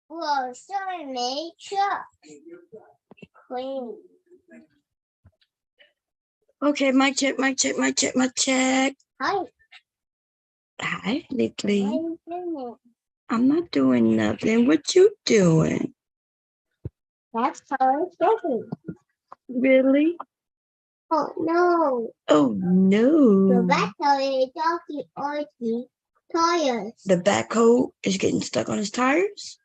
Well, sorry, make sure. Clean. Okay, mic check, mic check, mic check, mic check. Hi. Hi, Lickly. What are you doing? I'm not doing nothing. What you doing? That's how it's going. Really? Oh no. Oh no. The backhoe is talking on the tires. The backhoe is getting stuck on his tires?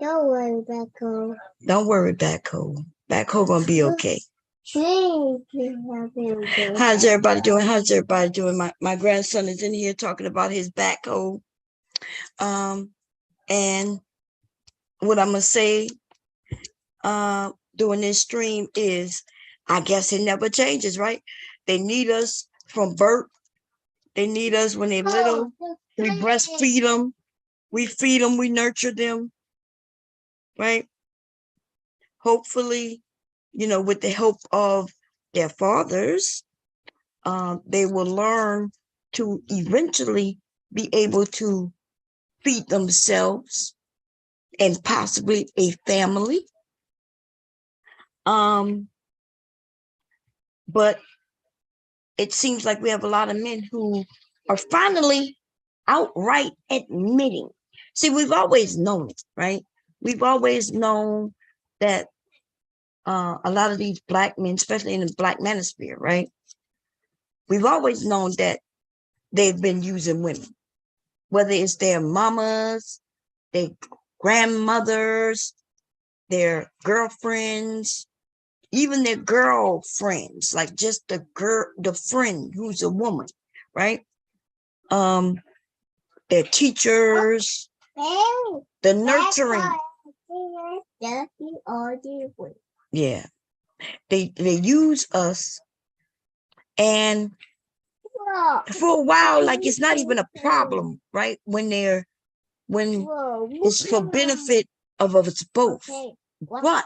Don't worry, backhoe. Don't worry, backhoe. Backhoe gonna be okay. How's everybody doing? How's everybody doing? My grandson is in here talking about his backhoe. And what I'm gonna say during this stream is, I guess it never changes, right? They need us from birth. They need us when they're little. We breastfeed them. We feed them. We nurture them, right? Hopefully, with the help of their fathers, they will learn to eventually be able to feed themselves and possibly a family. But it seems like we have a lot of men who are finally outright admitting. See, we've always known it, right? We've always known that a lot of these Black men, especially in the Black Manosphere, right? We've always known that they've been using women, whether it's their mamas, their grandmothers, their girlfriends, even their girlfriends, like just the friend who's a woman, right? Their teachers, the nurturing. Yeah, they use us, and for a while, like it's not even a problem, right? When it's for benefit of us both. But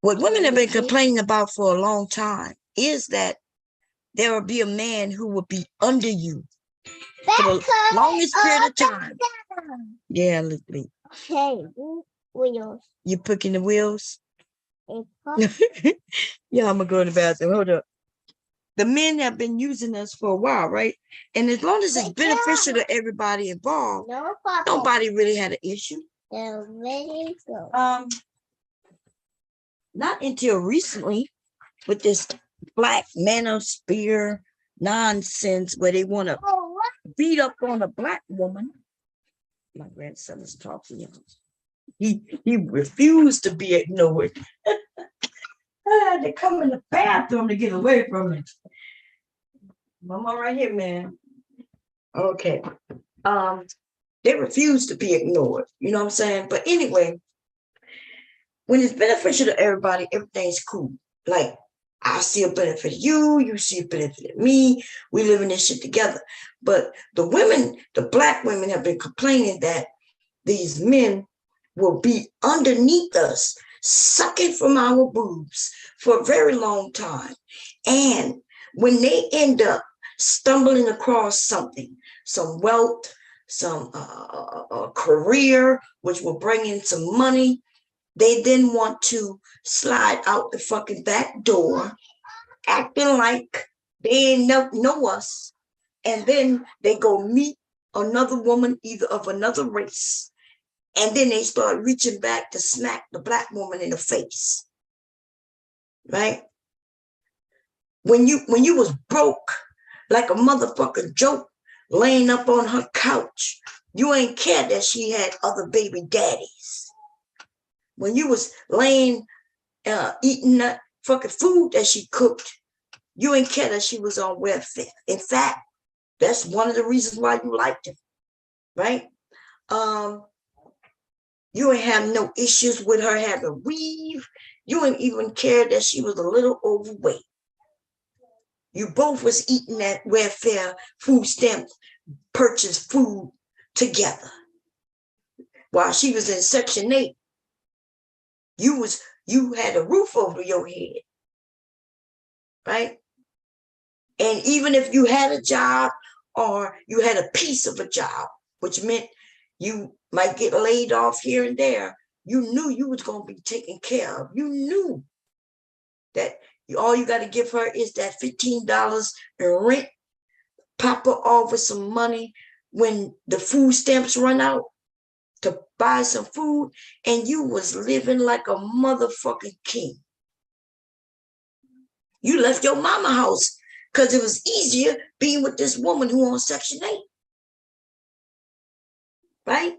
what women have been complaining about for a long time is that there will be a man who will be under you for the longest period of time. Yeah, Lily. Okay, wheels. You picking the wheels? Yeah, I'm gonna go to the bathroom. Hold up. The men have been using us for a while, right? And as long as it's beneficial to everybody involved, nobody really had an issue. Not until recently, with this Black Manosphere nonsense where they want to beat up on a Black woman. My grandson is talking. He refused to be ignored. I had to come in the bathroom to get away from it. Mama right here, man. Okay. They refuse to be ignored. You know what I'm saying? But anyway, when it's beneficial to everybody, everything's cool. Like, I see a benefit of you, you see a benefit of me, we live in this shit together. But the women, the Black women, have been complaining that these men will be underneath us, sucking from our boobs for a very long time. And when they end up stumbling across something, some wealth, some career, which will bring in some money, they then want to slide out the fucking back door, acting like they ain't know us. And then they go meet another woman, either of another race. And then they start reaching back to smack the Black woman in the face. Right? When you was broke like a motherfucking joke, laying up on her couch, you ain't care that she had other baby daddies. When you was laying, eating that fucking food that she cooked, you ain't care that she was on welfare. In fact, that's one of the reasons why you liked her, right? You ain't have no issues with her having weave. You ain't even care that she was a little overweight. You both was eating that welfare food stamps, purchased food together. While she was in Section 8, you had a roof over your head, right? And even if you had a job or you had a piece of a job, which meant you might get laid off here and there, you knew you was going to be taken care of. You knew that all you got to give her is that $15 in rent, pop her off with some money when the food stamps run out to buy some food, and you was living like a motherfucking king. You left your mama house because it was easier being with this woman who on Section 8. Right?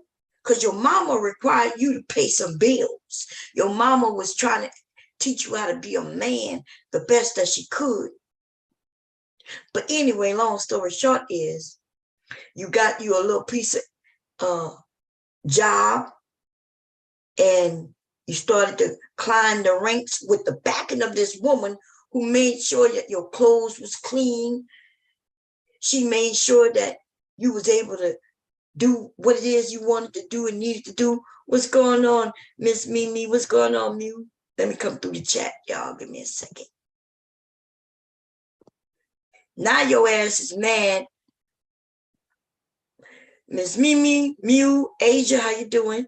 Because your mama required you to pay some bills. Your mama was trying to teach you how to be a man the best that she could. But anyway, long story short is, you got you a little piece of job, and you started to climb the ranks with the backing of this woman who made sure that your clothes was clean. She made sure that you was able to do what it is you wanted to do and needed to do. What's going on, Miss Mimi? What's going on, Mew? Let me come through the chat, y'all. Give me a second. Now your ass is mad. Miss Mimi, Mew, Asia, how you doing?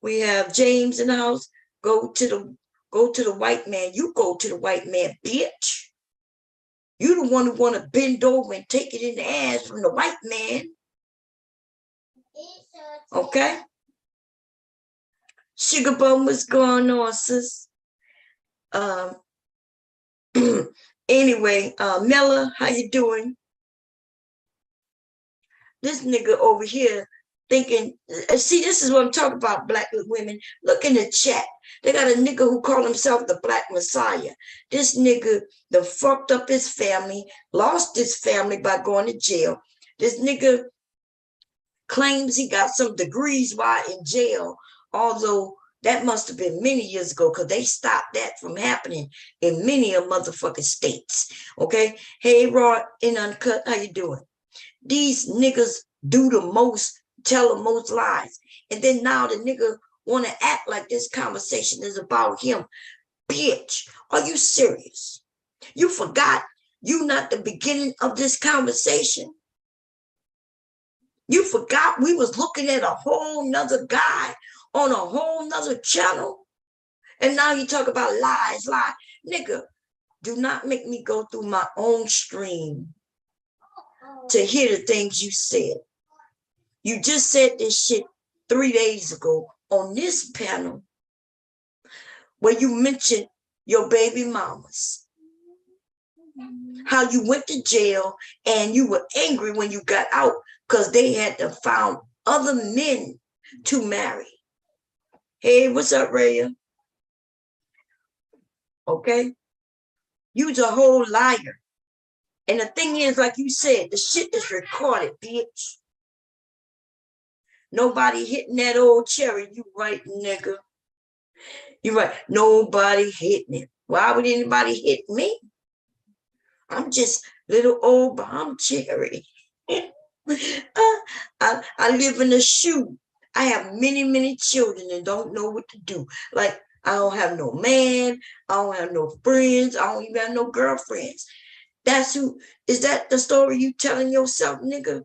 We have James in the house. Go to the white man. You go to the white man, bitch. You the one who want to bend over and take it in the ass from the white man. Okay? Sugar Bum, what's going on, sis? Anyway, Mella, how you doing? This nigga over here thinking, see, this is what I'm talking about, black women. Look in the chat. They got a nigga who called himself the Black Messiah. This nigga done fucked up his family, lost his family by going to jail. This nigga claims he got some degrees while in jail, although that must have been many years ago because they stopped that from happening in many of motherfucking states. Okay? Hey, Rod in Uncut, how you doing? These niggas do the most, tell the most lies. And then now the nigga want to act like this conversation is about him. Bitch, are you serious? You forgot you not the beginning of this conversation. You forgot we was looking at a whole nother guy on a whole nother channel. And now you talk about lies. Nigga, do not make me go through my own stream to hear the things you said. You just said this shit 3 days ago on this panel where you mentioned your baby mamas, how you went to jail and you were angry when you got out because they had to found other men to marry. Hey, what's up, Raya? Okay? You's a whole liar. And the thing is, like you said, the shit is recorded, bitch. Nobody hitting that old cherry. You right, nigga. You right. Nobody hitting it. Why would anybody hit me? I'm just little old bomb cherry. I live in a shoe. I have many, many children and don't know what to do. Like, I don't have no man. I don't have no friends. I don't even have no girlfriends. Is that the story you telling yourself, nigga?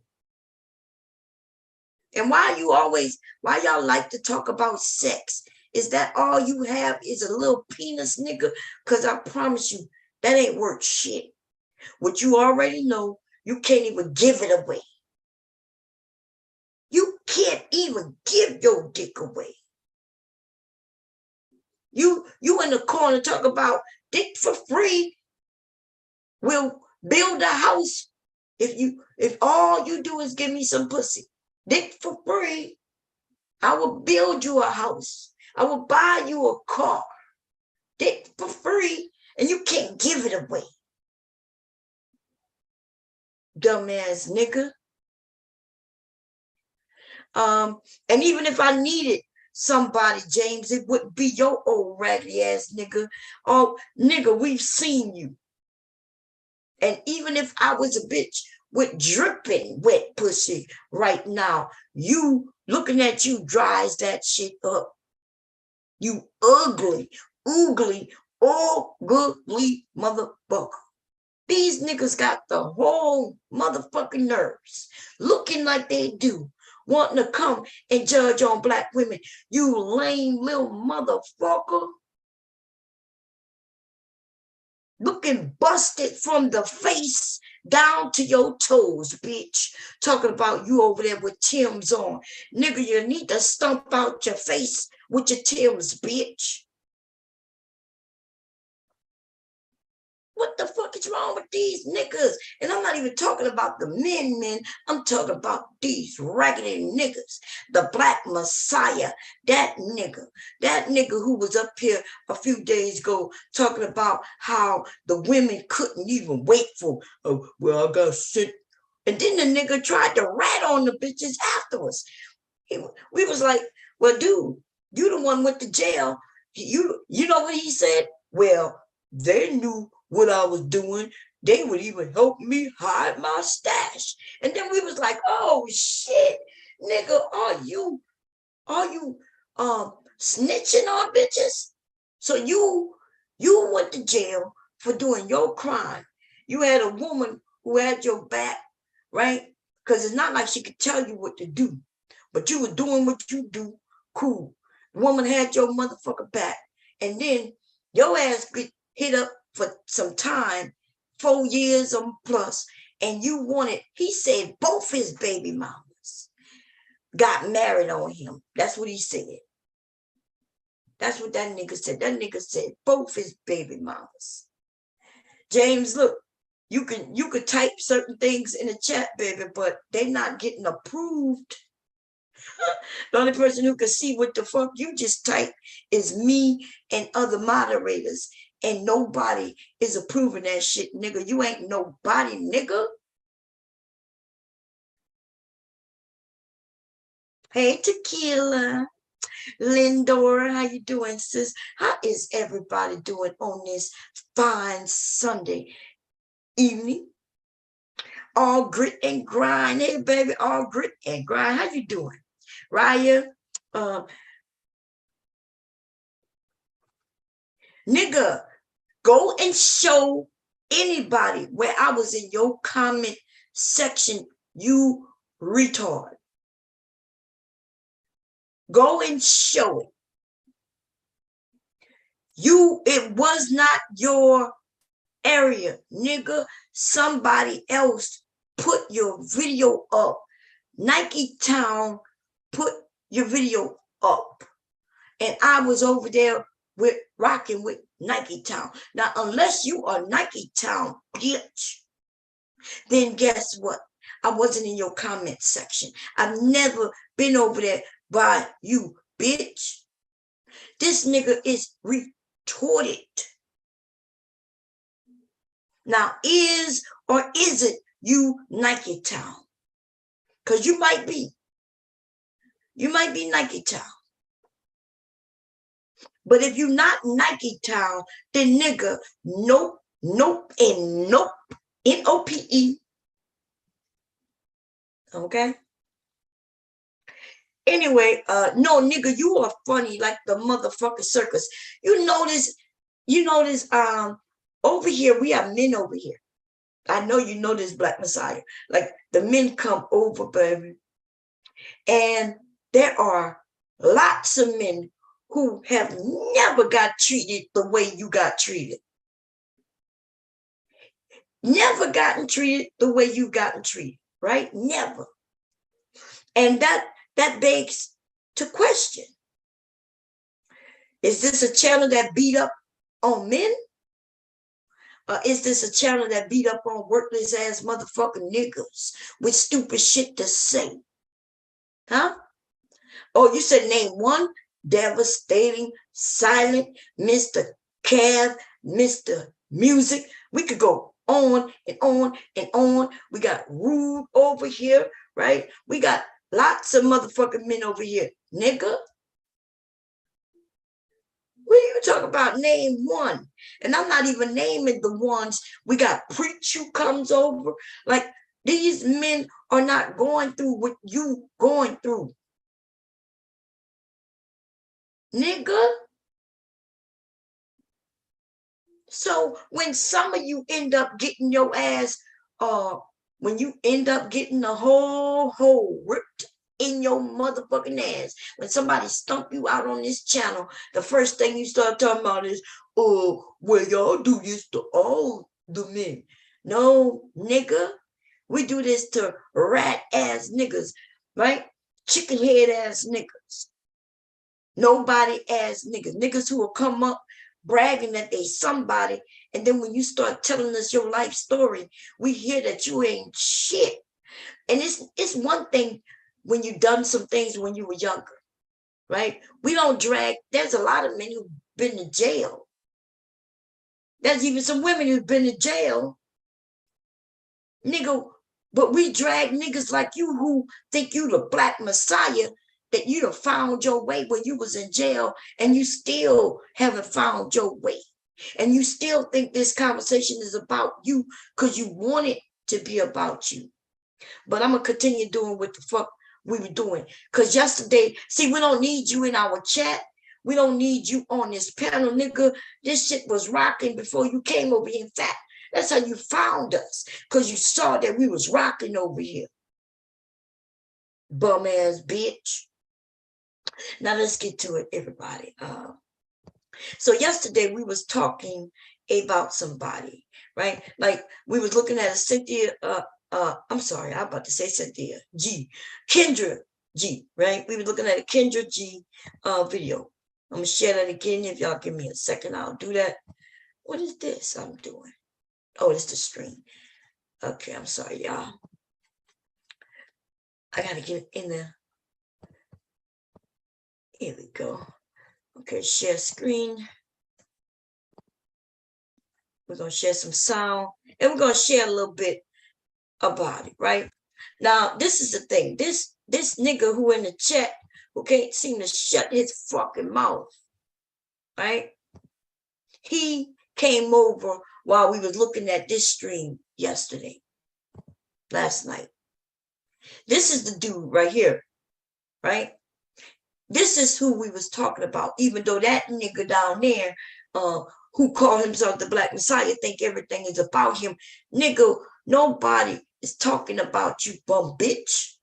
And why y'all like to talk about sex? Is that all you have is a little penis, nigga? Because I promise you, that ain't worth shit. What you already know, you can't even give it away. You can't even give your dick away. You in the corner talk about dick for free. We'll build a house if all you do is give me some pussy. Dick for free. I will build you a house. I will buy you a car. Dick for free. And you can't give it away. Dumbass nigga. And even if I needed somebody, James, it wouldn't be your old raggedy ass nigga. Oh, nigga, we've seen you. And even if I was a bitch with dripping wet pussy right now, you looking at you dries that shit up. You ugly, oogly, ugly motherfucker. These niggas got the whole motherfucking nerves, looking like they do, wanting to come and judge on black women. You lame little motherfucker. Looking busted from the face down to your toes, bitch. Talking about you over there with Tim's on. Nigga, you need to stomp out your face with your Tim's, bitch. What the fuck is wrong with these niggas? And I'm not even talking about the men. I'm talking about these raggedy niggas. The Black Messiah, that nigga who was up here a few days ago talking about how the women couldn't even wait for, oh, well, I got sick. And then the nigga tried to rat on the bitches afterwards. We was like, well, dude, you the one went to jail. You know what he said? Well, they knew what I was doing. They would even help me hide my stash. And then we was like, oh shit, nigga, are you snitching on bitches? So you went to jail for doing your crime. You had a woman who had your back, right? Because it's not like she could tell you what to do, but you were doing what you do. Cool. The woman had your motherfucker back. And then your ass get hit up for some time, 4 years or plus, and you wanted, he said both his baby mamas got married on him. That's what he said. That's what that nigga said. That nigga said both his baby mamas. James, look, you could type certain things in the chat, baby, but they're not getting approved. The only person who can see what the fuck you just type is me and other moderators. And nobody is approving that shit, nigga. You ain't nobody, nigga. Hey, Tequila. Lindora, how you doing, sis? How is everybody doing on this fine Sunday evening? All grit and grind. Hey, baby, all grit and grind. How you doing? Raya, nigga, go and show anybody where I was in your comment section, you retard. Go and show it. It was not your area, nigga. Somebody else put your video up. Nike Town put your video up. And I was over there with rocking with Nike Town. Now, unless you are Nike Town, bitch, then guess what? I wasn't in your comment section. I've never been over there by you, bitch. This nigga is retorted. Now, is or isn't you Nike Town? Because you might be. You might be Nike Town. But if you're not Nike Town, then nigga, nope, and nope. N-O-P-E. Okay? Anyway, no, nigga, you are funny like the motherfucking circus. You notice, over here, we have men over here. I know you know this, Black Messiah. Like, the men come over, baby. And there are lots of men who have never got treated the way you got treated. Never gotten treated the way you gotten treated, right? Never. And that begs to question. Is this a channel that beat up on men? Or is this a channel that beat up on worthless ass motherfucking niggas with stupid shit to say? Huh? Oh, you said name one devastating, silent, Mr. Cav, Mr. Music. We could go on and on and on. We got Rude over here, right? We got lots of motherfucking men over here. Nigga, what are you talking about? Name one. And I'm not even naming the ones. We got Preach who comes over. Like, these men are not going through what you going through. Nigga. So when some of you end up getting your ass, when you end up getting a whole hole ripped in your motherfucking ass, when somebody stump you out on this channel, the first thing you start talking about is, oh, well, y'all do this to all the men. No, nigga, we do this to rat ass niggas, right? Chicken head ass niggas. Nobody ass niggas. Niggas who will come up bragging that they somebody, and then when you start telling us your life story, we hear that you ain't shit. And it's one thing when you done some things when you were younger, right? We don't drag. There's a lot of men who've been to jail. There's even some women who've been to jail, nigga. But we drag niggas like you who think you the black messiah, that you done found your way when you was in jail, and you still haven't found your way. And you still think this conversation is about you because you want it to be about you. But I'm going to continue doing what the fuck we were doing. Because yesterday, see, we don't need you in our chat. We don't need you on this panel, nigga. This shit was rocking before you came over here. In fact, that's how you found us. Because you saw that we was rocking over here. Bum ass bitch. Now let's get to it, everybody. So yesterday we was talking about somebody, right? Like we was looking at a Cynthia, I'm sorry, I'm about to say Cynthia G, Kendra G, right? We were looking at a Kendra G video. I'm gonna share that again. If y'all give me a second, I'll do that. What is this I'm doing? Oh, it's the stream. Okay, I'm sorry, y'all. I gotta get in there. Here we go. Okay, share screen. We're going to share some sound, and we're going to share a little bit about it, right? Now, this is the thing. This nigga who in the chat, who can't seem to shut his fucking mouth, right? He came over while we was looking at this stream last night. This is the dude right here, right? This is who we was talking about, even though that nigga down there, who called himself the Black Messiah, think everything is about him. Nigga, nobody is talking about you, bum bitch.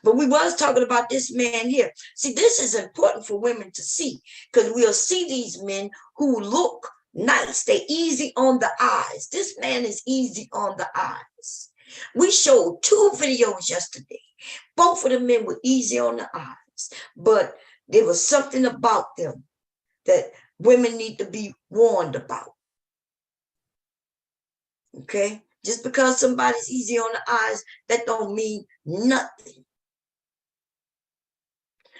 But we was talking about this man here. See, this is important for women to see, because we'll see these men who look nice. They're easy on the eyes. This man is easy on the eyes. We showed 2 videos yesterday. Both of the men were easy on the eyes, but there was something about them that women need to be warned about. Okay? Just because somebody's easy on the eyes, that don't mean nothing.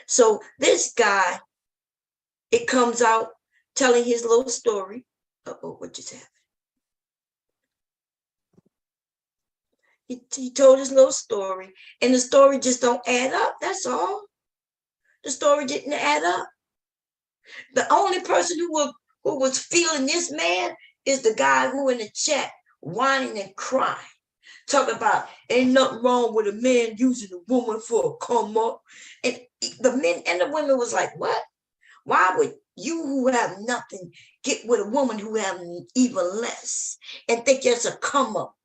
So this guy, it comes out telling his little story. Uh-oh, what just happened? He told his little story, and the story just don't add up. That's all. The story didn't add up. The only person who was feeling this man is the guy who in the chat whining and crying, talking about ain't nothing wrong with a man using a woman for a come up. And the men and the women was like, what? Why would you who have nothing get with a woman who have even less and think it's a come up?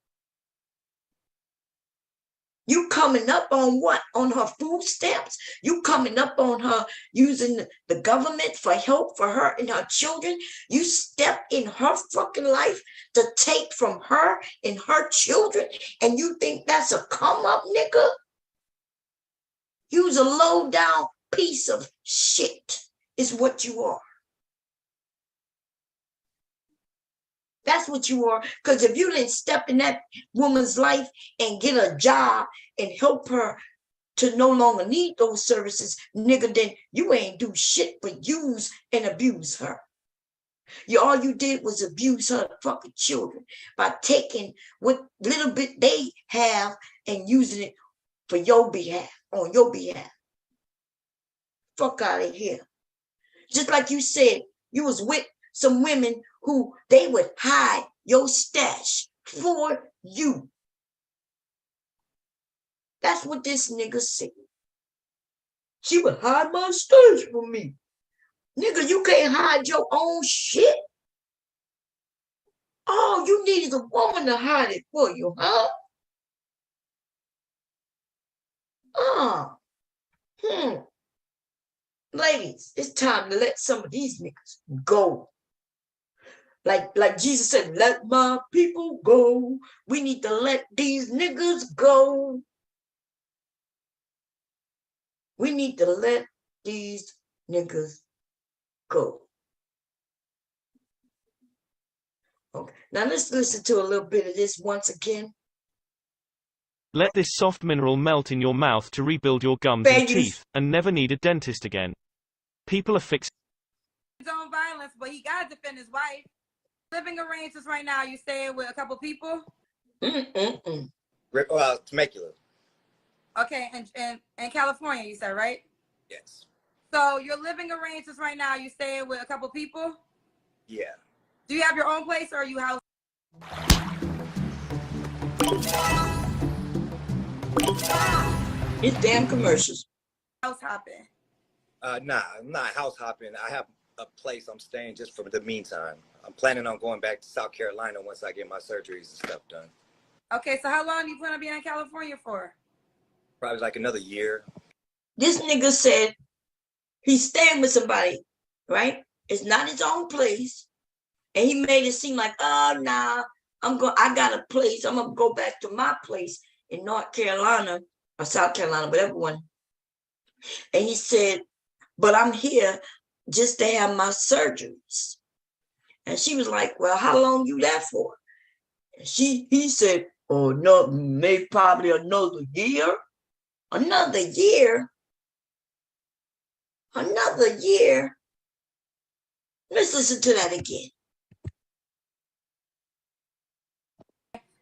You coming up on what? On her food stamps? You coming up on her using the government for help for her and her children? You step in her fucking life to take from her and her children, and you think that's a come up, nigga? You's a low down piece of shit is what you are. That's what you are. Because if you didn't step in that woman's life and get a job and help her to no longer need those services, nigga, then you ain't do shit but use and abuse her. All you did was abuse her fucking children by taking what little bit they have and using it for your behalf, on your behalf. Fuck out of here. Just like you said, you was with some women who they would hide your stash for you. That's what this nigga said. She would hide my stash for me. Nigga, you can't hide your own shit. All you need is a woman to hide it for you, huh? Ladies, it's time to let some of these niggas go. Like Jesus said, let my people go. We need to let these niggas go. We need to let these niggas go. Okay, now let's listen to a little bit of this once again. Let this soft mineral melt in your mouth to rebuild your gums and teeth, and never need a dentist again. People are fixing his own violence, but he gotta defend his wife. Living arrangements right now, you staying with a couple people? Temecula. Okay, and in California, you said, right? Yes. So your living arrangements right now, you staying with a couple people? Yeah. Do you have your own place or are you house? It's damn commercials. House hopping. Nah, I'm not house hopping. I have a place I'm staying just for the meantime. I'm planning on going back to South Carolina once I get my surgeries and stuff done. Okay, so how long do you plan on being in California for? Probably like another year. This nigga said he's staying with somebody, right? It's not his own place. And he made it seem like, oh, nah, I got a place. I'm going to go back to my place in North Carolina or South Carolina, whatever one. And he said, but I'm here just to have my surgeries. And she was like, well, how long you there for? And he said, oh, no, maybe probably another year. Another year? Another year? Let's listen to that again.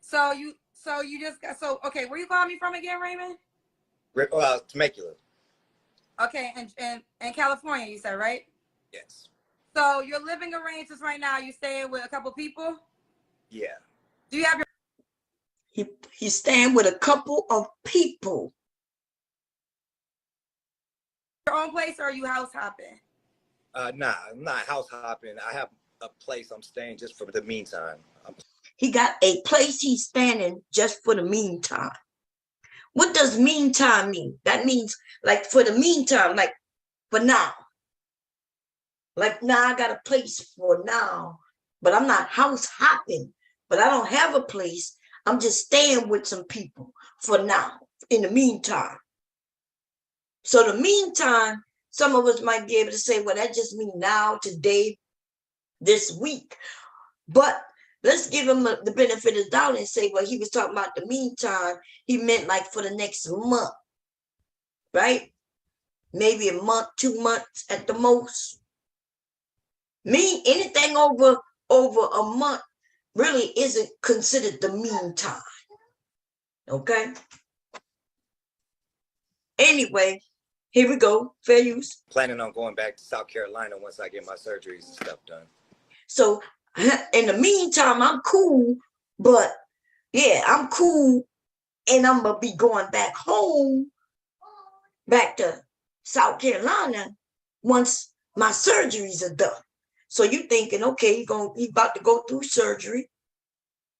So you just got, okay, where you calling me from again, Raymond? Temecula. Okay, and in California, you said, right? Yes. So your living arrangements right now, you staying with a couple people? Yeah. Do you have your... He's staying with a couple of people. Your own place or are you house hopping? Nah, I'm not house hopping. I have a place I'm staying just for the meantime. He got a place he's staying in just for the meantime. What does meantime mean? That means like for the meantime, like for now. Like now I got a place for now, but I'm not house hopping, but I don't have a place. I'm just staying with some people for now, in the meantime. So the meantime, some of us might be able to say, well, that just means now, today, this week. But let's give him the benefit of the doubt and say, well, he was talking about the meantime. He meant like for the next month, right? Maybe a month, 2 months at the most. Anything over a month really isn't considered the meantime. Okay? Anyway, here we go. Fair use. Planning on going back to South Carolina once I get my surgeries and stuff done. So in the meantime, I'm cool, but yeah, I'm cool, and I'm gonna be going back home, back to South Carolina once my surgeries are done. So you thinking, okay, he about to go through surgery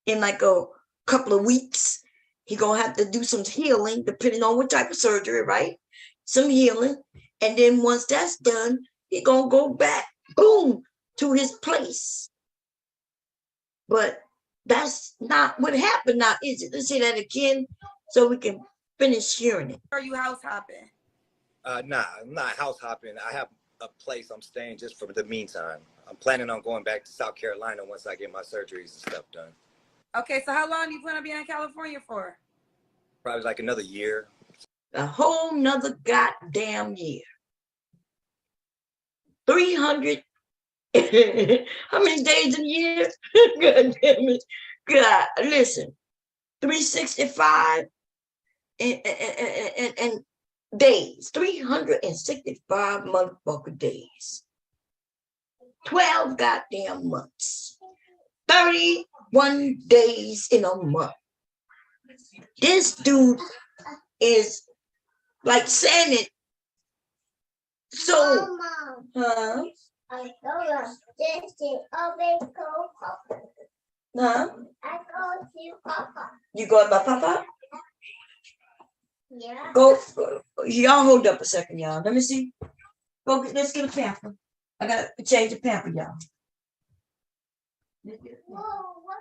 in like a couple of weeks. He gonna have to do some healing, depending on what type of surgery, right? Some healing, and then once that's done, he gonna go back, boom, to his place. But that's not what happened now, is it? Let's say that again so we can finish hearing it. Are you house hopping? Nah, I'm not house hopping. I have a place I'm staying just for the meantime. I'm planning on going back to South Carolina once I get my surgeries and stuff done. Okay, so how long do you plan on being in California for? Probably like another year. A whole nother goddamn year. 300. How many days in a year? God damn it. God, listen. 365 and days. 365 motherfucker days. 12 goddamn months. 31 days in a month. This dude is like saying it So, Mom, huh? I go this to always go Papa. Huh? I go to Papa. You going by Papa? Yeah. Go. Y'all hold up a second, y'all. Let me see. Go. Let's get a pamper. I gotta change the pamper, y'all. Whoa, what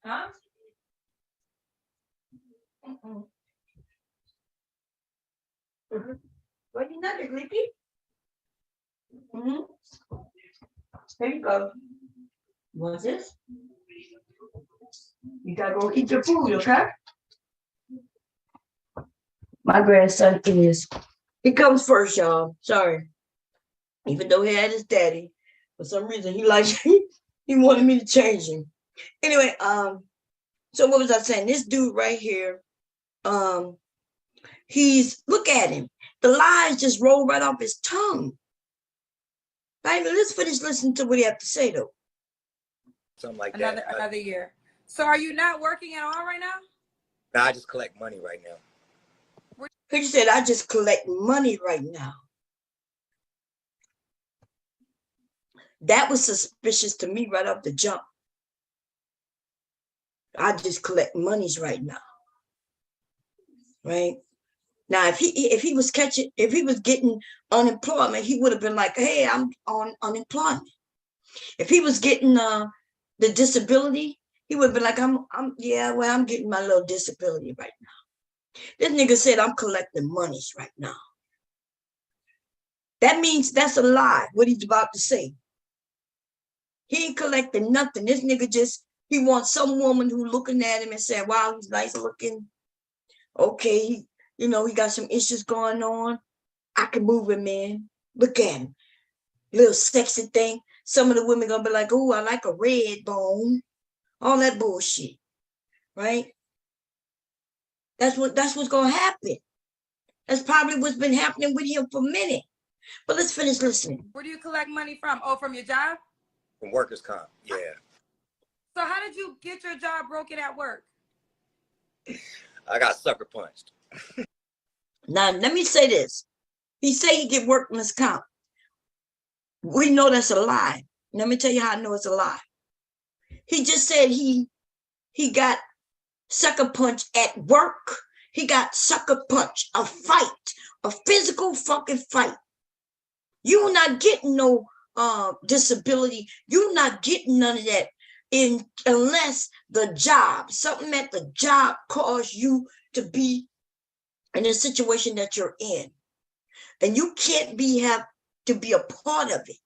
Huh? Well, you not Glicky. There you go. You want this? You gotta go eat your food, okay? My grandson is. He comes first, y'all. Sorry. Even though he had his daddy, for some reason he liked he wanted me to change him. Anyway, so what was I saying? This dude right here, he's look at him. The lies just roll right off his tongue. Right? Let's finish listening to what he have to say though. Something like Another that. another year. So are you not working at all right now? Nah, I just collect money right now. He said, I just collect money right now. That was suspicious to me right off the jump. I just collect monies right now. Right? Now, if he was getting unemployment, he would have been like, hey, I'm on unemployment. If he was getting the disability, he would have been like, I'm getting my little disability right now. This nigga said, I'm collecting monies right now. That means that's a lie, what he's about to say. He ain't collecting nothing. This nigga he wants some woman who looking at him and saying, wow, he's nice looking. Okay, he got some issues going on. I can move him in. Look at him. Little sexy thing. Some of the women gonna be like, oh, I like a red bone. All that bullshit. Right? That's what's gonna happen. That's probably what's been happening with him for a minute. But let's finish listening. Where do you collect money from? Oh, from your job? From workers' comp, yeah. So how did you get your job broken at work? I got sucker punched. Now, let me say this. He say he get workman's comp. We know that's a lie. Let me tell you how I know it's a lie. He just said he got sucker punch at work. He got sucker punch, a fight, a physical fucking fight. You're not getting no disability. You're not getting none of that unless something at the job caused you to be in a situation that you're in. And you can't have to be a part of it.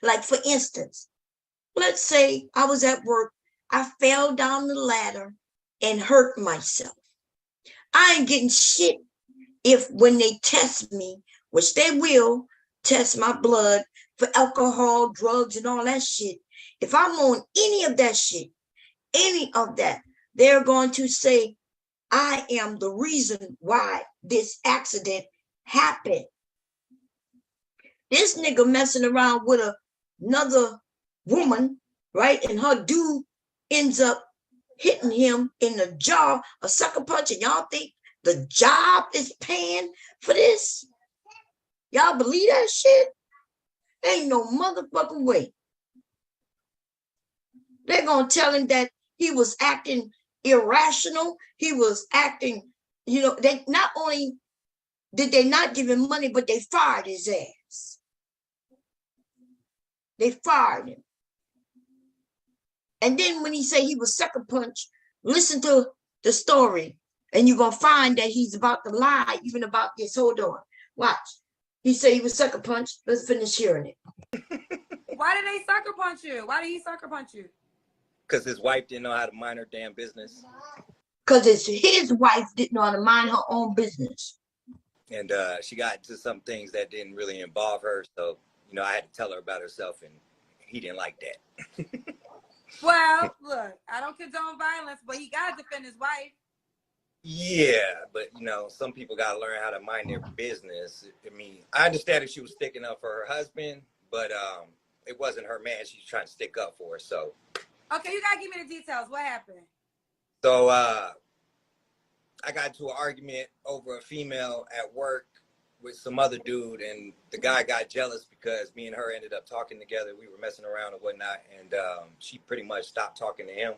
Like, for instance, let's say I was at work, I fell down the ladder and hurt myself. I ain't getting shit if when they test me, which they will test my blood for alcohol, drugs, and all that shit. If I'm on any of that, they're going to say, I am the reason why this accident happened. This nigga messing around with another woman, right? And her dude ends up hitting him in the jaw, a sucker punch, and y'all think the job is paying for this? Y'all believe that shit? Ain't no motherfucking way. They're going to tell him that he was acting irrational. He was acting, they not only did they not give him money, but they fired his ass. They fired him. And then when he said he was sucker punch, listen to the story. And you're going to find that he's about to lie even about this. Hold on. Watch. He said he was sucker punch. Let's finish hearing it. Why did they sucker punch you? Why did he sucker punch you? Because his wife didn't know how to mind her damn business. Because his wife didn't know how to mind her own business. And she got into some things that didn't really involve her. So, I had to tell her about herself, and he didn't like that. Well, look, I don't condone violence, but he got to defend his wife. Yeah, but, some people got to learn how to mind their business. I mean, I understand if she was sticking up for her husband, but it wasn't her man she's trying to stick up for. So. Okay, you got to give me the details. What happened? So, I got into an argument over a female at work with some other dude, and the guy got jealous because me and her ended up talking together. We were messing around and whatnot, and she pretty much stopped talking to him.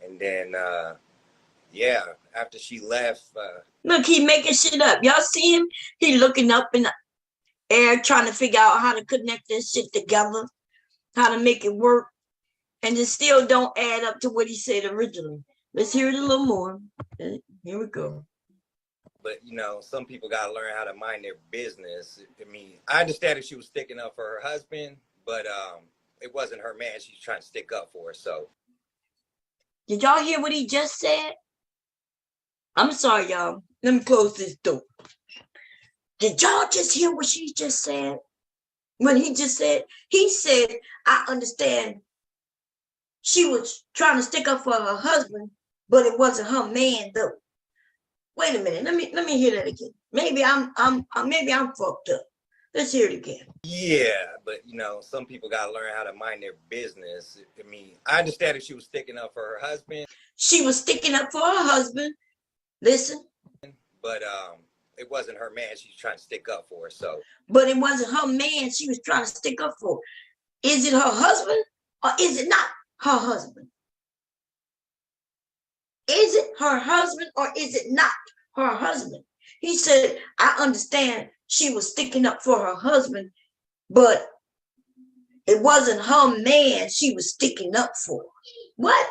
And then, after she left... Look, he making shit up. Y'all see him? He looking up in the air, trying to figure out how to connect this shit together, how to make it work, and it still don't add up to what he said originally. Let's hear it a little more. Here we go. But, some people got to learn how to mind their business. I mean, I understand if she was sticking up for her husband, but it wasn't her man she's trying to stick up for. So. Did y'all hear what he just said? I'm sorry, y'all. Let me close this door. Did y'all just hear what she just said? When he said, I understand she was trying to stick up for her husband, but it wasn't her man though. Wait a minute. Let me hear that again. Maybe I'm fucked up. Let's hear it again. Yeah, but some people gotta learn how to mind their business. I mean, I understand if she was sticking up for her husband. She was sticking up for her husband. Listen. But it wasn't her man she's trying to stick up for. So. But it wasn't her man she was trying to stick up for. Is it her husband or is it not her husband? Is it her husband or is it not her husband? He said, I understand she was sticking up for her husband, but it wasn't her man she was sticking up for. What?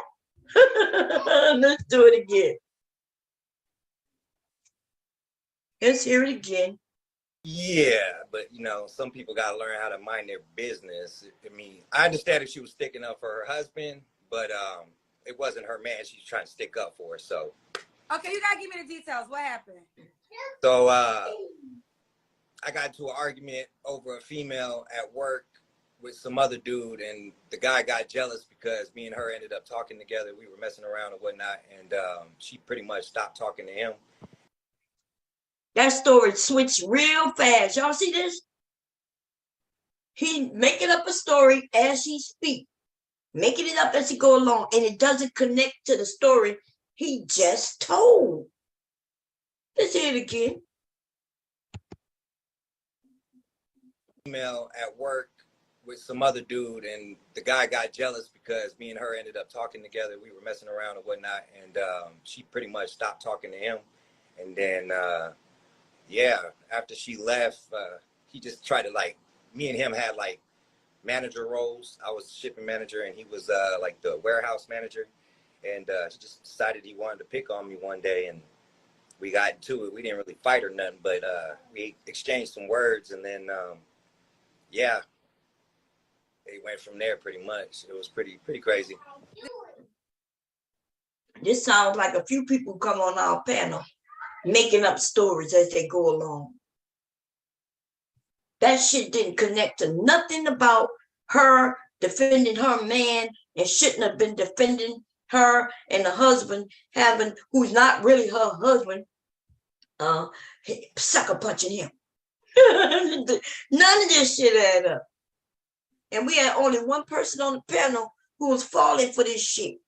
Let's do it again. Let's hear it again. Yeah, but some people gotta learn how to mind their business. I mean, I understand if she was sticking up for her husband, but it wasn't her man she's trying to stick up for. So. Okay, you gotta give me the details. What happened? So I got into an argument over a female at work with some other dude, and the guy got jealous because me and her ended up talking together. We were messing around and whatnot, and she pretty much stopped talking to him. That story switched real fast. Y'all see this? He making up a story as he speaks, making it up as he go along, and it doesn't connect to the story he just told. Let's hear it again. Female at work with some other dude, and the guy got jealous because me and her ended up talking together. We were messing around and whatnot, and she pretty much stopped talking to him. And then, after she left, he just tried to me and him had manager roles. I was shipping manager and he was the warehouse manager. And he just decided he wanted to pick on me one day, and we got into it. We didn't really fight or nothing, but we exchanged some words, and then it went from there pretty much. It was pretty crazy. This sounds like a few people come on our panel making up stories as they go along. That shit didn't connect to nothing about her defending her man and shouldn't have been defending her and the husband who's not really her husband, sucker punching him. None of this shit add up. And we had only one person on the panel who was falling for this shit.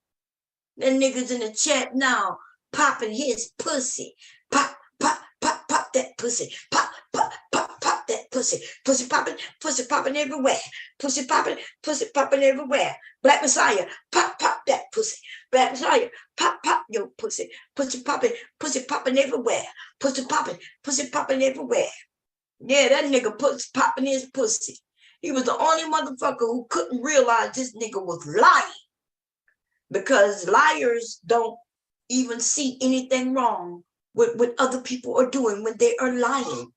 Them niggas in the chat now popping his pussy. Pop, pop, pop, pop that pussy. Pop, pop, pop, pop that pussy. Pussy popping everywhere. Pussy popping everywhere. Black Messiah, pop, pop, that pussy. Backside, pop your pussy. Pussy popping everywhere. Pussy popping everywhere. Yeah, that nigga popping his pussy. He was the only motherfucker who couldn't realize this nigga was lying. Because liars don't even see anything wrong with what other people are doing when they are lying.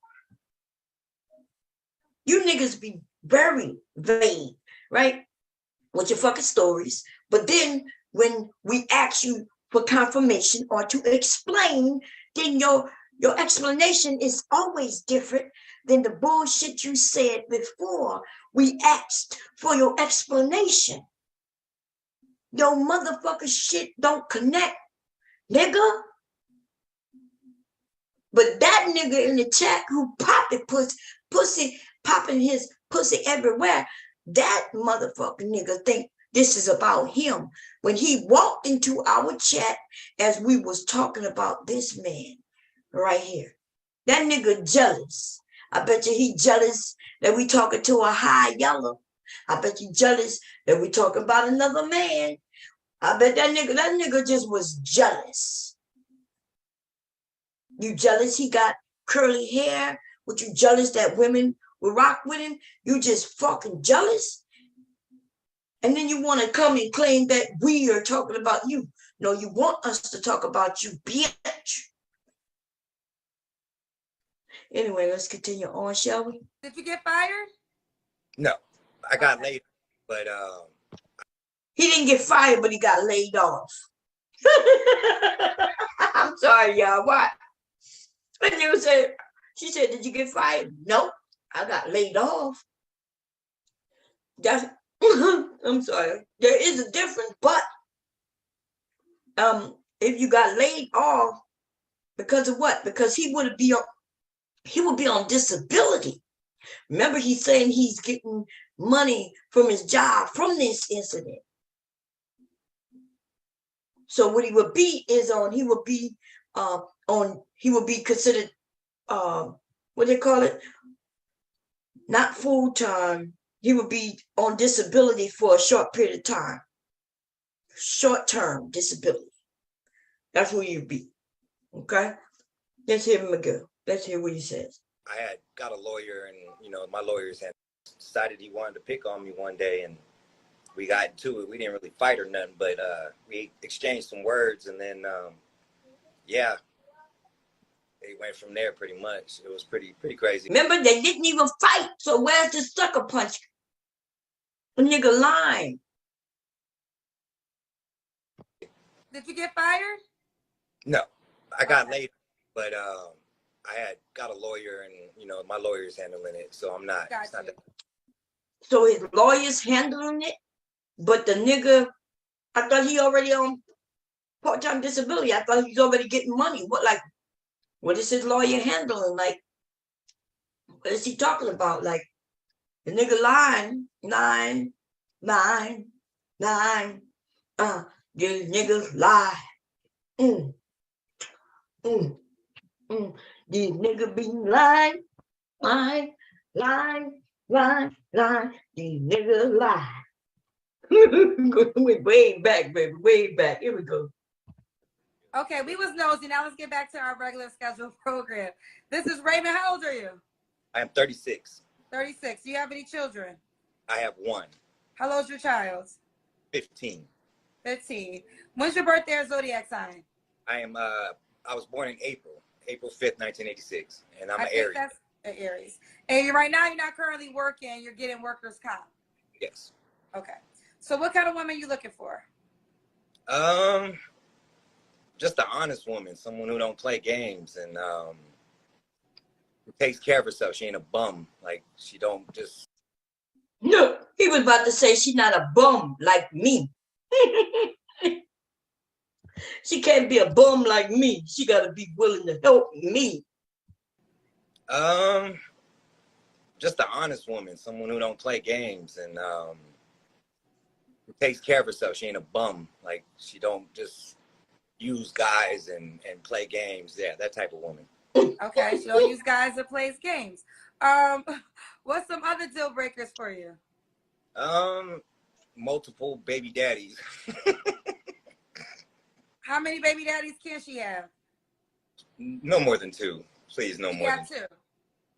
You niggas be very vague, right? With your fucking stories. But then when we ask you for confirmation or to explain, then your explanation is always different than the bullshit you said before we asked for your explanation. Your motherfucker shit don't connect, nigga. But that nigga in the chat who popping pussy popping his pussy everywhere, that motherfucking nigga think this is about him. When he walked into our chat as we was talking about this man right here, that nigga jealous. I bet you he jealous that we talking to a high yellow. I bet you jealous that we talking about another man. I bet that nigga just was jealous. You jealous he got curly hair? Would you jealous that women will rock with him? You just fucking jealous? And then you want to come and claim that we are talking about you. No, you want us to talk about you, bitch. Anyway, let's continue on, shall we? Did you get fired? No, I got laid, but he didn't get fired, but he got laid off. I'm sorry, y'all. Why? And she said, did you get fired? No, I got laid off. That's I'm sorry. There is a difference, but if you got laid off because of what? Because he would be on disability. Remember, he's saying he's getting money from his job from this incident. So what he would be is he would be considered what they call it? Not full time. He would be on disability for a short period of time. Short-term disability. That's who you'd be. Okay? Let's hear him again. Let's hear what he says. I had got a lawyer, and my lawyers had decided he wanted to pick on me one day, and we got into it. We didn't really fight or nothing, but we exchanged some words, and then yeah, it went from there pretty much. It was pretty crazy. Remember, they didn't even fight. So where's the sucker punch? A nigga lying. Did you get fired? No, I got laid, but I had got a lawyer, and my lawyer's handling it, so I'm not. It's not that. So his lawyer's handling it, but the nigga, I thought he already on part-time disability. I thought he's already getting money. What is his lawyer handling? Like, what is he talking about? Like, the nigga lying, these niggas lie. These niggas be lying. These niggas lie. Way back, baby, way back. Here we go. Okay, we was nosy. Now let's get back to our regular scheduled program. This is Raymond. How old are you? I am 36. 36. Do you have any children? I have one. How old's your child? 15. 15. When's your birthday or zodiac sign? I was born in April 5th, 1986, and I'm an Aries. Aries. That's an Aries. And right now you're not currently working. You're getting workers' comp. Yes. Okay. So what kind of woman are you looking for? Just an honest woman, someone who don't play games and who takes care of herself. She ain't a bum. Like, she don't just. No, he was about to say she's not a bum like me. She can't be a bum like me. She got to be willing to help me. Just an honest woman, someone who don't play games and who takes care of herself. She ain't a bum. Like, she don't just use guys and play games. Yeah, that type of woman. Okay, she don't use guys that plays games. What's some other deal breakers for you? multiple baby daddies. How many baby daddies can she have? No more than 2. Please, no She more got than 2.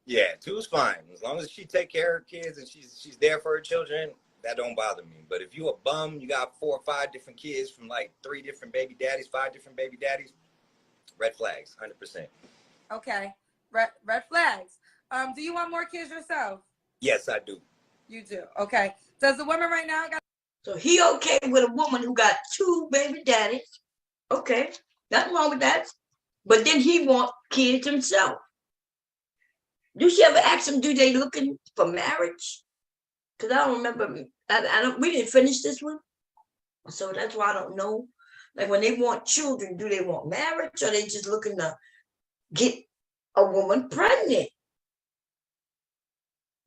Yeah, 2 is fine. As long as she take care of her kids and she's there for her children, that don't bother me. But if you a bum, you got 4 or 5 different kids from like 3 different baby daddies, 5 different baby daddies, red flags, 100%. Okay. Red flags. Do you want more kids yourself? Yes, I do. You do. Okay. Does the woman right now got? So he okay with a woman who got 2 baby daddies. Okay, nothing wrong with that. But then he want kids himself. Do she ever ask him, do they looking for marriage? Because I don't remember. I don't. We didn't finish this one, so that's why I don't know. Like when they want children, do they want marriage, or they just looking to get a woman pregnant?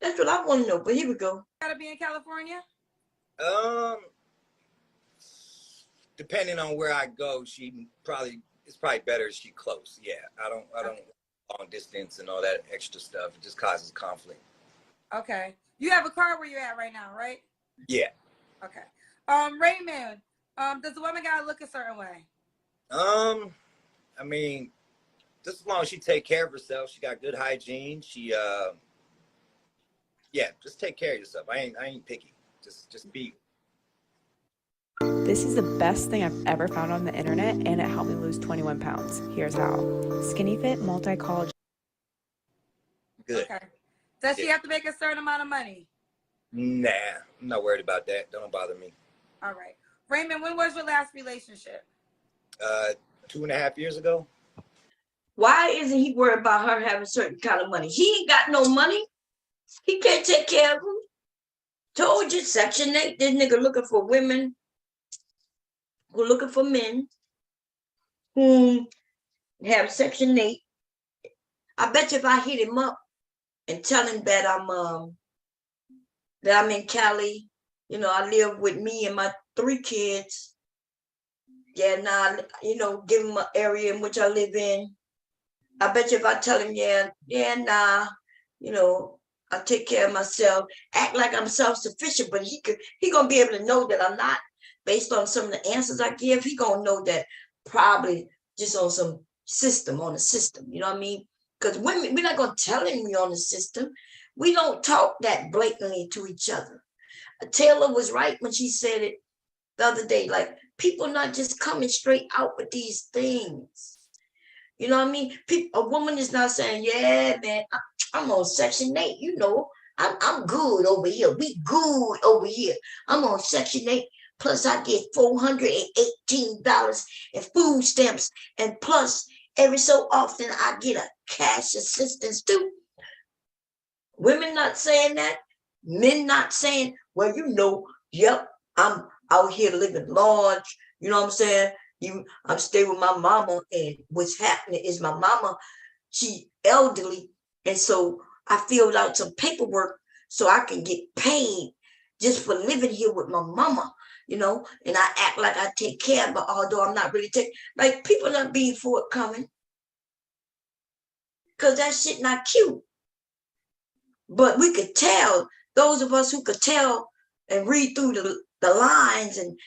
That's what I want to know. But here we go. Gotta be in California? Depending on where I go, it's probably better if she close. Yeah, I don't long distance and all that extra stuff. It just causes conflict. Okay. You have a car where you're at right now, right? Yeah. Okay. Raymond, does the woman gotta look a certain way? I mean, just as long as she take care of herself, she got good hygiene. She yeah, just take care of yourself. I ain't picky. Just be. This is the best thing I've ever found on the internet, and it helped me lose 21 pounds. Here's how. Skinny Fit Multi-Collagen. Good. Okay. Does she have to make a certain amount of money? Nah, I'm not worried about that. Don't bother me. All right. Raymond, when was your last relationship? 2.5 years ago. Why isn't he worried about her having certain kind of money? He ain't got no money. He can't take care of them. Told you, Section 8, this nigga looking for women who looking for men who have Section 8. I bet you if I hit him up and tell him that I'm in Cali, you know, I live with me and my 3 kids. Yeah, now, you know, give him an area in which I live in. I bet you if I tell him, nah, you know, I take care of myself, act like I'm self-sufficient, but he gonna be able to know that I'm not, based on some of the answers I give. He gonna know that probably just on some system, on the system, you know what I mean? Because women, we're not gonna tell him we on the system. We don't talk that blatantly to each other. Taylor was right when she said it the other day, like, people not just coming straight out with these things. You know what I mean? A woman is not saying, yeah, man, I'm on Section 8. You know, I'm good over here. We good over here. I'm on Section 8. Plus, I get $418 in food stamps. And plus, every so often, I get a cash assistance too. Women not saying that. Men not saying, well, you know, yep, I'm out here living large. You know what I'm saying? I'm staying with my mama, and what's happening is my mama, she elderly, and so I filled out some paperwork so I can get paid just for living here with my mama, you know, and I act like I take care of her, although I'm not really taking, like, people not being forthcoming, because that shit not cute. But we could tell, those of us who could tell and read through the lines and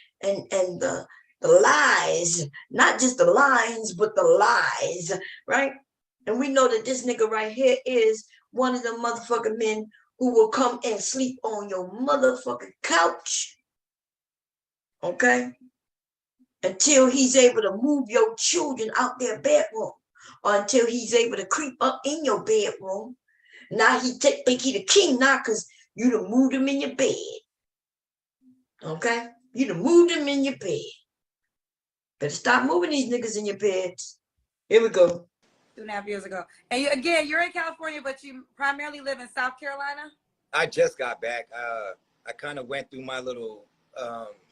the lies, not just the lines, but the lies, right? And we know that this nigga right here is one of the motherfucking men who will come and sleep on your motherfucking couch, okay? Until he's able to move your children out their bedroom, or until he's able to creep up in your bedroom. Now he think he the king now because you done moved him in your bed, okay? You done moved him in your bed. Better stop moving these niggas in your beds. Here we go. 2.5 years ago. And you're in California, but you primarily live in South Carolina? I just got back. I kind of went through my little,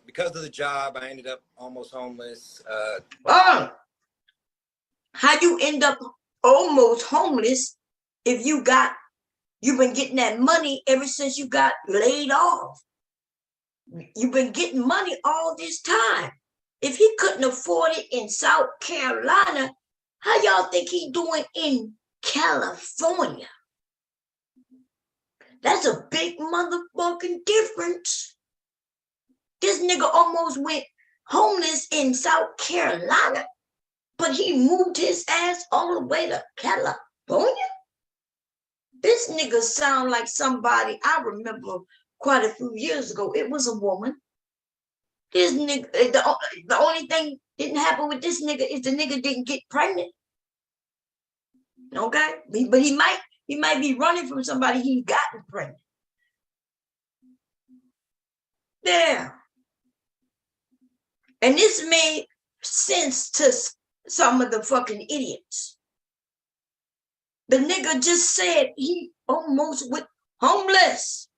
because of the job, I ended up almost homeless. How you end up almost homeless if you've been getting that money ever since you got laid off? You've been getting money all this time. If he couldn't afford it in South Carolina, how y'all think he doing in California? That's a big motherfucking difference. This nigga almost went homeless in South Carolina, but he moved his ass all the way to California. This nigga sound like somebody I remember quite a few years ago. It was a woman. This nigga, the only thing didn't happen with this nigga is the nigga didn't get pregnant. Okay, but he might be running from somebody he gotten pregnant. Yeah, and this made sense to some of the fucking idiots. The nigga just said he almost went homeless.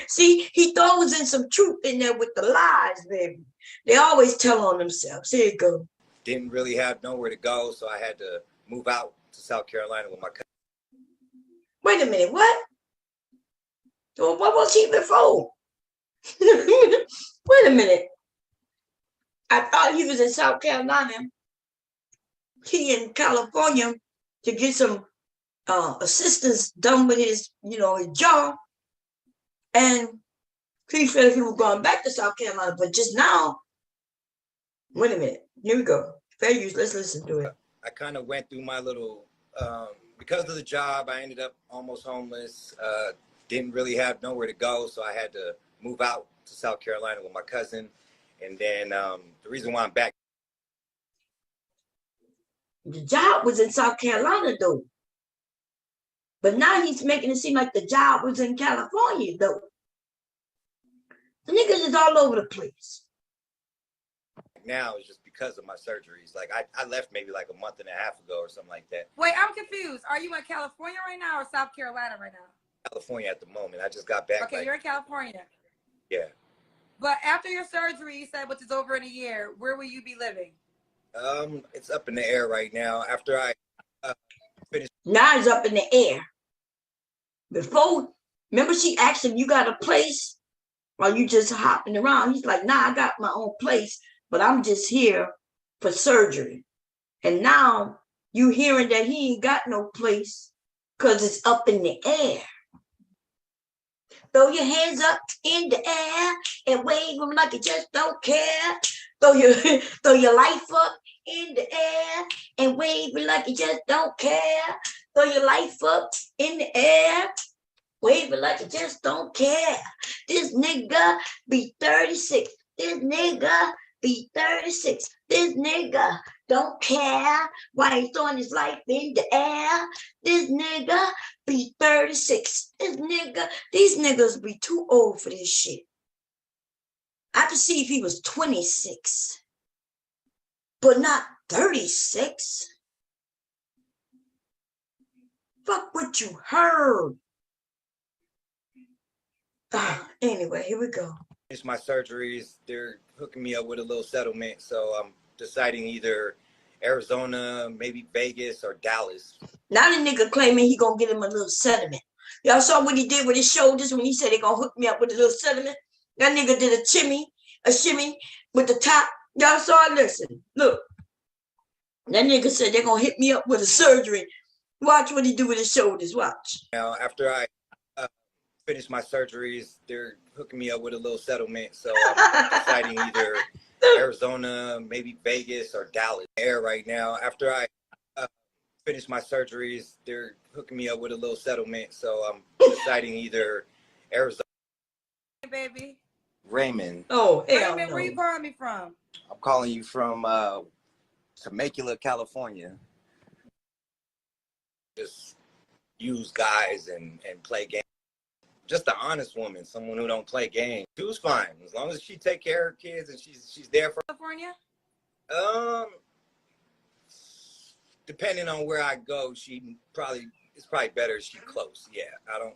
See, he throws in some truth in there with the lies, baby. They always tell on themselves. Here you go. Didn't really have nowhere to go, so I had to move out to South Carolina with my cousin. Wait a minute, what? Well, what was he before? Wait a minute. I thought he was in South Carolina. He in California to get some assistance done with his, his job. And he said he was going back to South Carolina, but just now, wait a minute. Here we go. Fair use. Let's listen to it. I kind of went through my little, because of the job, I ended up almost homeless. Didn't really have nowhere to go, so I had to move out to South Carolina with my cousin. And then the reason why I'm back. The job was in South Carolina, though. But now he's making it seem like the job was in California, though. The niggas is all over the place. Now is just because of my surgeries. Like I left maybe like a month and a half ago or something like that. Wait, I'm confused. Are you in California right now or South Carolina right now? California at the moment. I just got back. Okay, you're in California. Yeah. But after your surgery, you said, which is over in a year, where will you be living? It's up in the air right now. After I finish. Now it's up in the air. Before, remember she asked him, you got a place? Or you just hopping around? He's like, nah, I got my own place, but I'm just here for surgery. And now you hearing that he ain't got no place because it's up in the air. Throw your hands up in the air and wave them like you just don't care. Throw your life up in the air and wave it like you just don't care. Throw your life up in the air, wave it like you just don't care. This nigga be 36. This nigga be 36. This nigga don't care why he's throwing his life in the air. This nigga be 36. These niggas be too old for this shit. I could see if he was 26, but not 36. Fuck what you heard. Anyway, here we go. Finish my surgeries. They're hooking me up with a little settlement, so I'm deciding either Arizona, maybe Vegas, or Dallas. Now the nigga claiming he gonna get him a little settlement. Y'all saw what he did with his shoulders when he said they gonna hook me up with a little settlement? That nigga did a shimmy with the top. Y'all saw it? Listen, look. That nigga said they're gonna hit me up with a surgery. Watch what he do with his shoulders. Watch. Now, after I finish my surgeries, they're hooking me up with a little settlement, so I'm deciding either Arizona, maybe Vegas, or Dallas. Air right now. After I finish my surgeries, they're hooking me up with a little settlement, so I'm deciding either Arizona. Hey, baby. Raymond. Oh, hell Raymond, no. where you calling me from? I'm calling you from Temecula, California. Just use guys and play games. Just an honest woman, someone who don't play games. She was fine as long as she take care of her kids and she's there for. California? Depending on where I go, it's probably better if she's close. Yeah, I don't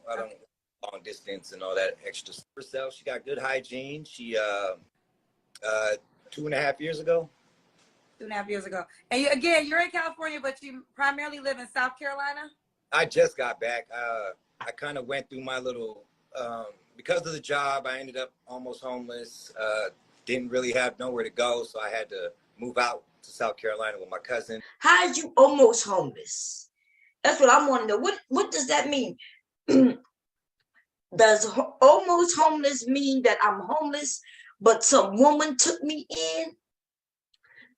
long distance and all that extra stuff. Herself, she got good hygiene. She 2.5 years ago. 2.5 years ago. And you're in California, but you primarily live in South Carolina? I just got back. I kind of went through my little, because of the job, I ended up almost homeless. Didn't really have nowhere to go, so I had to move out to South Carolina with my cousin. How is you almost homeless? That's what I'm wanting to know. What does that mean? Does almost homeless mean that I'm homeless, but some woman took me in?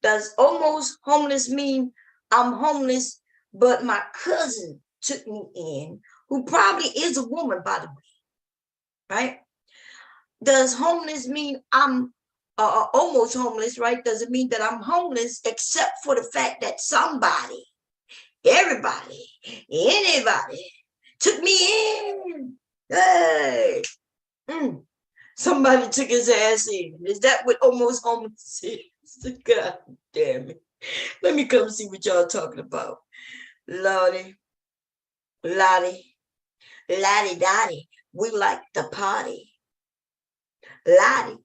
Does almost homeless mean I'm homeless, but my cousin took me in, who probably is a woman, by the way, right? Does homeless mean I'm almost homeless, right? Does it mean that I'm homeless except for the fact that somebody, everybody, anybody took me in? Hey, somebody took his ass in. Is that what almost homeless is? God damn it. Let me come see what y'all talking about. Lottie, Lottie, Lottie Dottie. We like the party. Lottie,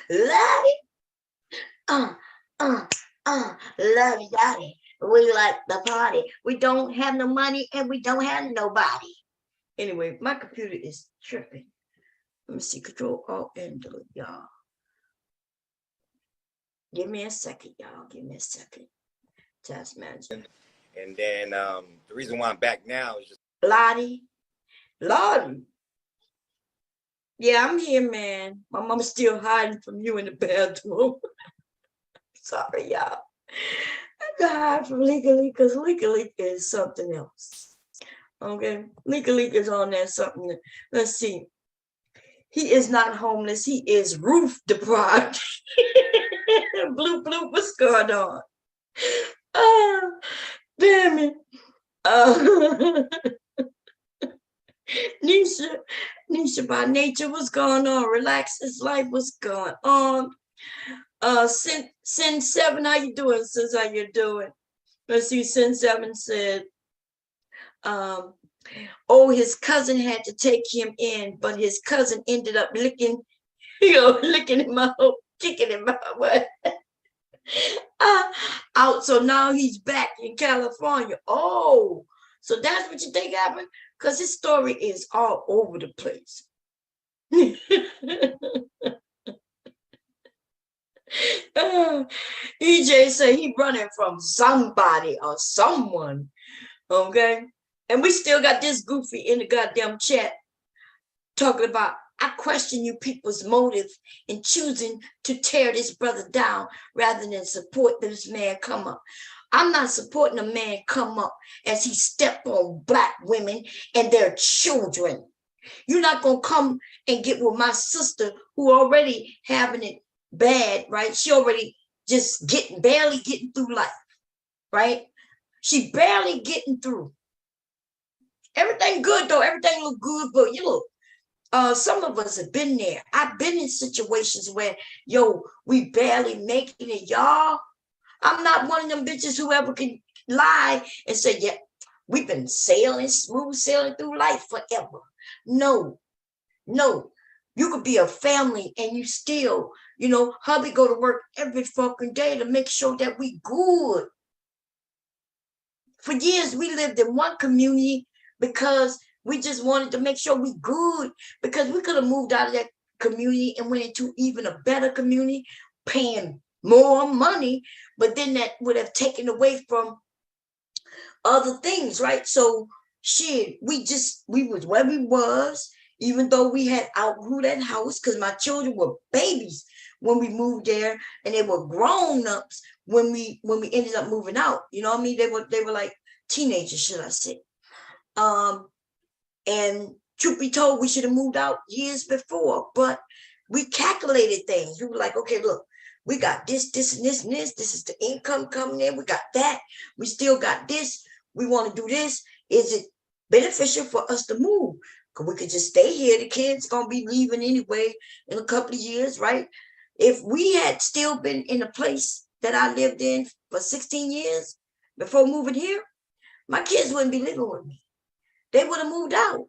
Lottie, Lottie Dottie. We like the party. We don't have no money and we don't have nobody. Anyway, my computer is tripping. Let me see, Control Alt and delete, y'all. Give me a second, y'all. Give me a second. Task manager. And then the reason why I'm back now is just Lottie. Yeah, I'm here, man. My mom's still hiding from you in the bathroom. Sorry, y'all. I got to hide from Legally because Legally is something else. Okay, Legally is on there something. Let's see. He is not homeless. He is roof deprived. Blue, what's going on? Oh, damn it. Nisha by nature, what's going on? Relax his life, what's going on? Sin 7, how you doing, sis? How you doing? Let's see, Sin 7 said, oh, his cousin had to take him in, but his cousin ended up licking him out, kicking him out. Out. So now he's back in California. Oh, so that's what you think happened? Because his story is all over the place. EJ say he running from somebody or someone. Okay. And we still got this goofy in the goddamn chat talking about, I question you people's motive in choosing to tear this brother down rather than support this man come up. I'm not supporting a man come up as he stepped on Black women and their children. You're not going to come and get with my sister who already having it bad, right? She already just barely getting through life, right? She barely getting through. Everything good though. Everything look good, but you look. Some of us have been there. I've been in situations where, we barely making it, y'all. I'm not one of them bitches who ever can lie and say, yeah, we've been smooth sailing through life forever. No. You could be a family and you still, hubby go to work every fucking day to make sure that we good. For years, we lived in one community because we just wanted to make sure we good, because we could have moved out of that community and went into even a better community, paying more money, but then that would have taken away from other things, right? So shit, we was where we was, even though we had outgrew that house, because my children were babies when we moved there, and they were grown-ups when we ended up moving out. You know what I mean? They were like teenagers, should I say. And truth be told, we should have moved out years before, but we calculated things. We were like, okay, look, we got this, and this, and this. This is the income coming in. We got that. We still got this. We want to do this. Is it beneficial for us to move? Because we could just stay here. The kids going to be leaving anyway in a couple of years, right? If we had still been in a place that I lived in for 16 years before moving here, my kids wouldn't be living with me. They would have moved out,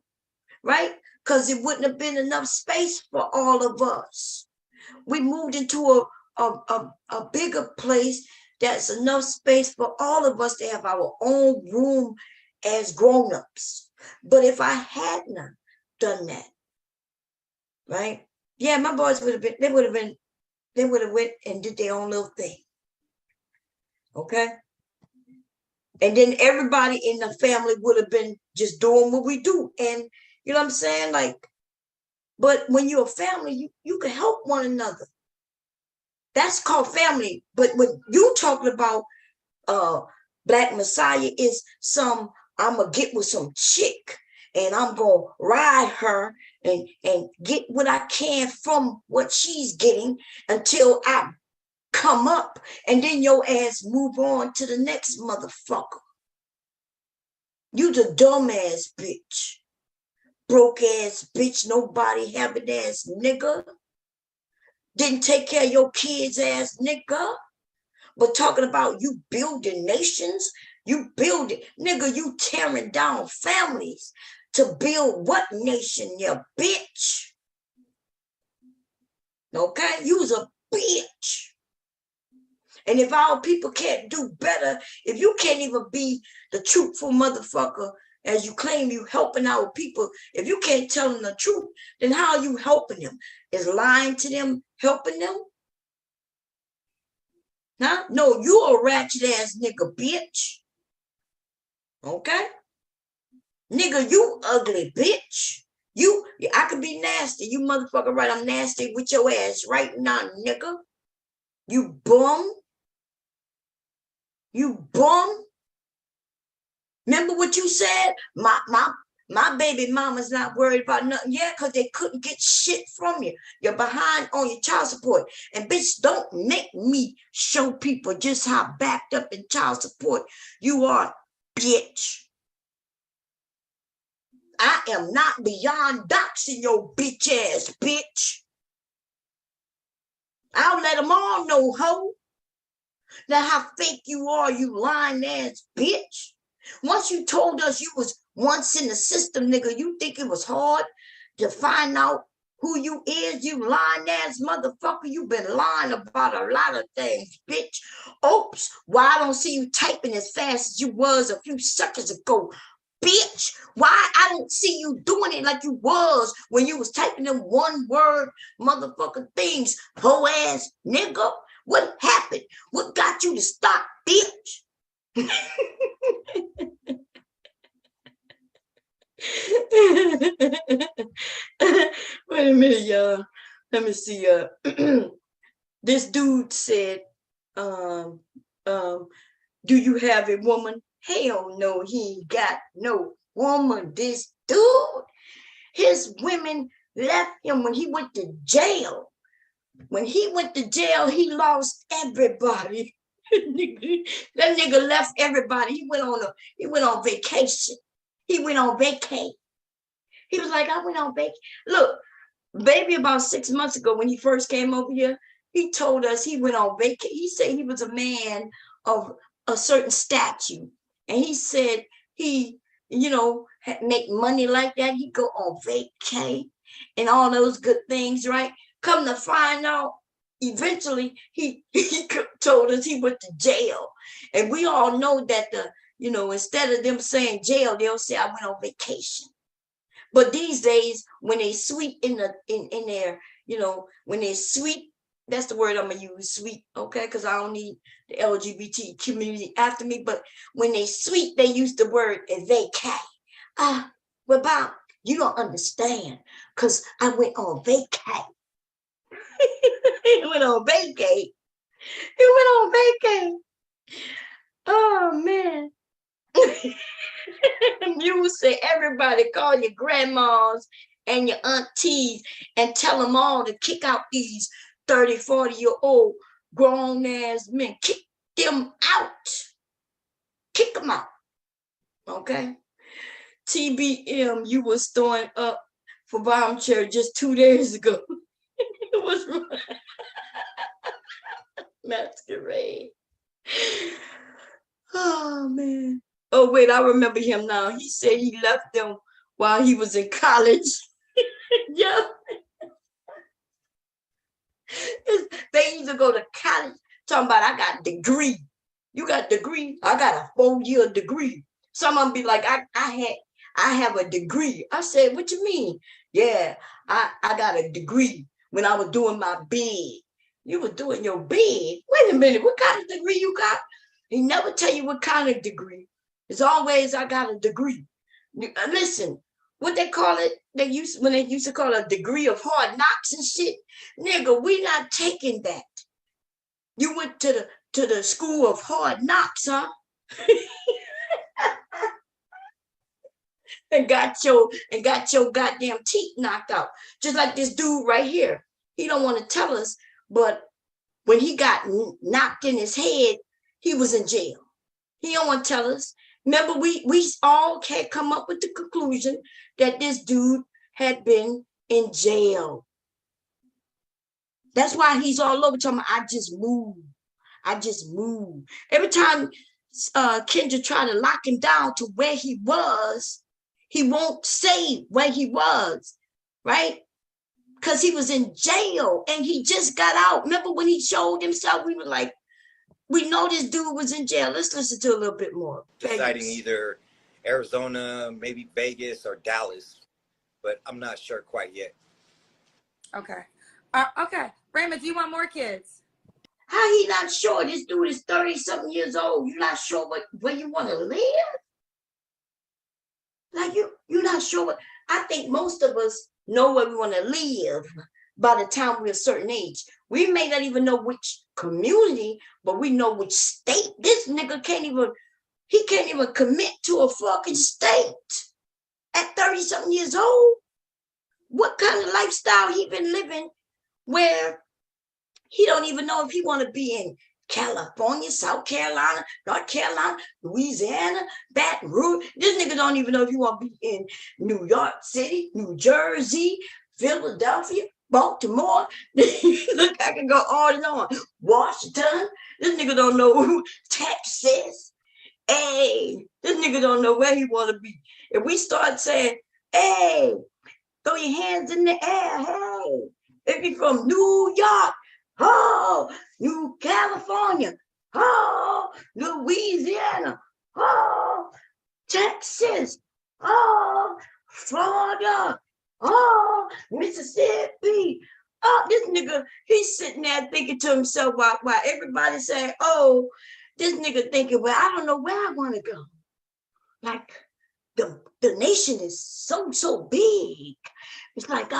right? Because it wouldn't have been enough space for all of us. We moved into a bigger place that's enough space for all of us to have our own room as grown-ups. But if I hadn't done that, right? Yeah, my boys would have went and did their own little thing. Okay? And then everybody in the family would have been just doing what we do. And you know what I'm saying? Like, But when you're a family, you can help one another. That's called family. But what you talking about, Black Messiah, is I'm gonna get with some chick and I'm gonna ride her and get what I can from what she's getting until I come up, and then your ass move on to the next motherfucker. You the dumbass bitch. Broke ass bitch, nobody having ass nigga. Didn't take care of your kids ass nigga. But talking about you building nations, you building, nigga, you tearing down families to build what nation, you bitch? Okay, you's a bitch. And if our people can't do better, if you can't even be the truthful motherfucker as you claim you helping our people, if you can't tell them the truth, then how are you helping them? Is lying to them helping them? Huh? No, you a ratchet ass nigga, bitch. Okay? Nigga, you ugly bitch. I could be nasty. You motherfucker right, I'm nasty with your ass right now, nigga. You bum. You bum. Remember what you said? My baby mama's not worried about nothing. Yeah, because they couldn't get shit from you. You're behind on your child support. And bitch, don't make me show people just how backed up in child support you are, bitch. I am not beyond doxing your bitch ass, bitch. I'll let them all know, ho. Now how fake you are, you lying ass bitch. Once you told us you was once in the system, nigga, you think it was hard to find out who you is, you lying ass motherfucker. You been lying about a lot of things, bitch. Oops, why I don't see you typing as fast as you was a few seconds ago, bitch. Why I don't see you doing it like you was when you was typing them one word motherfucking things, hoe ass nigga. What happened? What got you to stop, bitch? Wait a minute, y'all. Let me see. This dude said, do you have a woman? Hell no, he ain't got no woman. This dude, his women left him when he went to jail. When he went to jail, he lost everybody. That nigga left everybody. He went on vacation. He went on vacay. He was like, I went on vacay. Look, baby, about 6 months ago when he first came over here, he told us he went on vacay. He said he was a man of a certain statue. And he said he, make money like that. He go on vacay and all those good things, right? Come to find out, eventually he told us he went to jail. And we all know that instead of them saying jail, they'll say I went on vacation. But these days, when they sweet in there, when they sweet, that's the word I'm gonna use, sweet, okay? Because I don't need the LGBT community after me. But when they sweet, they use the word vacay. Well, Bob, you don't understand, because I went on vacay. He went on vacay. He went on vacay. Oh man. You say everybody call your grandmas and your aunties and tell them all to kick out these 30, 40-year-old grown ass men. Kick them out. Kick them out. Okay? TBM, you was throwing up for bomb chair just 2 days ago. It was masquerade. Oh man. Oh wait, I remember him now. He said he left them while he was in college. Yeah. They either go to college, talking about I got a degree. You got a degree? I got a 4-year degree. Some of them be like, I have a degree. I said, what you mean? Yeah, I got a degree when I was doing my bid. You were doing your bid? Wait a minute, what kind of degree you got? He never tell you what kind of degree. It's always, I got a degree. Listen, what they call it, when they used to call it a degree of hard knocks and shit. Nigga, we not taking that. You went to the school of hard knocks, huh? and got your goddamn teeth knocked out. Just like this dude right here. He don't want to tell us, but when he got knocked in his head, he was in jail. He don't want to tell us. Remember, we all had come up with the conclusion that this dude had been in jail. That's why he's all over talking about, I just moved. Every time Kendra tried to lock him down to where he was, he won't say where he was, right? Because he was in jail and he just got out. Remember when he showed himself, we were like, we know this dude was in jail. Let's listen to a little bit more. Deciding either Arizona, maybe Vegas or Dallas, but I'm not sure quite yet. Okay. Okay. Raymond, do you want more kids? How he not sure? This dude is 30-something years old. You're not sure where you want to live? Like you're not sure what, I think most of us know where we want to live by the time we're a certain age. We may not even know which community, but we know which state. This nigga can't even commit to a fucking state at 30-something years old. What kind of lifestyle he been living where he don't even know if he want to be in California, South Carolina, North Carolina, Louisiana, Baton Rouge. This nigga don't even know if he want to be in New York City, New Jersey, Philadelphia, Baltimore. Look, I can go on and on. Washington. This nigga don't know who. Texas. Hey, this nigga don't know where he want to be. If we start saying, hey, throw your hands in the air, hey. If you're from New York, oh, New California, oh, Louisiana, oh, Texas, oh, Florida, oh, Mississippi. Oh, this nigga, he's sitting there thinking to himself while everybody's saying, oh, this nigga thinking, well, I don't know where I want to go. Like, the nation is so big. It's like,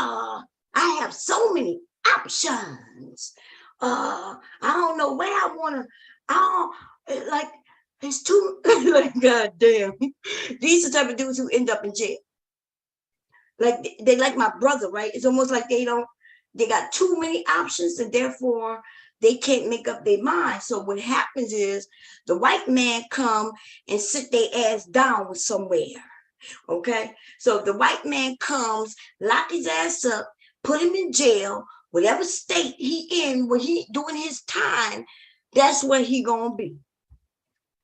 I have so many options. I don't know where I want to, like, it's too, like, goddamn. These are the type of dudes who end up in jail. Like, they like my brother, right? It's almost like they got too many options and therefore they can't make up their mind. So what happens is the white man come and sit their ass down with somewhere. Okay, so the white man comes, lock his ass up, put him in jail, whatever state he in when he doing his time, that's where he gonna be.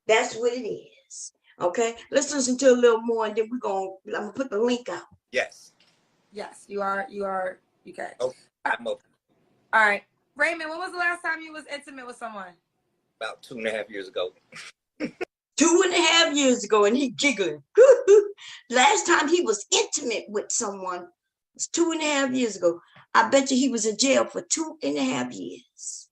That's what it is. Okay, let's listen to a little more and then I'm gonna put the link out. Yes. Yes, you are. You can. Okay, I'm open. All right. Raymond, when was the last time you was intimate with someone? About 2.5 years ago. 2.5 years ago, and he giggling. Last time he was intimate with someone was 2.5 years ago. I bet you he was in jail for 2.5 years.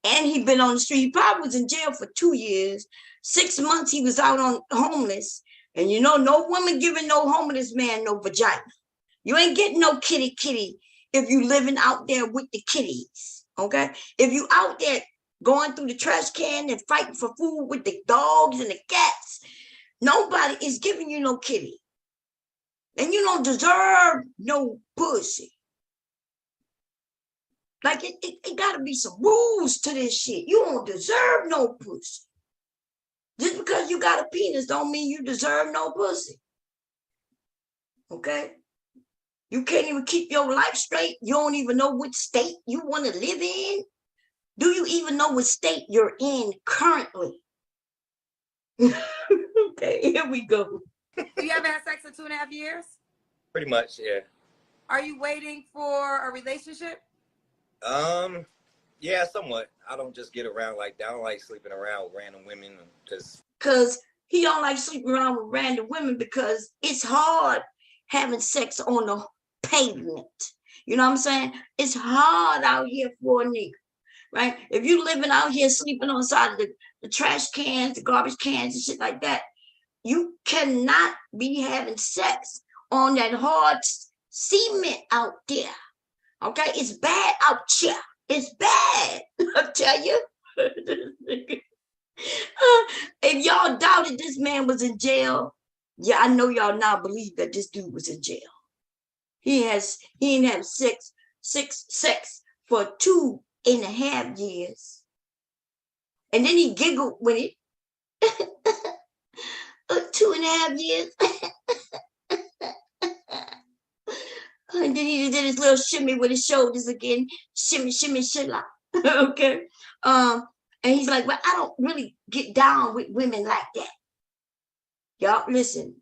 And he been on the street. He probably was in jail for 2 years. 6 months he was out on homeless. And you know, no woman giving no homeless man no vagina. You ain't getting no kitty if you living out there with the kitties. Okay? If you out there going through the trash can and fighting for food with the dogs and the cats, nobody is giving you no kitty. And you don't deserve no pussy. Like, it gotta be some rules to this shit. You don't deserve no pussy. Just because you got a penis don't mean you deserve no pussy. Okay? You can't even keep your life straight. You don't even know which state you want to live in. Do you even know what state you're in currently? Okay, here we go. You haven't had sex in 2.5 years? Pretty much, yeah. Are you waiting for a relationship? Yeah, somewhat. I don't just get around like that. I don't like sleeping around with random women because he don't like sleeping around with random women because it's hard having sex on the pavement. You know what I'm saying? It's hard out here for a nigga, right? If you living out here sleeping on the side of the trash cans, the garbage cans and shit like that, You cannot be having sex on that hard cement out there. Okay, it's bad out here. It's bad. I tell you. If y'all doubted this man was in jail, yeah, I know y'all now believe that this dude was in jail. He didn't have sex for 2.5 years. And then he giggled when it 2.5 years. And then he did his little shimmy with his shoulders again. Shimmy, shimmy, shilla. Okay. And he's like, well, I don't really get down with women like that. Y'all, listen.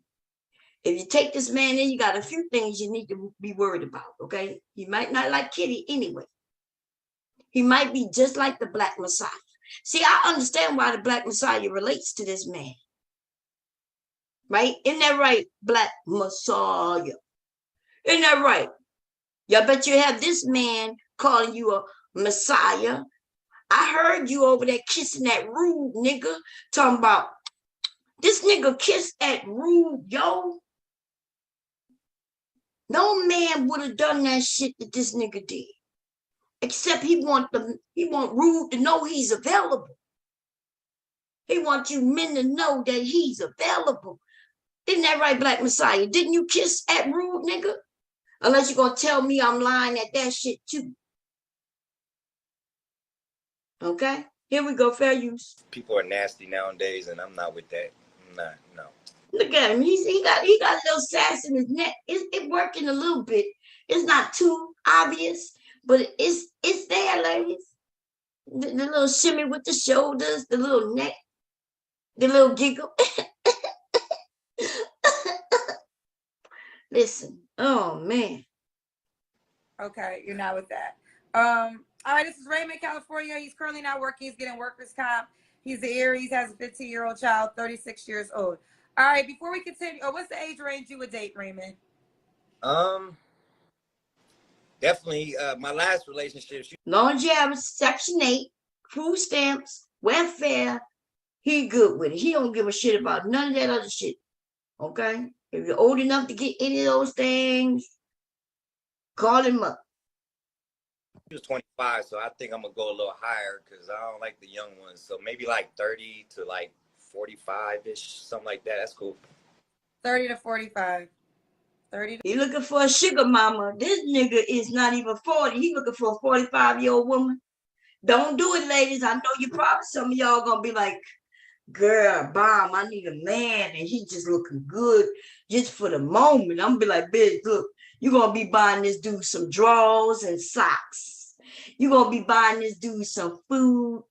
If you take this man in, you got a few things you need to be worried about, okay? He might not like Kitty anyway. He might be just like the Black Messiah. See, I understand why the Black Messiah relates to this man. Right? Isn't that right, Black Messiah? Isn't that right? Y'all bet you have this man calling you a Messiah. I heard you over there kissing that rude nigga, talking about this nigga kissed that rude, yo. No man would have done that shit that this nigga did. Except he want Rude to know he's available. He wants you men to know that he's available. Isn't that right, Black Messiah? Didn't you kiss at Rude, nigga? Unless you're going to tell me I'm lying at that shit too. Okay? Here we go, fair use. People are nasty nowadays, and I'm not with that. I'm not, no. Look at him. He got a little sass in his neck. It's working a little bit. It's not too obvious, but it's there, ladies. The little shimmy with the shoulders, the little neck, the little giggle. Listen. Oh man. Okay, you're not with that. All right, this is Raymond, California. He's currently not working. He's getting workers' comp. He's the Aries, has a 15-year-old child, 36 years old. All right, before we continue, what's the age range you would date, Raymond? Definitely, my last relationship. Long as you have Section 8, food stamps, welfare, he good with it. He don't give a shit about none of that other shit. Okay? If you're old enough to get any of those things, call him up. He was 25, so I think I'm gonna go a little higher because I don't like the young ones. So maybe like 30 to like 45-ish, something like that. That's cool. 30 to 45. 30 to... He looking for a sugar mama. This nigga is not even 40. He looking for a 45-year-old woman. Don't do it, ladies. I know you probably, some of y'all gonna be like, girl, bomb, I need a man, and he just looking good just for the moment. I'm gonna be like, bitch, look, you're gonna be buying this dude some drawers and socks. You're gonna be buying this dude some food.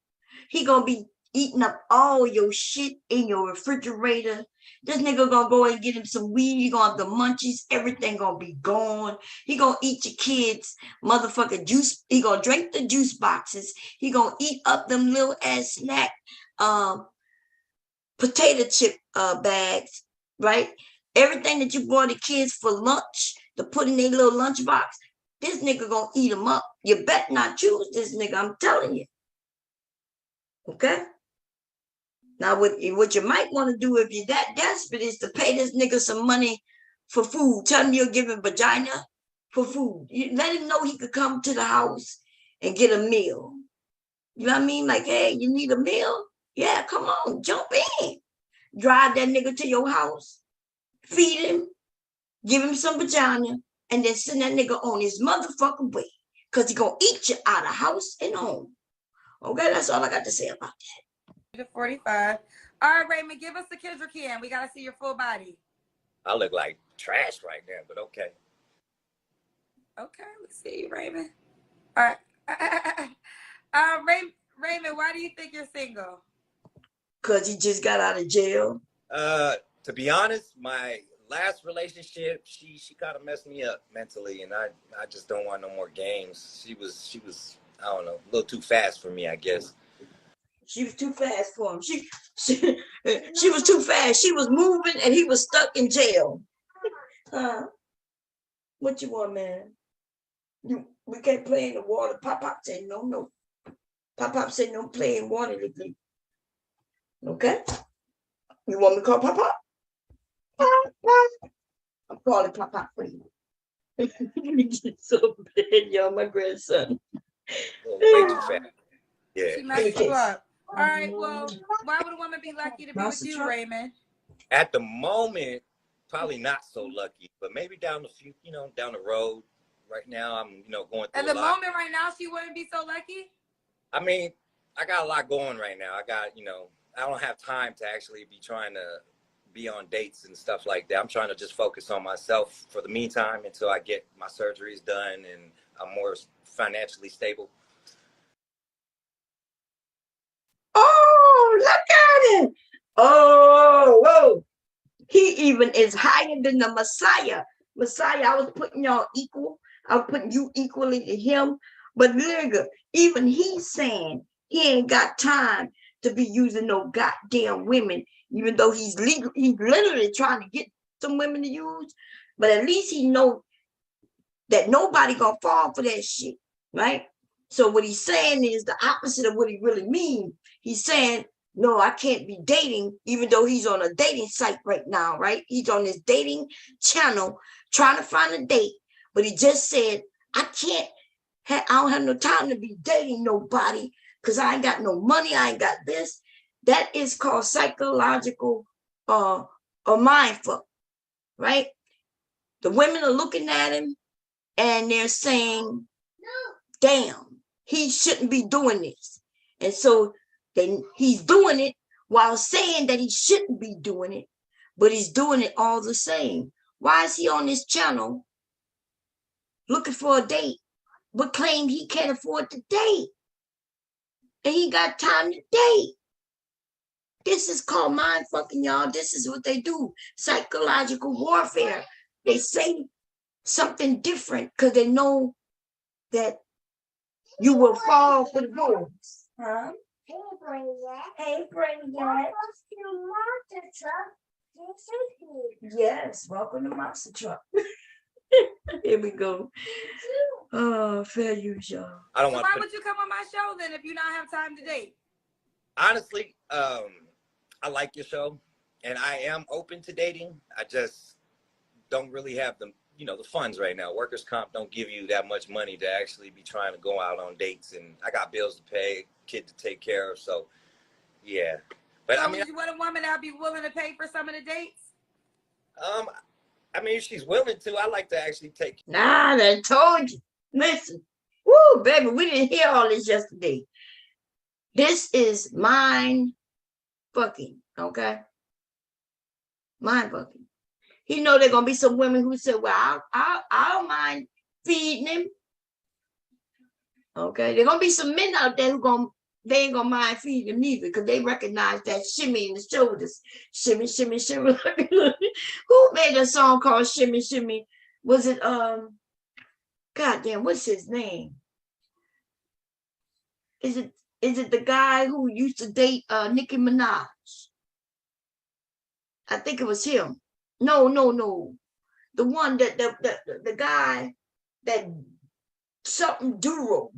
He gonna be eating up all your shit in your refrigerator. This nigga gonna go and get him some weed. He gonna have the munchies. Everything gonna be gone. He gonna eat your kids' motherfucking juice. He gonna drink the juice boxes. He gonna eat up them little ass snack potato chip bags, right? Everything that you bought the kids for lunch to put in their little lunch box, this nigga gonna eat them up. You bet not choose this nigga, I'm telling you. Okay? Now, what you might want to do if you're that desperate is to pay this nigga some money for food. Tell him you'll give him vagina for food. You let him know he could come to the house and get a meal. You know what I mean? Like, hey, you need a meal? Yeah, come on, jump in. Drive that nigga to your house, feed him, give him some vagina, and then send that nigga on his motherfucking way. Because he gonna eat you out of house and home. Okay, that's all I got to say about that. To 45. All right, Raymond, give us the Kendrick can. We gotta see your full body. I look like trash right now, but okay. Okay, let's see, Raymond. All right. Raymond, why do you think you're single? Because he just got out of jail. To be honest, my last relationship, she kind of messed me up mentally, and I just don't want no more games. She was I don't know, a little too fast for me, I guess. She was too fast for him. She was too fast. She was moving and he was stuck in jail. What you want, man? We can't play in the water. Pop said no. Pop said no play in water today. Okay? You want me to call Pop? I'm calling Papa for you. So bad, y'all. My grandson. Way too fast. Yeah. She messed you up. All right, well, why would a woman be lucky to be with you, Raymond? At the moment, probably not so lucky, but maybe down the road. Right now, I'm, going through At the a lot. moment right now, she wouldn't be so lucky? I mean, I got a lot going right now. I got, I don't have time to actually be trying to be on dates and stuff like that. I'm trying to just focus on myself for the meantime until I get my surgeries done and I'm more financially stable. Oh, look at it. Oh, whoa. He even is higher than the Messiah. Messiah, I was putting y'all equal. I was putting you equally to him. But nigga, even he's saying he ain't got time to be using no goddamn women, even though he's literally trying to get some women to use. But at least he know that nobody gonna fall for that shit, right? So what he's saying is the opposite of what he really means. He's saying, no, I can't be dating, even though he's on a dating site right now, right? He's on this dating channel trying to find a date, but he just said, I don't have no time to be dating nobody because I ain't got no money, I ain't got this. That is called psychological or mindful, right? The women are looking at him and they're saying, damn, he shouldn't be doing this. And so he's doing it while saying that he shouldn't be doing it, but he's doing it all the same. Why is he on this channel looking for a date, but claim he can't afford to date? And he got time to date. This is called mind fucking, y'all. This is what they do. Psychological warfare. They say something different because they know that you will fall for the wolves. Huh? Hey, Brenda. Hey, Brenda. Welcome to Monster Truck. Yes, welcome to Monster Truck. Here we go. Oh, fair use, y'all. I don't So want why to would you come on my show then if you not have time to date? honestly, I like your show and I am open to dating. I just don't really have the funds right now. Workers' comp don't give you that much money to actually be trying to go out on dates, and I got bills to pay, kid to take care of, so yeah. But So I mean, would you want a woman that would be willing to pay for some of the dates? if she's willing to, I like to actually take. Nah, I told you. Listen. Woo, baby, we didn't hear all this yesterday. This is mind fucking, okay? Mind fucking. He know there gonna be some women who say, well, I don't mind feeding him. Okay, there gonna be some men out there they ain't gonna mind feeding him neither, because they recognize that shimmy in the shoulders. Shimmy, shimmy, shimmy. Who made a song called Shimmy, Shimmy? Was it goddamn, what's his name? Is it the guy who used to date Nicki Minaj? I think it was him. No. The one that the guy that something Duro,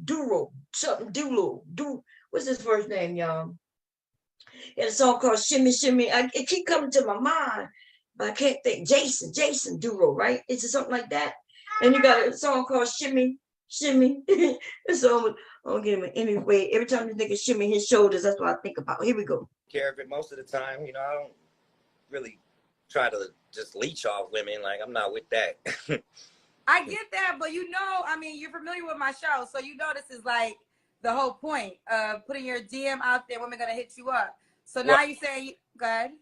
something Dulo. What's his first name, y'all? He had a song called Shimmy Shimmy. It keep coming to my mind, but I can't think. Jason Duro, right? Is it something like that? And you got a song called Shimmy Shimmy. So I'm getting him anyway. Every time this nigga shimmy his shoulders, that's what I think about. Here we go. Care of it most of the time. I don't really try to just leech off women. Like, I'm not with that. I get that, but you're familiar with my show, so this is like the whole point of putting your DM out there. Women gonna hit you up. So now you say, go ahead.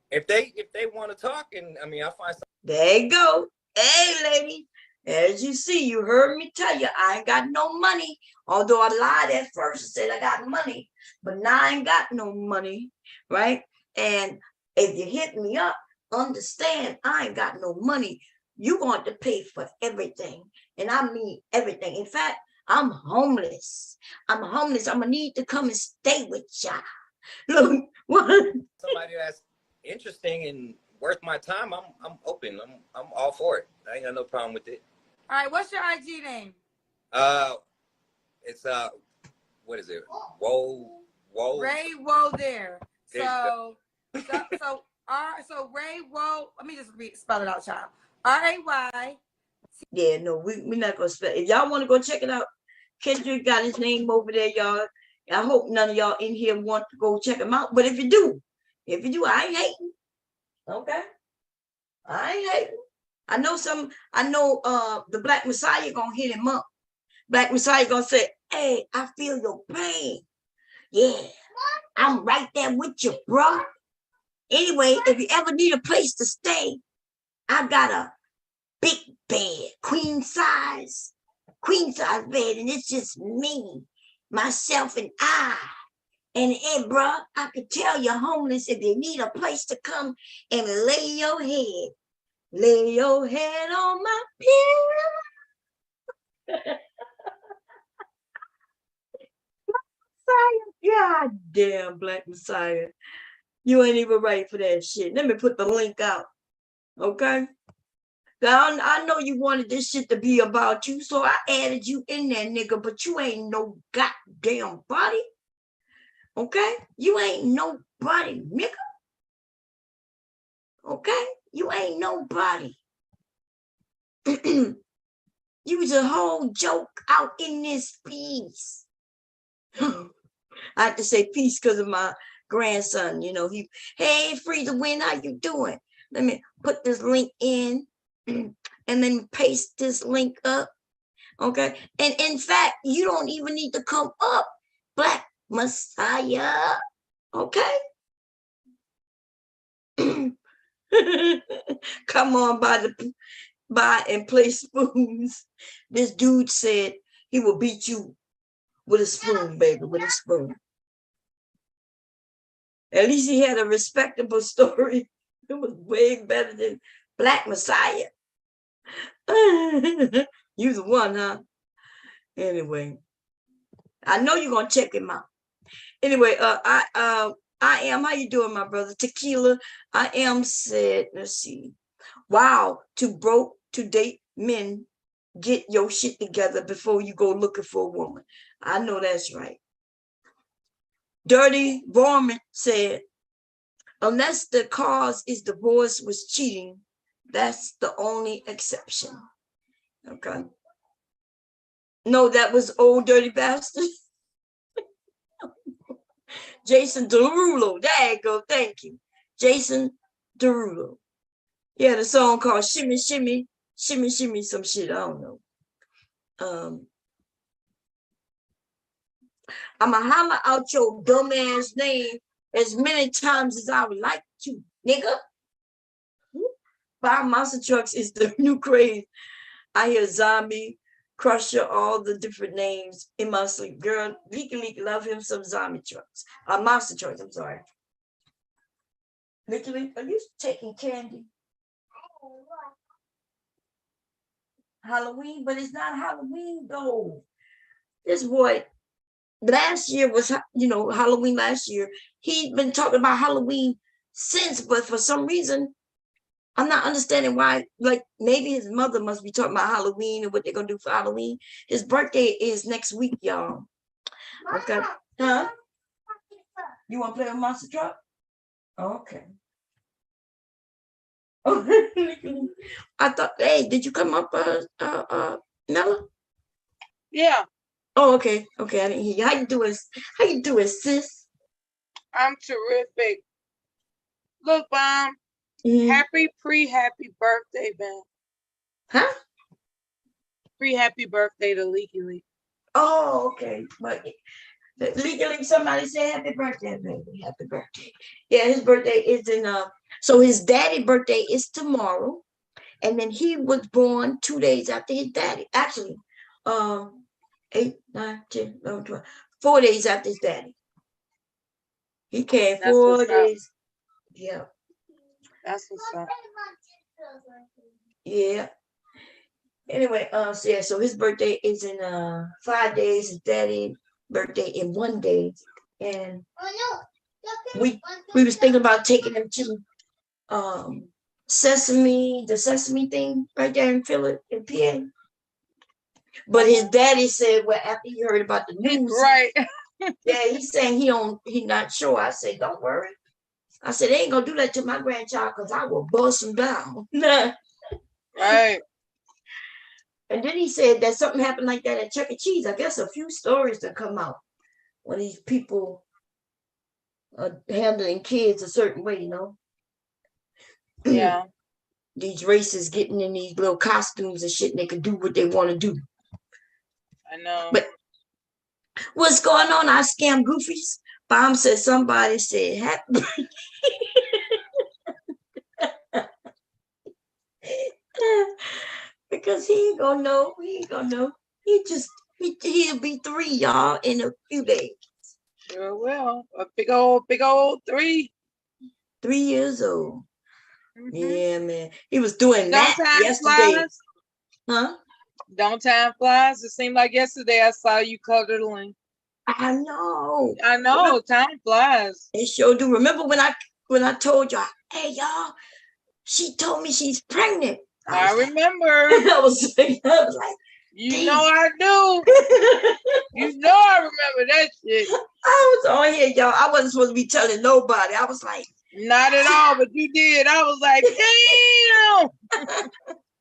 If they want to talk, and I find something. There you go. Hey, lady. As you see, you heard me tell you, I ain't got no money. Although I lied at first and said I got money, but now I ain't got no money, right? And if you hit me up, understand I ain't got no money. You want to pay for everything. And I mean everything. In fact, I'm homeless. I'm gonna need to come and stay with y'all. Look, what? Somebody that's interesting and worth my time, I'm open. I'm all for it. I ain't got no problem with it. All right, what's your IG name? It's what is it? Whoa. Ray Whoa there. So So Ray wrote, let me just spell it out, child. R-A-Y. Yeah, no, we're not gonna spell. If y'all want to go check it out, Kendrick got his name over there, y'all. I hope none of y'all in here want to go check him out. But if you do, I ain't hating. Okay, I ain't hating. I know the Black Messiah gonna hit him up. Black Messiah gonna say, "Hey, I feel your pain. Yeah, I'm right there with you, bro. Anyway, if you ever need a place to stay, I got a big bed, queen size bed, and it's just me, myself, and I. And hey, bro, I could tell you're homeless if you need a place to come and lay your head on my pillow." God damn, Black Messiah. You ain't even ready for that shit. Let me put the link out. Okay? Now, I know you wanted this shit to be about you, so I added you in there, nigga, but you ain't no goddamn body. Okay? You ain't nobody, nigga. Okay? You ain't nobody. You was a whole joke out in this piece. I have to say peace because of my grandson. You know, hey, Free the Win, how you doing? Let me put this link in and then paste this link up. Okay. And in fact, you don't even need to come up, Black Messiah. Okay. Come on by and play spoons. This dude said he will beat you with a spoon, baby, with a spoon. At least he had a respectable story. It was way better than Black Messiah. You the one, huh? Anyway, I know you're gonna check him out. Anyway, I am. How you doing, my brother? Tequila. I am said. Let's see. Wow, to broke to date men, get your shit together before you go looking for a woman. I know that's right. Dirty Vorman said, unless the cause is divorce was cheating, that's the only exception. Okay. No, that was Old Dirty Bastard. Jason Derulo. There you go. Thank you. Jason Derulo. He had a song called Shimmy, Shimmy, Shimmy, Shimmy, some shit. I don't know. I'ma holler out your dumb ass name as many times as I would like to, nigga. 5 monster trucks is the new craze. I hear zombie, crusher, all the different names in my sleep. Girl, Leaky love him some zombie trucks. Monster trucks, I'm sorry. Leaky, are you taking candy? Halloween, but it's not Halloween though. This boy, last year was, Halloween last year. He'd been talking about Halloween since, but for some reason, I'm not understanding why. Like, maybe his mother must be talking about Halloween and what they're gonna do for Halloween. His birthday is next week, y'all. Okay. Huh? You want to play with Monster Truck? Okay. I thought, hey, did you come up, Nella? Yeah. Oh, okay. Okay, I didn't hear you. How you doing, sis? I'm terrific. Look, Mom. Mm-hmm. Happy birthday, Ben. Huh? Happy birthday to Leaky. Oh, okay. But legally, somebody say happy birthday, baby. Happy birthday. Yeah, his birthday is in so his daddy birthday is tomorrow. And then he was born 2 days after his daddy. Actually, 8, 9, 10, 11, 12. 4 days after his daddy. He came 4 days. Yeah. That's what's up. Yeah. Anyway, so his birthday is in 5 days. His daddy birthday in 1 day. And we was thinking about taking him to the sesame thing right there in Philly, in PA. But his daddy said, well, after he heard about the news, right? Yeah, he's saying he not sure. I say, don't worry. I said, they ain't gonna do that to my grandchild because I will bust them down. Right. And then he said that something happened like that at Chuck E. Cheese. I guess a few stories that come out when these people are handling kids a certain way, you know. Yeah. These racists getting in these little costumes and shit, and they can do what they want to do. I know. But what's going on? I scam goofies. Bomb said somebody said happy. Because he ain't gonna know. He ain't gonna know. He'll be 3, y'all, in a few days. Sure will. A big old 3. 3 years old. Mhm. Yeah, man. He was doing Don't that time yesterday. flies. Huh? Don't time flies. It seemed like yesterday I saw you cuddling. I know. I know. Time flies. It sure do. Remember when I told y'all, hey y'all, she told me she's pregnant. I remember. I was like, You know I do. You know I remember that shit. I was on here, y'all. I wasn't supposed to be telling nobody. I was like, not at all, but you did. I was like,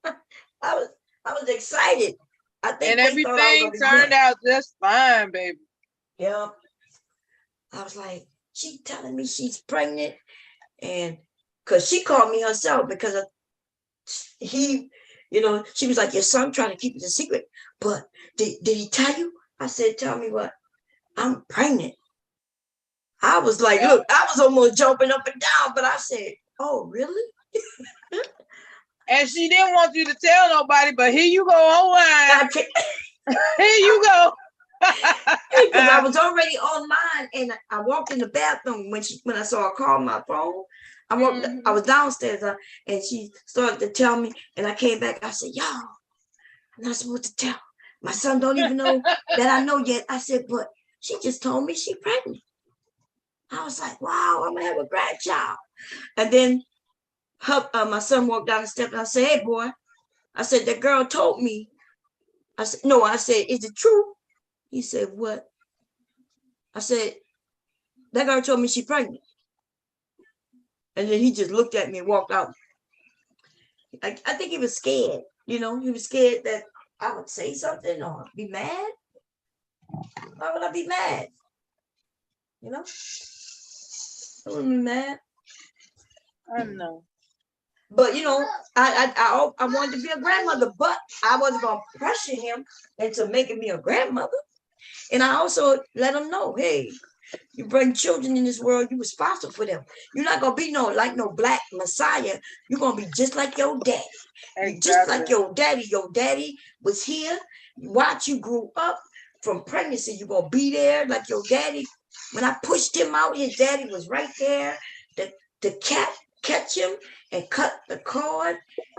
damn. I was excited. I think and everything turned out just fine, baby. Yeah. I was like, she telling me she's pregnant, and because she called me herself because he, you know, she was like, your son trying to keep it a secret, but did he tell you? I said, tell me what? I'm pregnant. I was like, look, I was almost jumping up and down, but I said, oh, really? And she didn't want you to tell nobody, but here you go online. Here you go. Because I was already online, and I walked in the bathroom when I saw her call my phone. I was downstairs, and she started to tell me, and I came back. I said, y'all, I'm not supposed to tell. My son don't even know that I know yet. I said, but she just told me she's pregnant. I was like, wow, I'm gonna have a grandchild. And then my son walked down the steps, and I said, hey, boy, I said, that girl told me. I said, no, I said, is it true? He said, what? I said, that girl told me she's pregnant. And then he just looked at me and walked out. I think he was scared. You know, he was scared that I would say something or be mad. Why would I be mad? You know? I wouldn't be mad. I know. But, you know, I wanted to be a grandmother, but I wasn't going to pressure him into making me a grandmother. And I also let him know, hey, you bring children in this world, you're responsible for them. You're not going to be no black messiah. You're going to be just like your daddy. Exactly. Just like your daddy. Your daddy was here. Watch you grew up from pregnancy. You're going to be there like your daddy. When I pushed him out, his daddy was right there to catch him and cut the cord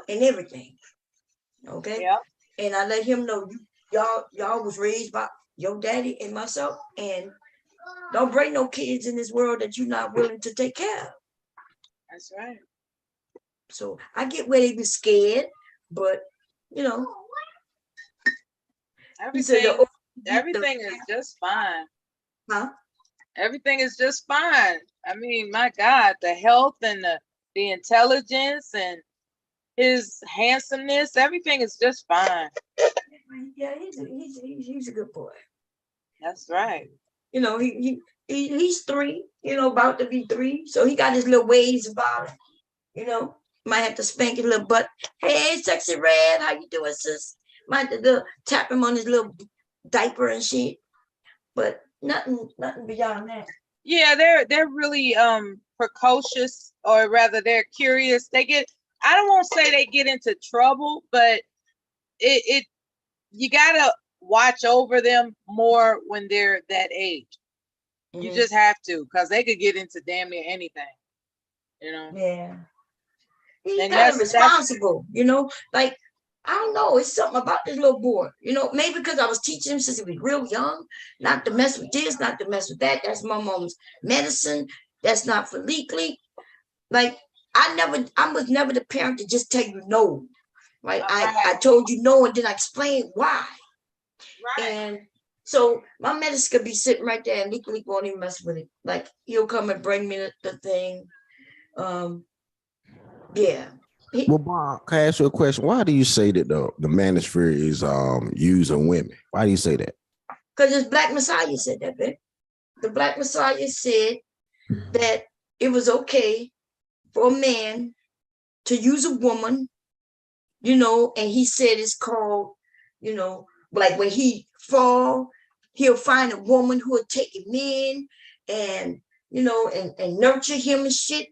and everything. Okay? Yeah. And I let him know y'all was raised by your daddy and myself, and don't bring no kids in this world that you're not willing to take care of. That's right. So I get where they be scared, but you know, everything is just fine. Huh? Everything is just fine. I mean, my God, the health and the intelligence and his handsomeness, everything is just fine. Yeah, he's a good boy. That's right. You know, he's 3, you know, about to be 3. So he got his little ways about it. You know, might have to spank his little butt. Hey, sexy red, how you doing, sis? Might have to tap him on his little diaper and shit. But nothing beyond that. Yeah, they're really precocious, or rather they're curious. I don't want to say they get into trouble, but you gotta watch over them more when they're that age. Mm-hmm. You just have to, because they could get into damn near anything, you know. Yeah. He's kind of responsible, you know, like, I don't know, it's something about this little boy, you know, maybe because I was teaching him since he was real young, not to mess with this, not to mess with that. That's my mom's medicine. That's not for legally. Like, I was never the parent to just tell you no. Right? I told you no, and then I explained why. Right. And so my medicine could be sitting right there, and Leak won't even mess with it. Like, he'll come and bring me the thing. Yeah. Well, Bob, can I ask you a question? Why do you say that the manosphere is using women? Why do you say that? Because this Black Messiah said that, babe. The Black Messiah said that it was okay for a man to use a woman, and he said it's called, like when he fall, he'll find a woman who will take him in and, and nurture him and shit.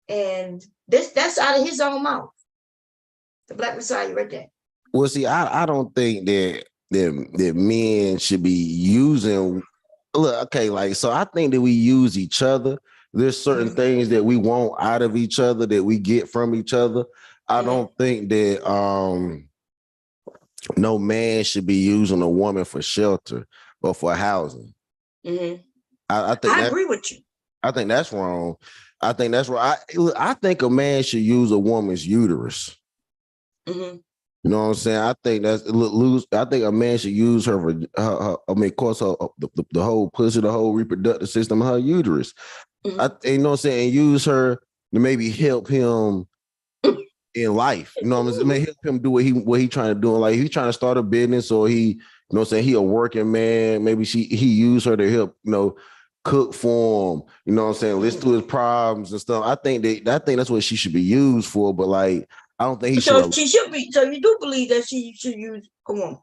And that's out of his own mouth. The Black Messiah right there. Well, see, I don't think that men should be using. Look, okay, like, so I think that we use each other. There's certain things that we want out of each other that we get from each other. I don't think that no man should be using a woman for shelter or for housing. I think I agree with you. I think that's wrong. I think that's right. I think a man should use a woman's uterus. You know what I'm saying? I think that's loose. I think a man should use her for of course, the whole pussy, the whole reproductive system, her uterus. You know what I'm saying? And use her to maybe help him in life. You know what I'm saying? Maybe help him do what he trying to do. Like he's trying to start a business, or he, you know what I'm saying, he a working man. Maybe he used her to help, cook for him. You know what I'm saying? Listen to his problems and stuff. I think that's what she should be used for. But like, I don't think he should. She should be. So you do believe that she should use a woman?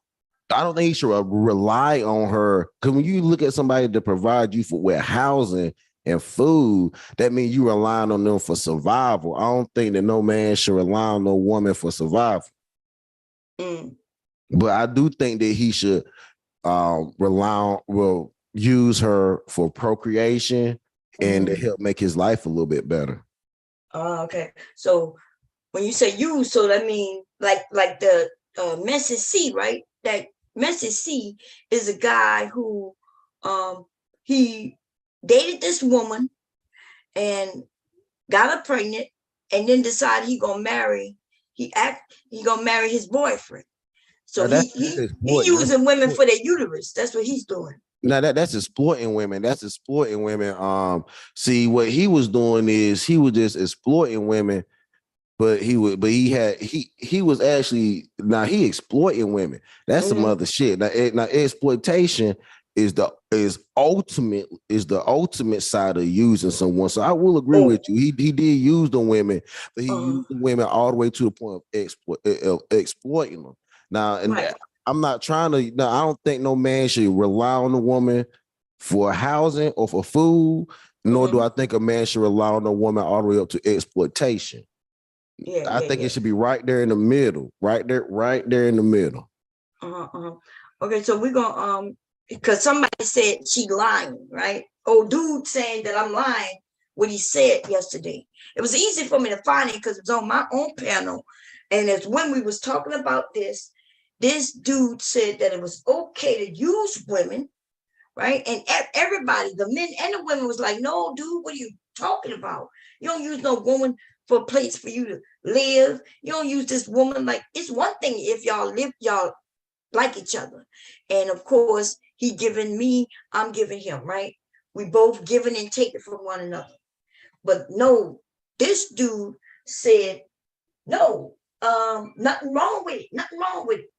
I don't think he should rely on her, because when you look at somebody to provide you with housing and food, that means you relying on them for survival. I don't think that no man should rely on no woman for survival. But I do think that he should use her for procreation and to help make his life a little bit better. Okay. So when you say use, so that means like the Message C, right? That Message C is a guy who he dated this woman and got her pregnant, and then decided he gonna marry his boyfriend. So he using women for their uterus. That's what he's doing. Now that's exploiting women. That's exploiting women. See, what he was doing is he was just exploiting women, but he was actually he exploiting women. That's some other shit. Now exploitation is the ultimate side of using someone. So I will agree with you. He did use the women, but he used the women all the way to the point of exploiting them. Now, and I'm not trying to. No, I don't think no man should rely on a woman for housing or for food. Nor do I think a man should rely on a woman all the way up to exploitation. I think it should be right there in the middle. Right there in the middle. Okay, so we're gonna because somebody said she lying, right? Old dude saying that I'm lying what he said yesterday. It was easy for me to find it because it was on my own panel, and it's when we was talking about this. This dude said that it was okay to use women, right? And everybody, the men and the women, was like, "No, dude, what are you talking about? You don't use no woman for a place for you to live. You don't use this woman like it's one thing if y'all like each other." And of course, he giving me, I'm giving him, right? We both giving and taking from one another. But no, this dude said, no, nothing wrong with it. Nothing wrong with it.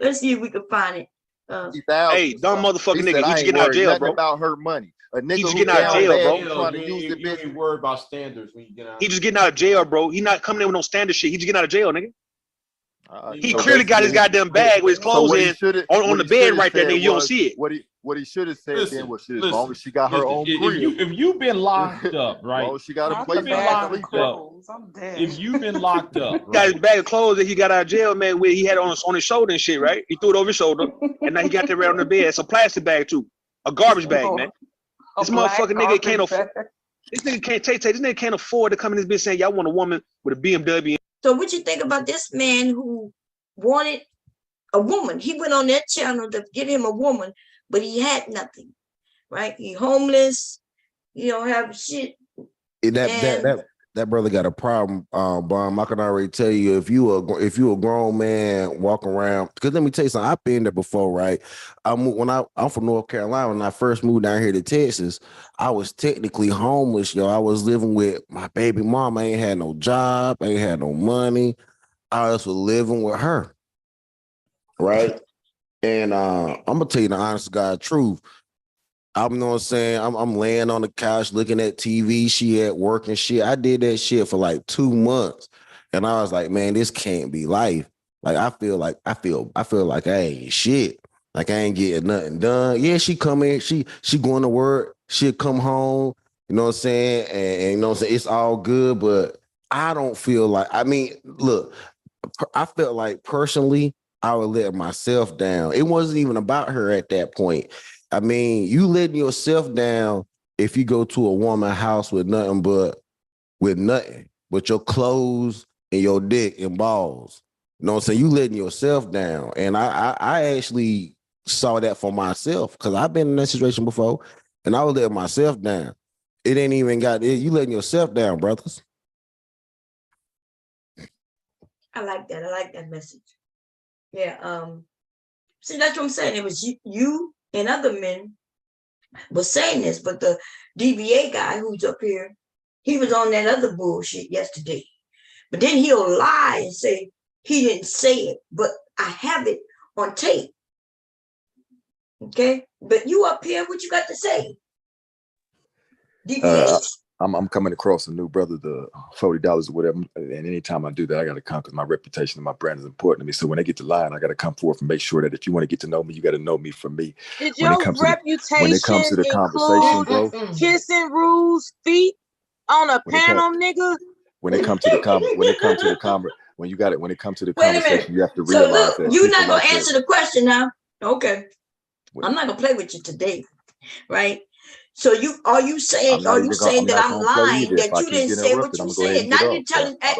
Let's see if we can find it. Hey, dumb motherfucking nigga, he just getting out of jail, bro. About her money. A nigga he just getting out of jail, bro. You ain't worried about standards when you get out. He just getting out of jail, bro. He not coming in with no standard shit. He just getting out of jail, nigga. He clearly got his goddamn bag with his clothes on the bed right there, nigga. You don't see it. What he should have said then was, as long as she got her own crib. If you've been locked up, right? She got a place If you've been locked up, right? Got his bag of clothes that he got out of jail, man, with he had on his shoulder and shit, right? He threw it over his shoulder, and now he got that right on the bed. It's a plastic bag too, a garbage bag, man. This motherfucking nigga can't afford. This nigga can't take. This nigga can't afford to come in this bitch saying, "Y'all want a woman with a BMW." So what you think about this man who wanted a woman? He went on that channel to get him a woman, but he had nothing, right? He homeless. He don't have shit. That that brother got a problem, Bomb. I can already tell you if you a grown man walking around. Because let me tell you something. I've been there before, right? I'm from North Carolina. When I first moved down here to Texas, I was technically homeless, yo. I was living with my baby mom. I ain't had no job. I ain't had no money. I was living with her, right? And I'm gonna tell you the honest God truth. I'm, you know what I'm saying? I'm laying on the couch looking at TV. She at work and shit. I did that shit for like 2 months. And I was like, man, this can't be life. Like I feel like I ain't shit. Like I ain't getting nothing done. Yeah, she come in, she going to work, she'll come home, you know what I'm saying? And you know what I'm saying? It's all good, but I don't feel like, I mean, look, I felt like personally, I would let myself down. It wasn't even about her at that point. I mean, you letting yourself down if you go to a woman's house with nothing but your clothes and your dick and balls. You know what I'm saying? You letting yourself down. And I actually saw that for myself because I've been in that situation before and I was letting myself down. It ain't even got it. You letting yourself down, brothers. I like that. I like that message. Yeah. See, that's what I'm saying. It was you and other men were saying this, but the DBA guy who's up here, he was on that other bullshit yesterday. But then he'll lie and say he didn't say it, but I have it on tape. Okay? But you up here, what you got to say? DBA. I'm coming across a new brother, the $40 or whatever. And anytime I do that, I got to come because my reputation and my brand is important to me. So when they get to line, I got to come forth and make sure that if you want to get to know me, you got to know me for me. Did your reputation when it comes to the conversation, bro, kissing rules, feet on a panel, nigga? When it comes to the conversation, you have to realize so look, that you're not gonna answer the question now. Okay. I'm not gonna play with you today, right? So are you saying that I'm lying, that you didn't say what you said? Now you're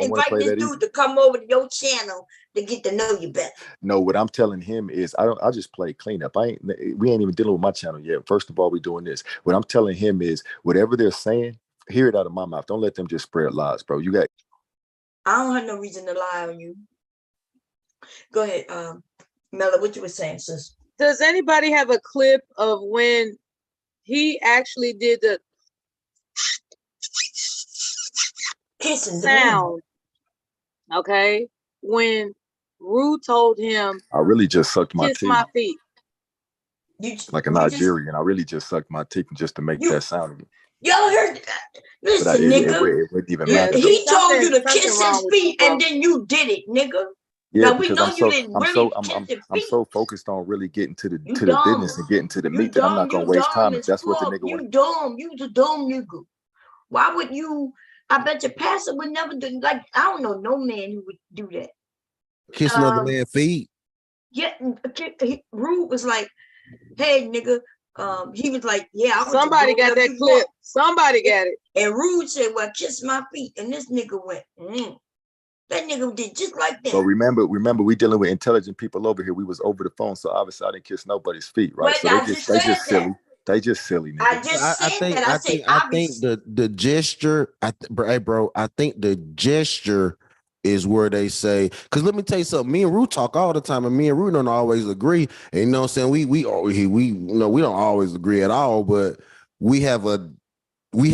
invite this dude to come over to your channel to get to know you better. No, what I'm telling him is I just play cleanup. We ain't even dealing with my channel yet. First of all, we doing this. What I'm telling him is whatever they're saying, hear it out of my mouth. Don't let them just spread lies, bro. I don't have no reason to lie on you. Go ahead, Mella, what you were saying, sis. Does anybody have a clip of when he actually did the kissing sound? Okay, when Rue told him, I really just sucked my kiss teeth. my feet. Like a Nigerian, I really just sucked my teeth just to make that sound. Y'all heard that? Listen, nigga. It wouldn't even matter. He told you to kiss his feet and then you did it, nigga. Yeah, now, we know you didn't really I'm so focused on really getting to the business and getting to the meat that I'm not gonna waste time if that's what the nigga wants. You's a dumb nigga. Why would you? I bet your pastor would never do. Like, I don't know no man who would do that. Kiss another man's feet. Yeah, Rude was like, "Hey, nigga." He was like, "Yeah." Somebody got that clip. Somebody got it. And Rude said, "Well, kiss my feet." And this nigga went, That nigga did just like that. So remember, we dealing with intelligent people over here. We was over the phone, so obviously I didn't kiss nobody's feet, right? So they just silly. They just silly, nigga. I think the gesture, bro. I think the gesture is where they say, because let me tell you something. Me and Rue talk all the time, and me and Rue don't always agree. And you know what I'm saying? We don't always agree at all, but we have a you're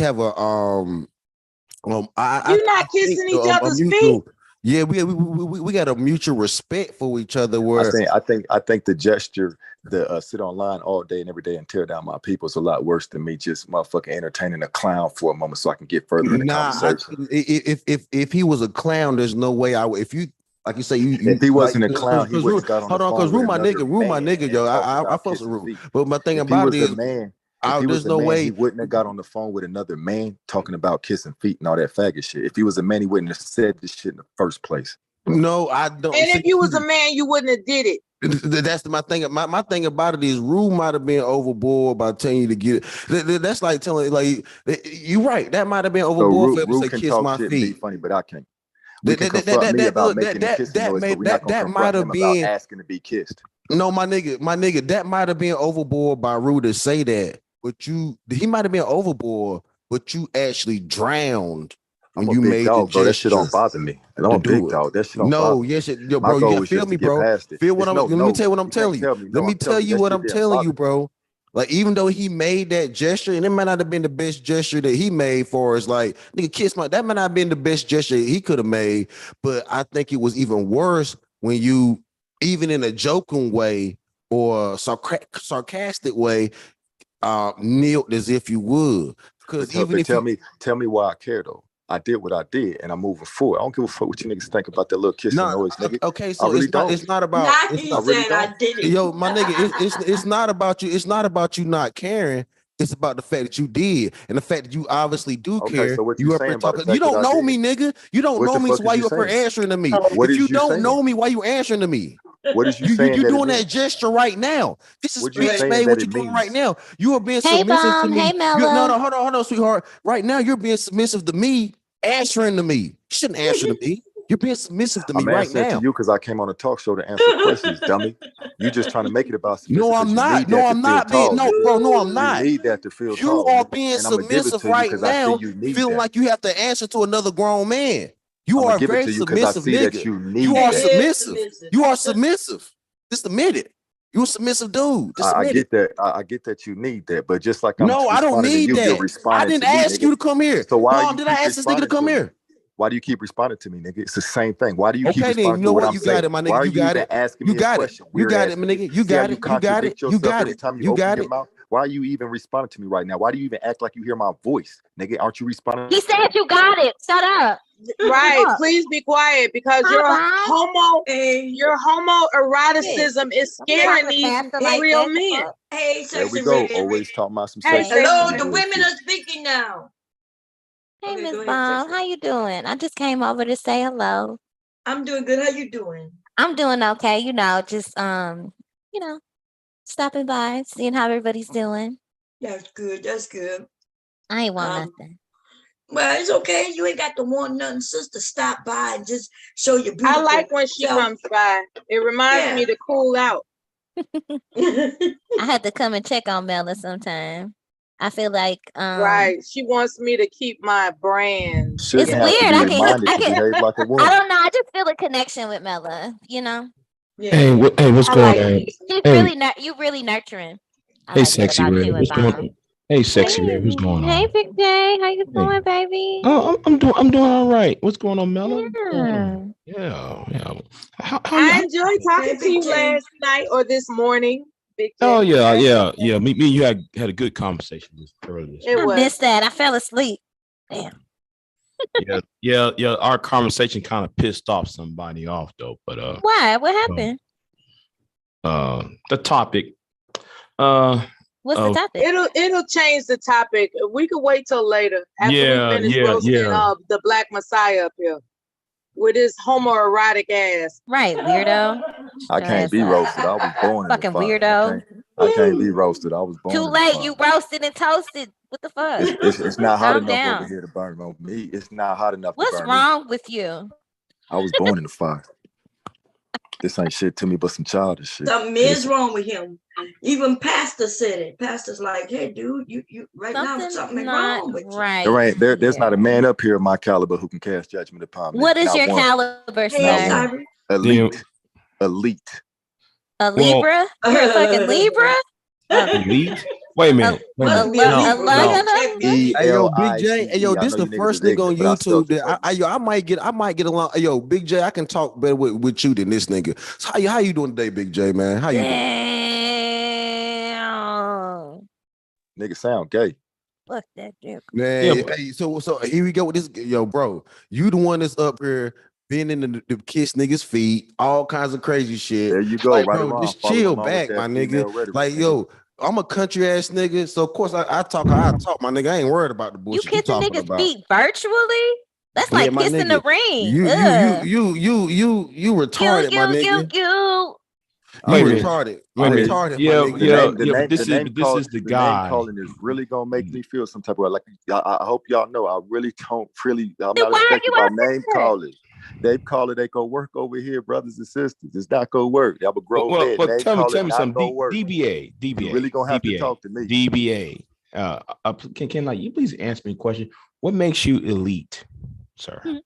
not kissing each other's feet. Yeah, we got a mutual respect for each other. Where I think the gesture, the sit online all day and every day and tear down my people is a lot worse than me just motherfucking entertaining a clown for a moment so I can get further in the conversation. If he was a clown, there's no way I would. If you like you say if he wasn't a clown, he wouldn't have got on the phone. Hold on, because Rue my nigga, yo. I fuck with Rue, but my thing about it is, there's no way he wouldn't have got on the phone with another man talking about kissing feet and all that faggot shit. If he was a man, he wouldn't have said this shit in the first place. No, I don't. And if you was a man, you wouldn't have did it. That's my thing. My thing about it is Rue might have been overboard by telling you to get it. That's like telling, like, you're right. That might have been overboard for him to say kiss my feet. Be funny, but I can't. We can confront me about making the kissing noise, but we're not gonna confront him about asking to be kissed. No, my nigga, that might have been overboard by Rue to say that. But he might have been overboard, but you actually drowned when I'm a you big made the dog, bro. That shit gesture don't bother me. And I'm to a big do it. dog. That shit don't No, bother me. yes, yo, My bro, you goal got is feel just me, to get bro. past it. Feel what It's I'm. no, Let me no. tell you what I'm You can't telling you. tell me. Let No, me I'm tell telling you you that what shit I'm didn't telling bother you, me. bro. Like even though he made that gesture, and it might not have been the best gesture that he made for us, like nigga kiss my. That might not have been the best gesture he could have made, but I think it was even worse when you, even in a joking way or sarcastic way, kneeled as if you would. But Because even if tell you me why I care though. I did what I did, and I'm moving forward. I don't give a fuck what you niggas think about that little kissing no, noise, nigga. okay, I so really don't. it's not about Now it's he I not really said I don't. did it. yo, my nigga, it's not about you, it's not about you not caring. It's about the fact that you did, and the fact that you obviously do Okay, care. so what you You up saying here about the talking. You fact that don't I know did? me, nigga. You don't What know the me, so fuck why is you you up here saying? answering to me? What If is you you don't saying? know me, why you answering to me? What is you You saying that it doing that means? gesture right now. This is What you bitch Right. saying made that what it you're doing right means? now. You are being Hey, submissive to Bomb. me. Hey, You no, Mello. hold on, sweetheart. Right now, you're being submissive to me, answering to me. You shouldn't answer to me. You're being submissive to me I'm right answering to now. you because I came on a talk show to answer questions, dummy. You just trying to make it about submission No, because I'm you not. need No, that to I'm feel not being. tall, No, nigga. bro. No, I'm You not. need that to feel You tall, are nigga. being And I'm gonna give it submissive to you right because I see now, you need feeling that. like you have to answer to another grown man. You I'm gonna are a give it very to you because I submissive see that nigga. you You need are that. Is submissive. submissive. You are submissive. Just admit it. You're a submissive dude. Just I admit it. get that. I get that you need that. But just like I'm No, I don't responding to need you, you're that. I responding didn't to me, ask nigga. you to come here. So why Mom, you did I keep ask this nigga to responding come to me? here? Why do you keep responding to me, nigga? It's the same thing. Why do you keep Okay, then responding you to know what what? I'm You got saying? it, my Why nigga. are You you got even it. asking You me a got it. question, You weird got ass it, my nigga? nigga. You See how got you it. You got contradict it. You yourself got every it. time you You open got your it. mouth? Why are you even responding to me right now? Why do you even act like you hear my voice, nigga? Aren't you responding? He said you got it. Shut up. Right. Fuck. Please be quiet because Hi, Bomb. Hey, your Shit. homoeroticism is Don't be talking scaring to these Pastor hey, like real that. The men. fuck? hey, There we sexy go. red. Always talking about some Hey, sexy sexy Hello, shit red. the women bullshit. are speaking now. Hey, Okay, Miss go ahead, Bomb. sexy. How you doing? I just came over to say hello. I'm doing good. How you doing? I'm doing okay. Just stopping by, seeing how everybody's doing. That's good. That's good. I ain't want Um, nothing. well, it's okay. You ain't got to want nothing, sister. Stop by and just show your I beautiful like when she self. comes by. It reminds Yeah. me to cool out. I had to come and check on Mela sometime. I feel like Right. She wants me to keep my brand. it's Shouldn't have to weird. be I can reminded I to can behave like a I woman. don't know. I just feel a connection with Mela. Yeah. Hey, what's I going like on? it. She's Hey, really you really nurturing. I hey, like that sexy about red, you and what's going Bomb. on? Hey, sexy red, what's going Hey, on? Big J, how you Hey, doing, baby? I'm doing all right. What's going on, Mello? What's going Yeah. on? Yeah. How you? I enjoyed talking Hey, to Big you J. last night or this morning, Big Oh J. yeah. Me and you had a good conversation earlier this It I morning. was. missed that. I fell asleep. Damn. Yeah. Our conversation kind of pissed off somebody off though, but Why? What happened? the topic. What's the topic? It'll change the topic. We could wait till later after we finish roasting the Black Messiah up here with his homoerotic ass. Right, weirdo. I can't be roasted. I was born in the Fucking fire. weirdo. I can't be roasted. I was born Too in the late. fire. You roasted and toasted. What the fuck? It's not hot Calm enough over down. here to burn on me. It's not hot enough to What's burn me. wrong with you? I was born in the fire. This ain't shit to me but some childish shit. Something is wrong with him. Even pastor said it. Pastor's like, hey, dude, you right now something wrong with you. Right. There's not a man up here of my caliber who can cast judgment upon me. What is Not your one. caliber, Hey, sir? Cyrus. Elite. A Libra? You're a fucking Libra? Elite? Wait a minute. Must be a Libra. Hey yo, Big J. Hey yo, I this know the you niggas first is nigga on ignorant, but I spelled YouTube it for that you. I might get along. Hey yo, Big J, I can talk better with you than this nigga. So how you doing today, Big J, man? How you doing? Damn. Nigga sound gay. Fuck that dick. Man, hey, so here we go with this. Yo, bro, you the one that's up here being in the kiss niggas' feet, all kinds of crazy shit. There you go, Like, right bro, around. just Follow chill along with back, my that nigga. female rhetoric. Like, nigga. yo, I'm a country ass nigga, so of course I talk how I talk, my nigga. I ain't worried about the You bullshit you kissing talking niggas' about. feet virtually? That's Yeah, like my kissing nigga. the ring. You retarded, my nigga. You. You Wait a minute. retarded. Wait a I'm minute. retarded, my nigga. But this is the The name guy. calling is really gonna make me feel some type of way. Like I hope y'all know. I really don't really. I'm Then not why are affected you by up name there? calling. They call it. They go work over here, brothers and sisters. It's not gonna work. I'm a grown man. Well, Name tell me calling not something. gonna work. DBA. You really gonna have to talk to me. DBA. Can like you please answer me a question? What makes you elite? sir.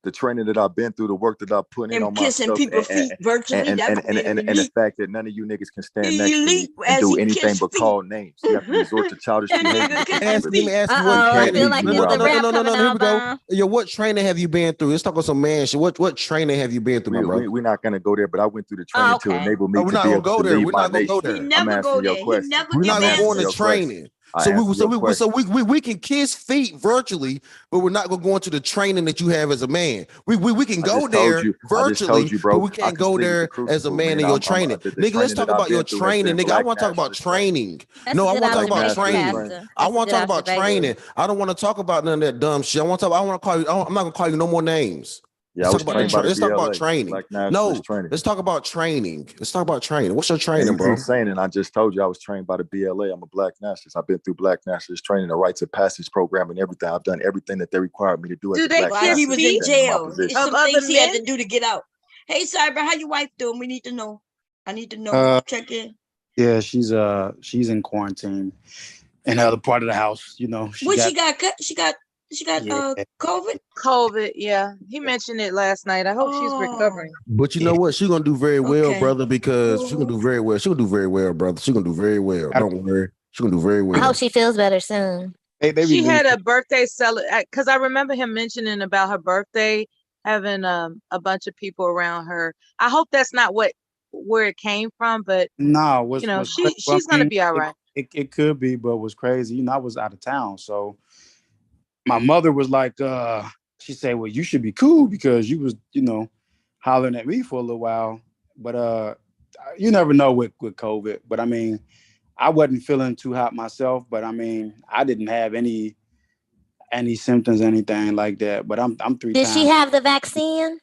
The training that I've been through, the work that I put in And on kissing myself, people's feet virtually. and the fact that none of you niggas can stand next to me and as do he anything kissed but feet. call names. You have to resort to childish That behavior. nigga to kissing control Let me feet. ask you Uh-oh, I Can't feel leave like me there's where a I'm at. rap coming Here on we go. by. Yo, what training have you been through? Let's talk about some man shit. What training have you been through, my bro? We're not going to go there, but I went through the training to Okay. enable me We're to not be gonna able go to there. lead We're my not gonna go nation. He there. never I'm go answering your there. He question. never We're give not gonna go answers. into training. I So answer your question. we can kiss feet virtually, but we're not gonna go into the training that you have as a man. We can I go just told there you. I just virtually, told you, but bro. we I can't can go sleep with the there as a crucible, man man. in your I'm training. the Nigga, let's training talk that I've about your been through has training, been nigga. I black want to talk about nationalist training. training. That's No, a I good want to talk Black about observation, nationalist training. training. Pastor. I That's a want good to talk about observation. training. I don't want to talk about none of that dumb shit. I want to talk. I want to call you. I'm not gonna call you no more names. Yeah, I Let's was talk about trained by the let's talk about BLA, training. black nationalist No, training. let's talk about training. Let's talk about training. What's your And training, you bro? keep saying it. I just told you I was trained by the BLA. I'm a black nationalist. I've been through black nationalist training, the rites of passage program, and everything. I've done everything that they required me to do as Do a they black While he kiss was nationalist in feet standing in my jail, position. it's of some other things he had men? to do to get out. Hey, Cyber, how your wife doing? We need to know. I need to know. Check in. Yeah, she's in quarantine in the other part of the house. You know, She got yeah. COVID. COVID, yeah. He mentioned it last night. I hope she's recovering. But you know what? She's gonna do very well, Okay. brother, because she's gonna do very well. She's gonna do very well, brother. She's gonna do very well. Don't worry. She's gonna do very I well. hope she feels better soon. She had a birthday because I remember him mentioning about her birthday, having a bunch of people around her. I hope that's not where it came from, but No, you know, was crazy. she's gonna be all right. It could be, but what's crazy, you know, I was out of town, so my mother was like, she said, "Well, you should be cool because you was, you know, hollering at me for a little while." But you never know with COVID. But I mean, I wasn't feeling too hot myself, but I mean, I didn't have any symptoms, anything like that. But I'm 3 Did times. she have the vaccine?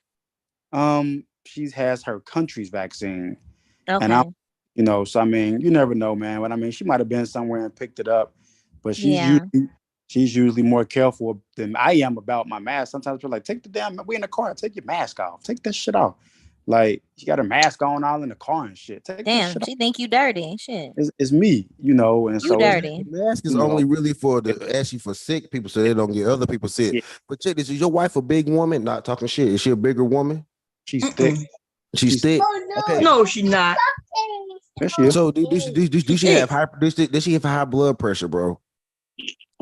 She has her country's vaccine, and Okay. I'm, you know, so I mean, you never know, man. But I mean, she might have been somewhere and picked it up, but Yeah. she's usually more careful than I am about my mask. Sometimes we're like, we in the car, take your mask off, take that shit off. Like, she got her mask on all in the car and shit. Take that Damn, shit she off. think you dirty. Shit. It's me, you know, and You so dirty. The mask is you know, only really for actually for sick people, so they don't get other people sick. yeah, But check this: is your wife a big woman? Not talking shit. Is she a bigger woman? she's thick. She's thick. Okay. No, she's not. Yes, she is. So do she have does she have high blood pressure, bro?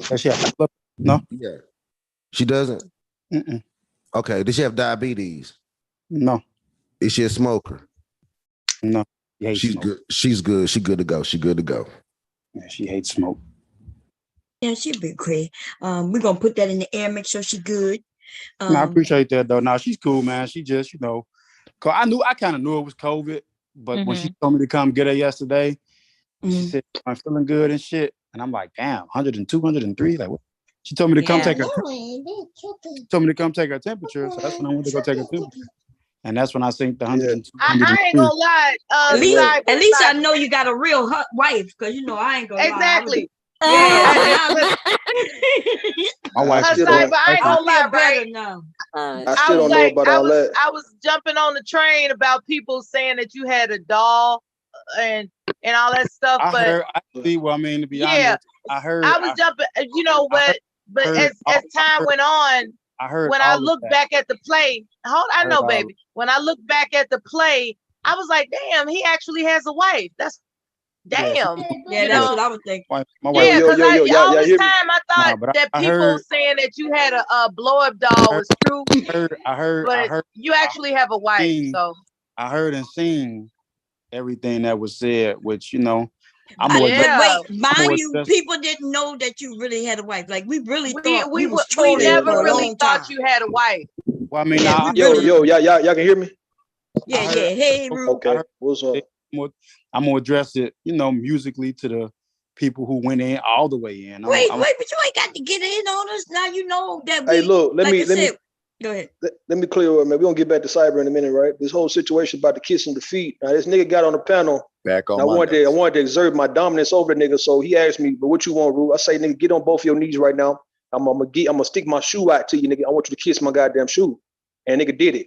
Does she have blood? No. Yeah. She doesn't. Mm-mm. Okay. Does she have diabetes? No. Is she a smoker? No. She's smoke. good. She's good. She good to go. She good to go. Yeah, she hates smoke. Yeah, she'll be great. We're gonna put that in the air, make sure she's good. No, I appreciate that though. No, she's cool, man. She just, you know, cause I kind of knew it was COVID, but when she told me to come get her yesterday, she said, "I'm feeling good and shit," and I'm like, "Damn, 102, 103." Like, what? She told me to come take her. Told me to come take her temperature, so that's when I went to go take her temperature, and that's when I synced the 102. I ain't gonna lie. At least I know you got a real wife, because you know I ain't gonna lie. Exactly. Yeah. My wife. I ain't gonna lie, right? Now. I still don't know about all that. I was jumping on the train about people saying that you had a doll and all that stuff. I but heard, actually, well, I mean, to be honest, I heard. I was jumping, you know, but as time went on, when I look back at the play, I know, baby. When I look back at the play, I was like, damn, he actually has a wife. That's damn. Yeah, that's what I was thinking. My yeah, because all this hear me? time I thought that people saying that you had a blow up doll was true. I heard. You actually have a wife, so I heard and seen everything that was said, which, you know, But wait, mind you, people didn't know that you really had a wife. Like, we really thought we was trolling. We never for a really long thought time. you had a wife. Well, I mean, Yeah, y'all can hear me? Yeah, hey, Ruth. Okay, what's up? I'm gonna address it, you know, musically to the people who went in all the way in. Wait, but you ain't got to get in on us. Now you know that we. Hey, look, let me go ahead. Let me clear up, man. We're gonna get back to cyber in a minute, right? This whole situation about the kissing the feet. Now, this nigga got on the panel. Back on I wanted to exert my dominance over the nigga. So he asked me, but what you want, Rue? I say, nigga, get on both your knees right now. I'm gonna stick my shoe out to you, nigga. I want you to kiss my goddamn shoe. And nigga did it.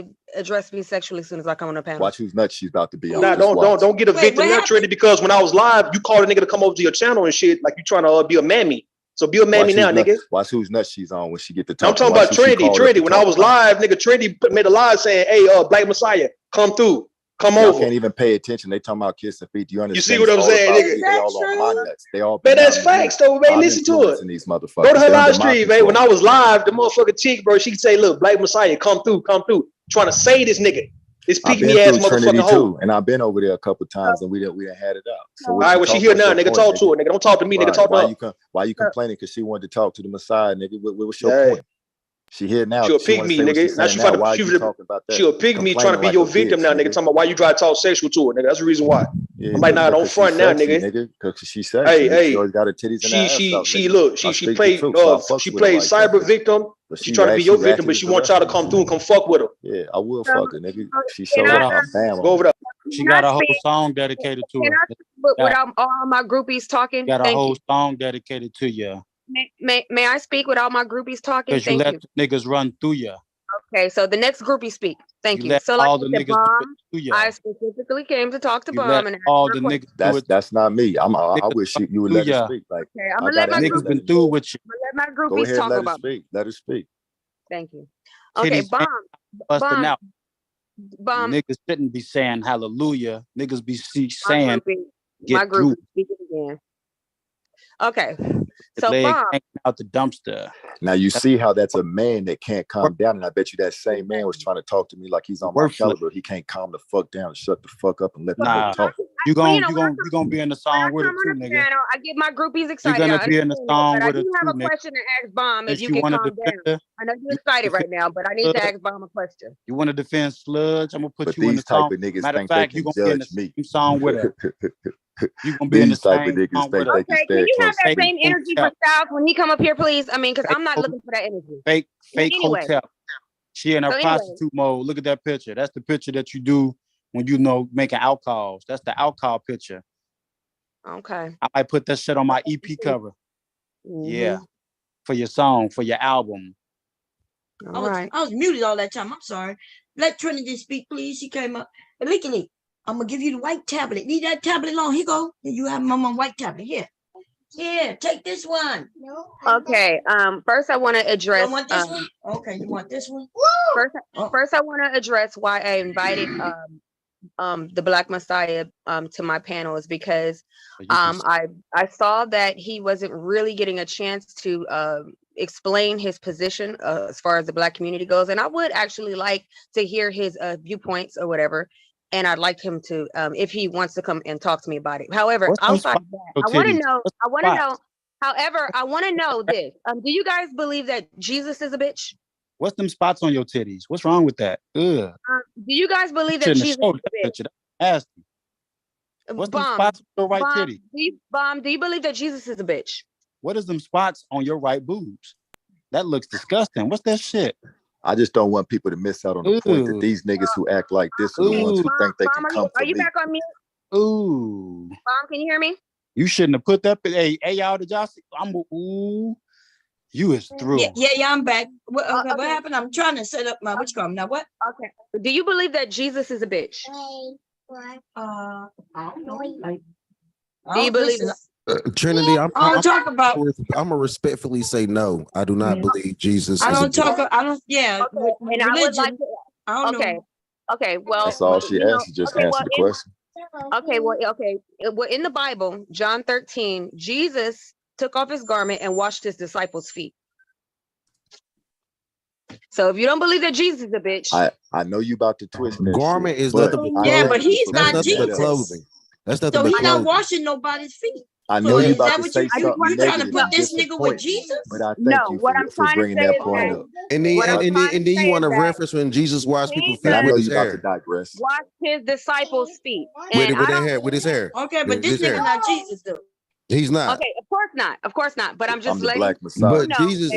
to address me sexually as soon as I come on the panel. Watch who's nuts she's about to be on. Nah, don't get a victim now, Trinity, because when I was live, you called a nigga to come over to your channel and shit, like you trying to be a mammy. So be a mammy now, nigga. Watch whose nuts she's on when she get the talk. I'm talking about Trinity. When I was live, nigga, Trinity made a live saying, "Hey, Black Messiah, come through, come over." Can't even pay attention. They talking about kissing feet. Do you understand? You see what I'm saying, nigga? They all on my nuts. They all. Man, that's facts, though, man. Listen to it. These motherfuckers. Go to her live stream, man. When I was live, the motherfucking chick, bro, she say, "Look, Black Messiah, come through, trying to say this nigga." This pick me ass motherfucking hoe. And I've been over there a couple times and we done had it out. So all right, well, she here now, nigga. Talk to her, nigga. Don't talk to me, nigga. Talk to her. Why you complaining? Because she wanted to talk to the Messiah, nigga. What was your point? She here now. She'll pick me, nigga. Now she'll pick me trying to be your victim now, nigga. Talking about why you try to talk sexual to her, nigga. That's the reason why. I'm like, nah, don't front now, nigga. Because she said, hey, she always got her titties in she played cyber victim. She trying to be your victim, but she wants y'all to come through and come fuck with her. Yeah, I will fuck her, nigga. She showed up. Go over there. She got a whole song dedicated to her. Without all my groupies talking, got a whole song dedicated to you. May I speak without my groupies talking? Because you Thank let you. the niggas run through you. Okay, so the next groupie speak. Thank you. Let So like all the I said, niggas do Bomb, it to you. I specifically came to talk to You let Bomb and ask all her the a question. niggas do it. That's not me. I Niggas wish you would do let her ya. speak. Like, Okay, I'm I gonna let got my anger. Niggas Let been her through speak. with you. let my Go groupies ahead, talk let her about me. speak. Let her speak. Thank you. Okay, Titties Bomb, busting out. Bomb, Niggas shouldn't be saying hallelujah. Niggas be my saying groupie, get through. speaking again. Okay, The so leg Bomb, hanging out the dumpster. Now you That's see how that's a man that can't calm down, and I bet you that same man was trying to talk to me like he's on my worthless. caliber. He can't calm the fuck down and shut the fuck up and let the Nah, nigga talk. you well, gonna be in the when I song with her come on too, the nigga. panel, I get my groupies You're excited. gonna I be in the understand that, song but I with her do have too, a nigga. question to ask Bomb if Since you you can want to calm defend down. her, I know you're excited right now, but I need to ask Bomb a question. you want to defend Sludge, I'm gonna put But you in the these type song. of niggas Matter of think they fact, you're can gonna be in the judge me. same song with her. You're gonna be in the These type of same niggas song with think her. they can Okay, can stand you have close to that me. same energy for Styles when he come up here, please? I mean, because I'm not Fake looking for that energy. fake Anyway, hotel. She in her so anyway, prostitute mode. Look at that picture. That's the picture that you do when you know making alcohols. That's the alcohol picture. okay. I might put that shit on my EP cover. Yeah, for your song, for your album. All right. I was muted all that time. I'm sorry. Let Trinity speak, please. She came up. Illegally, I'm gonna give you the white tablet. Leave that tablet alone. Here you go. Here you have my white tablet. Here, take this one. Okay. First I want to address. You want this one? Okay, you want this one? First, I want to address why I invited the Black Messiah to my panel is because I saw that he wasn't really getting a chance to explain his position as far as the Black community goes, and I would actually like to hear his viewpoints or whatever. And I'd like him to, if he wants to come and talk to me about it. However, outside of that, I want to know. However, I want to know this. Do you guys believe that Jesus is a bitch? What's them spots on your titties? What's wrong with that? Ugh. Do you guys believe that Jesus is a bitch? That's what's them spots on your right titty? Do you believe that Jesus is a bitch? What is them spots on your right boobs? That looks disgusting. What's that shit? I just don't want people to miss out on the point that these niggas who act like this are the ones who think they can come for me. Are you back on mute? Ooh. Bomb, can you hear me? You shouldn't have put that. Hey, y'all, did y'all see? You is through. Yeah, I'm back. What happened? I'm trying to set up my which column. Now what? Okay. Do you believe that Jesus is a bitch? I don't know. Do you believe Trinity, I'm gonna respectfully say no. I do not believe Jesus. I don't talk. Okay. I don't. Yeah. Okay. And I would like to. I don't know. Okay. Well, that's all she asked. You just answer the question. Okay. Well, in the Bible, John 13, Jesus took off his garment and washed his disciples' feet. So if you don't believe that Jesus is a bitch, I know you about to twist that garment shit, is nothing. But he's not nothing Jesus. but clothing. That's nothing So but he's clothing. not washing nobody's feet. I know you about to say you something trying to negative put and this nigga with disappoint, Jesus? but I thank you for bringing that point up. And then you want to reference when Jesus washed people's feet with his hair. To digress. Wash his disciples' feet. With his hair. Okay, but this nigga not Jesus though. He's not. Okay, of course not. But I'm just the letting Black Messiah. But Jesus,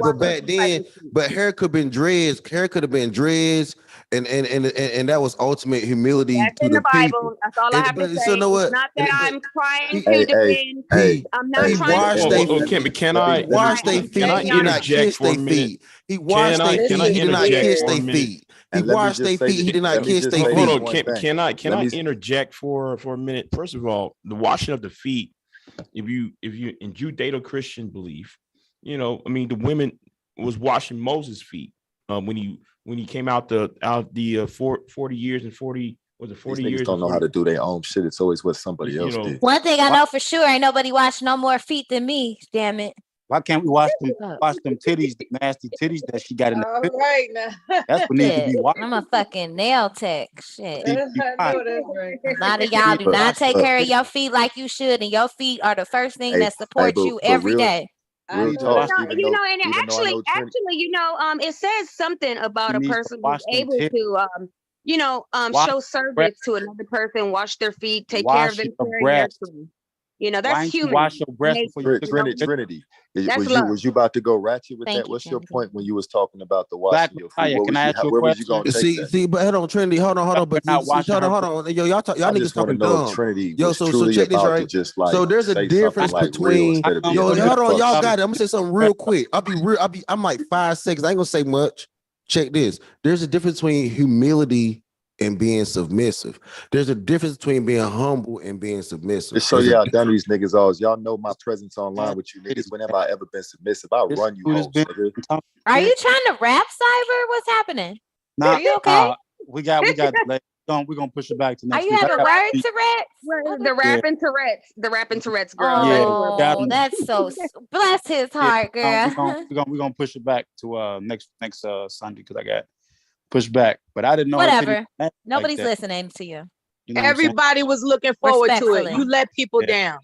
but back then, but hair could have been dreads. Hair could have been dreads, and that was ultimate humility That's to in the the Bible. people. That's all I have to say. So know what? It's not that I'm trying to defend. I'm not He trying washed to their defend. Can I kiss their feet. He washed their feet. He did not kiss their feet. He washed their feet. He did not kiss their feet. Hold on. Can I interject for a minute? First of all, the washing of the feet. If you in Judeo-Christian belief, the women was washing Moses' feet when he came out the 40 years and 40 was it 40 These years? Niggas don't know how to do their own shit. It's always what somebody else did. One thing I know for sure, ain't nobody wash no more feet than me. Damn it. Why can't we watch them titties, the nasty titties that she got in the picture? Right now. That's what needs to be watched. I'm a fucking nail tech. Shit. I know that's right. A lot of y'all do not take care of your feet like you should, and your feet are the first thing that support you every day. Real talk, and actually, it says something about a person who's able to, show service to another person, wash their feet, take care of them. You know, that's human. Wash your breath before you Trinity. That's love. Was you about to go ratchet with Thank that? you, What's your Trinity. point when you was talking about the washing your feet? Can I ask you a Where was question? you going to take that? See, but hold on, Trinity, hold on, but not washing hold on. Yo, y'all niggas just want to talking know if dumb. Trinity Yo, was so truly check this about right. to just like So there's a say difference something like real between instead of being yo, like, hold on, y'all fuck got it. I'm gonna say something real quick. I'm like 5 seconds. I ain't gonna say much. Check this. There's a difference between humility and being submissive. There's a difference between being humble and being submissive. Just show y'all done these niggas all. Y'all know my presence online with you niggas. Whenever I ever been submissive, I run you hoes, nigga. Are you trying to rap, Cyber? What's happening? Nah, Are you okay? We got like, we're gonna push it back to next Are you week. having word Tourette's? The rapping Tourette's. The rapping Tourette's, girl. Oh, that's so bless his heart, girl. We're gonna push it back to next Sunday because I got pushed back. But I didn't know. Whatever. Nobody's listening to you. You know Everybody was looking forward to it. You let people down.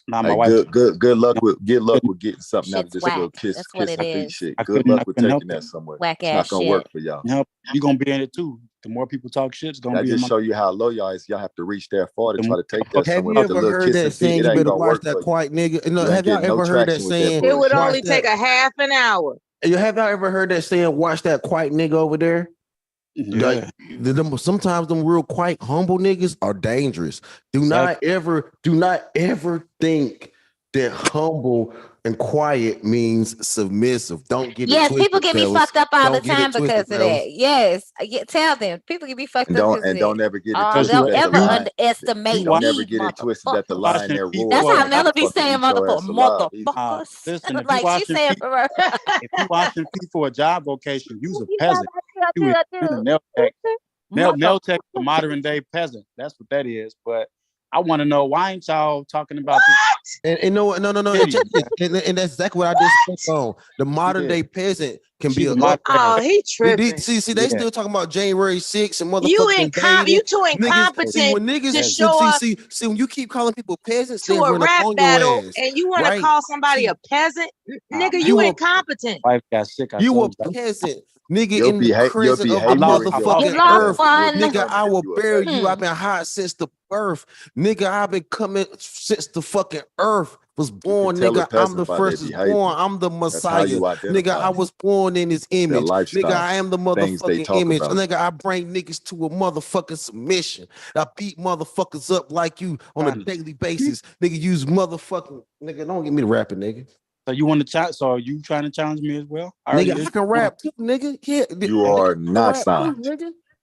Nah, my wife. Good luck with getting something out of this little kiss and feet shit. Good luck with taking that somewhere. It's not gonna work for y'all. Nope, you're gonna be in it too. The more people talk shit, it's gonna be. That just show you how low y'all is. Y'all have to reach that far to try to take that somewhere. Have you ever heard that saying? You better watch that quiet nigga. No, have y'all ever heard that saying? It would only take a half an hour. Have y'all ever heard that saying? Watch that quiet nigga over there. Yeah. Like, sometimes them real quiet, humble niggas are dangerous. Do not ever think that humble and quiet means submissive. Don't get it twisted. Yes, people get me fucked up all the time because of fellas. that. Yes, tell them people get me fucked up. Don't ever get it twisted. Don't ever underestimate Don't me, ever get it twisted that the line there rules. That's how Mella be saying, motherfuckers. Listen, like she said for her. If you washing feet for a job vocation, you's a peasant. You a nail tech. Nail tech, the modern day peasant. That's what that is. But I want to know, why ain't y'all talking about this? And no. And that's exactly what I just spoke on. The modern day peasant can be a he tripping. See, they still talking about January 6th and motherfucking you too incompetent to show up. See, when you keep calling people peasants, to a rap battle, and you want to call somebody a peasant, nigga, you incompetent. Wife got sick. You a peasant. Nigga, in the prison of the motherfucking earth. Nigga, I will bury you. I've been hot since the birth. Nigga, I've been coming since the fucking earth was born. Nigga, I'm the first is born. I'm the Messiah. Nigga, I was born in his image. Nigga, I am the motherfucking image. Nigga, I bring niggas to a motherfucking submission. I beat motherfuckers up like you on a daily basis. Nigga, use motherfucking nigga. Don't get me rapping, nigga. So you want to chat? So are you trying to challenge me as well? Nigga, I can rap too, nigga. Yeah, you are not signed.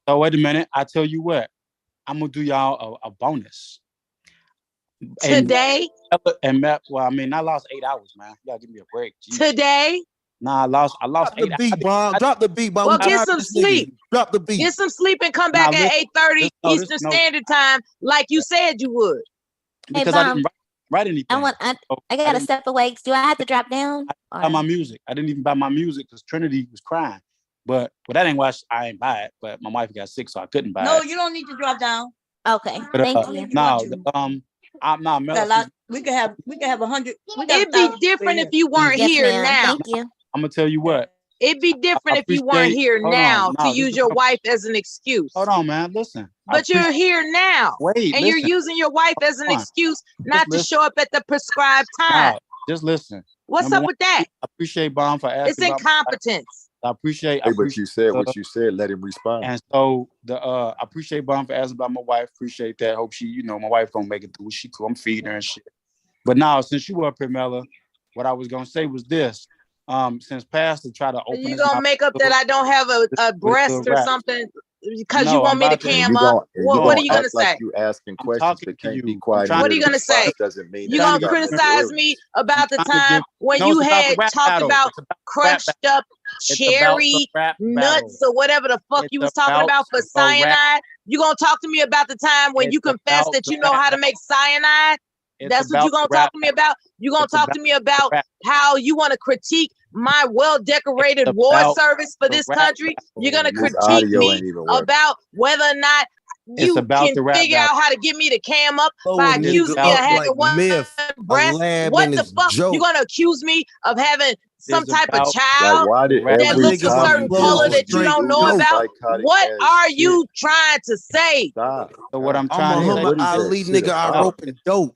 So wait a minute. I tell you what, I'm gonna do y'all a bonus today. And well, I mean, I lost 8 hours, man. You gotta give me a break. Jeez. Today. Nah, I lost 8 hours. Drop the beat, bomb. Well, get some sleep. Drop the beat. Get some sleep and come back at 8:30 Eastern Standard Time, like you said you would. Because I didn't write anything. I gotta step away. Do I have to drop down? Buy my music. I didn't even buy my music because Trinity was crying. But that ain't why I ain't buy it. But my wife got sick, so I couldn't buy it. No, you don't need to drop down. Okay, but, thank you. No, we could have 100. It'd be different if you weren't here now. Thank you. I'm gonna tell you what. It'd be different if you weren't here now to use your wife as an excuse. Hold on, man. Listen. But you're here now. And you're using your wife as an excuse not to show up at the prescribed time. No, just listen. What's up with that? I appreciate Bomb for asking. It's incompetence. I appreciate what you said. What you said. Let him respond. And so I appreciate Bomb for asking about my wife. Appreciate that. Hope she, my wife gonna make it through. She cool. I'm feeding her and shit. But now, since you were up here, Mella, what I was gonna say was this. Since Pastor tried to open, you gonna make up that I don't have a breast or something because you want me to cam up. What are you gonna say? You asking questions that can't be quiet. What are you gonna say? You gonna criticize me about the time when you had talked about crunched up cherry nuts or whatever the fuck you was talking about for cyanide? You gonna talk to me about the time when you confessed that you know how to make cyanide? That's what you're gonna talk to me about. You're gonna talk to me about how you want to critique my well-decorated war service for this country. You're gonna critique me about whether or not you can figure out how to get me to cam up by accusing me of having one breast. What the fuck? You're gonna accuse me of having some type of child that looks a certain color that you don't know about? What are you trying to say? So what I'm trying to say, Ali nigga, I rope and dope.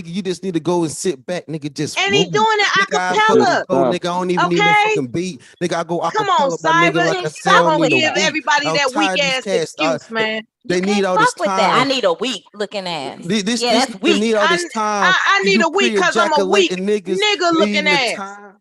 nigga, you just need to go and sit back, nigga. Just and he doing it acapella. Nigga, I don't even need no fucking beat. Nigga, I go acapella. Come on, nigga, like I said, stop don't need give no everybody beat. that weak ass excuse, man. They need all this time. I need a week looking at. This need all this time. I need a week because I'm a weak nigga looking ass.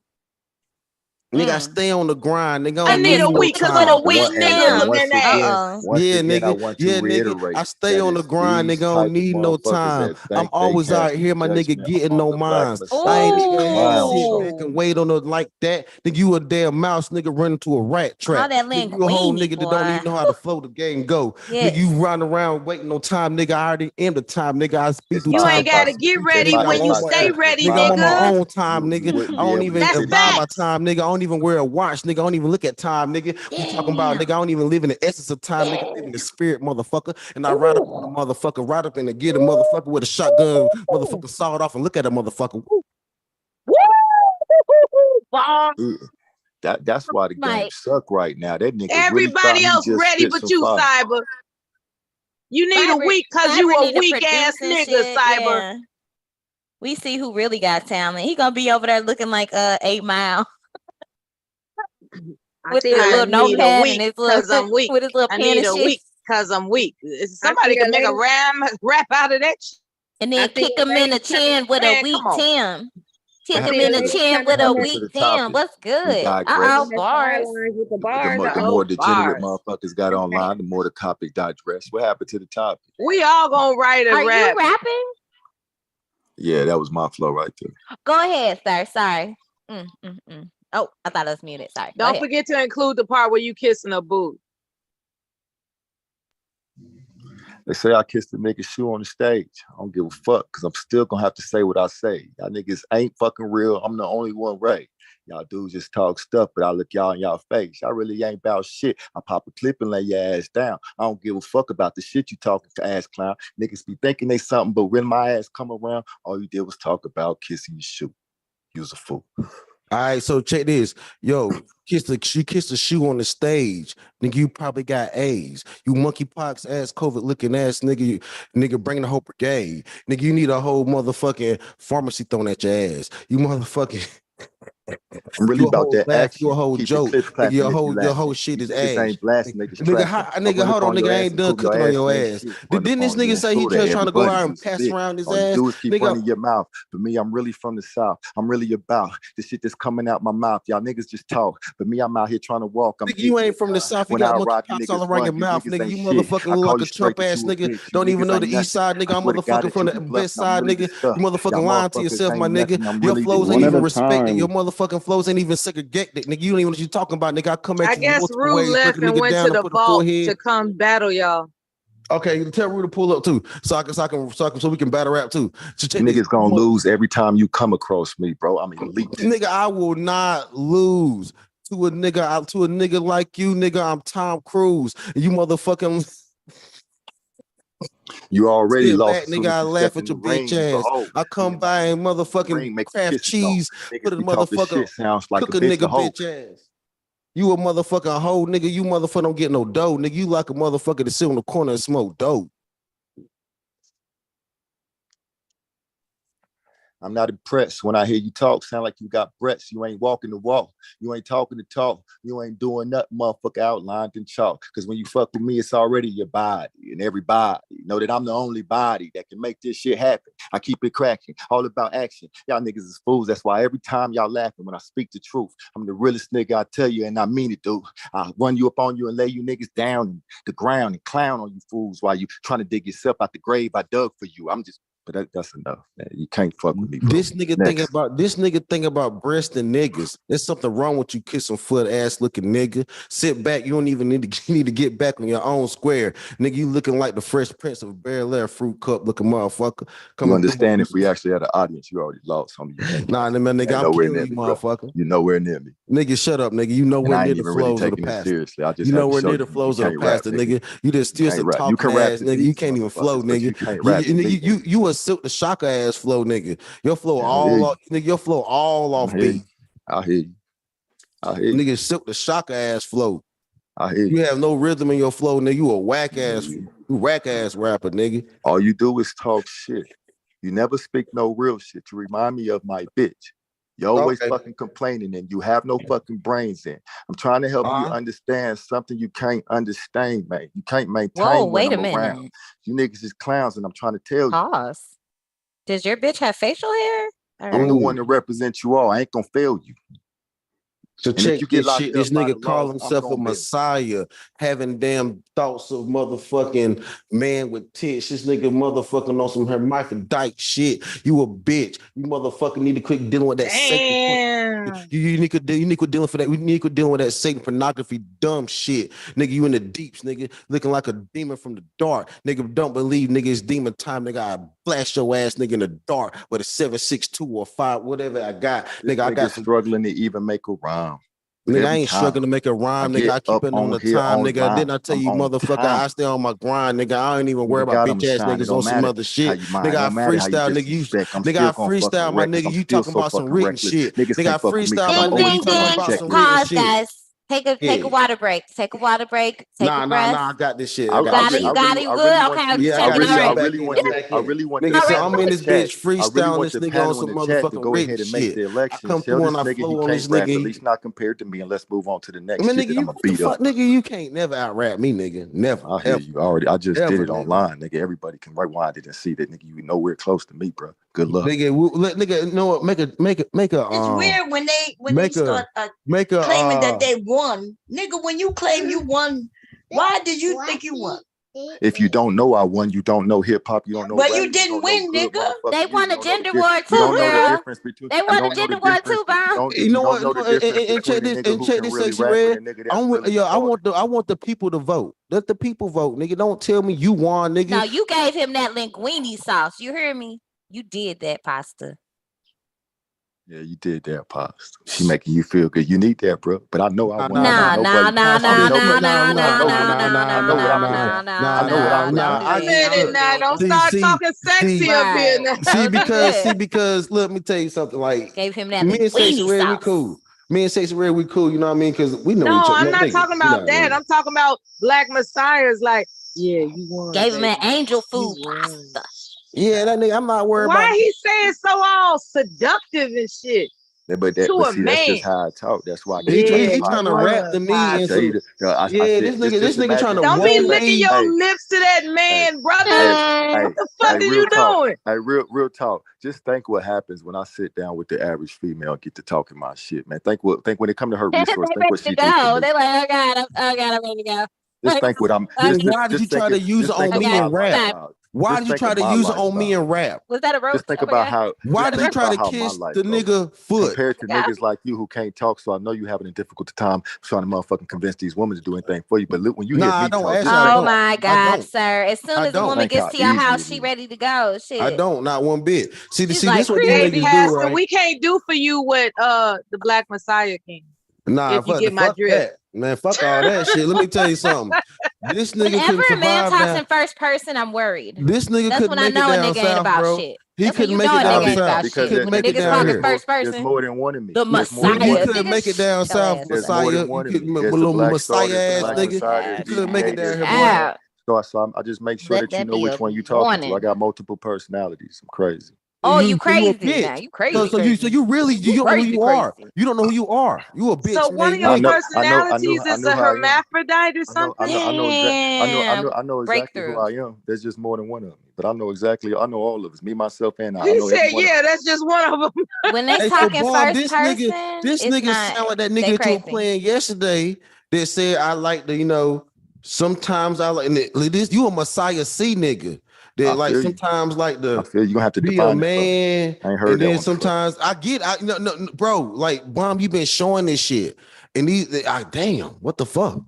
Nigga, I stay on the grind. Nigga, I need a week because I'm a weak nigga looking at. Once again, I want to reiterate. Nigga, I stay on the grind. Nigga, I don't need no time. I'm always out here, my nigga, getting no minds. I ain't nigga sit back and wait on it like that. Nigga, you a damn mouse, nigga, running to a rat trap. Nigga, you a whole nigga that don't even know how to flow the game go. Nigga, you run around waiting on time, nigga. I already am the time, nigga. I speed through time. You ain't gotta get ready when you stay ready, nigga. I'm on my own time, nigga. I don't even buy my time, nigga. I don't even wear a watch, nigga. I don't even look at time, nigga. You talking about, nigga? I don't even live in the essence of time, nigga. I live in the spirit, motherfucker. And I ride up on a motherfucker, ride up and get a motherfucker with a shotgun, motherfucker, saw it off and look at a motherfucker. That's why the game suck right now. That nigga. Everybody else ready but you, Cyber. You need a week because you a weak ass nigga, Cyber. Yeah. We see who really got talent. He gonna be over there looking like 8 Mile. With his little notepad and his little, I'm weak. With his little pen and shit. Because I'm weak. Somebody can make a rap out of that shit. And then kick him in the chin with a weak Tim. Kick him in the chin with a weak Tim. What's good? Bars. The more degenerate motherfuckers got online, the more the topic digress. What happened to the topic? We all gonna write a rap. Are you rapping? Yeah, that was my flow right there. Go ahead, sir. Sorry. Oh, I thought I was muted. Sorry. Don't forget to include the part where you kissing a boo. They say I kissed a nigga's shoe on the stage. I don't give a fuck because I'm still gonna have to say what I say. Y'all niggas ain't fucking real. I'm the only one right. Y'all dudes just talk stuff, but I look y'all in y'all face. Y'all really ain't about shit. I pop a clip and lay your ass down. I don't give a fuck about the shit you talking to ass clown. Niggas be thinking they something, but when my ass come around, all you did was talk about kissing your shoe. You's a fool. All right, so check this. Yo, she kissed the shoe on the stage. Nigga, you probably got AIDS. You monkeypox ass, COVID looking ass nigga. Nigga, bring the whole brigade. Nigga, you need a whole motherfucking pharmacy thrown at your ass. You motherfucking. I'm really about that action. You a whole joke. Nigga, your whole shit is ass. Ain't blasting niggas. Nigga, hold on, nigga, I ain't done cooking on your ass. Didn't this nigga say he just trying to go out and pass around his ass? Do is keep running your mouth. But me, I'm really from the South. I'm really about the shit that's coming out my mouth. Y'all niggas just talk. But me, I'm out here trying to walk. Nigga, you ain't from the South. You got monkeypox all around your mouth, nigga. You motherfucking look like a Trump ass nigga. Don't even know the east side, nigga. I'm motherfucking from the west side, nigga. You motherfucking lying to yourself, my nigga. Your flows ain't even respected. Your motherfucking flows ain't even segregated. Nigga, you don't even know what you talking about, nigga. I come at you. I guess Rue left and went to the vault to come battle y'all. Okay, tell Rue to pull up too, so we can battle rap too. So niggas gonna lose every time you come across me, bro. I'm elite. Nigga, I will not lose to a nigga like you, nigga. I'm Tom Cruise. You motherfucking. You already lost. Nigga, I laugh at your bitch ass. I come by and motherfucking craft cheese, put a motherfucker, sounds like cook a nigga bitch ass. You a motherfucking hoe, nigga. You motherfucker don't get no dough, nigga. You like a motherfucker to sit on the corner and smoke dope. I'm not impressed when I hear you talk. Sound like you got breaths. You ain't walking the walk. You ain't talking the talk. You ain't doing nothing, motherfucker, outlined in chalk. Because when you fuck with me, it's already your body. And everybody know that I'm the only body that can make this shit happen. I keep it cracking. All about action. Y'all niggas is fools. That's why every time y'all laughing when I speak the truth, I'm the realest nigga I tell you, and I mean it, dude. I'll run you up on you and lay you niggas down the ground and clown on you fools while you trying to dig yourself out the grave I dug for you. I'm just... But that's enough, man. You can't fuck with me, bro. This nigga think about breast and niggas. There's something wrong with you, kissing foot ass looking nigga. Sit back. You don't even need to get back on your own square, nigga. You looking like the Fresh Prince of Bel-Air fruit cup looking motherfucker. You understand? If we actually had an audience, you already lost some of you. Nah, man, nigga, I'm killing you, motherfucker. You nowhere near me, nigga. Shut up, nigga. You nowhere near the flows of the past. Seriously, I just you nowhere near the flows of the past, nigga. You just still some talking ass, nigga. You can't even flow, nigga. You a Silk the Shocker ass flow, nigga. Your flow nigga. Your flow all off beat. I hear you. Nigga, Silk the Shocker ass flow. I hear you. You have no rhythm in your flow, nigga. You a whack ass rapper, nigga. All you do is talk shit. You never speak no real shit. You remind me of my bitch. You're always fucking complaining and you have no fucking brains in. I'm trying to help you understand something you can't understand, man. You can't maintain. Whoa, wait a minute. Around. You niggas is clowns and I'm trying to tell you. Pause. Does your bitch have facial hair? I'm the one to represent you all. I ain't gonna fail you. So check this shit. This nigga call himself a messiah, having damn thoughts of motherfucking man with tits. This nigga motherfucking on some hermaphrodite shit. You a bitch. You motherfucking need to quit dealing with that Satan. You need to dealing for that. We need to dealing with that Satan pornography dumb shit. Nigga, you in the deeps, nigga, looking like a demon from the dark. Nigga, don't believe nigga it's demon time. Nigga, I blast your ass nigga in the dark with a 7.62 or 5, whatever I got. Nigga, I got struggling to even make a rhyme. Nigga, I ain't struggling to make a rhyme, nigga. I keep it on the time, nigga. Didn't I tell you, motherfucker, I stay on my grind, nigga. I ain't even worry about bitch ass niggas on some other shit. Nigga, I freestyle, nigga. I freestyle, my nigga. You talking about some written shit. Nigga, I freestyle, my nigga. You talking about some written shit. Guys. Take a water break. Take a water break. Take a breath. Nah, I got this shit. You got it. You good? Okay, yeah, I really want. Nigga, so I'm in this bitch freestyling this nigga on some motherfucking go ahead and make the election. I come through and I flow on this nigga. At least not compared to me, and let's move on to the next. Man, nigga, I'm beat up. Nigga, you can't never out rap me, nigga. Never. I hear you already. I just did it online, nigga. Everybody can rewind it and see that, nigga. You nowhere close to me, bro. Good luck, nigga. You know what? Make a. It's weird when they start claiming that they won, nigga. When you claim you won, why did you think you won? If you don't know I won, you don't know hip hop, you don't know. But you didn't win, nigga. They won a gender war too, girl. They won a gender war too, Bob. You know what? And check this, Sexy Red. I want the people to vote. Let the people vote, nigga. Don't tell me you won, nigga. No, you gave him that linguine sauce. You hear me? You did that, pasta. Yeah, you did that, Pops. She making you feel good. You need that, bro. But I know I won. Don't start talking sexy up here. Because let me tell you something. Like, gave him that. Me and Sexy Red, we cool. Me and Sexy Red, we cool. You know what I mean? Because we know each other. No, I'm not talking about that. I'm talking about Black Messiahs. Like, yeah, you won. Gave him that angel food pasta. Yeah, that nigga, I'm not worried about. Why he saying so all seductive and shit? But that's just how I talk. That's why he's trying to rap to me. This nigga trying to. Don't be licking your lips to that man, brother. What the fuck are you doing? Hey, real talk. Just think what happens when I sit down with the average female and get to talking my shit, man. Think when it come to her resource. Think what she do. They're like, oh God, I'm ready to go. Just think what I'm. Why did you try to use it on me and rap? Why did you try to use it on me and rap? Was that a roast? Just think about how. Why did you try to kiss the nigga foot? Compared to niggas like you who can't talk, so I know you having a difficult time trying to motherfucking convince these women to do anything for you. But look, when you hear me talk, oh my God, sir! As soon as the woman gets to your house, she ready to go. Shit, I don't, not one bit. See, this what these niggas do, right? We can't do for you what the Black Messiah can. Nah, if you get my drift. Man, fuck all that shit. Let me tell you something. This nigga whenever a man talks in first person, I'm worried. This nigga couldn't make it down south, bro. Shit. He couldn't make it down south because couldn't make it down here. First person. There's more than one of me. The Messiah. He couldn't make it down south, Messiah. Little Messiah ass nigga. He couldn't make it down here. So I just make sure that you know which one you talking to. I got multiple personalities. I'm crazy. Oh, you crazy now? You crazy? So you really you don't know who you are. You don't know who you are. You a bitch. So one of your personalities is a hermaphrodite or something. I know exactly who I am. There's just more than one of me, but I know all of us. Me, myself, and I. He said, "Yeah, that's just one of them." When they talking first person, this nigga sound like that nigga that you were playing yesterday that said, "I like the sometimes I like this." You a Messiah C nigga. That like sometimes like the I feel you gonna have to be a man, I ain't heard and then sometimes before. Bro, like Bomb, you been showing this shit, and damn, what the fuck?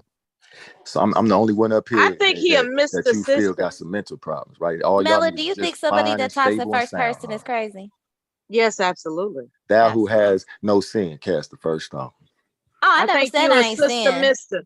So I'm the only one up here. I think he a Mr. That you feel got some mental problems, right? All Mela, do you think somebody that talks in first person is crazy? Yes, absolutely. Thou who has no sin cast the first stone. Oh, I never said I ain't sin. Mister.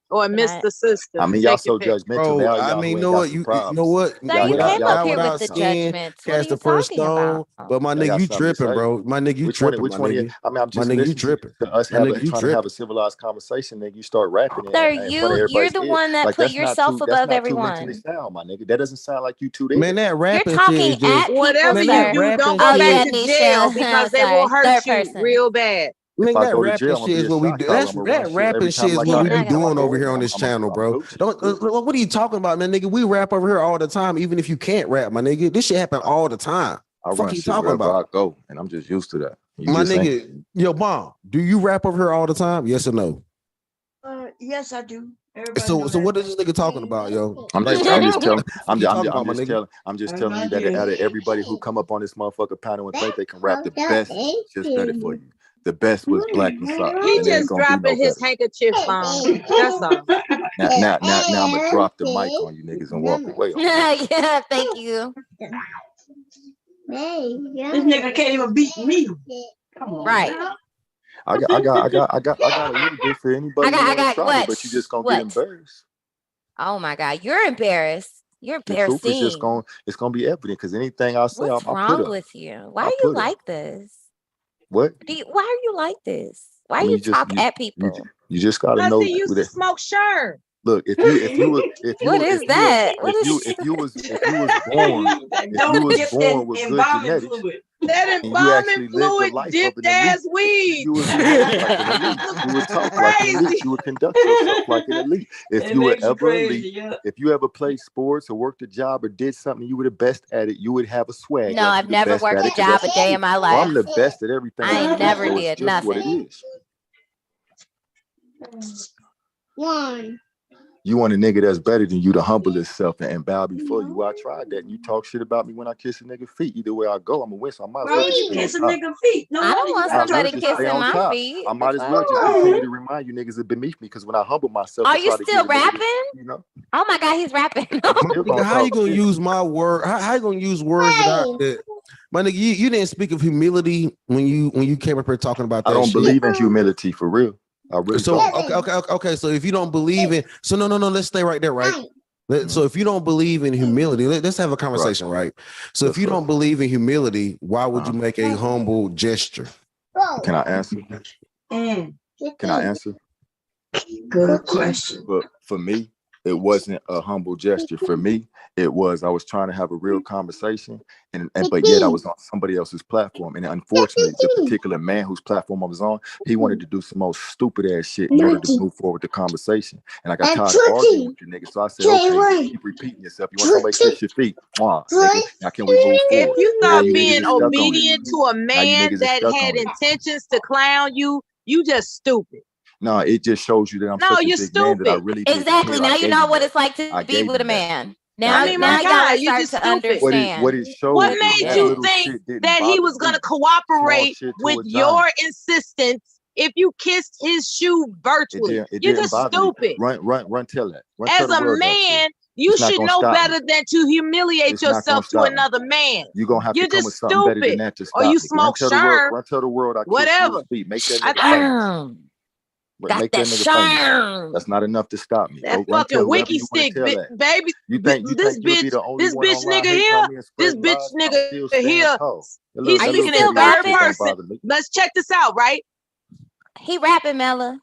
Or Mr. Sister. I mean, y'all so judgmental. Bro, I mean, you know what? You know what? Sir, you came up here with the judgments. Cast the first stone. But my nigga, you tripping, bro. My nigga, you tripping. Which one? I mean, I'm just you tripping. Us trying to have a civilized conversation, nigga. You start rapping. Sir, you're the one that put yourself above everyone. My nigga, that doesn't sound like you too. Man, that rapping shit is whatever you do, don't go back to jail because they will hurt you real bad. Nigga, that rapping shit is what we do. That rapping shit is what we be doing over here on this channel, bro. What are you talking about, man, nigga? We rap over here all the time, even if you can't rap, my nigga. This shit happen all the time. I run shit wherever I go, and I'm just used to that. My nigga, yo, mom, do you rap over her all the time? Yes or no? Yes, I do. So what is this nigga talking about, yo? I'm just telling you that out of everybody who come up on this motherfucker panel and think they can rap, the best just done it for you. The best was Black Messiah. He just dropping his handkerchief on. That's all. Now I'm gonna drop the mic on you niggas and walk away. Yeah, thank you. This nigga can't even beat me. Come on, right. I got a little bit for anybody. I got what? But you just gonna get embarrassed. Oh my God, you're embarrassed. You're embarrassing. The truth is it's gonna be evident because anything I say, what's wrong with you? Why are you like this? What? Why are you like this? Why you talk at people? You just gotta know. He used to smoke sherm. Look, if you was born with good genetics, that embalming fluid dipped ass weed. You would talk like an elite. You would conduct yourself like an elite. If you were ever elite, if you ever played sports or worked a job or did something, you were the best at it. You would have a swag. No, I've never worked a job a day in my life. Well, I'm the best at everything. I ain't never did nothing. What it is. You want a nigga that's better than you to humble himself and bow before you. Well, I tried that. And you talk shit about me when I kiss a nigga feet. Either way I go, I'm gonna win. So I might as well just kiss a nigga feet. No, I don't want somebody kissing my feet. I might as well just continue to remind you niggas are beneath me because when I humble myself, are you still rapping? You know? Oh my God, he's rapping. How you gonna use my word? How you gonna use words that? My nigga, you didn't speak of humility when you came up here talking about that. I don't believe in humility for real. Okay. So if you don't believe in, no, let's stay right there, right? So if you don't believe in humility, let's have a conversation, right? So if you don't believe in humility, why would you make a humble gesture? Can I answer? Can I answer? Good question. But for me, it wasn't a humble gesture. For me, it was I was trying to have a real conversation, but yet I was on somebody else's platform. And unfortunately, the particular man whose platform I was on, he wanted to do some most stupid ass shit in order to move forward the conversation. And I got tired of arguing with you niggas. So I said, okay, keep repeating yourself. You want somebody to kiss your feet? Nigga, now can we move forward? If you thought being obedient to a man that had intentions to clown you, you just stupid. No, it just shows you that I'm such a big man that I really exactly. Now you know what it's like to be with a man. Now, you gotta start to understand. What made you think that he was gonna cooperate with your insistence if you kissed his shoe virtually? You're just stupid. Run, tell that. As a man, you should know better than to humiliate yourself to another man. You're gonna have to come with something better than that to stop. Or you smoke sherm. Run tell the world I whatever. Make that got that sherm. That's not enough to stop me. That fucking wiki stick, baby. This bitch nigga here, he's speaking in third person. Let's check this out, right? He rapping, Mella.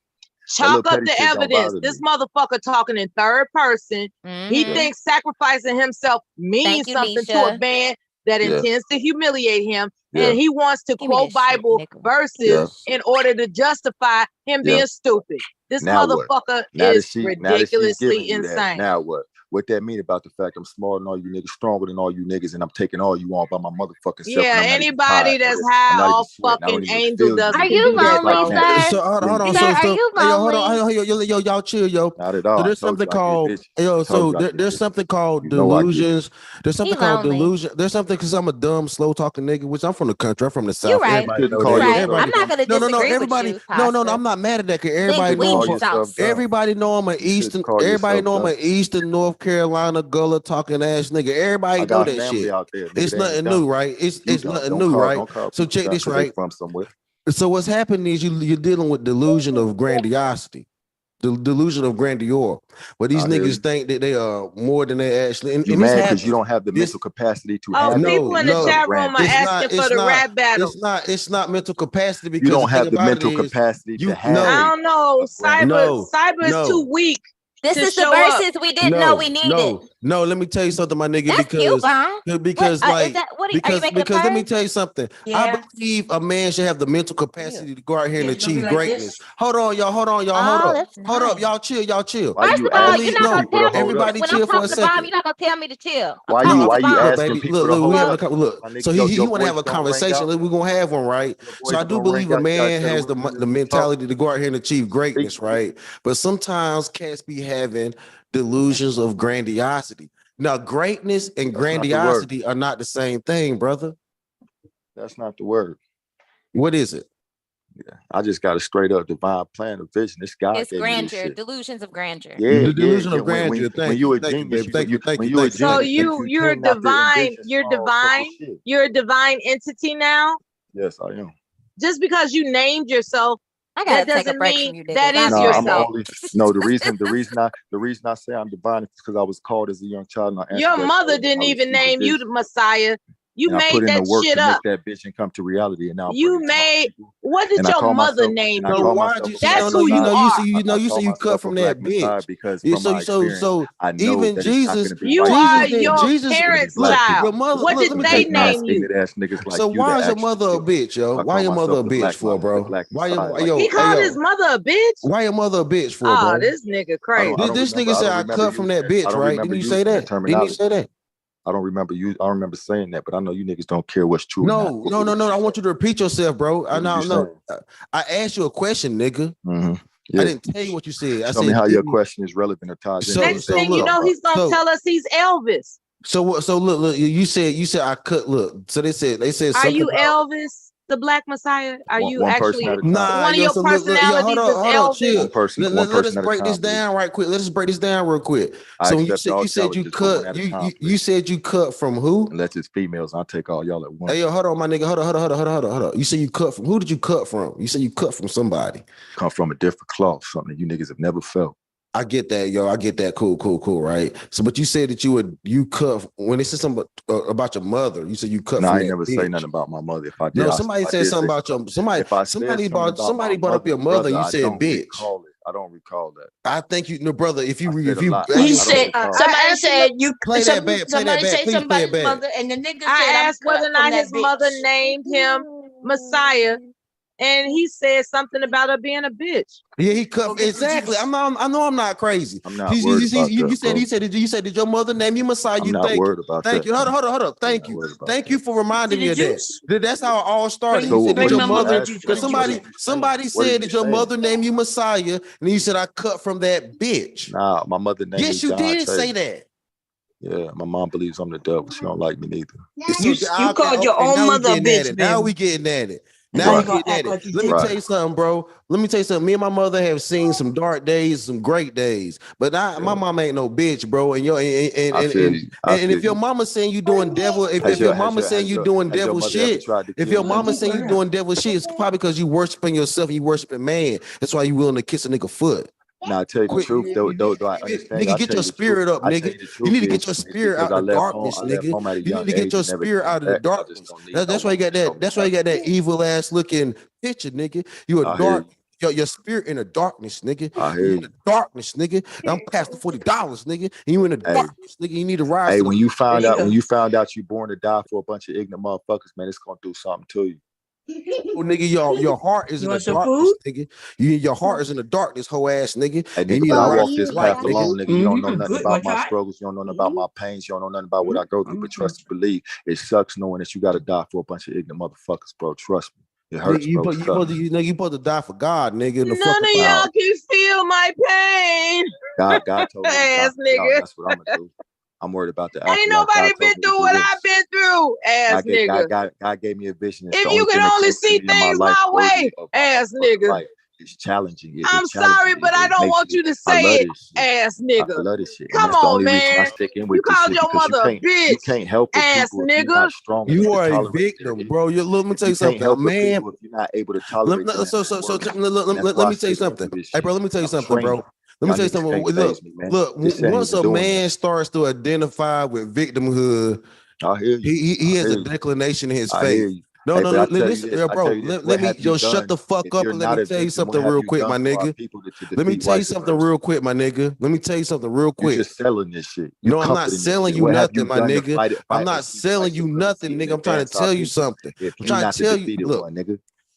Chalk up the evidence. This motherfucker talking in third person. He thinks sacrificing himself means something to a man that intends to humiliate him. And he wants to quote Bible verses in order to justify him being stupid. This motherfucker is ridiculously insane. Now what? What that mean about the fact I'm smarter than all you niggas, stronger than all you niggas, and I'm taking all you on by my motherfucking self. Yeah, anybody that's high off fucking angel doesn't. Are you lonely, sir? So hold on. Sir, are you lonely? Yo, y'all chill, yo. Not at all. So there's something called there's something called delusions. There's something called delusion. There's something because I'm a dumb, slow talking nigga, which I'm from the country. I'm from the South. You're right. I'm not gonna disagree everybody. with you. No, I'm not mad at that. Cause everybody know I'm an Eastern. Everybody know I'm an Eastern North Carolina gullah talking ass nigga. Everybody know that shit. It's nothing new, right? It's nothing new, right? So check this, right? So what's happening is you're dealing with delusion of grandiosity. The delusion of grandeur, where these niggas think that they are more than they actually. You're mad because you don't have the mental capacity to. People in the chat room are asking for the rap battle. It's not mental capacity because you don't have the mental capacity to have. I don't know. Cyber is too weak This is the verses we didn't know we needed. No, let me tell you something, my nigga. That's because let me tell you something. Yeah. I believe a man should have the mental capacity to go out here and achieve greatness. Hold on, y'all. Hold up. Y'all chill. First of all, you're not gonna tell me. Everybody chill for a second. You're not gonna tell me to chill. Why you asking people to hold up? Look. So he want to have a conversation. We're gonna have one, right? So I do believe a man has the mentality to go out here and achieve greatness, right? But sometimes cats be having delusions of grandiosity. Now, greatness and grandiosity are not the same thing, brother. That's not the word. What is it? Yeah, I just got a straight up divine plan of vision. This guy. It's grandeur, delusions of grandeur. Yeah, the delusion of grandeur. When you a genius, so you're divine. You're divine. You're a divine entity now. Yes, I am. Just because you named yourself, I gotta that take a doesn't break mean from you, that is yourself. The reason I say I'm divine is because I was called as a young child. And your mother didn't even name you the Messiah. You made that shit up. Make that vision come to reality, and now you made. What did your mother name you? That's who you are. You say you cut from that bitch because so I know even Jesus, you are your parents' child. What did they name you? So why is your mother a bitch, yo? Why your mother a bitch for, bro? He called his mother a bitch. Why your mother a bitch for, bro? Oh, this nigga crazy. This nigga said I cut from that bitch, right? Didn't you say that? Didn't you say that? I don't remember you. I remember saying that, but I know you niggas don't care what's true. No. I want you to repeat yourself, bro. I asked you a question, nigga. Mm-hmm. Yeah. I didn't tell you what you said. Tell me how your question is relevant or ties in. Next thing you know, he's gonna tell us he's Elvis. So look. You said I cut. Look. So they said. Are you Elvis? The Black Messiah? Are you actually one of your personalities is Elvis? Let's break this down right quick. Let's break this down real quick. So you said you cut. You said you cut from who? Unless it's females, I'll take all y'all at once. Hey, yo, hold on, my nigga. Hold on. You said you cut from who? Did you cut from? You said you cut from somebody. Come from a different cloth, something you niggas have never felt. I get that, yo. I get that. Cool, right? So, but you said that you cut when they said something about your mother. You said you cut. No, I ain't never say nothing about my mother. If I did, somebody said something about your somebody brought up your mother. You said bitch. I don't recall that. I think brother. If you he said somebody said you play that back. Somebody said somebody's mother, and the nigga said I asked whether or not his mother named him Messiah. And he said something about her being a bitch. Yeah, he cut exactly. I know I'm not crazy. I'm not worried about that. You said did your mother name you Messiah? I'm not worried about that. Thank you. Hold on. Thank you for reminding me of that. That's how it all started. You said did your mother? Because somebody said did your mother name you Messiah? And you said I cut from that bitch. Nah, my mother named me. Yes, you did say that. Yeah, my mom believes I'm the devil. She don't like me neither. You called your own mother a bitch. Now we getting at it. Let me tell you something, bro. Me and my mother have seen some dark days, some great days. But my mama ain't no bitch, bro. And if your mama saying you doing devil, if your mama saying you doing devil shit, it's probably because you worshiping yourself and you worshiping man. That's why you willing to kiss a nigga foot. Now I tell you the truth, though I understand. Nigga, get your spirit up, nigga. You need to get your spirit out of the darkness, nigga. You need to get your spirit out of the darkness. That's why you got that. That's why you got that evil ass looking picture, nigga. You a dark. Your spirit in the darkness, nigga. I hear you. The darkness, nigga. I'm past the $40, nigga. And you in the darkness, nigga. You need to rise. Hey, when you found out you born to die for a bunch of ignorant motherfuckers, man, it's gonna do something to you. Well, nigga, your heart is in the darkness, nigga. Your heart is in the darkness, hoe ass nigga. Hey, nigga, I walk this path alone, nigga. You don't know nothing about my struggles. You don't know nothing about my pains. You don't know nothing about what I go through. But trust and believe, it sucks knowing that you got to die for a bunch of ignorant motherfuckers, bro. Trust me. It hurts, you bro. You supposed to die for God, nigga. None of y'all can feel my pain. God told me. Ass nigga. That's what I'm gonna do. I'm worried about the Ain't nobody been through what I've been through, ass nigga. God gave me a vision. If you can only see things my way, ass nigga. It's challenging. I'm sorry, but I don't want you to say it, ass nigga. I love this shit. Come on, man. You called your mother a bitch. You can't help ass nigga. You are a victim, bro. Let me tell you something, man. If you're not able to tolerate. Let me tell you something. Hey, bro. Let me tell you something, bro. Let me tell you something. Look. Once a man starts to identify with victimhood, I hear you. He has a declination in his faith. No, listen, bro. Let me shut the fuck up and let me tell you something real quick, my nigga. Let me tell you something real quick, my nigga. Let me tell you something real quick. You're just selling this shit. No, I'm not selling you nothing, my nigga. I'm not selling you nothing, nigga. I'm trying to tell you something. I'm trying to tell you, look,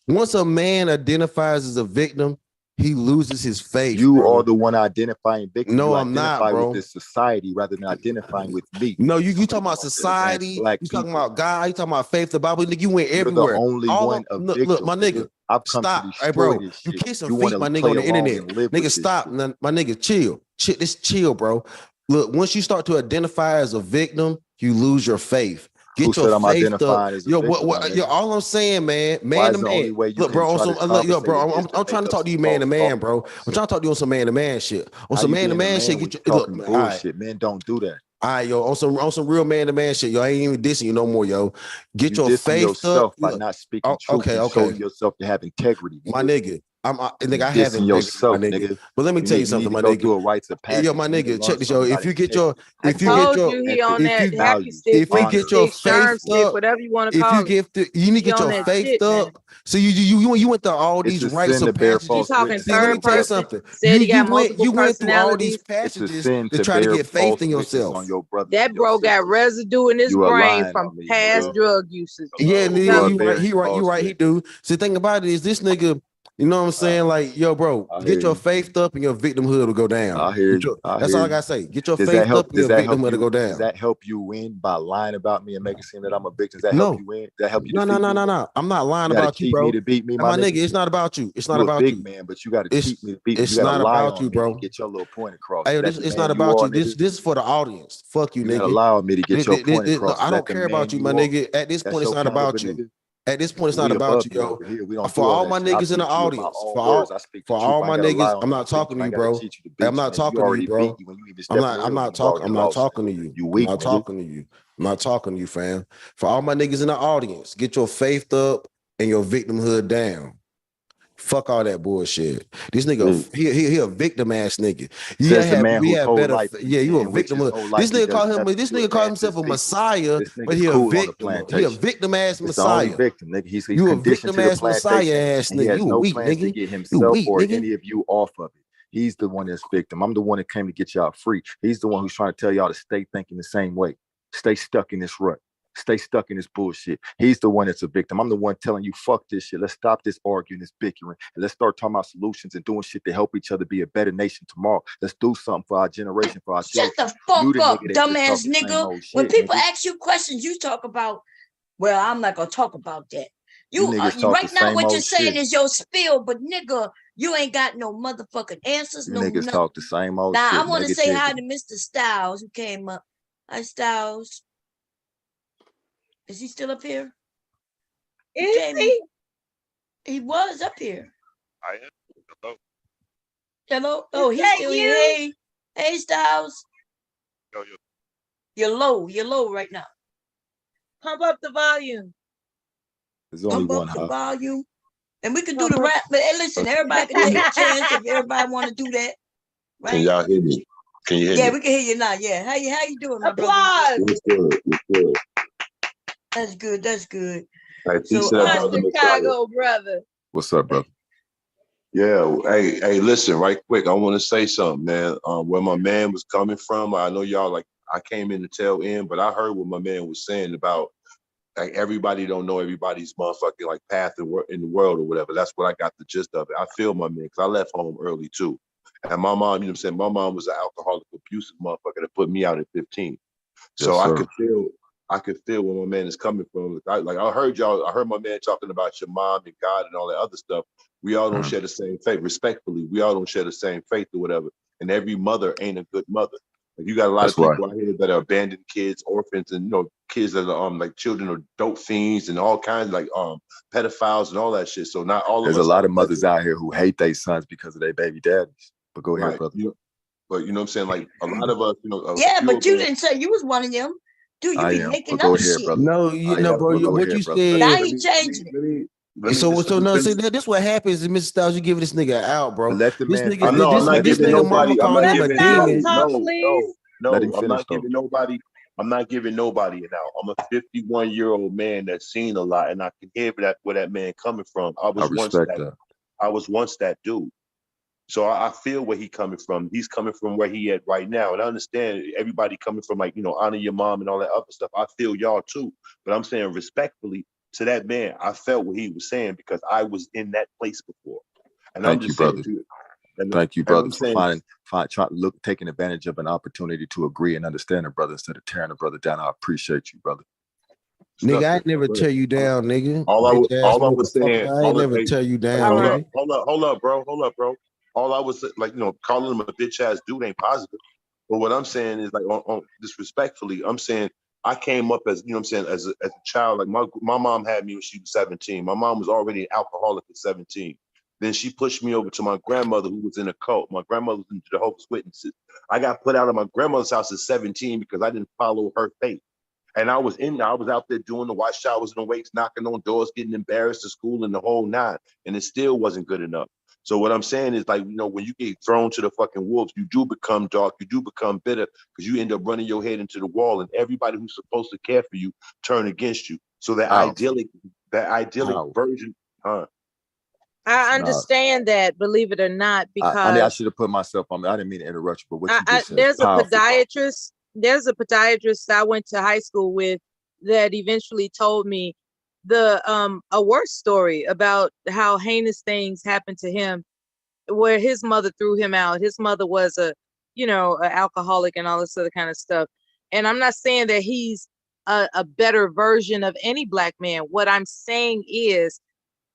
once a man identifies as a victim, he loses his faith. You are the one identifying victim. No, I'm not, bro. With this society rather than identifying with me. No, you talking about society. You talking about God. You talking about faith, the Bible. Nigga, you went everywhere. You're the only one of victim. Look, my nigga. I've come stop. To hey, bro. You kissing feet, my nigga, on the internet. Nigga, stop. My nigga, chill. Chill, bro. Look, once you start to identify as a victim, you lose your faith. Get your faith up. Yo, all I'm saying, man to man. Look, bro, I'm trying to talk to you man to man, bro. I'm trying to talk to you on some man to man shit. On some man to man shit, get your look, bullshit. Men don't do that. All right, yo, on some real man to man shit, yo. I ain't even dissing you no more, yo. Get your faith up by not speaking truth. Okay. Showing yourself to have integrity, my nigga. Nigga, I have yourself, nigga. But let me tell you something, my nigga. Do a rites of passage. Yo, my nigga, check this, yo. If you get your faith up, whatever you want to call it, you need to get your faith up. So you went through all these rites of passages. Let me tell you something. You went through all these passages to try to get faith in yourself. That bro got residue in his brain from past drug usage. Yeah, he right. He do. So the thing about it is this nigga. You know what I'm saying? Like, yo, bro, get your faith up and your victimhood will go down. I hear you. That's all I gotta say. Get your faith up and your victimhood will go down. Does that help you win by lying about me and making it seem that I'm a victim? Does that help you win? Does that help you? No. I'm not lying about you, bro. To beat me, my nigga. It's not about you. It's not about you, man. But you got to cheat me to beat me. It's not about you, bro. Get your little point across. Hey, it's not about you. This is for the audience. Fuck you, nigga. Allow me to get your point across. I don't care about you, my nigga. At this point, it's not about you. At this point, it's not about you, yo. For all my niggas in the audience, for all my niggas, I'm not talking to you, bro. I'm not talking to you, bro. I'm not talking to you. I'm not talking to you. I'm not talking to you, fam. For all my niggas in the audience, get your faith up and your victimhood down. Fuck all that bullshit. This nigga, he a victim ass nigga. You a victim. This nigga call himself a messiah, but he a victim. He a victim ass messiah. You a victim ass messiah ass nigga. You a weak nigga. To get himself or any of you off of it. He's the one that's victim. I'm the one that came to get y'all free. He's the one who's trying to tell y'all to stay thinking the same way. Stay stuck in this rut. Stay stuck in this bullshit. He's the one that's a victim. I'm the one telling you, fuck this shit. Let's stop this arguing, this bickering, and let's start talking about solutions and doing shit to help each other be a better nation tomorrow. Let's do something for our generation, for our children. Shut the fuck up, dumbass nigga. When people ask you questions, you talk about, well, I'm not going to talk about that. You right now, what you're saying is your spill, but nigga, you ain't got no motherfucking answers. No niggas talk the same old shit. Now, I want to say hi to Mr. Styles, who came up. Hi, Styles. Is he still up here? Is he? He was up here. I am. Hello. Hello. Oh, he's still here. Hey, Styles. Yo. You're low. You're low right now. Pump up the volume. There's only one. Pump up the volume. And we can do the rap. But hey, listen, everybody can take a chance if everybody want to do that. Right? Can y'all hear me? Can you hear me? Yeah, we can hear you now. Yeah. How you doing, my Applause. brother? It's good. That's good. That's good. Hey, so, Chicago brother. What's up, brother? Yeah. Hey, listen, right quick. I want to say something, man. Where my man was coming from, I know y'all like I came in the tail end, but I heard what my man was saying about like everybody don't know everybody's motherfucking like path in the world or whatever. That's what I got the gist of it. I feel my man because I left home early too. And my mom, you know what I'm saying? My mom was an alcoholic, abusive motherfucker that put me out at 15. So I could feel where my man is coming from. I heard my man talking about your mom and God and all that other stuff. We all don't share the same faith. Respectfully, we all don't share the same faith or whatever. And every mother ain't a good mother. Like you got a lot of people out here that are abandoned kids, orphans, and kids that are like children of dope fiends and all kinds of like pedophiles and all that shit. So not all of us. There's a lot of mothers out here who hate their sons because of their baby daddies. But go ahead, brother. But you know what I'm saying? Like a lot of us, yeah, but you didn't say you was one of them. Dude, you be making up shit. Brother. No, bro. What you said. Now you changing it. So see, this what happens is Mr. Styles, you giving this nigga out, bro. Let the man. This nigga mama called him a demon. No, I'm not giving nobody. I'm not giving nobody an out. I'm a 51-year-old man that's seen a lot, and I can hear where that man coming from. I was once that dude. So I feel where he coming from. He's coming from where he at right now. And I understand everybody coming from, like, honor your mom and all that other stuff. I feel y'all too. But I'm saying respectfully to that man, I felt what he was saying because I was in that place before. And Thank you, brother. Thank you, brother, for taking advantage of an opportunity to agree and understand a brother instead of tearing a brother down. I appreciate you, brother. Nigga, I never tear you down, nigga. All I was saying, I ain't never tear you down, nigga. Hold up, bro. All I was like, calling him a bitch ass dude ain't positive. But what I'm saying is, like, on disrespectfully, I'm saying I came up as, as a child. Like my mom had me when she was 17. My mom was already an alcoholic at 17. Then she pushed me over to my grandmother, who was in a cult. My grandmother was in the Jehovah's Witnesses. I got put out of my grandmother's house at 17 because I didn't follow her faith. And I was out there doing the wash showers and the wakes, knocking on doors, getting embarrassed at school and the whole nine. And it still wasn't good enough. So what I'm saying is, like, when you get thrown to the fucking wolves, you do become dark, you do become bitter, because you end up running your head into the wall, and everybody who's supposed to care for you turn against you. So that idyllic version, I understand that, believe it or not, because I should have put myself on. I didn't mean to interrupt you, but what you just said. There's a podiatrist I went to high school with that eventually told me a worse story about how heinous things happened to him, where his mother threw him out. His mother was an alcoholic and all this other kind of stuff. And I'm not saying that he's a better version of any Black man. What I'm saying is,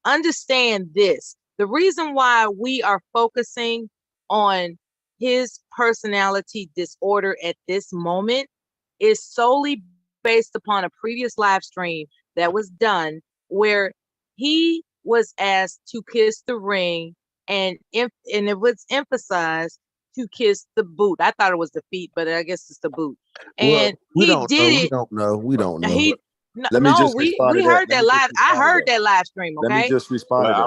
understand this. The reason why we are focusing on his personality disorder at this moment is solely based upon a previous live stream that was done where he was asked to kiss the ring and it was emphasized to kiss the boot. I thought it was the feet, but I guess it's the boot. And we don't know. We don't know. We heard that live. I heard that live stream. Okay. Let me just respond to that.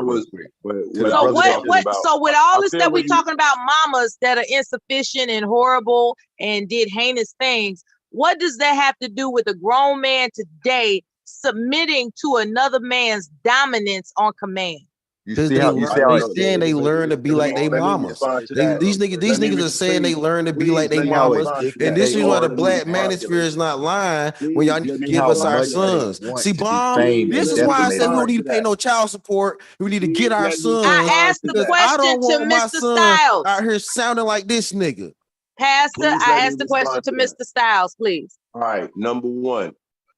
So with all this stuff we talking about mamas that are insufficient and horrible and did heinous things, what does that have to do with a grown man today submitting to another man's dominance on command? Because they learn to be like their mamas. These niggas are saying they learn to be like their mamas. And this is why the Black Manosphere is not lying when y'all give us our sons. See, Bomb, this is why I say we don't need to pay no child support. We need to get our sons. I asked the question to Mr. Styles out here sounding like this nigga. Pastor, I asked the question to Mr. Styles, please. All right, number one,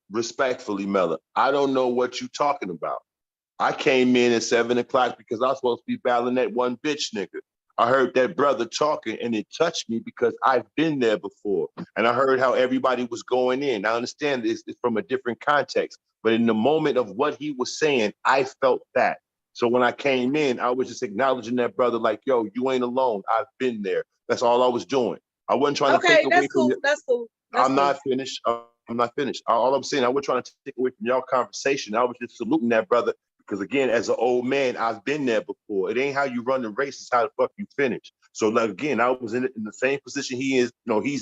respectfully, Mella, I don't know what you're talking about. I came in at 7 o'clock because I was supposed to be battling that one bitch nigga. I heard that brother talking and it touched me because I've been there before. And I heard how everybody was going in. I understand this is from a different context, but in the moment of what he was saying, I felt that. So when I came in, I was just acknowledging that brother like, yo, you ain't alone. I've been there. That's all I was doing. I wasn't trying to take away from you. That's cool. I'm not finished. I'm not finished. All I'm saying, I wasn't trying to take away from y'all conversation. I was just saluting that brother. Because again, as an old man, I've been there before. It ain't how you run the race, it's how the fuck you finish. So like, again, I was in the same position he's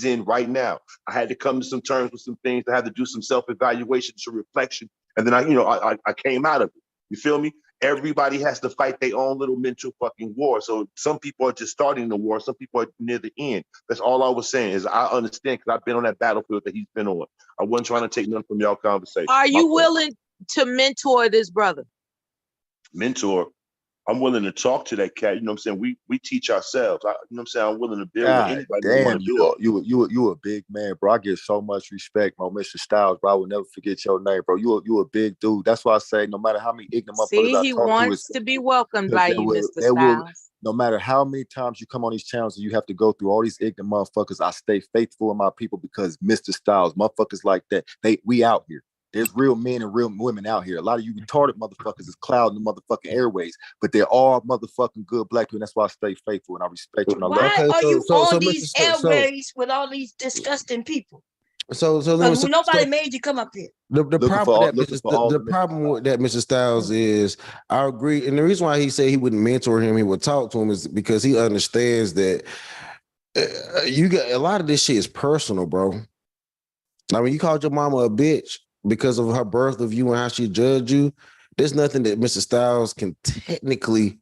in right now. I had to come to some terms with some things. I had to do some self-evaluation, some reflection. And then I came out of it. You feel me? Everybody has to fight their own little mental fucking war. So some people are just starting the war. Some people are near the end. That's all I was saying is I understand because I've been on that battlefield that he's been on. I wasn't trying to take nothing from y'all conversation. Are you willing to mentor this brother? Mentor, I'm willing to talk to that cat. You know what I'm saying? We teach ourselves. I'm willing to build with anybody. Damn, you a big man, bro. I get so much respect, Mr. Styles, bro. I will never forget your name, bro. You a big dude. That's why I say no matter how many ignorant motherfuckers I he talk wants to be welcomed by you, Mr. Styles. No matter how many times you come on these channels and you have to go through all these ignorant motherfuckers, I stay faithful in my people because Mr. Styles, motherfuckers like that, we out here. There's real men and real women out here. A lot of you retarded motherfuckers is clouding the motherfucking airways, but they're all motherfucking good Black people. And that's why I stay faithful and I respect you. And I love you. Why are you on these airways with all these disgusting people? So nobody made you come up here. The problem with that, Mr. Styles, is I agree. And the reason why he said he wouldn't mentor him, he would talk to him, is because he understands that you got a lot of this shit is personal, bro. I mean, you called your mama a bitch because of her birth of you and how she judged you. There's nothing that Mr. Styles can technically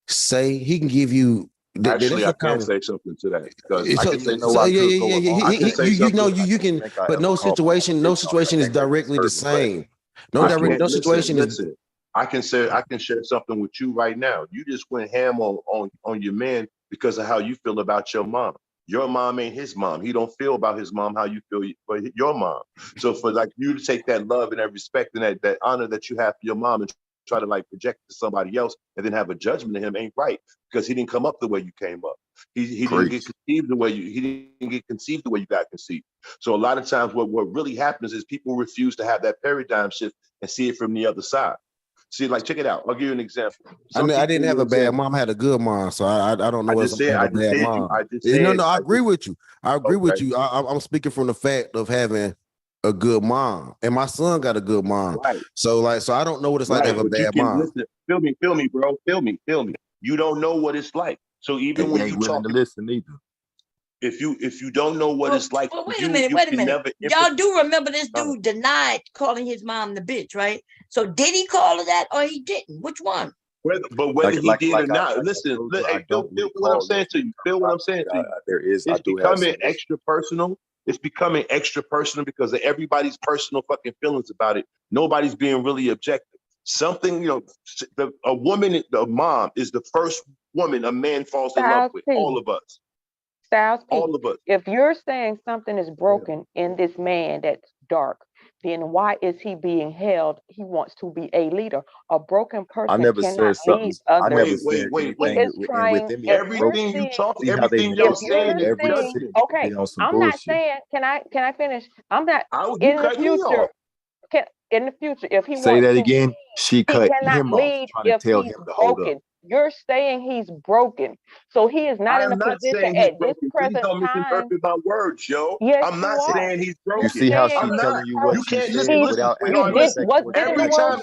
say. He can give you. Actually, I can say something to that because I can say You can, but no situation is directly the same. No situation is. Listen, I can share something with you right now. You just went ham on your man because of how you feel about your mom. Your mom ain't his mom. He don't feel about his mom how you feel for your mom. So for like you to take that love and that respect and that honor that you have for your mom and try to like project to somebody else and then have a judgment of him ain't right because he didn't come up the way you came up. He didn't get conceived the way you got conceived. So a lot of times what really happens is people refuse to have that paradigm shift and see it from the other side. See, like, check it out. I'll give you an example. I didn't have a bad mom. I had a good mom, so I don't know what's a bad mom. I agree with you. I agree with you. I'm speaking from the fact of having a good mom, and my son got a good mom. Right. So I don't know what it's like to have a bad mom. Listen, feel me, bro. Feel me. You don't know what it's like. So even when you talk to listen either. If you don't know what it's like, wait a minute. Y'all do remember this dude denied calling his mom the bitch, right? So did he call her that or he didn't? Which one? Whether he did or not, listen. Feel what I'm saying to you. Feel what I'm saying to you. It's becoming extra personal. It's becoming extra personal because of everybody's personal fucking feelings about it. Nobody's being really objective. Something, a woman, the mom is the first woman a man falls in love with. All of us. Styles P, all of us. If you're saying something is broken in this man that's dark, then why is he being held? He wants to be a leader. A broken person I never cannot said something. lead others. Wait. Everything you talk, everything you're saying is judgment. Okay, I'm not saying. Can I finish? I'm not in the future. In the future, if he say wants that to, again, she cut him off, trying to tell him to hold up. You're saying he's broken, so he is not in a position at this present Please don't misinterpret my words, yo. Yes, I'm not saying he's broken. You see how she's telling you what she said without every time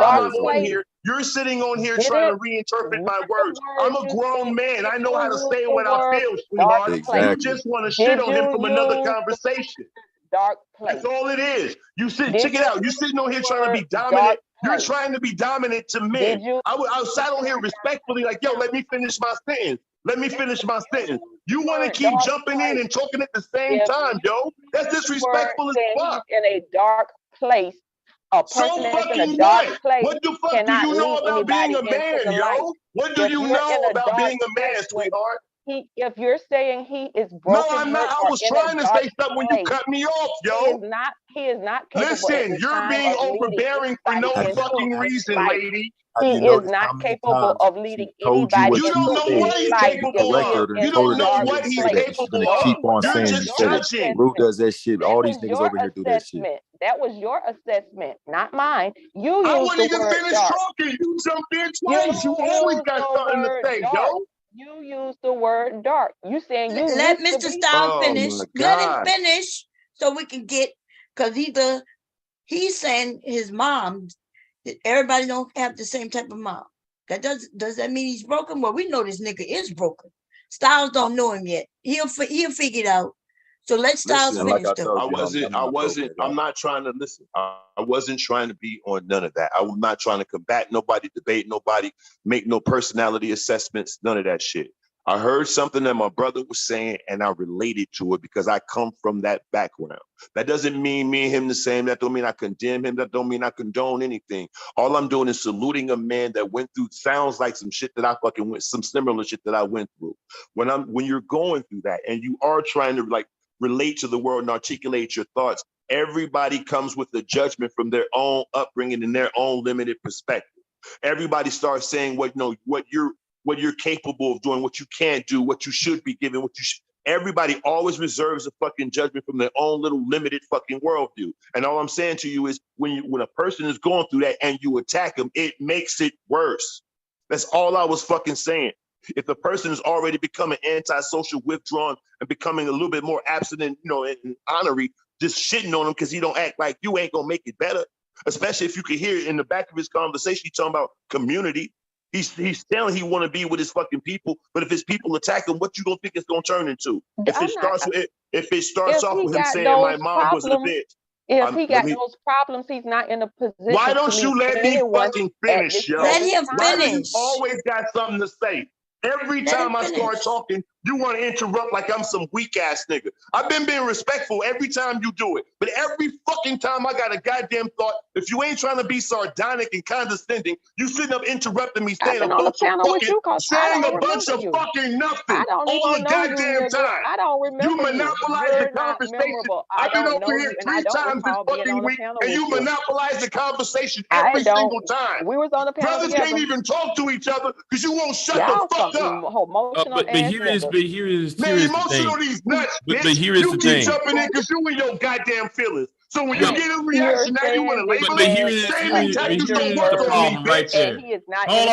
I'm on here, you're sitting on here trying to reinterpret my words. I'm a grown man. I know how to say what I feel, sweetheart. Exactly. You just want to shit on him from another conversation. Dark place. That's all it is. Check it out. You're sitting on here trying to be dominant. You're trying to be dominant to men. I sat on here respectfully, like, yo, let me finish my sentence. You want to keep jumping in and talking at the same time, yo. That's disrespectful as fuck. He's in a dark place. A person that's in a dark place. What the fuck do you know about being a man, yo? What do you know about being a man, sweetheart? If you're saying he is broken, no, I'm not. I was trying to say something when you cut me off, yo. He is not capable. Listen, you're being overbearing for no fucking reason, lady. He is not capable of leading anybody. You don't know what he's capable of. You don't know what he's capable of. Keep on You're saying just judging. Rue does that shit. All these niggas over here do that shit. That was your assessment, not mine. I wouldn't even finish talking. You jumped in twice. You always got something to say, yo. You used the word dark. You saying you let Mr. Styles finish. Let him finish so we can get, because he's saying his mom, everybody don't have the same type of mom. Does that mean he's broken? Well, we know this nigga is broken. Styles don't know him yet. He'll figure it out. So let Styles finish. I'm not trying to listen. I wasn't trying to be on none of that. I'm not trying to combat nobody, debate nobody, make no personality assessments, none of that shit. I heard something that my brother was saying and I related to it because I come from that background. That doesn't mean me and him the same. That don't mean I condemn him. That don't mean I condone anything. All I'm doing is saluting a man that went through, sounds like some shit that I fucking went, some similar shit that I went through. When you're going through that and you are trying to like relate to the world and articulate your thoughts, everybody comes with a judgment from their own upbringing and their own limited perspective. Everybody starts saying what you're capable of doing, what you can't do, what you should be given, everybody always reserves a fucking judgment from their own little limited fucking worldview. And all I'm saying to you is when a person is going through that and you attack them, it makes it worse. That's all I was fucking saying. If the person is already becoming antisocial, withdrawn, and becoming a little bit more abstinent, and honorary, just shitting on him because he don't act like you, ain't gonna make it better. Especially if you can hear it in the back of his conversation, he's talking about community. He's telling he want to be with his fucking people, but if his people attack him, what you gonna think it's gonna turn into? If it starts off with him saying my mom was a bitch. If he got those problems, he's not in a position. Why don't you let me fucking finish, yo? Let him Why do you finish. always got something to say? Every time I start talking, you want to interrupt like I'm some weak ass nigga. I've been being respectful every time you do it, but every fucking time I got a goddamn thought, if you ain't trying to be sardonic and condescending, you sitting up interrupting me, saying a bunch of fucking nothing all the goddamn time. I don't remember you monopolize the conversation. I've been over here 3 times this fucking week, and you monopolize the conversation every single time. We was on the panel Brothers together. can't even talk to each other because you won't shut the fuck up. But here is Man, emotional these nuts, bitch. But here is you the keep thing. jumping in because you in your goddamn feelings. So when you get a reaction, now you want to label it. Shaming tactics don't work on me, bitch. Hold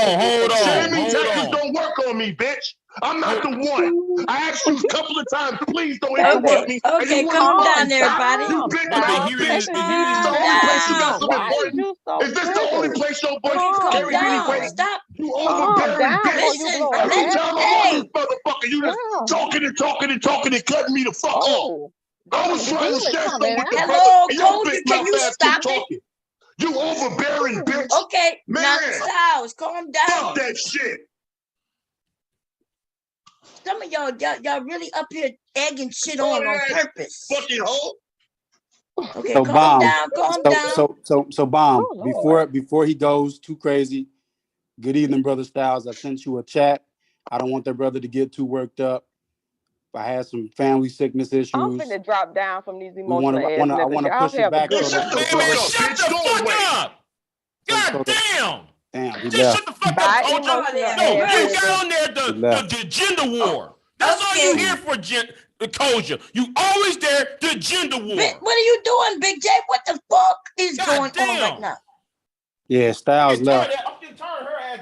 on. Shaming tactics don't work on me, bitch. I'm not the one. I asked you a couple of times, please don't interrupt me. Okay, calm down, everybody. You bitch mouthpiece. Is this the only place you got some importance? Is this the only place your voice carries any weight? Stop. You overbearing bitch. Every time I'm on this motherfucker, you just talking and cutting me the fuck off. I was trying to share something with the brother. And your big mouth ass keep talking. You overbearing bitch. Okay, man. now Styles, calm down. Fuck that shit. Some of y'all really up here egging shit on purpose. Fucking hoe. Okay, so calm down. So Bomb, before he goes too crazy, good evening, Brother Styles. I sent you a chat. I don't want that brother to get too worked up. I had some family sickness issues. I'm finna drop down from these emotional I want to push it back. Shut the fuck up. God damn. Damn, he just left. shut the fuck up, Kojo. No, you got on there the gender war. That's all you here for, Kojo. You always there, the gender war. What are you doing, Big J? What the fuck is going on right now? Yeah, Styles left.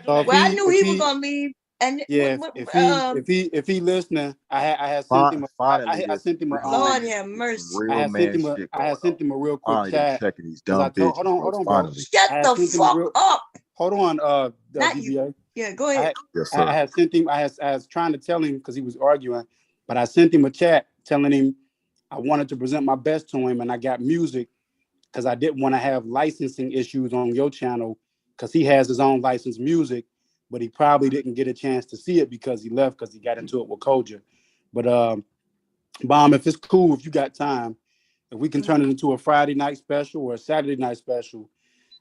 Well, I knew he was gonna leave. And yeah, if he listening, I had sent him. I sent him a. Lord have mercy. I had sent him a real quick chat. Checking these dumb bitches. Hold on, bro. Shut the fuck up. Hold on, Not DBA. you. Yeah, go ahead. I had sent him. I was trying to tell him because he was arguing, but I sent him a chat telling him I wanted to present my best to him, and I got music because I didn't want to have licensing issues on your channel because he has his own licensed music. But he probably didn't get a chance to see it because he left because he got into it with Koja. But Bomb, if it's cool, if you got time, if we can turn it into a Friday night special or a Saturday night special,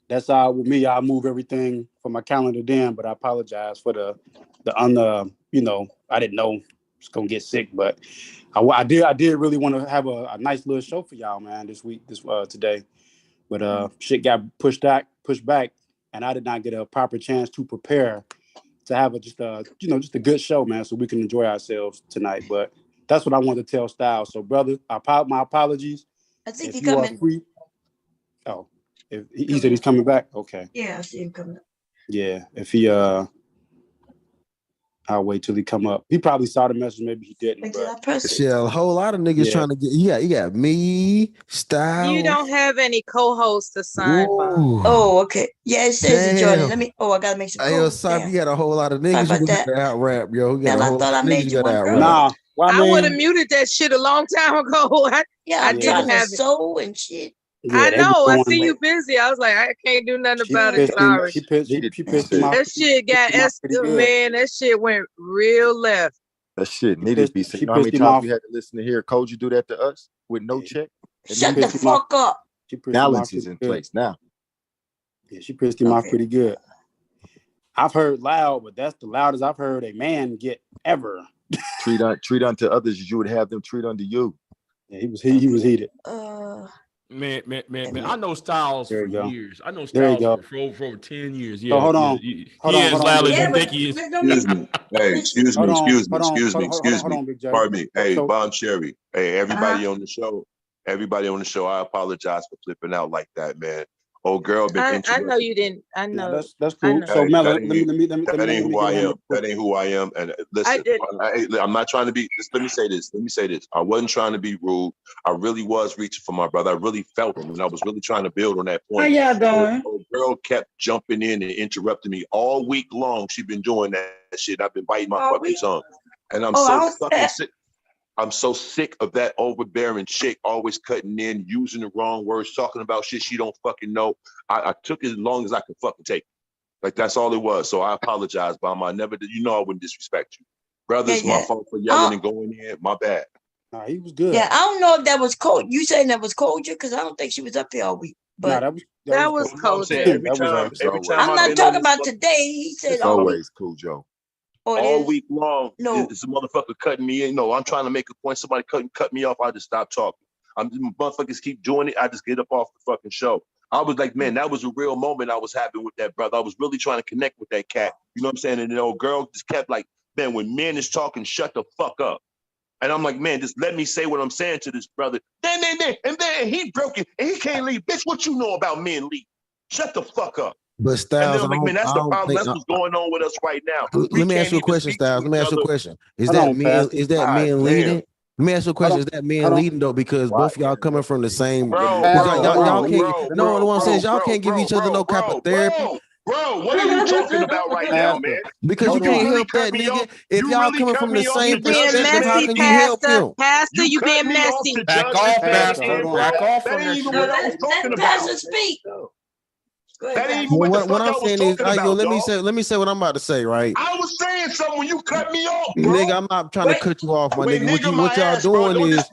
that's all right with me. I'll move everything from my calendar then. But I apologize for the I didn't know it's gonna get sick, but I did really want to have a nice little show for y'all, man, today. But shit got pushed back, and I did not get a proper chance to prepare to have just a good show, man, so we can enjoy ourselves tonight. But that's what I wanted to tell Styles. So, brother, my apologies. I think he's coming. Free, if he said he's coming back. Okay. Yeah, I see him coming up. Yeah, if he I'll wait till he come up. He probably saw the message, maybe he didn't. Yeah, a whole lot of niggas trying to get. You got me, Styles. You don't have any co-hosts assigned. Oh, okay. Yeah, it says Jordan. Let me. I gotta make some. Hey, yo, Simon, you got a whole lot of niggas you got to out rap, yo. I thought I made you one. Nah, I would have muted that shit a long time ago. I didn't have soul and shit. Yeah, I know. I see you busy. I was like, I can't do nothing about it. Sorry. She pissed him off. That shit got man. That shit went real left. That shit needed to be said. You know how many times we had to listen to hear Koji do that to us with no check? Shut the fuck up. Balance is in place now. Yeah, she pissed him off pretty good. I've heard loud, but that's the loudest I've heard a man get ever. Treat unto others as you would have them treat unto you. Yeah, he was heated. Man, I know Styles for years. I know There you Styles go. for over 10 years. Yeah, So hold on. He is loud as you think he is. Excuse me. Hey, excuse me. Pardon me. Hey, Bon Cherry. Hey, everybody on the show. I apologize for flipping out like that, man. Old girl been I interrupted. know you didn't. I know. Yeah, that's cool. Know. So Mel, let me that ain't who I am. That ain't who I am. And listen, I'm not trying to be. Just let me say this. I wasn't trying to be rude. I really was reaching for my brother. I really felt him, and I was really trying to build on that point. How y'all doing? Old girl kept jumping in and interrupting me all week long. She been doing that shit. I've been biting my fucking tongue, and I'm so fucking sick. I'm so sick of that overbearing chick always cutting in, using the wrong words, talking about shit she don't fucking know. I took it as long as I could fucking take it. Like, that's all it was. So I apologize, Bama. I never did. You know I wouldn't disrespect you. Brother, it's my fault for yelling and going in. My bad. Nah, he was good. Yeah, I don't know if that was cold. You saying that was Koja? Because I don't think she was up here all week. But that was Koja. Every time I'm not talking about today. He said it's always cool, Joe. All week long, it's a motherfucker cutting me in. No, I'm trying to make a point. Somebody cut me off. I just stop talking. Motherfuckers keep doing it. I just get up off the fucking show. I was like, man, that was a real moment I was having with that brother. I was really trying to connect with that cat. You know what I'm saying? And the old girl just kept like, man, when men is talking, shut the fuck up. And I'm like, man, just let me say what I'm saying to this brother. Then he broke it and he can't leave. Bitch, what you know about men leave? Shut the fuck up. But Styles, and then I'm like, man, that's the problem. That's what's going on with us right now. Let me ask you a question, Styles. Let me ask you a question. Is that men leading? Let me ask you a question. Is that men leading though? Because both y'all coming from the same. Y'all can't. No, what I'm saying is y'all can't give each other no type of therapy. Bro, what are you talking about right now, man? Because you can't help that nigga. If y'all coming from the same perspective, how can you help him? Pastor, you being messy. Back off, Pastor. Back off from that shit. Let Pastor speak. That ain't even what I'm saying is, let me say what I'm about to say, right? I was saying something when you cut me off, bro. Nigga, I'm not trying to cut you off, my nigga. What y'all doing is,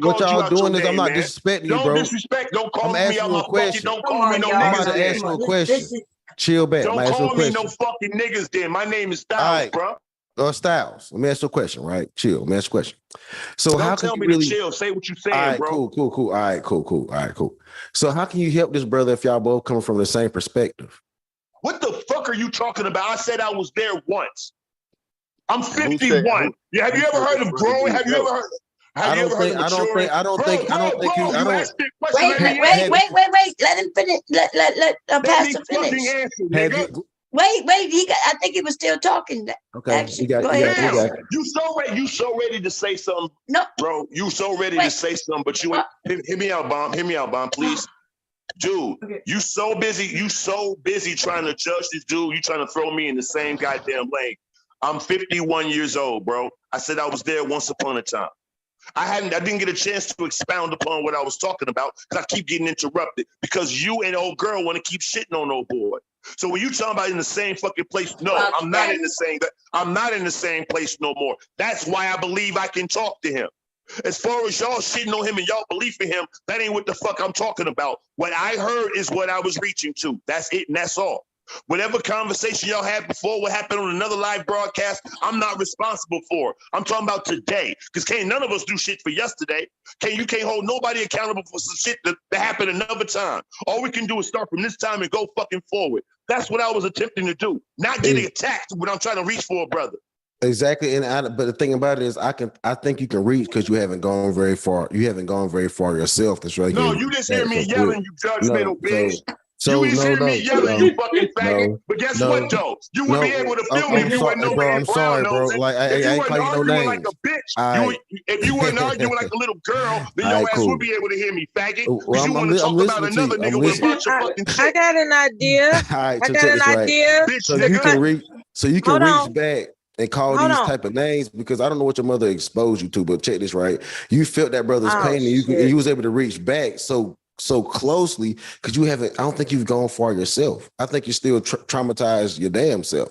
what y'all doing is, I'm not disrespecting you, bro. Don't disrespect. Don't call me out my fucking. Don't call me no I'm niggas. about to ask you a question. Chill back. Don't call me no fucking niggas. Then my name is Styles, bro. Styles. Let me ask you a question, right? Chill. Let me ask you a question. So don't how tell can me you really to chill? Say what you're saying, all right, bro. Cool. All right, cool. So how can you help this brother if y'all both coming from the same perspective? What the fuck are you talking about? I said I was there once. I'm 51. Have you ever heard of growing? Have you ever heard? I don't think you. Wait. Let him finish. Let Pastor finish. Wait. I think he was still talking. Okay. Go ahead. You so ready to say something. No, bro. You so ready to say something, but you ain't. Hear me out, Bomb, please. Dude, you so busy trying to judge this dude. You trying to throw me in the same goddamn lane. I'm 51 years old, bro. I said I was there once upon a time. I didn't get a chance to expound upon what I was talking about because I keep getting interrupted because you and old girl want to keep shitting on old boy. So when you talking about in the same fucking place, no, I'm not in the same place no more. That's why I believe I can talk to him. As far as y'all shitting on him and y'all belief in him, that ain't what the fuck I'm talking about. What I heard is what I was reaching to. That's it, and that's all. Whatever conversation y'all had before, what happened on another live broadcast, I'm not responsible for. I'm talking about today, because can't none of us do shit for yesterday. You can't hold nobody accountable for some shit that happened another time. All we can do is start from this time and go fucking forward. That's what I was attempting to do, not getting attacked when I'm trying to reach for a brother. Exactly, but the thing about it is, I think you can reach because you haven't gone very far. You haven't gone very far yourself. That's right. No, you just hear me yelling, you judgmental bitch. You just hear me yelling, you fucking faggot. But guess what, though? You would be able to feel me if you weren't no man brown nose. Like if you weren't arguing like a bitch, if you weren't arguing like a little girl, then your ass would be able to hear me, faggot. Because you want to talk about another nigga with a bunch of fucking shit. I got an idea. I got an idea. So you can reach back and call these type of names because I don't know what your mother exposed you to, but check this right. You felt that brother's pain and you was able to reach back so closely because I don't think you've gone far yourself. I think you're still traumatized your damn self.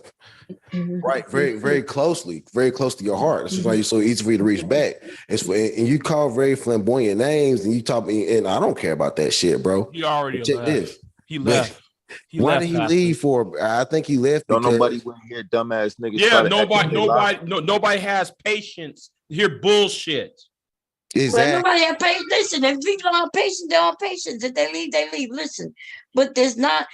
Right, very, very close to your heart. That's why it's so easy for you to reach back. And you call very flamboyant names, and you talk me, and I don't care about that shit, bro. He already check left. this. He left. Why did he leave for? I think he left because nobody want to hear dumbass niggas. Yeah, nobody has patience to hear bullshit. Exactly. Well, nobody have patience. Listen, if people don't have patience, they're on patience. If they leave, they leave. Listen, but there's not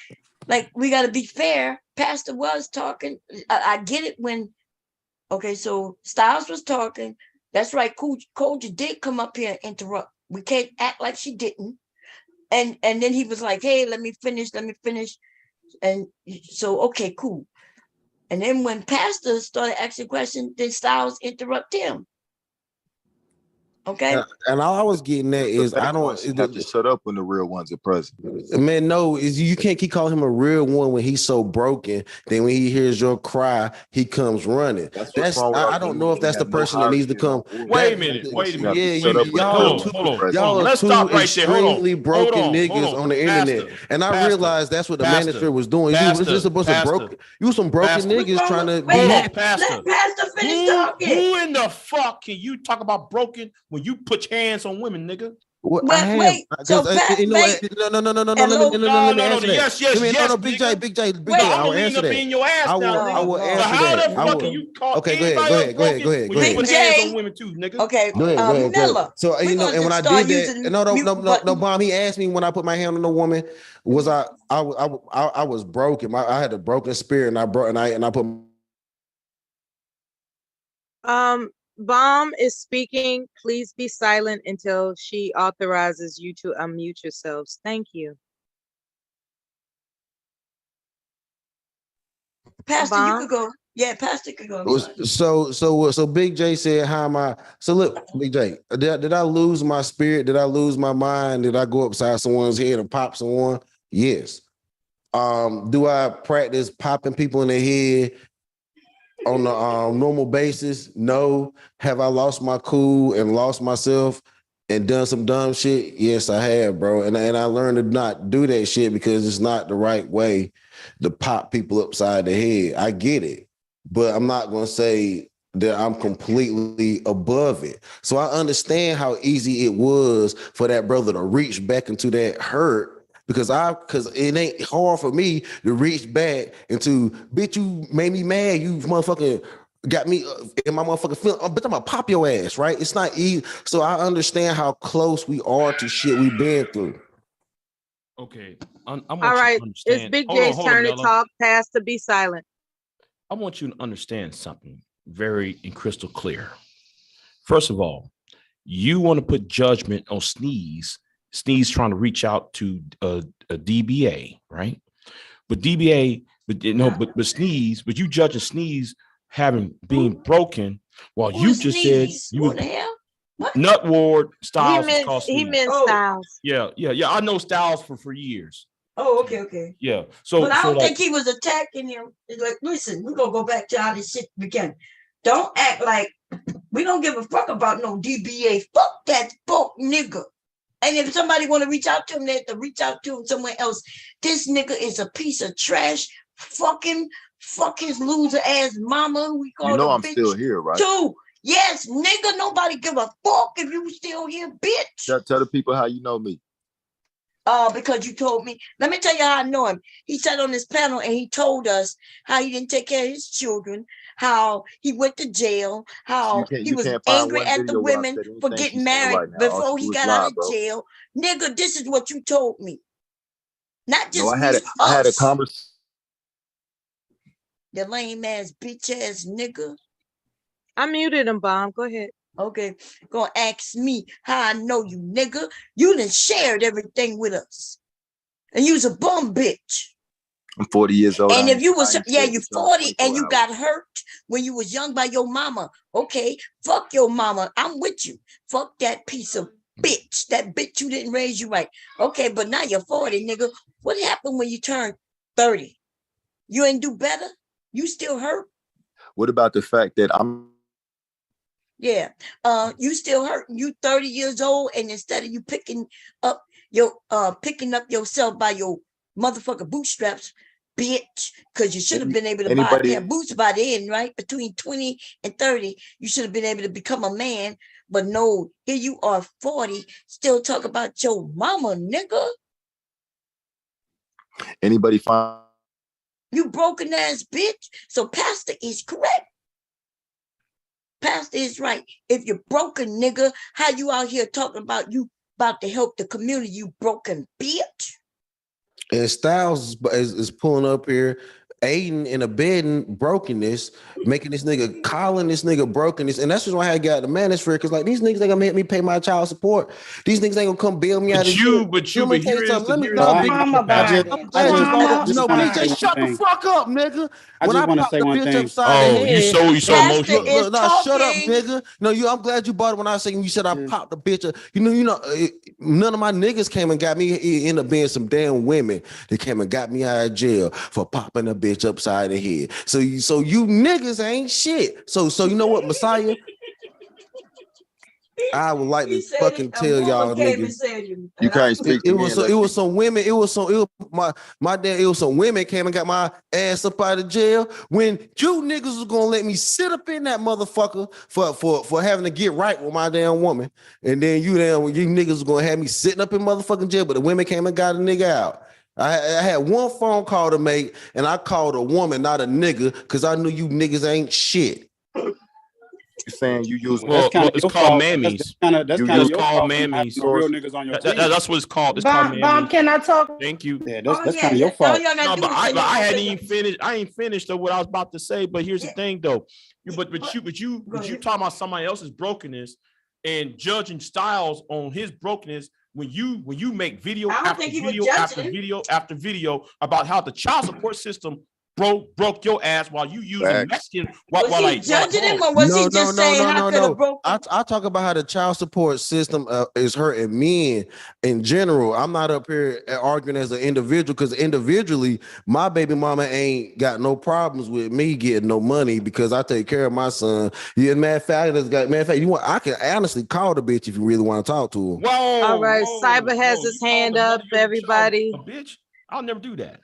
like we got to be fair. Pastor was talking. I get it when. Okay, so Styles was talking. That's right. Koja did come up here and interrupt. We can't act like she didn't. And then he was like, hey, let me finish. And so, okay, cool. And then when Pastor started asking questions, then Styles interrupt him. Okay. And all I was getting at is I don't have to shut up when the real ones are present. Man, no, is you can't keep calling him a real one when he's so broken. Then when he hears your cry, he comes running. That's I don't know if that's the person that needs to come. Wait a minute. Yeah, y'all are two extremely broken niggas on the internet. And I realized that's what the Manosphere was doing. You was just a bunch of broken, you some broken niggas trying to be let Pastor finish talking. Who in the fuck can you talk about broken when you put your hands on women, nigga? What I have, wait, so no. Let me answer that. Yes, Big J. I will answer that. In your ass I will answer that. How the fuck can you call go ahead. Put hands on women too, nigga. Okay, go ahead. So and when I did that, no, Bomb. He asked me when I put my hand on a woman, was I was broken. I had a broken spirit, and I put. Bomb is speaking. Please be silent until she authorizes you to unmute yourselves. Thank you. Pastor, Bomb? You could go. Yeah, Pastor could go. So Big J said, how am I? So look, Big J, did I lose my spirit? Did I lose my mind? Did I go upside someone's head and pop someone? Yes. Do I practice popping people in the head on a normal basis? No. Have I lost my cool and lost myself and done some dumb shit? Yes, I have, bro. And I learned to not do that shit because it's not the right way to pop people upside the head. I get it, but I'm not going to say that I'm completely above it. So I understand how easy it was for that brother to reach back into that hurt, because it ain't hard for me to reach back into, bitch, you made me mad. You motherfucking got me in my motherfucking feeling. But I'm gonna pop your ass, right? It's not easy. So I understand how close we are to shit we've been through. Okay. All right. It's Big J's turn to talk. Pastor, be silent. I want you to understand something very and crystal clear. First of all, you want to put judgment on Sneeze trying to reach out to a DBA, right? But DBA, but Sneeze, but you judging Sneeze being broken, while you just said you was Nut Ward Styles. He meant Styles. Yeah. I know Styles for years. Oh, okay. Yeah. But I don't think he was attacking him. It's like, listen, we're gonna go back to how this shit began. Don't act like we don't give a fuck about no DBA. Fuck that fuck nigga. And if somebody want to reach out to him, they have to reach out to him somewhere else. This nigga is a piece of trash. Fuck his loser ass mama. Who we call I'm still here, right? Too. Yes, nigga. Nobody give a fuck if you still here, bitch. Tell the people how you know me. Because you told me. Let me tell you how I know him. He sat on this panel and he told us how he didn't take care of his children, how he went to jail, how he was angry at the women for getting married before he got out of jail. Nigga, this is what you told me. Not just I had a conversation. The lame ass bitch ass nigga. I muted him, Bomb. Go ahead. Okay, gonna ask me how I know you, nigga. You done shared everything with us. And you's a bum bitch. I'm 40 years old. And if you was, you're 40 and you got hurt when you was young by your mama. Okay, fuck your mama. I'm with you. Fuck that piece of bitch. That bitch you didn't raise you right. Okay, but now you're 40, nigga. What happened when you turned 30? You ain't do better? You still hurt? What about the fact that Yeah, you still hurt. You 30 years old, and instead of you picking up yourself by your motherfucking bootstraps, bitch, because you should have been able to buy a pair of boots by then, right? Between 20 and 30, you should have been able to become a man. But no, here you are 40, still talk about your mama, nigga. Anybody find you broken ass bitch? So Pastor is correct. Pastor is right. If you're broken, nigga, how you out here talking about you about to help the community, you broken bitch? And Styles is pulling up here. aiding and abetting brokenness, making this nigga, calling this nigga brokenness. And that's just why I got the Manosphere, because like these niggas ain't gonna make me pay my child support. These niggas ain't gonna come bail me out of shit. But here is BJ, shut the fuck up, nigga. When I pop the bitch upside the head, you so emotional. Look, shut up, nigga. No, I'm glad you bought it when I say you said I popped the bitch up. You know, none of my niggas came and got me. It ended up being some damn women that came and got me out of jail for popping a bitch upside the head. So you niggas ain't shit. So you know what, Messiah? I would like to fucking tell y'all niggas. You can't speak. It was some women. It was some women came and got my ass up out of jail when you niggas was gonna let me sit up in that motherfucker for having to get right with my damn woman, and then you niggas was gonna have me sitting up in motherfucking jail, but the women came and got a nigga out. I had one phone call to make, and I called a woman, not a nigga, because I knew you niggas ain't shit. You're saying you use it's called mammies. That's kind of called mammies. Real niggas on your team. That's what it's called. It's called mammies. Can I talk? Thank you. Yeah, that's kind of your fault. No, but I hadn't even finished. I ain't finished though what I was about to say. But here's the thing though. But you talking about somebody else's brokenness and judging Styles on his brokenness when you make video after video after video after video about how the child support system broke your ass while you using Mexican. Was he judging him, or was he just saying how could have broke? I talk about how the child support system is hurting men in general. I'm not up here arguing as an individual, because individually, my baby mama ain't got no problems with me getting no money because I take care of my son. Yeah, matter of fact, I can honestly call the bitch if you really want to talk to her. Whoa! All right, Cyber has his hand up. Everybody, a bitch. I'll never do that.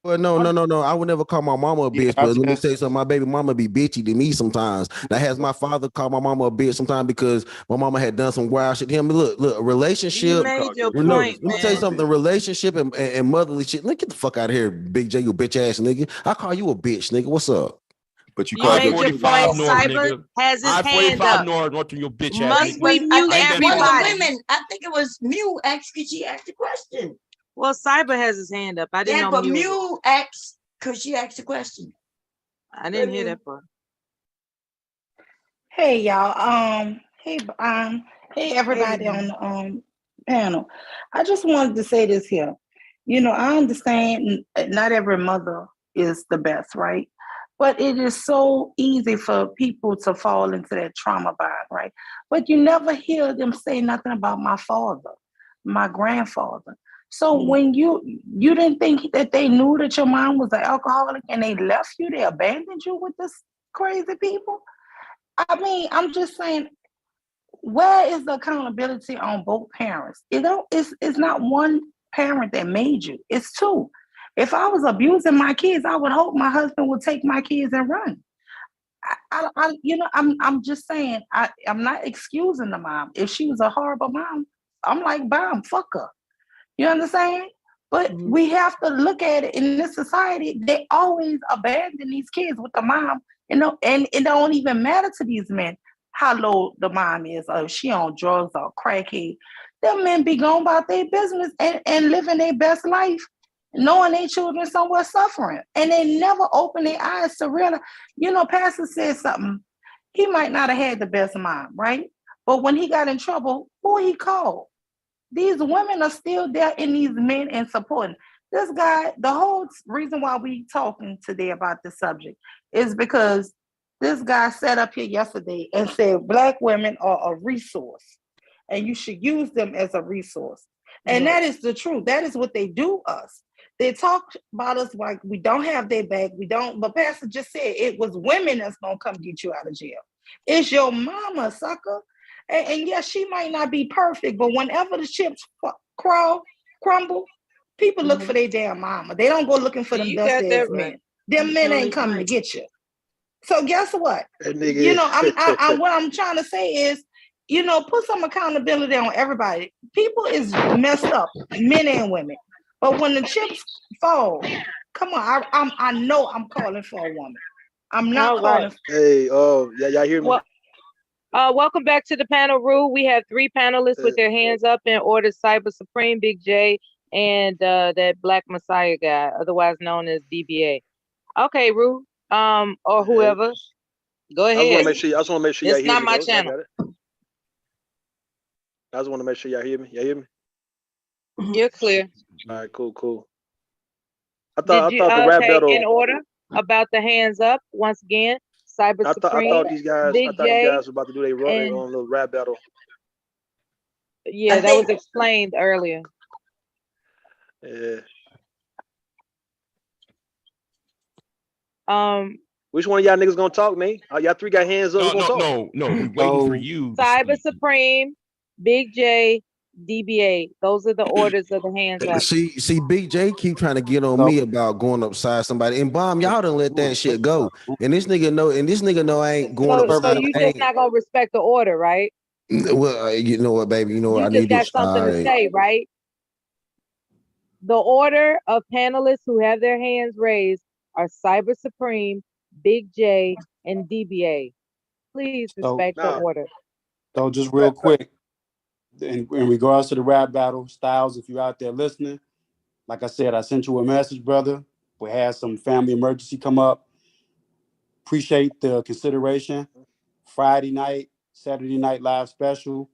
Well, no. I would never call my mama a bitch, but let me tell you something. My baby mama be bitchy to me sometimes. That has my father call my mama a bitch sometimes because my mama had done some wild shit to him. Look, a relationship. You made your point, let me tell you something. Relationship and motherly shit. Look, get the fuck out of here, Big J, you bitch ass nigga. I call you a bitch, nigga. What's up? But you made your point. Cyber has his hand up. North your bitch ass. Must we mute everybody? Women, I think it was Mew asked because she asked the question. Well, Cyber has his hand up. I didn't know. But Mew asked because she asked the question. I didn't hear that part. Hey y'all. Hey everybody on the panel. I just wanted to say this here. You know, I understand not every mother is the best, right? But it is so easy for people to fall into that trauma bind, right? But you never hear them say nothing about my father, my grandfather. So when you didn't think that they knew that your mom was an alcoholic and they left you, they abandoned you with this crazy people? I mean, I'm just saying, where is the accountability on both parents? It's not one parent that made you, it's two. If I was abusing my kids, I would hope my husband would take my kids and run. I'm just saying, I'm not excusing the mom. If she was a horrible mom, I'm like, bam, fuck her. You understand? But we have to look at it in this society. They always abandon these kids with the mom, and it don't even matter to these men how low the mom is, or if she on drugs or crackhead. Them men be going about their business and living their best life, knowing their children somewhere suffering. And they never open their eyes to realize, Pastor said something. He might not have had the best mom, right? But when he got in trouble, who he called? These women are still there in these men and supporting. This guy, the whole reason why we talking today about this subject is because this guy sat up here yesterday and said Black women are a resource and you should use them as a resource. And that is the truth. That is what they do us. They talk about us like we don't have their back. We don't, but Pastor just said it was women that's gonna come get you out of jail. It's your mama, sucker. And yes, she might not be perfect, but whenever the chips crumble, people look for their damn mama. They don't go looking for them dusty ass men. Them men ain't coming to get you. So guess what? What I'm trying to say is, put some accountability on everybody. People is messed up, men and women. But when the chips fall, come on, I know I'm calling for a woman. I'm not calling. Hey, y'all hear me? Well, welcome back to the panel, Rue. We have 3 panelists with their hands up in order: Cyber Supreme, Big J, and that Black Messiah guy, otherwise known as DBA. Okay, Rue. Or whoever. Go ahead. I just want to make sure y'all hear me. It's not my channel. I just want to make sure y'all hear me. Y'all hear me? You're clear. All right, cool. I thought the rap battle in order about the hands up once again. Cyber Supreme. I thought these guys were about to do their own little rap battle. Yeah, that was explained earlier. Yeah. Which one of y'all niggas gonna talk, man? Y'all three got hands up. No. We're waiting for you. Cyber Supreme, Big J, DBA. Those are the orders of the hands up. See, Big J keep trying to get on me about going upside somebody. And Bomb, y'all done let that shit go. And this nigga know I ain't going upside. So you just not gonna respect the order, right? Well, you know what, baby? You know what? I You need just got something to say, right? The order of panelists who have their hands raised are Cyber Supreme, Big J, and DBA. Please respect the order. So just real quick, in regards to the rap battle, Styles, if you're out there listening, like I said, I sent you a message, brother. We had some family emergency come up. Appreciate the consideration. Friday night, Saturday night live special.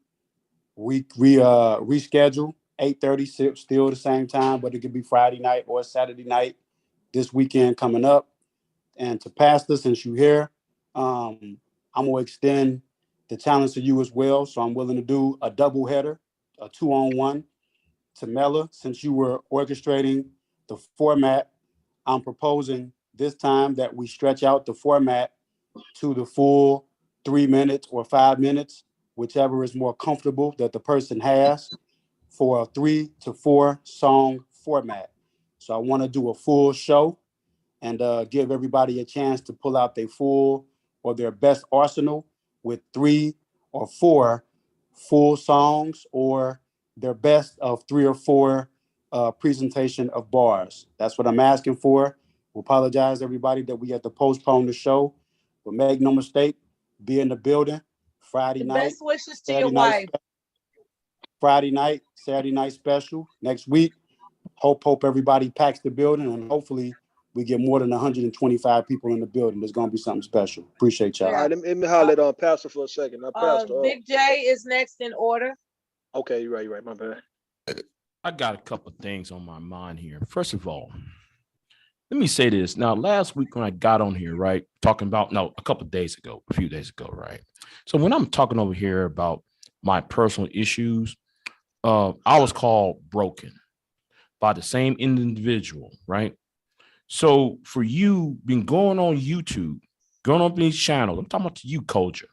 We reschedule 8:30, still the same time, but it could be Friday night or Saturday night this weekend coming up. And to Pastor, since you're here, I'm gonna extend the challenge to you as well. So I'm willing to do a double header, a 2-on-1. To Mela, since you were orchestrating the format, I'm proposing this time that we stretch out the format to the full 3 minutes or 5 minutes, whichever is more comfortable that the person has, for a 3 to 4 song format. So I want to do a full show and give everybody a chance to pull out their full or their best arsenal with 3 or 4 full songs or their best of 3 or 4 presentation of bars. That's what I'm asking for. We apologize, everybody, that we had to postpone the show, but make no mistake, be in the building Friday night. Best wishes to your wife. Friday night, Saturday night special next week. Hope everybody packs the building, and hopefully we get more than 125 people in the building. There's gonna be something special. Appreciate y'all. All right, let me holler at Pastor for a second. Now, Pastor, Big J is next in order. Okay, you're right. My bad. I got a couple of things on my mind here. First of all, let me say this. Now, last week when I got on here, right, talking about, a couple of days ago, a few days ago, right? So when I'm talking over here about my personal issues, I was called broken by the same individual, right? So for you been going on YouTube, going on these channels, I'm talking about you, Culture,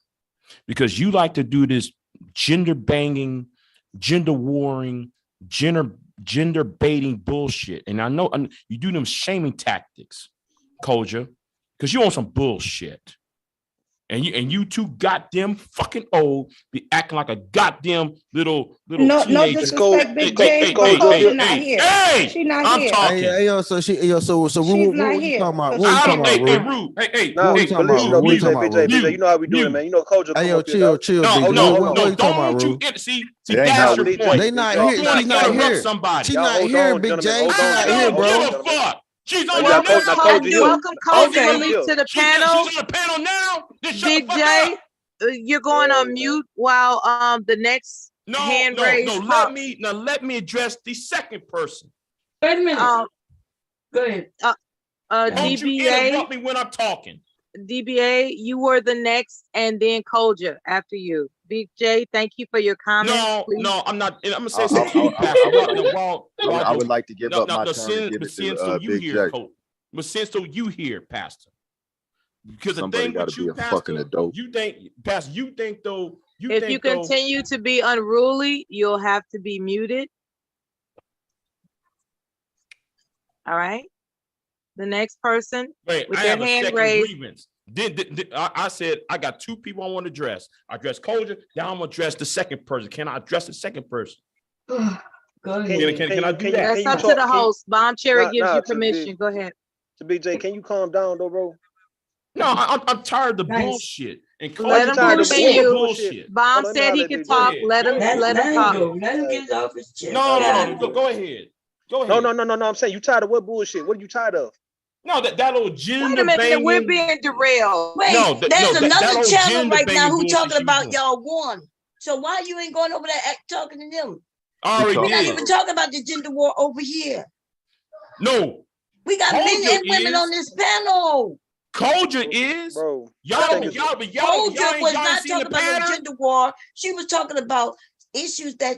because you like to do this gender banging, gender warring, gender baiting bullshit. And I know you do them shaming tactics, Culture, because you on some bullshit. And you two goddamn fucking old, be acting like a goddamn little teenager. No disrespect, Big J. She's not here. She's not here. I'm talking. So Rue, what you talking about? What you talking about? Big J, you know how we do it, man. You know, Culture. Hey, yo, chill, Big J. What you talking about, Rue? See, that's your point. They not here. She's not here. She's not here, Big J. She's not here, bro. I don't give a fuck. She's on Welcome, Culture Release to the panel. She's on the panel now. Big J, you're going on mute while the next hand raised. Let me address the second person. Wait a minute. Go ahead. Don't you interrupt me when I'm talking. DBA, you were the next, and then Culture after you. Big J, thank you for your comments. No, I'm not. I'm gonna say something. I would like to give up my turn. But since you here, Pastor, because somebody got to be a fucking adult. You think, Pastor? You think though? If you continue to be unruly, you'll have to be muted. All right. The next person with their hand raised. Grievance. I said I got 2 people I want to address. I address Culture. Now I'm gonna address the second person. Can I address the second person? Go ahead. Can I do that? That's up to the host. Bomb Cherry gives you permission. Go ahead. So Big J, can you calm down though, bro? No, I'm tired of the bullshit. And let him continue. Bomb said he could talk. Let him talk. Let him get off his chest. No. Go ahead. No. I'm saying you tired of what bullshit? What are you tired of? No, that little gender Wait a minute, banging. we're being derailed. Wait, there's another channel right now who talking about y'all won. So why you ain't going over there talking to them? We're not even talking about the gender war over here. No. We got men and women on this panel. Culture is, bro. Y'all was not talking about the gender war. She was talking about issues that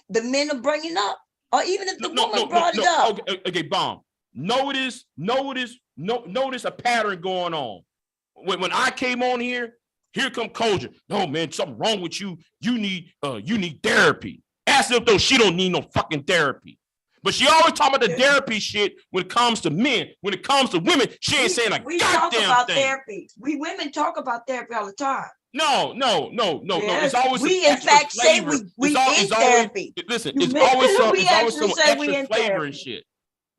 the men are bringing up, or even if the woman brought it up. Okay, bomb. Notice a pattern going on. When I came on here come culture. No, man, something wrong with you. You need therapy. Ask her though she don't need no fucking therapy. But she always talking about the therapy shit when it comes to men. When it comes to women, she ain't saying a we goddamn talk about thing. Therapy. We women talk about therapy all the time. No. Yes. It's always we in fact flavor. Say we in therapy. Listen, it's always some extra flavor therapy. and shit.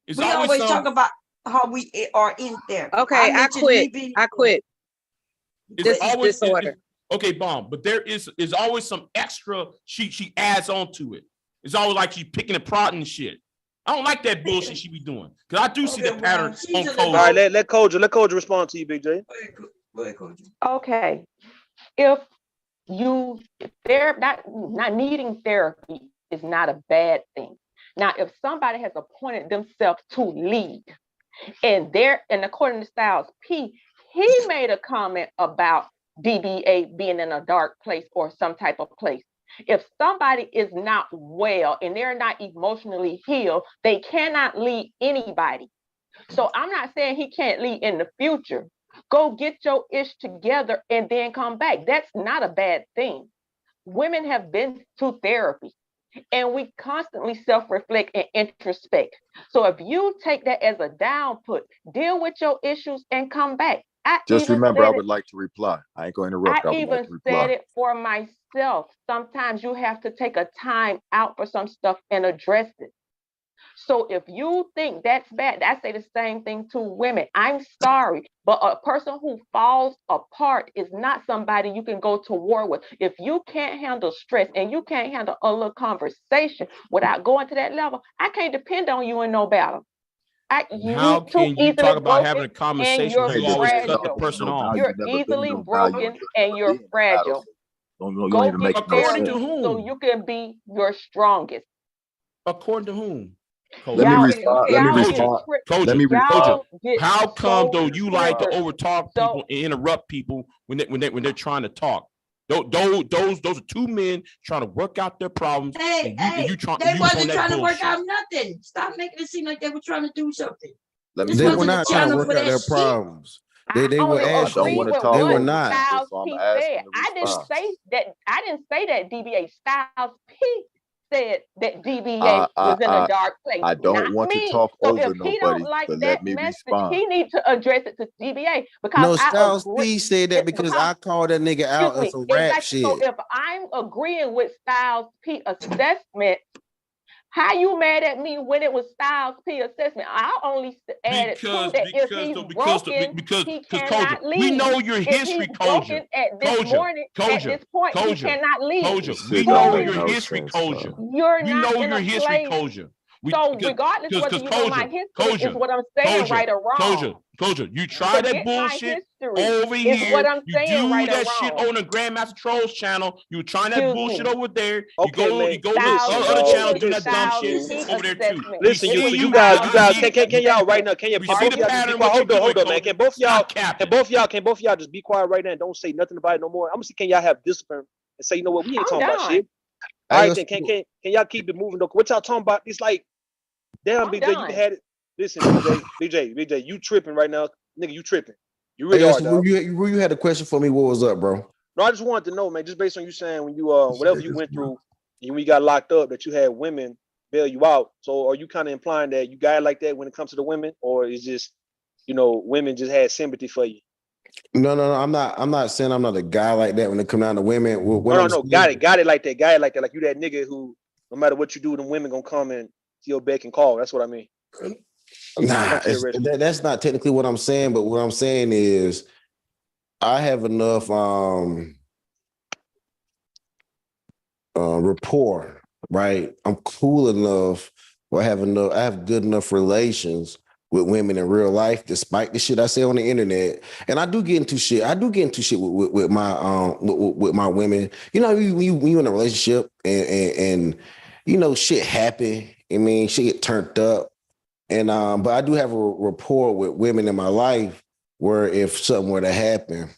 We always talk about how we are in therapy. Okay, I quit. This is disorder. Okay, bomb. But there is always some extra she adds on to it. It's always like she's picking and prodding shit. I don't like that bullshit she be doing. Because I do see the pattern on Culture. All right, let Culture respond to you, Big J. Go ahead, Culture. Okay. If they're not needing therapy is not a bad thing. Now, if somebody has appointed themselves to lead, and according to Styles P, he made a comment about DBA being in a dark place or some type of place. If somebody is not well and they're not emotionally healed, they cannot lead anybody. So I'm not saying he can't lead in the future. Go get your ish together and then come back. That's not a bad thing. Women have been to therapy and we constantly self-reflect and introspect. So if you take that as a downput, deal with your issues and come back. Just remember, I would like to reply. I ain't going to interrupt. I even said it for myself. Sometimes you have to take a time out for some stuff and address it. So if you think that's bad, I say the same thing to women. I'm sorry, but a person who falls apart is not somebody you can go to war with. If you can't handle stress and you can't handle a little conversation without going to that level, I can't depend on you in no battle. How can you talk about having a conversation when you always cut the person off? You're easily broken and you're fragile. Go get according to whom? So you can be your strongest. According to whom? Let me respond. How come though you like to overtalk people and interrupt people when they're trying to talk? Those are two men trying to work out their problems. They wasn't trying to work out nothing. Stop making it seem like they were trying to do something. They were not trying to work out their problems. They were actually. They were not. I didn't say that DBA Styles P said that DBA was in a dark place. I don't want to talk over nobody, but let me respond. He needs to address it to DBA because no, Styles P said that because I called that nigga out on some rap shit. So if I'm agreeing with Styles P assessment, how you mad at me when it was Styles P assessment? I only added to that if he's broken, he cannot leave. We know your history, Culture. At this point, he cannot leave. Culture. We know your history, Culture. You're not in a place. So regardless whether you know my history is what I'm saying, right or wrong. Culture, you try that bullshit over here. What I'm you saying, do right that or shit wrong. on the Grandmaster Trolls channel. You trying that bullshit over there. You go to the other channel, do that dumb shit over there too. Listen, you guys, can y'all right now? Can both y'all just be quiet? Hold on, man. Can both y'all just be quiet right now and don't say nothing about it no more? I'm gonna see, can y'all have discipline and say, you know what, we ain't talking about shit. All right, then can y'all keep it moving though? What y'all talking about? It's like, damn, BJ, you had it. Listen, BJ, you tripping right now, nigga. You tripping. You really are, dog. You had a question for me. What was up, bro? No, I just wanted to know, man. Just based on you saying when you whatever you went through, and when you got locked up, that you had women bail you out. So are you kind of implying that you got like that when it comes to the women, or is just, women just had sympathy for you? No. I'm not saying I'm not a guy like that when it comes down to women. No. Got it like that. Like you that nigga who, no matter what you do, them women gonna come and to your beck and call. That's what I mean. Nah, that's not technically what I'm saying, but what I'm saying is I have enough rapport, right? I'm cool enough, or I have good enough relations with women in real life, despite the shit I say on the internet. And I do get into shit. I do get into shit with my with my women. You know, when you in a relationship and you know shit happen. I mean, shit get turned up. And but I do have a rapport with women in my life where if something were to happen,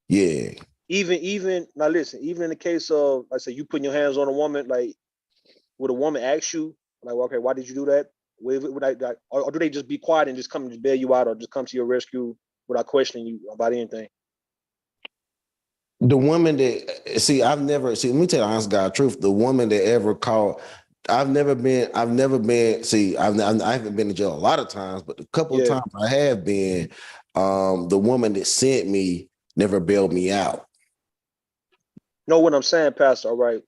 yeah. Even now, listen. Even in the case of, like, say, you putting your hands on a woman, like, would a woman ask you, like, well, okay, why did you do that? Or do they just be quiet and just come to bail you out, or just come to your rescue without questioning you about anything? The woman that let me tell you the honest God truth. The woman that ever called, I haven't been to jail a lot of times, but the couple of times I have been, the woman that sent me never bailed me out. Know what I'm saying, Pastor? All right.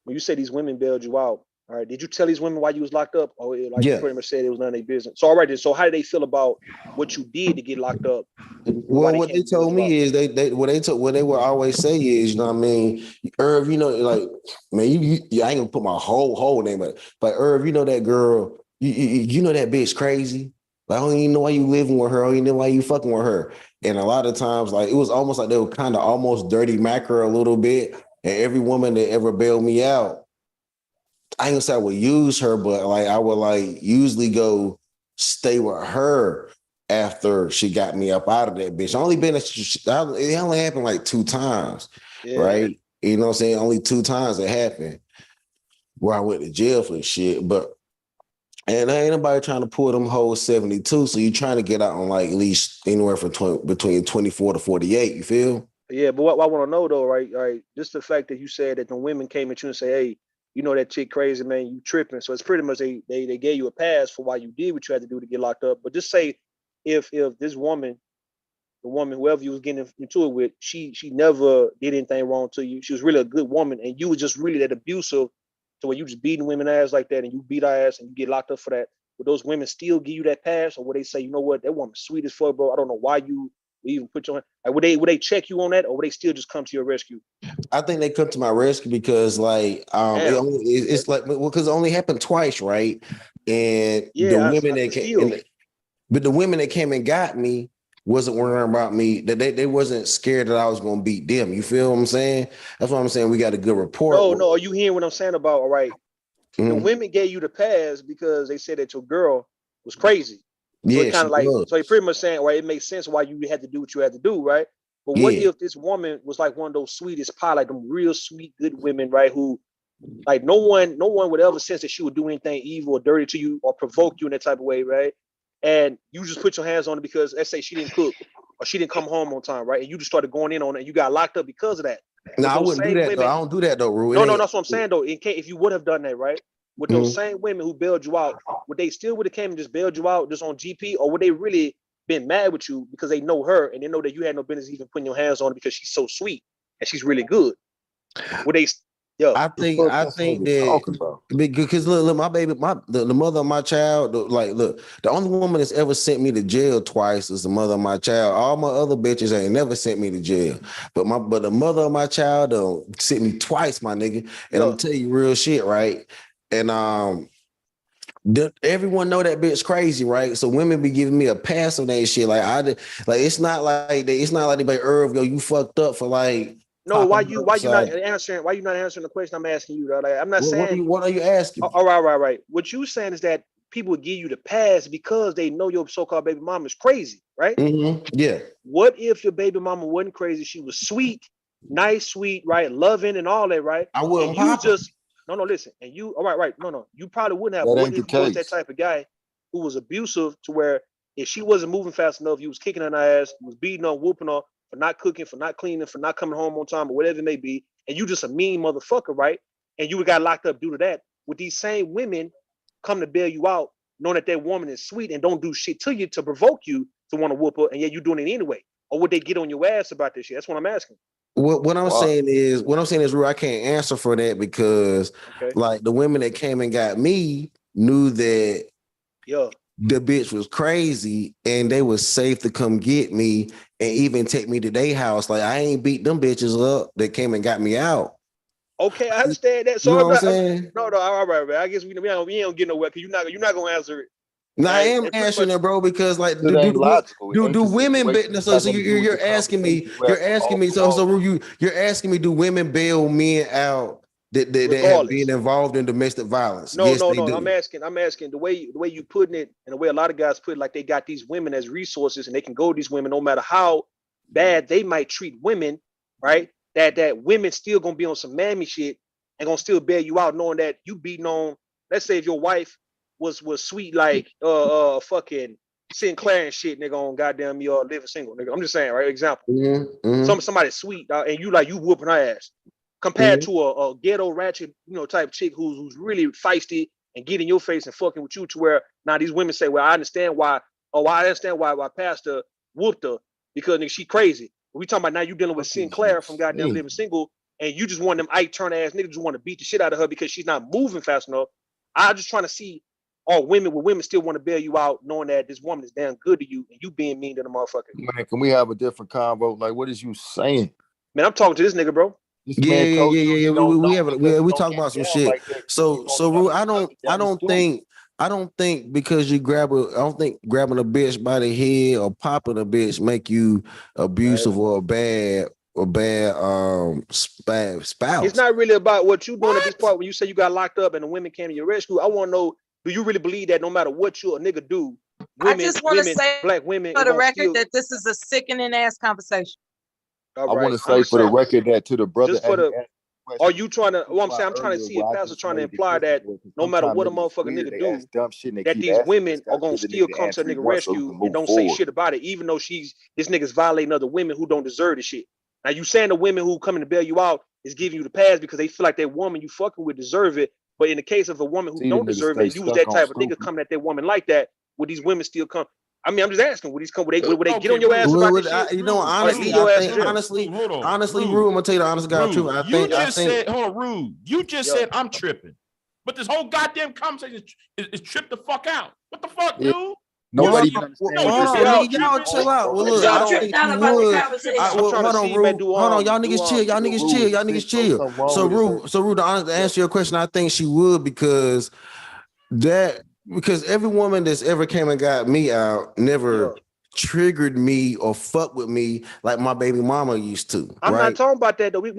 When you say these women bailed you out, all right, did you tell these women why you was locked up? Or like you pretty much said it was none of their business. So all right, so how did they feel about what you did to get locked up? Well, what they told me is they would always say is, you know what I mean, Irv, you know, like, man, you I ain't gonna put my whole name, but Irv, you know that girl, you know that bitch crazy. Like, I don't even know why you living with her. I don't even know why you fucking with her. And a lot of times, like, it was almost like they were kind of almost dirty macro a little bit. And every woman that ever bailed me out, I ain't gonna say I would use her, but like I would like usually go stay with her after she got me up out of that bitch. It only happened like 2 times, right? You know what I'm saying? Only 2 times it happened where I went to jail for this shit. And ain't nobody trying to pull them whole 72. So you're trying to get out on like at least anywhere from between 24 to 48. You feel? Yeah, but what I want to know though, right? Just the fact that you said that the women came at you and say, "Hey, you know that chick crazy, man, you tripping." So it's pretty much they gave you a pass for why you did what you had to do to get locked up. But just say if this woman, the woman, whoever you was getting into it with, she never did anything wrong to you. She was really a good woman, and you was just really that abusive to where you just beating women ass like that, and you beat our ass and you get locked up for that. Would those women still give you that pass, or would they say, you know what, that woman's sweet as fuck, bro? I don't know why you even put your, like, would they check you on that, or would they still just come to your rescue? I think they come to my rescue because like it's like, well, because it only happened twice, right? And the women that came and got me wasn't worrying about me. That they wasn't scared that I was gonna beat them. You feel what I'm saying? That's what I'm saying. We got a good report. No, are you hearing what I'm saying about? All right, the women gave you the pass because they said that your girl was crazy. So it kind of like, so you're pretty much saying, right, it makes sense why you had to do what you had to do, right? But what if this woman was like one of those sweetest pie, like them real sweet, good women, right? Who, like, no one would ever sense that she would do anything evil or dirty to you or provoke you in that type of way, right? And you just put your hands on it because, let's say, she didn't cook or she didn't come home on time, right? And you just started going in on it and you got locked up because of that. No, I wouldn't do that though. I don't do that though, Rue. No, that's what I'm saying though. In case if you would have done that, right? With those same women who bailed you out, would they still would have came and just bailed you out just on GP, or would they really been mad with you because they know her and they know that you had no business even putting your hands on her because she's so sweet and she's really good? Would they? Yeah, I think that because look, my baby, the mother of my child, the only woman that's ever sent me to jail twice is the mother of my child. All my other bitches ain't never sent me to jail, but the mother of my child sent me twice, my nigga. And I'm gonna tell you real shit, right? And everyone know that bitch crazy, right? So women be giving me a pass on that shit. It's not like they be like, Irv, yo, you fucked up for like. No, why you not answering the question I'm asking you? Like, I'm not saying. What are you asking? All right. What you saying is that people would give you the pass because they know your so-called baby mama is crazy, right? Mm-hmm. Yeah. What if your baby mama wasn't crazy? She was sweet, nice, sweet, right, loving, and all that, right? I wouldn't. And you just listen. And you, all right, no. You probably wouldn't have. But what if you was that type of guy who was abusive to where if she wasn't moving fast enough, you was kicking her in her ass, you was beating her, whooping her, for not cooking, for not cleaning, for not coming home on time, or whatever it may be, and you just a mean motherfucker, right? And you got locked up due to that. Would these same women come to bail you out, knowing that that woman is sweet and don't do shit to you to provoke you to want to whoop her, and yet you doing it anyway? Or would they get on your ass about this shit? That's what I'm asking. What I'm saying is, Rue, I can't answer for that because, like, the women that came and got me knew that the bitch was crazy and they was safe to come get me and even take me to their house. Like, I ain't beat them bitches up that came and got me out. Okay, I understand that. So you know what I'm saying? No, all right, man. I guess we don't get nowhere because you're not gonna answer it. No, I am answering it, bro, because like do women so you're asking me you're asking me do women bail men out that have been involved in domestic violence? No, yes, no, they no. do. I'm asking the way you putting it, and the way a lot of guys put it, like they got these women as resources, and they can go to these women no matter how bad they might treat women, right? That women still gonna be on some mammy shit and gonna still bail you out, knowing that you beating on. Let's say if your wife was sweet like fucking Sinclair and shit, nigga, on goddamn you living single, nigga. I'm just saying, right? Example, somebody sweet, and you whooping her ass, compared to a ghetto ratchet, type chick who's really feisty and get in your face and fucking with you, to where now these women say, well, I understand why Pastor whooped her, because nigga, she crazy. We talking about now you dealing with Sinclair from goddamn living single, and you just want them Ike Turner ass niggas just want to beat the shit out of her because she's not moving fast enough. I'm just trying to see, women still want to bail you out, knowing that this woman is damn good to you and you being mean to the motherfucker. Man, can we have a different convo? Like, what is you saying? Man, I'm talking to this nigga, bro. Yeah. We talk about some shit. Like so Rue, I don't think because you grabbing a bitch by the head or popping a bitch make you abusive or a bad spouse. It's not really about what you doing at this part when you say you got locked up and the women came to your rescue. I want to know, do you really believe that no matter what you a nigga do, women, I just want to say black women for the record that this is a sickening ass conversation. I want to say for the record that to the brother. Are you trying to? Well, I'm trying to see if Pastor's trying to imply that no matter what a motherfucking nigga do, that these women are gonna still come to a nigga rescue and don't say shit about it, even though this nigga's violating other women who don't deserve the shit. Now you saying the women who coming to bail you out is giving you the pass because they feel like that woman you fucking with deserve it. But in the case of a woman who don't deserve it, use that type of nigga coming at that woman like that, would these women still come? I mean, I'm just asking, would they get on your ass about this shit? Honestly, Rue, I'm gonna tell you the honest God truth. Rue, you just said I'm tripping, but this whole goddamn conversation is trip the fuck out. What the fuck, dude? Nobody y'all chill out. Well, look, I think you would. Hold on, y'all niggas chill. So Rue, to answer your question, I think she would because every woman that's ever came and got me out never triggered me or fucked with me like my baby mama used to. I'm not talking about that though. We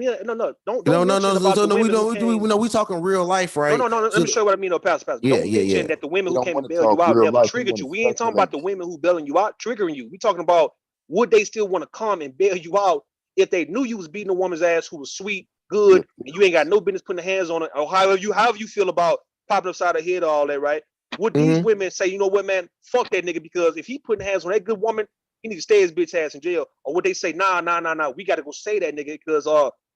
talking real life, right? No. Let me show you what I mean, Pastor. Don't mention that the women who came and bailed you out never triggered you. We ain't talking about the women who bailing you out, triggering you. We talking about would they still want to come and bail you out if they knew you was beating a woman's ass who was sweet, good, and you ain't got no business putting hands on it, or however you feel about popping upside the head or all that, right? Would these women say, you know what, man, fuck that nigga, because if he putting hands on that good woman, he need to stay his bitch ass in jail? Or would they say, nah, we got to go say that nigga because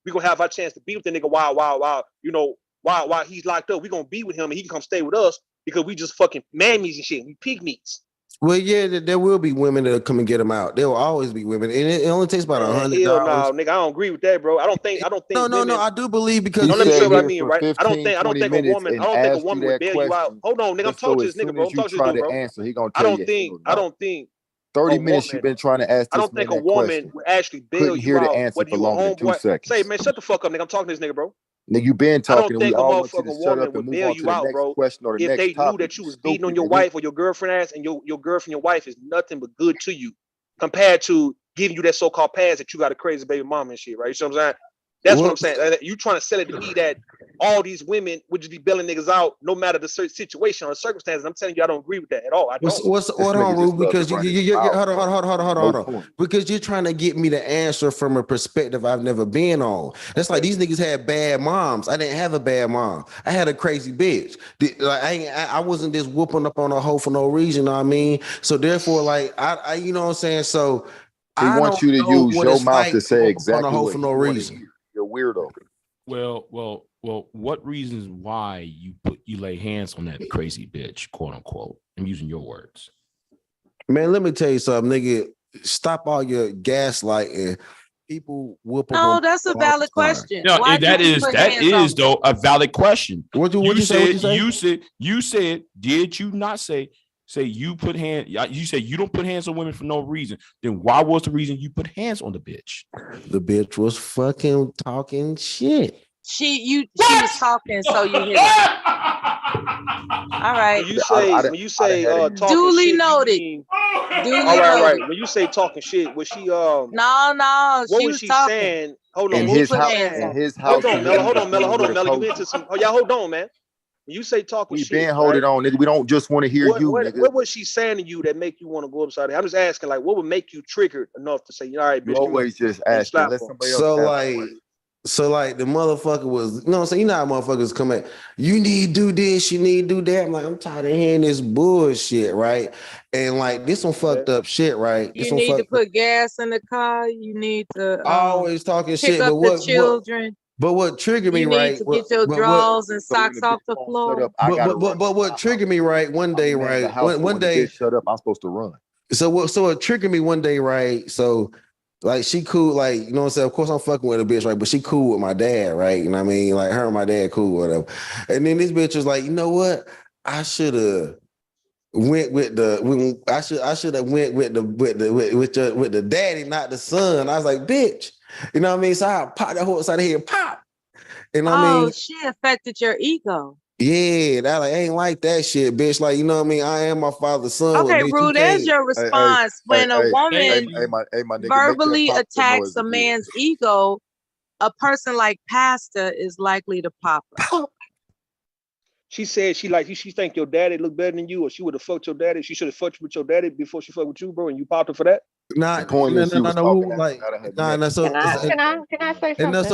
we gonna have our chance to be with the nigga while he's locked up. We gonna be with him and he can come stay with us because we just fucking mammies and shit. We pygmies. Well, yeah, there will be women that'll come and get them out. There will always be women, and it only takes about $100. Hell no, nigga, I don't agree with that, bro. I don't think. No, I do believe because. No, let me show you what I mean, right? I don't think a woman would bail you out. Hold on, nigga, I'm talking to this nigga, bro. I'm talking to this dude, bro. I don't think. 30 minutes you've been trying to ask this. I don't think a woman would actually bail you out. Whether you a homeboy, say, man, shut the fuck up, nigga. I'm talking to this nigga, bro. Nigga, you been talking. I don't think a motherfucking woman would bail you out, bro, if they knew that you was beating on your wife or your girlfriend ass, and your girlfriend, your wife is nothing but good to you, compared to giving you that so-called pass that you got a crazy baby mama and shit, right? You know what I'm saying? That's what I'm saying. You trying to sell it to me that all these women would just be bailing niggas out no matter the situation or the circumstances. I'm telling you, I don't agree with that at all. I don't. Hold on, Rube, because hold on. Because you're trying to get me to answer from a perspective I've never been on. That's like these niggas had bad moms. I didn't have a bad mom. I had a crazy bitch. I wasn't just whooping up on a hoe for no reason. You know what I mean? So therefore, like I you know what I'm saying? So he wants you to use your mouth to say exactly what for no reason. You're weirdo. Well, what reasons why you lay hands on that crazy bitch, quote unquote? I'm using your words. Man, let me tell you something, nigga. Stop all your gaslighting. People whoop. No, that's a valid question. No, that is though a valid question. What you say? You said, did you not say you put hand? You said you don't put hands on women for no reason. Then why was the reason you put hands on the bitch? The bitch was fucking talking shit. She was talking, so you hear it. All right. When you say talking duly shit, noted. Duly noted. All right. When you say talking shit, was she No, what she was was she talking. saying? Hold on, In what was his she house, saying? in his house, Hold on, Mella. Hold on, Mella. Hold on, Mella. You into some? Oh, y'all hold on, man. When you say talking We shit, been hold right? it on, nigga. We don't just want to hear you, nigga. What was she saying to you that make you want to go upside her? I'm just asking, like, what would make you triggered enough to say, all right, bitch, You always just asking. Let somebody else So like the motherfucker was, you know what I'm saying? You know how motherfuckers come at, you need to do this, you need to do that. I'm like, I'm tired of hearing this bullshit, right? And like this one fucked up shit, right? This You one need to fucked put gas in the car. You need to always talking pick shit, up but the children. but what triggered me, You need right? to get your drawers and socks off the floor. But what triggered me, right? One day, right? One day, shut up. I'm supposed to run. So it triggered me one day, right? So like she cool, like, you know what I'm saying? Of course I'm fucking with a bitch, right? But she cool with my dad, right? You know what I mean? Like her and my dad cool, whatever. And then this bitch was like, you know what? I should have went with the I should have went with the daddy, not the son. I was like, bitch. You know what I mean? So I popped that whole side of here, pop. You know what I mean? She affected your ego. Yeah, that like ain't like that shit, bitch. Like, you know what I mean? I am my father's son. Okay, bitch, Rue, there's your response when a woman my nigga, verbally attacks a man's ego. A person like Pastor is likely to pop her. She said she think your daddy look better than you, or she would have fucked your daddy. She should have fucked with your daddy before she fucked with you, bro, and you popped her for that. No. Who Like, no. So Can I say something? and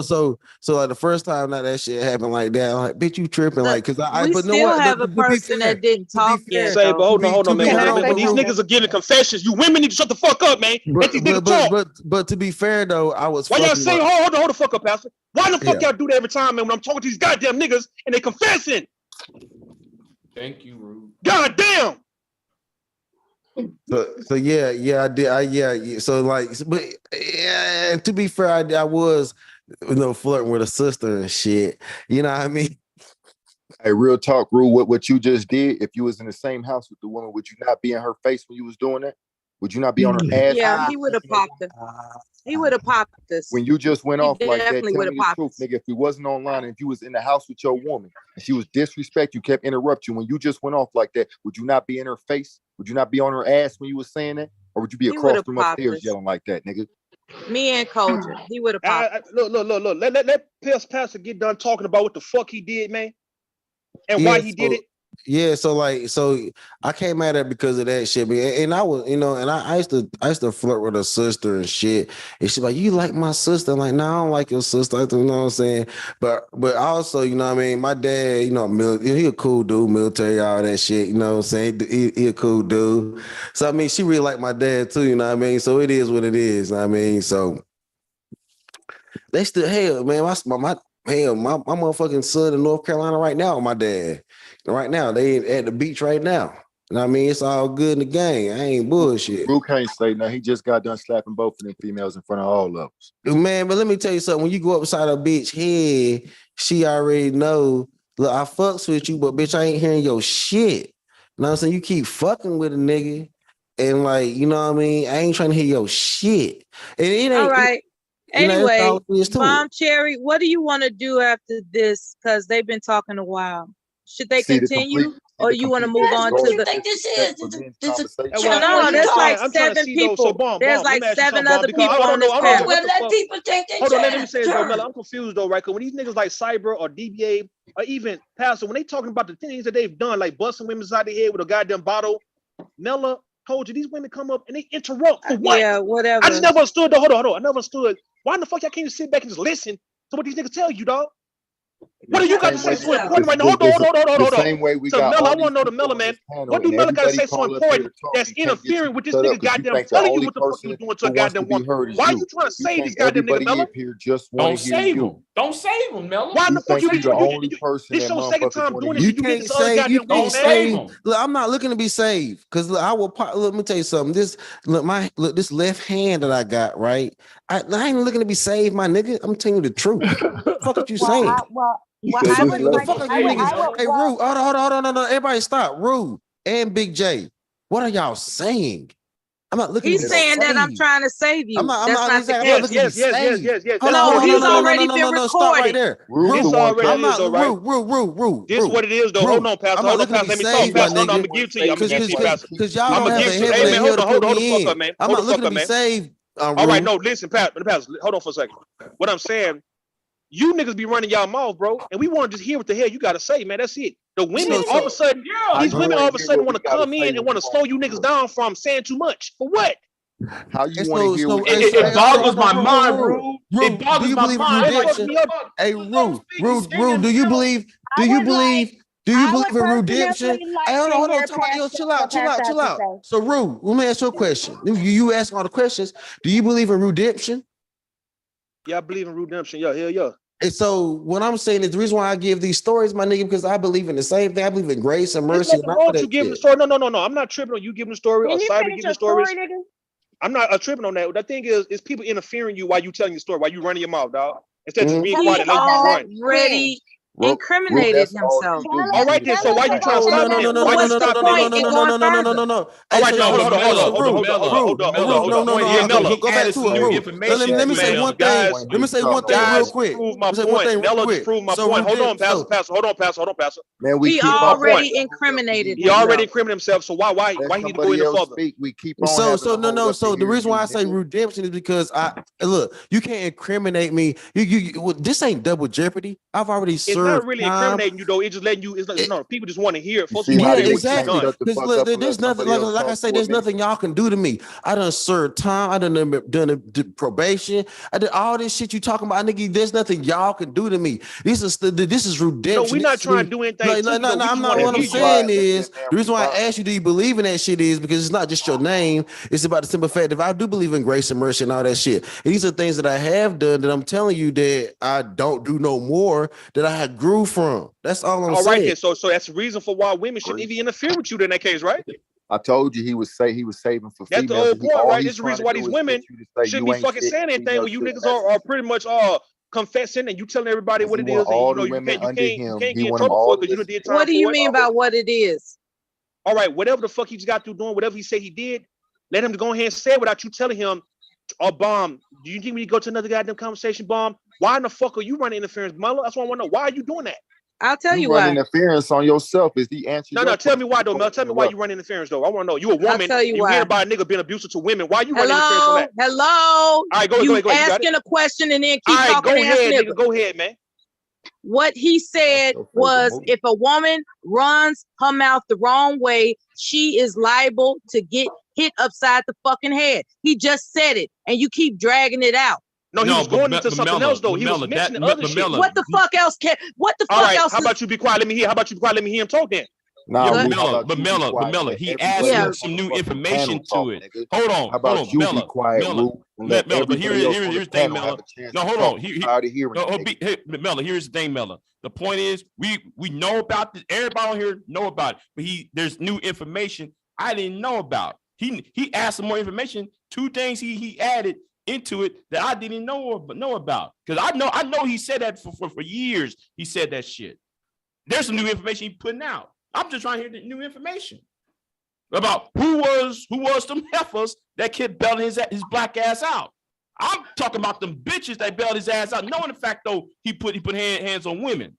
so like the first time that shit happened like that, I'm like, bitch, you tripping, like, cause We still have a person that didn't talk yet. Say, but hold on, man. When these niggas are giving confessions, you women need to shut the fuck up, man. Let these niggas talk. But to be fair though, I was. Why y'all say hold the fuck up, Pastor? Why the fuck y'all do that every time, man? When I'm talking to these goddamn niggas and they confessing. Thank you, Rude. God damn. So yeah, I did. So like, but yeah, to be fair, I was, you know, flirting with a sister and shit. You know what I mean? Hey, real talk, Rue. What you just did? If you was in the same house with the woman, would you not be in her face when you was doing that? Would you not be on her ass? Yeah, he would have popped her. He would have popped this. When you just went off like that, definitely tell would me have the truth, nigga. If we wasn't online and if you was in the house with your woman and she was disrespect, you kept interrupting. When you just went off like that, would you not be in her face? Would you not be on her ass when you was saying that? Or would you be across from upstairs yelling like that, nigga? Me and Kojin, he would have popped. Look. Let Pastor get done talking about what the fuck he did, man, and why he did it. Yeah, so I came at it because of that shit, and I was, you know, and I used to flirt with her sister and shit, and she's like, you like my sister? I'm like, no, I don't like your sister. You know what I'm saying? But also, you know what I mean, my dad, you know, he a cool dude, military, all that shit, you know what I'm saying? He a cool dude. So I mean, she really like my dad too, you know what I mean? So it is what it is, you know what I mean? So they still, hell, man, my motherfucking son in North Carolina right now with my dad. Right now, they at the beach right now. You know what I mean? It's all good in the game. I ain't bullshit. Rue can't say nothing. He just got done slapping both of them females in front of all of us. Man, but let me tell you something. When you go upside a bitch head, she already know, look, I fucks with you, but bitch, I ain't hearing your shit. You know what I'm saying? You keep fucking with a nigga, and like, you know what I mean? I ain't trying to hear your shit. And it ain't all right. Anyway, Mom Cherry, what do you want to do after this? Because they've been talking a while. Should they continue, or you want to move on to the? Think this is? No, there's like 7 people. There's like 7 other people on this panel. Well, let people take their Hold on, let me say this though, Mella. I'm confused though, right? Because when these niggas like Cyber or DBA or even Pastor, when they talking about the things that they've done, like busting women inside the head with a goddamn bottle, Mella told you these women come up and they interrupt for what? Yeah, whatever. I just never understood though. Hold on. I never understood. Why in the fuck y'all can't just sit back and just listen to what these niggas tell you, dog? What do you got to say so important right now? Hold on. Same way we got Mella, I want to know the Mella, man. What do Mella got to say so important that's interfering with this nigga goddamn telling you what the fuck you doing to a goddamn woman? Why are you trying to save these goddamn niggas, Mella? Don't save them. Don't save them, Mella. Why the fuck you the only person this your second time doing this? You can't save. You can't save. Look, I'm not looking to be saved because I will. Let me tell you something. This this left hand that I got, right? I ain't looking to be saved, my nigga. I'm telling you the truth. What the fuck are you saying? I would What the like fuck are you niggas? Hey, Rue, hold on, no. Everybody stop. Rue and Big J. What are y'all saying? I'm not looking. He's saying that I'm trying to save you. That's not the case. Yes. No, he's already been recorded. Stop right there. This already I'm is, not though, right? This what it is, though. Hold on, Pastor. Hold on, Pastor. Let me talk, Pastor. Hold on, I'm gonna give it to you. I'm gonna give it to you, Pastor. Because y'all don't have a heaven. Hey, man, hold the fuck up, man. I'm not looking to be saved. All right, no, listen, Pastor. Hold on for a second. What I'm saying, you niggas be running y'all mouth, bro, and we want to just hear what the hell you gotta say, man. That's it. The women all of a sudden, these women all of a sudden want to come in and want to slow you niggas down from saying too much. For what? How you want to hear? It boggles my mind, bro. It boggles my mind. Hey, Rue, do you believe in redemption? Hey, hold on, chill out. So, Rue, let me ask you a question. You ask all the questions. Do you believe in redemption? Yeah, I believe in redemption. Yeah, hell yeah. And so what I'm saying is the reason why I give these stories, my nigga, because I believe in the same thing. I believe in grace and mercy. There's nothing wrong with you giving the story. No. I'm not tripping on you giving the story or Cyber giving the stories. I'm not tripping on that. The thing is people interfering you while you telling your story, while you running your mouth, dog. Instead of just being quiet and letting you run. Already incriminated himself. All right then. So why you trying to stop me? No. All right, hold on. Go back to it. Let me say one thing. Let me say one thing real quick. Prove my point. Hold on, Pastor. Man, he already incriminated. He already incriminated himself. So why he need to go any further? We keep on. So the reason why I say redemption is because look, you can't incriminate me. This ain't double jeopardy. I've already served. It's not really incriminating you though. It's just letting you. It's not, people just want to hear it. Yeah, exactly. Because there's nothing like I say. There's nothing y'all can do to me. I done served time. I done probation. I did all this shit you talking about, nigga. There's nothing y'all can do to me. This is redemption. No, we're not trying to do anything. No. I'm not. What I'm saying is the reason why I asked you, do you believe in that shit? Is because it's not just your name. It's about the simple fact that I do believe in grace and mercy and all that shit. And these are things that I have done that I'm telling you that I don't do no more that I had grew from. That's all I'm saying. All right, then. So that's the reason for why women shouldn't even interfere with you in that case, right? I told you he was saving for that's females. The whole point, right? That's the reason why these women shouldn't be fucking saying anything when you niggas are pretty much confessing and you telling everybody what it is. All and, the women under him. You can't get in trouble for it because you did time. What do you mean by what it is? All right, whatever the fuck he just got through doing, whatever he said he did, let him go ahead and say it without you telling him, oh, Bomb, do you think we need to go to another goddamn conversation, Bomb? Why in the fuck are you running interference, Melo? That's what I want to know. Why are you doing that? I'll tell you why. Interference on yourself is the answer. No, tell me why, though, Mel. Tell me why you run interference, though. I want to know. You a woman. I'll tell you why. Hear about a nigga being abusive to women. Why you running interference on that? Hello. All right, go ahead. Asking a question and then keep talking. All right, go ahead, nigga. Go ahead, man. What he said was, if a woman runs her mouth the wrong way, she is liable to get hit upside the fucking head. He just said it, and you keep dragging it out. No, he was going into something else, though. He was mentioning other shit. What the fuck else else? All right, how about you be quiet? Let me hear. How about you be quiet? Let me hear him talk then. But Mella, he added some new information to it. Hold on, Mella. But here's the thing, Mella. No, hold on. Mella, here's the thing, Mella. The point is, we know about this. Everybody on here know about it, but there's new information I didn't know about. He asked some more information. Two things he added into it that I didn't know about, because I know he said that for years. He said that shit. There's some new information he putting out. I'm just trying to hear the new information about who was them heifers that kept belting his black ass out. I'm talking about them bitches that bailed his ass out, knowing the fact though he put hands on women.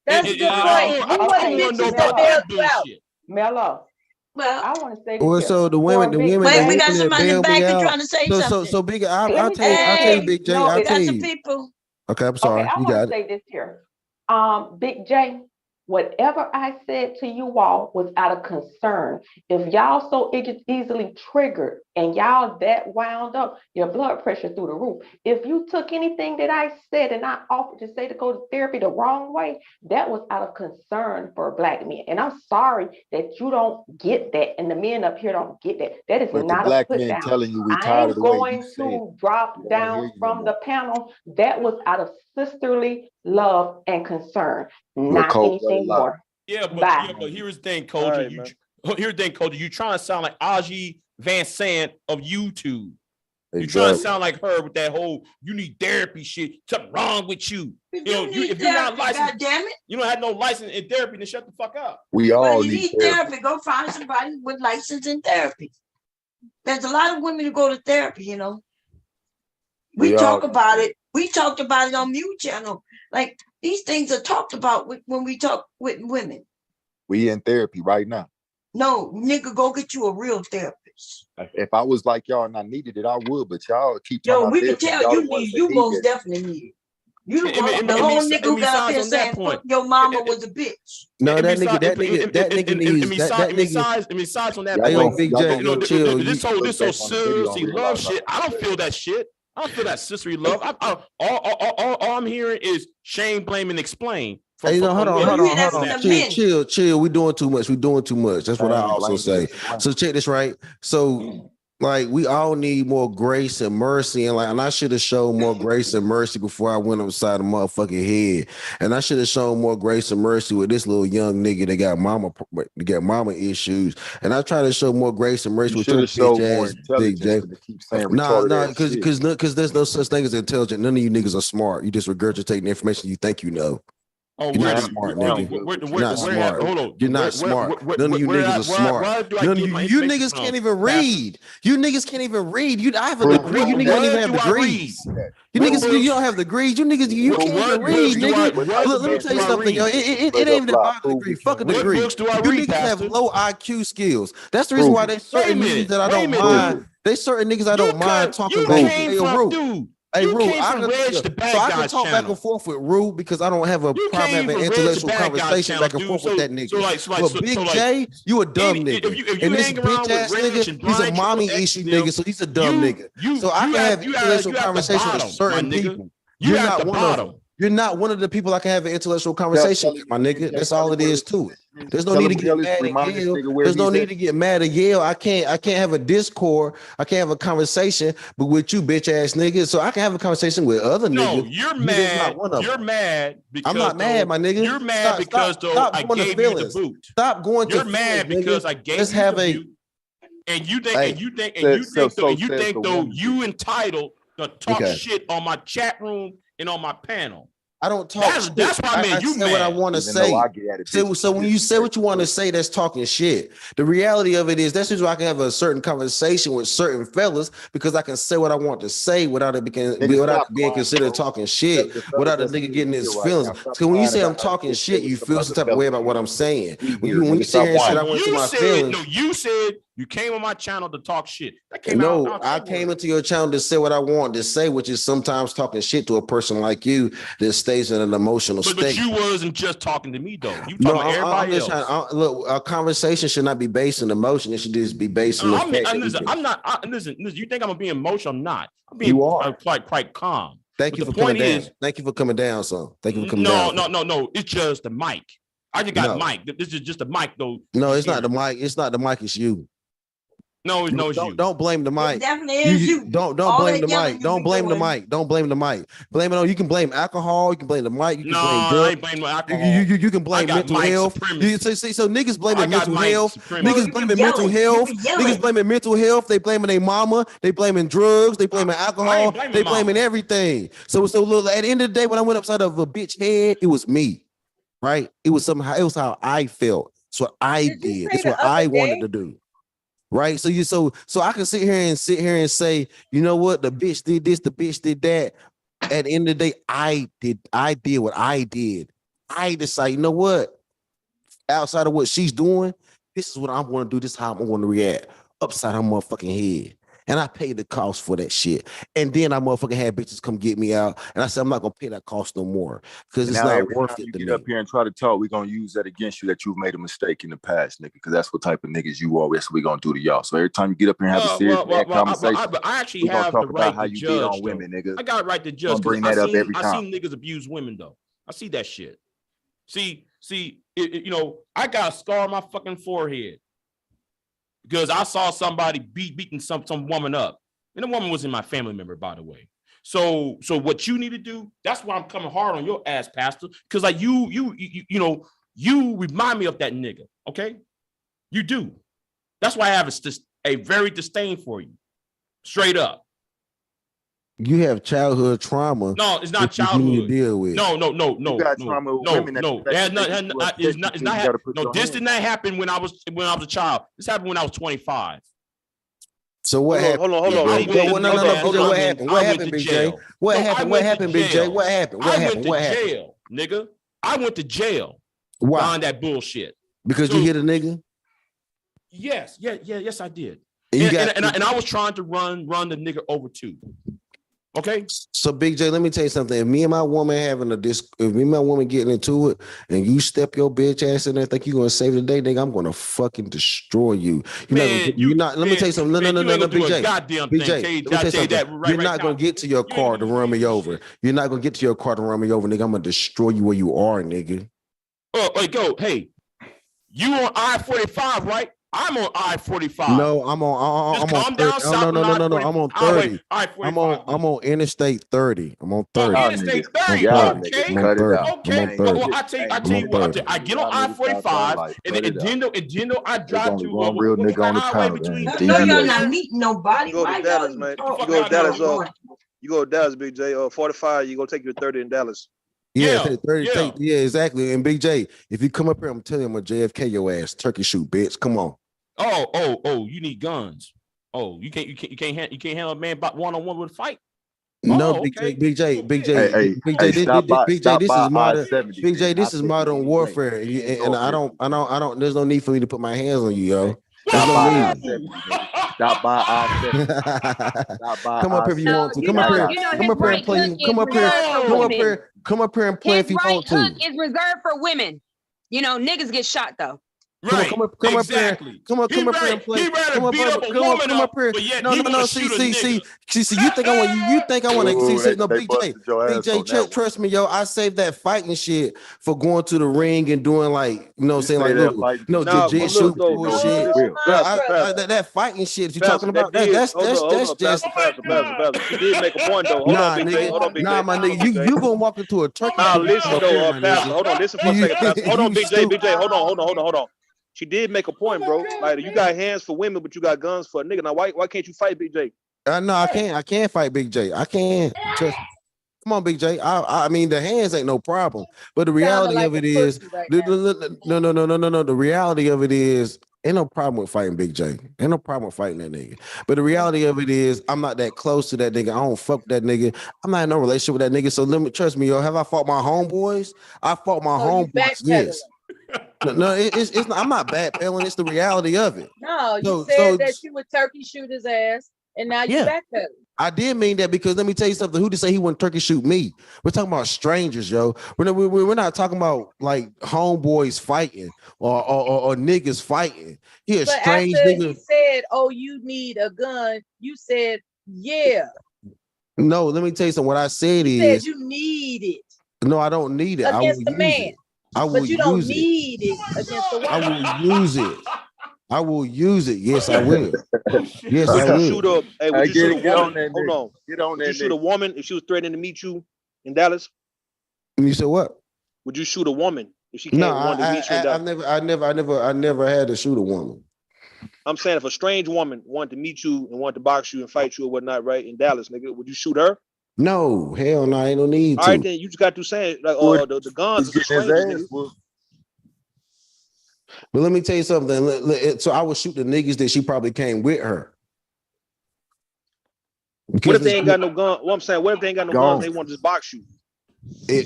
That's the point. Who were the bitches that bailed you out? Mello. Well, I want to say this. So the women. Wait, we got somebody in the back that's trying to say something. So Big, I'll tell you, Big J. I'll tell you. People. Okay, I'm sorry. Okay, I want to say this here. Big J, whatever I said to you all was out of concern. If y'all so easily triggered and y'all that wound up, your blood pressure through the roof. If you took anything that I said and I offered to say to go to therapy the wrong way, that was out of concern for black men. And I'm sorry that you don't get that, and the men up here don't get that. That is not a put down. Telling you we tired of the way you I'm going to drop down from the panel. That was out of sisterly love and concern, not anything more. Yeah, but here's the thing, Culture. Here's the thing, Culture. You trying to sound like Aji Van Sant of YouTube. Exactly. You trying to sound like her with that whole "you need therapy" shit. Something wrong with you. If you're not licensed, God damn it. You don't have no license in therapy, then shut the fuck up. We all need therapy. Go find somebody with license in therapy. There's a lot of women who go to therapy, you know. We talk about it. We talked about it on Mute Channel. Like these things are talked about when we talk with women. We in therapy right now. No, nigga, go get you a real therapist. If I was like y'all and I needed it, I would. But y'all keep talking about we can tell you need. You most definitely need it. You the whole nigga who got up here saying fuck your mama was a bitch. No, that nigga needs that nigga. Besides on that point, Big J, chill. This whole sisterly love shit. I don't feel that shit. I don't feel that sisterly love. All I'm hearing is shame, blame, and explain. Hey, no, hold on. Chill. We doing too much. That's what I also say. So check this, right? So like we all need more grace and mercy, and I should have shown more grace and mercy before I went upside the motherfucking head. And I should have shown more grace and mercy with this little young nigga that got mama issues. And I try to show more grace and mercy with your bitch ass Big J. Because there's no such thing as intelligent. None of you niggas are smart. You just regurgitate the information you think you know. Oh, you're not smart, nigga. You're not smart. Hold on. You're not smart. None of you niggas are smart. None of you niggas can't even read. You niggas can't even read. I have a degree. You niggas don't even have degrees. You niggas, you don't have degrees. You niggas, you can't even read, nigga. Look, let me tell you something, yo. It ain't even about a degree. Fuck a degree. You niggas have low IQ skills. That's the reason why there's certain niggas that I don't mind. There's certain niggas I don't mind talking back. Hey, Rue. Hey, Rue, I can talk back and forth with Rue because I don't have a problem having an intellectual conversation back and forth with that nigga. But Big J, you a dumb nigga. And this bitch ass nigga, he's a mommy issue nigga, so he's a dumb nigga. So I can have intellectual conversation with certain people. You're not one of them. You're not one of the people I can have an intellectual conversation with, my nigga. That's all it is to it. There's no need to get mad at Yale. There's no need to get mad at Yale. I can't have a discord. I can't have a conversation, but with you bitch ass niggas. So I can have a conversation with other niggas. No, you're mad. You're mad because I'm not mad, my nigga. You're mad because I gave you the boot. Stop going to You're mad because I gave you the boot. And you think you entitled to talk shit on my chat room and on my panel. I don't talk shit. That's why, man, you say what I want to say. So when you say what you want to say, that's talking shit. The reality of it is that's just why I can have a certain conversation with certain fellas because I can say what I want to say without it being considered talking shit, without the nigga getting his feelings. So when you say I'm talking shit, you feel some type of way about what I'm saying. When you say here and say I went to my feelings. No, you said you came on my channel to talk shit. I came into your channel to say what I want to say, which is sometimes talking shit to a person like you that stays in an emotional state. But you wasn't just talking to me though. You talking to everybody else. Look, a conversation should not be based in emotion. It should just be based on listen. You think I'm gonna be emotional? I'm not. I'm being quite calm. Thank you for coming down. Thank you for coming down, son. Thank you for coming down. No. It's just the mic. I just got mic. This is just the mic though. No, it's not the mic. It's not the mic. It's you. No, it's you. Don't blame the mic. It definitely is you. Don't blame the mic. Don't blame the mic. Don't blame the mic. Blame it on. You can blame alcohol. You can blame the mic. You can blame drugs. I ain't blame alcohol. You can blame mental health. So niggas blaming mental health. Niggas blaming mental health. Niggas blaming mental health. They blaming their mama. They blaming drugs. They blaming alcohol. They blaming everything. So look, at the end of the day, when I went upside of a bitch head, it was me, right? It was how I felt. It's what I did. It's what I wanted to do. Right. So I can sit here and say, you know what, the bitch did this, the bitch did that. At the end of the day, I did what I did. I decide, you know what? Outside of what she's doing, this is what I'm going to do. This is how I'm going to react. Upside her motherfucking head. And I paid the cost for that shit. And then I motherfucking had bitches come get me out. And I said, I'm not going to pay that cost no more. Because it's not worth it to me. Get up here and try to talk, we're going to use that against you that you've made a mistake in the past, nigga. Because that's what type of niggas you are. That's what we're going to do to y'all. So every time you get up here and have a serious conversation, I actually have the right how to you judge, did on women, nigga. I got a right to judge. Bring that up every time. I seen niggas abuse women, though. I see that shit. See, I got a scar on my fucking forehead because I saw somebody beating some woman up. And the woman was in my family member, by the way. So what you need to do, that's why I'm coming hard on your ass, Pastor. Because like you remind me of that nigga, okay? You do. That's why I have a very disdain for you. Straight up. You have childhood trauma. No, it's not childhood. You need to deal with. No. You got trauma with women. This did not happen when I was a child. This happened when I was 25. So what happened? Hold on. What happened? What happened, Big J? What happened? What happened, Big J? What happened? What happened? What happened? Jail, nigga. I went to jail. Why? Behind that bullshit. Because you hit a nigga? Yes, I did. And I was trying to run the nigga over too. Okay. So Big J, let me tell you something. If me and my woman if me and my woman getting into it and you step your bitch ass in there, think you're gonna save the day, nigga, I'm gonna fucking destroy you. Let me tell you something. No, Big J. Big J, let me tell you something. You're not gonna get to your car to run me over. You're not gonna get to your car to run me over, nigga. I'm gonna destroy you where you are, nigga. Oh, wait, go. Hey, you on I-45, right? I'm on I-45. No, I'm on 30. No. I'm on 30. I'm on Interstate 30. I'm on 30. Interstate 30. Okay. Well, I tell you what. I get on I-45, and then I drive to one real nigga on the highway between. No, you're not meeting nobody. You go to Dallas, man. You go to Dallas, Big J. 45. You go take your 30 in Dallas. Yeah, 30, yeah, exactly. And Big J, if you come up here, I'm telling you, I'm gonna JFK your ass, turkey shoot, bitch. Come on. Oh, you need guns. Oh, you can't handle a man about one-on-one with a fight. No, Big J. Big J, this is modern warfare, and I don't. There's no need for me to put my hands on you, yo. There's no need. Stop by I-70. Come up here if you want to. Come up here. Come up here and play. Come up here. Come up here and play if you want to. His right hook is reserved for women. You know, niggas get shot though. Right. Come up here. Come up here and play. Come up here. No. See. You think I want to see? No, BJ, trust me, yo. I saved that fighting shit for going to the ring and doing like, you know, saying like, jiu-jitsu bullshit. That fighting shit you talking about? That's just. You did make a point though. Hold on, Big J. Nah, my nigga, you gonna walk into a turkey? Nah, listen though, Pastor. Hold on, listen for a second, Pastor. Hold on, Big J. Hold on. She did make a point, bro. Like you got hands for women, but you got guns for a nigga. Now, why can't you fight Big J? No, I can't. I can't fight Big J. I can't. Come on, Big J. I mean, the hands ain't no problem, but the reality of it is, no. The reality of it is, ain't no problem with fighting Big J. Ain't no problem with fighting that nigga. But the reality of it is, I'm not that close to that nigga. I don't fuck with that nigga. I'm not in no relationship with that nigga. So trust me, yo. Have I fought my homeboys? I fought my homeboys. Yes. No, it's not, I'm not backpedaling. It's the reality of it. No, you said that you would turkey shoot his ass, and now you backpedaling. I did mean that because let me tell you something. Who did say he wouldn't turkey shoot me? We're talking about strangers, yo. We're not talking about like homeboys fighting or niggas fighting. He a strange nigga. He said, "Oh, you need a gun." You said, "Yeah." No, let me tell you something. What I said is, you need it. No, I don't need it. Against the man. But you don't need it against the woman. I will use it. I will use it. Yes, I will. Yes, I will. Would you shoot a woman? Hold on. Get on there. Would you shoot a woman if she was threatening to meet you in Dallas? You said what? Would you shoot a woman if she came wanted to meet you in Dallas? I never had to shoot a woman. I'm saying if a strange woman wanted to meet you and wanted to box you and fight you or whatnot, right, in Dallas, nigga, would you shoot her? No, hell no, ain't no need to. All right, then you just got to say like, the guns are strangers. But let me tell you something. So I would shoot the niggas that she probably came with her. What if they ain't got no gun? What I'm saying, what if they ain't got no guns? They want to just box you.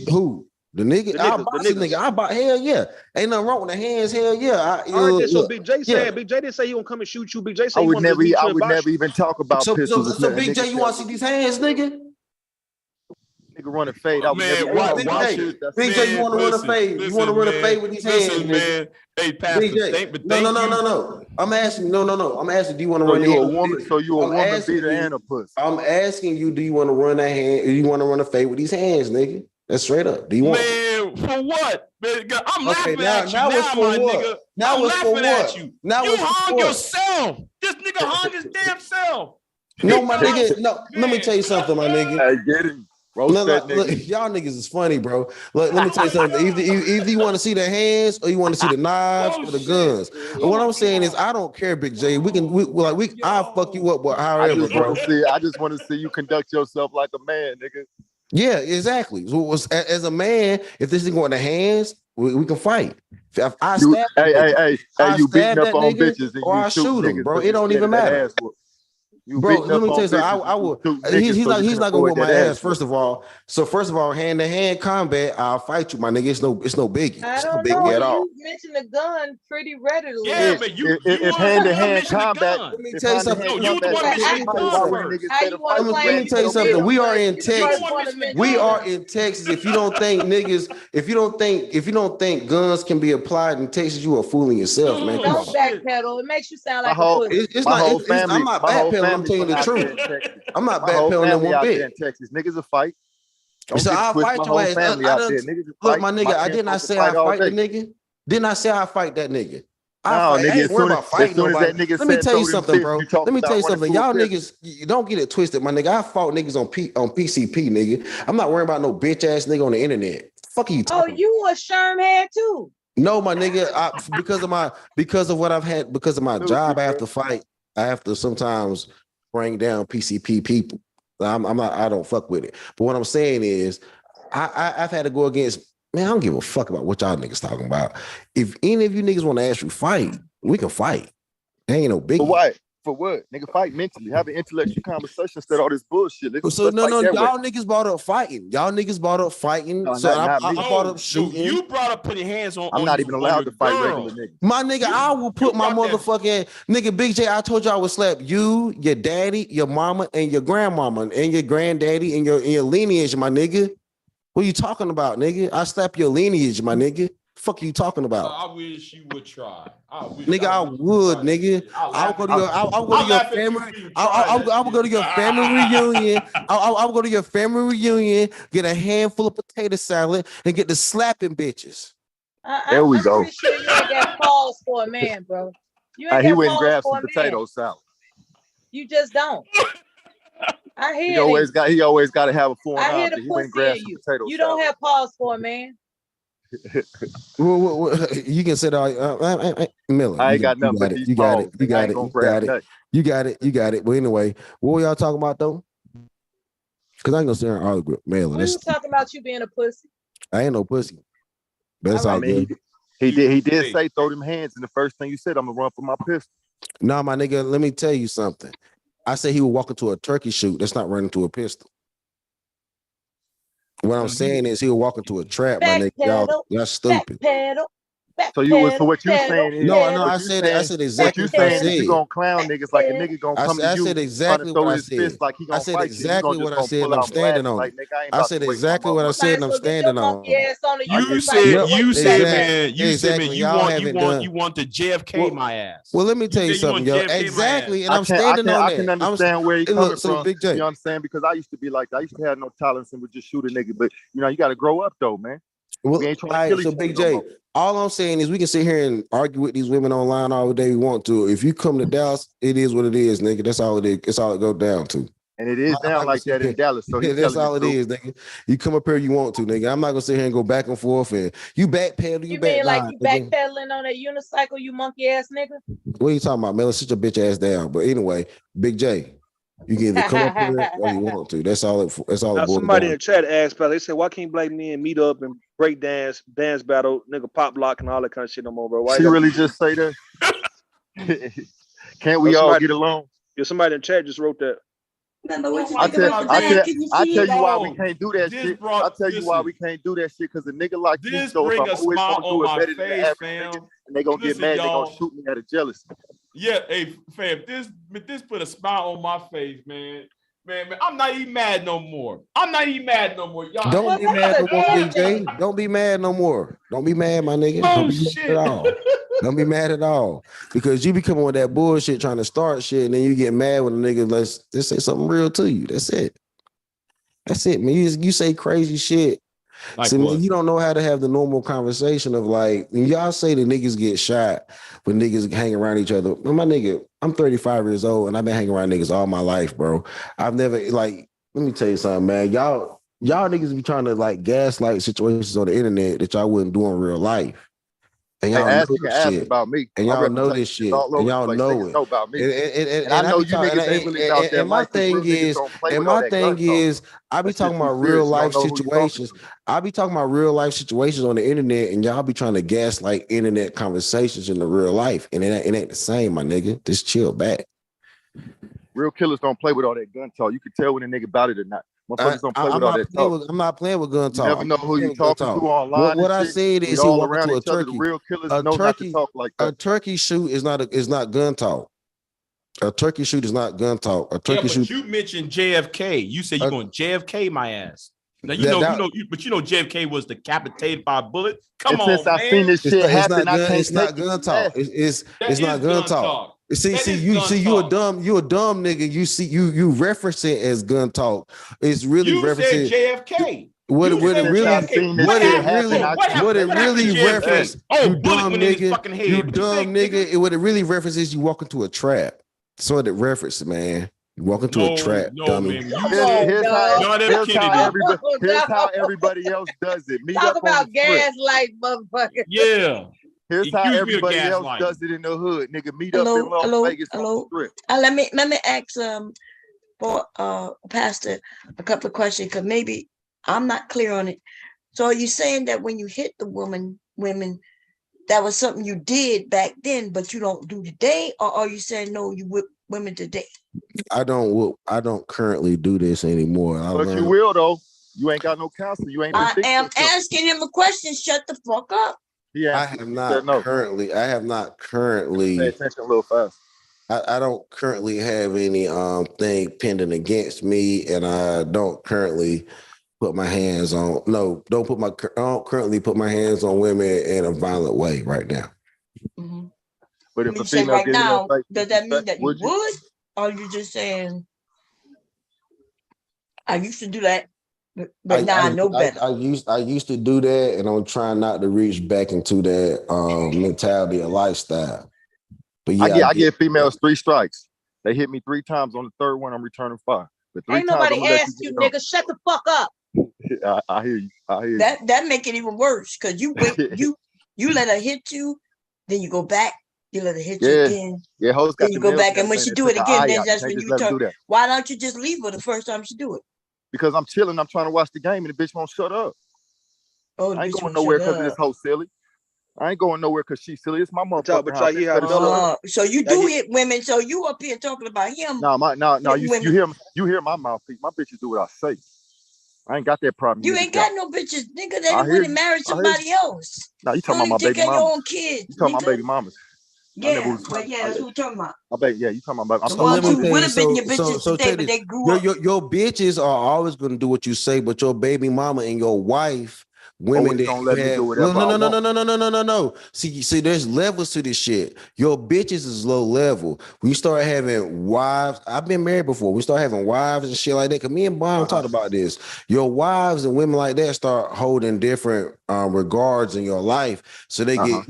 Who? The nigga? I'll box the nigga. I'll box. Hell yeah. Ain't nothing wrong with the hands. Hell yeah. All right, so Big J said, Big J didn't say he gonna come and shoot you. Big J said I would never even talk about pistols. So Big J, you want to see these hands, nigga? Nigga run a fade. Big J, you want to run a fade? You want to run a fade with these hands, man? Hey, Pastor, no. I'm asking. No. I'm asking. Do you want to run? You a woman? So you a woman beater and a pussy? I'm asking you. Do you want to run a hand? Do you want to run a fade with these hands, nigga? That's straight up. Do you want? Man, for what? Man, I'm laughing at you now, my nigga. Now it's for what? You hung yourself. This nigga hung his damn self. No, my nigga. No, let me tell you something, my nigga. I get it. Look, y'all niggas is funny, bro. Look, let me tell you something. Either you want to see the hands or you want to see the knives or the guns. And what I'm saying is, I don't care, Big J. I'll fuck you up, however, bro. I just want to see you conduct yourself like a man, nigga. Yeah, exactly. So as a man, if this is going to hands, we can fight. If I stab you beating up on bitches and or I shoot him, bro. It don't even matter. Bro, let me tell you something. I will. He's not gonna whoop my ass. First of all, hand to hand combat, I'll fight you, my nigga. It's no biggie. I It's no don't biggie know. at all. You mentioned the gun pretty readily. Yeah, but if hand to hand combat. Let me tell you something. No, you the one mentioning the gun first. Let me tell you something. We are in Texas. We are in Texas. If you don't think guns can be applied in Texas, you are fooling yourself, man. Come Don't on. backpedal. It makes you sound like a pussy. I'm not backpedaling. I'm telling you the truth. I'm not backpedaling that one bit. In Texas, niggas will fight. So I'll fight your ass. Look, my nigga, I did not say I fight the nigga. Didn't I say I fight that nigga? I ain't worried about fighting nobody. Let me tell you something, bro. Let me tell you something. Y'all niggas, you don't get it twisted, my nigga. I fought niggas on PCP, nigga. I'm not worrying about no bitch ass nigga on the internet. Fuck are you talking? Oh, you a shermhead too? No, my nigga. Because of what I've had, because of my job, I have to fight. I have to sometimes bring down PCP people. I don't fuck with it. But what I'm saying is, I've had to go against. Man, I don't give a fuck about what y'all niggas talking about. If any of you niggas want to actually fight, we can fight. There ain't no biggie. For what? For what? Nigga, fight mentally. Have an intellectual conversation instead of all this bullshit. So y'all niggas brought up fighting. No, so I brought up shooting. You brought up putting hands on. I'm not even allowed to fight regular niggas. My nigga, I will put my motherfucking nigga Big J. I told you I would slap you, your daddy, your mama, and your grandmama, and your granddaddy, and your lineage, my nigga. What are you talking about, nigga? I slap your lineage, my nigga. Fuck you talking about? I wish you would try. I would, nigga. I'll go to your family. I'll go to your family reunion. I'll go to your family reunion, get a handful of potato salad, and get the slapping bitches. There we go. I'm pretty sure you ain't got pause for a man, bro. You ain't he got went and pause grabbed for some a potato man. salad. You just don't. I hear He always got to have a foreign I hear the object. He went and pussy grabbed in some you. potato You salad. don't have pause for a man. You can say that, Miller. I ain't got nothing but these balls. You got it. But anyway, what were y'all talking about though? Because I ain't gonna sit here and argue with Miller. We was talking about you being a pussy. I ain't no pussy. But it's all good. He did say throw them hands, and the first thing you said, I'm gonna run for my pistol. Nah, my nigga, let me tell you something. I said he would walk into a turkey shoot. That's not running to a pistol. What I'm saying is he'll walk into a trap, my nigga. Y'all stupid. So what you saying is no, I said exactly what I said. You gonna clown niggas like a nigga gonna come to you. I said exactly what I said. Like he gonna I said fight exactly you. what I said, and I'm standing on it. I said exactly what I said, and I'm standing on it. You said, man, you want to JFK my ass. Well, let me tell you something, yo. Exactly, and I'm standing on that. I can understand where he's coming from. Big J. You know what I'm saying? Because I used to be like that. I used to have no tolerance and would just shoot a nigga. But you know, you got to grow up though, man. Well, so Big J, all I'm saying is we can sit here and argue with these women online all day we want to. If you come to Dallas, it is what it is, nigga. That's all it is. It's all it goes down to. And it is down like that in Dallas. So that's all it is, nigga. You come up here, you want to, nigga. I'm not gonna sit here and go back and forth and you backpedal. You mean like you backpedaling on that unicycle, you monkey ass nigga? What are you talking about, man? Sit your bitch ass down. But anyway, Big J. You can either come up here or you want to. That's all. That's all. Somebody in the chat asked about. They said, "Why can't black men meet up and break dance battle, nigga, pop lock, and all that kind of shit no more, bro?" Why she really just say that? Can't we all get along? Yeah, somebody in the chat just wrote that. I tell you why we can't do that shit. I tell you why we can't do that shit because a nigga like you, so if I'm always gonna do it better than the average nigga, and they gonna get mad, they gonna shoot me out of jealousy. Yeah, hey fam, this put a smile on my face, man. Man, I'm not even mad no more. Y'all don't be mad no more, Big J. Don't be mad no more. Don't be mad, my nigga. Don't be mad at all. Don't be mad at all. Because you be coming with that bullshit trying to start shit, and then you get mad when a nigga let's say something real to you. That's it. That's it, man. You say crazy shit. Like see, man, you don't know how to have the normal conversation of like, when y'all say the niggas get shot when niggas hang around each other. My nigga, I'm 35 years old and I've been hanging around niggas all my life, bro. I've never, like, let me tell you something, man. Y'all niggas be trying to like gaslight situations on the internet that y'all wouldn't do in real life. And y'all know this shit. About me. And y'all know this shit. And y'all know it. Know about me. And I know you niggas ain't really out there. And my thing is, I be talking about real life situations. I be talking about real life situations on the internet, and y'all be trying to gaslight internet conversations in the real life. And it ain't the same, my nigga. Just chill back. Real killers don't play with all that gun talk. You can tell when a nigga about it or not. Motherfuckers don't play with all that talk. I'm not playing with gun talk. You never know who you talking to online. What I said is we all around each other. The real killers know not to talk like that. A turkey shoot is not gun talk. A turkey shoot is not gun talk. A turkey shoot. You mentioned JFK. You said you're going JFK my ass. Now you know, JFK was decapitated by a bullet. Come on, man. I seen this shit happen, it's not gun talk. It's not gun talk. See, you a dumb nigga. You reference it as gun talk. It's really referencing JFK. What it really reference? You dumb nigga. You dumb nigga. What it really references, you walk into a trap. So it references, man. You walk into a trap, dummy. Here's how everybody else does it. Meet Talk up about on the gaslight, motherfucker. Yeah. Here's how everybody else does it in the hood. Nigga, meet up in Las Vegas on the strip. Let me ask for Pastor a couple of questions, because maybe I'm not clear on it. So are you saying that when you hit the women, that was something you did back then, but you don't do today? Or are you saying no, you whip women today? I don't currently do this anymore. But you will though. You ain't got no counsel. You ain't. I am asking him a question. Shut the fuck up. Yeah, I have not currently. Pay attention a little fast. I don't currently have any thing pending against me, and I don't currently put my hands on. I don't currently put my hands on women in a violent way right now. Mm-hmm. But if a female right now, does that mean that you would? Or are you just saying, I used to do that, but now I know better? I used to do that, and I'm trying not to reach back into that mentality or lifestyle. But yeah, I give females 3 strikes. They hit me 3 times. On the 3rd one, I'm returning fire. But 3 ain't nobody asked you, nigga. Shut the fuck up. I hear you. That make it even worse, because you let her hit you, then you go back. You let her hit you again. Yeah, hoes got then you go back, and when she do it again, then that's when you turn. Why don't you just leave her the first time she do it? Because I'm chilling. I'm trying to watch the game, and the bitch won't shut up. Oh, I ain't going nowhere because of this whole silly. I ain't going nowhere because she's silly. It's my motherfucker. So you do hit women. So you up here talking about him? No. You hear my mouthpiece. My bitches do what I say. I ain't got that problem. You ain't got no bitches, nigga. That went and married somebody else. No, you talking about my baby mama. Your own kids. You talking about baby mamas. Yeah, that's what we're talking about. You talking about. The ones who would have been your bitches today, but they grew up. Your bitches are always going to do what you say, but your baby mama and your wife, women that don't let me do whatever no. See, there's levels to this shit. Your bitches is low level. When you start having wives, I've been married before. We start having wives and shit like that. Cause me and Bond talked about this. Your wives and women like that start holding different regards in your life. So they get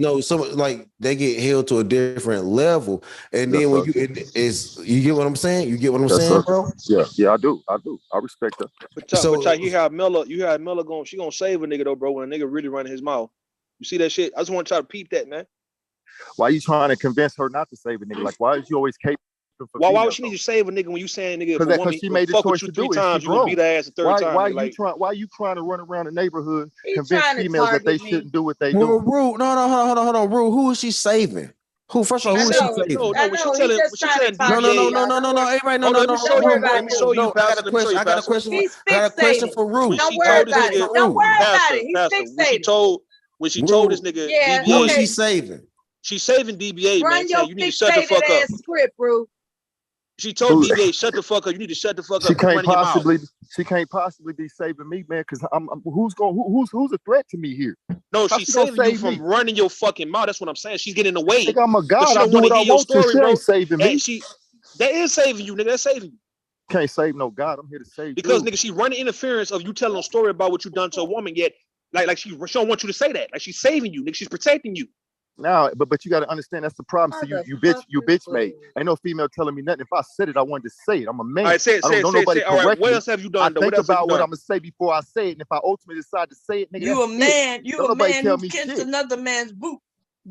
they get held to a different level. And then when you get what I'm saying? You get what I'm saying, bro? Yeah, I do. I respect that. But you hear Miller she gonna save a nigga though, bro, when a nigga really running his mouth. You see that shit? I just want to try to peep that, man. Why you trying to convince her not to save a nigga? Like, why is you always capable? Why would she need to save a nigga when you saying nigga? Because she made the choice to do it. 3 times, you gonna beat her ass the 3rd time. Why you trying to run around the neighborhood convince females that they shouldn't do what they do? Rue, no, hold on, Rue. Who is she saving? Who? First of all, who is she saving? No. Everybody, no. Let me show you. I got a question for Rue. Don't worry about it. Don't worry about it. He's fixated. When she told this nigga, DBA, who is she saving? She's saving DBA, man. Saying you need to shut the fuck up. Script, bro. She told DBA, shut the fuck up. You need to shut the fuck up. She can't possibly be saving me, man. Because who's a threat to me here? No, she's saving you from running your fucking mouth. That's what I'm saying. She's getting in the way. Nigga, I'm a god. I do what I want to. She ain't saving me. That is saving you, nigga. That's saving you. Can't save no god. I'm here to save you. Because nigga, she running interference of you telling a story about what you done to a woman. Yet, like she don't want you to say that. Like she's saving you, nigga. She's protecting you. No, but you got to understand that's the problem. So you bitch made. Ain't no female telling me nothing. If I said it, I wanted to say it. I'm a man. All right, say it. Nobody all right, what else have you done? I think about what I'm gonna say before I say it, and if I ultimately decide to say it, nigga, you a man. You a man who kissed another man's boot.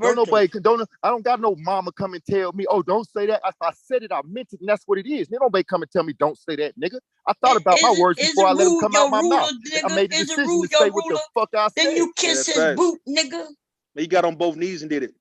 I don't got no mama come and tell me, oh, don't say that. If I said it, I meant it, and that's what it is. Nobody come and tell me, don't say that, nigga. I thought about my words before I let them come out my mouth. I made the decision to say what the fuck I said. Then you kiss his boot, nigga. He got on both knees and did it.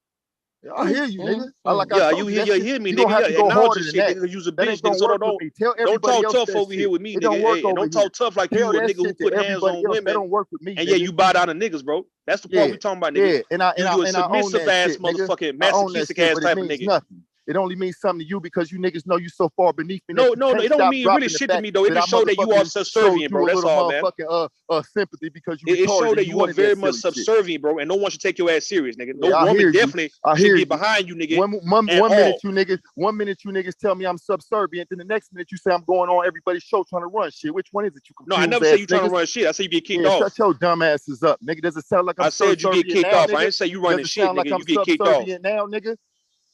I hear you, nigga. You hear me, nigga. Yeah, acknowledge this shit, nigga. Use a bitch, nigga. So don't talk tough over here with me, nigga. Hey, and don't talk tough like you a nigga who put hands on women. That don't work with me. And yeah, you bow down to niggas, bro. That's the part we talking about, nigga. Yeah, you a submissive ass motherfucking masochistic ass type of nigga. Nothing. It only means something to you because you niggas know you so far beneath me. No, it don't mean really shit to me though. It just show that you are subservient, bro. That's all, man. Sympathy because you. It show that you are very much subservient, bro, and no one should take your ass serious, nigga. No woman definitely should get behind you, nigga. One minute you niggas tell me I'm subservient, then the next minute you say I'm going on everybody's show trying to run shit. Which one is it? No, I never say you trying to run shit. I say you get kicked off. Shut your dumb asses up, nigga. Does it sound like I said you get kicked off? I didn't say you running shit, nigga. You get kicked off now, nigga.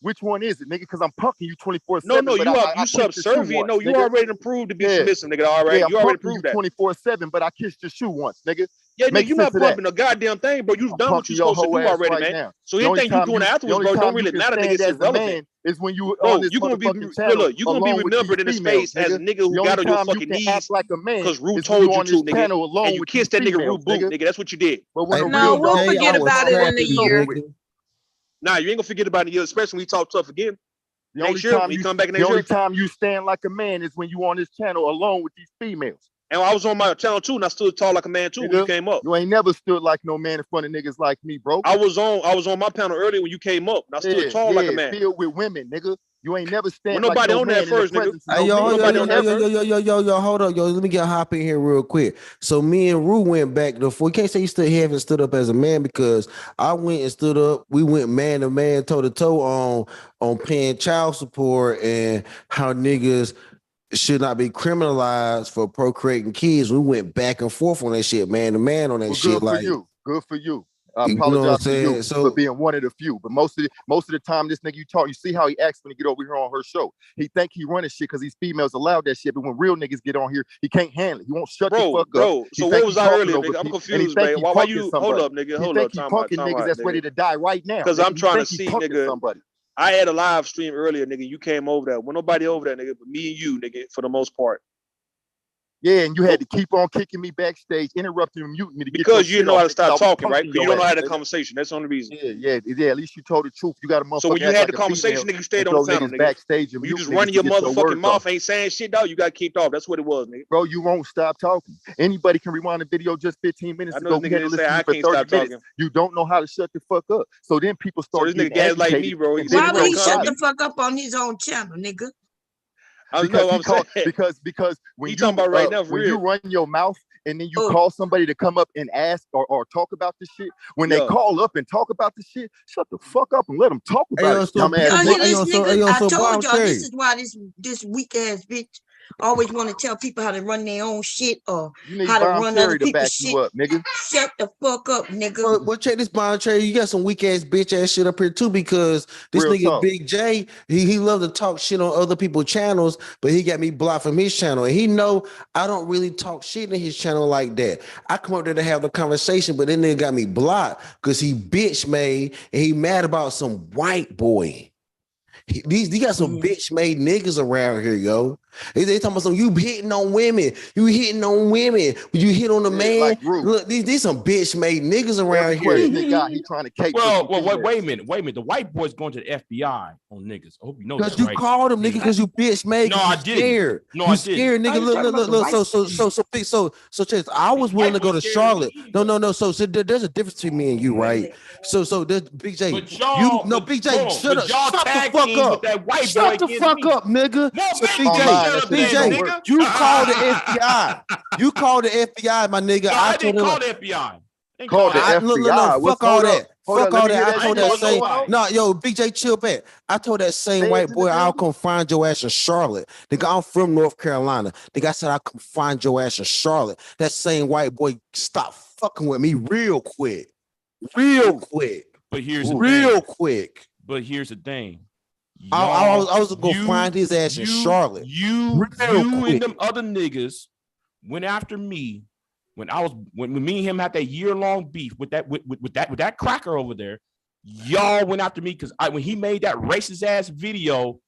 Which one is it, nigga? Because I'm punking you 24/7. No, you subservient. No, you already proved to be submissive, nigga. All right, you already proved that 24/7, but I kissed your shoe once, nigga. Yeah, nigga, you not pumping a goddamn thing, bro. You've done what you're supposed to do already, man. Now. So anything you doing afterwards, bro, don't really matter, nigga. It's irrelevant. Is when you you're gonna be remembered in the space as a nigga who got on your fucking knees because Rue told you to, nigga, and you kissed that nigga Rue boot, nigga. That's what you did. No, we'll forget about it in a year. Nah, you ain't gonna forget about it, especially when we talk tough again. The only time you stand like a man is when you on this channel alone with these females. And I was on my channel too, and I stood tall like a man too when you came up. You ain't never stood like no man in front of niggas like me, bro. I was on my panel earlier when you came up, and I stood tall like a man. Filled with women, nigga. You ain't never stand. Well, nobody like no on that first, nigga. Hey, yo, hold up, yo. Let me get hop in here real quick. So me and Rue went back before. You can't say you haven't stood up as a man because I went and stood up. We went man to man, toe to toe on paying child support and how niggas should not be criminalized for procreating kids. We went back and forth on that shit, man to man on that shit. Good for you. I apologize to you for being one of the few, but most of the time, this nigga you talk, you see how he acts when he get over here on her show. He think he running shit because these females allow that shit, but when real niggas get on here, he can't handle it. He won't shut the fuck up. Bro, so what was I earlier, nigga? I'm confused, man. Why you hold up, nigga? Hold up, he punking niggas that's ready to die right now. Because I'm trying to see, nigga. I had a live stream earlier, nigga. You came over there. Well, nobody over there, nigga, but me and you, nigga, for the most part. Yeah, and you had to keep on kicking me backstage, interrupting and muting me to because you didn't know how to stop talking, right? Because you don't know how to have a conversation. That's the only reason. Yeah. At least you told the truth. You got a motherfucker. So when you had the conversation, nigga, you stayed on the channel, nigga. Backstage and you just running your motherfucking mouth, ain't saying shit, dog. You got kicked off. That's what it was, nigga. Bro, you won't stop talking. Anybody can rewind a video just 15 minutes ago. We had to listen for 30 minutes. You don't know how to shut the fuck up. So then people start. So this nigga gas like me, bro. Why would he shut the fuck up on his own channel, nigga? Because when you talking about right now, when you run your mouth and then you call somebody to come up and ask or talk about this shit, when they call up and talk about the shit, shut the fuck up and let them talk about it. I told y'all this is why this weak ass bitch always want to tell people how to run their own shit or how to run other people's shit. Up, nigga. Shut the fuck up, nigga. Well, check this Bond Cherry. You got some weak ass bitch ass shit up here too because this nigga Big J, he love to talk shit on other people's channels, but he got me blocked from his channel. And he know I don't really talk shit in his channel like that. I come up there to have the conversation, but then nigga got me blocked because he bitch made and he mad about some white boy. These got some bitch made niggas around here, yo. They talking about some you hitting on women. You hitting on women. You hit on a man. Like look, these some bitch made niggas around here. He trying to cape. Well, wait a minute. The white boy's going to the FBI on niggas. I hope you know that. Because you called him nigga because you bitch made. No, I didn't. Scared. No, I didn't. Scared, nigga. Look. So Chase, I was willing to go to Charlotte. No. So there's a difference between me and you, right? So there's Big J. Big J, shut up. Shut the fuck up. Shut the fuck up, nigga. BJ, you called the FBI. You called the FBI, my nigga. No, I didn't call the FBI. Call the FBI. Fuck all that. Fuck all that. I told that same. No, yo, BJ, chill back. I told that same white boy, I'll come find your ass in Charlotte. Nigga, I'm from North Carolina. Nigga, I said I'll come find your ass in Charlotte. That same white boy stopped fucking with me real quick. But here's quick. But here's the thing. I was gonna find his ass in Charlotte. You and them other niggas went after me when me and him had that year-long beef with that cracker over there. Y'all went after me because when he made that racist ass video,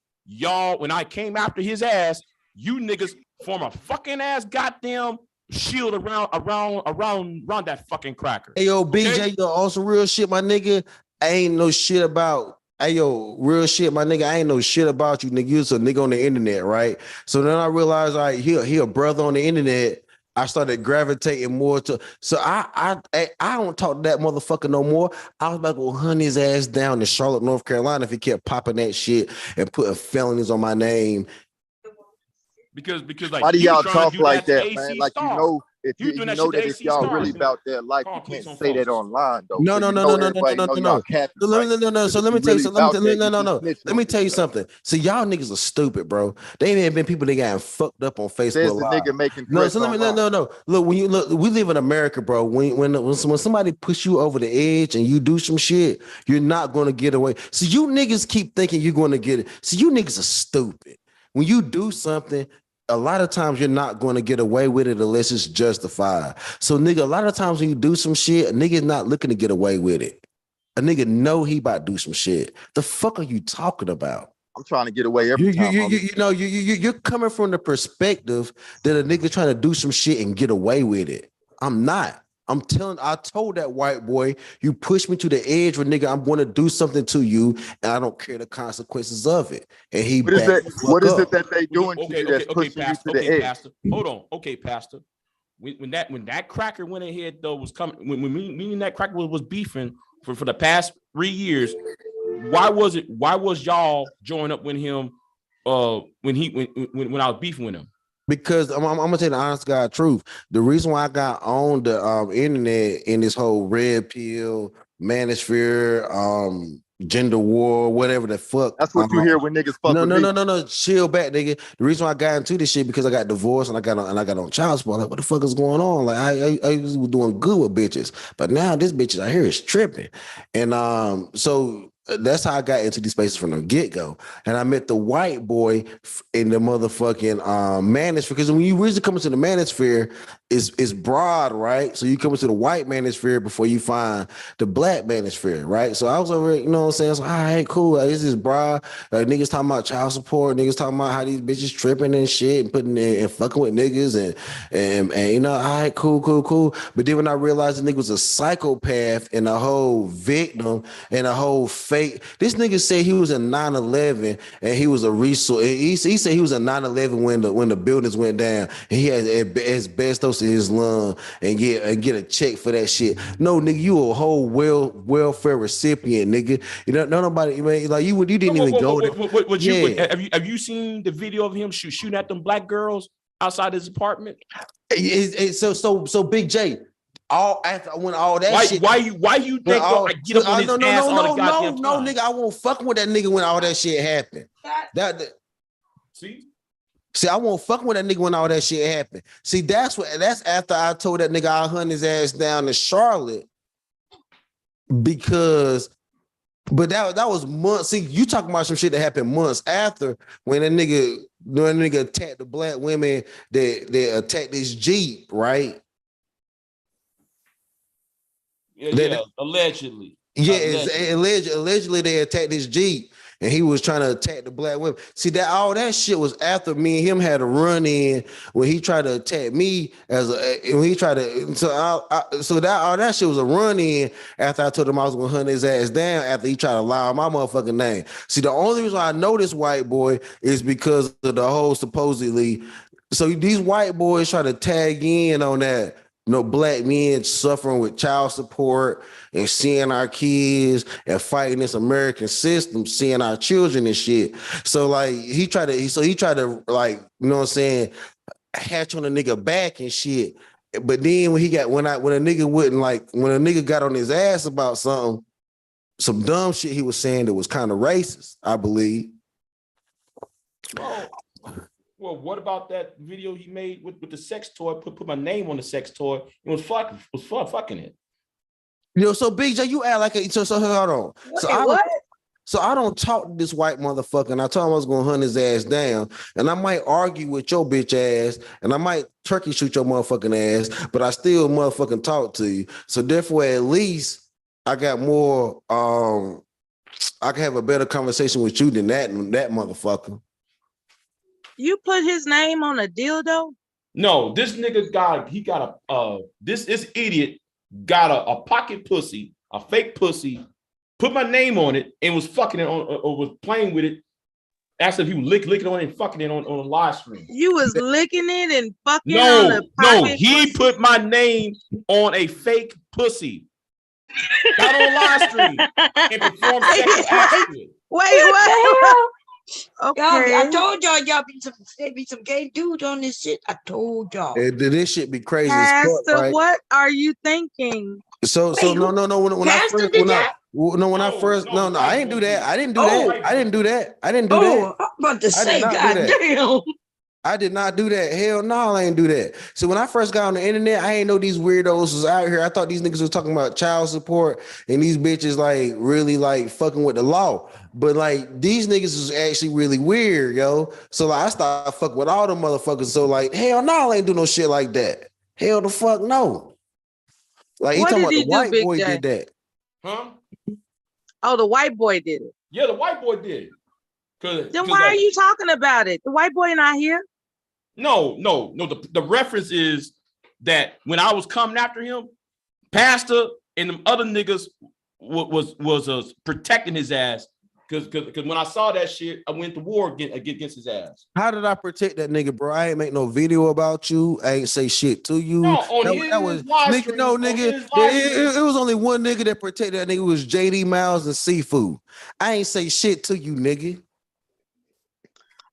when I came after his ass, you niggas form a fucking ass goddamn shield around that fucking cracker. Hey yo, BJ, yo, on some real shit, my nigga. I ain't no shit about Hey, yo, real shit, my nigga, I ain't know shit about you, nigga. You was a nigga on the internet, right? So then I realized, like, he a brother on the internet. I started gravitating more to. So I don't talk to that motherfucker no more. I was about to go hunt his ass down in Charlotte, North Carolina, if he kept popping that shit and putting felonies on my name. Because like, why do y'all talk like that, AC man? Like, Star. you know, if you know that if y'all really about that life, you can't say that online though. No. So let me tell you something. Let me tell you something. See, y'all niggas are stupid, bro. They ain't been people that got fucked up on Facebook. Says the nigga making threats online. No. Look, when you look, we live in America, bro. When somebody push you over the edge and you do some shit, you're not going to get away. So you niggas keep thinking you're going to get it. So you niggas are stupid. When you do something, a lot of times you're not going to get away with it unless it's justified. So, nigga, a lot of times when you do some shit, a nigga's not looking to get away with it. A nigga know he about to do some shit. The fuck are you talking about? I'm trying to get away every time. You're coming from the perspective that a nigga trying to do some shit and get away with it. I'm not. I told that white boy, you push me to the edge where, nigga, I'm going to do something to you and I don't care the consequences of it. And he what is it that they doing to you that's pushing you to the edge? Pastor. Hold on. Okay, Pastor. When that cracker went ahead though was coming, when me and that cracker was beefing for the past 3 years, why was y'all join up with him when I was beefing with him? Because I'm gonna tell you the honest God truth. The reason why I got on the internet in this whole red pill, manosphere, gender war, whatever the fuck. That's what you hear when niggas fuck with me. No. Chill back, nigga. The reason why I got into this shit because I got divorced and I got on child support. Like, what the fuck is going on? Like, I was doing good with bitches, but now this bitch I hear is tripping, and so. That's how I got into these spaces from the get-go. And I met the white boy in the motherfucking manosphere. Because when you really come into the manosphere, it's broad, right? So you come into the white manosphere before you find the black manosphere, right? So I was over, you know what I'm saying? So, all right, cool. Like, this is broad. Like, niggas talking about child support, niggas talking about how these bitches tripping and shit and putting in and fucking with niggas and you know, all right, cool. But then when I realized the nigga was a psychopath and a whole victim and a whole fake. This nigga said he was in 9/11 and he was a resource. He said he was in 9/11 when the buildings went down and he had asbestos in his lung and get a check for that shit. No, nigga, you a whole welfare recipient, nigga. You know, nobody, man, like you didn't even go there. Have you seen the video of him shooting at them black girls outside his apartment? So Big J. All after when all that shit. Why you think I get up on his ass all the goddamn time? No, nigga, I won't fuck with that nigga when all that shit happened. See, I won't fuck with that nigga when all that shit happened. See, that's after I told that nigga I'll hunt his ass down to Charlotte because. But that was months. See, you talking about some shit that happened months after when that nigga attacked the black women that attacked this Jeep, right? Yeah, allegedly. Yeah, allegedly they attacked this Jeep and he was trying to attack the black women. See, that all that shit was after me and him had a run in when he tried to attack me all that shit was a run in after I told him I was gonna hunt his ass down after he tried to lie on my motherfucking name. See, the only reason I know this white boy is because of the whole supposedly. So these white boys try to tag in on that. Black men suffering with child support and seeing our kids and fighting this American system, seeing our children and shit. So like he tried to like, you know what I'm saying, hatch on a nigga back and shit. But then when a nigga got on his ass about something, some dumb shit he was saying that was kind of racist, I believe. Well, what about that video he made with the sex toy? Put my name on the sex toy. It was fucking it. You know, so Big J, you act like so hold on. So I don't talk to this white motherfucker, and I told him I was gonna hunt his ass down, and I might argue with your bitch ass, and I might turkey shoot your motherfucking ass, but I still motherfucking talk to you. So therefore, at least I got more. I can have a better conversation with you than that motherfucker. You put his name on a dildo? No, this nigga this idiot got a pocket pussy, a fake pussy put my name on it, and was fucking it on, or was playing with it. Asked if he was licking on it and fucking it on a live stream. You was licking it and fucking on the pocket. He put my name on a fake pussy. Got on live stream and performed sexual acts. Wait. Okay. I told y'all be some gay dudes on this shit. I told y'all. This shit be crazy Pastor, as fuck, right? what are you thinking? So no. When I first, I didn't do that. I didn't do that. I'm about to say, goddamn. I did not do that. Hell no, I ain't do that. So when I first got on the internet, I ain't know these weirdos was out here. I thought these niggas was talking about child support and these bitches like really like fucking with the law. But like these niggas was actually really weird, yo. So like I started fucking with all the motherfuckers. So like, hell no, I ain't do no shit like that. Hell the fuck no. Like he talking about the white boy did that. Huh? Oh, the white boy did it. Yeah, the white boy did it. Then why are you talking about it? The white boy not here. No. The reference is that when I was coming after him, Pastor and them other niggas was protecting his ass. Because when I saw that shit, I went to war against his ass. How did I protect that nigga, bro? I ain't make no video about you. I ain't say shit to you. No, that was nigga. No, nigga. It was only one nigga that protected that nigga was JD Miles and Seafood. I ain't say shit to you, nigga.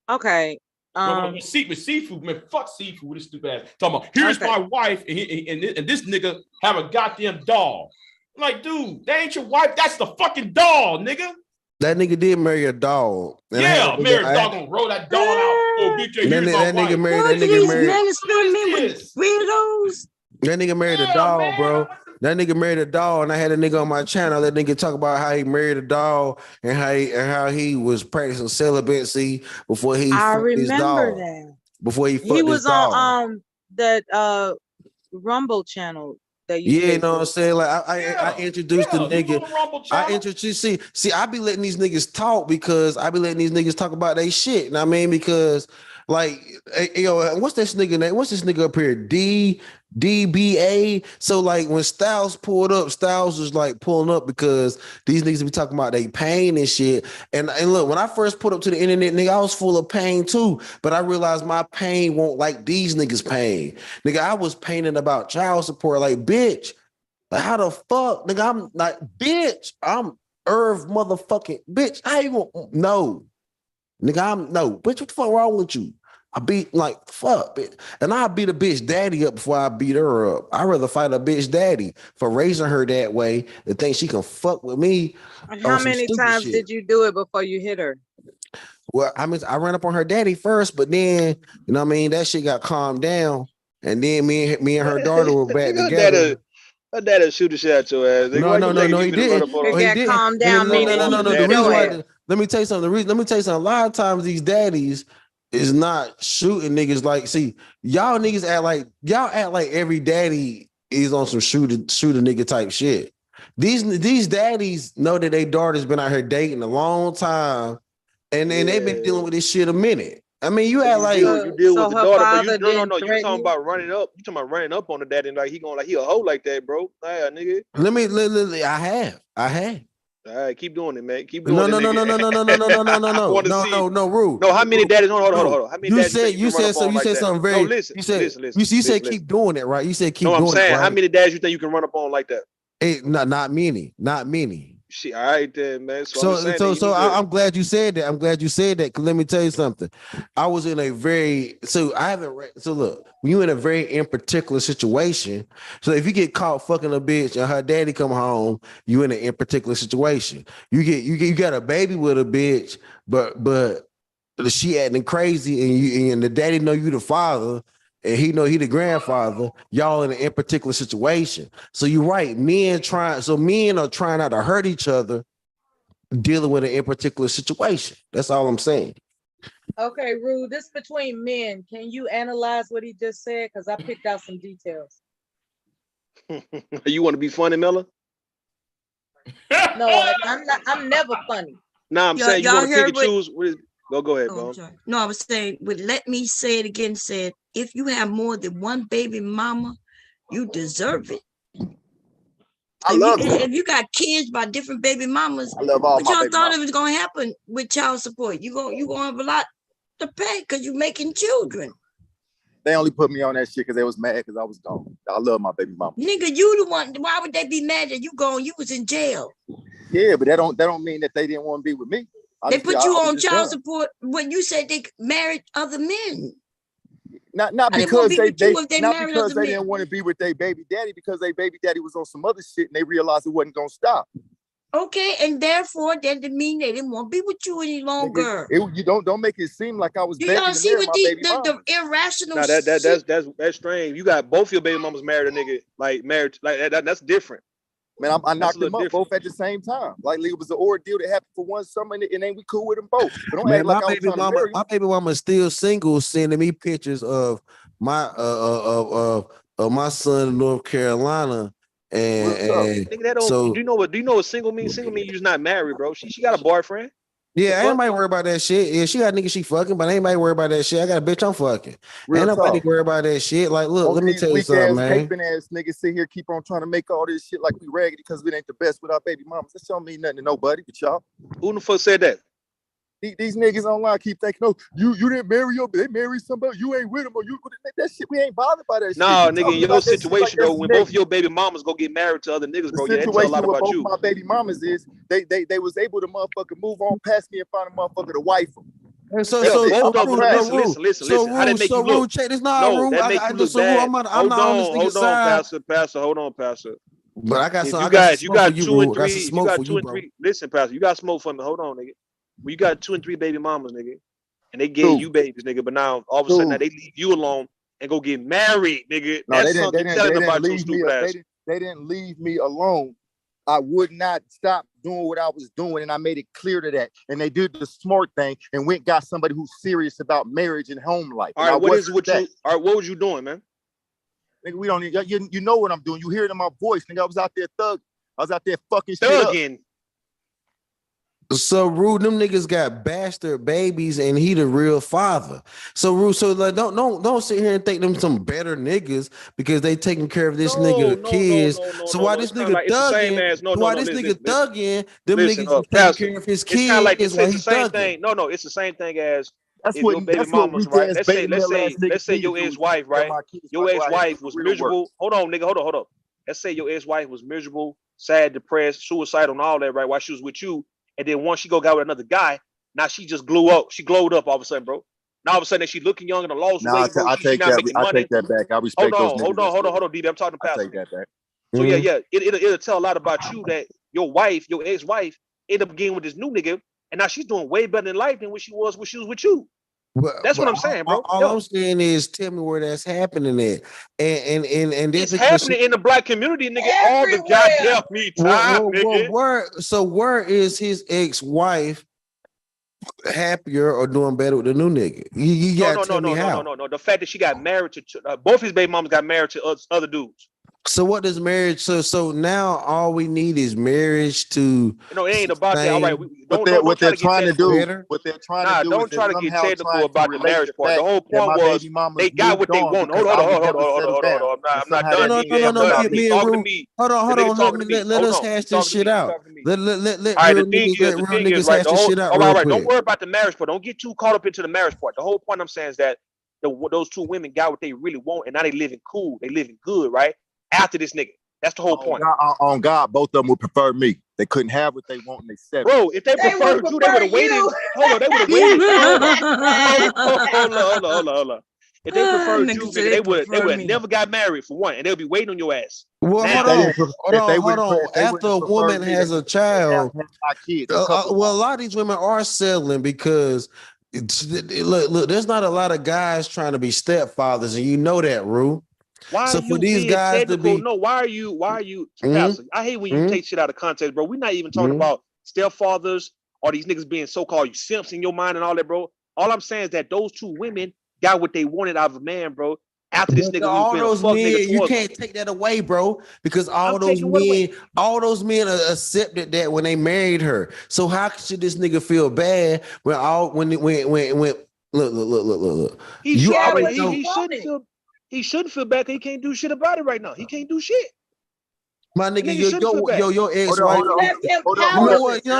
Okay. With Seafood, man, fuck Seafood with his stupid ass. Talking about here's my wife and this nigga have a goddamn doll. I'm like, dude, that ain't your wife. That's the fucking doll, nigga. That nigga did marry a dog. Yeah, marry a dog and roll that doll out. Oh, bitch, here's my wife. That nigga married. That nigga married a dog, bro. That nigga married a dog, and I had a nigga on my channel. That nigga talk about how he married a dog and how he was practicing celibacy before he fucked his dog. That. Before he fucked his dog. He was on that Rumble channel. You know what I'm saying? Like I introduced the nigga. I introduced see, I be letting these niggas talk because I be letting these niggas talk about their shit. And I mean, because like, what's this nigga name? What's this nigga up here? DBA. So like when Styles pulled up, Styles was like pulling up because these niggas be talking about they pain and shit. And look, when I first put up to the internet, nigga, I was full of pain too. But I realized my pain won't like these niggas' pain. Nigga, I was paining about child support. Like, bitch, like how the fuck? Nigga, I'm like, bitch, I'm Irv motherfucking bitch. How you gonna no? Nigga, bitch, what the fuck wrong with you? I beat like fuck, bitch. And I beat a bitch daddy up before I beat her up. I'd rather fight a bitch daddy for raising her that way than think she can fuck with me. How many times did you do it before you hit her? Well, I mean, I ran up on her daddy first, but then, you know what I mean, that shit got calmed down. And then me and her daughter were back together. Her dad'll shoot the shit out your ass. No, he didn't. It got calmed down. No. The reason why, let me tell you something. A lot of times these daddies is not shooting niggas. Like, see, y'all niggas act like every daddy is on some shoot a nigga type shit. These daddies know that their daughter's been out here dating a long time, and then they've been dealing with this shit a minute. I mean, you act like you deal with the daughter, but no. You talking about running up? You talking about running up on the daddy and like he a hoe like that, bro? Yeah, nigga. I have. All right, keep doing it, man. Keep doing it. No, Rue. No, how many daddies? Hold on. How many you said something very. No, listen. You said keep doing it, right? You said keep doing it. No, I'm saying, right? How many daddies you think you can run up on like that? Not many. Shit, all right then, man. I'm glad you said that. Cause let me tell you something. I was in a very look, when you in a very in particular situation. So if you get caught fucking a bitch and her daddy come home, you in an in particular situation. You got a baby with a bitch, but she acting crazy and the daddy know you the father. And he know he the grandfather, y'all in an in particular situation. So you're right. Men are trying not to hurt each other, dealing with an in particular situation. That's all I'm saying. Okay, Rue, this between men. Can you analyze what he just said? Because I picked out some details. You want to be funny, Miller? No, I'm never funny. Nah, I'm saying you want to pick and choose. Go ahead, bro. No, I was saying, let me say it again. Said, if you have more than one baby mama, you deserve it. If you got kids by different baby mamas, I love all but my y'all baby thought mamas. it was gonna happen with child support. You gonna have a lot to pay because you're making children. They only put me on that shit because they was mad because I was gone. I love my baby mama. Nigga, you the one. Why would they be mad that you gone? You was in jail. Yeah, but that don't mean that they didn't want to be with me. They put you on child support when you said they married other men. Not because they didn't want to be with their baby daddy, because their baby daddy was on some other shit and they realized it wasn't gonna stop. Okay, and therefore that didn't mean they didn't want to be with you any longer. You don't make it seem like I was. Do y'all see what the irrational? Nah, that's strange. You got both your baby mamas married a nigga, like married, like that's different. Man, I knocked them up both at the same time. Like it was an ordeal that happened for one summer, and then we cool with them both. But don't act like I was trying to marry. My baby mama is still single, sending me pictures of my my son in North Carolina. And nigga, that don't, so do you know what single means? Single means you're just not married, bro. She got a boyfriend. Yeah, ain't nobody worry about that shit. Yeah, she got nigga she fucking, but ain't nobody worry about that shit. I got a bitch I'm fucking. Ain't nobody worry about that shit. Like, look, let me tell you something, man. Ass niggas sit here keep on trying to make all this shit like we raggedy because we ain't the best with our baby mamas. That don't mean nothing to nobody but y'all. Who the fuck said that? These niggas online keep thinking, oh, you didn't marry they married somebody, you ain't with them, or you that shit. We ain't bothered by that shit. Nah, nigga, in your situation though, when both your baby mamas go get married to other niggas, bro, yeah, that tell a lot about you. My baby mamas is they was able to motherfucker move on past me and find a motherfucker to wife them. And so listen. How they make you look? Check this not no, that make you look bad. Hold on, Pastor. Hold on, Pastor. But I got some. You got 2 and 3. You got 2 and 3. Listen, Pastor, you got smoke for me. Hold on, nigga. Well, you got 2 and 3 baby mamas, nigga, and they gave you babies, nigga. But now all of a sudden, now they leave you alone and go get married, nigga. No, that's something telling about your stupid ass. They didn't leave me alone. I would not stop doing what I was doing, and I made it clear to that. And they did the smart thing and went got somebody who's serious about marriage and home life. All right, what was you doing, man? Nigga, we don't need you know what I'm doing. You hear it in my voice, nigga. I was out there thugging. I was out there fucking thugging. Shit up. So Rude, them niggas got bastard babies, and he the real father. So Rude, so like don't sit here and think them some better niggas because they taking care of this nigga kids. So why this nigga thugging? Why this nigga thugging? Them niggas taking care of his kids. It's kind of like it's the same thing. No, it's the same thing as if your baby mama's right. Let's say your ex-wife, right? Your ex-wife was miserable. Hold on, nigga. Hold on. Let's say your ex-wife was miserable, sad, depressed, suicidal, and all that, right? While she was with you. And then once she got with another guy, now she just glowed up all of a sudden, bro. Now all of a sudden she looking young and the lost weight, bro. I take that back. I respect those niggas. Hold on, DB. I'm talking to Pastor. I take that back. So yeah. It'll tell a lot about you that your wife, your ex-wife, ended up getting with this new nigga, and now she's doing way better in life than when she was with you. That's what I'm saying, bro. All I'm saying is, tell me where that's happening at, and it's happening in the black community, nigga. All the goddamn time, nigga. Where is his ex-wife happier or doing better with the new nigga? You gotta tell me how. No. The fact that she got married to both his baby mamas got married to other dudes. So what does marriage? So now all we need is marriage to. No, it ain't about that. All right, what they're trying to do. Don't try to get technical about the marriage part. The whole point was they got what they want. Hold on. I'm not done. No. Talk to me. Hold on. Let us hash this shit out. Let all right, the thing is, right? All right. Don't worry about the marriage part. Don't get too caught up into the marriage part. The whole point I'm saying is that those 2 women got what they really want, and now they living cool. They living good, right? After this nigga. That's the whole point. On God, both of them would prefer me. They couldn't have what they want and they said. Bro, if they preferred you, they would have waited. Hold on, they would have waited. Hold on. If they preferred you, nigga, they would have never got married for one, and they'll be waiting on your ass. Well, hold on. After a woman has a child, well, a lot of these women are settling because look, there's not a lot of guys trying to be stepfathers, and you know that, Rue. Why so are for you these guys technical? to be why are you Pastor, I hate when you take shit out of context, bro. We're not even talking about stepfathers or these niggas being so-called simps in your mind and all that, bro. All I'm saying is that those 2 women got what they wanted out of a man, bro. After this nigga, all those men, you can't take that away, bro, because all those men accepted that when they married her. So how should this nigga feel bad when look? He shouldn't feel bad. He can't do shit about it right now. He can't do shit. My nigga, your ex-wife. You left him You know powerless. what? You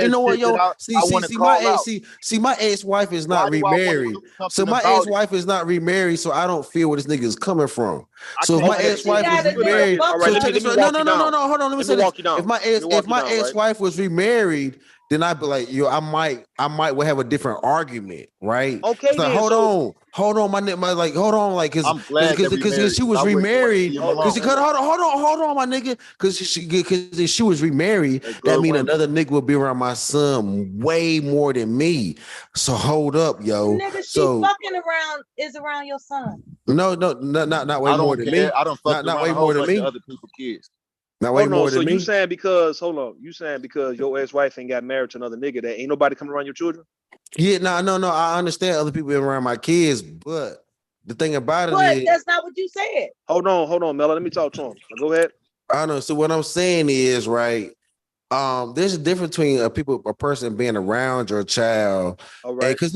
know what? Yo, see, my ex-wife is not remarried. So my ex-wife is not remarried. So I don't feel where this nigga is coming from. So if my ex-wife was remarried, all right, let me no, hold on. Let me say this. If my ex-wife was remarried, then I'd be like, yo, I might will have a different argument, right? Okay, so then, hold on, hold on, because she was remarried. Hold on, my nigga, because she was remarried. That means another nigga will be around my son way more than me. So hold up, yo. Nigga, she fucking around is around your son. No, not way more than me. I don't fuck not way around more than me. other people's kids. Not way more than me. You saying because you saying because your ex-wife ain't got married to another nigga that ain't nobody coming around your children? Yeah, no. I understand other people being around my kids, but the thing about But it is that's not what you said. Hold on, Mella. Let me talk to him. Go ahead. I know. So what I'm saying is, right, there's a difference between a person being around your child. All right. Because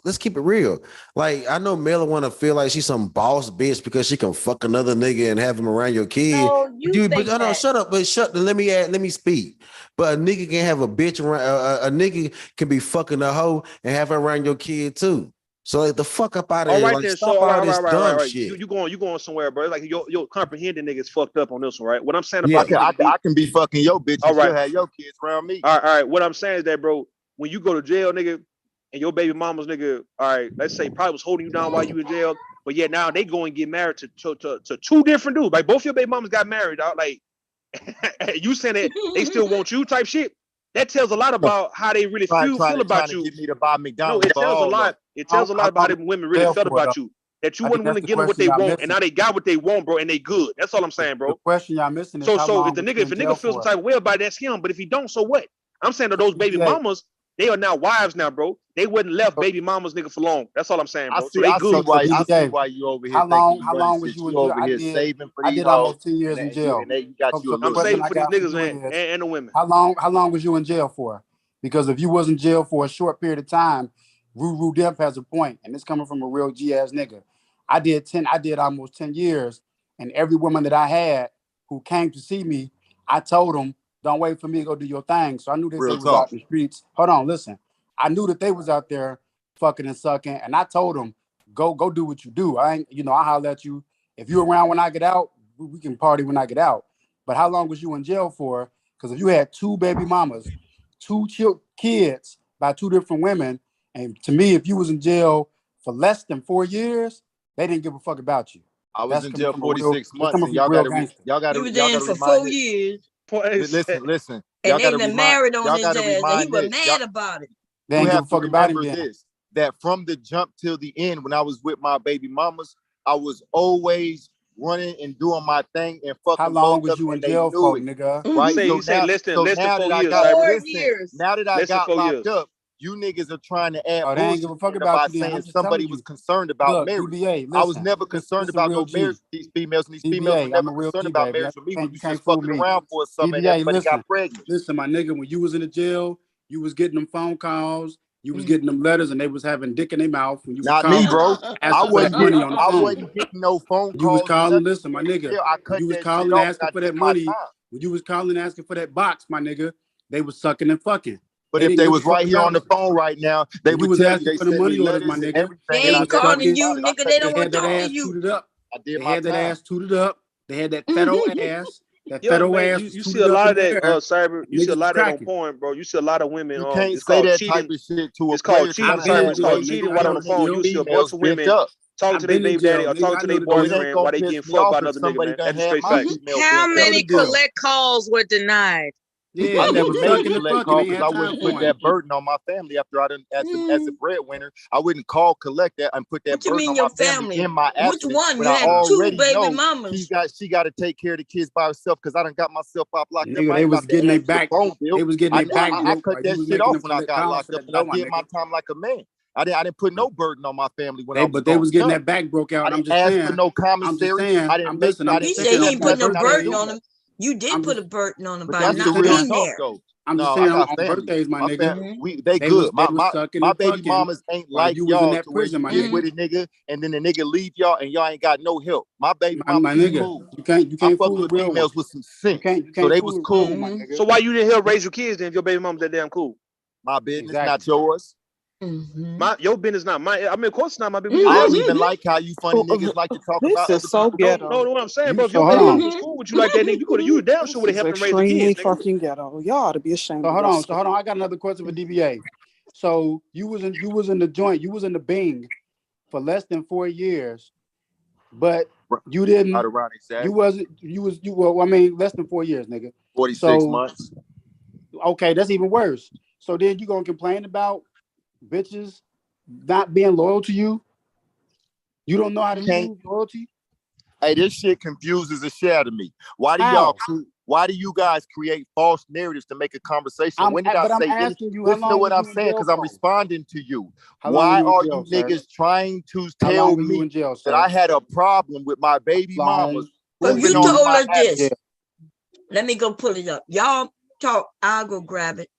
let's keep it real. Like, I know Mela want to feel like she's some boss bitch because she can fuck another nigga and have him around your kid. No, no, shut up. But let me speak. But a nigga can have a bitch around. A nigga can be fucking a hoe and have her around your kid too. So like, the fuck up out of all here. right, Like, then. stop So all this dumb shit. You going somewhere, bro? Like your comprehending niggas fucked up on this one, right? What I'm saying Yeah, about I can be fucking your bitch and still have your kids around me. All right. What I'm saying is that, bro, when you go to jail, nigga, and your baby mama's nigga, all right, let's say probably was holding you down while you in jail, but yeah, now they go and get married to two different dudes. Like both your baby mamas got married out. Like you saying that they still want you type shit. That tells a lot about how they really feel about you. Get me to buy McDonald's. No, it tells a lot. It tells a lot about how them women really felt about you. That you wasn't willing to give them what they want, and now they got what they want, bro, and they good. That's all I'm saying, bro. The question y'all missing is so how if a nigga feels some type of way about it, that's him. But if he don't, so what? I'm saying that those baby mamas, they are now wives now, bro. They wouldn't left baby mamas nigga for long. That's all I'm saying, bro. So they good. I see why you over here. How long was you in jail? Over here saving for I these did almost 10 years in jail. And you got you a I'm saving for these niggas, man, and the women. How long was you in jail for? Because if you was in jail for a short period of time, Ruru Dep has a point, and it's coming from a real G-ass nigga. I did almost 10 years, and every woman that I had who came to see me, I told them, don't wait for me to go do your thing. So I knew that they was out in the streets. Hold on, listen. I knew that they was out there fucking and sucking, and I told them, go do what you do. I holler at you. If you're around when I get out, we can party when I get out. But how long was you in jail for? Because if you had two baby mamas, two kids by two different women, and to me, if you was in jail for less than 4 years, they didn't give a fuck about you. I was in jail 46 months, and y'all got to. You was in for 4 years. Listen. And they been married on his ass, and he was mad about it. They didn't give a fuck about him. That from the jump till the end, when I was with my baby mamas, I was always running and doing my thing and fucking. How long was you in jail for, nigga? Right. You say less than 4 years. Now that I got locked up, you niggas are trying to add bullshit about saying somebody was concerned about marriage. BBA, I was never concerned about no marriage with these females, and these females were never concerned about marriage with me. We was just fucking around for a summer and everybody got pregnant. Listen, my nigga, when you was in the jail, you was getting them phone calls, you was getting them letters, and they was having dick in their mouth. When you Not me, bro. I wasn't getting no phone calls. You was calling, listen, my nigga. When you was calling asking for that money. When you was calling asking for that box, my nigga, they was sucking and fucking. But if they was right here on the phone right now, they would tell you they sent me letters, my nigga. They ain't calling you, nigga. They don't want to talk to you. They had that ass tooted up. They had that federal ass. That federal ass. You see a lot of that, Cyber. You see a lot of that on porn, bro. You see a lot of women. You can't say that type of shit to a It's called cheating, Cyber. It's called cheating while on the phone. You see a bunch of women talking to their baby daddy or talking to their boyfriend while they getting fucked by another nigga, man. That's straight fact. How many collect calls were denied? Yeah, I never made a collect call because I wouldn't put that burden on my family after I done as a breadwinner. I wouldn't call collect that and put that burden on my family in my absence. Which one? You had two baby mamas. She got to take care of the kids by herself because I done got myself up locked up. They was getting their back. They was getting their back. I cut that shit off when I got locked up, and I did my time like a man. I didn't put no burden on my family when I was. But they was getting that back broke out. I'm just saying. For no commissary. I didn't listen. He said he ain't put no burden on them. You did put a burden on them by not being there. I'm just saying on birthdays, my nigga. They good. My baby fucking mamas ain't while like you was in y'all that to where prison, you my get nigga. with a nigga and then the nigga leave y'all and y'all ain't got no help. My baby My mamas was nigga, cool. you can't I fool fucked the with real females one. with some sense. You can't So they fool was the cool. real one, my nigga. So why you didn't help raise your kids then if your baby mama's that damn cool? My business, Exactly. not yours. Your business not mine. I mean, of course it's not my business. I don't even like how you funny niggas like to talk about other so people. ghetto. No, what I'm saying, bro. If So your hold baby on. mama was cool with you like that, nigga, you damn sure would have helped them raise the Extremely kids, nigga. fucking ghetto. Y'all ought to be ashamed. So hold on. I got another question for DBA. So you was in the joint, you was in the Bing for less than 4 years, but you didn't. Well, I mean, less than 4 years, nigga. 46 months. Okay, that's even worse. So then you gonna complain about bitches not being loyal to you? You don't know how to prove loyalty? Hey, this shit confuses the shit out of me. Why do you guys create false narratives to make a conversation? When did I say anything? Listen to what I'm saying, because I'm responding to you. Why are you niggas trying to tell me that I had a problem with my baby mamas? Because you told us this. Let me go pull it up. Y'all talk. I'll go grab it.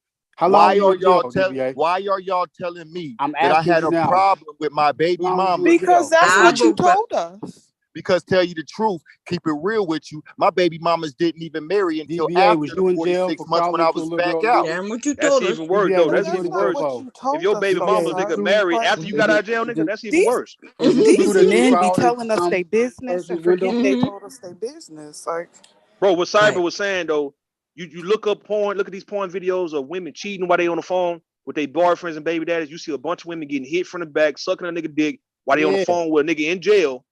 Why are y'all telling me that I had a problem with my baby mama? Because that's what you told us. Because tell you the truth, keep it real with you, my baby mamas didn't even marry until DBA, after was you the in jail 46 for months when I was back out. Damn what you That's told us. even worse, though. That's even worse. If your baby mama nigga married after you got out of jail, nigga, that's even worse. These men be telling us their business and forget they told us their business. Like, bro, what Cyber was saying though, you look up porn, look at these porn videos of women cheating while they on the phone with their boyfriends and baby daddies. You see a bunch of women getting hit from the back, sucking a nigga dick while they on the phone with a nigga in jail.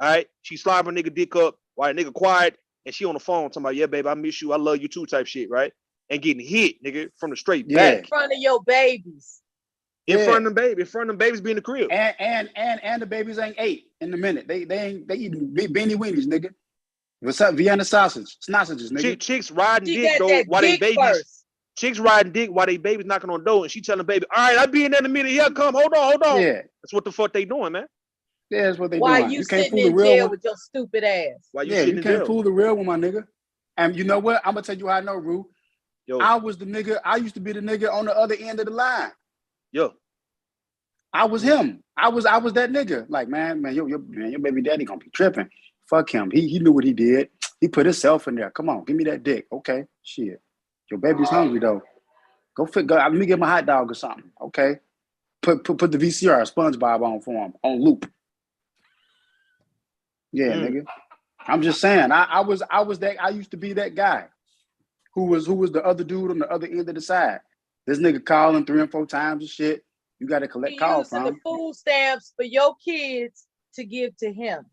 All right, she slobbing a nigga dick up while a nigga quiet, and she on the phone talking about, yeah, babe, I miss you, I love you too, type shit, right? And getting hit, nigga, from the straight back. In front of your babies. In front of them babies be in the crib. And the babies ain't ate in a minute. They eating beanie weenies, nigga. What's up? Vienna sausages, nigga. Chicks riding dick though while they babies. Chicks riding dick while they babies knocking on the door, and she telling baby, all right, I'll be in there in a minute. Here, come, hold on. Yeah. That's what the fuck they doing, man. Yeah, that's what they Why doing. you can't sitting fool the in real jail one. with your stupid ass? Why you you can't fool the real one, my nigga. And you know what? I'm gonna tell you how I know, Rue. I was the nigga. I used to be the nigga on the other end of the line. Yo, I was him. I was that nigga. Like, man, your baby daddy gonna be tripping. Fuck him. He knew what he did. He put himself in there. Come on, give me that dick. Okay, shit. Your baby's hungry though. Go let me get my hot dog or something. Okay. Put the VCR SpongeBob on for him on loop. Yeah, nigga. I'm just saying. I was that. I used to be that guy who was the other dude on the other end of the side. This nigga calling 3 and 4 times and shit. You got to collect calls from using the food stamps for your kids to give to him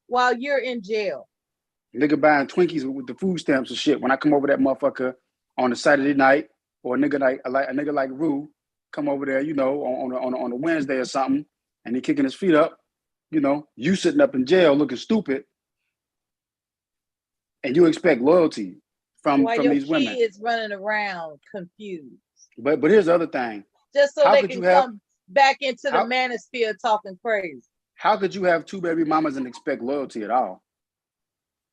while you're in jail. Nigga buying Twinkies with the food stamps and shit. When I come over that motherfucker on a Saturday night, or a nigga like Rue come over there, you know, on a Wednesday or something, and he kicking his feet up, you know, you sitting up in jail looking stupid, and you expect loyalty from these women. While your kids running around confused. But here's the other thing. Just so they can come back into the manosphere talking crazy. How could you have 2 baby mamas and expect loyalty at all?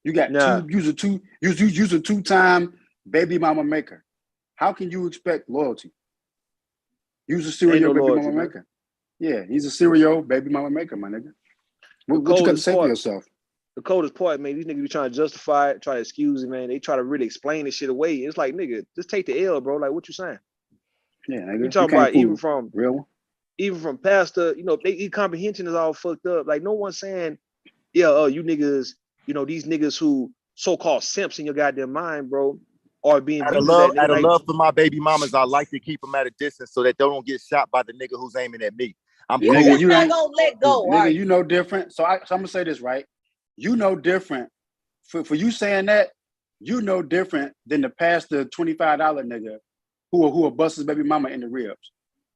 You got use a 2-time baby mama maker. How can you expect loyalty? Use a serial baby mama maker. Yeah, he's a serial baby mama maker, my nigga. What you got to say for yourself? The coldest part, man, these niggas be trying to justify it, try to excuse it, man. They try to really explain this shit away. It's like, nigga, just take the L, bro. Like, what you saying? Yeah, nigga. You talking about even from pastor, you know, they comprehension is all fucked up. Like, no one's saying, yeah, you niggas, you know, these niggas who so-called simps in your goddamn mind, bro, are being out of love for my baby mamas, I like to keep them at a distance so that they don't get shot by the nigga who's aiming at me. I'm cool. Nigga, you not gonna let go, nigga. You know different. So I'm gonna say this right. You know different. For you saying that, you know different than the pastor $25 nigga who will bust his baby mama in the ribs.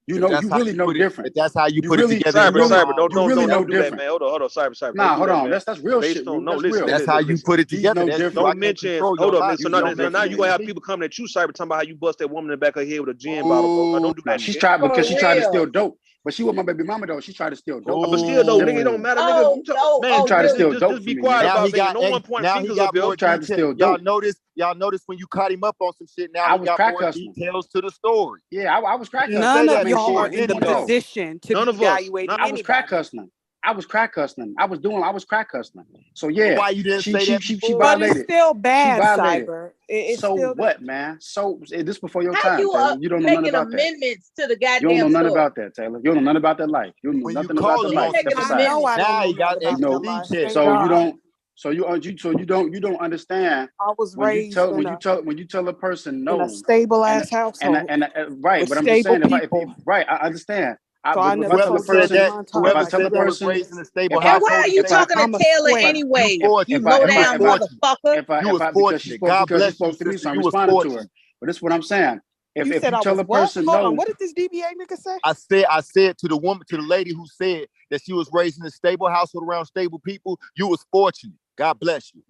You really know different. If that's how you put it together. Cyber, don't do different. that, man. Hold on, Cyber. Nah, hold on. That, that's real shit. That's how you put it together. Don't mention. Hold up, man. So now you gonna have people coming at you, Cyber, talking about how you bust that woman in the back of her head with a gin bottle, bro. Don't do that. She tried to steal dope. But she was my baby mama though. She tried to steal dope. But still though, nigga, it don't matter, nigga. Man, she tried to steal dope. Just be quiet about that. No one point fingers up here. Tried to steal dope. Y'all notice when you caught him up on some shit. Now I he was got crack more hustling. details to the story. Yeah, I was crack hustling. None of y'all are in the position to be evaluating anybody. I was crack hustling. I was crack hustling. So yeah, why you didn't say that? She but violated. it's still bad, Cyber. So still what, man? So this before your How time, you Taylor. You don't know nothing about amendments that. to the goddamn You don't know nothing story. about that, Taylor. You don't know nothing about that life. You don't know nothing about the life. Now you got extra. So you don't. So you don't understand. I was when raised when you tell a person no in a stable ass household. Right, but I'm just saying if right, I understand. If I tell a person, raised in a stable household, why are you talking to Taylor anyway? You low down motherfucker. You was fortunate. God bless you, sister. You was fortunate. But this is what I'm saying. If you tell a person no, hold on, what did this DBA nigga say? I said to the lady who said that she was raised in a stable household around stable people, you was fortunate. God bless you.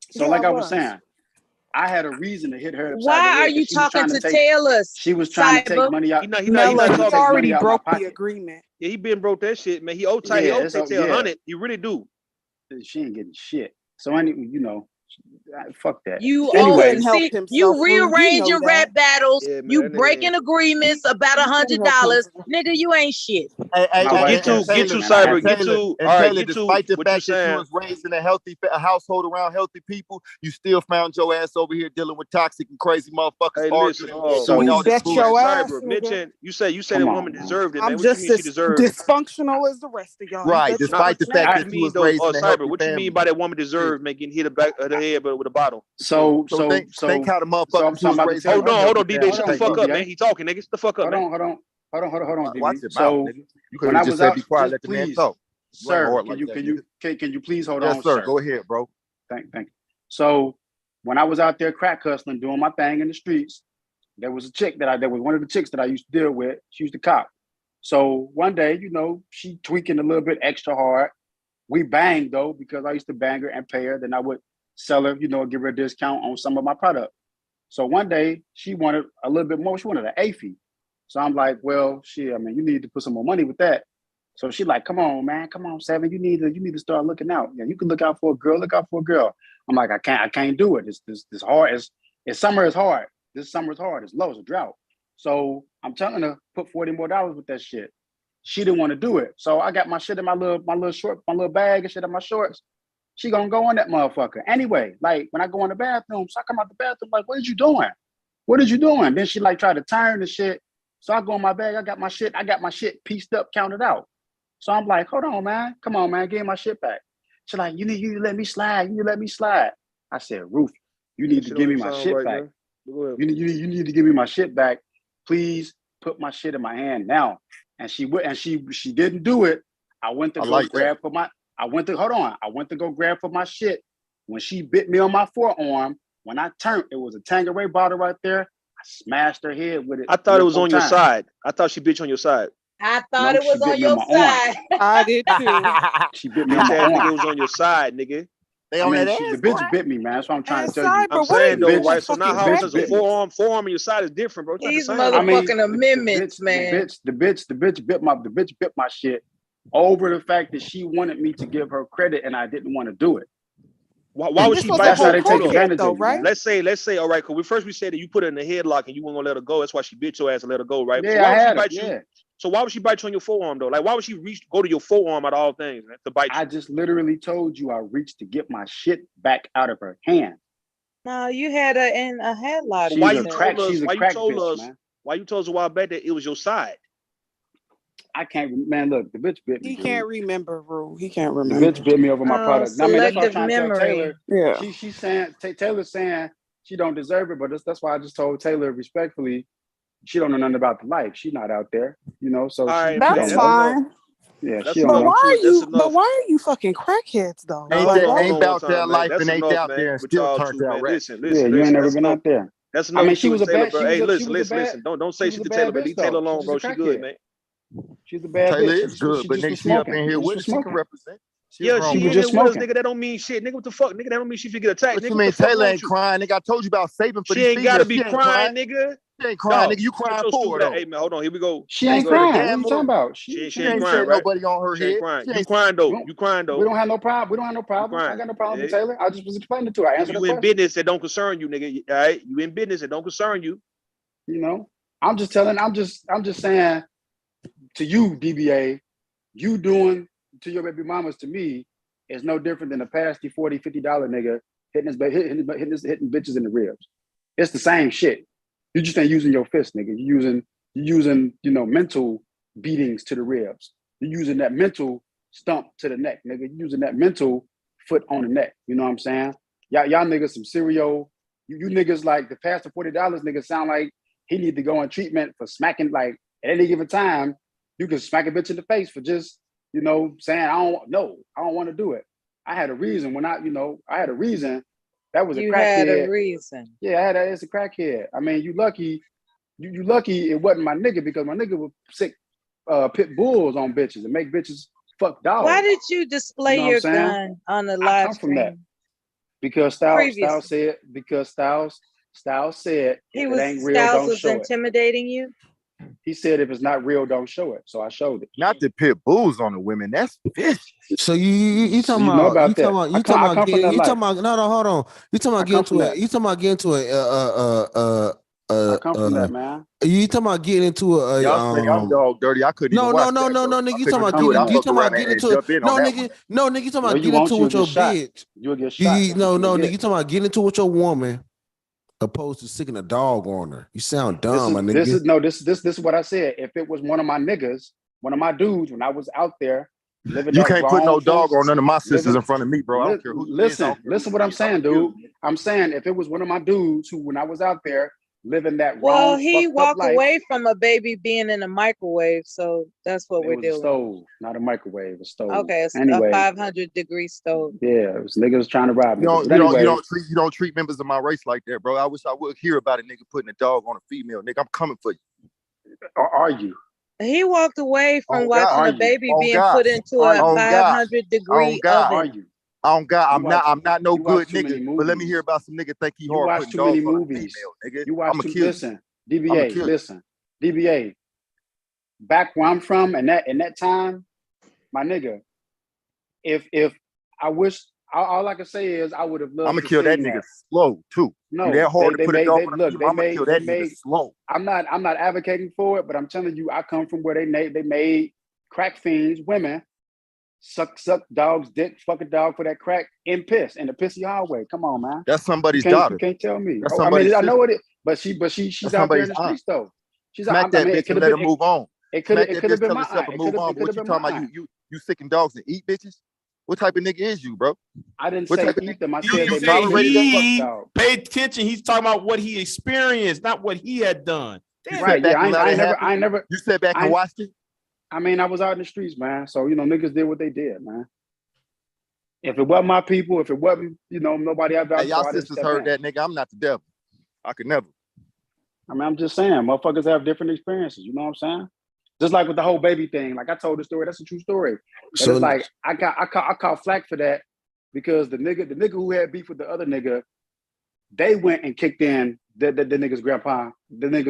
So like I was saying, I had a reason to hit her. Why are you talking to Taylor? She was trying to take money out. He already broke the agreement. Yeah, he been broke that shit, man. He owed Taylor 100. He really do. She ain't getting shit. So fuck that. You rearrange your rap battles. Yeah, man, you breaking agreements about $100. Nigga, you ain't shit. Get to Cyber. Get to despite the fact that you was raised in a household around healthy people, you still found your ass over here dealing with toxic and crazy motherfuckers. You bet your ass. You say that woman deserved it, man. I'm just as dysfunctional as the rest of y'all. Right, despite the fact that you was raised in a healthy What family. you mean by that woman deserved, man, getting hit the back of the head with a bottle? So think how the motherfuckers was raised. Hold on, D-Day, shut the fuck up, man. He talking, nigga. Shut the fuck up, man. Hold on, Watch your so mouth, nigga. You could have just said be quiet, let the man talk. Sir, can you please hold on? Yes, sir. Go ahead, bro. Thank you. So when I was out there crack hustling, doing my thing in the streets, there was a chick there was one of the chicks that I used to deal with. She used to cop. So one day, she tweaking a little bit extra hard. We banged though, because I used to bang her and pay her. Then I would sell her, give her a discount on some of my product. So one day she wanted a little bit more. She wanted an A fee. So I'm like, well, shit, you need to put some more money with that. So she's like, come on, man, come on, Seven. You need to start looking out. Yeah, you can look out for a girl. I'm like, I can't do it. It's hard. It's summer is hard. This summer is hard. It's low. It's a drought. So I'm telling her, put $40 more with that shit. She didn't want to do it. So I got my shit in my little bag and shit in my shorts. She gonna go in that motherfucker. Anyway, like when I go in the bathroom, so I come out the bathroom, like, what are you doing? Then she like tried to turn the shit. So I go in my bag, I got my shit pieced up, counted out. So I'm like, hold on, man. Come on, man, give me my shit back. She's like, you need to let me slide. I said, Ruth, you need to give me my shit back. You need to give me my shit back. Please put my shit in my hand now. And she didn't do it. I went to go grab for my shit. When she bit me on my forearm, when I turned, it was a Tanqueray bottle right there. I smashed her head with it. I thought it was on your side. I thought she bit you on your side. I thought it was on your side. I did too. She bit me on my arm. It was on your side, nigga. The bitch bit me, man. That's what I'm trying to tell you. I'm saying though, right? So now how is a forearm on your side is different, bro? These motherfucking amendments, man. The bitch bit my shit over the fact that she wanted me to give her credit and I didn't want to do it. Why would she bite? That's how they take advantage of you, right? Let's say, all right, because we said that you put her in the headlock and you weren't gonna let her go. That's why she bit your ass and let her go, right? Yeah, so why would she bite you? So why would she bite you on your forearm though? Like why would she go to your forearm out of all things, man, to bite you? I just literally told you I reached to get my shit back out of her hand. No, you had her in a headlock. Why you told us a while back that it was your side? I can't, man. Look, the bitch bit me. He can't remember, Rue. He can't remember. The bitch bit me over my product. I mean, that's what I'm trying to tell Taylor. Yeah. She's saying Taylor's saying she don't deserve it, but that's why I just told Taylor respectfully, she don't know nothing about the life. She's not out there, So that's fine. Yeah, but why are you fucking crackheads though? Ain't about that life and ain't out there and still turned out right. Listen, you ain't never been out there. That's enough. I mean, she was a bad. Hey, listen. Don't say shit to Taylor, but leave Taylor alone, bro. She good, man. She's a bad Taylor bitch. is good, but nigga, she up in here with us. She can represent. She was just with us, nigga. That don't mean shit, nigga. What the fuck, nigga? That don't mean she should get attacked. What you mean Taylor ain't crying, nigga? I told you about saving for she these ain't gotta be crying, nigga. She ain't crying, Dog, nigga. You crying so for her, though. Hey man, hold on. Here we go. She ain't crying. What are you talking about? She She ain't ain't crying, said right? nobody on her She ain't head. crying. She You ain't, crying though. You crying though. We don't have no problem. We don't have no problems. I got no problem with Taylor. I just was explaining to her. I answered the You in question. business that don't concern you, nigga. All right, you in business that don't concern you. You know, I'm just saying to you, DBA, you doing to your baby mamas to me is no different than a pasty $40, $50 nigga hitting bitches in the ribs. It's the same shit. You just ain't using your fist, nigga. You using mental beatings to the ribs. You're using that mental stump to the neck, nigga. You're using that mental foot on the neck. You know what I'm saying? Y'all niggas some serial. You niggas like the past the $40 nigga sound like he need to go on treatment for smacking, like at any given time. You can smack a bitch in the face for just, saying, I don't want to do it. I had a reason I had a reason. That was a crackhead. You had a reason. Yeah, it's a crackhead. I mean, you lucky it wasn't my nigga, because my nigga would sick pit bulls on bitches and make bitches fuck dogs. Why did you display your gun on the live stream? From that. Because Styles said if it ain't real, don't show it. Intimidating you? He said if it's not real, don't show it. So I showed it. Not the pit bulls on the women. That's vicious. So you talking about getting to a you talking about getting to I come from that, man. You talking about getting into a y'all think I'm dog dirty. I couldn't even watch that, nigga. You talking about getting into it. No, nigga, you talking about getting into it with your bitch. You'll get shot. Nigga, you talking about getting into it with your woman opposed to sticking a dog on her. You sound dumb, my nigga. This is what I said. If it was one of my niggas, one of my dudes, when I was out there living, you can't put no dog on none of my sisters in front of me, bro. I don't care who. Listen what I'm saying, dude. I'm saying if it was one of my dudes who, when I was out there living that well, he walked away from a baby being in a microwave, so that's what we're doing. A stove, not a microwave, a stove. Okay, it's a 500-degree stove. Yeah, it was niggas trying to rob me. You don't treat members of my race like that, bro. I wish I would hear about a nigga putting a dog on a female. Nigga, I'm coming for you. Or are you? He walked away from watching a baby being put into a 500-degree oven. Are you? I'm not no good nigga. But let me hear about some nigga think he hard putting dogs on a female, nigga. You watch listen, DBA. Back where I'm from, and that time, my nigga. If I wish, all I can say is I would have loved. I'm gonna kill that nigga slow too. No, that hard to put a dog on a female. I'm gonna kill that nigga slow. I'm not advocating for it, but I'm telling you, I come from where they made crack fiends, women. Suck dogs dick, fuck a dog for that crack in the pissy hallway. Come on, man. That's somebody's daughter. You can't tell me. I mean, I know it is, but she's out there in the streets though. She's Smack that bitch and let her move on. It could have been my aunt. Move on. What you talking about? You sicking dogs and eat bitches? What type of nigga is you, bro? I didn't say eat them. I said pay attention. He's talking about what he experienced, not what he had done. Right? Yeah, I never. You sat back and watched it. I mean, I was out in the streets, man. So, niggas did what they did, man. If it wasn't my people, if it wasn't, nobody out there. Hey, y'all sisters heard that, nigga. I'm not the devil. I could never. I mean, I'm just saying, motherfuckers have different experiences. You know what I'm saying? Just like with the whole baby thing. Like I told the story, that's a true story. But it's like I caught flack for that because the nigga who had beef with the other nigga, they went and kicked in the nigga's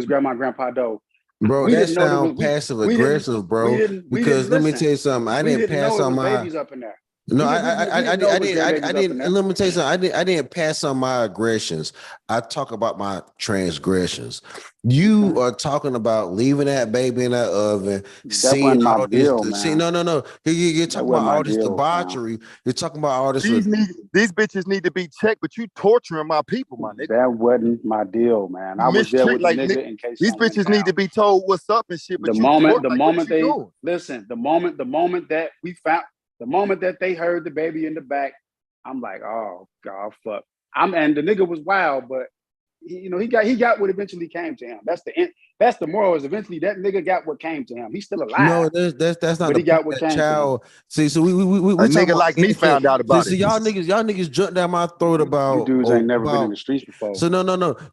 grandma and grandpa door. Bro, that sounds passive aggressive, bro. Because let me tell you something. I didn't pass on my babies up in there. No, I didn't. Let me tell you something. I didn't pass on my aggressions. I talk about my transgressions. You are talking about leaving that baby in that oven, seeing all this. No. You're talking about all this debauchery. You're talking about all this. These bitches need to be checked, but you torturing my people, my nigga. That wasn't my deal, man. I was there with the nigga in case these bitches need to be told what's up and shit. But the moment that we found. The moment that they heard the baby in the back, I'm like, oh God, fuck. And the nigga was wild, but he got what eventually came to him. That's the moral. Is eventually that nigga got what came to him. He's still alive. No, that's not. But he got what came to him. See, so we a nigga like me found out about it. So y'all niggas jumped down my throat about. You dudes ain't never been in the streets before. So no.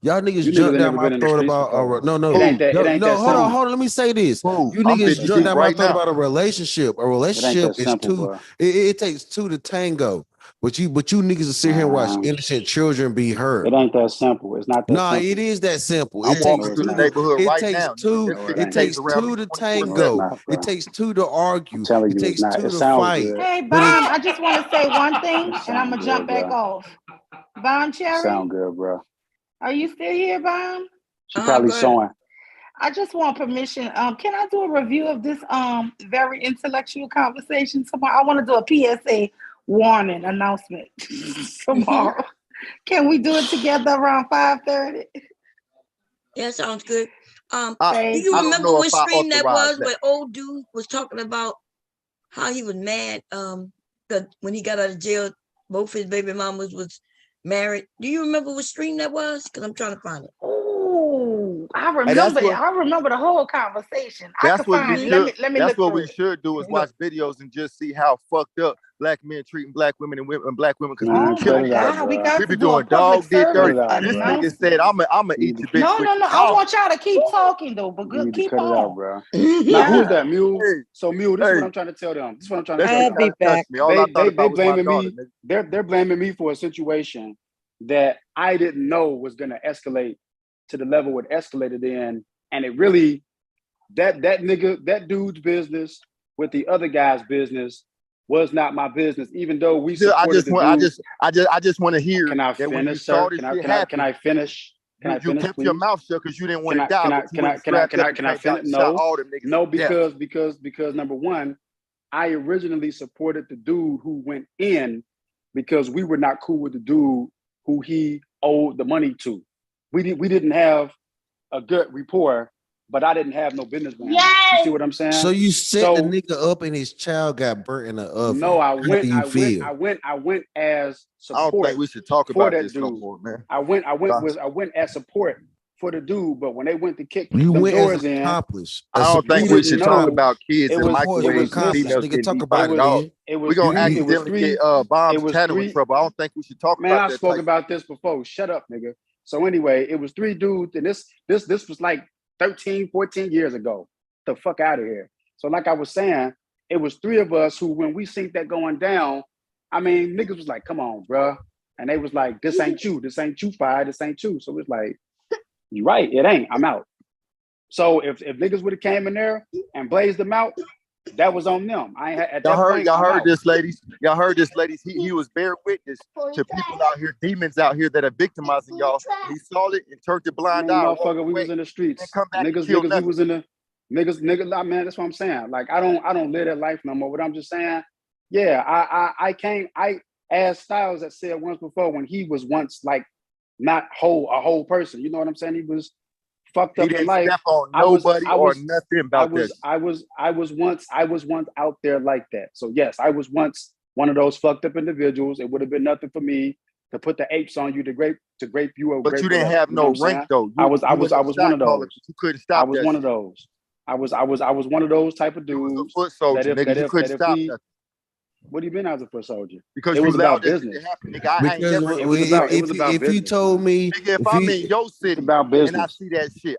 Y'all niggas jumped down my throat about. No. Hold on. Let me say this. You niggas jumped down my throat about a relationship. A relationship is two. It takes two to tango. But you niggas are sit here and watch innocent children be hurt. It ain't that simple. It's not that simple. It is that simple. I'm walking through the neighborhood right now. It takes two to tango. It takes two to argue. It takes two to fight. Hey, Bomb, I just want to say one thing, and I'm gonna jump back off. Bomb Cherry, sound good, bro. Are you still here, Bomb? She probably sewing. I just want permission. Can I do a review of this very intellectual conversation tomorrow? I want to do a PSA warning announcement tomorrow. Can we do it together around 5:30? Yeah, sounds good. Do you remember what stream that was where old dude was talking about how he was mad when he got out of jail, both his baby mamas was married? Do you remember what stream that was? Because I'm trying to find it. Oh, I remember it. I remember the whole conversation. That's what we should. Let me that's look what we should do is watch videos and just see how fucked up black men treating black women and black women because we be doing dog did dirty. This nigga said, "I'ma eat your bitch." No. I want y'all to keep talking though, but good, keep on. Out, bro. Now who's that, Mule? So Mule, this is what I'm trying to tell them. This is what I'm trying to tell them. They blaming me. They're blaming me for a situation that I didn't know was gonna escalate to the level it escalated in, and it really that dude's business with the other guy's business was not my business, even though we supported I just want to hear. Can I finish, sir? Can I finish? You kept your mouth shut because you didn't want to die. Can I finish? No, because number one, I originally supported the dude who went in because we were not cool with the dude who he owed the money to. We didn't have a good rapport, but I didn't have no business with him. You see what I'm saying? So you set the nigga up and his child got burnt in the oven. No, I went as support. I don't think we should talk about this no more, man. I went as support for the dude, but when they went to kick you the went doors as an in, accomplice. I don't think we should talk about kids and microwaves. Nigga, talk about it. We're gonna accidentally get Bombs Tanner in trouble. I don't think we should talk about that. Man, I spoke about this before. Shut up, nigga. So anyway, it was three dudes, and this was like 13, 14 years ago. The fuck out of here. So like I was saying, it was three of us who, when we seen that going down, I mean, niggas was like, come on, bruh. And they was like, this ain't you, Fire, this ain't you. So it's like, you right, it ain't, I'm out. So if niggas would have came in there and blazed them out, that was on them. I ain't at that point. Y'all heard this, ladies. Y'all heard this, ladies. He was bear witness to people out here, demons out here that are victimizing y'all. He saw it and turned the blind eye. Motherfucker, we was in the streets. Niggas, we was in the niggas, man. That's what I'm saying. Like I don't live that life no more. But I'm just saying, yeah, I as Styles that said once before when he was once like not a whole person. You know what I'm saying? He was fucked up in life. Step on nobody or nothing about this. I was once out there like that. So yes, I was once one of those fucked up individuals. It would have been nothing for me to put the apes on you to grape you. But you didn't have no rank though. I was one of those. You couldn't stop. I was one of those. I was one of those type of dudes. Foot soldier, nigga. You couldn't stop nothing. What do you mean I was a foot soldier? Because it was about business. If you told me, if I'm in your city about business and I see that shit,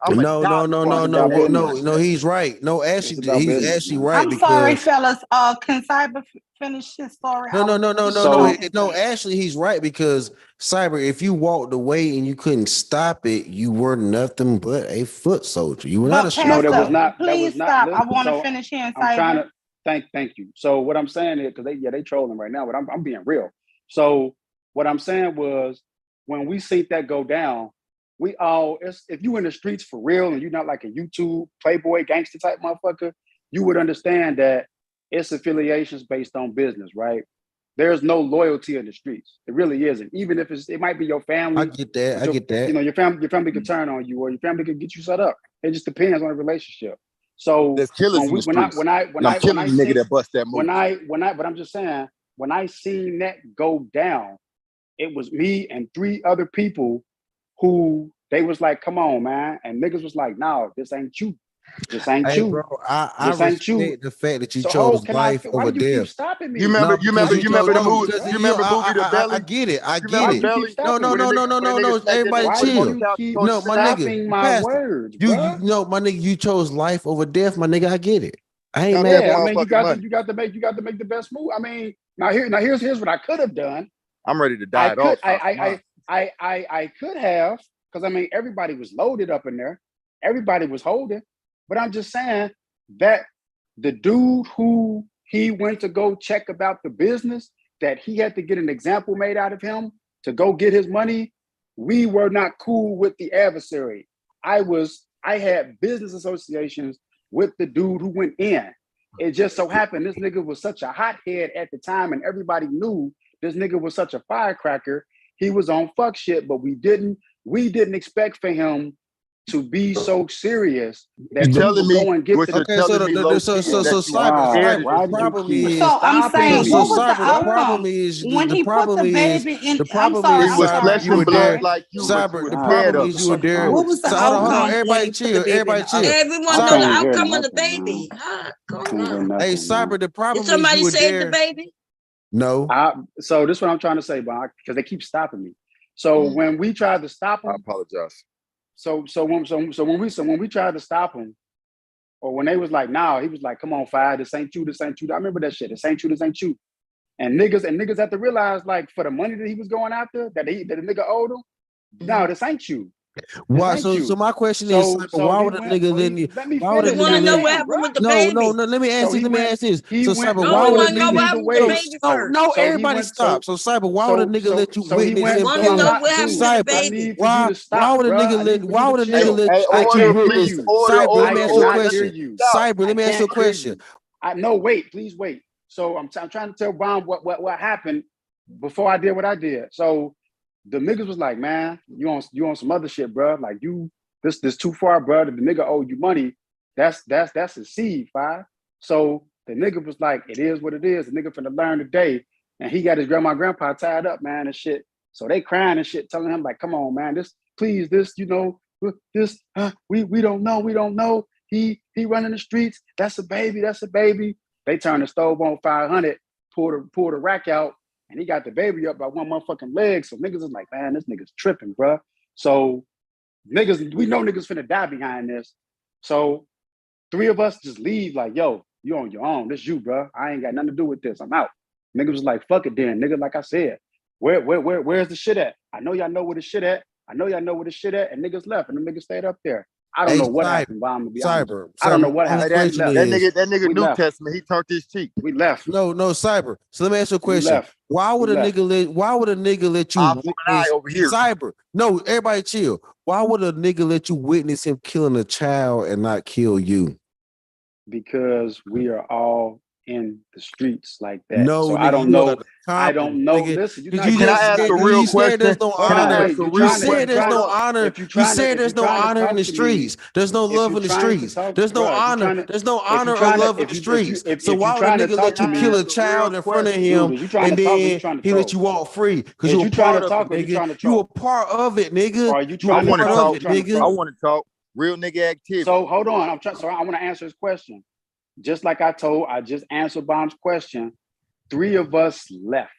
no, he's right. No, actually, he's actually right. I'm sorry, fellas. Can Cyber finish his story? No. Actually, he's right because Cyber, if you walked away and you couldn't stop it, you were nothing but a foot soldier. You were not a soldier. No, that was not. Please stop. I want to finish here. I'm trying to. Thank you. So what I'm saying is, because they trolling right now, but I'm being real. So what I'm saying was, when we see that go down, if you in the streets for real and you're not like a YouTube playboy gangster type motherfucker, you would understand that it's affiliations based on business, right? There's no loyalty in the streets. It really isn't. Even if it might be your family. I get that. You know, your family can turn on you, or your family can get you set up. It just depends on the relationship. So there's killers in the streets. When I nigga that bust that move. But I'm just saying, when I seen that go down, it was me and three other people who they was like, come on, man. And niggas was like, no, this ain't you. This ain't you. Bro, I respect the fact that you chose life over death. You remember the movie? You remember movie The Belly? I get it. No. Everybody chill. No, my nigga. My words, my nigga. You chose life over death, my nigga. I get it. I ain't mad. Yeah, I mean, you got to make the best move. I mean, here's what I could have done. I'm ready to die. I could have, because I mean everybody was loaded up in there, everybody was holding, but I'm just saying that the dude who he went to go check about the business, that he had to get an example made out of him to go get his money. We were not cool with the adversary. I had business associations with the dude who went in. It just so happened this nigga was such a hothead at the time, and everybody knew this nigga was such a firecracker. He was on fuck shit, but we didn't expect for him to be so serious that he would go and get the. Okay, so Cyber, the problem is. So I'm saying, what was the outcome? Problem is when he put the baby in? The problem is you were there. Cyber, the problem is you were there. What was the Hold on, outcome? everybody chill, everybody chill. Everyone know the outcome of the baby. Hey, Cyber, the problem Did somebody is save the baby? No. So this is what I'm trying to say, Bob, because they keep stopping me. So when we tried to stop him, I apologize. So when we tried to stop him, or when they was like, nah, he was like, come on, fire, this ain't you, this ain't you. I remember that shit. This ain't you, this ain't you. And niggas have to realize, like, for the money that he was going after, that the nigga owed him, no, this ain't you. Why? So my question is, why would a nigga let me? Why would a nigga know what happened with the baby? No. Let me ask this. Let me ask this. So Cyber, why would a nigga? No, everybody stop. So Cyber, why would a nigga let you witness him killing? Cyber, why would a nigga let? Why would a nigga let you witness? Cyber, let me ask you a question. Cyber, let me ask you a question. Please wait. So I'm trying to tell Bomb what happened before I did what I did. So the niggas was like, man, you on some other shit, bro. Like this too far, bro. The nigga owe you money. That's a seed, five. So the nigga was like, it is what it is. The nigga finna learn today. And he got his grandpa tied up, man, and shit. So they crying and shit, telling him like, come on, man, we don't know. He running the streets. That's a baby. They turned the stove on 500, pulled the rack out, and he got the baby up by one motherfucking leg. So niggas is like, man, this nigga's tripping, bro. So we know niggas finna die behind this. So 3 of us just leave like, yo, you on your own. This you, bro. I ain't got nothing to do with this. I'm out. Niggas was like, fuck it then. Nigga, like I said, where's the shit at? I know y'all know where the shit at. And niggas left, and the niggas stayed up there. I don't know what happened, but I'm gonna be honest. I don't know what happened. That nigga New Testament, he turned his cheek. We left. No, Cyber. So let me ask you a question. Why would a nigga let you witness over here? Cyber? No, everybody chill. Why would a nigga let you witness him killing a child and not kill you? Because we are all in the streets like that. No, so nigga, I don't know. I don't know. Nigga. Listen, can I ask a real question? There's no honor. You said there's no honor. You said there's no honor in the streets. There's no love in the streets. There's no honor. There's no honor or love in the streets. So why would a nigga let you kill a child in front of him and then he let you walk free? Because you were part of it, nigga. You were part of it, nigga. I want to talk. Real nigga activity. So hold on. I want to answer his question. Just like I just answered Bomb's question. 3 of us left.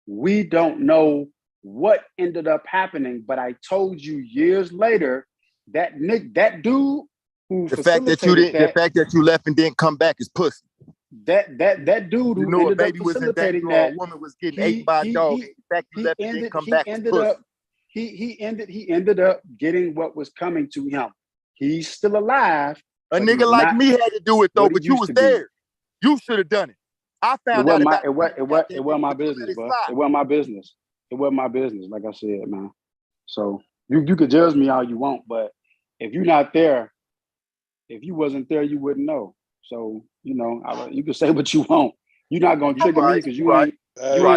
We don't know what ended up happening, but I told you years later that dude who the fact that you left and didn't come back is pussy. That dude who ended up facilitating that, a woman was getting ate by a dog. The fact you left and didn't come back is pussy. He ended up getting what was coming to him. He's still alive. A nigga like me had to do it though, but you was there. You should have done it. I found out about it wasn't my business, bro. It wasn't my business. It wasn't my business, like I said, man. So you could judge me all you want, but if you're not there, if you wasn't there, you wouldn't know. So you can say what you want. You're not gonna trigger me because you ain't. You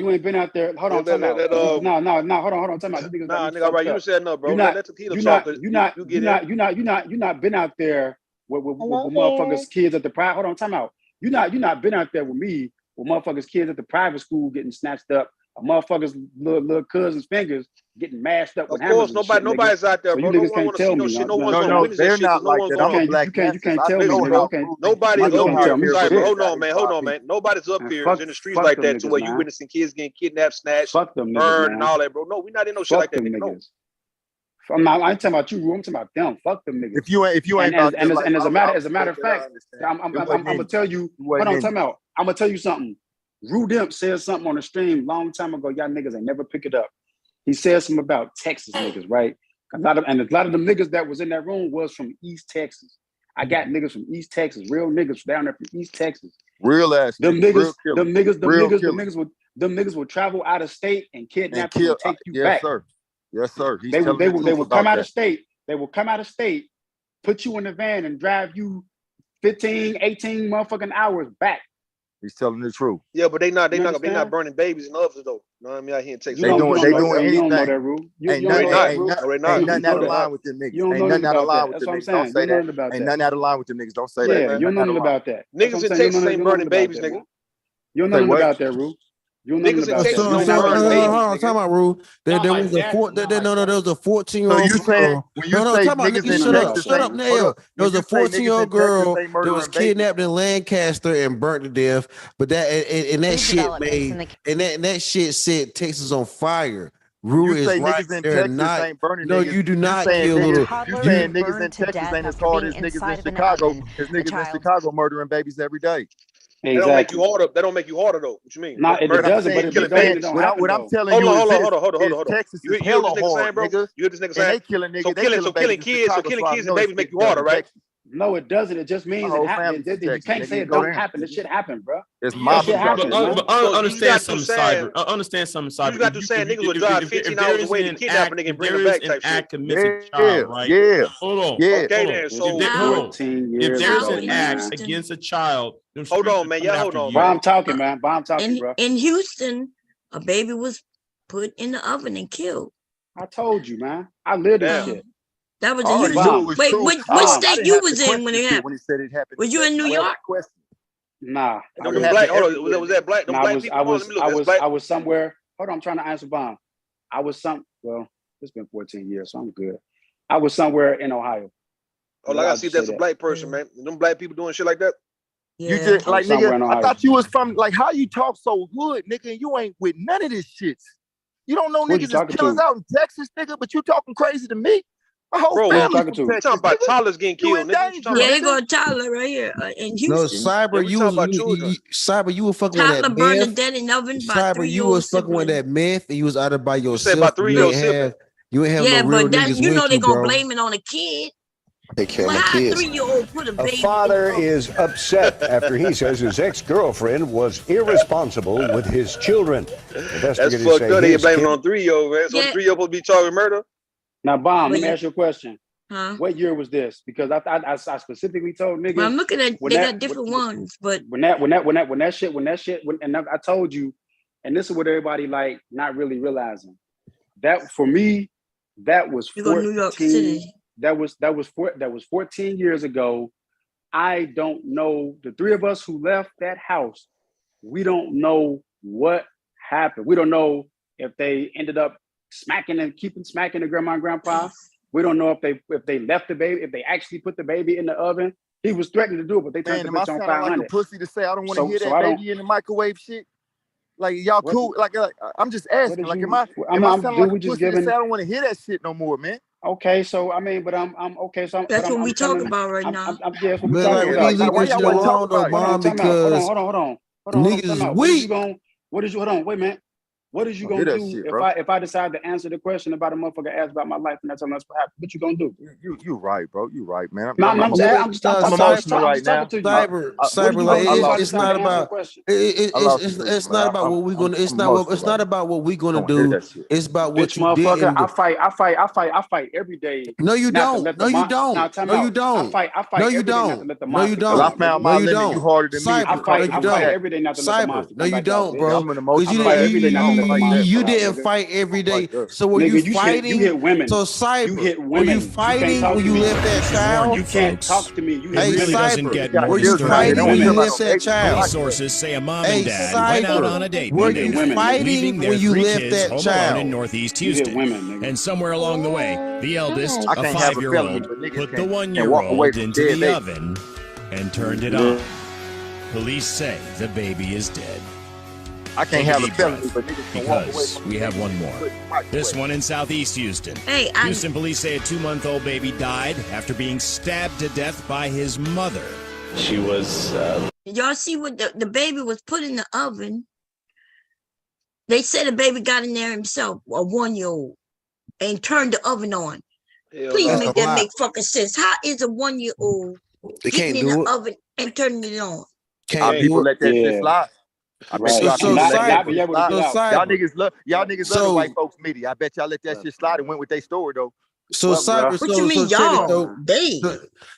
ain't been out there. Hold on, time out. No, hold on, time out. Nah, nigga, right? You said no, bro. Let tequila talk. You're not been out there with motherfuckers' kids at the private. Hold on, time out. You're not been out there with me with motherfuckers' kids at the private school getting snatched up. A motherfuckers' little cousins' fingers getting mashed up with hammers. Of course, nobody's out there, bro. So you niggas can't tell me. No, they're not like that. You can't tell me. Nobody's up here. Hold on, man. Nobody's up here in the streets like that to where you witnessing kids getting kidnapped, snatched, burned, and all that, bro. No, we're not in no shit like that, nigga. No. I ain't talking about you, Rue. I'm talking about them. Fuck them niggas. If you ain't and about as a matter of fact, I'm gonna tell you. Hold on, time out. I'm gonna tell you something. Rue Demp said something on the stream long time ago. Y'all niggas ain't never pick it up. He said something about Texas niggas, right? A lot of them niggas that was in that room was from East Texas. I got niggas from East Texas, real niggas down there from East Texas. Real ass them niggas. Them niggas would travel out of state and kidnap you and take you back. Yes, sir. They would come out of state. They will come out of state, put you in the van and drive you 15, 18 motherfucking hours back. He's telling the truth. Yeah, but they not burning babies and ovens though. You know what I mean? Out here in Texas. They doing anything. You don't know that rule. Ain't nothing out of line with them niggas. Ain't nothing out of line with them niggas. Don't say that. Ain't nothing out of line with them niggas. Don't say that. Yeah, you don't know nothing about that. Niggas in Texas ain't burning babies, nigga. You don't know nothing about that, rule. Niggas in Texas don't burn babies. Talking about Rule. There was a 14-year-old. So you saying when you say niggas in shut up, Nail. There was a 14-year-old girl that was kidnapped in Lancaster and burnt to death. But that shit set Texas on fire. Rue is right. They're not. No, you do not kill little. You saying niggas in Texas ain't as hard as niggas in Chicago? As niggas in Chicago murdering babies every day. Exactly. That don't make you harder. That don't make you harder though. What you mean? No, it doesn't. But it don't happen. What I'm telling you is hold on. Texas is hella hard, bro. You hear this nigga saying? They killing niggas. So killing kids and babies make you harder, right? No, it doesn't. It just means it happens. You can't say it don't happen. This shit happen, bro. It's my shit happen. Understand something, Cyber. Understand something, Cyber. You got to say niggas would drive 15 hours away to kidnap a nigga and bring him back type act of missing child, right? Yeah. Hold on. Yeah. Okay then. So if there's an act against a child, hold on, man. Yeah, hold on. Bomb talking, man. Bomb talking, bro. In Houston, a baby was put in the oven and killed. I told you, man. I lived this shit. That was in Houston. Wait, what state you was in when it happened? When he said it happened, was you in New York? Nah. Was that black? I was somewhere. Hold on, I'm trying to answer Bomb. Well, it's been 14 years, so I'm good. I was somewhere in Ohio. Oh, like I see that's a black person, man. Them black people doing shit like that. Yeah. You just like nigga. I thought you was from like how you talk so hood, nigga, and you ain't with none of this shit. You don't know niggas is killers out in Texas, nigga, but you talking crazy to me. My whole family talking about toddlers getting killed. Yeah, they go Tyler right here in Houston. No, Cyber, you were fucking with that Tyler burned to death in oven by Cyber, you was fucking with that meth, and you was out there by yourself. You said about 3-year-old sibling. You ain't have no real niggas you know with they you, gonna bro. blame it on a kid. They kill Well, the how a kids. 3-year-old put a baby? A father is upset after he says his ex-girlfriend was irresponsible with his children. That's fucked up. They blame it on 3-year-old, man. So 3-year-old supposed to be charged with murder? Now, Bomb, let me ask you a question. Huh? What year was this? Because I specifically told niggas. Well, I'm looking at they got different ones, but when that shit, and I told you, and this is what everybody like not really realizing. That for me, that was 14. New York City. That was 14 years ago. I don't know. The three of us who left that house, we don't know what happened. We don't know if they ended up smacking the grandma and grandpa. We don't know if they left the baby, if they actually put the baby in the oven. He was threatening to do it, but they turned the bitch on 500. Like a pussy to say I don't want to hear that baby in the microwave shit. Like y'all cool? Like I'm just asking. Like am I sounding like a pussy to say I don't want to hear that shit no more, man? Okay, so I mean, but I'm okay. So that's what we talking about right now. That's what we talking about. Hold on. Niggas is weak. Hold on, wait a minute. What is you gonna do if I decide to answer the question about a motherfucker asked about my life and that's something that's what happened? What you gonna do? You right, bro. You right, man. I'm emotional right now. Cyber, it's not about it's not about what we're gonna. It's not about what we're gonna do. It's about what you did. I fight every day. No, you don't. No, you don't. No, you don't. I fight. No, you don't. No, you don't. I found my limit. You harder than me. I fight every day not to let the monster. No, you don't, bro. You didn't fight every day. So were you fighting? You hit women. So Cyber, you hit women. Were you fighting when you left that child? You can't talk to me. You hey, really Cyber, were you fighting when you left that child? Sources say a mom and dad went out on a date. Were you fighting when you left that child? In Northeast Houston. And somewhere along the way, the eldest, a 5-year-old, put the 1-year-old into the oven and turned it on. Police say the baby is dead. I can't have a felony, but niggas can walk away because from we have one more. This one in Southeast Houston. Hey, Houston police say a 2-month-old baby died after being stabbed to death by his mother. She was. Y'all see what the baby was put in the oven? They said the baby got in there himself, a 1-year-old, and turned the oven on. Please make that make fucking sense. How is a 1-year-old getting in the oven and turning it on? Can't people let that shit slide? I bet y'all niggas love the white folks media. I bet y'all let that shit slide and went with their story though. So Cyber, what you mean, y'all?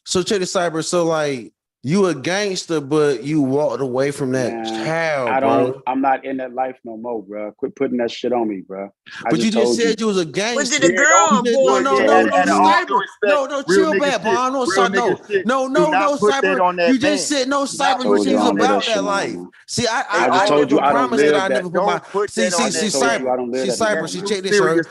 So check the Cyber. So like you a gangster, but you walked away from that child, bro. I'm not in that life no more, bro. Quit putting that shit on me, bro. But you just said you was a gangster. Was it a girl or boy? No, chill back, Bond. No, Cyber. You just said no, Cyber. You said was about that life. See, I just told you I don't live that. I never put my. See, Cyber. See, check this out.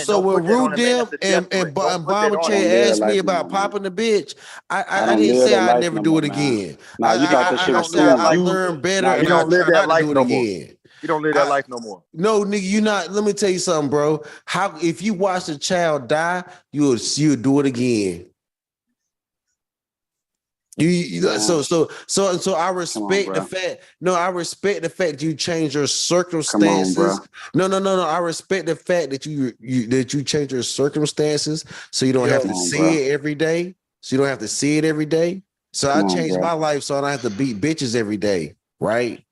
So when Rudim and Bomber Chair asked me about popping the bitch, I didn't say I'd never do it again. Nah, you thought that shit was cool. I learned better. You don't live that life no more. You don't live that life no more. No, nigga, you not. Let me tell you something, bro. How if you watch a child die, you'll do it again. So I respect the fact. No, I respect the fact you change your circumstances. No. I respect the fact that you change your circumstances so you don't have to see it every day. So I changed my life so I don't have to beat bitches every day, right?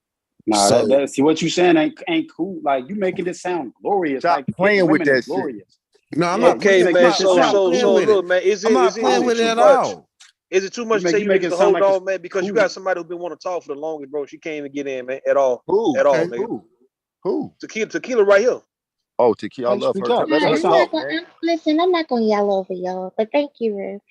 Nah, so, see what you saying ain't cool. Like you making it sound glorious. Stop like playing with that glorious. Shit. No, I'm not. Okay, man. So look, man. I'm not playing with it at all. Is it too much to say you niggas to hold on, man? Because you got somebody who's been wanting to talk for the longest, bro. She can't even get in, man, at all. Who? At all, man. Who? Tequila right here. Oh, Tequila, I love her. Listen, I'm not gonna yell over y'all, but thank you, Ruth.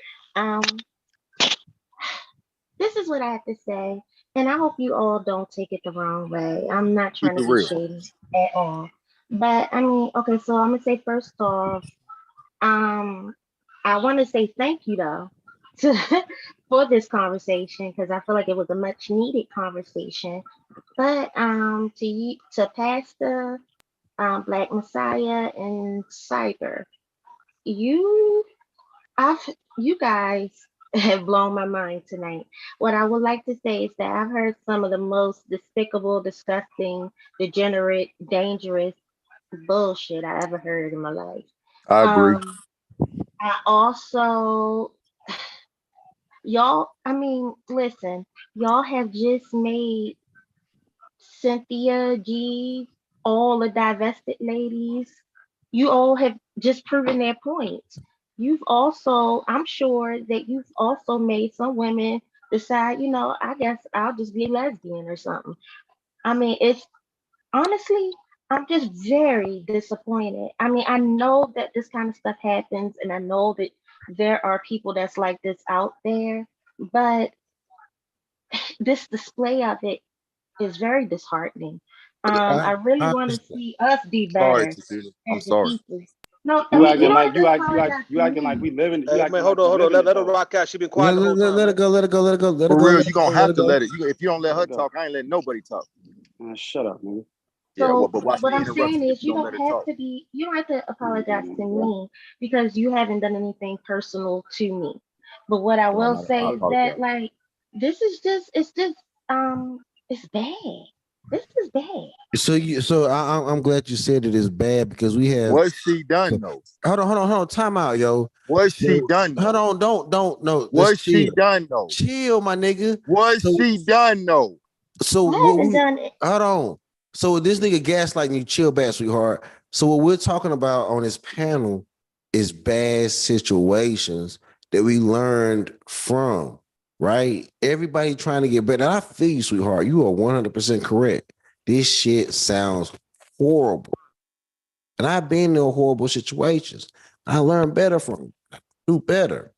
This is what I have to say, and I hope you all don't take it the wrong way. I'm not trying to be shady at all. But I mean, okay, so I'm gonna say first off, I want to say thank you though for this conversation because I feel like it was a much needed conversation. But to Pastor Black Messiah and Cyber, you guys have blown my mind tonight. What I would like to say is that I've heard some of the most despicable, disgusting, degenerate, dangerous bullshit I ever heard in my life. I agree. I also, listen, y'all have just made Cynthia G, all the divested ladies, you all have just proven their point. You've also, I'm sure that you've also made some women decide, I guess I'll just be a lesbian or something. I mean, it's honestly, I'm just very disappointed. I mean, I know that this kind of stuff happens and I know that there are people that's like this out there, but this display of it is very disheartening. I really want to see us be better. I'm sorry. No, you acting like we live in. Hey, man, hold on. Let her rock out. She been quiet the whole time. Let it go. For real, you gonna have to let it. If you don't let her talk, I ain't letting nobody talk. Shut up, man. So what I'm saying is you don't have to apologize to me because you haven't done anything personal to me. But what I will say is that like this is just it's bad. This is bad. So I'm glad you said it is bad because we have. What's she done though? Hold on. Time out, yo. What's she done? Hold on. Don't no. What's she done though? Chill, my nigga. What's she done though? So I haven't done it. Hold on. So this nigga gaslighting you, chill back, sweetheart. So what we're talking about on this panel is bad situations that we learned from, right? Everybody trying to get better. And I feel you, sweetheart. You are 100% correct. This shit sounds horrible. And I've been in horrible situations. I learned better from them. I do better.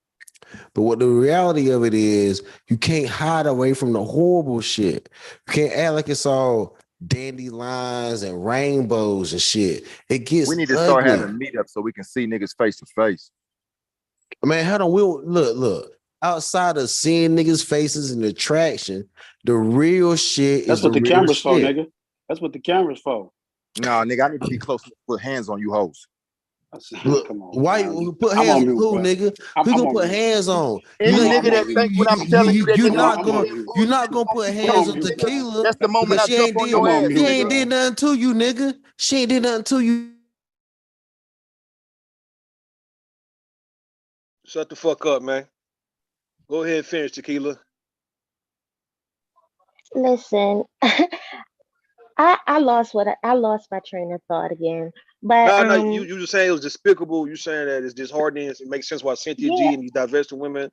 But what the reality of it is, you can't hide away from the horrible shit. You can't act like it's all dandelions and rainbows and shit. It gets We need to ugly. start having meetups so we can see niggas face to face. Man, hold on. We'll look. Outside of seeing niggas' faces and attraction, the real shit That's is what the real camera's for, shit. nigga. That's what the camera's for. Nah, nigga, I need to be close to put hands on you hoes. Look, Come on, why man. you put I'm hands on on mute, who, bro. nigga? Who gonna put hands on? Any nigga that think what I'm telling you, that You're nigga, not gonna put hands on Tequila. That's the moment because I jump on your ass. She ain't did nothing to you, nigga. She ain't did nothing to you. Shut the fuck up, man. Go ahead and finish, Tequila. Listen, I lost I lost my train of thought again. But No, you just saying it was despicable. You saying that it's disheartening. It makes sense why Cynthia G and these divested women.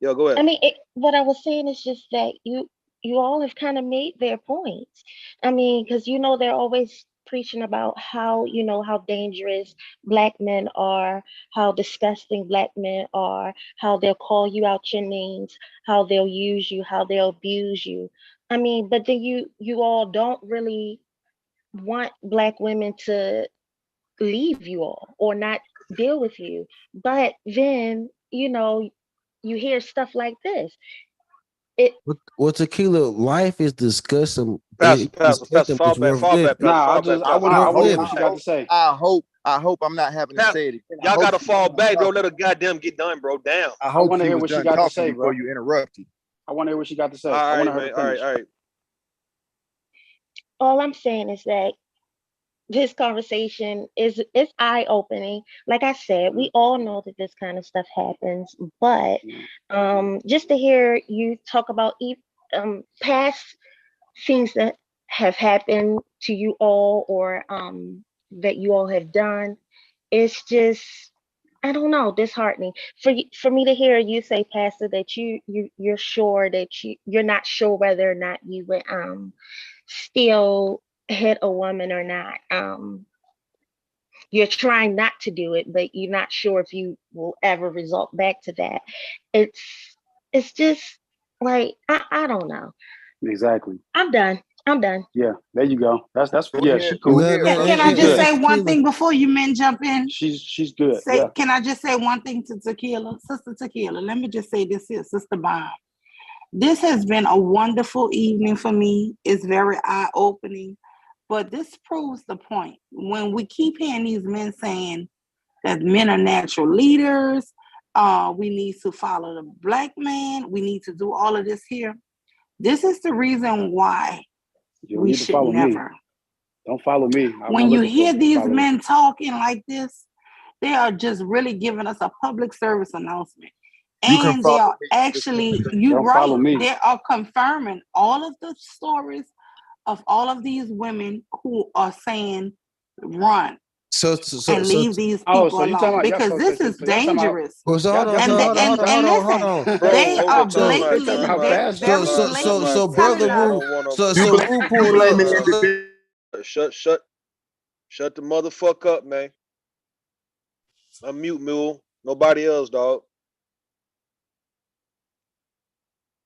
Yo, go ahead. I mean, what I was saying is just that you all have kind of made their points. I mean, because they're always preaching about how how dangerous black men are, how disgusting black men are, how they'll call you out your names, how they'll use you, how they'll abuse you. I mean, but then you all don't really want black women to leave you all or not deal with you. But then, you hear stuff like this. Well, Tequila, life is discussing. Pastor, fall back, Nah, I want to hear what you got to say. I hope I'm not having to say it again. Y'all gotta fall back, bro. Let her goddamn get done, bro. Damn. I want to hear what she got to say, before bro. you interrupted. I want to hear what she got to say. All I right, want her man. to finish. All right. All I'm saying is that this conversation is eye-opening. Like I said, we all know that this kind of stuff happens, but just to hear you talk about past things that have happened to you all or that you all have done, it's just, I don't know, disheartening for me to hear you say, Pastor, that you're sure that you're not sure whether or not you would still hit a woman or not. You're trying not to do it, but you're not sure if you will ever result back to that. It's just like I don't know. Exactly. I'm done. Yeah, there you go. That's yeah. She cool. Can I just say one thing before you men jump in? She's good. Can I just say one thing to Tequila, Sister Tequila? Let me just say this here, Sister Bomb. This has been a wonderful evening for me. It's very eye-opening, but this proves the point. When we keep hearing these men saying that men are natural leaders, we need to follow the black man, we need to do all of this here. This is the reason why we should never. Don't follow me. When you hear these men talking like this, they are just really giving us a public service announcement. And they are actually, they are confirming all of the stories of all of these women who are saying run. And leave these people alone because this is dangerous. And listen, they are blatantly. So brother Wu pulled up. Shut the motherfucker up, man. Unmute, mule. Nobody else, dog.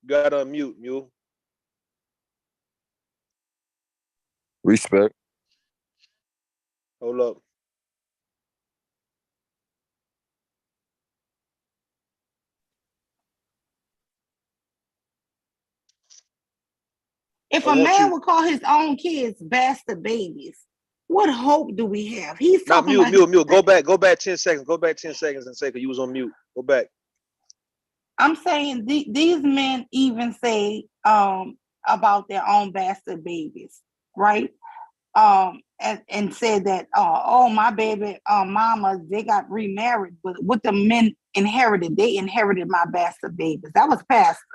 You gotta unmute, mule. Respect. Hold up. If a man would call his own kids bastard babies, what hope do we have? He's talking about mute. Go back 10 seconds. Go back 10 seconds and say, because you was on mute. Go back. I'm saying these men even say about their own bastard babies, right? And said that, my baby mamas, they got remarried, but what the men inherited, they inherited my bastard babies. That was Pastor.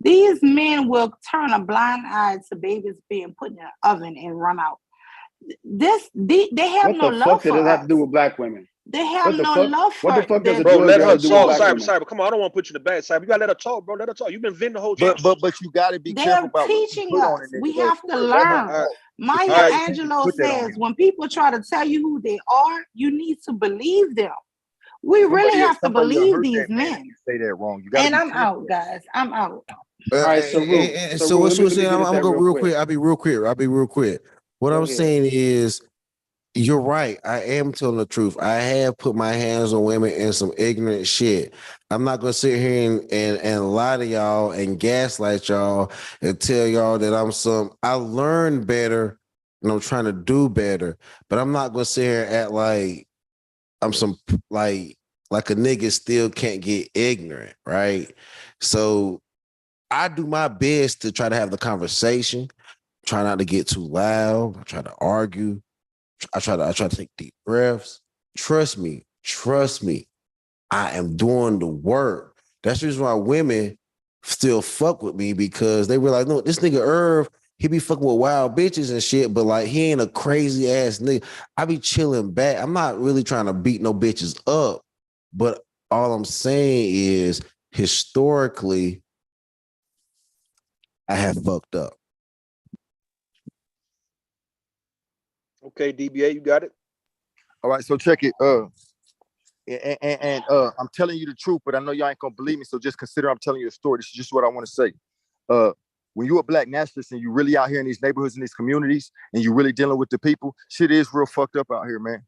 These men will turn a blind eye to babies being put in an oven and run out. They have no love for us. What the fuck did it have to do with black women? They have no love for us. What the fuck does bro, let her talk. Cyber, come on. I don't want to put you in the bad side. You gotta let her talk, bro. Let her talk. You've been venting the whole time. But you gotta be careful about teaching us. We have to learn. Maya Angelou says when people try to tell you who they are, you need to believe them. We really have to believe these men. Say that wrong. You and I'm out, guys. I'm out. All right, so what you were saying, I'm gonna go real quick. I'll be real quick. What I'm saying is, you're right. I am telling the truth. I have put my hands on women in some ignorant shit. I'm not gonna sit here and lie to y'all and gaslight y'all and tell y'all that I learned better and I'm trying to do better, but I'm not gonna sit here and act like I'm some like a nigga still can't get ignorant, right? So I do my best to try to have the conversation, try not to get too loud, I try to argue, I try to take deep breaths. Trust me, I am doing the work. That's the reason why women still fuck with me, because they realize, no, this nigga Irv, he be fucking with wild bitches and shit, but like he ain't a crazy ass nigga. I be chilling back. I'm not really trying to beat no bitches up, but all I'm saying is historically, I have fucked up. Okay, DBA, you got it. All right, so check it. I'm telling you the truth, but I know y'all ain't gonna believe me. So just consider I'm telling you a story. This is just what I want to say. When you're a black nationalist and you really out here in these neighborhoods and these communities and you really dealing with the people, shit is real fucked up out here, man.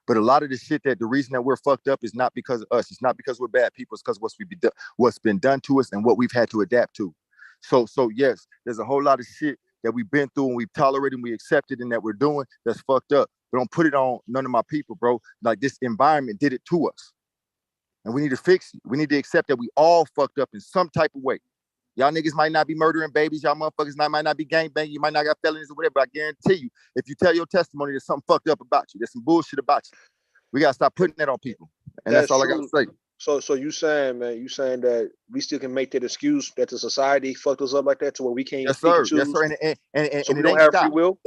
But a lot of the shit that the reason that we're fucked up is not because of us. It's not because we're bad people. It's because what's been done to us and what we've had to adapt to. So yes, there's a whole lot of shit that we've been through and we've tolerated and we accepted and that we're doing that's fucked up. But don't put it on none of my people, bro. Like this environment did it to us. And we need to fix it. We need to accept that we all fucked up in some type of way. Y'all niggas might not be murdering babies. Y'all motherfuckers might not be gangbanging. You might not got felonies or whatever. But I guarantee you, if you tell your testimony, there's something fucked up about you. There's some bullshit about you. We gotta stop putting that on people. And that's all true. I gotta say. So you saying, man, you saying that we still can make that excuse that the society fucked us up like that to where we can't pick and choose? Yes, sir. And so we don't have free will.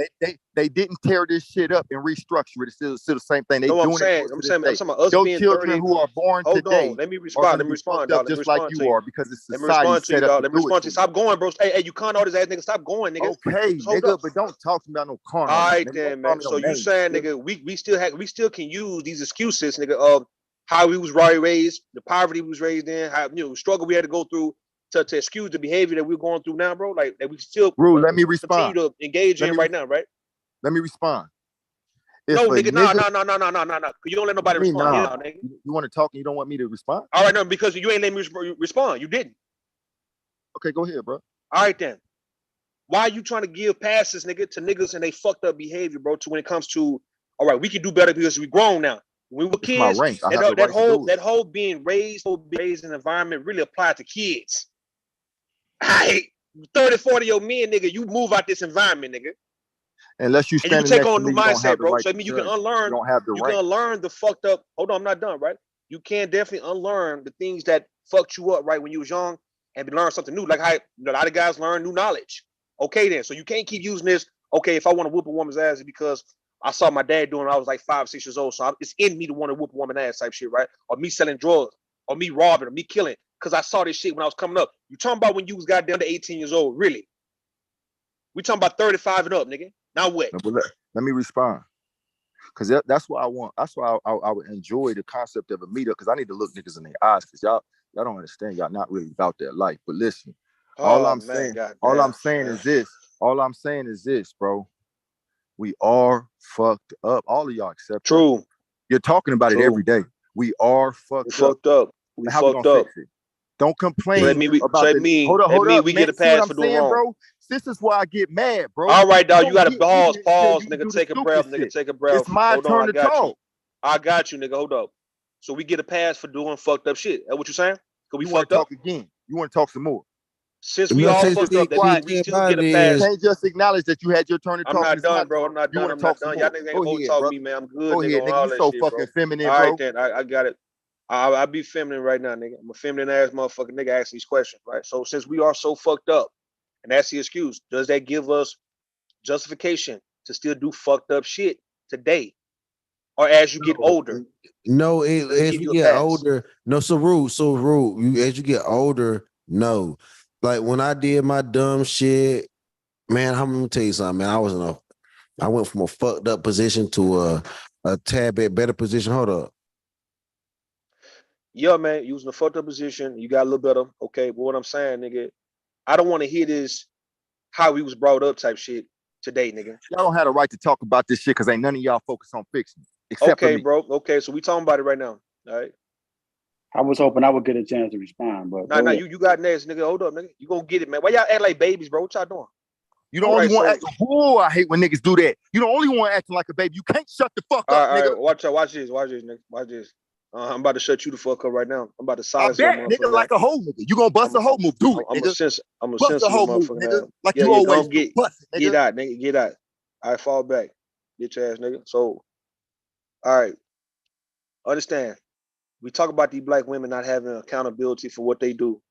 They didn't tear this shit up and restructure it. It's still the same thing. They no, doing I'm saying about us your being children 30, who are born today. Let me respond, dog. Just like you are, because it's society. Let me respond to you, dog. Let me respond to you. Stop going, bro. Hey, you con artist ass nigga. Stop going, nigga. Okay, nigga, but don't talk to me about no con. All right, then, man. So you saying, nigga, we still can use these excuses, nigga, of how we was raised, the poverty we was raised in, how struggle we had to go through to excuse the behavior that we're going through now, bro. Like that we still let me respond. Continue to engage in right now, right? Let me respond. No, nigga, no. You don't let nobody respond. Nah. Nigga. You want to talk and you don't want me to respond? All right, no, because you ain't let me respond. You didn't. Okay, go ahead, bro. All right, then. Why are you trying to give passes, nigga, to niggas and they fucked up behavior, bro, to when it comes to, all right, we can do better because we grown now. When we were kids, that whole being raised in an environment really applied to kids. Hey, 30, 40 year men, nigga, you move out this environment, nigga. Unless you can take on a new mindset, bro. So I mean, you can unlearn. You can unlearn the fucked up. Hold on, I'm not done, right? You can definitely unlearn the things that fucked you up, right, when you was young, and learn something new. Like how a lot of guys learn new knowledge. Okay, then. So you can't keep using this. Okay, if I want to whoop a woman's ass, it's because I saw my dad doing it. I was like 5, 6 years old. So it's in me to want to whoop a woman's ass type shit, right? Or me selling drugs, or me robbing, or me killing, because I saw this shit when I was coming up. You talking about when you was goddamn to 18 years old, really? We talking about 35 and up, nigga. Now what? Let me respond. Because that's what I want. That's why I would enjoy the concept of a meetup, because I need to look niggas in their eyes, because y'all don't understand. Y'all not really about that life. But listen, all I'm saying is this, bro. We are fucked up. All of y'all except true. You're talking about it every day. We are fucked up. We how fucked up. Fix it? Don't complain about hold up, we get a pass for doing wrong, bro. This is why I get mad, bro. All right, dog. You got to pause, nigga. Take a breath, nigga. Take a breath. It's my turn to talk. I got you, nigga. Hold up. So we get a pass for doing fucked up shit. That's what you saying? Cause we fucked up. Talk again. You want to talk some more? Since we all fucked up, that we still get a pass. You can't just acknowledge that you had your turn to talk. I'm not done, bro. I'm not done. Y'all niggas ain't gonna talk to me, man. I'm good, nigga. Nigga, you so fucking feminine, bro. All right, then. I got it. I be feminine right now, nigga. I'm a feminine ass motherfucker, nigga, asking these questions, right? So since we are so fucked up, and that's the excuse, does that give us justification to still do fucked up shit today? Or as you get older? No, as you get older, no, so rude. As you get older, no. Like when I did my dumb shit, man, I'm gonna tell you something, man. I went from a fucked up position to a tad bit better position. Hold up. Yeah, man, you was in a fucked up position. You got a little better. Okay, but what I'm saying, nigga, I don't want to hear this how we was brought up type shit today, nigga. Y'all don't have a right to talk about this shit because ain't none of y'all focus on fixing it. Except okay, for me. Bro. Okay, so we talking about it right now. All right. I was hoping I would get a chance to respond, but you got next, nigga. Hold up, nigga. You gonna get it, man. Why y'all act like babies, bro? What y'all doing? You the only one acting. Oh, I hate when niggas do that. You the only one acting like a baby. You can't shut the fuck up, nigga. Right, watch this, nigga. Watch this. I'm about to shut you the fuck up right now. I'm about to silence I bet, nigga, like a whole nigga. You gonna bust a whole move? Do it, nigga. I'm a bust a whole move, nigga. Like you always get nigga. Get out, nigga. Get out. All right, fall back, bitch ass nigga. So, all right, understand. We talk about these black women not having accountability for what they do.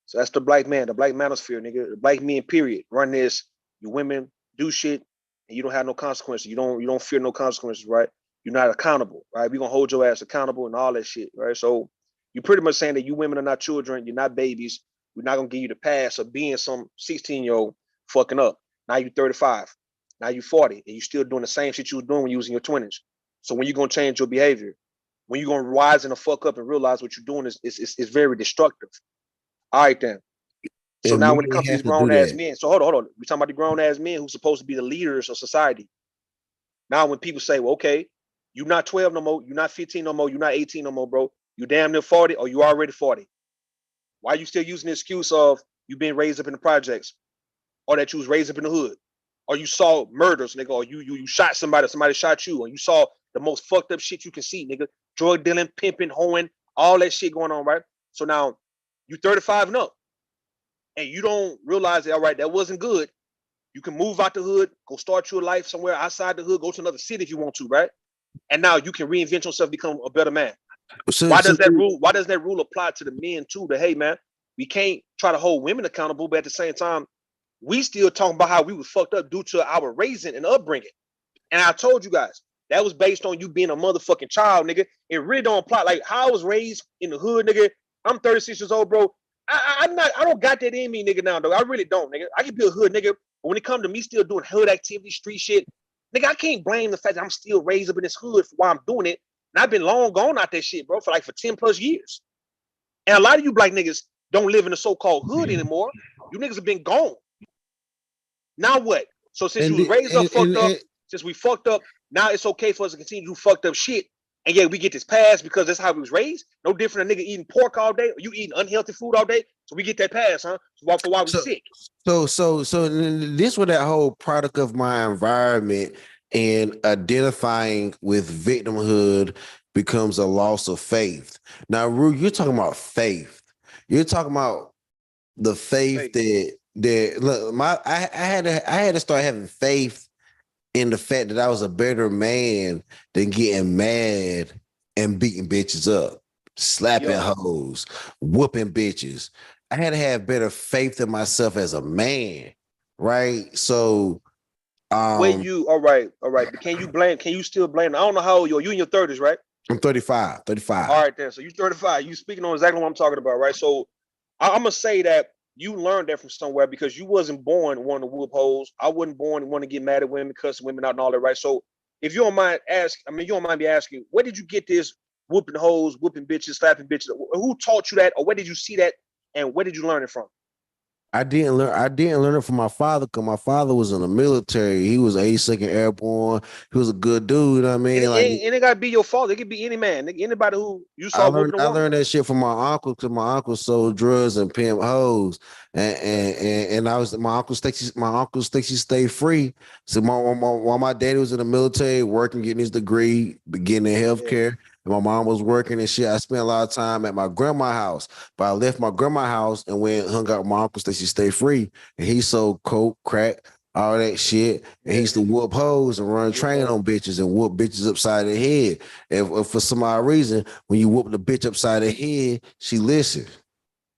So that's the black man, the black manosphere, nigga. The black men, period. Run this. You women do shit, and you don't have no consequences. You don't fear no consequences, right? You're not accountable, right? We're gonna hold your ass accountable and all that shit, right? So you're pretty much saying that you women are not children, you're not babies. We're not gonna give you the pass of being some 16-year-old fucking up. Now you're 35, now you're 40, and you're still doing the same shit you was doing when you was in your 20s. So when you gonna change your behavior? When you gonna rise and the fuck up and realize what you're doing is very destructive. All right then. So now when it comes to these grown ass men, so hold on. We're talking about the grown ass men who's supposed to be the leaders of society. Now when people say, well, okay, you're not 12 no more, you're not 15 no more, you're not 18 no more, bro. You damn near 40 or you already 40. Why are you still using the excuse of you being raised up in the projects? Or that you was raised up in the hood? Or you saw murders, nigga, or you shot somebody shot you, or you saw the most fucked up shit you can see, nigga. Drug dealing, pimping, hoeing, all that shit going on, right? So now you 35 and up. And you don't realize that, all right, that wasn't good. You can move out the hood, go start your life somewhere outside the hood, go to another city if you want to, right? And now you can reinvent yourself, become a better man. Why does that rule apply to the men too? That, hey man, we can't try to hold women accountable, but at the same time, we still talking about how we was fucked up due to our raising and upbringing. And I told you guys, that was based on you being a motherfucking child, nigga. It really don't apply. Like how I was raised in the hood, nigga. I'm 36 years old, bro. I don't got that in me, nigga, now, though. I really don't, nigga. I can be a hood, nigga. But when it comes to me still doing hood activity, street shit, nigga, I can't blame the fact that I'm still raised up in this hood for why I'm doing it. And I've been long gone out that shit, bro, for 10 plus years. And a lot of you black niggas don't live in the so-called hood anymore. You niggas have been gone. Now what? So since you was raised up fucked up, since we fucked up, now it's okay for us to continue to do fucked up shit. And yeah, we get this pass because that's how we was raised. No different than a nigga eating pork all day or you eating unhealthy food all day. So we get that pass, huh? For why we sick. So this was that whole product of my environment and identifying with victimhood becomes a loss of faith. Now, Rue, you're talking about faith. You're talking about the faith that look, I had to start having faith in the fact that I was a better man than getting mad and beating bitches up, slapping hoes, whooping bitches. I had to have better faith in myself as a man, right? So, when you all right, but can you still blame? I don't know how old you are. You in your 30s, right? I'm 35. All right, then. So you 35. You speaking on exactly what I'm talking about, right? So I'm gonna say that you learned that from somewhere because you wasn't born wanting to whoop hoes. I wasn't born wanting to get mad at women, cussing women out and all that, right? So if you don't mind you don't mind me asking, where did you get this whooping hoes, whooping bitches, slapping bitches? Who taught you that, or where did you see that, and where did you learn it from? I didn't learn it from my father because my father was in the military. He was 82nd Airborne. He was a good dude. You know what I mean? And it gotta be your fault. It could be any man, anybody who you saw. I learned that shit from my uncle because my uncle sold drugs and pimp hoes, and I was my uncle thinks he stayed free. So while my daddy was in the military, working, getting his degree, getting in healthcare. And my mom was working and shit. I spent a lot of time at my grandma's house, but I left my grandma's house and went and hung out with my uncle so she stayed free. And he sold coke, crack, all that shit. And he used to whoop hoes and run train on bitches and whoop bitches upside the head. And for some odd reason, when you whoop the bitch upside the head, she listened.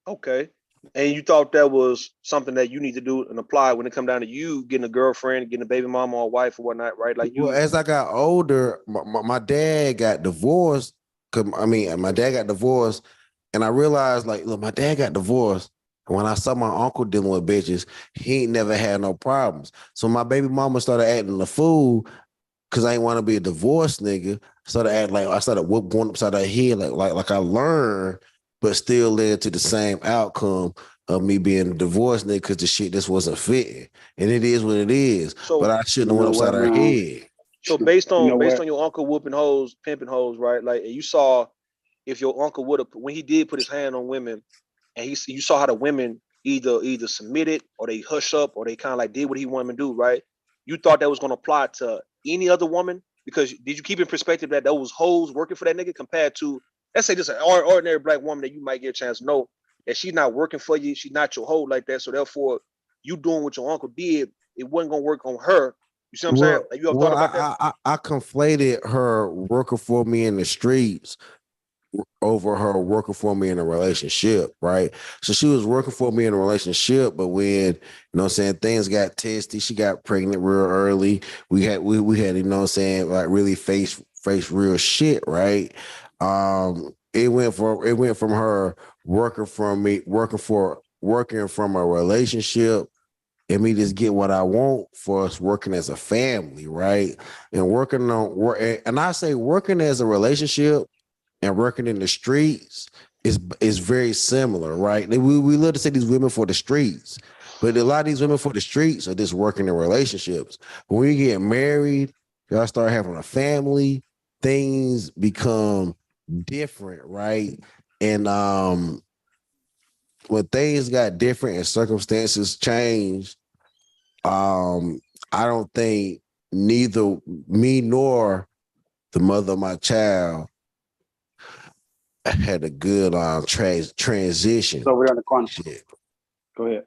Okay. And you thought that was something that you need to do and apply when it come down to you getting a girlfriend, getting a baby mama or wife or whatnot, right? Like you. Well, as I got older, my dad got divorced. My dad got divorced, and I realized, look, my dad got divorced. And when I saw my uncle dealing with bitches, he ain't never had no problems. So my baby mama started acting a fool because I ain't want to be a divorced nigga. Started acting like I started going upside her head, like I learned, but still led to the same outcome of me being a divorced nigga because the shit just wasn't fitting. And it is what it is. So, but I shouldn't have went upside her head. So based on your uncle whooping hoes, pimping hoes, right? Like you saw if your uncle would have, when he did put his hand on women, and you saw how the women either submitted or they hush up or they kind of like did what he wanted to do, right? You thought that was going to apply to any other woman? Because did you keep in perspective that those hoes working for that nigga compared to, let's say, just an ordinary black woman that you might get a chance to know that she's not working for you, she's not your hoe like that, so therefore you doing what your uncle did, it wasn't gonna work on her. You see what I'm saying? Like, you ever thought about that? I conflated her working for me in the streets over her working for me in a relationship, right? So she was working for me in a relationship, but when, you know what I'm saying, things got testy, she got pregnant real early. We had, you know what I'm saying, like really face real shit, right? It went from her working from a relationship and me just get what I want for us working as a family, right? And working on work, and I say working as a relationship and working in the streets is very similar, right? We love to say these women for the streets, but a lot of these women for the streets are just working in relationships. When you get married, y'all start having a family, things become different, right? And when things got different and circumstances changed, I don't think neither me nor the mother of my child had a good transition. So we're in the corner. Shit. Go ahead.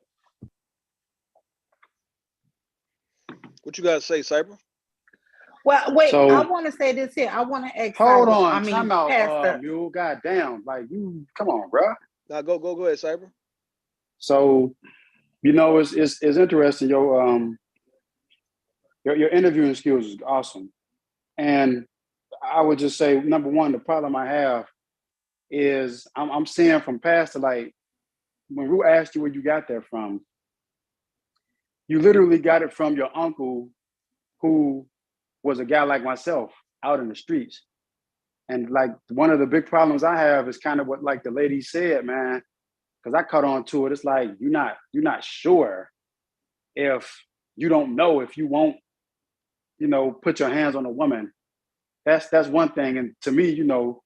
What you gotta say, Cyber? Well, wait, So- I want to say this here. I want to ask. Hold Cyber, on, I mean, time out, Pastor. Mule. Goddamn, like you, come on, bro. Now go ahead, Cyber. So, you know, it's interesting. Your interviewing skills is awesome, and I would just say, number one, the problem I have is I'm seeing from Pastor, like when Ru asked you where you got that from, you literally got it from your uncle, who was a guy like myself out in the streets. And like one of the big problems I have is kind of what like the lady said, man, because I caught on to it. It's like you're not sure if you don't know if you won't, you know, put your hands on a woman. That's one thing. And to me, you know,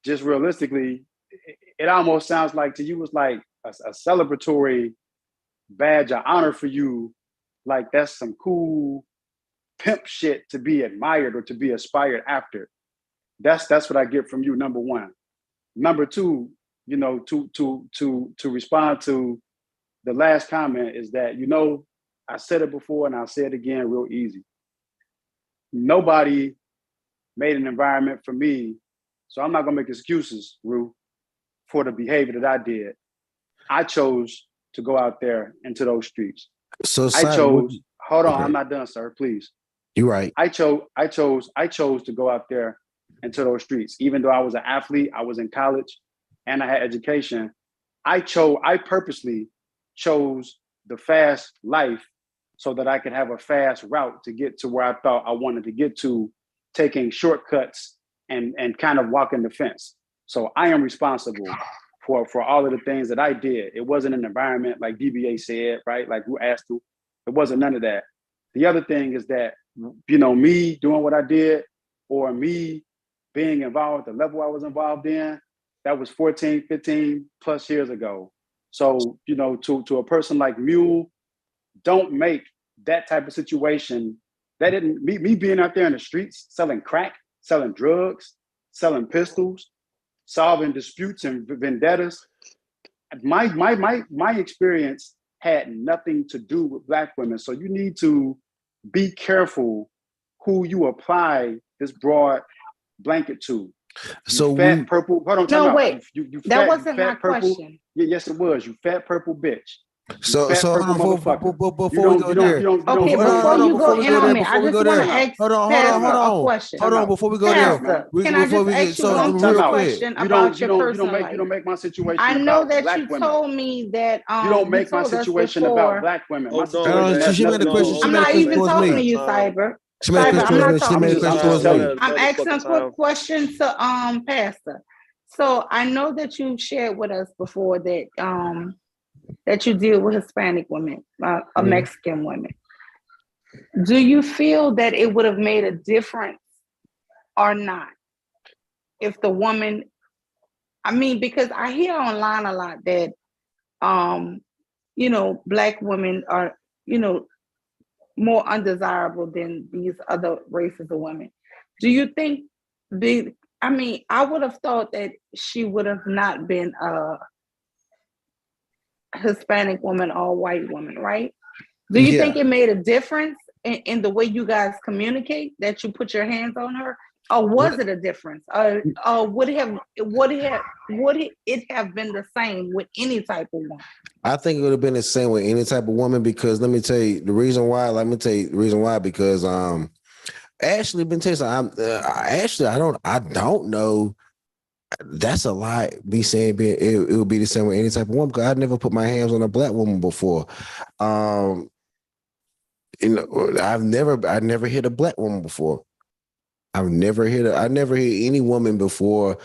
just realistically, it almost sounds like to you it's like a celebratory badge of honor for you. Like that's some cool pimp shit to be admired or to be aspired after. That's what I get from you, number one. Number two, you know, to respond to the last comment is that, you know, I said it before and I'll say it again real easy. Nobody made an environment for me, so I'm not gonna make excuses, Ru, for the behavior that I did. I chose to go out there into those streets. So hold on, okay. I'm not done, sir, please. You're right. I chose to go out there into those streets. Even though I was an athlete, I was in college, and I had education. I purposely chose the fast life so that I could have a fast route to get to where I thought I wanted to get to, taking shortcuts and kind of walking the fence. So I am responsible for all of the things that I did. It wasn't an environment like DBA said, right? Like who asked to. It wasn't none of that. The other thing is that, you know, me doing what I did or me being involved at the level I was involved in, that was 14, 15 plus years ago. So, you know, to a person like Mule, don't make that type of situation. That didn't, me being out there in the streets, selling crack, selling drugs, selling pistols, solving disputes and vendettas. My experience had nothing to do with Black women. So you need to be careful who you apply this broad blanket to. So fat purple. Hold on. No, wait. You that fat, wasn't you my fat purple. question. Yeah, yes, it was. You fat purple bitch. So before we go there, Okay, before you go in on me, I just want to ask Pastor a question. Hold on, before we go there, can I just ask you one quick question about your personal life? You don't make my situation. I know that Black you women. told me that you don't make my situation about Black women. My situation she made a question. I'm not even talking to you, Cyber. Cyber, I'm not talking to you. I'm asking a quick question to Pastor. So I know that you shared with us before that that you deal with Hispanic women, Mexican women. Do you feel that it would have made a difference or not if the woman, I mean, because I hear online a lot that Black women are, more undesirable than these other races of women. Do you think I would have thought that she would have not been a Hispanic woman or white woman, right? Do you think it made a difference in the way you guys communicate that you put your hands on her? Or was it a difference? Would it have been the same with any type of woman? I think it would have been the same with any type of woman, because let me tell you the reason why. Because Ashley been telling Ashley, I don't know. That's a lie. Me saying it would be the same with any type of woman, because I'd never put my hands on a black woman before. I never hit a black woman before. I never hit any woman before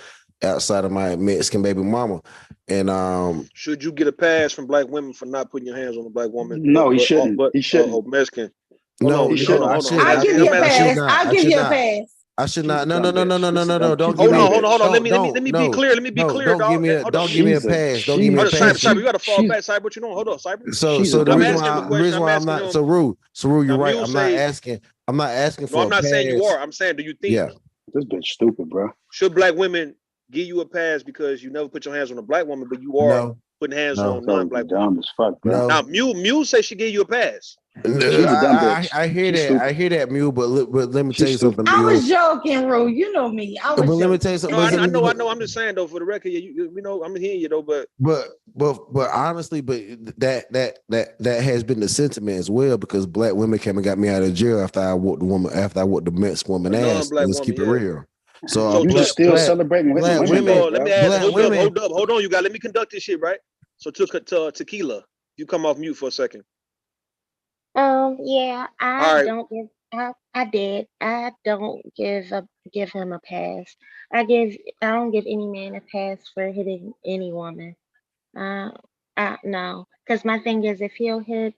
outside of my Mexican baby mama. And should you get a pass from black women for not putting your hands on a black woman? No, he shouldn't. He shouldn't. Mexican. No, he shouldn't. I'll give you a pass. I'll give you a pass. I should not. No. Don't hold on. Let me be clear. Let me be clear, dog. Don't give me a pass. Don't give me a pass. Cyber, you got to fall back. Cyber, what you doing? Hold on, Cyber. So the reason why I'm not so rude. You're right. I'm not asking for. No, I'm not saying you are. I'm saying, do you think? Yeah. This bitch stupid, bro. Should black women give you a pass because you never put your hands on a black woman, but you are putting hands on non-black women? Dumb as fuck, bro. Now, Mule says she gave you a pass. I hear that, Mule, but let me tell you something, Mule. I was joking, Ro. You know me. Let me tell you something. I know. I'm just saying though, for the record, I'm hearing you though, but honestly, that has been the sentiment as well, because black women came and got me out of jail after I whooped the Mexican woman ass. Let's keep it real. So you just still celebrating with black women. Let me ask. Hold on, you guys. Let me conduct this shit, right? So to Tequila, you come off mute for a second. Yeah, I don't give. I did. I don't give him a pass. I don't give any man a pass for hitting any woman. No, because my thing is, if he'll hit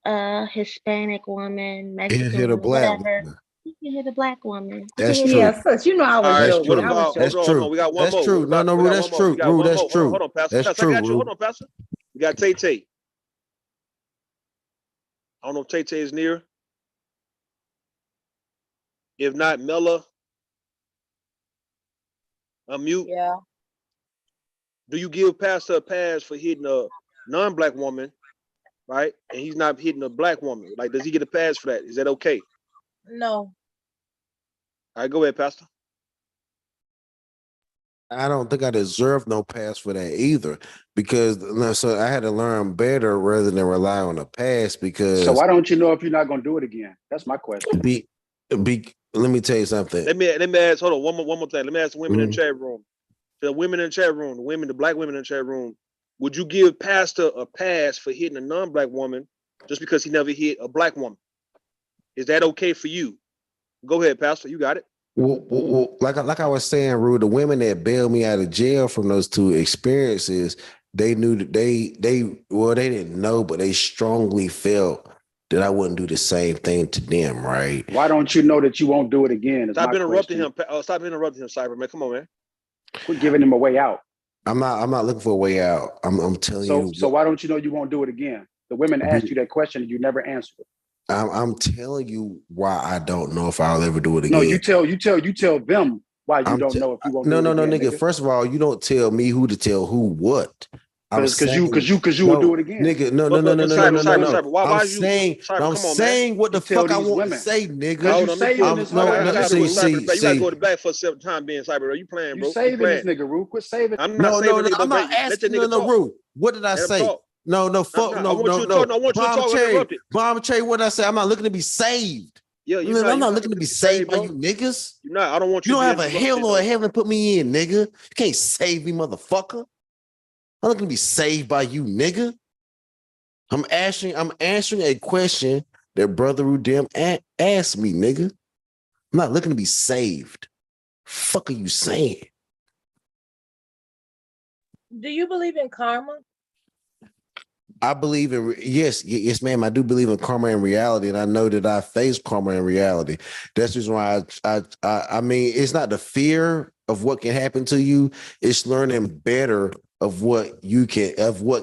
a Hispanic woman, Mexican hit a woman, black whatever, woman. he can hit a black woman. That's true. Yeah, so you know I was joking. That's true. We got one more. That's true. No, that's true. Rue, that's true. Hold on, Pastor. That's true. Hold on, Pastor. We got Tay. I don't know if Tay is near. If not, Mella, unmute. Yeah. Do you give Pastor a pass for hitting a non-black woman, right? And he's not hitting a black woman. Like, does he get a pass for that? Is that okay? No. All right, go ahead, Pastor. I don't think I deserve no pass for that either, because so I had to learn better rather than rely on a pass. Because so why don't you know if you're not going to do it again? That's my question. Let me tell you something. Let me ask. Hold on, one more thing. Let me ask the women in the chat room. The women in the chat room, the black women in the chat room. Would you give Pastor a pass for hitting a non-black woman just because he never hit a black woman? Is that okay for you? Go ahead, Pastor. You got it. Well, like I was saying, Rue, the women that bailed me out of jail from those two experiences, they knew that they didn't know, but they strongly felt that I wouldn't do the same thing to them, right? Why don't you know that you won't do it again? Stop interrupting him. Stop interrupting him, Cyber, man. Come on, man. Quit giving him a way out. I'm not looking for a way out. I'm telling you. So why don't you know you won't do it again? The women asked you that question and you never answered it. I'm telling you why I don't know if I'll ever do it again. No, you tell them why you don't know if you won't do it again. No, nigga. First of all, you don't tell me who to tell who what. Because you will do it again. Nigga, no. I'm saying what the fuck I want to say, nigga. You gotta go to back for a certain time being Cyber. Are you playing, bro? You saving this nigga, Rue. Quit saving. I'm not asking Rue. What did I say? No, fuck, no. I want you to talk. Bomb Cherry, what did I say? I'm not looking to be saved. Yeah, I'm not looking to be saved by you niggas. You're not. I don't want you. You don't have a hell or a heaven to put me in, nigga. You can't save me, motherfucker. I'm not gonna be saved by you, nigga. I'm answering a question that Brother Rudem asked me, nigga. I'm not looking to be saved. Fuck are you saying? Do you believe in karma? I believe in yes, ma'am. I do believe in karma and reality, and I know that I face karma and reality. That's the reason why I mean, it's not the fear of what can happen to you. It's learning better of what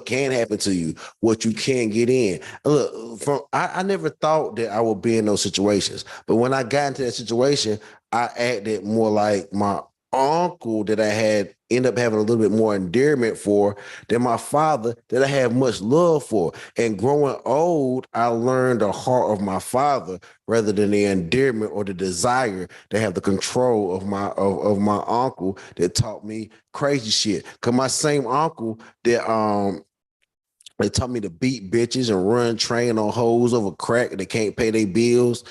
can happen to you, what you can get in. Look, I never thought that I would be in those situations, but when I got into that situation, I acted more like my uncle that I had ended up having a little bit more endearment for than my father that I had much love for. And growing old, I learned the heart of my father rather than the endearment or the desire to have the control of my uncle that taught me crazy shit. Cause my same uncle that they taught me to beat bitches and run train on hoes over crack that can't pay their bills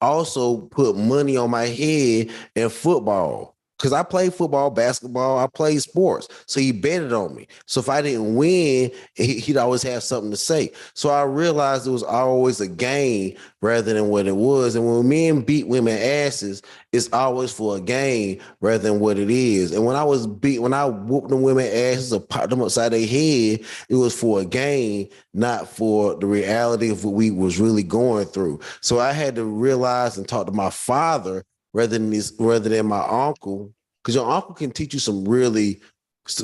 also put money on my head in football. Because I played football, basketball, I played sports. So he betted on me. So if I didn't win, he'd always have something to say. So I realized it was always a game rather than what it was. And when men beat women asses, it's always for a game rather than what it is. And when I whooped the women asses or popped them upside their head, it was for a game, not for the reality of what we was really going through. So I had to realize and talk to my father rather than my uncle, because your uncle can teach you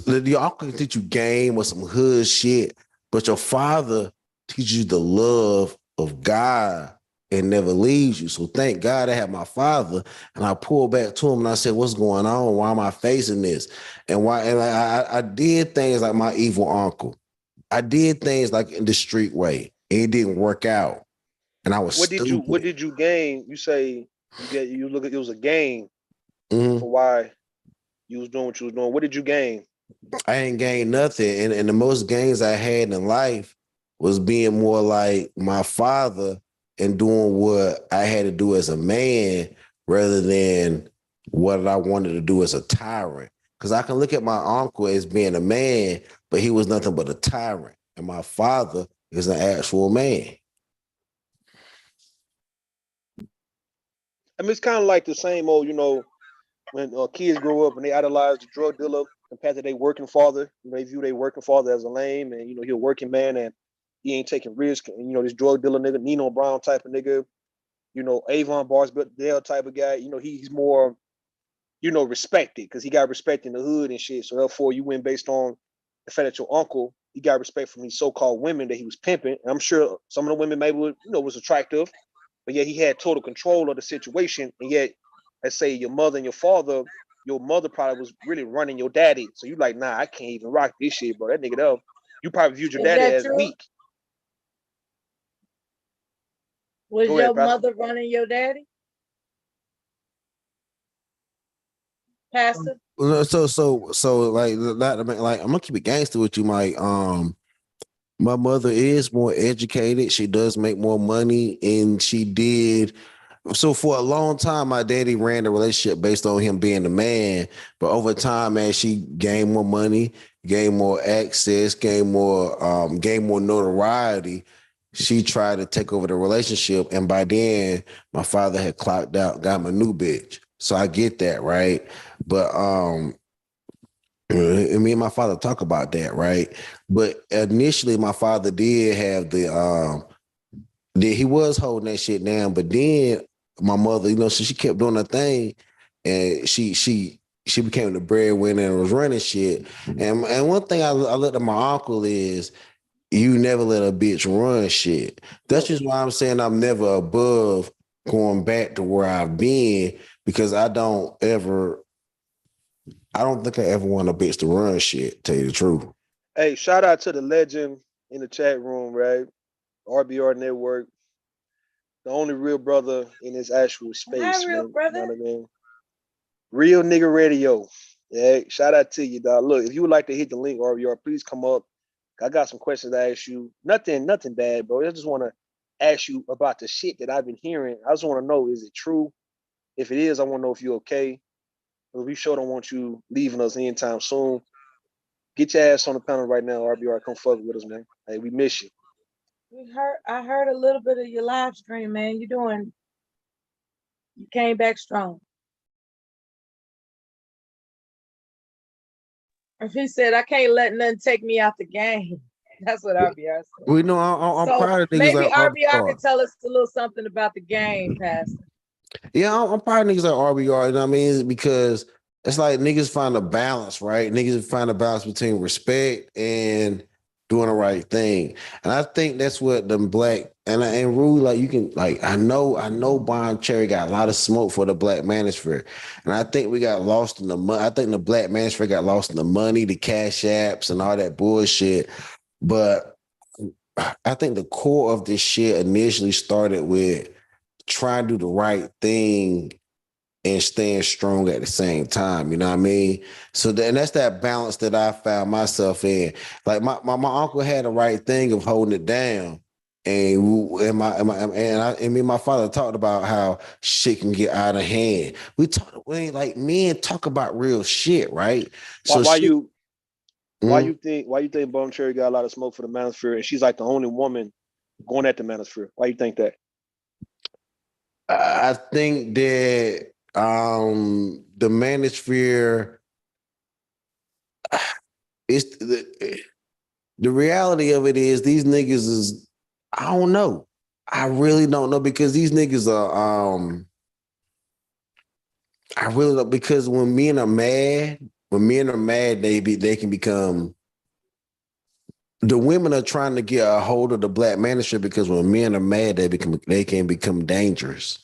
your uncle can teach you game or some hood shit, but your father teaches you the love of God and never leaves you. So thank God I have my father, and I pulled back to him and I said, "What's going on? Why am I facing this? And why?" And I did things like my evil uncle. I did things like in the street way, and it didn't work out, and I was stupid. What did you gain? You say you look at it was a gain for why you was doing what you was doing. What did you gain? I ain't gained nothing. And the most gains I had in life was being more like my father and doing what I had to do as a man rather than what I wanted to do as a tyrant. Because I can look at my uncle as being a man, but he was nothing but a tyrant. And my father is an actual man. I mean, it's kind of like the same old, when kids grow up and they idolize the drug dealer compared to their working father. They view their working father as a lame, and he a working man and he ain't taking risk. And this drug dealer nigga, Nino Brown type of nigga, Avon Barsdale type of guy. He's more, respected because he got respect in the hood and shit. So therefore, you win based on the fact that your uncle he got respect from these so-called women that he was pimping. And I'm sure some of the women maybe was attractive, but yet he had total control of the situation. And yet, let's say your mother and your mother probably was really running your daddy. So you like, nah, I can't even rock this shit, bro. That nigga though, you probably viewed your daddy as weak. Was your mother running your daddy? Pastor? So like I'm gonna keep it gangster with you, Mike. My mother is more educated. She does make more money, and she did. So for a long time, my daddy ran the relationship based on him being the man. But over time, man, she gained more money, gained more access, gained more notoriety. She tried to take over the relationship, and by then, my father had clocked out, got my new bitch. So I get that, right? But me and my father talk about that, right? But initially, my father did have he was holding that shit down, but then my mother, so she kept doing her thing, and she became the breadwinner and was running shit. And one thing I looked at my uncle is, you never let a bitch run shit. That's just why I'm saying I'm never above going back to where I've been, because I don't think I ever want a bitch to run shit, tell you the truth. Hey, shout out to the legend in the chat room, right? RBR Network. The only real brother in this actual space, man. Brother. You know what I mean? Real nigga radio. Yeah, shout out to you, dog. Look, if you would like to hit the link, RBR, please come up. I got some questions to ask you. Nothing bad, bro. I just want to ask you about the shit that I've been hearing. I just want to know, is it true? If it is, I want to know if you're okay. We sure don't want you leaving us anytime soon. Get your ass on the panel right now, RBR. Come fuck with us, man. Hey, we miss you. I heard a little bit of your live stream, man. You came back strong. If he said, I can't let nothing take me out the game. That's what RBR said. We know I'm proud of things. Maybe like RBR can tell us a little something about the game, Pastor. Yeah, I'm proud of niggas like RBR, you know what I mean? Because it's like niggas find a balance, right? Niggas find a balance between respect and doing the right thing. And I think that's what the black and Rue, like you can like I know Bon Cherry got a lot of smoke for the black manosphere. And I think we got lost in the money. I think the black manosphere got lost in the money, the cash apps and all that bullshit. But I think the core of this shit initially started with trying to do the right thing and staying strong at the same time. You know what I mean? So and that's that balance that I found myself in. Like my uncle had the right thing of holding it down. And me and my father talked about how shit can get out of hand. Like men talk about real shit, right? Why you think Bon Cherry got a lot of smoke for the Manosphere and she's like the only woman going at the Manosphere? Why you think that? I think that the Manosphere, it's the reality of it is these niggas is, I don't know. I really don't know because these niggas are I really don't, because when men are mad, they can become, the women are trying to get a hold of the black manosphere because when men are mad, they can become dangerous.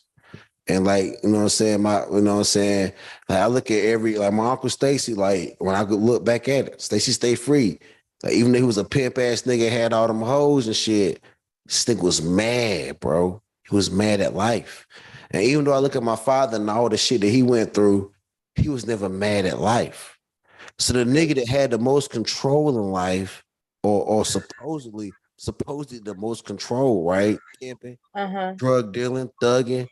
And like, you know what I'm saying? Like I look at like my Uncle Stacy, like when I could look back at it, Stacy stay free. Like even though he was a pimp ass nigga, had all them hoes and shit, this nigga was mad, bro. He was mad at life. And even though I look at my father and all the shit that he went through, he was never mad at life. So the nigga that had the most control in life, or supposedly the most control, right? Pimping, drug dealing, thugging.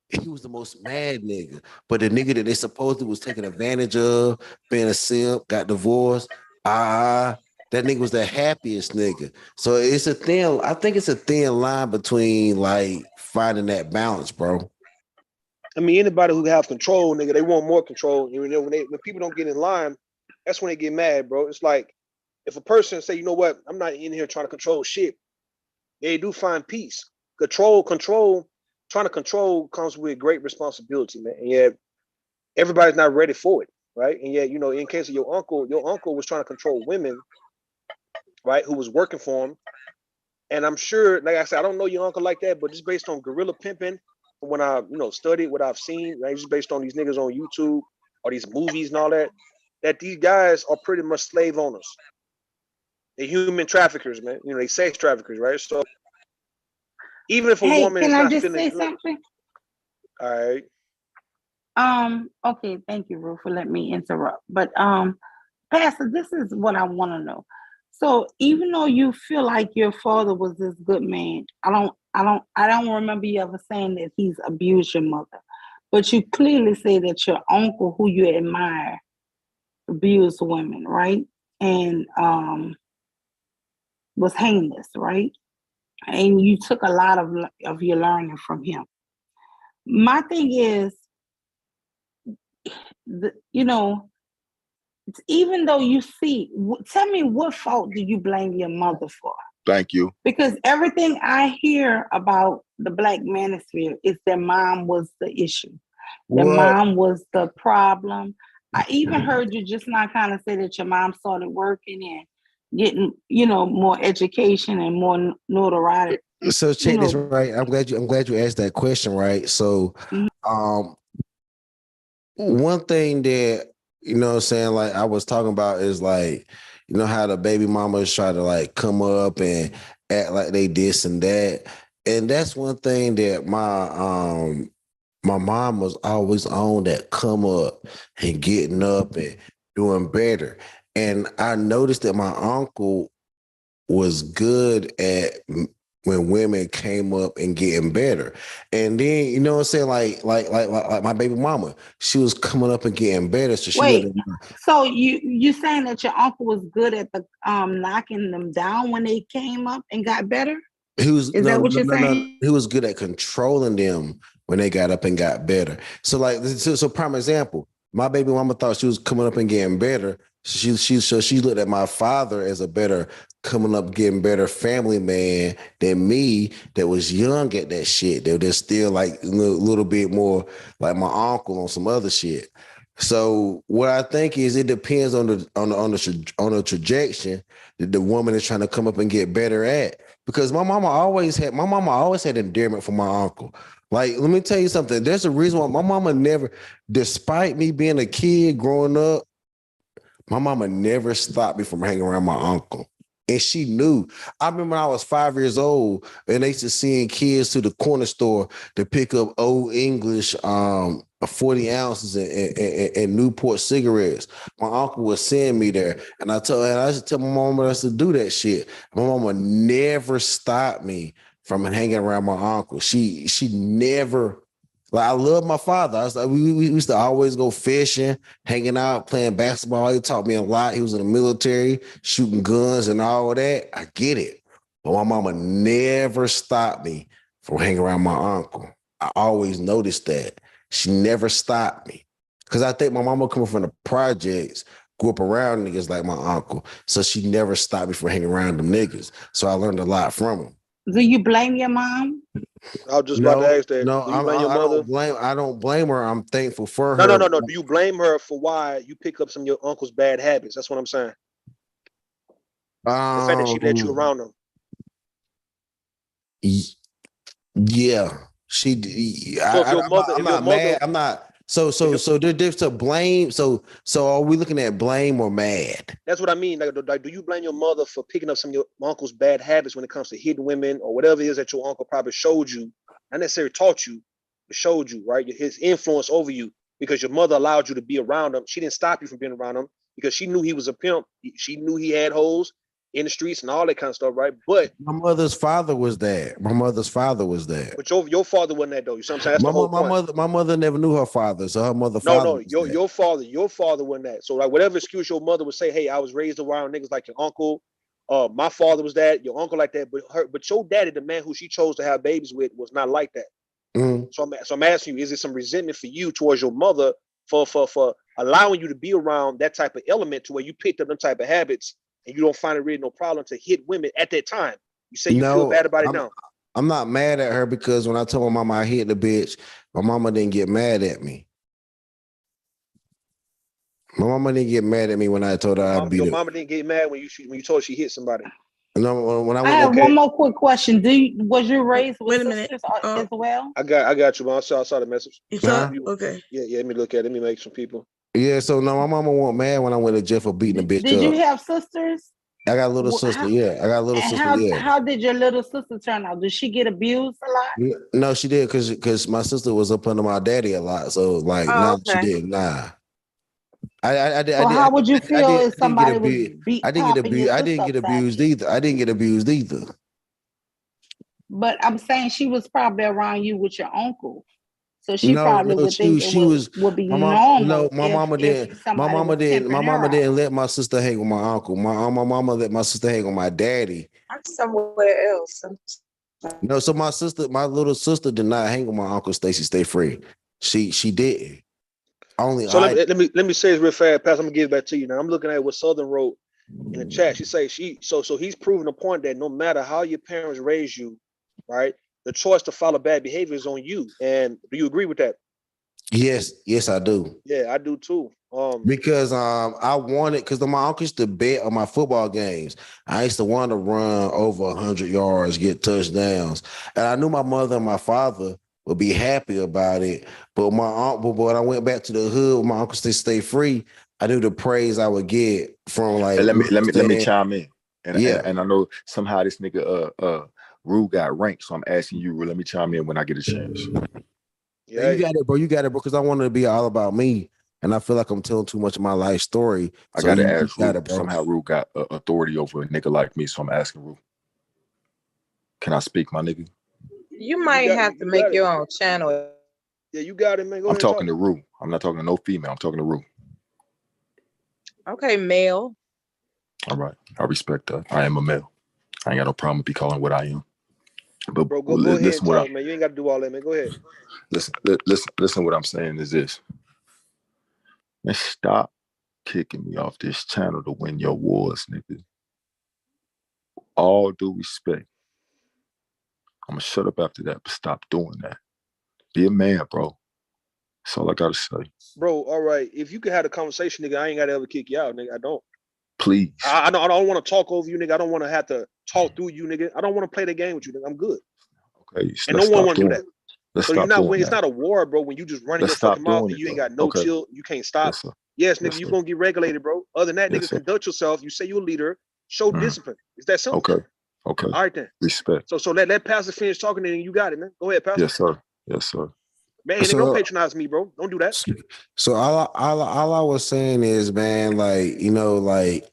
He was the most mad nigga. But the nigga that they supposedly was taking advantage of, being a simp, got divorced, that nigga was the happiest nigga. So I think it's a thin line between like finding that balance, bro. I mean, anybody who have control, nigga, they want more control. You know, when people don't get in line, that's when they get mad, bro. It's like if a person say, you know what, I'm not in here trying to control shit. They do find peace. Trying to control comes with great responsibility, man. And yet everybody's not ready for it, right? And yet, you know, in case of your uncle was trying to control women, right, who was working for him. And I'm sure, like I said, I don't know your uncle like that, but just based on guerrilla pimping, when I, studied what I've seen, right, just based on these niggas on YouTube or these movies and all that these guys are pretty much slave owners. They're human traffickers, man. They sex traffickers, right? So even if a woman is not feeling good, something? All right. Okay, thank you, Ruth, for letting me interrupt. But Pastor, this is what I want to know. So even though you feel like your father was this good man, I don't remember you ever saying that he's abused your mother. But you clearly say that your uncle, who you admire, abused women, right? And was heinous, right? And you took a lot of your learning from him. My thing is, even though you see, tell me what fault do you blame your mother for? Thank you. Because everything I hear about the Black Manosphere is their mom was the issue. Their mom was the problem. I even heard you just now kind of say that your mom started working and getting, more education and more notoriety. So check this, right? I'm glad you asked that question, right? So one thing that, what I'm saying, like I was talking about is like, how the baby mamas try to like come up and act like they this and that. And that's one thing that my mom was always on, that come up and getting up and doing better. And I noticed that my uncle was good at when women came up and getting better. And then, you know what I'm saying? Like my baby mama, she was coming up and getting better. So so you saying that your uncle was good at the knocking them down when they came up and got better? Is that what you're saying? He was good at controlling them when they got up and got better. So so prime example, my baby mama thought she was coming up and getting better. She looked at my father as a better coming up, getting better family man than me, that was young at that shit. They're still like a little bit more like my uncle on some other shit. So what I think is it depends on the trajectory that the woman is trying to come up and get better at. Because my mama always had endearment for my uncle. Like, let me tell you something. There's a reason why my mama never, despite me being a kid growing up, my mama never stopped me from hanging around my uncle. And she knew. I remember when I was 5 years old, and they used to send kids to the corner store to pick up Old English 40 ounces and Newport cigarettes. My uncle would send me there. And I used to tell my mama I used to do that shit. My mama never stopped me from hanging around my uncle. She never. Like, I love my father. I was like, we used to always go fishing, hanging out, playing basketball. He taught me a lot. He was in the military, shooting guns and all of that. I get it. But my mama never stopped me from hanging around my uncle. I always noticed that. She never stopped me. Because I think my mama coming from the projects, grew up around niggas like my uncle. So she never stopped me from hanging around them niggas. So I learned a lot from them. Do you blame your mom? I was just about to ask that. No, Do you blame your mother? I don't blame her. I'm thankful for her. No. Do you blame her for why you pick up some of your uncle's bad habits? That's what I'm saying. The fact that she let you around them. Yeah, she. So if your mother, I'm not mad. I'm not. So they're different to blame. So are we looking at blame or mad? That's what I mean. Like, do you blame your mother for picking up some of your uncle's bad habits when it comes to hitting women or whatever it is that your uncle probably showed you, not necessarily taught you, but showed you, right? His influence over you because your mother allowed you to be around him. She didn't stop you from being around him because she knew he was a pimp. She knew he had hoes in the streets and all that kind of stuff, right? But my mother's father was there. But your father wasn't that though. You see what I'm saying? That's the whole point. My mother never knew her father, so her mother. No, your father wasn't that. So like whatever excuse your mother would say, hey, I was raised around niggas like your uncle. My father was that, your uncle like that, but your daddy, the man who she chose to have babies with, was not like that. Mm-hmm. So I'm asking you, is there some resentment for you towards your mother for allowing you to be around that type of element to where you picked up them type of habits and you don't find it really no problem to hit women at that time? You say you feel bad about it now. I'm not mad at her because when I told my mama I hit the bitch, my mama didn't get mad at me. My mama didn't get mad at me when I told her I beat her. Your mama didn't get mad when you told her she hit somebody. No, when I have one more quick question. Was you raised with sisters as well? I got you, man. I saw the message. Okay. Yeah, let me look at it. Let me make some people. Yeah, so no, my mama wasn't mad when I went to jail for beating a bitch up. Did you have sisters? I got a little sister. I got a little sister. How did your little sister turn out? Did she get abused a lot? No, she did because my sister was up under my daddy a lot. So like, she did. Nah. How would you feel if somebody was beat? I didn't get abused either. But I'm saying she was probably around you with your uncle, so she probably would think it would be normal. No, my mama didn't. My mama didn't let my sister hang with my uncle. My mama let my sister hang with my daddy. I'm somewhere else. No, so my little sister did not hang with my uncle Stacy Stay Free. She didn't. Let me say this real fast, Pastor. I'm gonna give it back to you now. I'm looking at what Southern wrote in the chat. She say so he's proving the point that no matter how your parents raised you, right, the choice to follow bad behavior is on you. And do you agree with that? Yes, I do. Yeah, I do too. Because I wanted, because my uncle used to bet on my football games. I used to want to run over 100 yards, get touchdowns, and I knew my mother and my father would be happy about it. But when I went back to the hood, my uncle stay free. I knew the praise I would get from like. Let me chime in. And I know somehow this nigga Rue got ranked, so I'm asking you. Let me chime in when I get a chance. Yeah, you got it, bro. Because I wanted to be all about me, and I feel like I'm telling too much of my life story. I gotta ask Rue. Somehow Rue got authority over a nigga like me, so I'm asking Rue. Can I speak, my nigga? You might have to make your own channel. Yeah, you got it, man. I'm talking to Rue. I'm not talking to no female. I'm talking to Rue. Okay, male. All right. I respect that. I am a male. I ain't got no problem with be calling what I am. But bro, go ahead and talk, man. You ain't got to do all that, man. Go ahead. Listen. What I'm saying is this. Man, stop kicking me off this channel to win your wars, nigga. All due respect. I'm gonna shut up after that, but stop doing that. Be a man, bro. That's all I gotta say. Bro, all right. If you could have a conversation, nigga, I ain't gotta ever kick you out, nigga. I don't. Please. I don't want to talk over you, nigga. I don't want to have to talk through you, nigga. I don't want to play the game with you, nigga. I'm good. Okay. And no one want to do that. Let's so stop you're not doing when it's that. not a war, bro. When you just running Let's your fucking stop mouth doing and you it, ain't though. got no Okay. chill, you can't stop. Yes, sir. Yes, nigga, Yes, you sir. gonna get regulated, bro. Other than that, Yes, nigga, sir. conduct yourself. You say you're a leader, show discipline. It's that simple. Okay. Okay. All right then. Respect. So let Pastor finish talking and you got it, man. Go ahead, Pastor. Yes, sir. Yes, sir. Man, nigga, don't patronize me, bro. Don't do that. So all I was saying is, man, like, you know, like,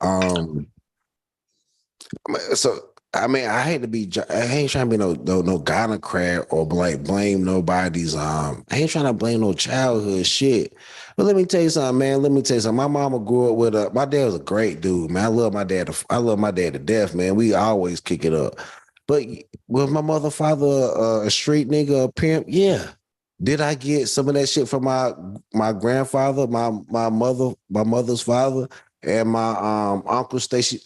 so I mean, I hate to be, I ain't trying to be no gynocrat or like blame nobody's. I ain't trying to blame no childhood shit. But let me tell you something, man. Let me tell you something. My mama grew up with my dad was a great dude, man. I love my dad to death, man. We always kick it up. But was my mother, father a street nigga, a pimp? Yeah. Did I get some of that shit from my grandfather, my mother's father? And my Uncle Stacy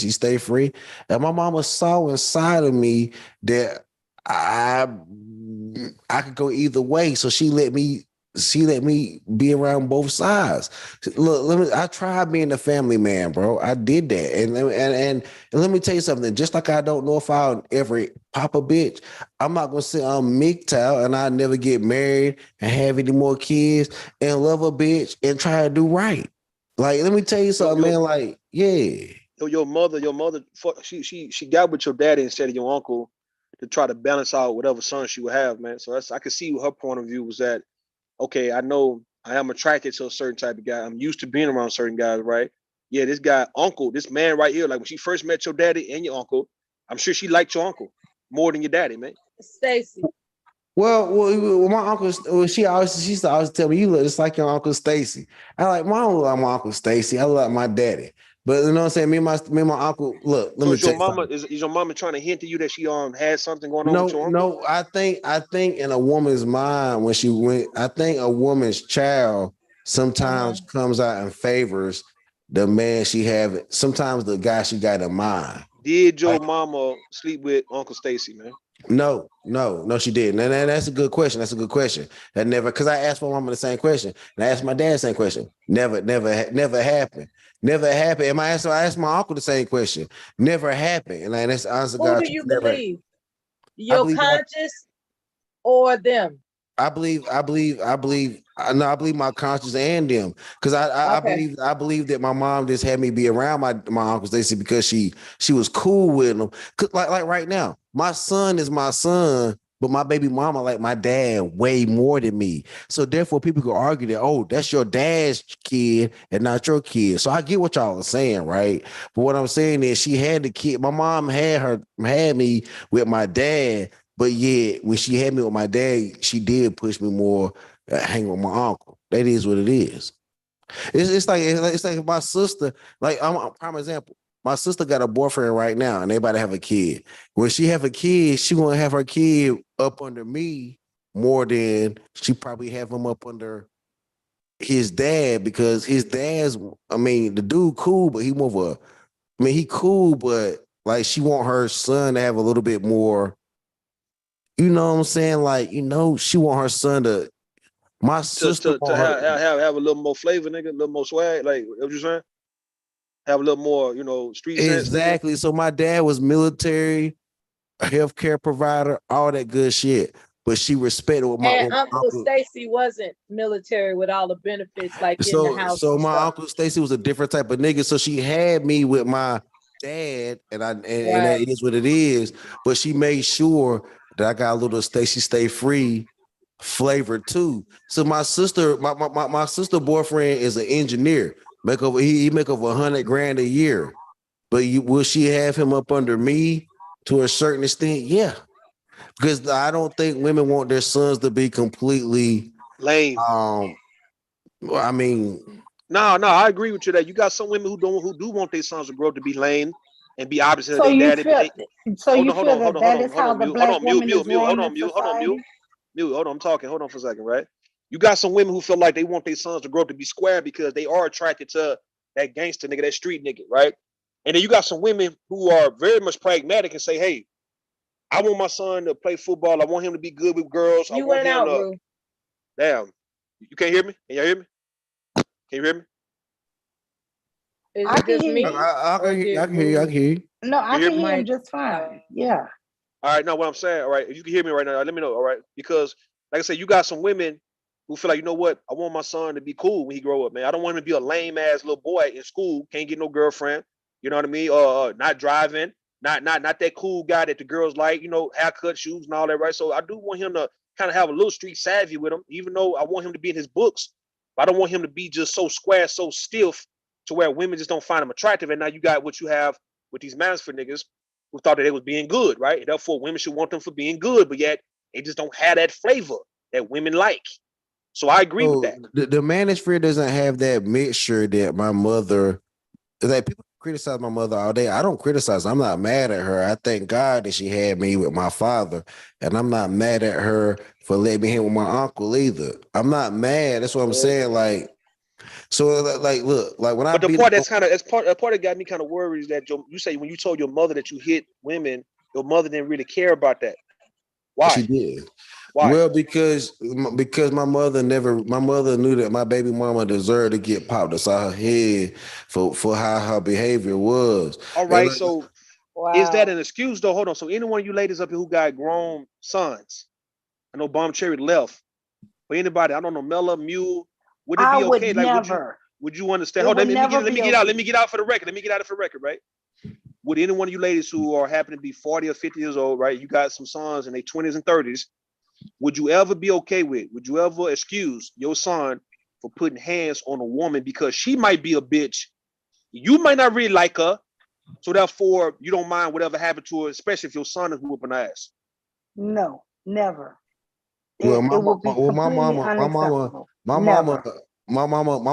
Stay Free. And my mama saw inside of me that I could go either way. So she let me be around both sides. Look, I tried being a family man, bro. I did that. And let me tell you something. Just like I don't know if I'll ever pop a bitch, I'm not gonna sit on MGTOW and I never get married and have any more kids and love a bitch and try to do right. Like, let me tell you something, man. Like, yeah. Your mother, she got with your daddy instead of your uncle to try to balance out whatever son she would have, man. So I could see her point of view was that, okay, I know I am attracted to a certain type of guy. I'm used to being around certain guys, right? Yeah, this guy, uncle, this man right here, like when she first met your daddy and your uncle, I'm sure she liked your uncle more than your daddy, man. Stacy. Well, my uncle, she used to always tell me, you look just like your Uncle Stacy. I like, I don't look like my Uncle Stacy. I look like my daddy. But you know what I'm saying? Me and my uncle, look, let me tell you something. Is your mama trying to hint to you that she had something going on with your uncle? No, I think in a woman's mind I think a woman's child sometimes comes out and favors the man she have. Sometimes the guy she got in mind. Did your mama sleep with Uncle Stacy, man? No, she didn't. And that's a good question. That never, because I asked my mama the same question, and I asked my dad the same question. Never happened. Never happened. And I asked my uncle the same question. Never happened. And that's honest to God. Who do you believe? Your conscience or them? I believe my conscience and them, because I believe that my mom just had me be around my Uncle Stacy because she was cool with them. Like right now, my son is my son, but my baby mama like my dad way more than me. So therefore, people could argue that, oh, that's your dad's kid and not your kid. So I get what y'all are saying, right? But what I'm saying is, she had the kid. My mom had me with my dad. But yeah, when she had me with my dad, she did push me more hang with my uncle. That is what it is. It's like my sister. Like, I'm a prime example. My sister got a boyfriend right now, and they about to have a kid. When she have a kid, she gonna have her kid up under me more than she probably have him up under his dad, because his dad's. I mean, the dude cool, but he more of a. I mean, he cool, but like she want her son to have a little bit more. You know what I'm saying? Like, she want her son to. My sister to have a little more flavor, nigga, a little more swag. Like, what you saying? Have a little more, street sense. Exactly. So my dad was military, a healthcare provider, all that good shit. But she respected what my Uncle Stacy wasn't military with all the benefits, like in the house. So my Uncle Stacy was a different type of nigga. So she had me with my dad, and that is what it is. But she made sure that I got a little Stacy Stay Free flavor too. So my sister boyfriend is an engineer. He make over $100,000 a year. But will she have him up under me to a certain extent? Yeah. Because I don't think women want their sons to be completely lame. I mean, no, I agree with you that you got some women who do want their sons to grow up to be lame and be opposite of their daddy. Hold on, I'm talking. Hold on for a second, right? You got some women who feel like they want their sons to grow up to be square because they are attracted to that gangster nigga, that street nigga, right? And then you got some women who are very much pragmatic and say, hey, I want my son to play football. I want him to be good with girls. You went out, bro. Damn. You can't hear me? Can y'all hear me? Can you hear me? Is I it can just hear me? you. I can hear you. I can hear you. No, I hear can hear me? him just fine. Yeah. All right, now what I'm saying, all right, if you can hear me right now, let me know, all right? Because, like I said, you got some women who feel like, you know what, I want my son to be cool when he grow up, man. I don't want him to be a lame-ass little boy in school, can't get no girlfriend, you know what I mean? Not driving, not that cool guy that the girls like, you know, haircut, shoes, and all that, right? So I do want him to kind of have a little street savvy with him, even though I want him to be in his books. But I don't want him to be just so square, so stiff, to where women just don't find him attractive. And now you got what you have with these Manosphere niggas who thought that they was being good, right? And therefore, women should want them for being good, but yet they just don't have that flavor that women like. So I agree with that. The Manosphere doesn't have that mixture that my mother. Like people criticize my mother all day. I don't criticize. I'm not mad at her. I thank God that she had me with my father, and I'm not mad at her for letting me hang with my uncle either. I'm not mad. That's what I'm saying. Like, so like, look, like when I. But the part that's kind of part that got me kind of worried is that you say when you told your mother that you hit women, your mother didn't really care about that. Why? She did. Why? Well, because my mother knew that my baby mama deserved to get popped upside her head for how her behavior was. All right, so is that an excuse though? Hold on. So any one of you ladies up here who got grown sons, I know Bomb Cherry left. For anybody, I don't know, Mela, Mule, would it be okay? Like, would you understand? Hold on, let me get out for the record. Let me get out for the record, right? Would any one of you ladies who are happen to be 40 or 50 years old, right? You got some sons in their 20s and 30s. Would you ever be okay with? Would you ever excuse your son for putting hands on a woman because she might be a bitch? You might not really like her, so therefore you don't mind whatever happened to her, especially if your son is whooping ass. No, never. Well, my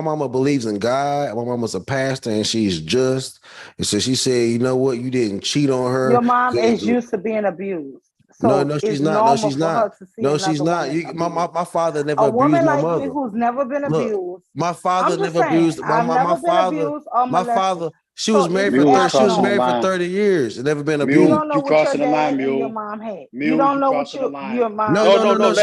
mama believes in God. My mama's a pastor and she's just. And so she said, you know what? You didn't cheat on her. Your mom is used to being abused. So no, she's it's not. No, she's not. No, she's not. My father never abused my mother. A woman like me who's never been abused. Look, my father never abused my father. My father. She was married for 30 years and never been abused. You don't know what your dad and your mom had. You don't know what your mom. No,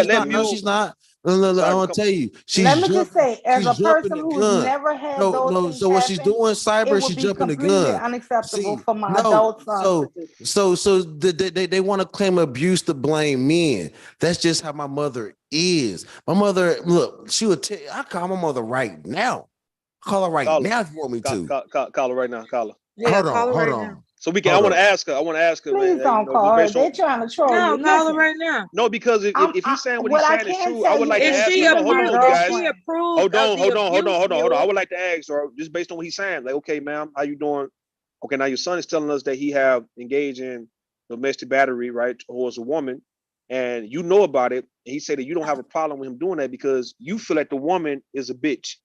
she's not. No, I want to tell you. Let me just say, as a person who's never had those things so what she's doing, cyber, she's jumping the gun. Unacceptable for my adult son to do. So they want to claim abuse to blame men. That's just how my mother is. My mother, look, she would tell. I call my mother right now. Call her right now if you want me to. Call her right now. Call her. Yeah, hold on. So we can. I want to ask her. Please don't call her. They're trying to troll you. No, call her right now. No, because if he's saying what he's saying is true, I would like to ask her. Hold on, guys. Hold on. I would like to ask her just based on what he's saying. Like, okay, ma'am, how you doing? Okay, now your son is telling us that he have engaged in domestic battery, right, towards a woman, and you know about it. And he said that you don't have a problem with him doing that because you feel like the woman is a bitch.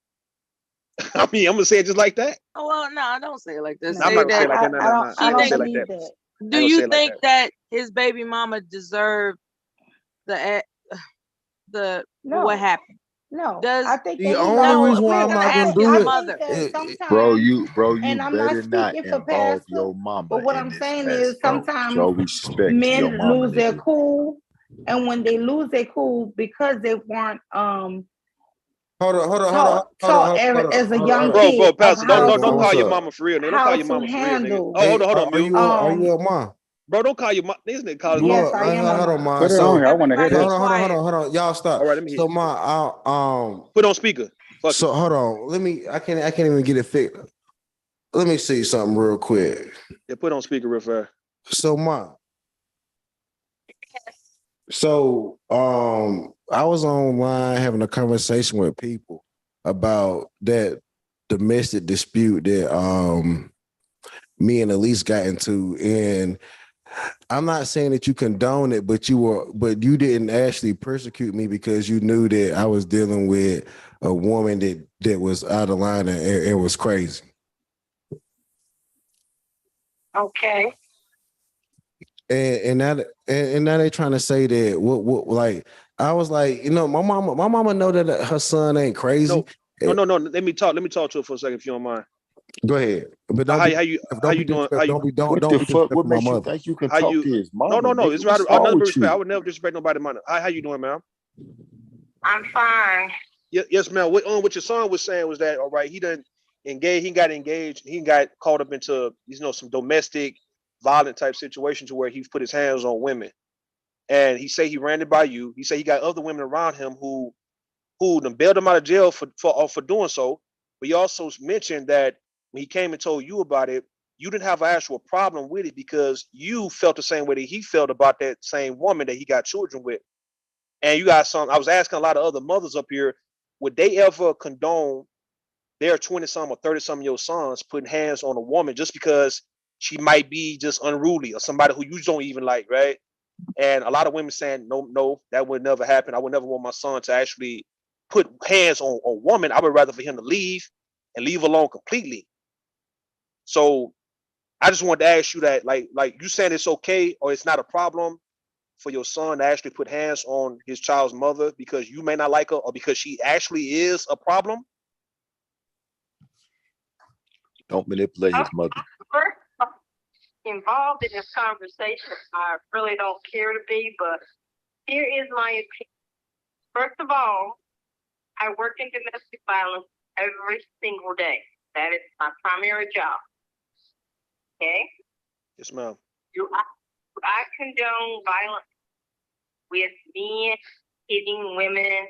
I mean, I'm gonna say it just like that. Oh well, no, I don't say it like that. No, I'm not gonna say it like that. I don't believe that. Do you think that his baby mama deserved what happened? No, I think the only reason why I'm not gonna do it, bro, you and I'm better not speaking for involve past, your mama. But what I'm saying is sometimes men lose their cool, and when they lose their cool because they weren't Hold on. As a young kid, bro, Pastor, don't call your mama for real. Don't call your mama for real, nigga. Oh, hold on, Are you a mom? Bro, don't call your mom. This nigga call his yes, I am. Hold on, mom. Put it on here. I want to hear this. Hold on. Y'all stop. All right, let me so, mom, put on speaker. So hold on. I can't even get it fixed. Let me see something real quick. Yeah, put on speaker real fast. So, mom. So, I was online having a conversation with people about that domestic dispute that me and Elise got into, and I'm not saying that you condone it, but you didn't actually persecute me because you knew that I was dealing with a woman that was out of line and it was crazy. Okay. And now they're trying to say that what like I was like, my mama know that her son ain't crazy. No. Let me talk to her for a second if you don't mind. Go ahead. But how you doing? What makes you think you can talk to his mom? No. It's right. Another respect. I would never disrespect nobody. How you doing, ma'am? I'm fine. Yes, ma'am. What your son was saying was that all right? He got engaged. He got caught up into some domestic violent type situation to where he put his hands on women. And he said he ran it by you. He said he got other women around him who done bailed him out of jail for doing so. But he also mentioned that when he came and told you about it, you didn't have an actual problem with it because you felt the same way that he felt about that same woman that he got children with. And you got I was asking a lot of other mothers up here, would they ever condone their 20-some or 30-some of your sons putting hands on a woman just because she might be just unruly or somebody who you don't even like, right? And a lot of women saying, no, that would never happen. I would never want my son to actually put hands on a woman. I would rather for him to leave and leave alone completely. So I just wanted to ask you that, like you saying it's okay or it's not a problem for your son to actually put hands on his child's mother because you may not like her or because she actually is a problem? Don't manipulate his mother. Involved in this conversation, I really don't care to be, but here is my opinion. First of all, I work in domestic violence every single day. That is my primary job. Okay? Yes, ma'am. Do I condone violence with men hitting women?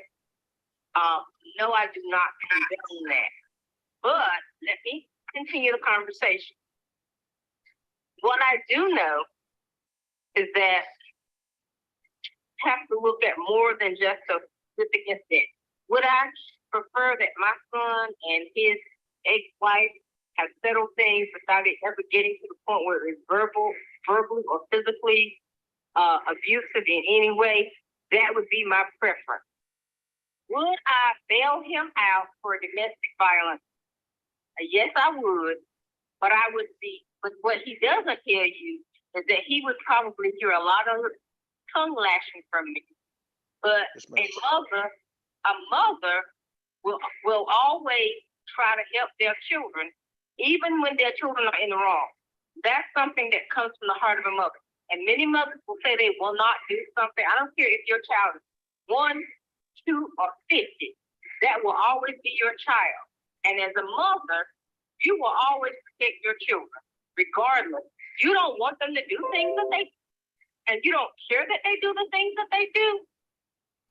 No, I do not condone that. But let me continue the conversation. What I do know is that you have to look at more than just a specific incident. Would I prefer that my son and his ex-wife have settled things without it ever getting to the point where it's verbally or physically abusive in any way? That would be my preference. Would I bail him out for domestic violence? Yes, I would. But I would be. But what he doesn't tell you is that he would probably hear a lot of tongue lashing from me. But a mother will always try to help their children, even when their children are in the wrong. That's something that comes from the heart of a mother. And many mothers will say they will not do something. I don't care if your child is 1, 2, or 50. That will always be your child. And as a mother, you will always protect your children, regardless. You don't want them to do things that they do, and you don't care that they do the things that they do,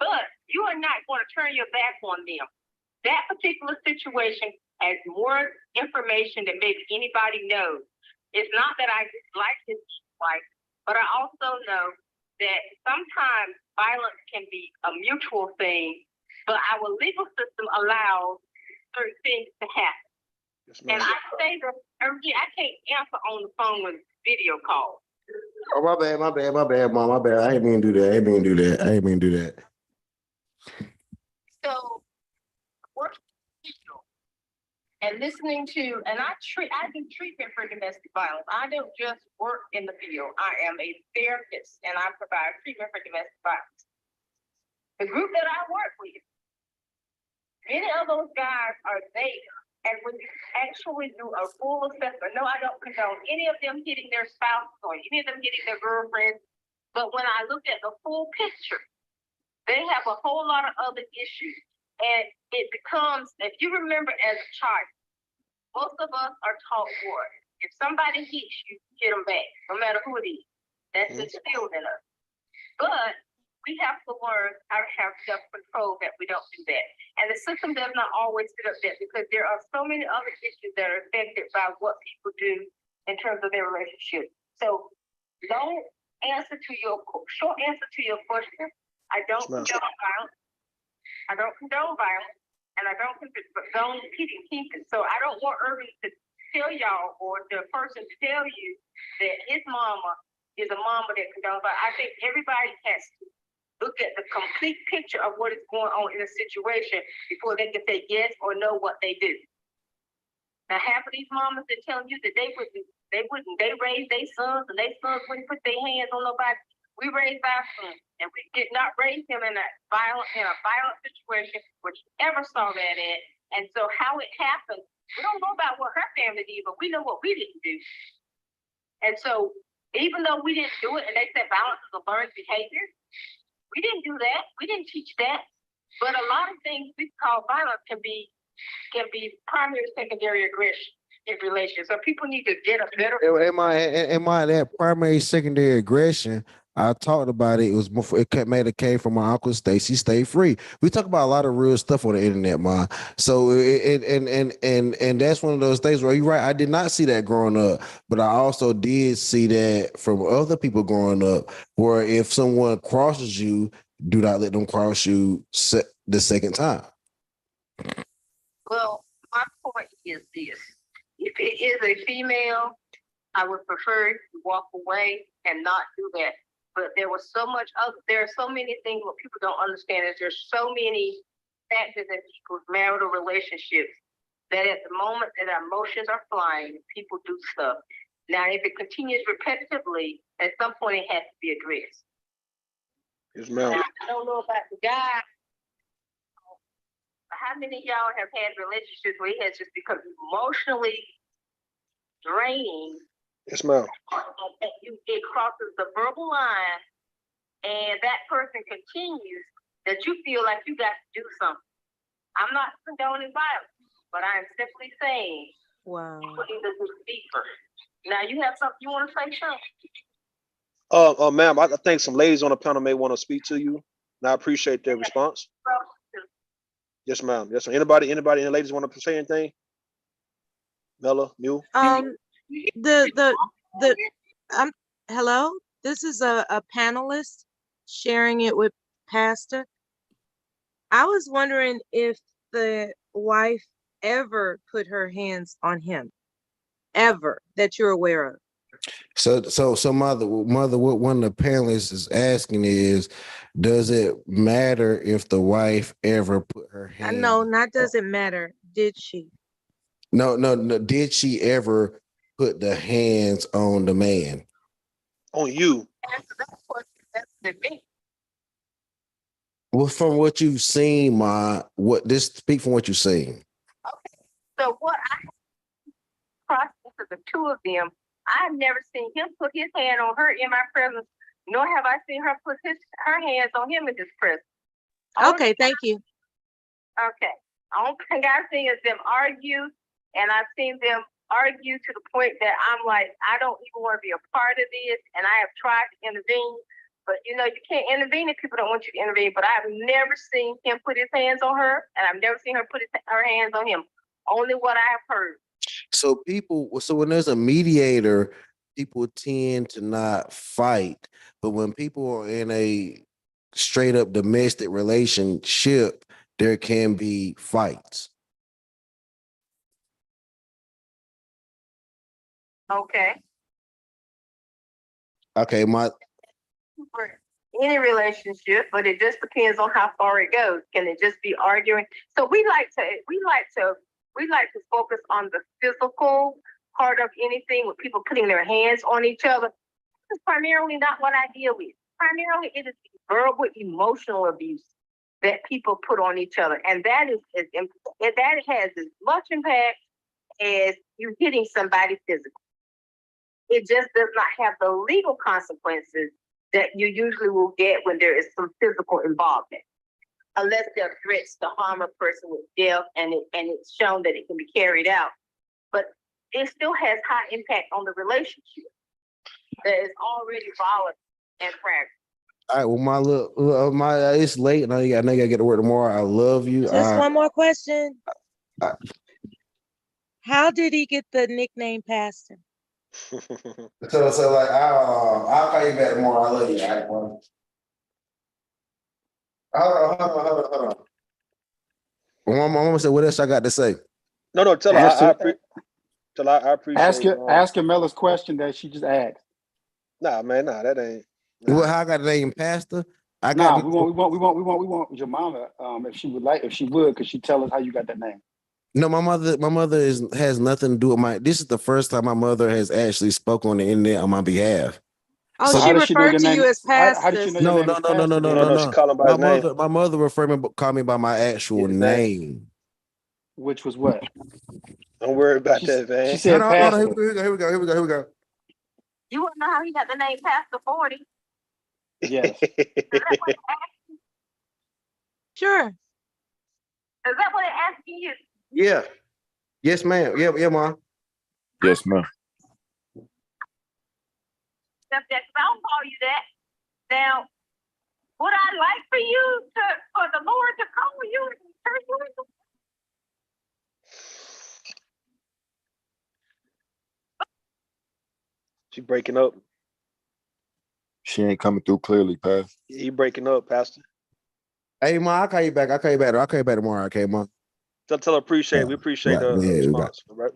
but you are not going to turn your back on them. That particular situation has more information than maybe anybody knows. It's not that I dislike his wife, but I also know that sometimes violence can be a mutual thing, but our legal system allows certain things to happen. Yes, and I say that I can't answer on the phone with video calls. Oh, my bad, Mom. My bad. I ain't mean to do that. So, and listening to, and I do treatment for domestic violence. I don't just work in the field. I am a therapist, and I provide treatment for domestic violence. The group that I work with, many of those guys are there. And when you actually do a full assessment, no, I don't condone any of them hitting their spouse or any of them hitting their girlfriends. But when I look at the full picture, they have a whole lot of other issues. And it becomes, if you remember as a child, most of us are taught what? If somebody hits you, hit them back, no matter who it is. That's instilled in us. But we have to learn how to have self-control that we don't do that. And the system does not always fit up that because there are so many other issues that are affected by what people do in terms of their relationship. So short answer to your question, I don't condone violence. I don't condone violence, and I don't condone keeping. So I don't want Irving to tell y'all or the person to tell you that his mama is a mama that condones violence. I think everybody has to look at the complete picture of what is going on in a situation before they can say yes or no what they do. Now, half of these mamas are telling you that they wouldn't. They raised their sons, and their sons wouldn't put their hands on nobody. We raised our son, and we did not raise him in a violent situation, which ever saw that at. And so, how it happened, we don't know about what her family did, but we know what we didn't do. And so, even though we didn't do it, and they said violence is a learned behavior. We didn't do that. We didn't teach that. But a lot of things we call violence can be primary, secondary aggression in relationships. So people need to get a better. Am I that primary, secondary aggression? I talked about it. It was before it came from my uncle Stacy. Stay free. We talk about a lot of real stuff on the internet, man. So and that's one of those things where you're right. I did not see that growing up, but I also did see that from other people growing up, where if someone crosses you, do not let them cross you the second time. Well, my point is this: if it is a female, I would prefer to walk away and not do that. But there are so many things what people don't understand is there's so many factors in people's marital relationships that at the moment that our emotions are flying, people do stuff. Now, if it continues repetitively, at some point it has to be addressed. Yes, ma'am. Now, I don't know about the guy. How many of y'all have had relationships where it has just become emotionally draining? Yes, ma'am. It crosses the verbal line, and that person continues, that you feel like you got to do something. I'm not condoning violence, but I'm simply saying, wow, people need to do deeper. Now, you have something you want to say, something? Ma'am, I think some ladies on the panel may want to speak to you, and I appreciate their response. Yes, ma'am. Yes, ma'am. Anybody in the ladies want to say anything? Mella, Mew? Hello, this is a panelist sharing it with Pastor. I was wondering if the wife ever put her hands on him, ever, that you're aware of. So mother, what one of the panelists is asking is, does it matter if the wife ever put her hand? No, not doesn't matter. Did she? No. Did she ever put the hands on the man? On you? Well, from what you've seen, speak from what you've seen. Okay. So what I process of the two of them, I've never seen him put his hand on her in my presence, nor have I seen her put her hands on him in his presence. Okay, thank you. Okay. The only thing I've seen is them argue, and I've seen them argue to the point that I'm like, I don't even want to be a part of this, and I have tried to intervene, but you can't intervene if people don't want you to intervene. But I've never seen him put his hands on her, and I've never seen her put her hands on him. Only what I have heard. So when there's a mediator, people tend to not fight, but when people are in a straight up domestic relationship, there can be fights. Okay. Okay, any relationship, but it just depends on how far it goes. Can it just be arguing? So we like to focus on the physical part of anything with people putting their hands on each other. This is primarily not what I deal with. Primarily, it is verbal, emotional abuse that people put on each other, and that has as much impact as you hitting somebody physically. It just does not have the legal consequences that you usually will get when there is some physical involvement, unless there are threats to harm a person with death, and it's shown that it can be carried out. But it still has high impact on the relationship that is already volatile and fragile. All right, it's late, and I know you gotta get to work tomorrow. I love you. Just one more question. How did he get the nickname Pastor? So I'll call you back tomorrow. I love you. Hold on. My mama said, "What else I got to say?" No. Tell her. I appreciate. Ask her Mella's question that she just asked. Nah, that ain't. Nah. Well, how I got the name Pastor? We want your mama. If she would, could she tell us how you got that name? No, my mother has nothing to do with this is the first time my mother has actually spoken on the internet on my behalf. Oh, so she referred to you as Pastor. How did she know your name? No. She called him by his name. My mother called me by my actual name. Which was what? Don't worry about that, man. She said Pastor. Here we go. You want to know how he got the name Pastor 40? Yes. Sure. Is that what they're asking you? Yeah. Yes, ma'am. Yeah, Mom. Yes, ma'am. I don't call you that. Now, would I like for you for the Lord to call you and turn you into? She breaking up. She ain't coming through clearly, Pastor. Yeah, you breaking up, Pastor. Hey, Mom, I'll call you back. I'll call you back tomorrow. Okay, Mom. Tell her appreciate it. We appreciate the response. Right?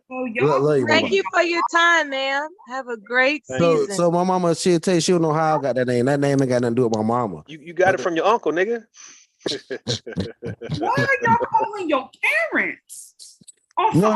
Thank you for your time, ma'am. Have a great season. So my mama, she'll tell you, she'll know how I got that name. That name ain't got nothing to do with my mama. You got it from your uncle, nigga. Why are y'all calling your parents? No.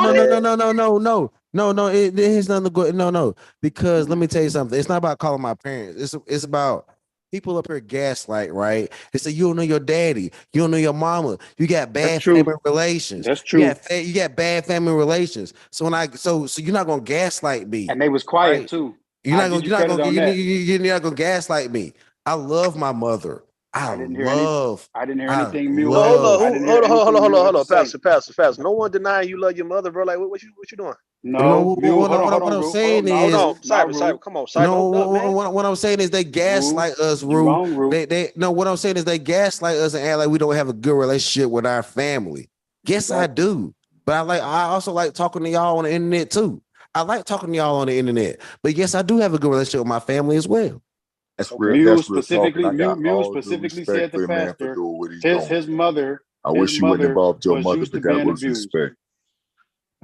It has nothing to go. No. Because let me tell you something. It's not about calling my parents. It's about people up here gaslight, right? They say you don't know your daddy, you don't know your mama, you got bad family relations. That's true. You got bad family relations. So so you're not gonna gaslight me. And they was quiet right? too. You're not gonna gaslight me. I love my mother. I didn't hear anything. Hold on. Pastor. No one denying you love your mother, bro. Like, what you doing? No, what I'm saying is, Cyber, come on, Cyber. What I'm saying is they gaslight us, Rue. What I'm saying is they gaslight us and act like we don't have a good relationship with our family. Yes, I do. But I also like talking to y'all on the internet too. I like talking to y'all on the internet. But yes, I do have a good relationship with my family as well. That's real. Mule that's specifically, real Mule specifically said to Pastor, his mother. I wish you wouldn't involve your mother, but that was respect.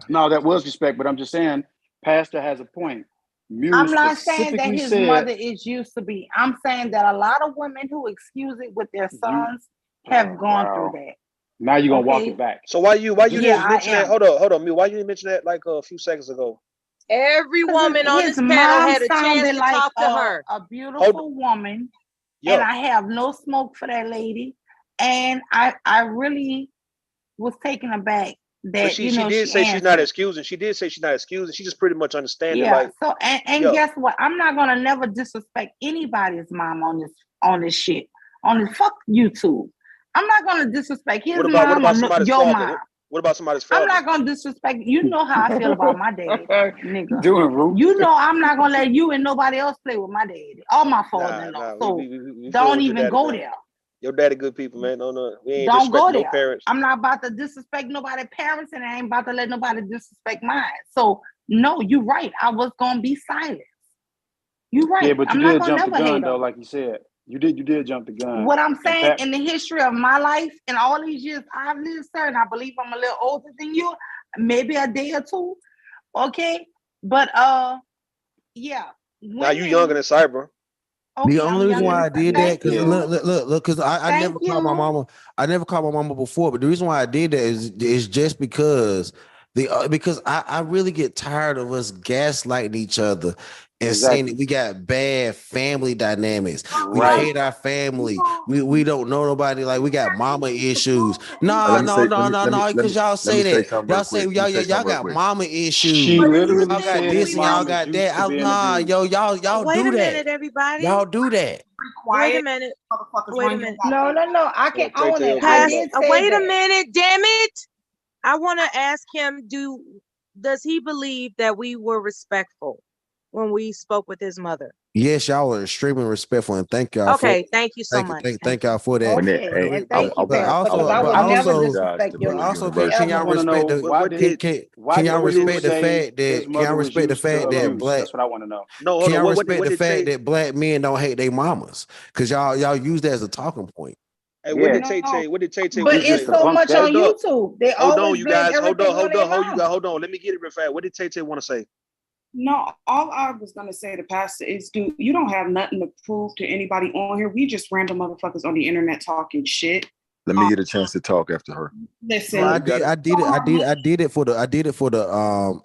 No, that was respect, but I'm just saying, Pastor has a point. I'm not saying that his mother is used to be. I'm saying that a lot of women who excuse it with their sons have gone through that. Now you're gonna walk it back. So why you didn't mention that? Hold on, Mule. Why you didn't mention that like a few seconds ago? Every woman on this panel had a chance to talk to her. A beautiful woman, and I have no smoke for that lady. And I really was taken aback that she did say she's not excusing. She did say she's not excusing. She just pretty much understands. Yeah. Like, so guess what? I'm not gonna never disrespect anybody's mom on this shit. On this fuck YouTube. I'm not gonna disrespect his mom or your mom. What about somebody's father? I'm not gonna disrespect. You know how I feel about my daddy, nigga. You know I'm not gonna let you and nobody else play with my daddy or my father-in-law. So we don't even go there. Your daddy good people, man. No. We ain't don't go there. No parents. I'm not about to disrespect nobody's parents, and I ain't about to let nobody disrespect mine. So no, you're right. I was gonna be silent. You're right. Yeah, but you did jump the gun though, like you said. You did jump the gun. What I'm saying in the history of my life and all these years I've lived, sir, and I believe I'm a little older than you, maybe a day or two. Okay. But yeah. Now you younger than Cyber. Okay, the only reason why I did that, because look, because I never called my mama. I never called my mama before, but the reason why I did that is just because because I really get tired of us gaslighting each other and saying that we got bad family dynamics. We hate our family. We don't know nobody. Like we got mama issues. No, because y'all say that. Y'all say y'all got mama issues. She literally y'all got this and y'all got that. Y'all Wait do a that. minute, everybody. Y'all do that. Wait a minute. Wait a minute. No. I can own it. Wait a minute, damn it. I want to ask him, does he believe that we were respectful when we spoke with his mother? Yes, y'all are extremely respectful, and thank y'all. Okay, thank you so much. Thank y'all for that. Okay, and thank you, but also, can y'all respect the fact that black? That's what I want to know. No, can y'all respect the fact that black men don't hate their mamas? Because y'all use that as a talking point. Hey, what did Tay say? But it's so much on YouTube. They hold on, you guys. Hold on. Let me get it real fast. What did Tay want to say? No, all I was gonna say to Pastor is, dude, you don't have nothing to prove to anybody on here. We just random motherfuckers on the internet talking shit. Let me get a chance to talk after her. Listen, I did it for the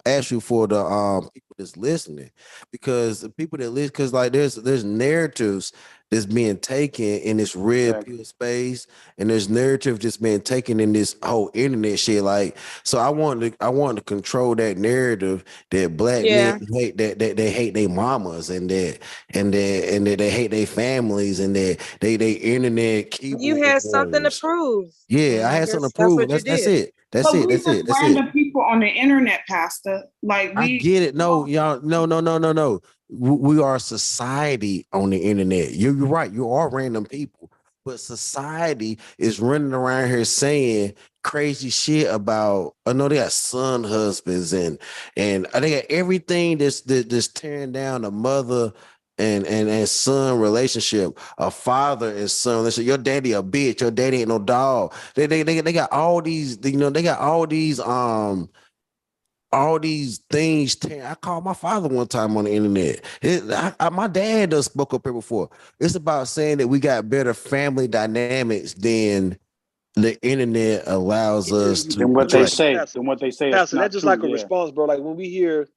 actually for the people that's listening, because the people that listen, because like there's narratives that's being taken in this red pill space, and there's narrative just being taken in this whole internet shit. Like, so I want to control that narrative that black men hate, that they hate their mamas, and that they hate their families, and that they internet keyboard You had something to warriors. prove. Yeah, I had something to prove. That's it. That's but it. we That's just it. That's random it. people on the internet, Pastor. Like I get it. No, y'all. No. We are a society on the internet. You're right. You are random people, but society is running around here saying crazy shit about. I know they got son husbands and they got everything that's tearing down the mother and son relationship, a father and son relationship. Your daddy a bitch. Your daddy ain't no dog. They got all these. They got all these things. I called my father one time on the internet. My dad does spoke up here before. It's about saying that we got better family dynamics than the internet allows us to portray. Pastor, that's just like a response, bro. Like when we hear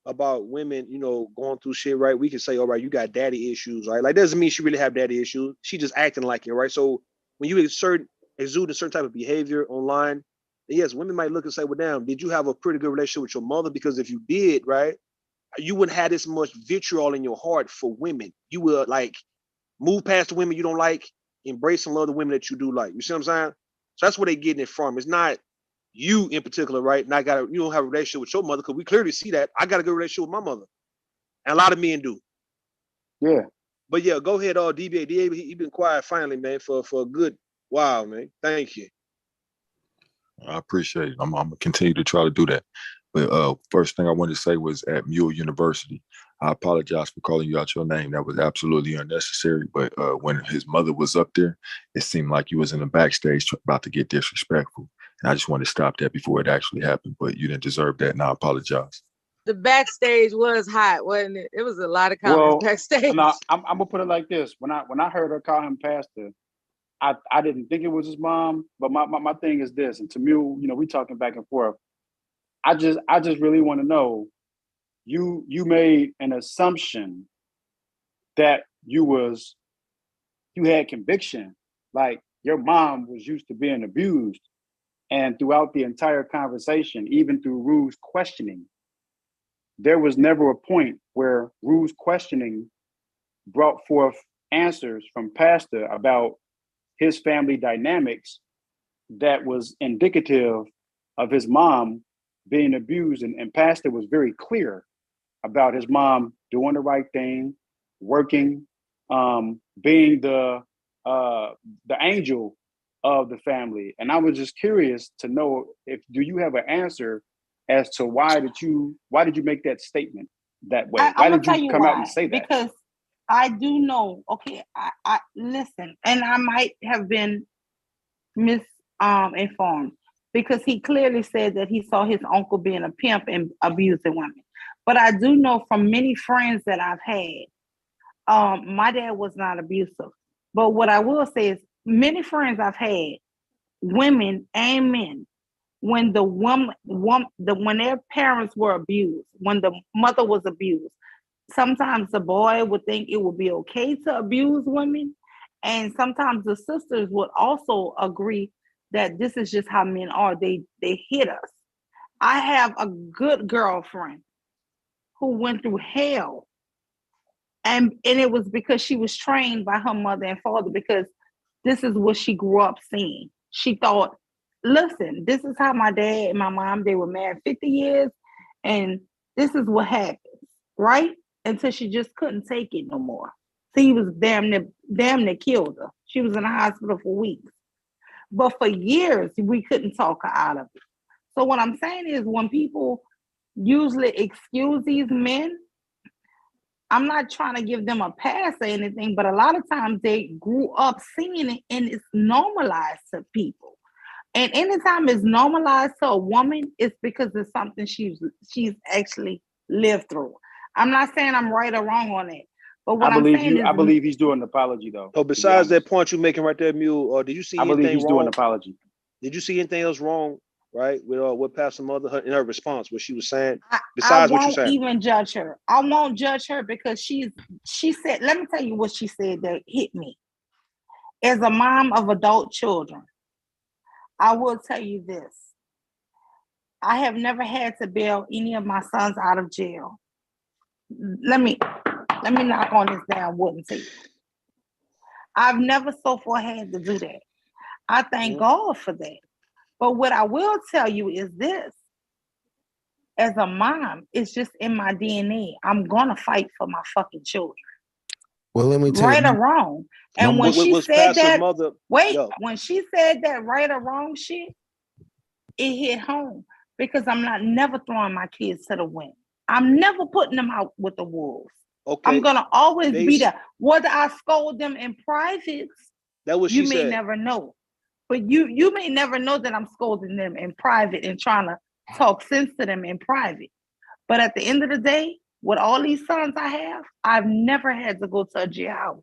about women, going through shit, right? We can say, all right, you got daddy issues, right? Like, doesn't mean she really have daddy issues. She just acting like it, right? So when you exude a certain type of behavior online, yes, women might look and say, well, damn, did you have a pretty good relationship with your mother? Because if you did, right, you wouldn't have this much vitriol in your heart for women. You would like move past the women you don't like, embrace and love the women that you do like. You see what I'm saying? So that's where they're getting it from. It's not you in particular, right? And you don't have a relationship with your mother, because we clearly see that. I got a good relationship with my mother. And a lot of men do. Yeah. But yeah, go ahead, DBA. He been quiet finally, man, for a good while, man. Thank you. I appreciate it. I'm gonna continue to try to do that. But first thing I wanted to say was at Mule University. I apologize for calling you out your name. That was absolutely unnecessary. But when his mother was up there, it seemed like you was in the backstage about to get disrespectful. And I just wanted to stop that before it actually happened. But you didn't deserve that, and I apologize. The backstage was hot, wasn't it? It was a lot of comments backstage. No, I'm gonna put it like this. When I heard her call him pastor, I didn't think it was his mom, but my thing is this, and to me, we talking back and forth. I just really want to know, you made an assumption that you had conviction, like your mom was used to being abused, and throughout the entire conversation, even through Rue's questioning, there was never a point where Rue's questioning brought forth answers from Pastor about his family dynamics that was indicative of his mom being abused. And Pastor was very clear about his mom doing the right thing, working, being the angel of the family. And I was just curious to know, do you have an answer as to why did you make that statement that way? Why did you come out and say that? Because I do know, okay, I listen, and I might have been misinformed, because he clearly said that he saw his uncle being a pimp and abusing women. But I do know from many friends that I've had, my dad was not abusive. But what I will say is, many friends I've had, women and men, when when their parents were abused, when the mother was abused, sometimes the boy would think it would be okay to abuse women. And sometimes the sisters would also agree that this is just how men are. They hit us. I have a good girlfriend who went through hell. And it was because she was trained by her mother and father, because this is what she grew up seeing. She thought, listen, this is how my dad and my mom, they were married 50 years, and this is what happens, right? Until she just couldn't take it no more. So he was damn near killed her. She was in the hospital for weeks. But for years, we couldn't talk her out of it. So what I'm saying is, when people usually excuse these men, I'm not trying to give them a pass or anything, but a lot of times they grew up seeing it and it's normalized to people. And anytime it's normalized to a woman, it's because it's something she's actually lived through. I'm not saying I'm right or wrong on it, but what I'm saying is, I believe he's doing an apology though. So besides that point you're making right there, Mule, did you see anything wrong? I believe he's doing an apology. Did you see anything else wrong right? With what Pastor Mother in her response, what she was saying, I besides what you're won't saying. even judge her. I won't judge her because she said, let me tell you what she said that hit me. As a mom of adult children, I will tell you this. I have never had to bail any of my sons out of jail. Let me knock on this down wooden table. I've never so far had to do that. I thank God for that. But what I will tell you is this. As a mom, it's just in my DNA. I'm gonna fight for my fucking children. Well, let me tell right you, or wrong. And when she said that, when she said that right or wrong shit, it hit home because I'm not never throwing my kids to the wind. I'm never putting them out with the wolves. Okay. I'm gonna always be there. Whether I scold them in private, that was you may never know. But you may never know that I'm scolding them in private and trying to talk sense to them in private. But at the end of the day, with all these sons I have, I've never had to go to a jailhouse.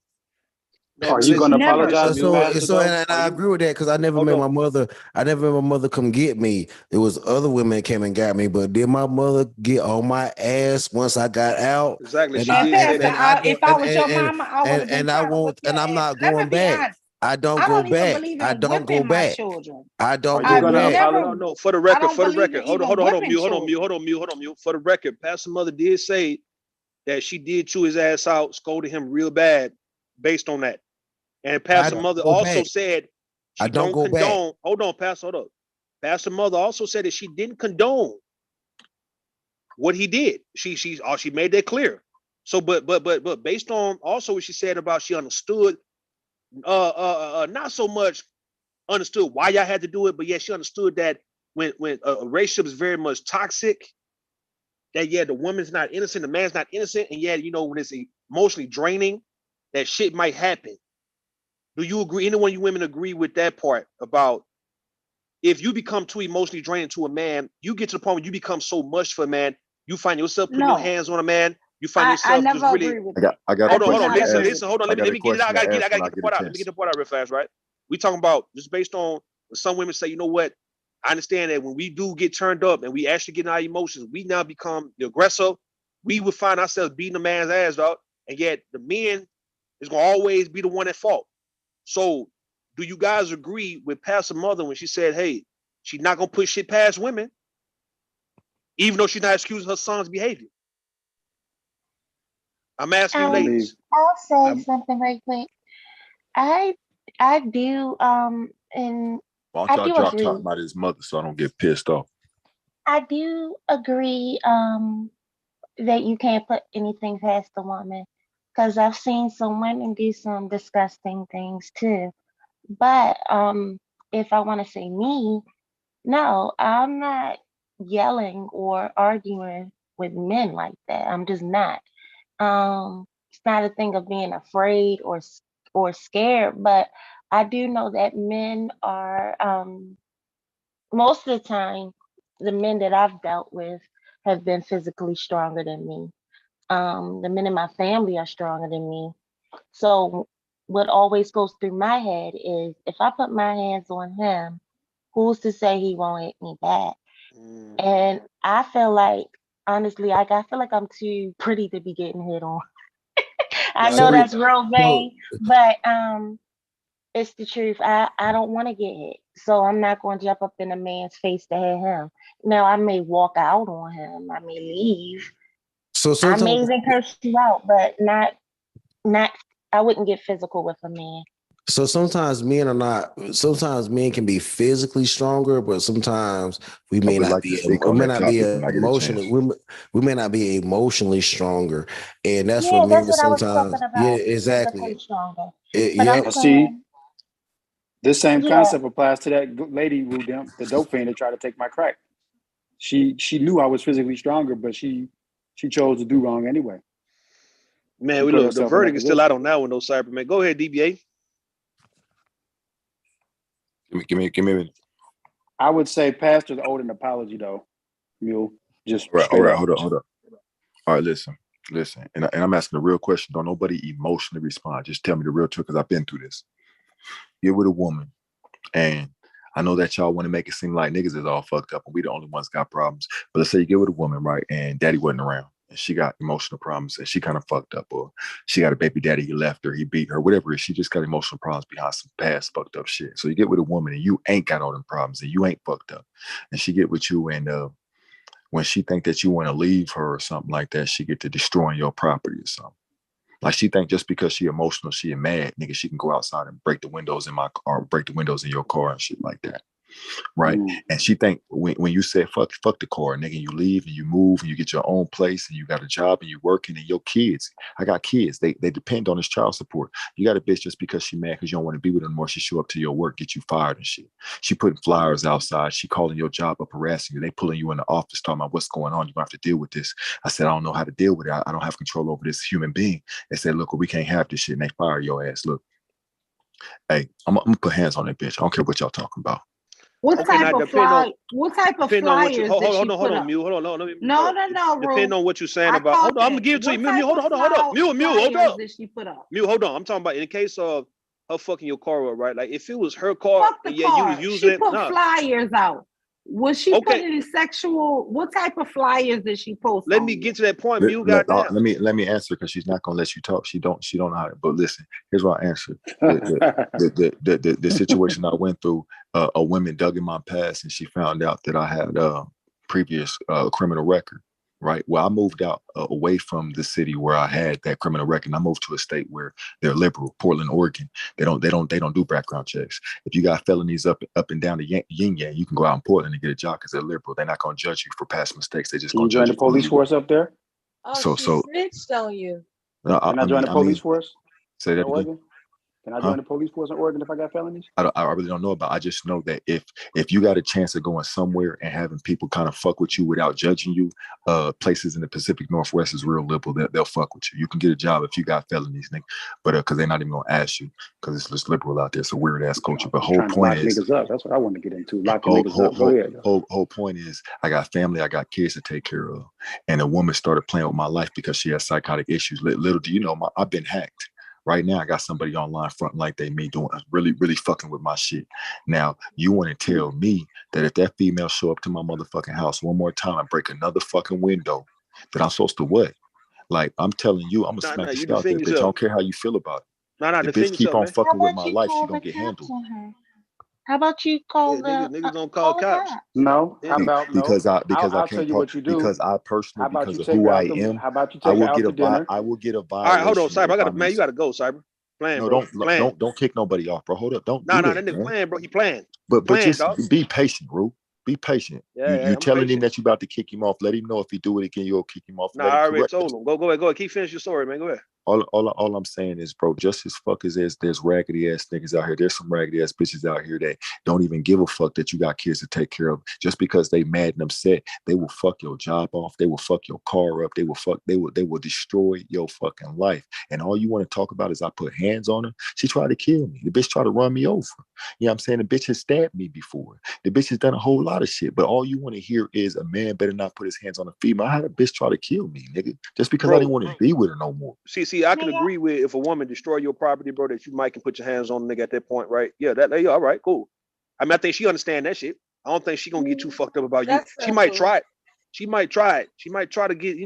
Are you gonna apologize? And I agree with that because I never made my mother. I never made my mother come get me. It was other women that came and got me. But did my mother get on my ass once I got out? Exactly. If I was your mama, I would have been. And I won't. And I'm not going back. I don't go back. I don't go back. I don't go back. No, for the record. Hold on, mute. For the record, Pastor Mother did say that she did chew his ass out, scolded him real bad based on that. And Pastor Mother also said she don't condone. Hold on, Pastor. Hold up. Pastor Mother also said that she didn't condone what he did. She made that clear. So, but based on also what she said about she understood, not so much understood why y'all had to do it, but yeah, she understood that when a relationship is very much toxic, that the woman's not innocent, the man's not innocent, and when it's emotionally draining, that shit might happen. Do you agree? Anyone you women agree with that part about if you become too emotionally draining to a man, you get to the point where you become so much for a man, you find yourself putting your hands on a man, you find yourself just really. I got hold on, listen, hold on. Let me get it out. I gotta get the part out. Let me get the part out real fast, right? We talking about just based on when some women say, you know what? I understand that when we do get turned up and we actually get in our emotions, we now become the aggressor. We would find ourselves beating a man's ass, dog, and yet the men is gonna always be the one at fault. So, do you guys agree with Pastor Mother when she said, "Hey, she's not gonna push shit past women, even though she's not excusing her son's behavior"? I'm asking you, ladies. I'll say something right quick. I do and why don't y'all drop talking about his mother so I don't get pissed off? I do agree that you can't put anything past the woman because I've seen some women do some disgusting things too. But if I want to say me, no, I'm not yelling or arguing with men like that. I'm just not. It's not a thing of being afraid or scared, but I do know that men are most of the time the men that I've dealt with have been physically stronger than me. The men in my family are stronger than me. So what always goes through my head is if I put my hands on him, who's to say he won't hit me back? And I feel like, honestly, I feel like I'm too pretty to be getting hit on. I know that's real vain, but it's the truth. I don't want to get hit. So I'm not going to jump up in a man's face to hit him. Now, I may walk out on him. I may leave. I may even curse you out, but not. I wouldn't get physical with a man. So sometimes men can be physically stronger, but sometimes we may not be emotionally. We may not be emotionally stronger, and that's what men sometimes. Yeah, exactly. See, this same concept applies to that lady who the dope fiend that tried to take my crack. She knew I was physically stronger, but she chose to do wrong anyway. Man, the verdict is still out on that one, though, Cyberman. Go ahead, DBA. Give me a minute. I would say pastors owe an apology, though. You'll just all right. Hold on. All right, listen. And I'm asking a real question. Don't nobody emotionally respond. Just tell me the real truth because I've been through this. You're with a woman, and I know that y'all want to make it seem like niggas is all fucked up and we the only ones got problems. But let's say you get with a woman, right? And daddy wasn't around and she got emotional problems and she kind of fucked up, or she got a baby daddy, he left her, he beat her, whatever it is. She just got emotional problems behind some past fucked up shit. So you get with a woman and you ain't got all them problems and you ain't fucked up. And she get with you and when she think that you want to leave her or something like that, she get to destroying your property or something. Like she think just because she emotional, she mad, nigga, she can go outside and break the windows in my car, break the windows in your car and shit like that. Right. And she think when you say fuck the car, nigga, you leave and you move and you get your own place and you got a job and you working and your kids. I got kids. They depend on this child support. You got a bitch just because she mad because you don't want to be with her anymore. She show up to your work, get you fired and shit. She putting flyers outside. She calling your job up, harassing you. They pulling you in the office talking about what's going on. You're gonna have to deal with this. I said, I don't know how to deal with it. I don't have control over this human being. They said, look, we can't have this shit. And they fire your ass. Look, hey, I'm gonna put hands on that bitch. I don't care what y'all talking about. What type of flyers did she put up? Hold on, Mule. Hold on. No, depending on what you're saying about. Hold on, I'm gonna give it to you. Mule, hold up. Mule, hold up. Did she put up? Mule, hold on. I'm talking about in the case of her fucking your car up, right? Like if it was her car, Fuck the yeah, car. you was using she it. Put Nah. flyers out. Was she putting sexual? What type of flyers did she post? Let me get to that point, Mule. Goddamn. Let me answer because she's not gonna let you talk. She don't know how to. But listen, here's what I answer. The situation I went through. A woman dug in my past and she found out that I had previous criminal record. Right. Well, I moved out away from the city where I had that criminal record. And I moved to a state where they're liberal, Portland, Oregon. They don't do background checks. If you got felonies up and down the yin yang, you can go out in Portland and get a job because they're liberal. They're not going to judge you for past mistakes. They just going to judge you. Join the police force up there. Oh, she snitched on you. Can I join the police force? Say that again. Can I join the police force in Oregon if I got felonies? I really don't know about. I just know that if you got a chance of going somewhere and having people kind of fuck with you without judging you, places in the Pacific Northwest is real liberal. They'll fuck with you. You can get a job if you got felonies, nigga. But because they're not even gonna ask you because it's just liberal out there. It's a weird ass culture. But whole point is, niggas up. That's what I want to get into. Locking niggas up. Go ahead. Whole point is, I got family. I got kids to take care of, and a woman started playing with my life because she has psychotic issues. Little do you know, I've been hacked. Right now, I got somebody online fronting like they me doing really, really fucking with my shit. Now, you want to tell me that if that female show up to my motherfucking house one more time and break another fucking window, that I'm supposed to what? Like, I'm telling you, I'm going to smack the shit out there, bitch. I don't care how you feel about it. The bitch keep on fucking with my life, she going to get handled. How about you call niggas don't call cops? No. How about because no? I'll tell you what you do. Because I personally, because of take who her I out am, how about you take her out to dinner? I will get a violation. All right, hold on, Cyber. You gotta go, Cyber. Playing, no, bro. Don't kick nobody off, bro. Hold up, don't. Nah, that nigga playing, bro. He playing. But just be patient, bro. Be patient. Yeah, you're telling him that you about to kick him off. Let him know if he do it again, you'll kick him off. Nah, I already told him. Go ahead. Keep finishing your story, man. Go ahead. All I'm saying is, bro, just as fuck as there's raggedy ass niggas out here. There's some raggedy ass bitches out here that don't even give a fuck that you got kids to take care of. Just because they mad and upset, they will fuck your job off. They will fuck your car up. They will destroy your fucking life. And all you want to talk about is I put hands on her. She tried to kill me. The bitch tried to run me over. You know what I'm saying? The bitch has stabbed me before. The bitch has done a whole lot of shit. But all you want to hear is a man better not put his hands on a female. I had a bitch try to kill me, nigga. Just because I didn't want to be with her no more. See, I can agree with if a woman destroy your property, bro, that you might can put your hands on the nigga at that point, right? Yeah, all right, cool. I mean, I think she understand that shit. I don't think she gonna get too fucked up about you. She might try it. She might try it. She might try to get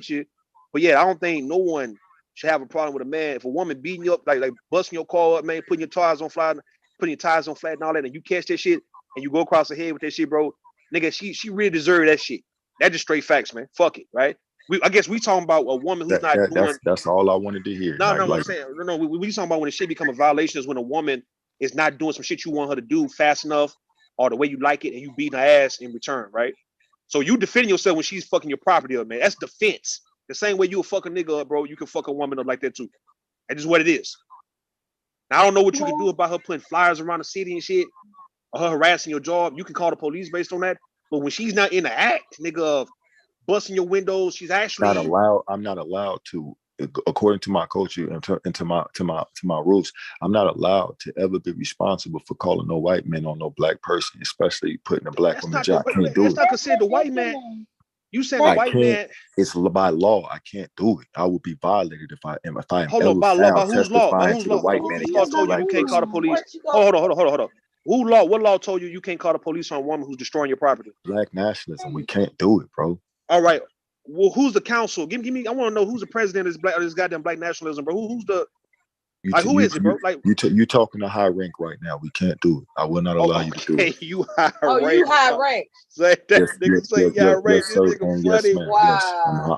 you. But yeah, I don't think no one should have a problem with a man. If a woman beating you up, like busting your car up, man, putting your tires on flat and all that, and you catch that shit and you go across the head with that shit, bro, nigga, she really deserve that shit. That's just straight facts, man. Fuck it, right? I guess we talking about a woman who's not doing. That's all I wanted to hear. No, I'm saying we talking about when the shit become a violation is when a woman is not doing some shit you want her to do fast enough or the way you like it, and you beating her ass in return, right? So you defending yourself when she's fucking your property up, man. That's defense. The same way you a fucking nigga up, bro, you can fuck a woman up like that too. That's just what it is. Now I don't know what you can do about her putting flyers around the city and shit, or her harassing your job. You can call the police based on that, but when she's not in the act, nigga, of busting your windows, she's actually not allowed. I'm not allowed to, according to my culture and to my rules, I'm not allowed to ever be responsible for calling no white man on no black person, especially putting a black woman job. I can't do it. That's not considered the white man. You saying the white man? It's by law. I can't do it. I would be violated if I am. Hold on, by law, by whose law? By whose law? Whose law told you you can't call the police? Hold on. What law told you can't call the police on a woman who's destroying your property? Black nationalism. We can't do it, bro. All right. Well, who's the council? Give me. I want to know who's the president of this goddamn black nationalism, bro. Who's the who is it, bro? Like you talking to high rank right now. We can't do it. I will not allow you to do it. You high rank. You high rank. Say that nigga say high rank. Yes, sir, this nigga yes, funny. ma'am. Yes,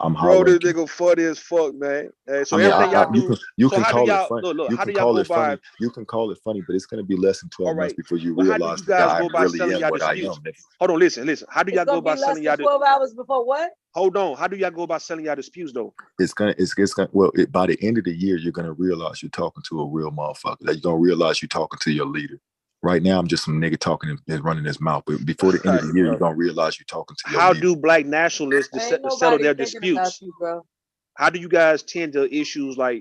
I'm high Bro, this ranking. nigga funny as fuck, man. Hey, so I mean, everything y'all do. You so can how call do it y'all funny. look? You How can do y'all call go it by? funny. You can call it funny, but it's gonna be less than 12 months before you Well, realize how do you guys that I go by really selling am y'all what I am. disputes? Nigga. Hold on, listen. How do y'all go by selling y'all? 12 hours before what? Hold on. How do y'all go about selling y'all disputes though? It's gonna by the end of the year, you're gonna realize you're talking to a real motherfucker. That you're gonna realize you're talking to your leader. Right now, I'm just some nigga talking and running his mouth. But before the end of the year, you're gonna realize you're talking to your How leader. do black nationalists settle their disputes? You, bro. How do you guys tend to issues like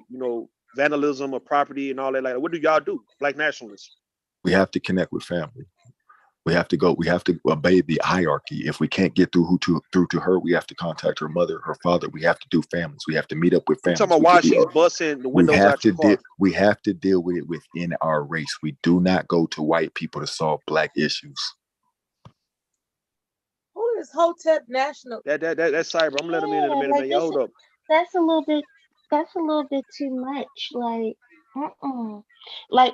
vandalism of property and all that? Like, what do y'all do, black nationalists? We have to connect with family. We have to obey the hierarchy. If we can't get through to her, we have to contact her mother, her father. We have to do families. We have to meet up with families. I'm talking about why she's busting the windows out your car. We have to deal with it within our race. We do not go to white people to solve black issues. Who is Hotep National? That's cyber. I'm gonna let him in a minute, man. Y'all hold up. That's a little bit too much. Like, like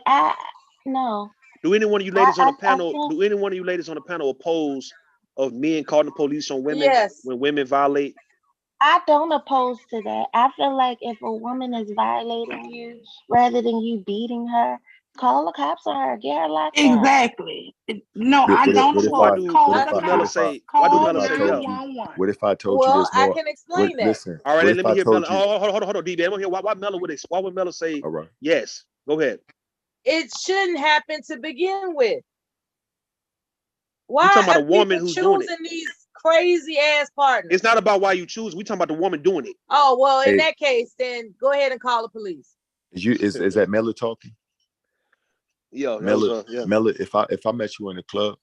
no. Do any one of you ladies on the panel? Do any one of you ladies on the panel oppose of men calling the police on women when women violate? I don't oppose to that. I feel like if a woman is violating you, rather than you beating her, call the cops on her, get her locked up. Exactly. No, I don't oppose. What do Mela say? What if I told you there's more? I can explain that. Listen. All right, let me hear Mela. Hold on, D-Man. I want to hear why Mela would. Why would Mela say? All right. Yes. Go ahead. It shouldn't happen to begin with. Why talking about a woman who's doing it? These crazy ass partners. It's not about why you choose. We talking about the woman doing it. Oh well, in that case, then go ahead and call the police. Is that Mela talking? Yeah, Mela. If I met you in the club,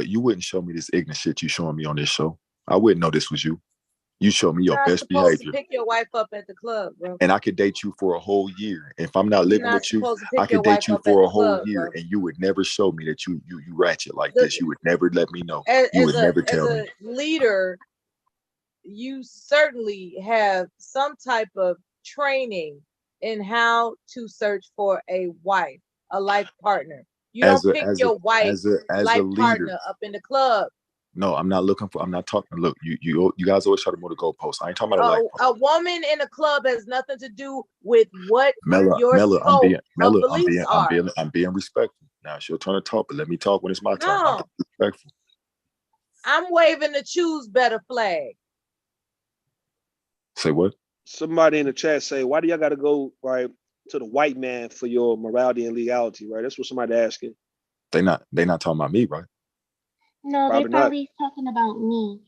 you wouldn't show me this ignorant shit you showing me on this show. I wouldn't know this was you. You show me your best behavior. To pick your wife up at the club, bro. And I could date you for a whole year. If I'm not living with you, I could date you for a whole year, and you would never show me that you ratchet like this. You would never let me know. You would never tell me. As a leader, you certainly have some type of training in how to search for a wife, a life partner. You don't pick your wife as life partner up in the club. No, I'm not looking for. I'm not talking. Look, you guys always try to move the goalposts. I ain't talking about a woman in a club has nothing to do with what Mela, are. I'm being respectful. Now it's your turn to talk, but let me talk when it's my turn. I'm respectful. I'm waving the choose better flag. Say what? Somebody in the chat say, why do y'all got to go right to the white man for your morality and legality? Right, that's what somebody asking. They not talking about me, right? No, they're probably talking about me.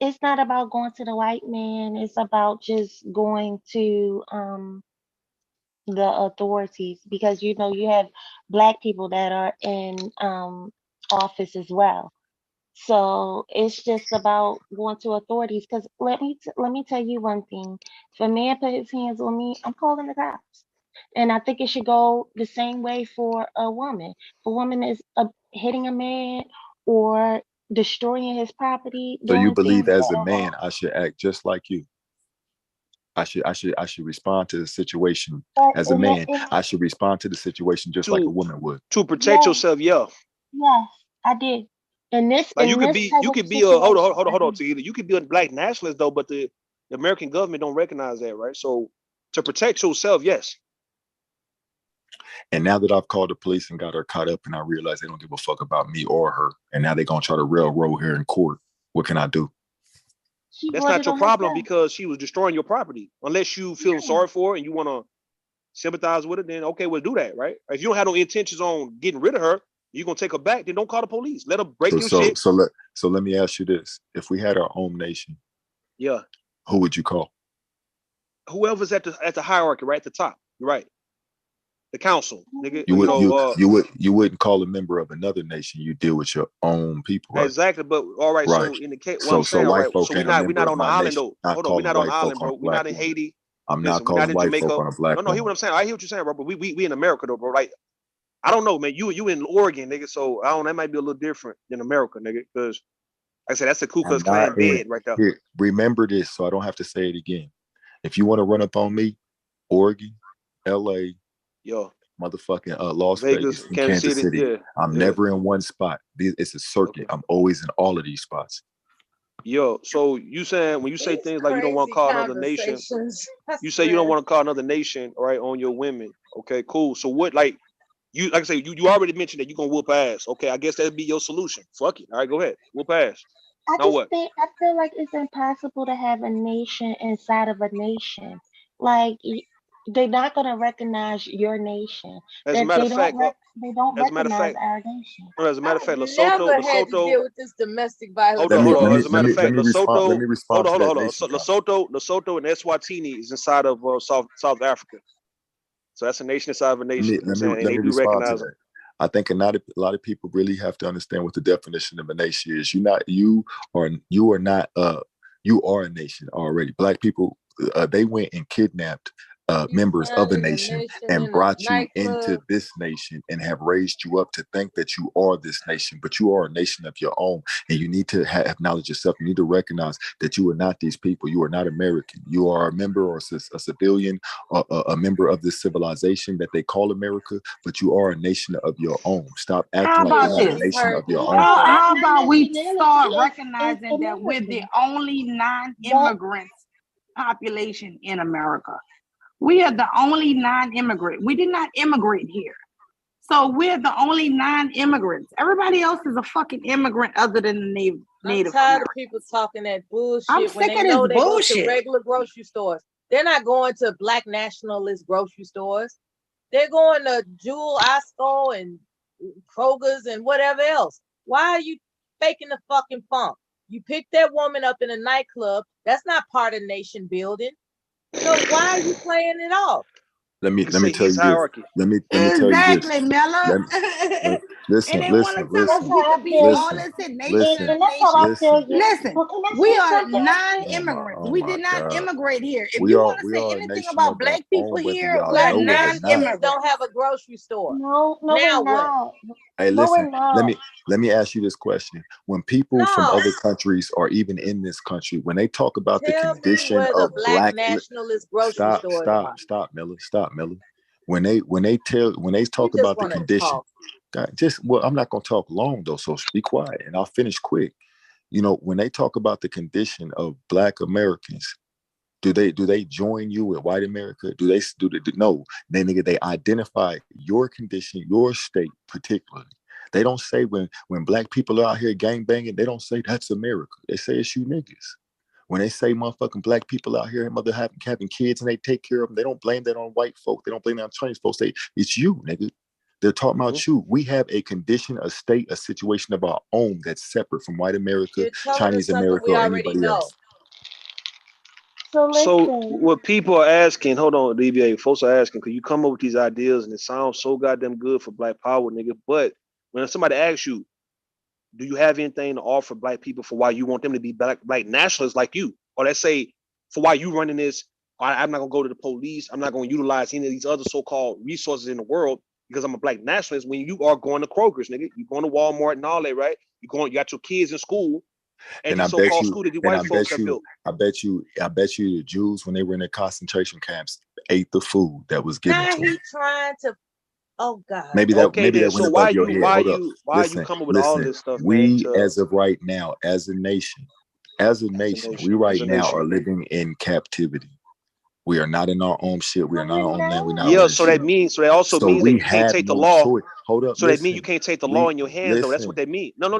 It's not about going to the white man. It's about just going to the authorities, because you have Black people that are in office as well. So it's just about going to authorities. Because let me tell you one thing: if a man put his hands on me, I'm calling the cops. And I think it should go the same way for a woman. If a woman is hitting a man or destroying his property. So you believe as a man, I should act just like you? I should respond to the situation as a man. I should respond to the situation just like a woman would. To protect yourself, Yes, I did. And this, like you could be hold on. You could be a black nationalist though, but the American government don't recognize that, right? So to protect yourself, yes. And now that I've called the police and got her caught up, and I realize they don't give a fuck about me or her, and now they're gonna try to railroad her in court, what can I do? That's not your problem because she was destroying your property. Unless you feel sorry for her and you want to sympathize with her, then okay, we'll do that, right? If you don't have no intentions on getting rid of her, you're gonna take her back, then don't call the police. Let her break your shit. So let me ask you this: if we had our own nation, who would you call? Whoever's at the hierarchy, right at the top. You're right. The council, nigga. You wouldn't call a member of another nation. You deal with your own people, right? Exactly, but all right. So in the case, what I'm saying, right? So we're not on the island though. Hold on, we're not on the island, bro. We're not in Haiti. I'm not calling white folk on a black. No, hear what I'm saying. I hear what you're saying, bro. But we in America though, bro. Like I don't know, man. You in Oregon, nigga. So I don't. That might be a little different than America, nigga. Because like I said, that's the Ku Klux Klan bed right there. Here, remember this, so I don't have to say it again. If you want to run up on me, Oregon, LA, motherfucking Las Vegas, and Kansas City. Yeah, I'm never in one spot. It's a circuit. I'm always in all of these spots. Yo, so you saying when you say things like you don't want to call another nation, you say you don't want to call another nation, right, on your women. Okay, cool. So what, like I say, you already mentioned that you're gonna whoop ass. Okay, I guess that'd be your solution. Fuck it. All right, go ahead. Whoop ass. I feel like it's impossible to have a nation inside of a nation. Like they're not gonna recognize your nation. As a matter of fact, they don't recognize our nation. As a matter of fact, Lesotho had to deal with this domestic violence. Hold on. As a matter of fact, Lesotho. Hold on. Lesotho and Eswatini is inside of South Africa. So that's a nation inside of a nation. Let me respond to that. I think a lot of people really have to understand what the definition of a nation is. You are a nation already. Black people, they went and kidnapped members of a nation and brought you into this nation and have raised you up to think that you are this nation, but you are a nation of your own. And you need to have knowledge yourself. You need to recognize that you are not these people. You are not American. You are a member or a civilian, or a member of this civilization that they call America, but you are a nation of your own. Stop acting like you're not a nation of your own. How about we start recognizing that we're the only non-immigrant population in America? We are the only non-immigrant. We did not immigrate here. So we're the only non-immigrants. Everybody else is a fucking immigrant other than the native. I'm tired of people talking that bullshit. I'm sick of this bullshit. Go to regular grocery stores. They're not going to black nationalist grocery stores. They're going to Jewel, Osco, and Kroger's and whatever else. Why are you faking the fucking funk? You picked that woman up in a nightclub. That's not part of nation building. So why are you playing it off? Let me tell you this. Let me tell you this. Exactly, Mella. Listen. We are non-immigrants. We did not immigrate here. If you want to say anything about black people here, black non-immigrants don't have a grocery store. No, now what? Hey, listen. Let me ask you this question. When people from other countries or even in this country, when they talk about the condition of black nationalist grocery store, stop, Miller. When they talk about the condition, I'm not gonna talk long though, so be quiet and I'll finish quick. You know, when they talk about the condition of black Americans, do they join you with white America? No, they identify your condition, your state particularly. They don't say when black people are out here gang banging, they don't say that's America. They say it's you niggas. When they say motherfucking black people out here, mother having kids and they take care of them, they don't blame that on white folk. They don't blame that on Chinese folks. It's you, nigga. They're talking about you. We have a condition, a state, a situation of our own that's separate from white America, Chinese America, or anybody else. So what people are asking, hold on, DBA, folks are asking, because you come up with these ideas and it sounds so goddamn good for black power, nigga. But when somebody asks you, do you have anything to offer black people for why you want them to be black nationalists like you? Or let's say for why you running this, I'm not gonna go to the police, I'm not gonna utilize any of these other so-called resources in the world because I'm a black nationalist. When you are going to Kroger's, nigga, you're going to Walmart and all that, right? You got your kids in school. And these so-called school that the white folks have built. I bet you the Jews, when they were in the concentration camps, ate the food that was given to them. He trying to, oh God. Maybe that went above your head. Why are you coming with all this stuff? As of right now, as a nation, we right now are living in captivity. We are not in our own shit. We are not our own land. We're not. So that also means that you can't take the law. Hold up. So that means you can't take the law in your hands, though. That's what that means. No.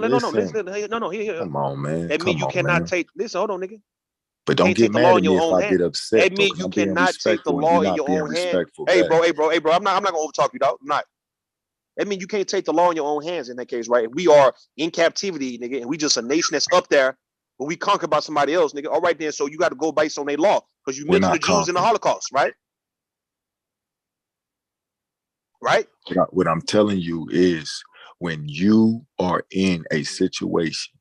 Here. Come on, man. That means you cannot take. Listen, hold on, nigga. But don't get mad at me if I get upset. That means you cannot take the law in your own hands. Hey, bro. I'm not gonna overtalk you, dog. I'm not. That means you can't take the law in your own hands in that case, right? We are in captivity, nigga, and we just a nation that's up there. But we conquered by somebody else, nigga. All right then, so you got to go based on their law because you mentioned the Jews in the Holocaust, right? Right? What I'm telling you is when you are in a situation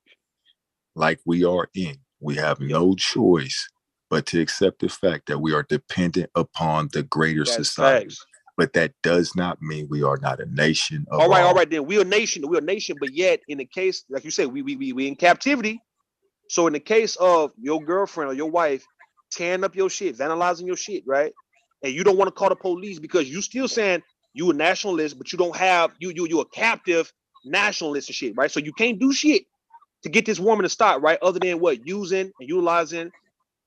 like we are in, we have no choice but to accept the fact that we are dependent upon the greater society. But that does not mean we are not a nation. All right. Then we're a nation. But yet, in the case, like you said, we in captivity. So in the case of your girlfriend or your wife tearing up your shit, vandalizing your shit, right? And you don't want to call the police because you still saying you a nationalist, but you don't have you're a captive nationalist and shit, right? So you can't do shit to get this woman to stop, right? Other than what? Using and utilizing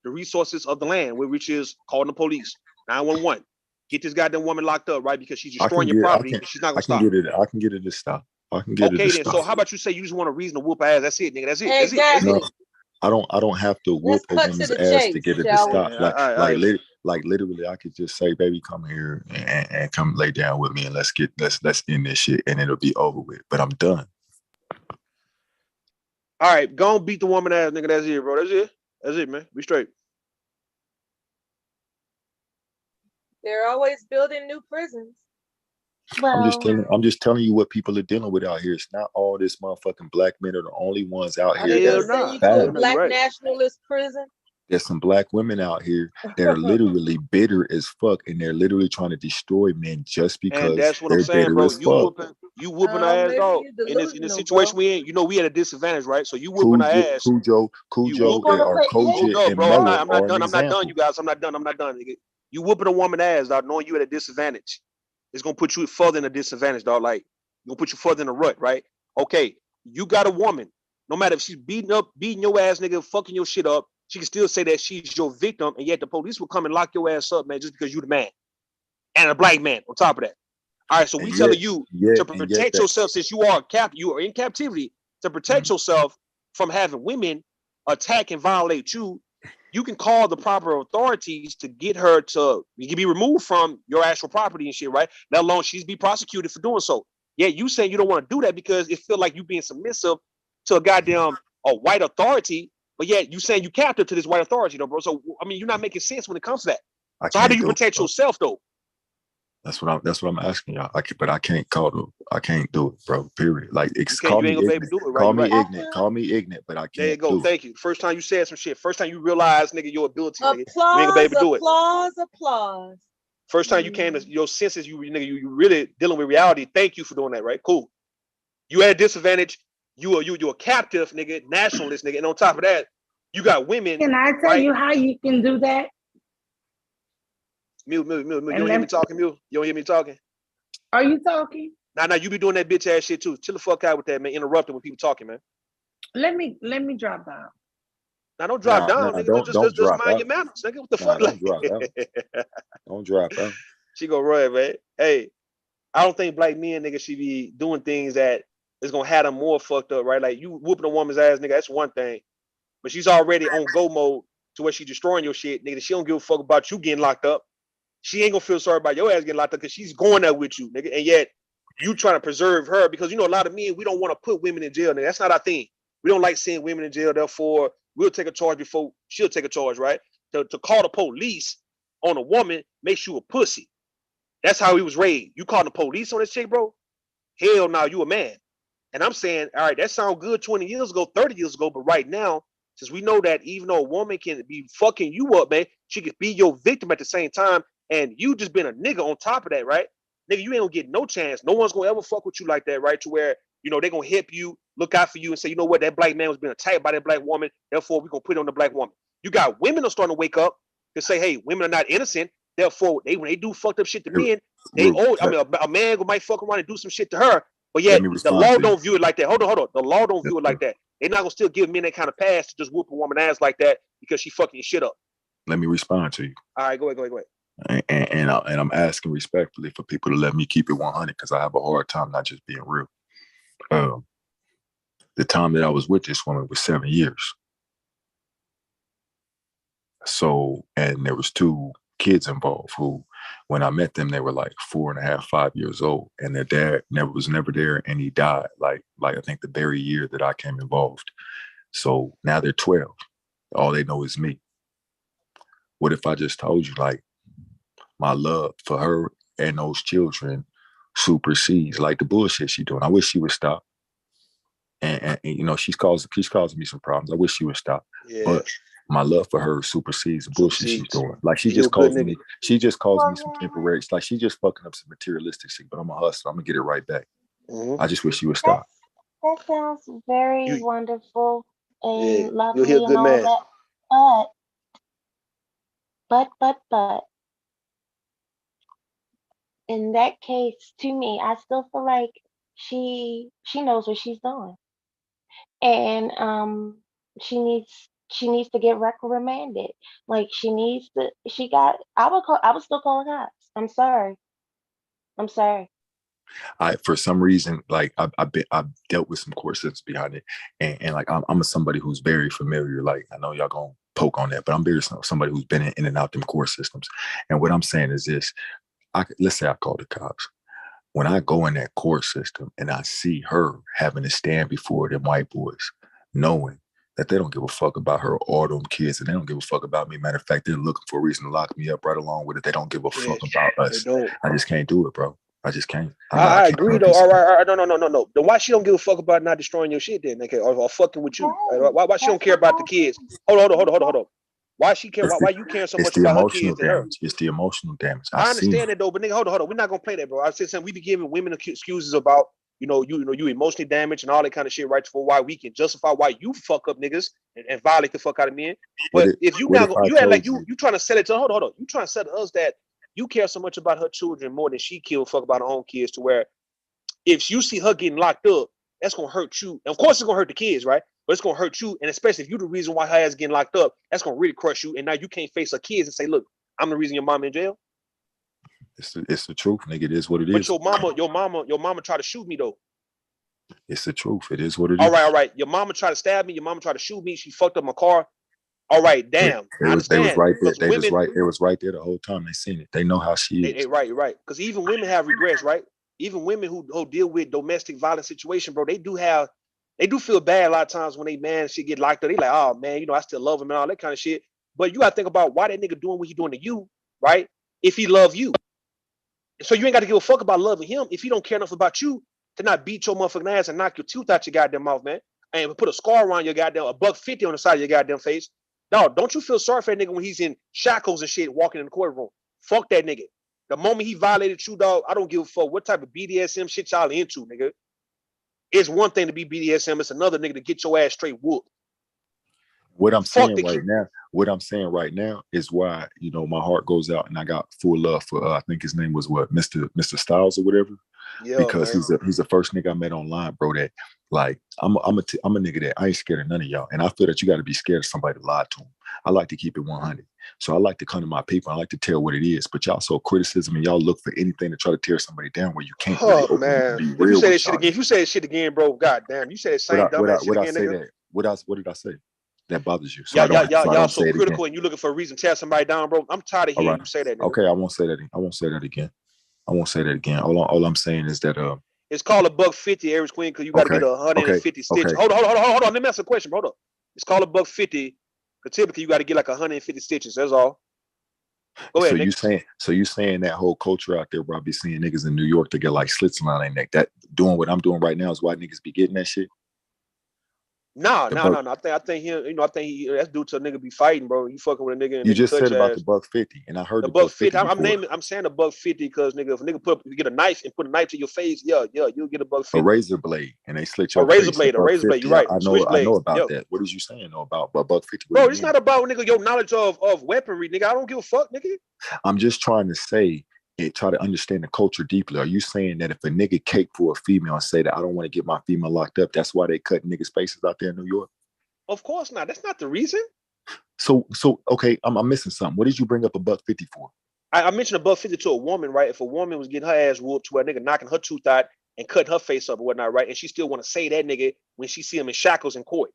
the resources of the land, which is calling the police, 911. Get this goddamn woman locked up, right? Because she's destroying your property and she's not gonna stop. I can get it to stop. I can get it to stop. Okay, then. So how about you say you just want a reason to whoop her ass? That's it, nigga. That's it. Exactly. That's it. No, I don't have to whoop a woman's ass to get it to stop. Like literally, I could just say, "Baby, come here and come lay down with me, and let's end this shit, and it'll be over with." But I'm done. All right, go and beat the woman ass, nigga. That's it, bro. That's it, man. Be straight. They're always building new prisons. Well, I'm just telling you what people are dealing with out here. It's not all this motherfucking black men are the only ones out here. They send you to a black nationalist prison. There's some black women out here that are literally bitter as fuck, and they're literally trying to destroy men just because and that's what they're I'm saying, bitter bro. as fuck. You whooping our ass, dog. In this situation we in, we at a disadvantage, right? So you whooping our ass. Cujo, or Koja, and bro. Mello I'm not done. I'm not done, you guys. I'm not done, nigga. You whooping a woman ass, dog, knowing you at a disadvantage. It's gonna put you further in a disadvantage, dog. Like, gonna put you further in a rut, right? Okay, you got a woman. No matter if she's beating your ass, nigga, fucking your shit up, she can still say that she's your victim, and yet the police will come and lock your ass up, man, just because you the man. And a black man on top of that. All right, so we telling you to protect yourself, since you are in captivity, to protect yourself from having women attack and violate you. You can call the proper authorities to get her to be removed from your actual property and shit, right? Let alone she's be prosecuted for doing so. Yeah, you saying you don't want to do that because it feel like you being submissive to a white authority, but yet you saying you captive to this white authority, though, bro. So I mean, you're not making sense when it comes to that. So how do you protect yourself, though? That's what I'm asking y'all. But I can't do it, bro. Period. Like, call me ignorant. Call me ignorant, but I can't. There you go. Thank you. First time you said some shit. First time you realized, nigga, your ability. Applause, nigga. You ain't gonna be able to do it. Applause. First time you came to your senses, you really dealing with reality. Thank you for doing that, right? Cool. You at a disadvantage. You a captive, nigga, nationalist, nigga, and on top of that, you got women. Can I tell you how you can do that? Mute. You don't hear me talking, Mute? You don't hear me talking? Are you talking? Nah, you be doing that bitch ass shit too. Chill the fuck out with that, man. Interrupting when people talking, man. Let me drop down. Now don't drop down, nigga. Just mind your manners, nigga. What the fuck? Don't drop out. Don't drop out. She go right, man. Hey, I don't think black men, nigga, should be doing things that is gonna have them more fucked up, right? Like, you whooping a woman's ass, nigga, that's one thing. But she's already on go mode to where she's destroying your shit, nigga. She don't give a fuck about you getting locked up. She ain't gonna feel sorry about your ass getting locked up because she's going there with you, nigga. And yet you trying to preserve her because, a lot of men, we don't want to put women in jail, nigga. That's not our thing. We don't like seeing women in jail. Therefore, we'll take a charge before she'll take a charge, right? To call the police on a woman makes you a pussy. That's how he was raised. You call the police on this chick, bro? Hell no, you a man. And I'm saying, all right, that sounds good 20 years ago, 30 years ago, but right now, since we know that even though a woman can be fucking you up, man, she could be your victim at the same time, and you just been a nigga on top of that, right? Nigga, you ain't gonna get no chance. No one's gonna ever fuck with you like that, right? To where, they're gonna hip you, look out for you, and say, you know what, that black man was being attacked by that black woman, therefore we're gonna put it on the black woman. You got women are starting to wake up to say, hey, women are not innocent, therefore, when they do fucked up shit to men, a man might fuck around and do some shit to her, but yet the law don't view it like that. Hold on. The law don't view it like that. They're not gonna still give men that kind of pass to just whoop a woman ass like that because she fucking your shit up. Let me respond to you. All right, go ahead. And I'm asking respectfully for people to let me keep it 100 because I have a hard time not just being real. The time that I was with this woman was 7 years. So, and there was 2 kids involved who, when I met them, they were like 4.5, 5 years old, and their dad was never there, and he died like I think the very year that I came involved. So now they're 12. All they know is me. What if I just told you, like, my love for her and those children supersedes like the bullshit she's doing? I wish she would stop. And she's causing me some problems. I wish she would stop. Yeah. my love for her supersedes the bullshit she's doing. Like she just calls me some temporary, like she just fucking up some materialistic shit, but I'm a hustler. I'm gonna get it right back. I just wish you would stop. That sounds very wonderful and lovely you'll hear a good and all man. that. But in that case, to me, I still feel like she knows what she's doing, and she needs to get reprimanded. Like she needs to. I would still call the cops. I'm sorry. For some reason, like I've dealt with some court systems behind it, and like I'm somebody who's very familiar. Like I know y'all gonna poke on that, but I'm very somebody who's been in and out them court systems. And what I'm saying is this: let's say I call the cops. When I go in that court system and I see her having to stand before them white boys, knowing that they don't give a fuck about her or them kids, and they don't give a fuck about me. Matter of fact, they're looking for a reason to lock me up right along with it. They don't give a fuck about us. I just can't do it, bro. I just can't. I agree though. All right. No. Then why she don't give a fuck about not destroying your shit then, nigga, or fucking with you? Why she don't care about the kids? Hold on. Why she care? Why you care so much about her kids than her? It's the emotional damage. I understand it though, but nigga, hold on. We're not gonna play that, bro. I said something. We be giving women excuses about you emotionally damaged and all that kind of shit, right? For why we can justify why you fuck up niggas and violate the fuck out of men. But if you now you act like you trying to sell it to hold on. You trying to sell to us that you care so much about her children more than she give a fuck about her own kids, to where if you see her getting locked up, that's gonna hurt you. And of course, it's gonna hurt the kids, right? But it's gonna hurt you, and especially if you're the reason why her ass getting locked up, that's gonna really crush you. And now you can't face her kids and say, "Look, I'm the reason your mom in jail." It's the truth, nigga. It is what it is. But your mama tried to shoot me though. It's the truth. It is what it is. All right. Your mama tried to stab me. Your mama tried to shoot me. She fucked up my car. All right, damn. They was right there. It was right there the whole time. They seen it. They know how she is. Right. Because even women have regrets, right? Even women who deal with domestic violence situation, bro, they do feel bad a lot of times when they man shit get locked up. They like, oh man, I still love him and all that kind of shit. But you gotta think about why that nigga doing what he doing to you, right? If he love you. So you ain't got to give a fuck about loving him if he don't care enough about you to not beat your motherfucking ass and knock your tooth out your goddamn mouth, man. And put a scar around your goddamn, $150 on the side of your goddamn face. No, don't you feel sorry for that nigga when he's in shackles and shit walking in the courtroom? Fuck that nigga. The moment he violated you, dog, I don't give a fuck what type of BDSM shit y'all into, nigga. It's one thing to be BDSM, it's another nigga to get your ass straight whooped. What I'm saying right now is why, my heart goes out and I got full love for I think his name was Mr. Styles or whatever. Yeah, because he's the first nigga I met online, bro, that like I'm a nigga that I ain't scared of none of y'all. And I feel that you got to be scared of somebody to lie to them. I like to keep it 100. So I like to come to my people. I like to tell what it is. But y'all so criticism and y'all look for anything to try to tear somebody down where you can't. Oh man, if you say that shit again, bro, goddamn, you said the same dumbass shit again, nigga. What did I say? That bothers you. So y'all so critical and you looking for a reason to tear somebody down, bro. I'm tired of hearing you say that, nigga. Okay, I won't say that again. All I'm saying is that it's called $150, Aries Queen, because you got to get 150 stitches. Hold on. Let me ask a question, bro. It's called $150, because typically you got to get like 150 stitches. That's all. Go ahead. So you saying that whole culture out there where I be seeing niggas in New York to get like slits around their neck, that doing what I'm doing right now is why niggas be getting that shit? No. I think he that's due to a nigga be fighting, bro. You fucking with a nigga. And you just said about the $150, and I heard the $150. I'm saying $150 because nigga, if a nigga get a knife and put a knife to your face, you'll get $150. A razor blade, and they slit your face. A razor blade. You're right. I know about that. What is you saying though about $150? Bro, it's not about nigga your knowledge of weaponry, nigga. I don't give a fuck, nigga. I'm just trying to say. Try to understand the culture deeply. Are you saying that if a nigga cake for a female and say that I don't want to get my female locked up, that's why they cut niggas' faces out there in New York? Of course not. That's not the reason. So okay, I'm missing something. What did you bring up $150 for? I mentioned $150 to a woman, right? If a woman was getting her ass whooped to a nigga knocking her tooth out and cutting her face up or whatnot, right? And she still want to say that nigga when she see him in shackles in court.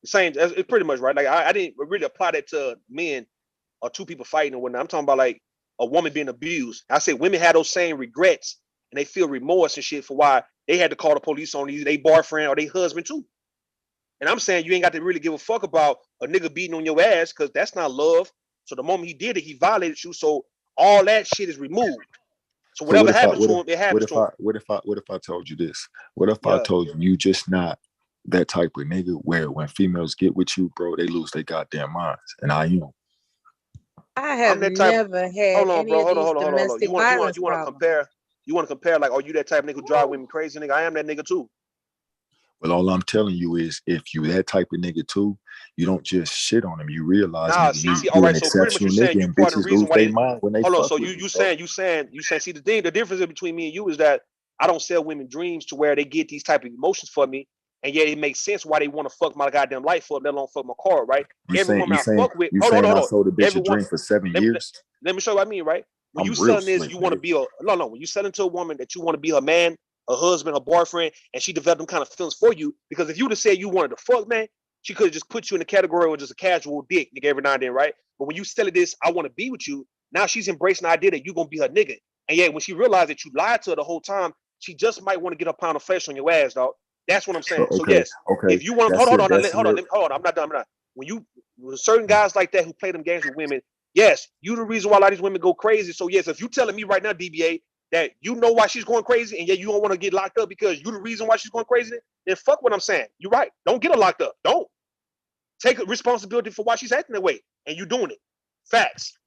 The same, it's pretty much right. Like I didn't really apply that to men or two people fighting or whatnot. I'm talking about like a woman being abused. I said women had those same regrets and they feel remorse and shit for why they had to call the police on they boyfriend or they husband too. And I'm saying you ain't got to really give a fuck about a nigga beating on your ass because that's not love. So the moment he did it, he violated you. So all that shit is removed. So whatever happened to him, it happened to him. What if I told you this? What if I told you just not that type of nigga where when females get with you, bro, they lose their goddamn minds. And I am. I have never had hold on, any bro. of Hold these on. domestic You want violence to problems. compare? You want to compare? Like, are you that type of nigga who drive women crazy, nigga? I am that nigga too. Well, all I'm telling you is, if you that type of nigga too, you don't just shit on them. You realize See, all you're right. an So pretty much exceptional you're saying nigga, you and part of bitches the reason lose why their they mind when they hold on. fuck So with you saying. See, the difference between me and you is that I don't sell women dreams to where they get these type of emotions for me, and yet it makes sense why they want to fuck my goddamn life for, let alone fuck my car, right? Every woman I fuck with, hold on. I sold a bitch a dream for 7 years. Let me show you what I mean, right? When I'm you real selling this, slick, you want to be when you selling to a woman that you want to be her man, her husband, her boyfriend, and she developed them kind of feelings for you. Because if you would have said you wanted to fuck, man, she could have just put you in the category of just a casual dick, nigga, every now and then, right? But when you sell it this, I want to be with you, now she's embracing the idea that you're gonna be her nigga. And yet when she realized that you lied to her the whole time, she just might want to get a pound of flesh on your ass, dog. That's what I'm saying. So yes, if you want, hold on, I'm not done. When certain guys like that who play them games with women, yes, you the reason why a lot of these women go crazy. So yes, if you telling me right now, DBA, that you know why she's going crazy, and yet you don't want to get locked up because you the reason why she's going crazy, then fuck what I'm saying. You're right. Don't get her locked up. Don't take responsibility for why she's acting that way, and you doing it. Facts.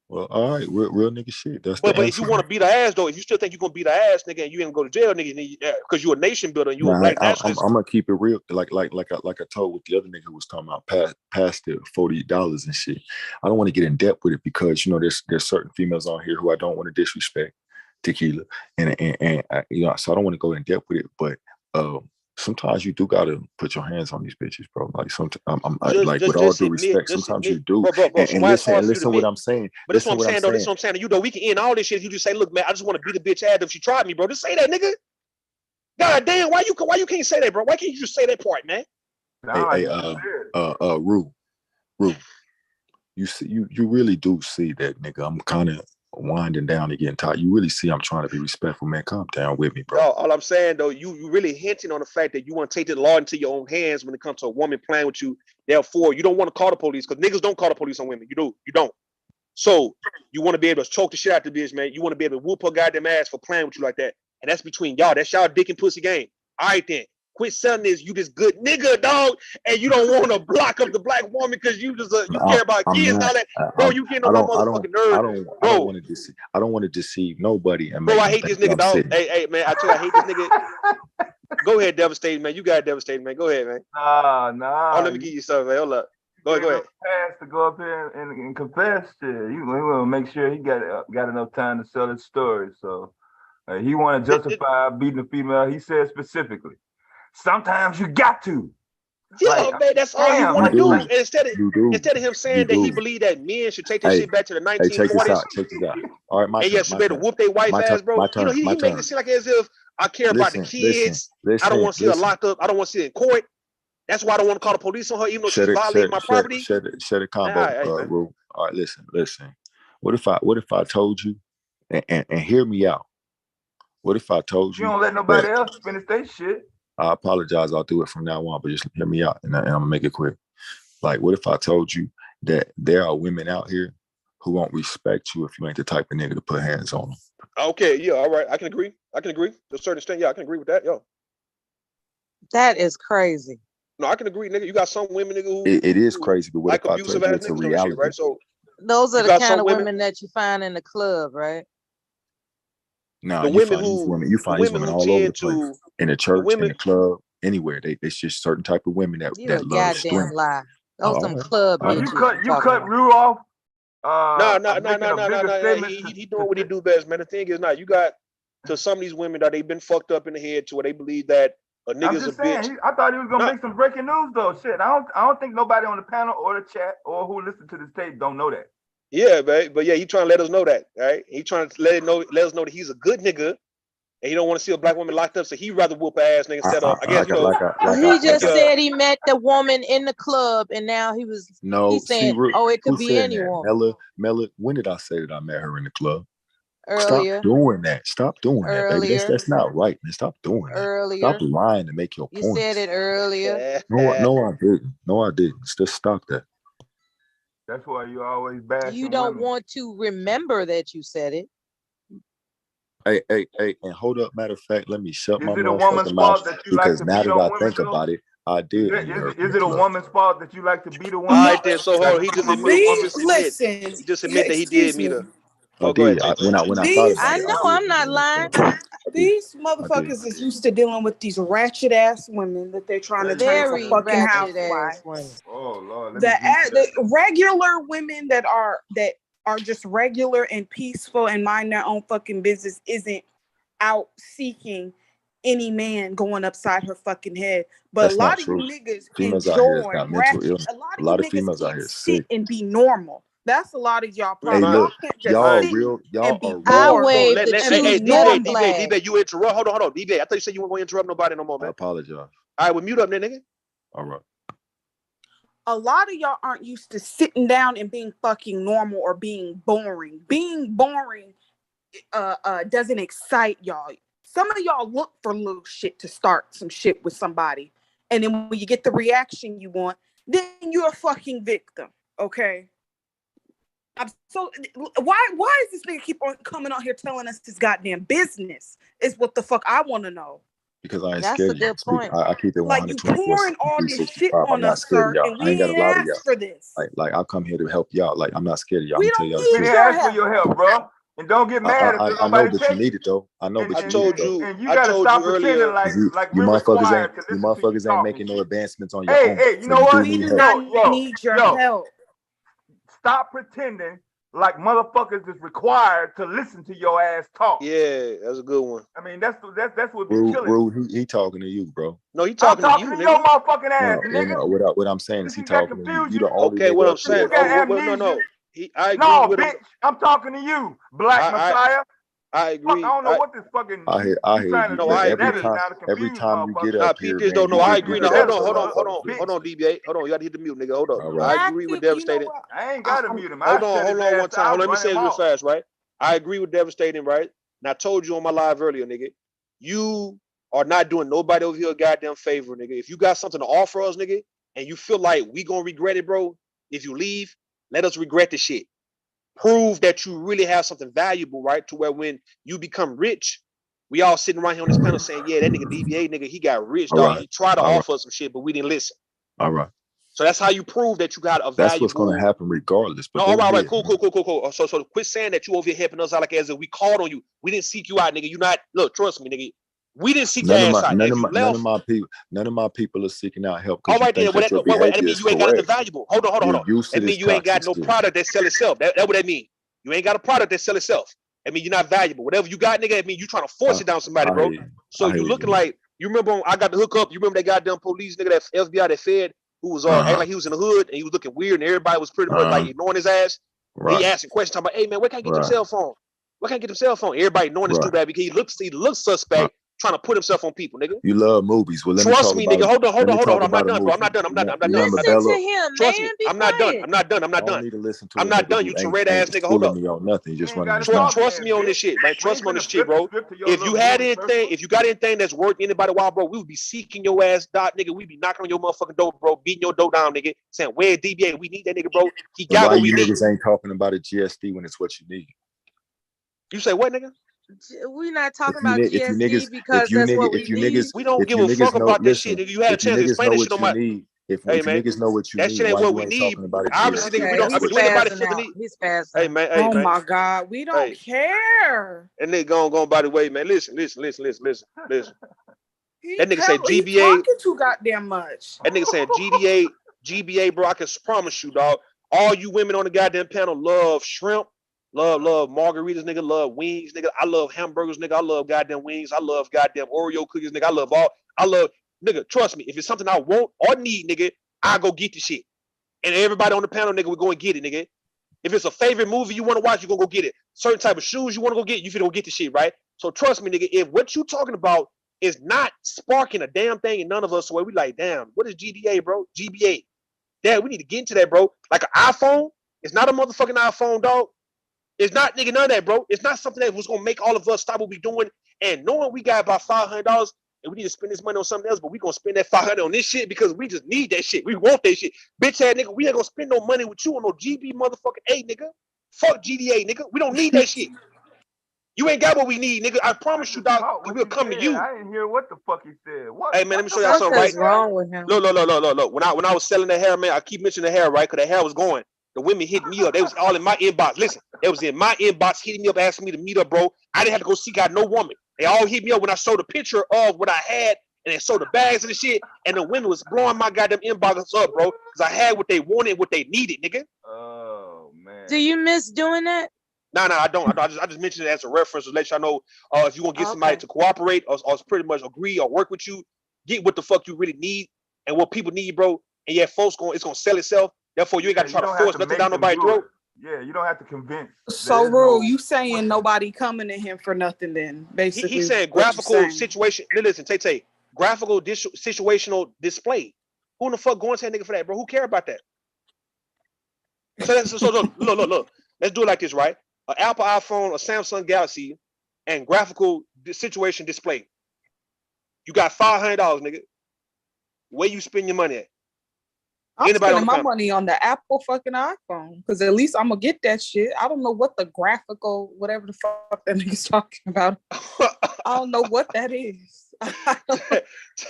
Well, all right, real nigga shit. That's But the if you want to beat her ass though, if you still think you're gonna beat her ass, nigga, and you ain't go to jail, nigga, because you're a nation builder and you're a black nationalist. I'm gonna keep it real, like I told with the other nigga who was talking about past the $40 and shit. I don't want to get in depth with it because there's certain females on here who I don't want to disrespect, tequila, and so I don't want to go in depth with it. But sometimes you do gotta put your hands on these bitches, bro. Like sometimes with all due respect, sometimes you do. And listen what I'm saying. But that's what I'm saying, though. This is what I'm saying. You know, we can end all this shit. You just say, look, man, I just want to beat a bitch ass if she tried me, bro. Just say that, nigga. God damn, why you can't say that, bro? Why can't you just say that part, man? Rue, you see, you really do see that, nigga. I'm kind of winding down and getting tired. You really see I'm trying to be respectful, man. Calm down with me, bro. No, all I'm saying though, you really hinting on the fact that you want to take the law into your own hands when it comes to a woman playing with you. Therefore, you don't want to call the police because niggas don't call the police on women. You don't. So you want to be able to choke the shit out the bitch, man. You want to be able to whoop her goddamn ass for playing with you like that. And that's between y'all. That's y'all dick and pussy game. All right then. Quit selling this. You this good nigga, dog, and you don't want to block up the black woman because you just you care about kids and all that. Bro, you getting on my motherfucking nerves. I don't want to deceive nobody. And bro, I hate this nigga, dog. Hey, man, I tell you, I hate this nigga. Go ahead, Devastating, man. You got Devastating, man. Go ahead, man. Nah. Oh, let me give you something, man. Hold up. Go ahead. Pass to go up here and confess to. You want to make sure he got enough time to sell his story. So he want to justify beating a female. He said specifically, sometimes you got to. Yeah, man, that's all you want to do. Instead of him saying that he believed that men should take this shit back to the 1940s. Check this out. All right, my and turn. yes, you better whoop their wife ass, bro. He makes it seem like as if I care about the kids. I don't want to see her locked up. I don't want to see her in court. That's why I don't want to call the police on her, even though she's violating my property. Shut it, combo, Rule. All right, listen. What if I told you, and hear me out? What if I told you? You don't let nobody else finish their shit. I apologize. I'll do it from now on, but just hear me out, and I'm gonna make it quick. Like, what if I told you that there are women out here who won't respect you if you ain't the type of nigga to put hands on them? Okay, yeah, all right. I can agree. To a certain extent, yeah, I can agree with that, yo. That is crazy. No, I can agree, nigga. You got some women, nigga, who it is crazy, but what like if I told you it's a reality? Shit, right? So those are the kind of women that you find in the club, right? No, you find these women. You find these women all over the place, in the church, in the club, anywhere. It's just certain type of women that love strength. Lie. Those some club bitches. You cut Rue off. No. He doing what he do best, man. The thing is, you got to some of these women that they've been fucked up in the head to where they believe that a nigga's a bitch. I thought he was gonna make some breaking news though. Shit, I don't think nobody on the panel or the chat or who listened to this tape don't know that. Yeah, but yeah, he trying to let us know that, right? He trying to let us know that he's a good nigga, and he don't want to see a black woman locked up, so he rather whoop her ass nigga instead of. I guess he just said he met the woman in the club, and now he's saying, it could be anyone. Mella, when did I say that I met her in the club? Earlier. Stop doing that. Stop doing that, baby. That's not right, man. Stop doing that. Earlier. Stop lying to make your point. You said it earlier. No, I didn't. No, I didn't. Just stop that. That's why you always bash. You don't want to remember that you said it. Hey, and hold up. Matter of fact, let me shut my motherfucking mouth because now that I think about it, I did. Is it a woman's fault that you like to be the one? All right, then. So hold on. He just admit that he did meet her. I did. When I thought about I it, know I'm not lying. These motherfuckers is used to dealing with these ratchet ass women that they're trying to turn into Very fucking ratchet ass housewives. women. Oh Lord, The regular women that are just regular and peaceful and mind their own fucking business isn't out seeking any man going upside her fucking head. But That's a lot not of true. you niggas Females out here enjoy got mental ratchet. illness. A lot of you females niggas out here can't sit sick. and be normal. That's a lot of y'all Hey, problem. look, Y'all can't just y'all sit real. Y'all and be are I real. wave the Hey, choose better flag. D-Bay, you interrupt. Hold on. D-Bay, I thought you said you weren't going to interrupt nobody no more, man. I apologize. All right, well, mute up then, nigga. All right. A lot of y'all aren't used to sitting down and being fucking normal or being boring. Being boring doesn't excite y'all. Some of y'all look for little shit to start some shit with somebody. And then when you get the reaction you want, then you're a fucking victim. Okay? Why is this nigga keep on coming out here telling us his goddamn business? Is what the fuck I want to know. Because I ain't That's scared a of you. good point. I keep it 100, Like you pouring all this shit on I'm not us, scared sir, of y'all. and I we ain't got ain't a lot of y'all. asked for this. Like I come here to help y'all. Like I'm not scared of y'all. We I'm gonna tell don't y'all the need truth. your ask for your help, bro. And don't get mad if I know, nobody but takes you need it though. I know, And, but and, you need and, it though. and you gotta stop pretending like You we're required to you listen to you motherfuckers ain't talking. making no advancements on your Hey, own. you So know what? do We do help. not need your help. Stop pretending like motherfuckers is required to listen to your ass talk. Yeah, that's a good one. I mean, that's what be killing. Rude, he talking to you, bro. No, he I'm talking talking to you, your nigga. motherfucking ass, nigga. No, what I'm saying is he talking to you. You the only Okay, nigga what I'm up here. saying. You got amnesia. No. I agree No, with him. bitch, I'm talking to you, Black Messiah. I agree. Fuck, I don't know what this fucking I hear trying you. to No, do. I That agree. is now to Every confuse time you get motherfuckers. up Pete, here, this man, don't know. you I just agree. be Now, messing hold with motherfuckers, bitch. on, DBA. Hold on, you got to hit the mute, nigga. Hold up. All right. I agree with Devastating. I ain't gotta mute him. Hold on one time. Let me say it real fast, right? I agree with Devastating, right? And I told you on my live earlier, nigga, you are not doing nobody over here a goddamn favor, nigga. If you got something to offer us, nigga, and you feel like we gonna regret it, bro, if you leave, let us regret the shit. Prove that you really have something valuable, right? To where when you become rich, we all sitting right here on this panel saying, yeah, that nigga DBA, nigga, he got rich, dog. He tried to offer us some shit, but we didn't listen. All right. So that's how you prove that you got a valuable. That's what's going to happen regardless. But no, all right, cool. So quit saying that you over here helping us out like as if we called on you. We didn't seek you out, nigga. You not look. Trust me, nigga. We didn't seek your ass out. None of my people are seeking out help. All right, then. Wait, That mean you ain't got nothing valuable. Hold on. That mean you ain't got no product that sell itself. That what that mean. You ain't got a product that sell itself. I mean you're not valuable. Whatever you got, nigga. I mean you trying to force it down somebody, bro. So you looking like you remember when I got the hook up. You remember that goddamn police nigga, that FBI, that Fed, who was acting like he was in the hood and he was looking weird and everybody was pretty much like ignoring his ass. Right. He asking questions talking about, hey man, where can I get your cell phone? Where can I get your cell phone? Everybody ignoring this stupid because he looks suspect. Trying to put himself on people, nigga. You love movies. Well, trust me, nigga. Hold on. I'm not done, bro. I'm not done. Listen to him, trust man. me. I'm not done. I'm not done. I don't need to listen to I'm not done. You red ass nigga. Hold up. Me on nothing. You just trust me on this shit, man. Trust me on this shit, bro. If you had anything, if you got anything that's worth anybody while, bro, we would be seeking your ass, dot, nigga. We be knocking on your motherfucking door, bro, beating your door down, nigga. Saying, where's DBA? We need that nigga, bro. He got what we need. Niggas ain't talking about a GSD when it's what you need. You say what, nigga? We're not talking about GSD because that's what we need. We don't give a fuck about this shit, nigga. You had a chance to explain this shit on my. If niggas know what you need, that shit ain't what we need. Obviously, nigga, we don't. Do anybody feel the need? He's fast. Hey man, oh my God, we don't care. And nigga going by the way, man. Listen. That nigga said He's GBA. talking too goddamn much. That nigga said GBA, bro. I can promise you, dog. All you women on the goddamn panel love shrimp. Love margaritas, nigga. Love wings, nigga. I love hamburgers, nigga. I love goddamn wings. I love goddamn Oreo cookies, nigga. I love, nigga. Trust me. If it's something I want or need, nigga, I go get the shit. And everybody on the panel, nigga, we go and get it, nigga. If it's a favorite movie you want to watch, you gonna go get it. Certain type of shoes you want to go get, you finna go get the shit, right? So trust me, nigga. If what you talking about is not sparking a damn thing in none of us, so we like, damn, what is GDA, bro? GBA. Damn, we need to get into that, bro. Like an iPhone. It's not a motherfucking iPhone, dog. It's not, nigga, none of that, bro. It's not something that was gonna make all of us stop what we doing. And knowing we got about $500 and we need to spend this money on something else, but we gonna spend that $500 on this shit because we just need that shit. We want that shit. Bitch ass nigga, we ain't gonna spend no money with you on no GB motherfucking A, nigga. Fuck GDA, nigga. We don't need that shit. You ain't got what we need, nigga. I promise you, dog. We'll come to you. I didn't hear what the fuck he said. What? Hey man, let me show y'all something, right? Wrong with him? Look. When I was selling the hair, man, I keep mentioning the hair, right? Because the hair was going. The women hit me up. They was all in my inbox. Listen, they was in my inbox hitting me up, asking me to meet up, bro. I didn't have to go seek out no woman. They all hit me up when I showed a picture of what I had, and they showed the bags and the shit. And the women was blowing my goddamn inbox up, bro, because I had what they wanted, what they needed, nigga. Oh man. Do you miss doing that? No, I don't. I just mentioned it as a reference to let y'all know if you want to get somebody to cooperate or pretty much agree or work with you, get what the fuck you really need and what people need, bro. And yeah, folks it's gonna sell itself. Therefore, you ain't got to try to force nothing down nobody's throat. Yeah, you don't have to convince. So, Rule, you saying nobody coming to him for nothing then, basically. He's saying graphical situation. Listen, Tay, graphical situational display. Who in the fuck going to that nigga for that, bro? Who care about that? So look. Let's do it like this, right? An Apple iPhone, a Samsung Galaxy, and graphical situation display. You got $500, nigga. Where you spend your money at? I'm spending my money on the Apple fucking iPhone because at least I'm gonna get that shit. I don't know what the graphical, whatever the fuck that nigga's talking about. I don't know what that is. I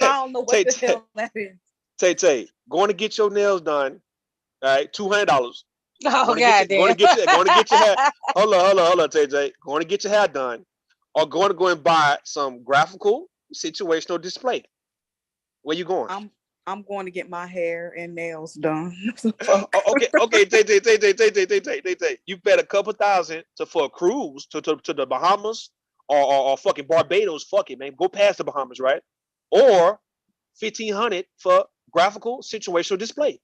don't know what the hell that is. Tay, going to get your nails done. All right, $200. Oh goddamn. Going to get your hair. Hold on, Tay. Going to get your hair done, or going to go and buy some graphical situational display. Where you going? I'm going to get my hair and nails done. Okay, Tay. You bet a couple thousand for a cruise to the Bahamas or fucking Barbados. Fuck it, man. Go past the Bahamas, right? Or $1,500 for graphical situational display.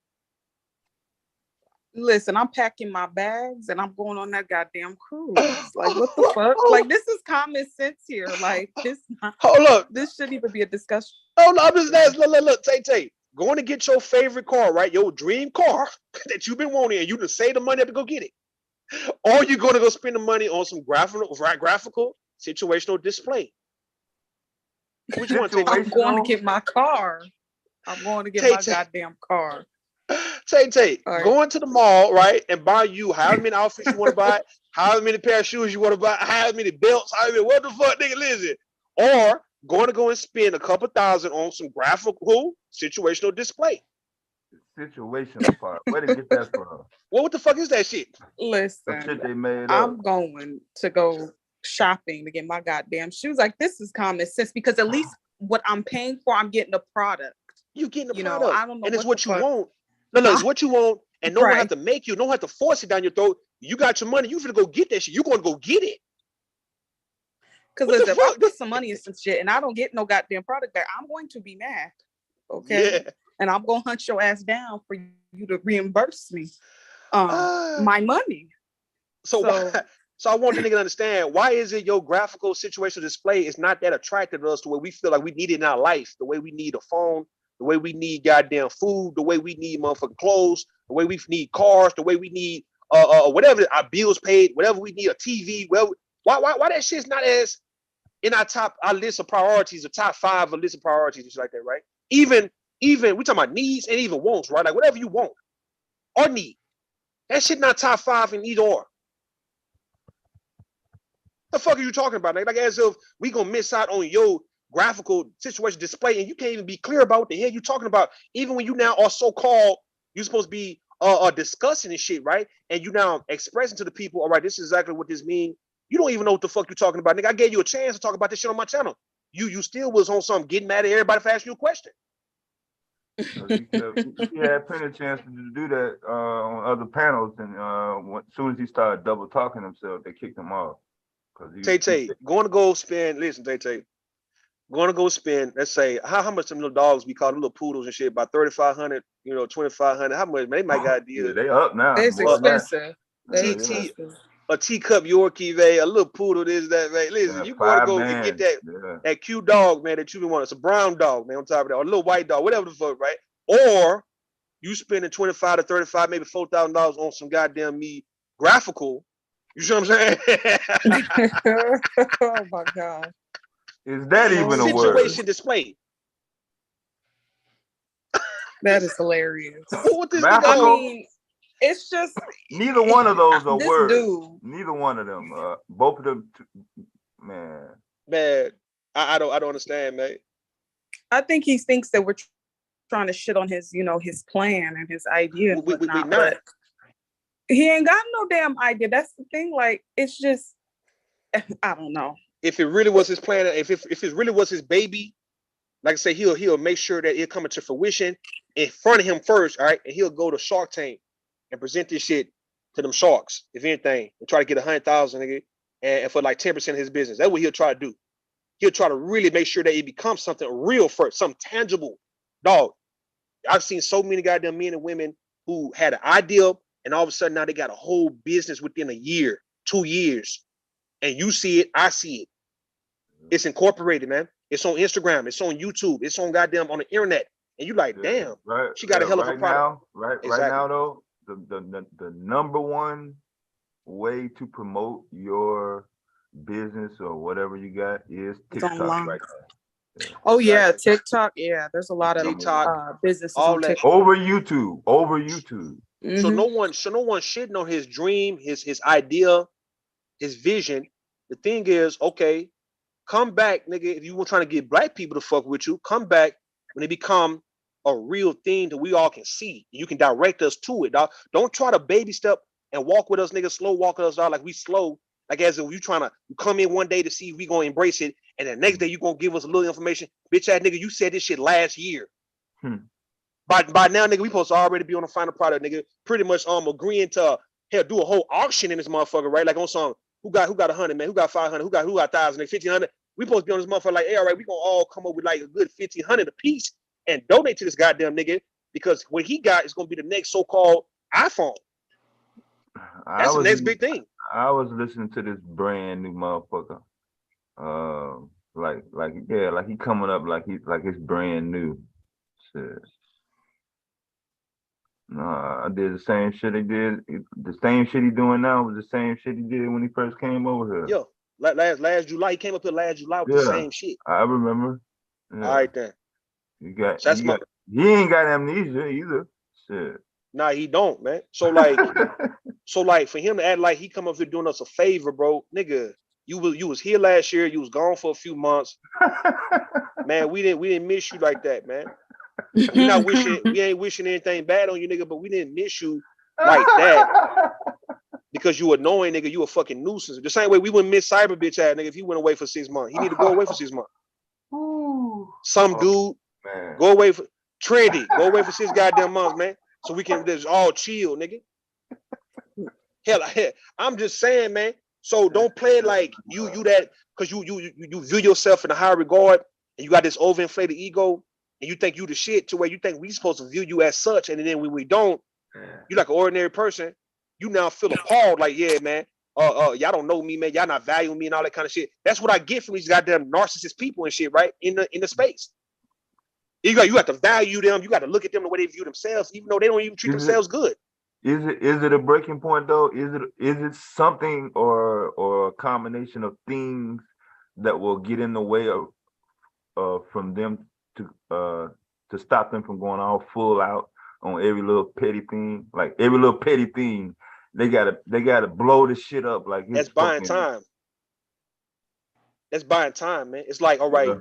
Listen, I'm packing my bags and I'm going on that goddamn cruise. Like, what the fuck? Like, this is common sense here. Like, this. Hold up. This shouldn't even be a discussion. Oh no, I'm just asking. Look, Tay. Going to get your favorite car, right? Your dream car that you've been wanting, and you can save the money up to go get it. Or you're going to go spend the money on some graphical situational display. Which one? I'm going to get my car. I'm going to get my goddamn car. Tay, going to the mall, right, and buy you however many outfits you want to buy, however many pair of shoes you want to buy, however many belts, what the fuck, nigga, listen. Or going to go and spend a couple thousand on some graphical situational display. Situational part. Where did you get that from? Well, what the fuck is that shit? Listen, shit they made up. I'm going to go shopping to get my goddamn shoes. Like, this is common sense because at least what I'm paying for, I'm getting a product. You getting a product. I don't know, and it's what you want. No, it's what you want, and no one have to make you. No one have to force it down your throat. You got your money. You finna go get that shit. You going to go get it. Because if I put some money in some shit and I don't get no goddamn product back, I'm going to be mad. Okay. Yeah. And I'm gonna hunt your ass down for you to reimburse me my money. So I want the nigga to understand, why is it your graphical situational display is not that attractive to us the way we feel like we need it in our life, the way we need a phone, the way we need goddamn food, the way we need motherfucking clothes, the way we need cars, the way we need whatever, our bills paid, whatever we need, a TV, why that shit's not as in our list of priorities, the top 5 of list of priorities and shit like that, right? Even we talking about needs and even wants, right? Like whatever you want or need, that shit not top 5 in either or. The fuck are you talking about? Like as if we gonna miss out on your graphical situation display and you can't even be clear about what the hell you talking about. Even when you now are so-called, you're supposed to be discussing this shit, right? And you now expressing to the people, all right, this is exactly what this means. You don't even know what the fuck you're talking about, nigga. I gave you a chance to talk about this shit on my channel. You still was on something, getting mad at everybody for asking you a question. He had plenty of chances to do that on other panels, and as soon as he started double talking himself, they kicked him off. Tay, going to go spend. Listen, Tay, going to go spend. Let's say how much them little dogs we call them little poodles and shit, about $3,500, $2,500. How much? Man, they might got deals. Yeah, they up now. It's expensive. A teacup Yorkie, man, a little poodle, this, that, man. Listen, you want to go and get that cute dog, man, that you been wanting. It's a brown dog, man, on top of that, or a little white dog, whatever the fuck, right? Or you spending $25 to $35, maybe $4,000 on some goddamn graphical. You see what I'm saying? Oh my God. Is that even a word? Situation display. That is hilarious. What this I mean, it's just neither one of those are words. Dude. Neither one of them. Both of them Man, I don't understand, man. I think he thinks that we're trying to shit on his, his plan and his idea and whatnot. But he ain't got no damn idea. That's the thing. Like, it's just, I don't know. If it really was his plan, if it really was his baby, like I say, he'll make sure that it come into fruition in front of him first, all right? And he'll go to Shark Tank and present this shit to them sharks, if anything, and try to get 100,000 nigga, and for like 10% of his business. That's what he'll try to do. He'll try to really make sure that it becomes something real first, something tangible. Dog, I've seen so many goddamn men and women who had an idea, and all of a sudden now they got a whole business within a year, 2 years. And you see it, I see it. It's incorporated, man. It's on Instagram, it's on YouTube, it's on goddamn on the internet. And you like, damn, she got a hell of a product. Right now though, the number one way to promote your business or whatever you got is TikTok right now. Yeah. Oh yeah, TikTok. Yeah, there's a lot of TikTok businesses all on that TikTok. Over YouTube. Mm-hmm. So no one shitting on his dream, his idea, his vision. The thing is, okay, come back, nigga. If you were trying to get black people to fuck with you, come back when they become a real thing that we all can see. You can direct us to it, dog. Don't try to baby step and walk with us, nigga. Slow walk with us, dog. Like we slow. Like as if you trying to come in one day to see if we gonna embrace it, and the next day you gonna give us a little information. Bitch ass nigga, you said this shit last year. By now, nigga, we supposed to already be on the final product, nigga. Pretty much agreeing to do a whole auction in this motherfucker, right? Like on some who got 100, man, who got 500, who got 1,000, 1,500. We supposed to be on this motherfucker like, hey, all right, we gonna all come up with like a good 1,500 a piece and donate to this goddamn nigga, because what he got is gonna be the next so-called iPhone. That's the next big thing. I was listening to this brand new motherfucker. Like he coming up like it's brand new. Shit. I did the same shit he did. The same shit he doing now was the same shit he did when he first came over here. Yo, last July, he came up here last July with the same shit. I remember. Yeah. All right then. He ain't got amnesia either. Shit. Nah, he don't, man. So like for him to act like he come up here doing us a favor, bro, nigga. You was here last year. You was gone for a few months. Man, we didn't miss you like that, man. We ain't wishing anything bad on you, nigga, but we didn't miss you like that. Because you annoying, nigga. You a fucking nuisance. The same way we wouldn't miss Cyber bitch ass, nigga, if he went away for 6 months. He need to go away for 6 months. Dude, man. Go away for Trendy. Go away for 6 goddamn months, man. So we can just all chill, nigga. Hell, I'm just saying, man. So don't play it like you that, because you view yourself in a high regard and you got this overinflated ego and you think you the shit to where you think we supposed to view you as such, and then when we don't, you like an ordinary person. You now feel appalled, like, yeah, man. Y'all don't know me, man. Y'all not valuing me and all that kind of shit. That's what I get from these goddamn narcissist people and shit, right? In the space. You got to value them. You got to look at them the way they view themselves, even though they don't even treat themselves good. Is it a breaking point though? Is it something or a combination of things that will get in the way of from them to stop them from going all full out on every little petty thing? Like every little petty thing, they gotta blow the shit up. Like that's buying time. That's buying time, man. It's like, all right,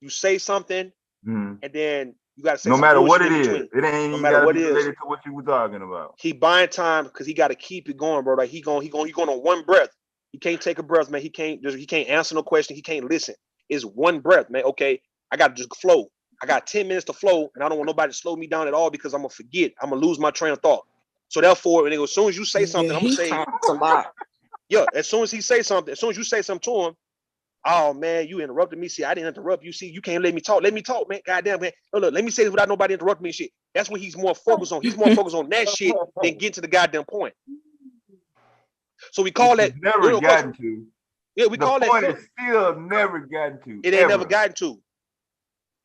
you say something, and then you gotta say no matter what it is. Between. It ain't even gotta be related to what you were talking about. He buying time because he gotta keep it going, bro. Like he going on one breath. He can't take a breath, man. He can't answer no question. He can't listen. It's one breath, man. Okay, I gotta just flow. I got 10 minutes to flow, and I don't want nobody to slow me down at all because I'm gonna forget. I'm gonna lose my train of thought. So therefore, as soon as you say something, I'm gonna say a lot. Yeah, as soon as you say something to him, oh man, you interrupted me. See, I didn't interrupt you. See, you can't let me talk. Let me talk, man. Goddamn, man. Look, let me say this without nobody interrupting me and shit. That's what he's more focused on. He's more focused on that shit than getting to the goddamn point. So we call that never gotten to. Yeah, we call that. The point is still never gotten to. It ain't never gotten to.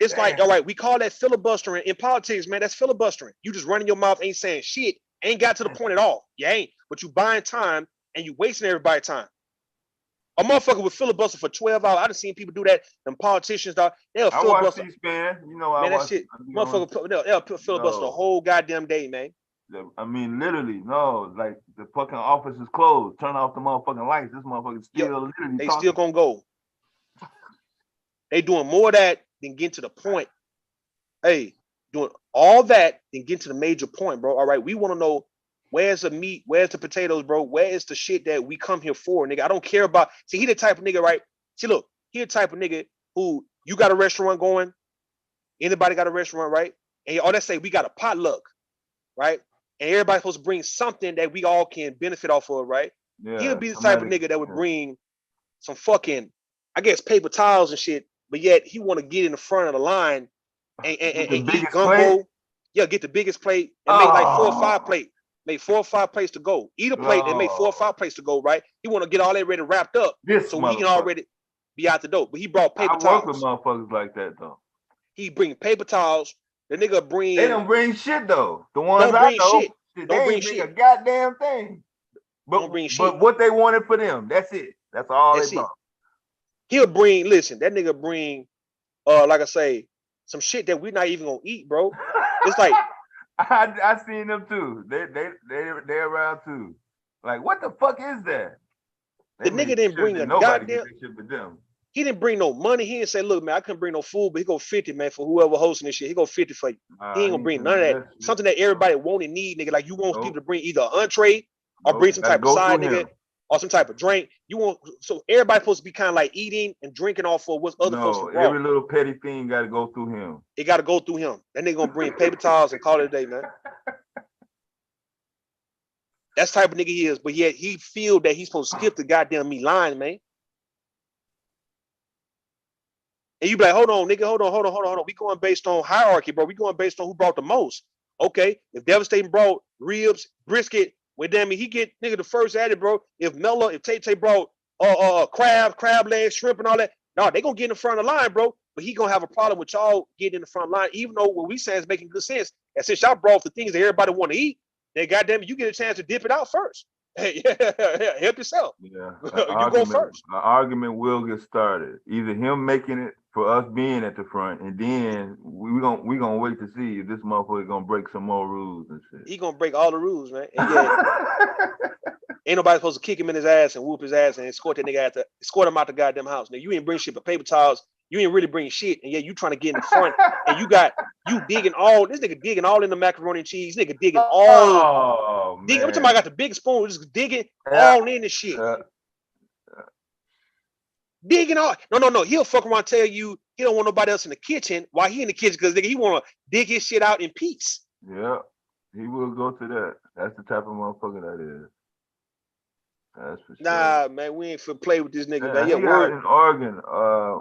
It's like, all right, we call that filibustering in politics, man. That's filibustering. You just running your mouth, ain't saying shit, ain't got to the point at all. You ain't, but you buying time and you wasting everybody's time. A motherfucker would filibuster for 12 hours. I done seen people do that. Them politicians, dog, they'll filibuster. I watch C-SPAN. You know, man, that shit. Motherfucker, they'll filibuster the whole goddamn day, man. I mean, literally, no. Like the fucking office is closed. Turn off the motherfucking lights. This motherfucker still literally. They still gonna go. They doing more of that than getting to the point. Hey, doing all that than getting to the major point, bro. All right, we want to know where's the meat, where's the potatoes, bro? Where is the shit that we come here for, nigga? I don't care about. See, he the type of nigga, right? See, look, he the type of nigga who you got a restaurant going. Anybody got a restaurant, right? And all that say we got a potluck, right? And everybody's supposed to bring something that we all can benefit off of, right? Yeah, He'll be the type of nigga that would bring some fucking, I guess, paper towels and shit, but yet he want to get in the front of the line and eat gumbo. Plate? Yeah, get the biggest plate and make like 4 or 5 plates. Make 4 or 5 plates to go. Eat a plate and make 4 or 5 plates to go, right? He want to get all that ready wrapped up so he can already be out the door. But he brought paper towels. I work with motherfuckers like that though. He bring paper towels. The nigga bring. They don't bring shit though. The ones don't bring shit. Don't bring shit. A goddamn thing. But don't bring shit. But what they wanted for them, that's it. That's all they brought. He'll bring. Listen, that nigga bring. Like I say, some shit that we're not even gonna eat, bro. It's like I seen them too. They're around too. Like, what the fuck is that? The nigga didn't bring a goddamn. He didn't bring no money. He didn't say, look, man, I couldn't bring no food, but he go 50, man, for whoever hosting this shit. He go 50 for you. He ain't gonna bring none of that. Something that everybody want and need, nigga. Like you want people to bring either an entree or bring some type of side, nigga, or some type of drink. You want so everybody's supposed to be kind of like eating and drinking off of what other folks brought. Every little petty thing got to go through him. It got to go through him. That nigga gonna bring paper towels and call it a day, man. That's the type of nigga he is, but yet he feel that he's supposed to skip the goddamn me line, man. And you be like, hold on, nigga, hold on. We going based on hierarchy, bro. We going based on who brought the most. Okay, if Devastating brought ribs, brisket, well, damn it, he get nigga the first at it, bro. If Tay brought crab legs, shrimp, and all that, no, they gonna get in the front of the line, bro. But he gonna have a problem with y'all getting in the front line, even though what we saying is making good sense. And since y'all brought the things that everybody want to eat, then goddamn it, you get a chance to dip it out first. Hey, yeah, help yourself. Yeah, you go first. An argument will get started. Either him making it for us being at the front, and then we gonna wait to see if this motherfucker gonna break some more rules and shit. He gonna break all the rules, man. And yeah, ain't nobody supposed to kick him in his ass and whoop his ass and escort that nigga escort him out the goddamn house. Now you ain't bring shit but paper towels. You ain't really bring shit, and yeah, you trying to get in the front, and you digging all this nigga digging all in the macaroni and cheese. Nigga digging all. I'm talking about I got the big spoon, just digging all in the shit. Digging all. No. He'll fuck around and tell you he don't want nobody else in the kitchen while he in the kitchen because nigga he want to dig his shit out in peace. Yeah, he will go to that. That's the type of motherfucker that is. That's for sure. Nah, man, we ain't for play with this nigga, man. Yeah, word. In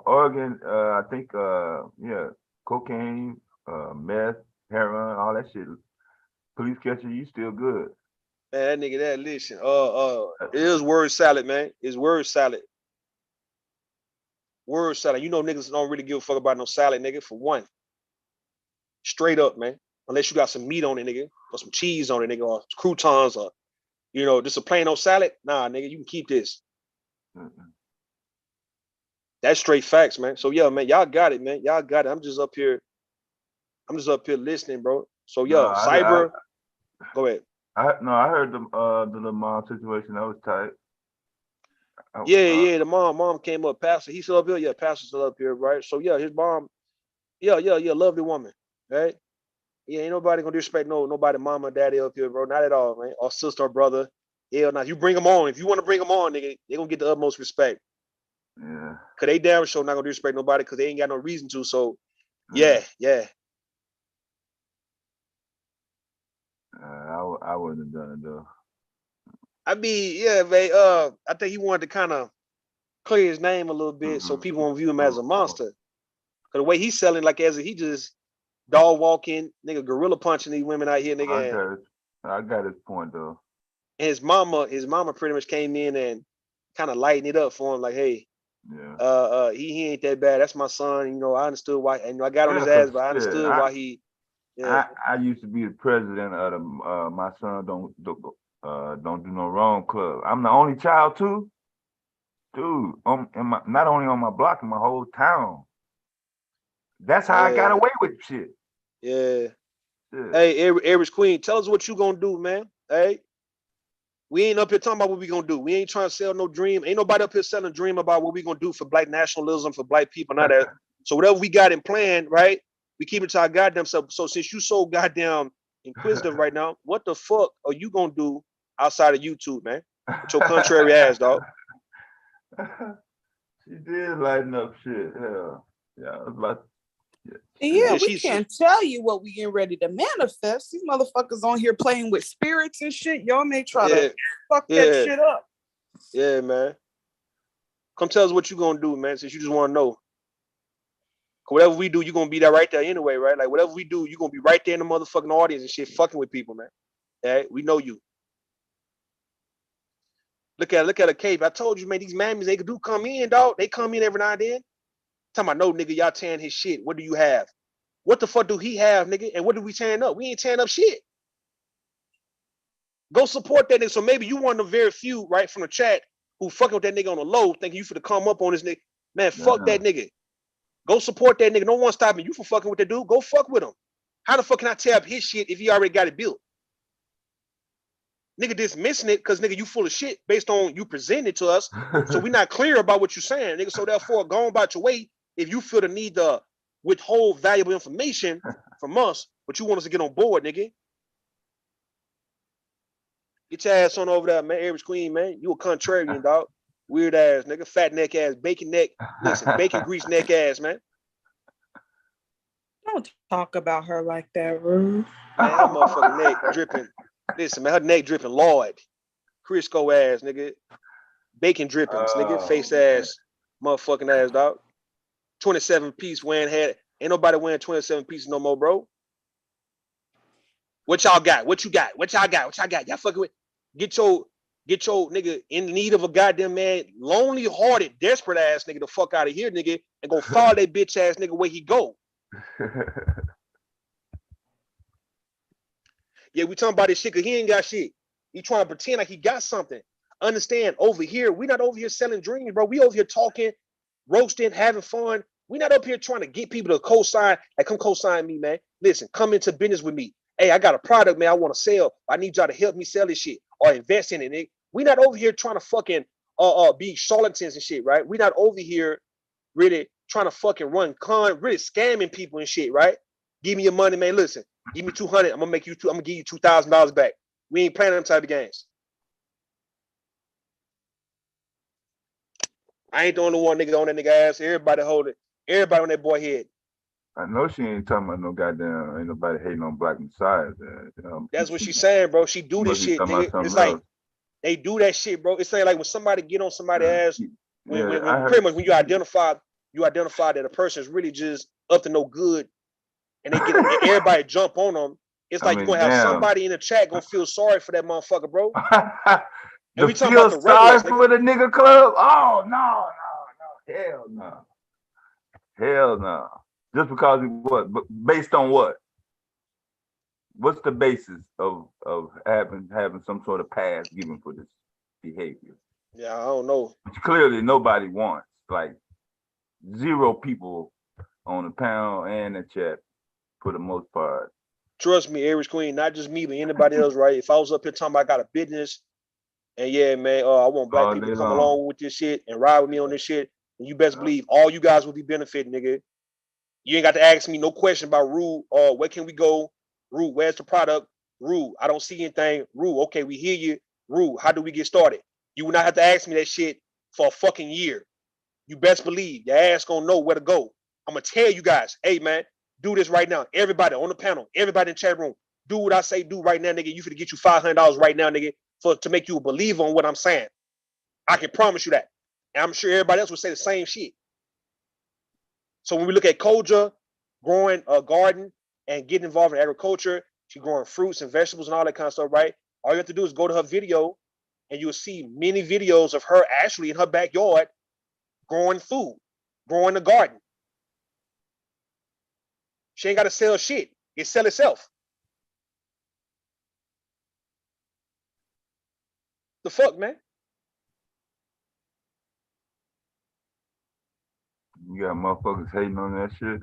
Oregon, I think, cocaine, meth, heroin, all that shit. Police catch you still good. Man, that nigga, that listen. It is word salad, man. It's word salad. Word salad. You know niggas don't really give a fuck about no salad, nigga, for one. Straight up, man. Unless you got some meat on it, nigga, or some cheese on it, nigga, or croutons, or just a plain old salad. Nah, nigga, you can keep this. That's straight facts, man. So yeah, man, y'all got it, man. Y'all got it. I'm just up here listening, bro. So yeah, cyber. Go ahead. I heard the mom situation. That was tight. The mom came up. Pastor, he still up here. Yeah, pastor's still up here, right? So yeah, his mom. Yeah, lovely woman, right? Yeah, ain't nobody gonna disrespect nobody, mama, daddy up here, bro. Not at all, man. Or sister or brother. Hell no. You bring them on. If you want to bring them on, nigga, they gonna get the utmost respect. Yeah. Cause they damn sure not gonna disrespect nobody because they ain't got no reason to. So yeah. I wouldn't have done it though. I mean, yeah, man. I think he wanted to kind of clear his name a little bit so people won't view him as a monster. Cause the way he's selling, like as if he just dog walking, nigga, gorilla punching these women out here, nigga. I got his point though. And his mama pretty much came in and kind of lightened it up for him, like, hey, he ain't that bad. That's my son. I understood why. And I got on his ass, but I understood why he. Yeah. I used to be the president of the my son don't do no wrong club. I'm the only child too, dude. Not only on my block, in my whole town. That's how I got away with shit. Yeah. Hey, Aries Queen, tell us what you gonna do, man. Hey, We ain't up here talking about what we gonna do. We ain't trying to sell no dream. Ain't nobody up here selling a dream about what we gonna do for black nationalism, for black people, none of that. So whatever we got in plan, right? We keep it to our goddamn self. So since you so goddamn inquisitive right now, what the fuck are you gonna do outside of YouTube, man? With your contrary ass, dog. She did lighten up shit. Yeah, about. Yeah, we can't tell you what we getting ready to manifest. These motherfuckers on here playing with spirits and shit. Y'all may try to fuck that shit up. Yeah, man. Come tell us what you gonna do, man, since you just want to know. Whatever we do, you're gonna be there right there anyway, right? Like whatever we do, you're gonna be right there in the motherfucking audience and shit, fucking with people, man. Yeah, we know you. Look at a cave. I told you, man, these mammies, they do come in, dog. They come in every now and then. Talking about, no, nigga, y'all tearing his shit. What do you have? What the fuck do he have, nigga? And what do we tearing up? We ain't tearing up shit. Go support that nigga. So maybe you one of the very few, right, from the chat who fucking with that nigga on the low, thinking you finna come up on this nigga. Man, fuck that nigga. Go support that nigga. No one stopping you from fucking with that dude. Go fuck with him. How the fuck can I tear up his shit if he already got it built? Nigga dismissing it because nigga, you full of shit based on you presenting it to us. So we're not clear about what you're saying, nigga. So therefore, go about your way if you feel the need to withhold valuable information from us, but you want us to get on board, nigga. Get your ass on over there, man. Average Queen, man. You a contrarian, dog. Weird ass, nigga. Fat neck ass, bacon neck. Listen, bacon grease neck ass, man. Don't talk about her like that, Rude. Man, her motherfucking neck dripping. Listen, man, her neck dripping Lord. Crisco ass, nigga. Bacon drippings, nigga. Face ass, motherfucking ass, dog. 27-piece wearing head. Ain't nobody wearing 27 pieces no more, bro. What y'all got? What you got? What y'all got? What y'all got? Y'all fucking with. Get your nigga in need of a goddamn man, lonely hearted, desperate ass nigga the fuck out of here, nigga, and go follow that bitch ass nigga where he go. Yeah, we talking about this shit because he ain't got shit. He trying to pretend like he got something. Understand, over here, we not over here selling dreams, bro. We over here talking, roasting, having fun. We not up here trying to get people to co-sign. Like, come co-sign me, man. Listen, come into business with me. Hey, I got a product, man, I want to sell. I need y'all to help me sell this shit or invest in it, nigga. We not over here trying to fucking be charlatans and shit, right? We not over here really trying to fucking run really scamming people and shit, right? Give me your money, man. Listen, give me 200. I'm gonna give you $2,000 back. We ain't playing them type of games. I ain't the only one nigga on that nigga ass. Everybody hold it. Everybody on that boy head. I know she ain't talking about no goddamn, ain't nobody hating on Black Messiah. That's what she's saying, bro. She do this shit, nigga. It's like they do that shit, bro. It's like when somebody get on somebody's ass, when pretty much when you identify that a person is really just up to no good, and they get everybody jump on them. It's like you're gonna have somebody in the chat gonna feel sorry for that motherfucker, bro. And we talking about the sorry for the nigga club? Oh no, hell no, hell no. Just because he what? But based on what? What's the basis of having some sort of pass given for this behavior? Yeah, I don't know. Which clearly nobody wants. Like 0 people on the panel and the chat for the most part. Trust me, Aries Queen, not just me, but anybody else, right? If I was up here talking about I got a business, and yeah, man, I want black people to come along with this shit and ride with me on this shit, and you best believe all you guys will be benefiting, nigga. You ain't got to ask me no question about Rue or where can we go? Rue, where's the product? Rue, I don't see anything. Rue, okay, we hear you. Rue, how do we get started? You will not have to ask me that shit for a fucking year. You best believe your ass gonna know where to go. I'm gonna tell you guys, hey man, do this right now. Everybody on the panel, everybody in the chat room, do what I say do right now, nigga. You finna get you $500 right now, nigga, to make you a believer on what I'm saying. I can promise you that. And I'm sure everybody else would say the same shit. So when we look at Koja growing a garden and getting involved in agriculture, she's growing fruits and vegetables and all that kind of stuff, right? All you have to do is go to her video and you'll see many videos of her actually in her backyard growing food, growing a garden. She ain't got to sell shit. It sell itself. The fuck, man? You got motherfuckers hating on that shit.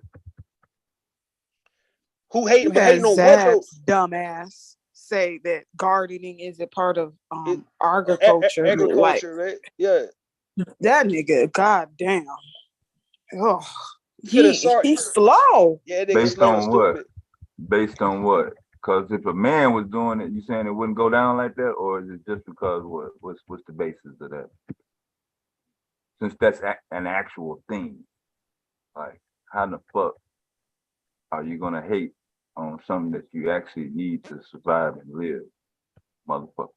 Who hating? Hating on what? Dumbass. say that gardening is a part of agriculture. Agriculture, right? Yeah. That nigga, goddamn. Oh, He's slow. Yeah, based on what? Based on what? Because if a man was doing it, you saying it wouldn't go down like that, or is it just because what? What's the basis of that? Since that's an actual thing, like how the fuck are you gonna hate on something that you actually need to survive and live, motherfucker?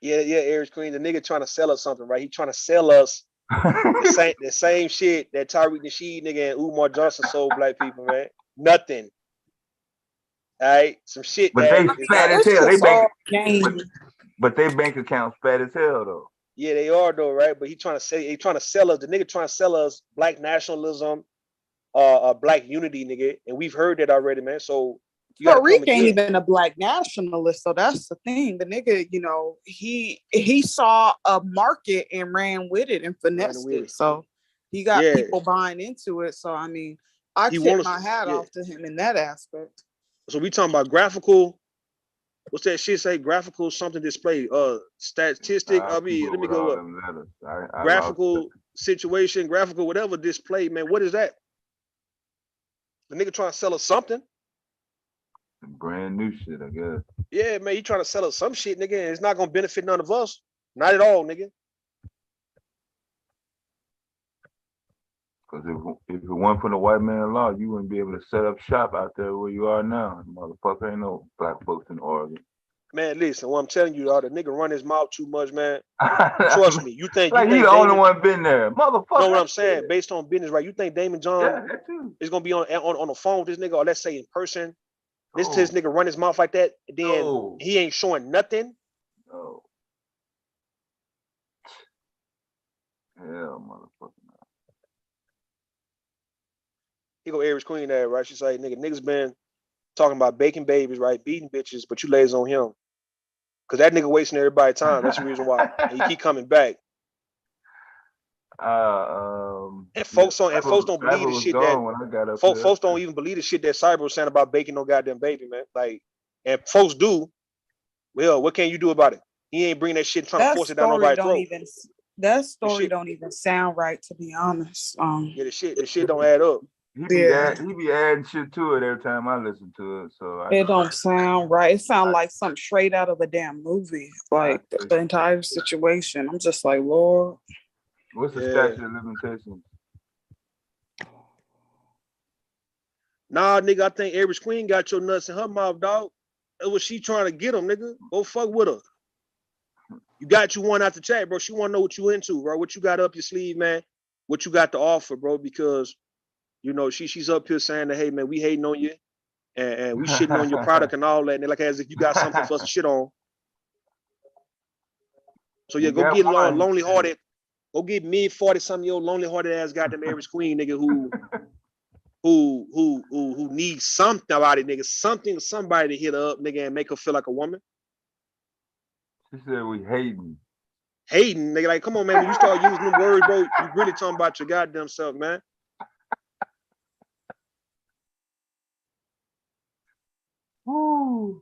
Yeah, Aries Queen, the nigga trying to sell us something, right? He trying to sell us the same shit that Tariq Nasheed nigga and Umar Johnson sold black people, man. Nothing. All right, some shit. But they fat as hell. But they bank accounts fat as hell though. Yeah, they are though, right? But he trying to sell us. The nigga trying to sell us black nationalism, black unity, nigga, and we've heard that already, man. So Tariq ain't even a black nationalist, so that's the thing. The nigga, he saw a market and ran with it and finessed it. So he got people buying into it. So I mean, I tip my hat off to him in that aspect. So we talking about graphical. What's that shit say? Graphical something display. Statistic. Let me go up. Graphical situation, graphical whatever display, man. What is that? The nigga trying to sell us something. Brand new shit, I guess. Yeah, man, he trying to sell us some shit, nigga, and it's not gonna benefit none of us. Not at all, nigga. Because if it weren't for the white man law, you wouldn't be able to set up shop out there where you are now. Motherfucker, ain't no black folks in Oregon. Man, listen, what I'm telling you, the nigga run his mouth too much, man. Trust me. You think he the only one been there, motherfucker? Know what I'm saying? Based on business, right? You think Damon John is gonna be on the phone with this nigga, or let's say in person? Listen to this nigga run his mouth like that, and then he ain't showing nothing. No. Hell, motherfucker. He go Aries Queen there, right? She's like, niggas been talking about baking babies, right? Beating bitches, but you lays on him. Cause that nigga wasting everybody's time. That's the reason why. And he keep coming back. And folks don't believe the shit that folks don't even believe the shit that Cyber was saying about baking no goddamn baby, man. Like, and folks do. Well, what can you do about it? He ain't bringing that shit trying to force it down nobody's throat. That story don't even sound right, to be honest. Yeah, the shit don't add up. He be adding shit to it every time I listen to it. So it don't sound right. It sounds like something straight out of a damn movie. Like the entire situation. I'm just like, Lord. What's the statute of limitations? Nah, nigga, I think Aries Queen got your nuts in her mouth, dog. That's what she trying to get them, nigga. Go fuck with her. You got you one out the chat, bro. She want to know what you into, bro. What you got up your sleeve, man. What you got to offer, bro. Because, she's up here saying that, hey, man, we hating on you. And we shitting on your product and all that. And like as if you got something for us to shit on. So yeah, go get lonely hearted. Go get mid 40-something-year-old lonely hearted ass goddamn Aries Queen, nigga, who needs something about it, nigga. Somebody to hit her up, nigga, and make her feel like a woman. She said we hating. Hating, nigga. Like, come on, man. When you start using them words, bro, you really talking about your goddamn self, man. Woo.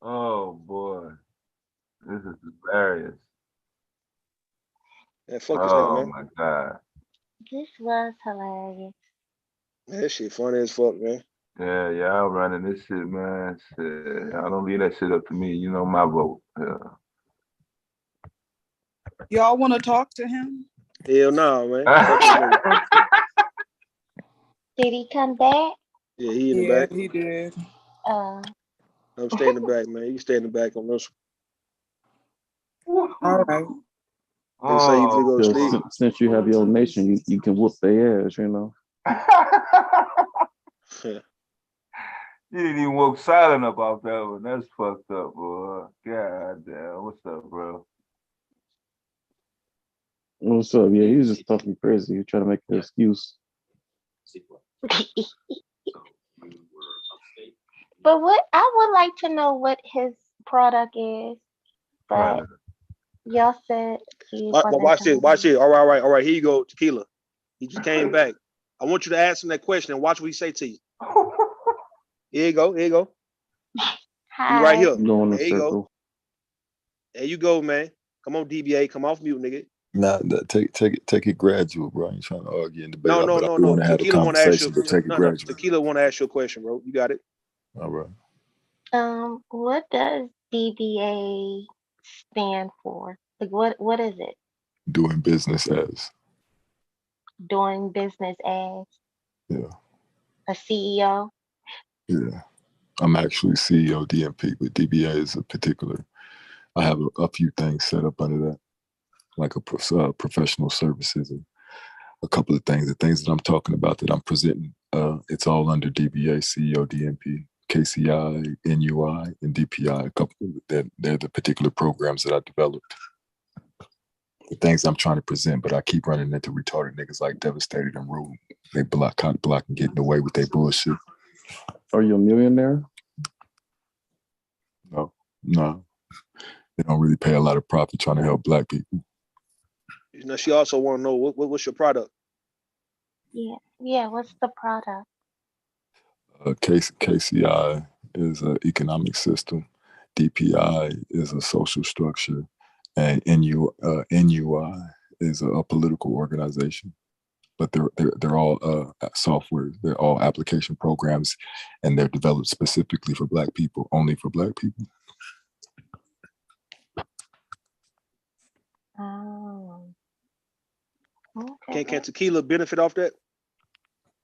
Oh boy. This is hilarious. Yeah, fuck this nigga, man. Oh my God. This was hilarious. Man, that shit funny as fuck, man. Yeah, y'all running this shit, man. Shit. Y'all don't leave that shit up to me. You know my vote. Yeah. Y'all want to talk to him? Hell no, man. Did he come back? Yeah, he in the back. He did. I'm staying in the back, man. You stay in the back on this one. All right. Since you have your own nation, you can whoop their ass, You didn't even walk silent about that one. That's fucked up, boy. God damn. What's up, bro? What's up? Yeah, he was just talking crazy. He trying to make an excuse. But what I would like to know what his product is. But y'all said he watch this. All right. Here you go, Tequila. He just came back. I want you to ask him that question and watch what he say to you. Here you go. You right here. Go in a There you go. circle. There you go, man. Come on, DBA. Come off mute, nigga. Nah, take it gradual, bro. I ain't trying to argue and debate. No. I do want to have a Tequila want to ask you. conversation, but take it gradual. Tequila want to ask you a question, bro. You got it. All right. What does DBA stand for? Like, what is it? Doing business as. Doing business as Yeah. a CEO? Yeah. I'm actually CEO DMP, but DBA is a particular. I have a few things set up under that, like a professional services and a couple of things. The things that I'm talking about that I'm presenting, it's all under DBA, CEO DMP, KCI, NUI, and DPI. A couple they're the particular programs that I developed. The things I'm trying to present, but I keep running into retarded niggas like Devastated and Rude. They block and getting away with their bullshit. Are you a millionaire? No. They don't really pay a lot of profit trying to help Black people. You know, she also want to know what's your product. Yeah. What's the product? KCI is an economic system. DPI is a social structure, and NUI is a political organization. But they're all software. They're all application programs, and they're developed specifically for Black people, only for Black people. Oh. Okay. Can Tequila benefit off that?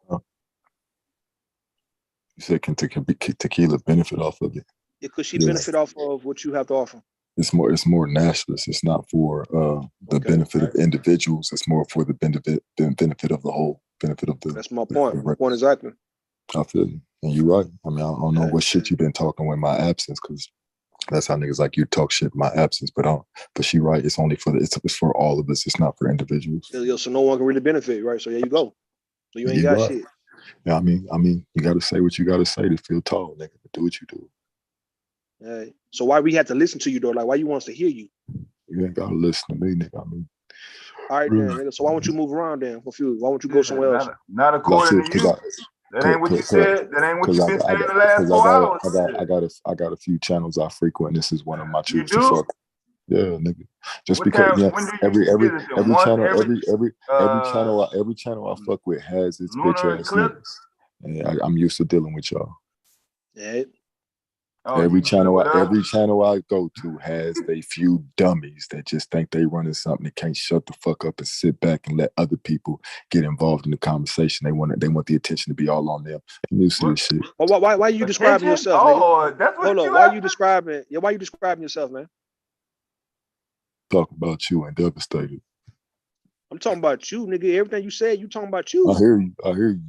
You said can Tequila benefit off of it? Yeah, could she benefit off of what you have to offer? It's more nationalist. It's not for the benefit of individuals. It's more for the benefit of the whole. Benefit of the. That's my point. My point exactly. I feel you. And you're right. I mean, I don't know what shit you've been talking with my absence, because that's how niggas like you talk shit in my absence. But she right. It's only for it's for all of us. It's not for individuals. So no one can really benefit, right? So there you go. So you ain't got shit. Yeah, I mean, you got to say what you got to say to feel tall, nigga. Do what you do. Hey, so why we had to listen to you though? Like, why you want us to hear you? You ain't gotta listen to me, nigga. I mean, all right, then, nigga. So why don't you move around then? Confused. Why don't you go somewhere else? Not according to you. That ain't what you said. That ain't what you've been saying the last 4 hours. I got a few channels I frequent. This is one of my You truths. do? Yeah, nigga. Just because every channel I fuck with has its bitch ass niggas. And I'm used to dealing with y'all. Yeah. Every channel I go to has they few dummies that just think they running something that can't shut the fuck up and sit back and let other people get involved in the conversation. They want the attention to be all on them. I'm used to this shit. Why are you describing yourself, nigga? That's what. Hold on. Why are you describing? Yeah, why are you describing yourself, man? Talking about you and Devastated. I'm talking about you, nigga. Everything you said, you talking about you. I hear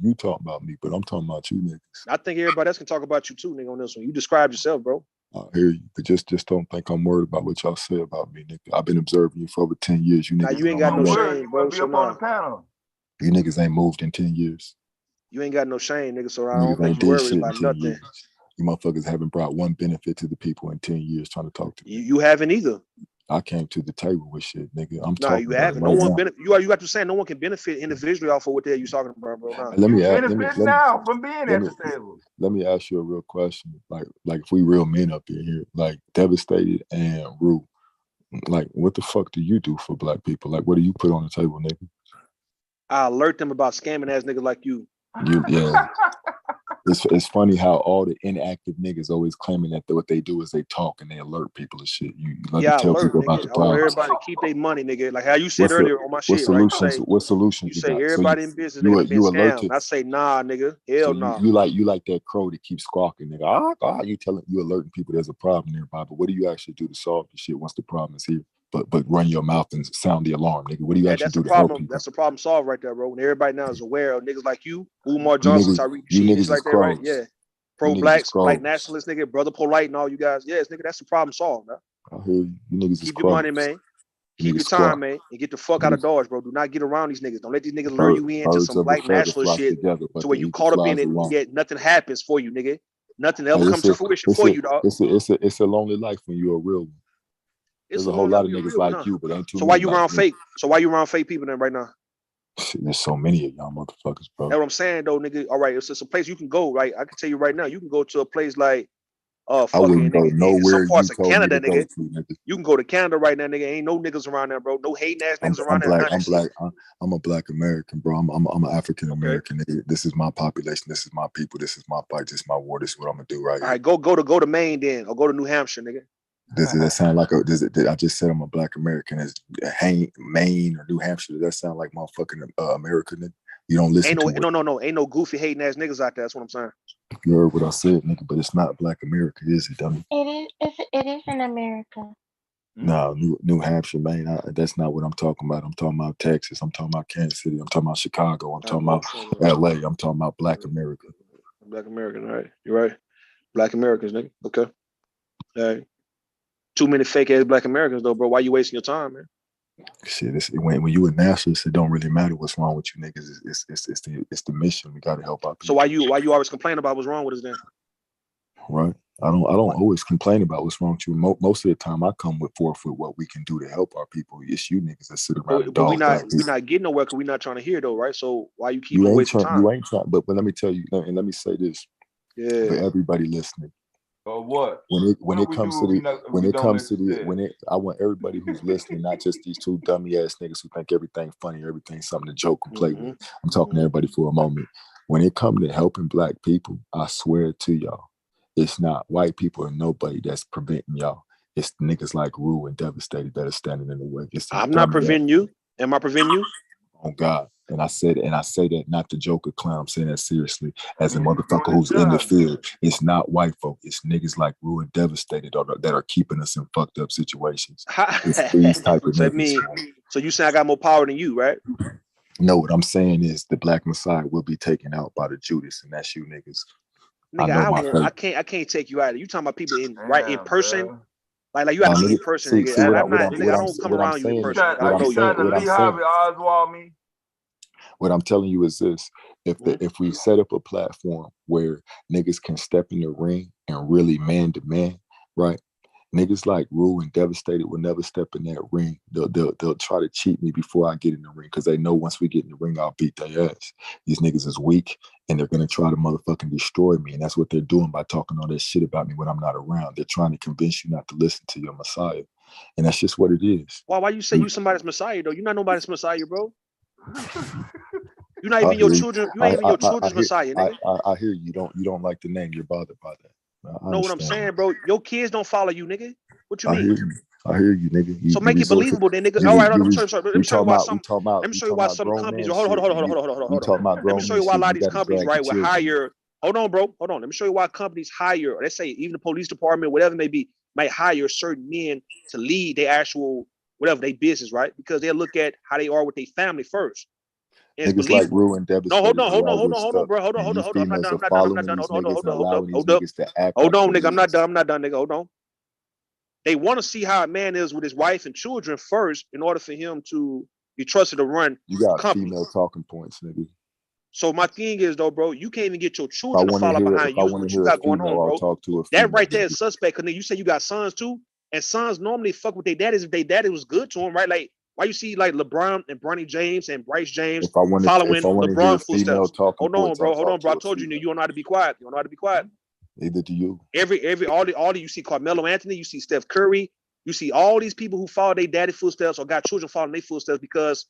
you talking about me, but I'm talking about you, niggas. I think everybody else can talk about you too, nigga, on this one. You described yourself, bro. I hear you, but just don't think I'm worried about what y'all say about me, nigga. I've been observing you for over 10 years. You niggas you ain't got no shame, bro. So you niggas ain't moved in 10 years. You ain't got no shame, nigga, so I don't think you worried about nothing. Years. You motherfuckers haven't brought one benefit to the people in 10 years trying to talk to me. You haven't either. I came to the table with shit, nigga. You haven't. No one benefit. You got to say no one can benefit individually off of what the hell you talking about, bro. Nah. Let me from being at the table. Let me ask you a real question. Like if we real men up in here, like Devastated and Rue, like what the fuck do you do for Black people? Like what do you put on the table, nigga? I alert them about scamming ass niggas like you. Yeah. It's funny how all the inactive niggas always claiming that what they do is they talk and they alert people and shit. You like to tell people about the I want problems. everybody to keep their money, nigga. Like how you said earlier on my shit, right? What solutions you say everybody in business nigga been scammed. I say nah, nigga. Hell nah. You like that crow that keeps squawking, nigga. You alerting people there's a problem nearby, but what do you actually do to solve the shit once the problem is here? But run your mouth and sound the alarm, nigga. What do you actually do to help people? That's the problem solved right there, bro. When everybody now is aware of niggas like you, Umar Johnson, Tariq niggas like that, right? Yeah. Pro-blacks, black nationalists, nigga, brother polite and all you guys. Yes, nigga, that's the problem solved, man. I hear you. You niggas keep your money, man. Keep your time, man, and get the fuck out of Dodge, bro. Do not get around these niggas. Don't let these niggas lure you into some black nationalist shit to where you caught up in it and yet nothing happens for you, nigga. Nothing ever comes to fruition for you, dog. It's a lonely life when you're a real one. There's a whole lot of niggas like you, but ain't too many. So why you around fake? So why you around fake people then right now? There's so many of y'all motherfuckers, bro. That's what I'm saying, though, nigga. All right, it's a place you can go, right? I can tell you right now, you can go to a place like I wouldn't go in nowhere some you parts of told me Canada, to go nigga. to, nigga. You can go to Canada right now, nigga. Ain't no niggas around there, bro. No hating ass niggas I'm around there. black. None of I'm that shit. black. I'm a black American, bro. I'm an African American. This is my population. This is my people. This is my fight. This is my war. This is what I'm gonna do right All here. right, go to Maine then, or go to New Hampshire, nigga. Does that sound like I just said I'm a black American. Is Maine or New Hampshire? Does that sound like motherfucking America? Nigga? You don't listen to No. Ain't no goofy hating ass niggas out there. That's what I'm saying. You heard what I said, nigga. But it's not black America, is it, dummy? It is in America. No, New Hampshire, Maine. That's not what I'm talking about. I'm talking about Texas. I'm talking about Kansas City. I'm talking about Chicago. I'm talking about LA. I'm talking about black America. Black American, all right. You're right. Black Americans, nigga. Okay. All right. Too many fake ass black Americans though, bro. Why you wasting your time, man? Shit, when you a nationalist, it don't really matter what's wrong with you niggas. It's the mission. We got to help out people. So why you always complain about what's wrong with us then? Right. I don't always complain about what's wrong with you. Most of the time, I come with forward what we can do to help our people. It's you niggas that sit around and But we dog. not getting nowhere because we're not trying to hear though, right? So why you keep wasting time? You ain't trying. But let me tell you, and let me say this for everybody listening. Or what? When it comes to I want everybody who's listening, not just these two dummy ass niggas who think everything funny, everything something to joke and play with. I'm talking to everybody for a moment. When it comes to helping black people, I swear to y'all, it's not white people or nobody that's preventing y'all. It's the niggas like Rue and Devastated that are standing in the way. I'm not preventing you. Am I preventing you? Oh God. And I say that not to joke or clown. I'm saying that seriously. As a motherfucker who's in the field, it's not white folk. It's niggas like Rue and Devastated that are keeping us in fucked up situations. It's these type of niggas. So you saying I got more power than you, right? No, what I'm saying is the Black Messiah will be taken out by the Judas, and that's you niggas. Nigga, I can't take you out. You talking about people in person? Man. Like you have to be in person, nigga. I don't come around you in person. I know you. What I'm telling you is this: if we set up a platform where niggas can step in the ring and really man to man, right? Niggas like Rue and Devastated will never step in that ring. They'll try to cheat me before I get in the ring because they know once we get in the ring, I'll beat their ass. These niggas is weak and they're gonna try to motherfucking destroy me. And that's what they're doing by talking all that shit about me when I'm not around. They're trying to convince you not to listen to your Messiah. And that's just what it is. Why you say you somebody's Messiah though? You're not nobody's Messiah, bro. You're not even your children. You ain't even your children's Messiah, nigga. I hear you. You don't like the name. You're bothered by that. Know what I'm saying, bro? Your kids don't follow you, nigga. What you mean? I hear you, nigga. So make it believable, then, nigga. All right, let me show you why some companies. Hold on. Let me show you why a lot of these companies, right, will hire. Hold on, bro. Hold on. Let me show you why companies hire. Let's say even the police department, whatever it may be, might hire certain men to lead their actual whatever they business, right? Because they look at how they are with their family first. And it's believable. Like Rue and Devastated. No, hold on, bro. Hold on. I'm not done. Hold on, nigga. I'm not done, nigga. Hold on. They want to see how a man is with his wife and children first in order for him to be trusted to run. You got female talking points, nigga. So my thing is though, bro, you can't even get your children to follow behind you. What you got going on, bro? That right there is suspect. Cause you say you got sons too, and sons normally fuck with their daddies if their daddy was good to them, right? Like why you see like LeBron and Bronny James and Bryce James following LeBron footsteps? Hold on, bro. I told you, you don't know how to be quiet. You don't know how to be quiet. Neither do you. All the you see Carmelo Anthony, you see Steph Curry, you see all these people who follow their daddy footsteps or got children following their footsteps because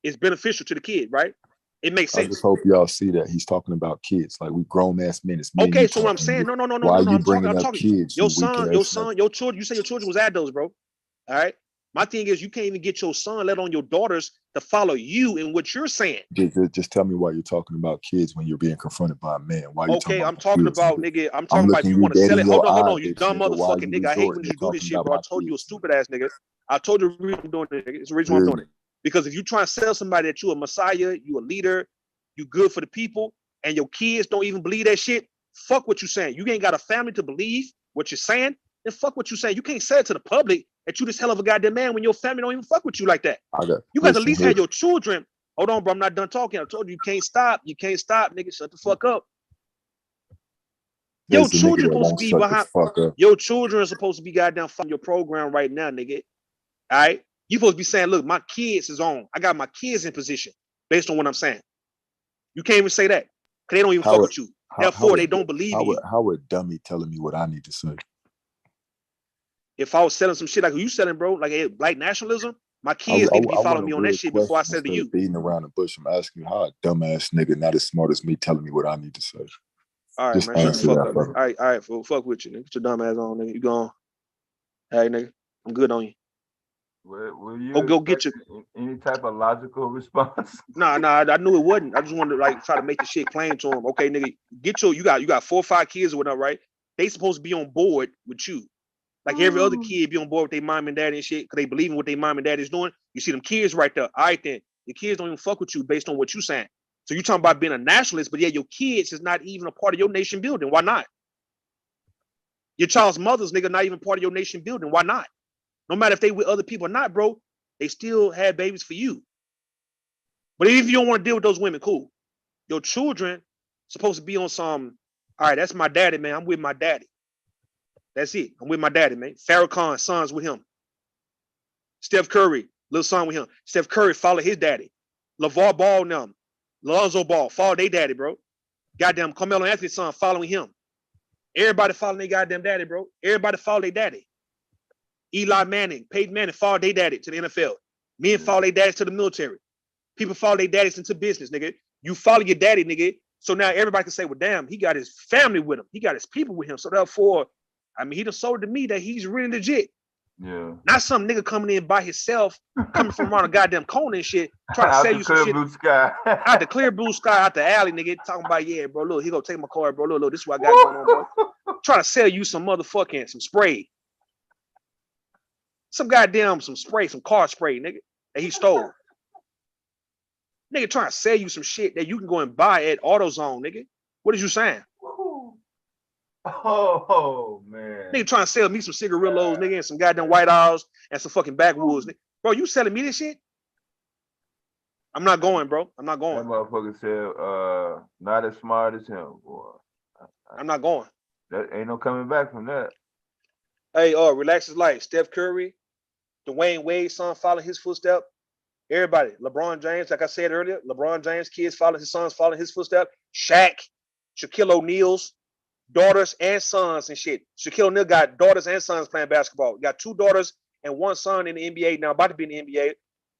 it's beneficial to the kid, right? It makes sense. I just hope y'all see that he's talking about kids, like we grown ass men. Okay, so what I'm saying, no. Why are you bringing up kids? Your son, your children. You say your children was adults, bro. All right. My thing is, you can't even get your son, let alone your daughters, to follow you in what you're saying. Just tell me why you're talking about kids when you're being confronted by a man. Why? Okay, I'm talking about nigga. I'm talking about if you want to sell it. Hold on, you dumb motherfucking nigga. I hate when you do this shit, bro. I told you a stupid ass nigga. I told you the reason I'm doing it. It's the reason why I'm doing it. Because if you try to sell somebody that you a messiah, you a leader, you good for the people, and your kids don't even believe that shit, fuck what you saying. You ain't got a family to believe what you're saying, then fuck what you saying. You can't say it to the public that you this hell of a goddamn man when your family don't even fuck with you like that. You got to at least have your children. Hold on, bro. I'm not done talking. I told you can't stop. You can't stop, nigga. Shut the fuck up. Your children supposed to be behind. Your children are supposed to be goddamn following your program right now, nigga. All right. You supposed to be saying, look, my kids is on. I got my kids in position based on what I'm saying. You can't even say that because they don't even fuck with you. Therefore, they don't believe in you. How would dummy telling me what I need to say? If I was selling some shit like you selling, bro, like black nationalism, my kids need to be following me on that shit before I sell to you. Beating around the bush, I'm asking you how a dumbass nigga not as smart as me telling me what I need to say. All right, man, shut the fuck up. All right, fool, fuck with you, nigga. Get your dumb ass on, nigga. You gone. Hey, nigga, I'm good on you. Will you go get your any type of logical response? Nah, I knew it wasn't. I just wanted to like try to make the shit plain to him. Okay, nigga, you got 4 or 5 kids or whatever, right? They supposed to be on board with you. Like every other kid be on board with their mom and dad and shit, because they believe in what their mom and dad is doing. You see them kids right there. All right, then. Your kids don't even fuck with you based on what you saying. So you talking about being a nationalist, but yeah, your kids is not even a part of your nation building. Why not? Your child's mother's nigga not even part of your nation building. Why not? No matter if they with other people or not, bro, they still had babies for you. But if you don't want to deal with those women, cool. Your children supposed to be on some, all right, that's my daddy, man. I'm with my daddy. That's it. I'm with my daddy, man. Farrakhan, sons with him. Steph Curry, little son with him. Steph Curry follow his daddy. LeVar Ball and them. Lonzo Ball, follow their daddy, bro. Goddamn Carmelo Anthony's son following him. Everybody following their goddamn daddy, bro. Everybody follow their daddy. Eli Manning, Peyton Manning follow their daddy to the NFL. Men follow their daddies to the military. People follow their daddies into business, nigga. You follow your daddy, nigga. So now everybody can say, well, damn, he got his family with him. He got his people with him. So therefore, I mean, he done sold to me that he's really legit. Yeah. Not some nigga coming in by himself, coming from around a goddamn corner and shit, trying to sell you some shit. Blue sky. Out the clear blue sky, out the alley, nigga, talking about, yeah, bro, look, he gonna take my car, bro, look, this is what I got going on, bro. Trying to sell you some motherfucking, some spray. Some goddamn, some spray, some car spray, nigga, that he stole. Nigga trying to sell you some shit that you can go and buy at AutoZone, nigga. What is you saying? Oh, man. Nigga trying to sell me some cigarillos, nigga, and some goddamn White Owls and some fucking backwoods, nigga. Bro, you selling me this shit? I'm not going, bro. I'm not going. That motherfucker said, not as smart as him, boy. I'm not going. That ain't no coming back from that. Hey, relax his life. Steph Curry, Dwayne Wade's son following his footstep. Everybody, LeBron James, like I said earlier, LeBron James' kids follow his sons, following his footstep. Shaq, Shaquille O'Neal's daughters and sons and shit. Shaquille O'Neal got daughters and sons playing basketball. Got 2 daughters and 1 son in the NBA now, about to be in the NBA.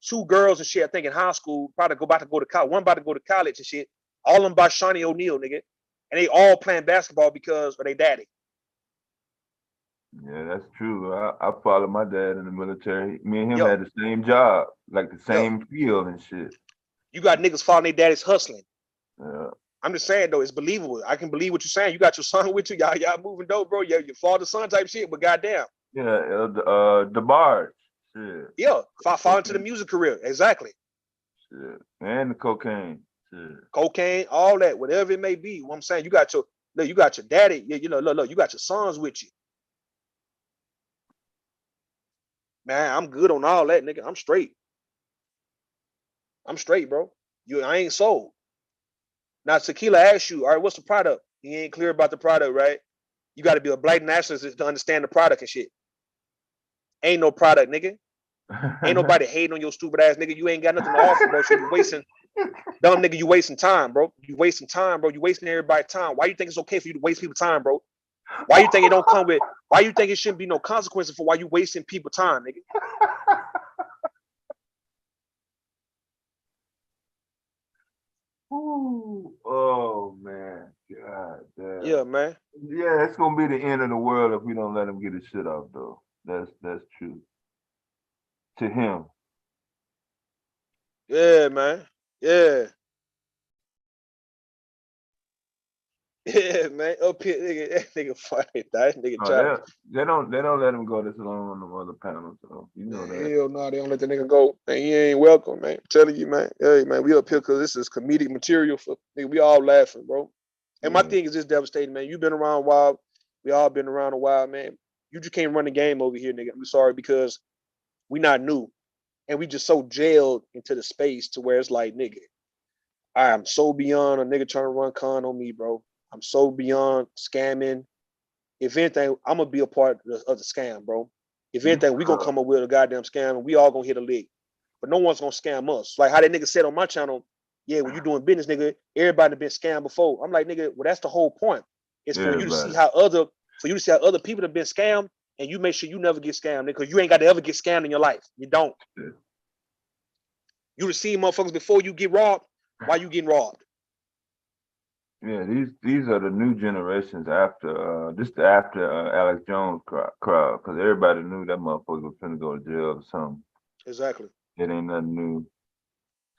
2 girls and shit, I think in high school, probably about to go to college. One about to go to college and shit. All of them by Shawnee O'Neal, nigga. And they all playing basketball because of their daddy. Yeah, that's true. I followed my dad in the military. Me and him had the same job, like the same field and shit. You got niggas following their daddies hustling. Yeah. I'm just saying though, it's believable. I can believe what you're saying. You got your son with you, y'all moving dope, bro. Yeah, your father son type shit, but goddamn. Yeah, the bars. Shit. Yeah, fall into the music career. Exactly. Shit. And the cocaine. Shit. Cocaine, all that, whatever it may be. What I'm saying, you got your daddy. You know, look, you got your sons with you. Man, I'm good on all that, nigga. I'm straight. I'm straight, bro. I ain't sold. Now, Tequila asks you, all right, what's the product? He ain't clear about the product, right? You got to be a black nationalist to understand the product and shit. Ain't no product, nigga. Ain't nobody hating on your stupid ass, nigga. You ain't got nothing to offer, bro. So you wasting, dumb nigga, you wasting time, bro. You wasting time, bro. You wasting everybody's time. Why you think it's okay for you to waste people's time, bro? Why you think it don't come with, why you think it shouldn't be no consequences for why you wasting people's time, nigga? Ooh, oh man, God damn. Yeah, man. Yeah, it's gonna be the end of the world if we don't let him get his shit off, though. That's true. To him. Yeah, man. Yeah. Yeah, man. Up here, nigga, that nigga funny. That nigga try. They don't let him go this long on the other panel, so you know that. Hell no, they don't let the nigga go. Man, he ain't welcome, man. I'm telling you, man. Hey, man, we up here because this is comedic material for nigga. We all laughing, bro. And my thing is just devastating, man. You've been around a while. We all been around a while, man. You just can't run the game over here, nigga. I'm sorry, because we not new. And we just so jailed into the space to where it's like, nigga, I am so beyond a nigga trying to run con on me, bro. I'm so beyond scamming. If anything, I'm gonna be a part of the scam, bro. If anything, we gonna come up with a goddamn scam and we all gonna hit a lick. But no one's gonna scam us. Like how that nigga said on my channel, yeah, when you doing business, nigga, everybody been scammed before. I'm like, nigga, well, that's the whole point. It's for you to see how other people have been scammed, and you make sure you never get scammed, nigga, because you ain't got to ever get scammed in your life. You don't. Yeah. You receive motherfuckers before you get robbed. Why you getting robbed? Yeah, these are the new generations after after Alex Jones crowd, because everybody knew that motherfucker was finna go to jail or something. Exactly. It ain't nothing new.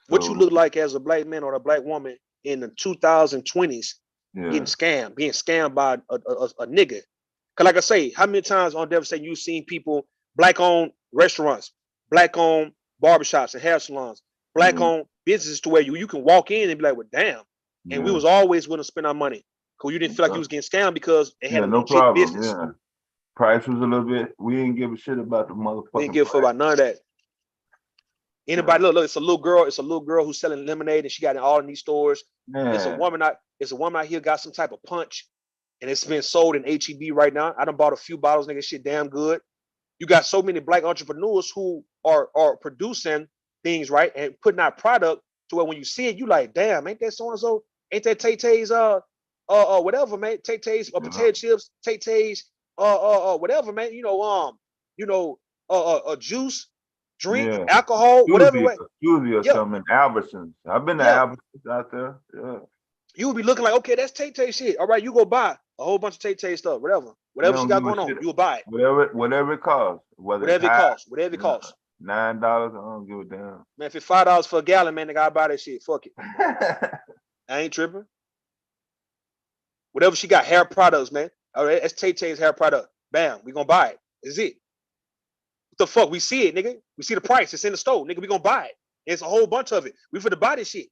So, what you look like as a black man or a black woman in the 2020s, being scammed by a nigga. Cause like I say, how many times on Devastation you seen people, black-owned restaurants, black-owned barbershops and hair salons, black-owned businesses to where you can walk in and be like, well, damn. And we was always willing to spend our money. Cause you didn't feel like you was getting scammed because it had a legit business. Yeah. Price was a little bit, we didn't give a shit about the motherfucking We didn't give a fuck about none of that. Anybody look, it's a little girl who's selling lemonade and she got it all in these stores. It's a woman out here got some type of punch and it's been sold in HEB right now. I done bought a few bottles, nigga, shit damn good. You got so many black entrepreneurs who are producing things, right, and putting out product to where when you see it, you like, damn, ain't that so and so? Ain't that Tay-Tay's whatever, man? Tay-Tay's potato chips, Tay-Tay's whatever, man. Juice, drink, alcohol, whatever. Juicy or something, Albertsons. I've been to Albertsons out there. Yeah. You would be looking like, okay, that's Tay-Tay shit. All right, you go buy a whole bunch of Tay-Tay stuff, whatever she got going on, you will buy it. Whatever it costs. Whatever it costs. $9, I don't give a damn. Man, if it's $5 for a gallon, man, nigga, I buy that shit. Fuck it. I ain't tripping. Whatever she got, hair products, man. All right, that's Tay-Tay's hair product. Bam, we gonna buy it. Is it? What the fuck? We see it, nigga. We see the price. It's in the store, nigga. We gonna buy it. It's a whole bunch of it. We finna buy this shit.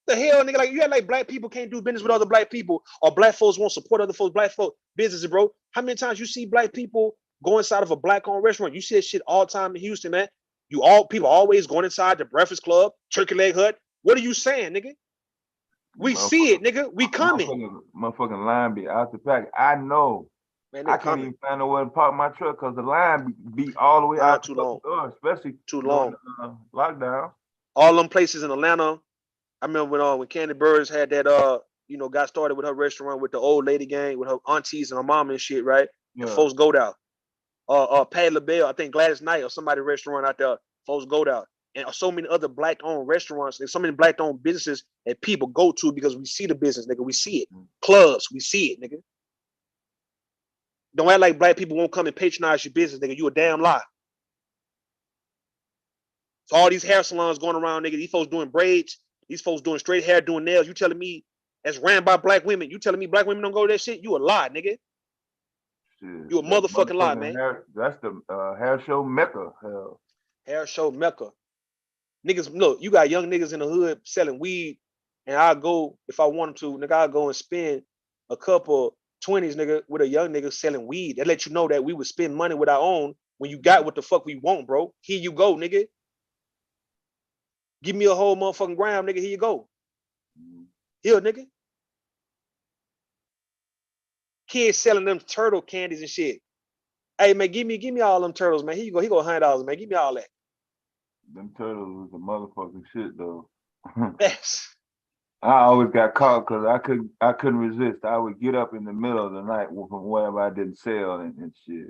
The hell, nigga? Like you act like black people can't do business with other black people, or black folks won't support other folks, black folk businesses, bro. How many times you see black people go inside of a black-owned restaurant? You see that shit all the time in Houston, man. People always going inside the Breakfast Club, Turkey Leg Hut. What are you saying, nigga? We see it, nigga. We coming. Motherfucking line be out the pack. I know. Man, I can't even find nowhere to park my truck because the line be all the way out too long. Door, especially too long. Lockdown. All them places in Atlanta. I remember when Candy Birds had that got started with her restaurant with the old lady gang with her aunties and her mom and shit, right? Yeah. And folks go down. Pat LaBelle, I think Gladys Knight or somebody restaurant out there, folks go down. And so many other black-owned restaurants, and so many black-owned businesses that people go to because we see the business, nigga. We see it. Clubs, we see it, nigga. Don't act like black people won't come and patronize your business, nigga. You a damn lie. So all these hair salons going around, nigga. These folks doing braids. These folks doing straight hair, doing nails. You telling me that's ran by black women? You telling me black women don't go to that shit? You a lie, nigga. Shit, you a motherfucking lie, man. That's the hair show mecca. Hell. Hair show mecca. Niggas, look, you got young niggas in the hood selling weed, and I'll go, if I wanted to, nigga, I'll go and spend a couple 20s, nigga, with a young nigga selling weed. That let you know that we would spend money with our own when you got what the fuck we want, bro. Here you go, nigga. Give me a whole motherfucking gram, nigga. Here you go. Here, nigga. Kids selling them turtle candies and shit. Hey, man, give me all them turtles, man. Here you go. Here go $100, man. Give me all that. Them turtles was a motherfucking shit, though. Yes. I always got caught because I couldn't resist. I would get up in the middle of the night from whatever I didn't sell and shit.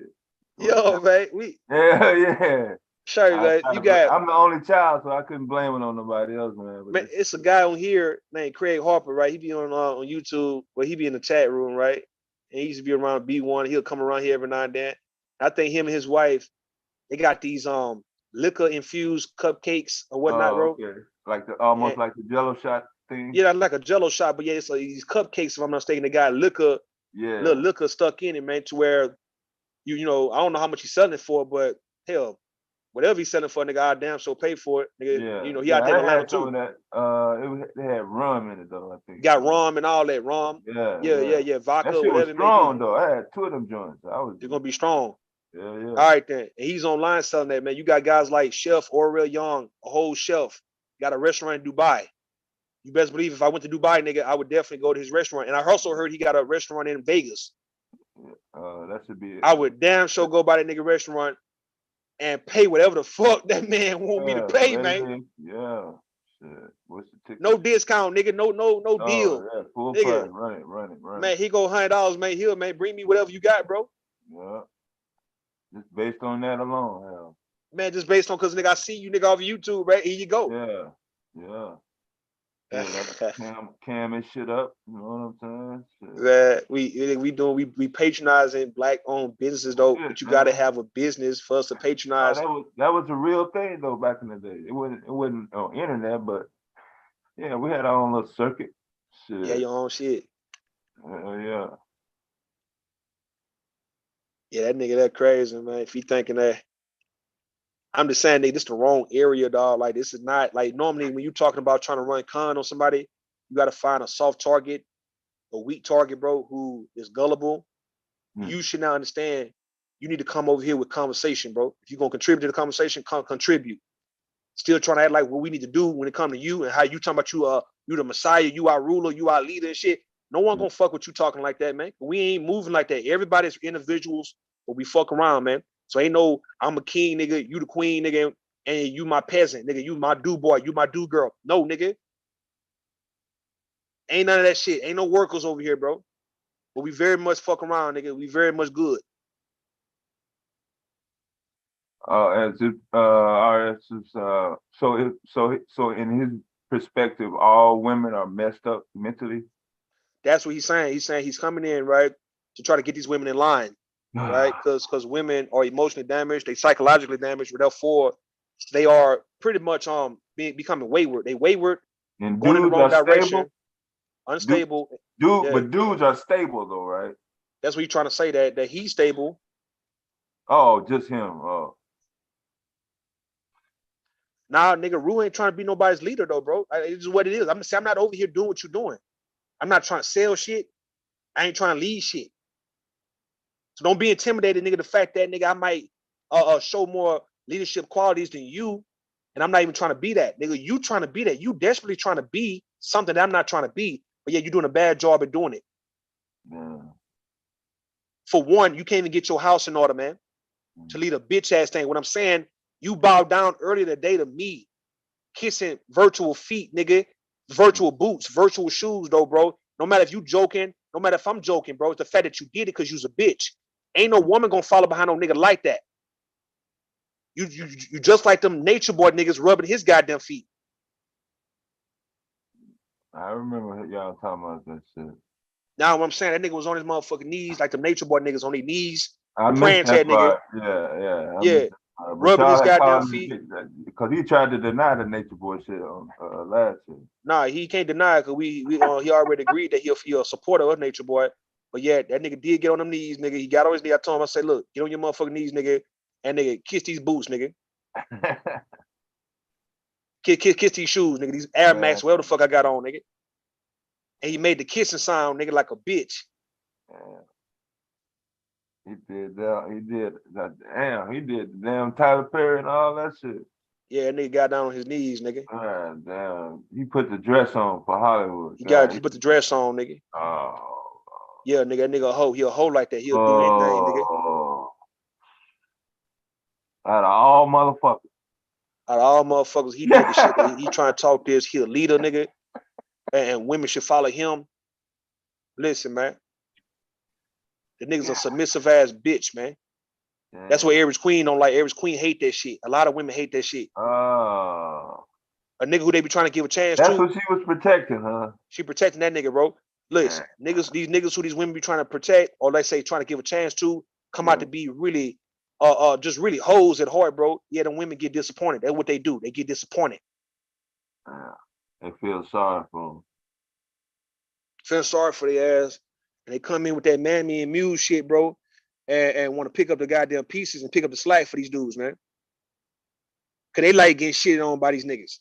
Yo, man, yeah. Sure, man. I'm the only child, so I couldn't blame it on nobody else, man. Man, it's a guy on here named Craig Harper, right? He be on YouTube, well, he be in the chat room, right? And he used to be around B1. He'll come around here every now and then. I think him and his wife, they got these liquor infused cupcakes or whatnot, bro. Okay. Like almost like the Jello shot thing. Yeah, like a Jello shot, but yeah, it's like these cupcakes. If I'm not mistaken, they got little liquor stuck in it, man, to where you know, I don't know how much he's selling it for, but hell, whatever he's selling for, nigga, I damn sure pay for it. Nigga, you know, he out there in Atlanta too. They had rum in it though, I think. Got rum and all that rum. Yeah. Vodka, that shit whatever. Was strong though. I had 2 of them joints. They're gonna be strong. Yeah. All right then. And he's online selling that, man. You got guys like Chef Orwell Young, a whole chef, got a restaurant in Dubai. You best believe if I went to Dubai, nigga, I would definitely go to his restaurant. And I also heard he got a restaurant in Vegas. That should be it. I would damn sure go by that nigga restaurant and pay whatever the fuck that man want me to pay, man. Yeah. What's the ticket? No discount, nigga. No deal. Yeah, full nigga. price. Run it. Man, he go $100, man. He'll, man, bring me whatever you got, bro. Yeah. Just based on that alone, hell. Man, just based on because nigga, I see you nigga off YouTube, right? Here you go. Yeah. Cam and shit up. You know what I'm saying? That we patronizing black owned businesses though, but you gotta have a business for us to patronize. That was a real thing though back in the day. It wasn't on internet, but yeah, we had our own little circuit. Shit. Yeah, your own shit. Yeah. Yeah, that nigga that crazy, man. If he thinking that, I'm just saying, nigga, this the wrong area, dog. Like, this is not like normally when you talking about trying to run con on somebody, you got to find a soft target, a weak target, bro, who is gullible. You should now understand. You need to come over here with conversation, bro. If you're gonna contribute to the conversation, contribute. Still trying to act like what we need to do when it comes to you and how you talking about you the Messiah, you our ruler, you our leader and shit. No one gonna fuck with you talking like that, man. We ain't moving like that. Everybody's individuals, but we fuck around, man. So ain't no I'm a king, nigga, you the queen, nigga, and you my peasant, nigga, you my do boy, you my do girl. No, nigga. Ain't none of that shit. Ain't no workers over here, bro. But we very much fuck around, nigga. We very much good. So in his perspective, all women are messed up mentally. That's what he's saying. He's saying he's coming in, right, to try to get these women in line, right? Because women are emotionally damaged, they psychologically damaged, therefore they are pretty much becoming wayward. They wayward, and going in the wrong direction, stable? unstable. But dudes are stable though, right? That's what he's trying to say, that he's stable. Oh, just him. Oh. Nah, nigga, Rue ain't trying to be nobody's leader though, bro. It's what it is. I'm not over here doing what you're doing. I'm not trying to sell shit. I ain't trying to lead shit. So don't be intimidated, nigga. The fact that, nigga, I might show more leadership qualities than you, and I'm not even trying to be that, nigga. You trying to be that. You desperately trying to be something that I'm not trying to be, but yeah, you're doing a bad job at doing it. Yeah. For one, you can't even get your house in order, man, to lead a bitch ass thing. What I'm saying, you bowed down earlier today to me, kissing virtual feet, nigga, virtual boots, virtual shoes, though, bro. No matter if you joking, no matter if I'm joking, bro, it's the fact that you did it because you's a bitch. Ain't no woman gonna follow behind no nigga like that. You just like them nature boy niggas rubbing his goddamn feet. I remember y'all talking about that shit. Now what I'm saying, that nigga was on his motherfucking knees, like them nature boy niggas on their knees. I missed that part. Yeah. Yeah. Rubbing his goddamn feet. Because he tried to deny the nature boy shit on last year. Nah, he can't deny it because he already agreed that he'll a supporter of nature boy. But yeah, that nigga did get on them knees, nigga. He got on his knee. I told him, I said, look, get on your motherfucking knees, nigga, and nigga, kiss these boots, nigga. kiss these shoes, nigga. These Air Max, whatever the fuck I got on, nigga. And he made the kissing sound, nigga, like a bitch. Yeah. He did that. Damn, he did the damn Tyler Perry and all that shit. Yeah, that nigga got down on his knees, nigga. God damn. He put the dress on for Hollywood. He put the dress on, nigga. Oh. Yeah, nigga, that nigga a hoe. He a hoe like that. He'll do anything, nigga. Out of all motherfuckers. Out of all motherfuckers, he did the shit. He trying to talk this. He a leader, nigga. And women should follow him. Listen, man. The nigga's a submissive ass bitch, man. Yeah. That's what Average Queen don't like. Average Queen hate that shit. A lot of women hate that shit. Oh. A nigga who they be trying to give a chance to. That's what she was protecting, huh? She protecting that nigga, bro. Listen, these niggas who these women be trying to protect, or let's say trying to give a chance to, come out to be really, just really hoes at heart, bro. Yeah, the women get disappointed. That's what they do. They get disappointed. They feel sorry for them. Feel sorry for their ass. And they come in with that mammy and mule shit, bro, and want to pick up the goddamn pieces and pick up the slack for these dudes, man. Cause they like getting shitted on by these niggas.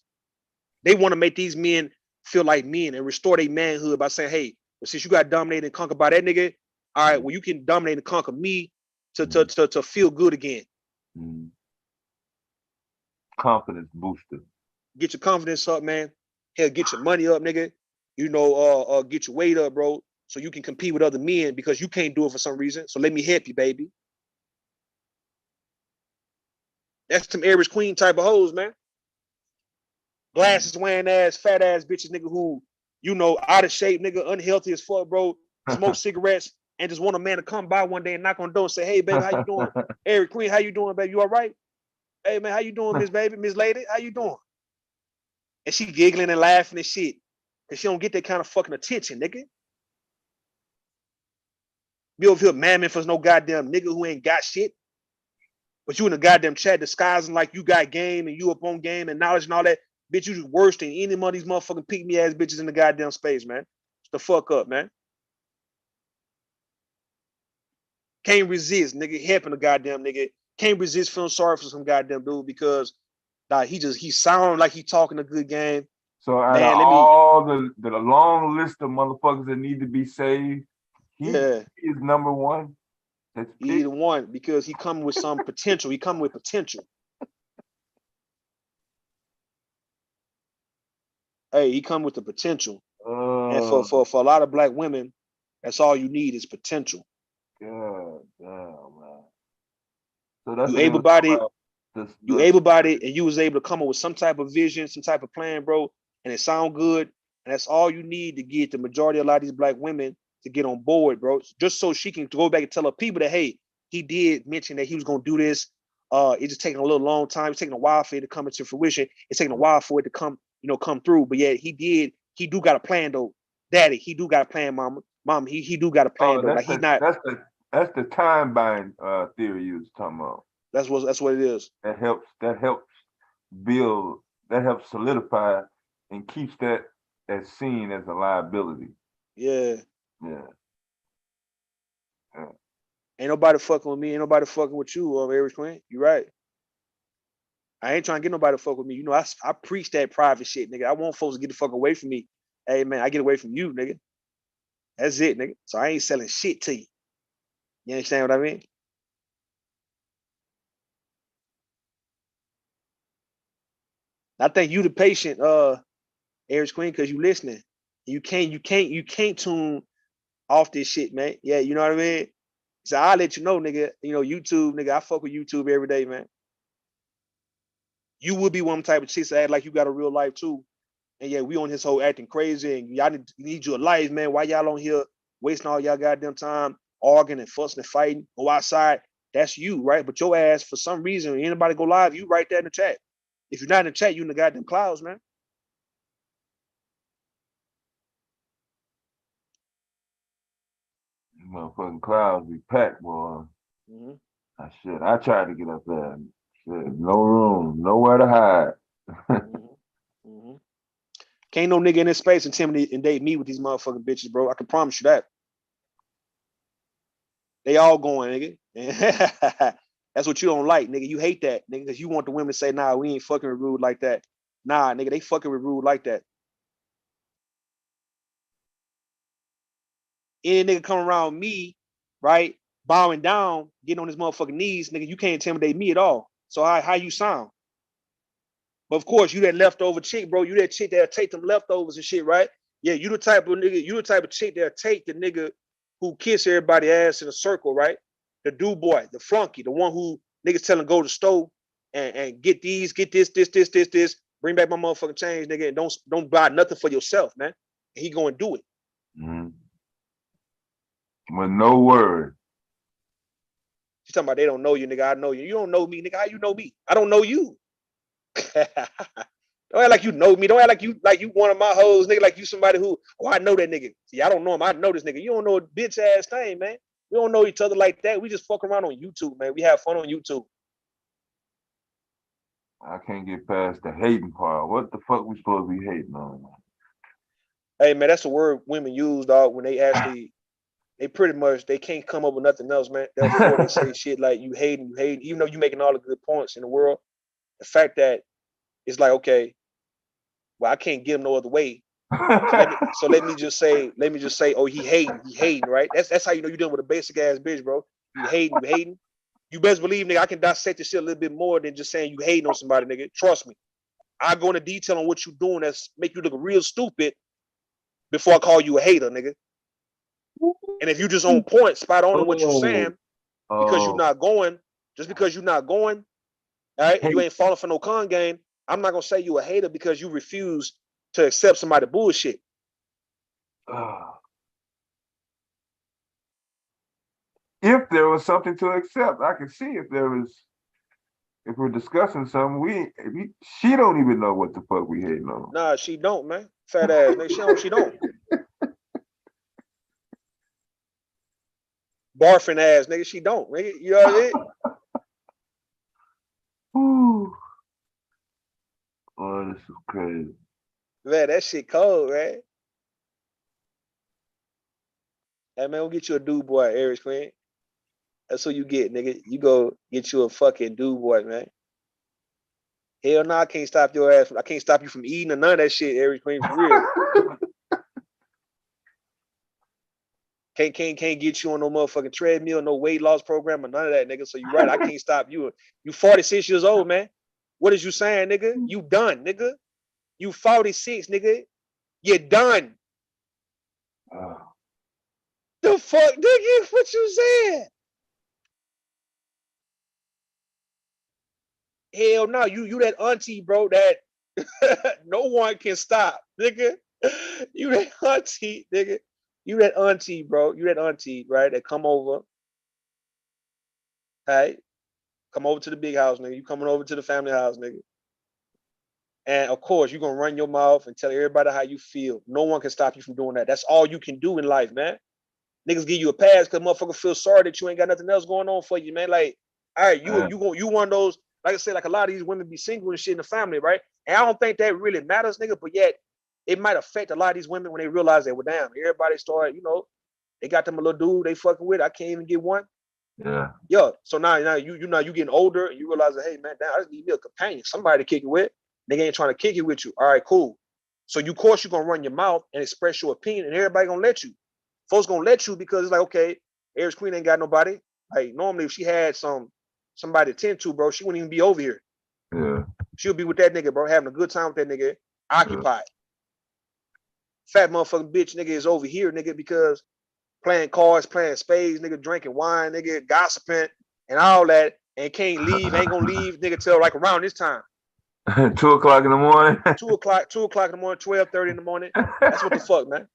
They want to make these men feel like men and restore their manhood by saying, hey, well, since you got dominated and conquered by that nigga, all right, well, you can dominate and conquer me to feel good again. Confidence booster. Get your confidence up, man. Hell, get your money up, nigga. You know, get your weight up, bro. So you can compete with other men because you can't do it for some reason. So let me help you, baby. That's some Average Queen type of hoes, man. glasses wearing ass, fat ass bitches, nigga, who, you know, out of shape, nigga, unhealthy as fuck, bro, smoke cigarettes, and just want a man to come by one day and knock on the door and say, hey, baby, how you doing? Eric Queen, how you doing, baby? You all right? Hey, man, how you doing, Miss Baby, Miss Lady? How you doing? And she giggling and laughing and shit, because she don't get that kind of fucking attention, nigga. You over here mamming for no goddamn nigga who ain't got shit. But you in the goddamn chat disguising like you got game and you up on game and knowledge and all that. Bitch, you just worse than any one of these motherfucking pick me ass bitches in the goddamn space, man. Shut the fuck up, man. Can't resist, nigga. Helping a goddamn nigga. Can't resist feeling sorry for some goddamn dude because he sound like he talking a good game. So out of all the long list of motherfuckers that need to be saved, he is number one. He the one because he come with some potential. He come with potential. Hey, he come with the potential. And for a lot of black women, that's all you need is potential. God damn, man. So that's you able-bodied, and you was able to come up with some type of vision, some type of plan, bro, and it sound good. And that's all you need to get the majority of a lot of these black women to get on board, bro. Just so she can go back and tell her people that, hey, he did mention that he was gonna do this. It's just taking a little long time. It's taking a while for it to come into fruition. It's taking a while for it to come through. But yeah, he do got a plan though. Daddy, he do got a plan, mama. Mom, he do got a plan though. Like that's the time bind theory you was talking about. That's what it is. That helps build, that helps solidify and keeps that as seen as a liability. Yeah. Yeah. Ain't nobody fucking with me. Ain't nobody fucking with you, Eric Queen. You right. I ain't trying to get nobody to fuck with me. You know, I preach that private shit, nigga. I want folks to get the fuck away from me. Hey, man, I get away from you, nigga. That's it, nigga. So I ain't selling shit to you. You understand what I mean? I think you the patient, Eric Queen, because you listening. You can't tune off this shit, man. Yeah, you know what I mean? So I'll let you know, nigga. You know, YouTube, nigga, I fuck with YouTube every day, man. You would be one type of chicks that act like you got a real life too. And yeah, we on this whole acting crazy and y'all need you a life, man. Why y'all on here wasting all y'all goddamn time arguing and fussing and fighting? Go outside. That's you, right? But your ass, for some reason, anybody go live, you right there in the chat. If you're not in the chat, you in the goddamn clouds, man. Motherfucking clouds be packed, boy. I tried to get up there. Shit, no room, nowhere to hide. Can't no nigga in this space intimidate me with these motherfucking bitches, bro. I can promise you that. They all going, nigga. That's what you don't like, nigga. You hate that, nigga, because you want the women to say, nah, we ain't fucking with rude like that. Nah, nigga, they fucking with rude like that. Any nigga come around me, right, bowing down, getting on his motherfucking knees, nigga, you can't intimidate me at all. So how you sound? But of course, you that leftover chick, bro. You that chick that'll take them leftovers and shit, right? Yeah, you the type of nigga, you the type of chick that'll take the nigga who kiss everybody ass in a circle, right? The do boy, the flunky, the one who niggas tell him go to the store and get this, bring back my motherfucking change, nigga, and don't buy nothing for yourself, man. And he go and do it. With no word. She's talking about they don't know you, nigga. I know you. You don't know me, nigga. How you know me? I don't know you. Don't act like you know me. Don't act like you one of my hoes, nigga. Like you somebody who, I know that nigga. See, I don't know him. I know this nigga. You don't know a bitch ass thing, man. We don't know each other like that. We just fuck around on YouTube, man. We have fun on YouTube. I can't get past the hating part. What the fuck we supposed to be hating on? Hey, man, that's the word women use, dog, when they actually, they pretty much, they can't come up with nothing else, man. Therefore, they say shit like you hating, even though you making all the good points in the world. The fact that it's like, okay, well, I can't get him no other way. So let me just say, oh, he hating, right? That's how you know you're dealing with a basic ass bitch, bro. You hating. You best believe, nigga, I can dissect this shit a little bit more than just saying you hating on somebody, nigga. Trust me. I go into detail on what you doing that's make you look real stupid before I call you a hater, nigga. And if you just on point, spot on what you're saying, because you're not going, just because you're not going, all right, and you ain't falling for no con game, I'm not gonna say you a hater because you refuse to accept somebody bullshit. If there was something to accept, I could see if we're discussing something, she don't even know what the fuck we hating on. Nah, she don't, man. Fat ass, nigga. She don't. Barfing ass, nigga. She don't, nigga. You know what I mean? Ooh. Oh, this is crazy. Man, that shit cold, man. Hey, man, we'll get you a dude boy, Aries Queen. That's what you get, nigga. You go get you a fucking dude boy, man. Hell no, I can't stop your ass. I can't stop you from eating or none of that shit, Aries Queen, for real. Can't get you on no motherfucking treadmill, no weight loss program or none of that, nigga. So you're right, I can't stop you. You 46 years old, man. What is you saying, nigga? You done, nigga. You 46, nigga. You're done. The fuck, nigga? What you saying? Hell no, you that auntie, bro, that no one can stop, nigga. You that auntie, nigga. You that auntie, bro. You that auntie, right? That come over. Hey, come over to the big house, nigga. You coming over to the family house, nigga. And of course, you're gonna run your mouth and tell everybody how you feel. No one can stop you from doing that. That's all you can do in life, man. Niggas give you a pass because motherfucker feel sorry that you ain't got nothing else going on for you, man. Like, all right, you one of those, like I said, like a lot of these women be single and shit in the family, right? And I don't think that really matters, nigga, but yet it might affect a lot of these women when they realize that, well, damn, everybody started, they got them a little dude they fucking with. I can't even get one. Yeah. Yo, so now you getting older and you realize that, hey man, damn, I just need me a companion, somebody to kick it with. Nigga ain't trying to kick it with you. All right, cool. So of course you're gonna run your mouth and express your opinion, and everybody gonna let you. Folks gonna let you because it's like, okay, Aries Queen ain't got nobody. Like normally if she had somebody to tend to, bro, she wouldn't even be over here. Yeah. She'll be with that nigga, bro, having a good time with that nigga, occupied. Fat motherfucking bitch nigga is over here, nigga, because playing cards, playing spades, nigga, drinking wine, nigga, gossiping and all that, and can't leave, ain't gonna leave, nigga, till like around this time. 2 o'clock in the morning. 2 o'clock in the morning, 12:30 in the morning. That's what the fuck, man.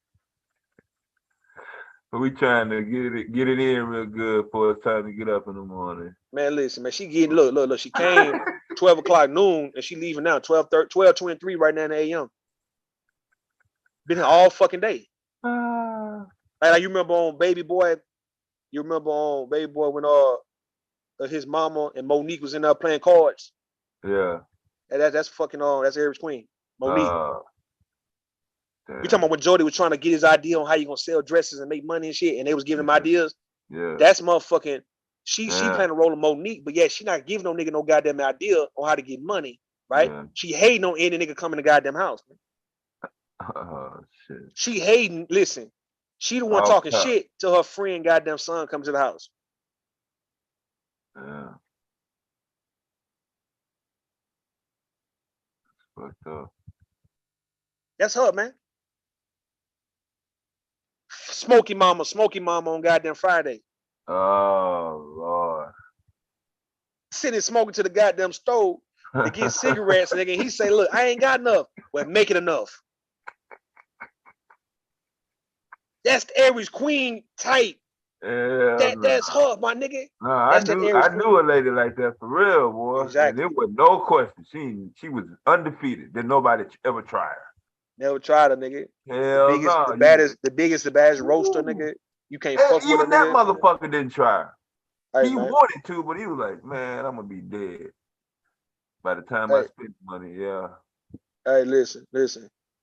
But we trying to get it in real good for it's time to get up in the morning. Man, listen, man, she getting look. She came 12 o'clock noon and she leaving now 12:23 right now in the AM. Been here all fucking day. Like you remember on Baby Boy? You remember on Baby Boy when his mama and Monique was in there playing cards? Yeah. And that's fucking that's Aries Queen, Monique. You talking about when Jody was trying to get his idea on how you gonna sell dresses and make money and shit, and they was giving him ideas. Yeah. That's motherfucking. She playing the role of Monique, but yeah, she not giving no nigga no goddamn idea on how to get money, right? Yeah. She hating on any nigga coming to goddamn house. Man. Oh shit. She hating. Listen, she the one talking shit till her friend goddamn son comes to the house. Yeah. Fucked up. That's her, man. Smoky Mama on goddamn Friday. Oh Lord. Sitting smoking to the goddamn stove to get cigarettes, nigga. He say, "Look, I ain't got enough. Well, make it enough." That's the Aries Queen type. Yeah, that's her, my nigga. No, I knew a lady like that for real, boy. Exactly. And there was no question. She was undefeated. Did nobody ever try her? Never tried her, nigga. Hell no. The baddest roaster, nigga. You can't fuck with her, even that nigga. motherfucker didn't try her. Hey, he man. wanted to, but he was like, man, I'm gonna be dead by the time I spend money. Yeah. Hey, listen.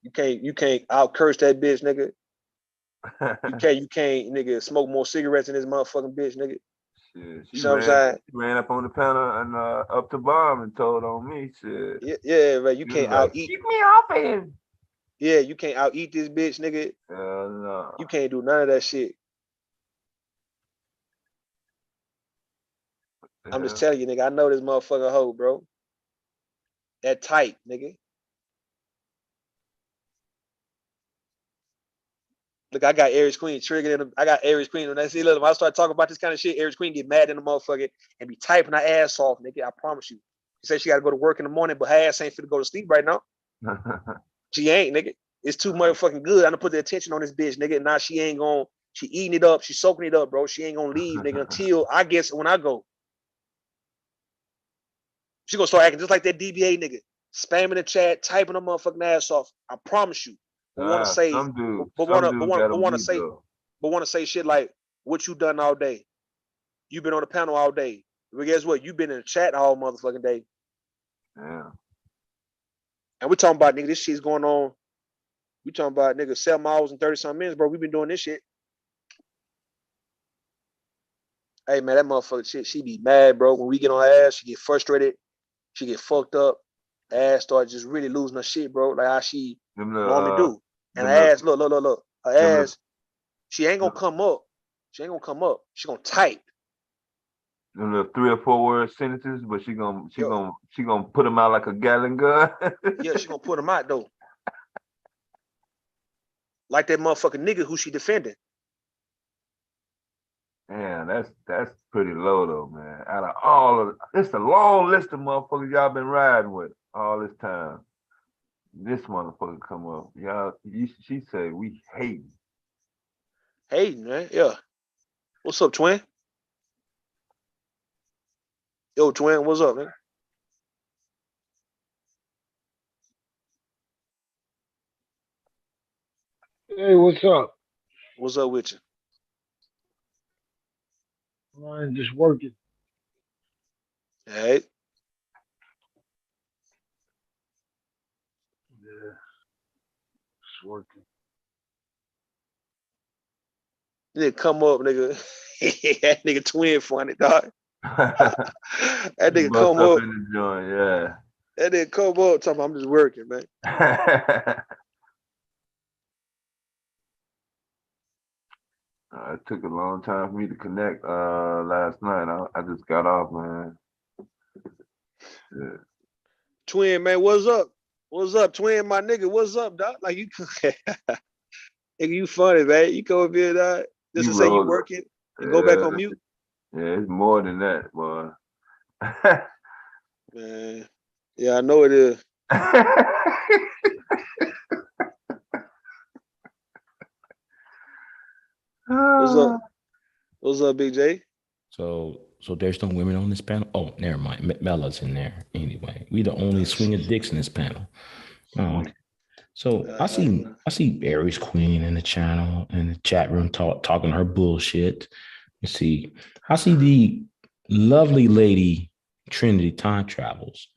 You can't out curse that bitch, nigga. You can't, nigga, smoke more cigarettes than this motherfucking bitch, nigga. Shit, she ran up on the panel and up the bomb and told on me. Shit. Yeah, right. You can't out eat. Keep me off of him. Yeah, you can't out eat this bitch, nigga. Hell no. You can't do none of that shit. I'm just telling you, nigga. I know this motherfucker hoe, bro. That tight, nigga. Look, I got Aries Queen triggered in I got Aries Queen. When I see, look, when I start talking about this kind of shit, Aries Queen get mad in the motherfucker and be typing her ass off, nigga. I promise you. She said she got to go to work in the morning, but her ass ain't fit to go to sleep right now. She ain't, nigga. It's too motherfucking good. I done put the attention on this bitch, nigga. And now she ain't gonna, she eating it up. She soaking it up, bro. She ain't gonna leave, nigga, until I guess when I go. She gonna start acting just like that DBA nigga. Spamming the chat, typing her motherfucking ass off. I promise you. But wanna say, but wanna say shit like, what you done all day? You been on the panel all day. But guess what? You been in the chat all motherfucking day. Yeah. And we talking about, nigga, this shit's going on. We talking about, nigga, 7 hours and 30-some minutes, bro. We been doing this shit. Hey, man, that motherfucker shit, she be mad, bro. When we get on her ass, she get frustrated. She get fucked up. Her ass start just really losing her shit, bro. Like how she normally do. And her ass, look. Her ass, she ain't gonna come up. She ain't gonna come up. She gonna type. Them little 3 or 4 word sentences, but she gonna put them out like a Gatling gun. Yeah, she gonna put them out though. Like that motherfucking nigga who she defending. Man, that's pretty low though, man. Out of all of it's a long list of motherfuckers y'all been riding with all this time. This motherfucker come up. She say we hating. Hating, man. Yeah. What's up, twin? Yo, twin, what's up, man? Hey, what's up? What's up with you? I'm just working. Hey. Yeah, just working. Nigga come up, nigga. That nigga twin funny, dog. That nigga come up. In the joint, yeah. That nigga come up talking about, I'm just working, man. It took a long time for me to connect last night. I just got off, man. Yeah. Twin, man, what's up? What's up, twin, my nigga? What's up, dog? Like you nigga, you funny, man. You come up here, dog. Just to say you working and go back on mute. Yeah, it's more than that, boy. Man. Yeah, I know it is. What's up? What's up, Big J? So there's no women on this panel. Oh, never mind. Mella's in there anyway. We the only swinging dicks in this panel. Oh, okay. So I see Aries Queen in the channel in the chat room talking her bullshit. You see, I see the lovely lady Trinity Time Travels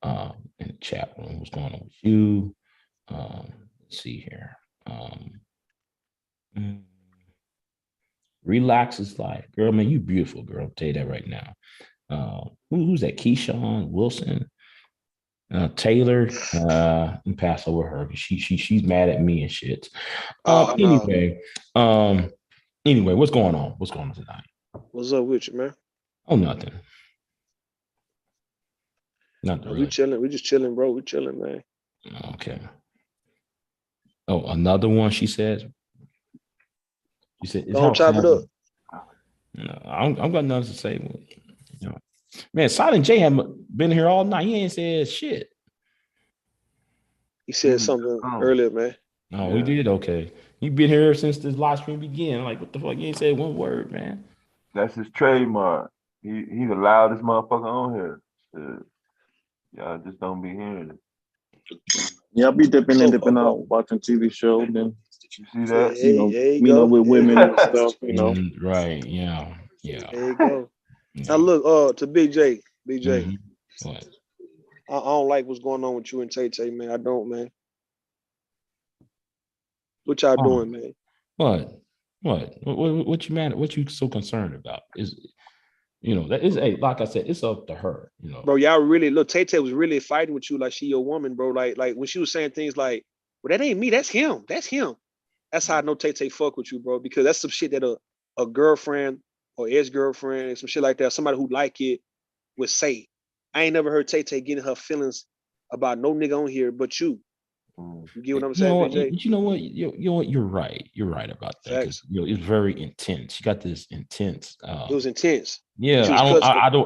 in the chat room. What's going on with you? Let's see here. Relax is life, girl. Man, you beautiful, girl. I'll tell you that right now. Who's that? Keyshawn Wilson, Taylor. And pass over her. She's mad at me and shit. Anyway, what's going on? What's going on tonight? What's up with you, man? Oh, nothing. Nothing. Really. We chilling. We just chilling, bro. We chilling, man. Okay. Oh, another one. She says. She said, "Don't chop it up." No, I'm got nothing to say. You know, man, Silent J had been here all night. He ain't said shit. He said something earlier, man. Oh, we did? Okay. You been here since this live stream began. Like, what the fuck? You ain't said one word, man. That's his trademark. He's the loudest motherfucker on here. Shit. Y'all just don't be hearing it. Yeah, I'll be dipping out, watching TV show. Then you see that? You know, with women and stuff. You know, right? Yeah. There you go. Now look, to Big J. What? I don't like what's going on with you and Tay, man. I don't, man. What y'all doing, man? What you mad at? What you so concerned about? Is that is like I said, it's up to her. Bro, y'all really look. Tay was really fighting with you like she your woman, bro. Like when she was saying things like, "Well, that ain't me. That's him. That's him." That's how I know Tay fuck with you, bro. Because that's some shit that a girlfriend or ex-girlfriend, some shit like that, somebody who like it would say. I ain't never heard Tay getting her feelings about no nigga on here but you. You get what I'm You saying, know what? BJ? You know what? You know what? You're right. You're right about that because Facts. it's very intense. You got this intense. It was intense. Yeah, She was look, I don't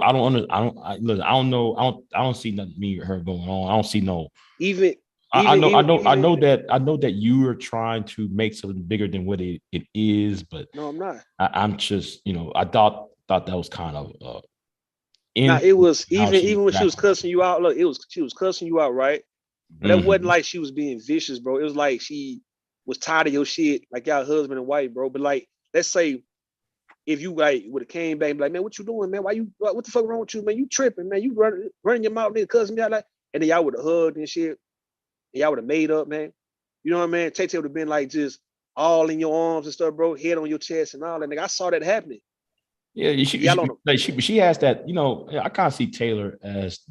know. I don't see nothing me or her going on. I don't see no. Even I know that you are trying to make something bigger than what it is, but no, I'm not. I'm just, I thought that was kind of Now it was how even when she was reacted. cussing you out. Look, she was cussing you out, right? But that wasn't like she was being vicious, bro. It was like she was tired of your shit, like y'all husband and wife, bro. But like, let's say if you like would have came back and be like, man, what you doing, man? What the fuck wrong with you, man? You tripping, man? You running your mouth, nigga, cussing me out, like, and then y'all would have hugged and shit, and y'all would have made up, man. You know what I mean? Tay would have been like just all in your arms and stuff, bro, head on your chest and all that. Nigga, I saw that happening. Yeah, she has that, I kind of see Taylor as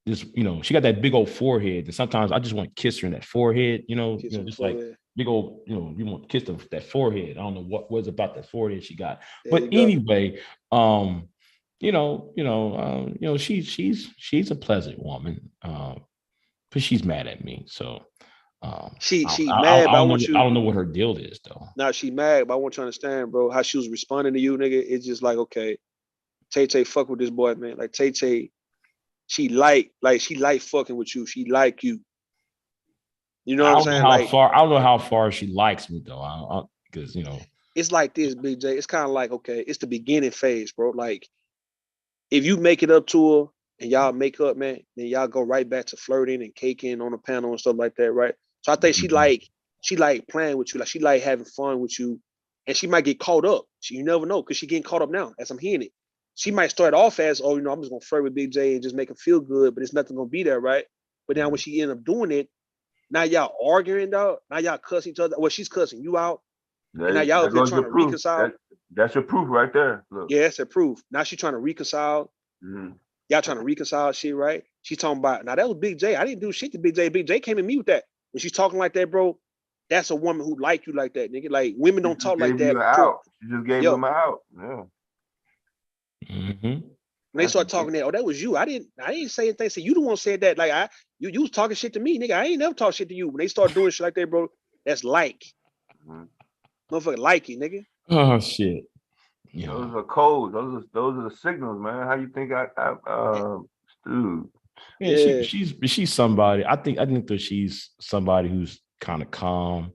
this, she got that big old forehead, and sometimes I just want to kiss her in that forehead, just like big old, you want to kiss that forehead. I don't know what was about that forehead she got, but anyway, she's a pleasant woman, but she's mad at me, so she mad, but I don't know what her deal is though. Now she mad, but I want you to understand, bro, how she was responding to you, nigga. It's just like, okay, Tay fuck with this boy, man. Like Tay. She like fucking with you. She like you. You know what I'm saying? I don't know how far she likes me though. Because it's like this, BJ. It's kind of like, okay, it's the beginning phase, bro. Like if you make it up to her and y'all make up, man, then y'all go right back to flirting and caking on the panel and stuff like that, right? So I think she like playing with you, like she like having fun with you, and she might get caught up. You never know, because she getting caught up now as I'm hearing it. She might start off as, oh, I'm just gonna flirt with Big J and just make him feel good, but it's nothing gonna be there, right? But now when she end up doing it, now y'all arguing, dog. Now y'all cussing each other. Well, she's cussing you out, and now y'all up here trying to reconcile. That's your proof right there. Look. Yeah, that's a proof. Now she's trying to reconcile. Y'all trying to reconcile shit, right? She's talking about, now that was Big J. I didn't do shit to Big J. Big J came at me with that. When she's talking like that, bro, that's a woman who like you like that, nigga. Like women don't talk like that. She just gave him an out. Yeah. When they start talking that, oh, that was you. I didn't say anything. So you the one said that. Like you was talking shit to me, nigga. I ain't never talk shit to you. When they start doing shit like that, bro, that's like. Motherfucker like you, nigga. Oh shit. Those are codes. Those are the signals, man. How you think dude? Yeah, she's somebody. I think that she's somebody who's kind of calm.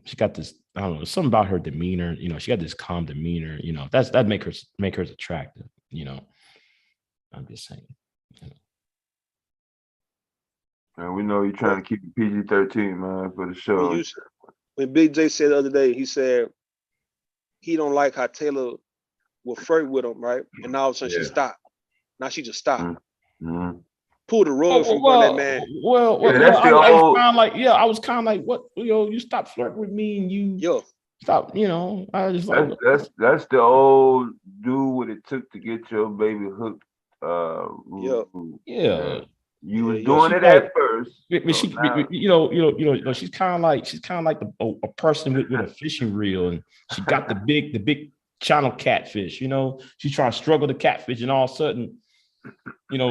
She got this, I don't know, something about her demeanor. She got this calm demeanor. That make her attractive. I'm just saying. Man, we know you're trying to keep it PG-13, man, for the show. When Big J said the other day, he said he don't like how Taylor will flirt with him, right? And now all of a sudden she stopped. Now she just stopped. Pull the rug from that man. I was kind of like, what? You stopped flirting with me, and you stop. I just like that's the old do what it took to get your baby hooked. You was doing it at first. She's kind of like a person with a fishing reel, and she got the big channel catfish. She's trying to struggle the catfish, and all of a sudden,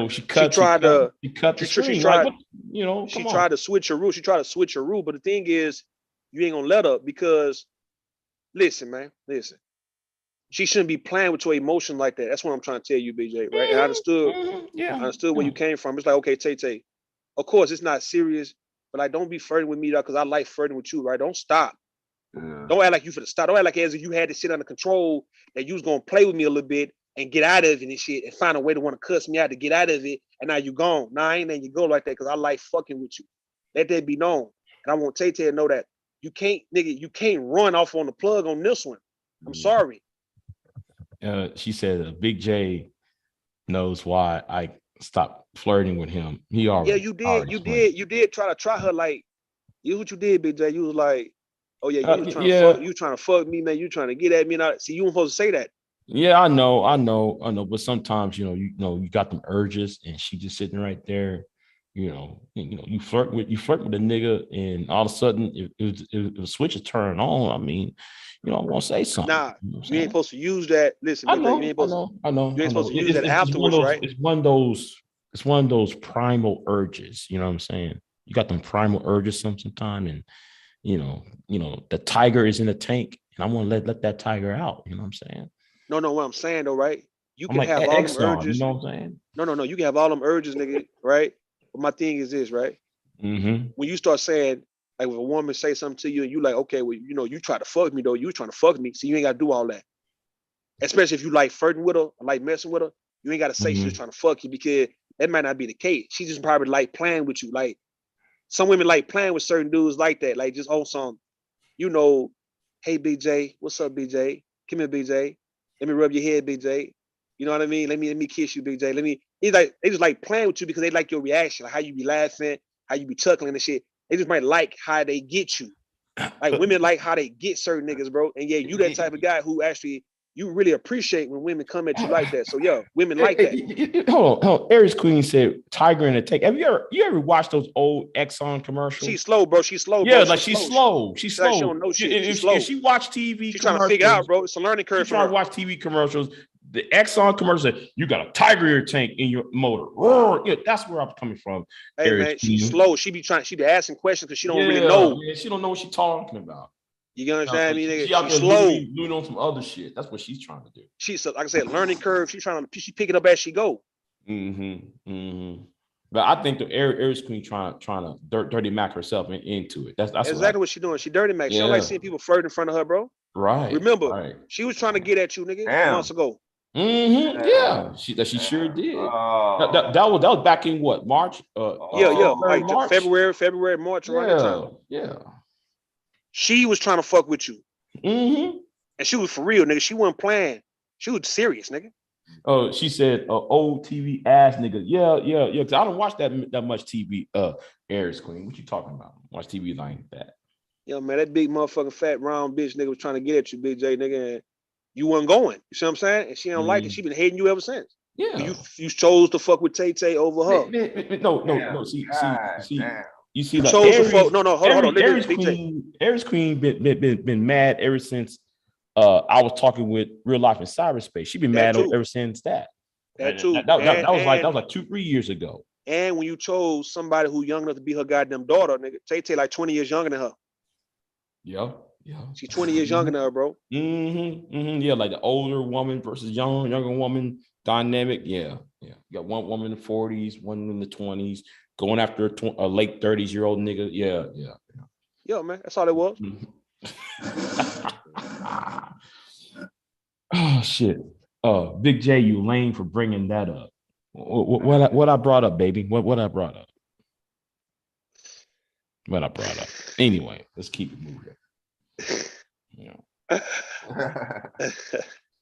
she tried to switch her rule. She tried to switch her rule, but the thing is, you ain't gonna let her, because listen, man, she shouldn't be playing with your emotion like that. That's what I'm trying to tell you, BJ, right? And I understood where you came from. It's like, okay, Tay, of course it's not serious, but like, don't be flirting with me, though, because I like flirting with you, right? Don't stop. Don't act like you for the stop. Don't act like as if you had this shit under control, that you was gonna play with me a little bit and get out of it and shit, and find a way to want to cuss me out to get out of it, and now you gone. Nah, I ain't letting you go like that, because I like fucking with you. Let that be known. And I want Tay to know that you can't run off on the plug on this one. I'm sorry. She said Big J knows why I stopped flirting with him. He already. Yeah, you did try her, like, here's what you did, Big J. You was like, oh yeah, you trying to fuck me, man. You trying to get at me. See, you weren't supposed to say that. Yeah, I know. But sometimes, you got them urges, and she just sitting right there. You flirt with a nigga, and all of a sudden, if the switch is turned on, I mean, I'm gonna say something. Nah, you ain't supposed to use that. Listen, I know. You ain't supposed to use that afterwards, right? It's one of those primal urges. You know what I'm saying? You got them primal urges sometime, and you know, the tiger is in the tank, and I want to let that tiger out. You know what I'm saying? No, what I'm saying though, right? You I'm can like have all them Exxon, urges. you know what I'm saying? No, you can have all them urges, nigga, right? But my thing is this, right? Mm-hmm. When you start saying, like, if a woman say something to you and you like, okay, well, you know, you try to fuck me though, you trying to fuck me, so you ain't got to do all that. Especially if you like flirting with her, or like messing with her, you ain't got to say she's just trying to fuck you, because that might not be the case. She just probably like playing with you. Like some women like playing with certain dudes like that, like just on some, you know, hey BJ, what's up BJ? Come here BJ, let me rub your head BJ. You know what I mean? Let me kiss you BJ. They just like playing with you because they like your reaction, like how you be laughing, how you be chuckling and shit. They just might like how they get you. Like women like how they get certain niggas, bro. And yeah, you that type of guy who actually you really appreciate when women come at you like that. So yeah, women like that. Hold on. Aries Queen said tiger in the tank. Have you ever watched those old Exxon commercials? She's slow, bro. She's slow, yeah, bro. like she's slow. She's slow. Like she don't know shit. If she watch TV, she's trying to figure out, bro. It's a learning curve. She's trying to watch TV commercials. The Exxon commercial said, you got a tiger in your tank in your motor. Roar. Yeah, that's where I'm coming from. Hey man, she's slow. She be asking questions because she don't really know. Yeah, she don't know what she's talking about. You understand me, nigga? She out there slow. Doing on some other shit. That's what she's trying to do. She's like I said, learning curve. She's picking up as she go. But I think the Aries Queen trying to dirty Mac herself into it. That's exactly what she's doing. She dirty Mac. She don't like seeing people flirt in front of her, bro. Right. Remember, she was trying to get at you, nigga, months ago. Yeah, she sure did. That was back in what, March? Like March? February, March, around that time. Yeah. She was trying to fuck with you. And she was for real, nigga. She wasn't playing. She was serious, nigga. Oh, she said, old TV ass nigga. Yeah. Because I don't watch that much TV, Aries Queen. What you talking about? Watch TV like that. Yeah, man, that big motherfucking fat round bitch nigga was trying to get at you, Big J, nigga, and you wasn't going. You see what I'm saying? And she don't like it. She been hating you ever since. Yeah. You chose to fuck with Tay over her. No. See, you see, you like chose Aries, to fuck. No, hold on. Aries Queen been mad ever since I was talking with Real Life in Cyberspace. She been mad ever since that. That too. That was like 2-3 years ago. And when you chose somebody who young enough to be her goddamn daughter, nigga, Tay like 20 years younger than her. Yeah. She's 20 years younger than her, bro. Yeah, like the older woman versus younger woman dynamic. Yeah. You got one woman in the 40s, one in the 20s, going after a late 30s-year-old nigga. Yeah. Yeah, man, that's all it was. Oh shit. Big J, you lame for bringing that up. What I brought up, baby? What I brought up? What I brought up. Anyway, let's keep it moving.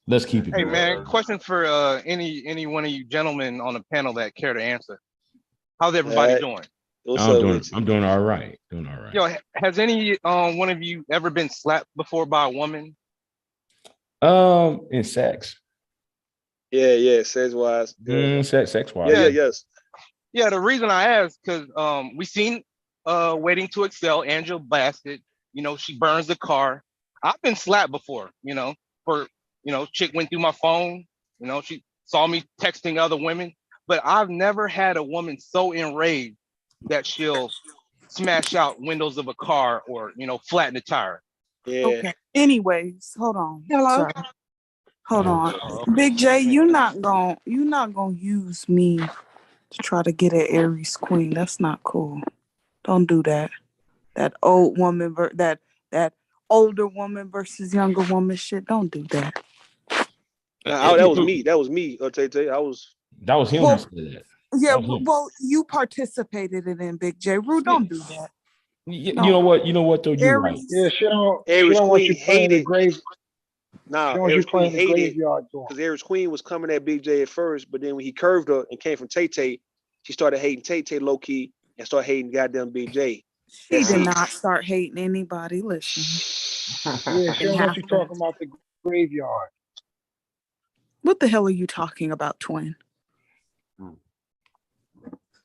Let's keep it moving. Hey man, question for any one of you gentlemen on the panel that care to answer. How's everybody doing? I'm doing all right. Yo, has any one of you ever been slapped before by a woman? In sex. Yeah, sex wise. Sex wise. Yeah, yes. Yeah, the reason I asked because we seen Waiting to Excel, Angela Bassett, she burns the car. I've been slapped before, chick went through my phone, she saw me texting other women, but I've never had a woman so enraged that she'll smash out windows of a car or, flatten the tire. Yeah. Okay. Anyways, hold on. Hello. Sorry. Hold on. Big J, you're not gonna use me to try to get at Aries Queen. That's not cool. Don't do that. That old woman that older woman versus younger woman shit. Don't do that. That was me. That was me, Tay. That was him who said that. Yeah, well, you participated in it, Big J. Rue, don't do that. You know what though? You're right. Yeah, she don't want you playing the grave. Nah, Aries Queen hated because Aries Queen was coming at Big J at first, but then when he curved her and came from Tay, she started hating Tay low key and started hating goddamn Big J. She did not start hating anybody. Listen. Yeah, she don't want you talking about the graveyard. What the hell are you talking about, twin?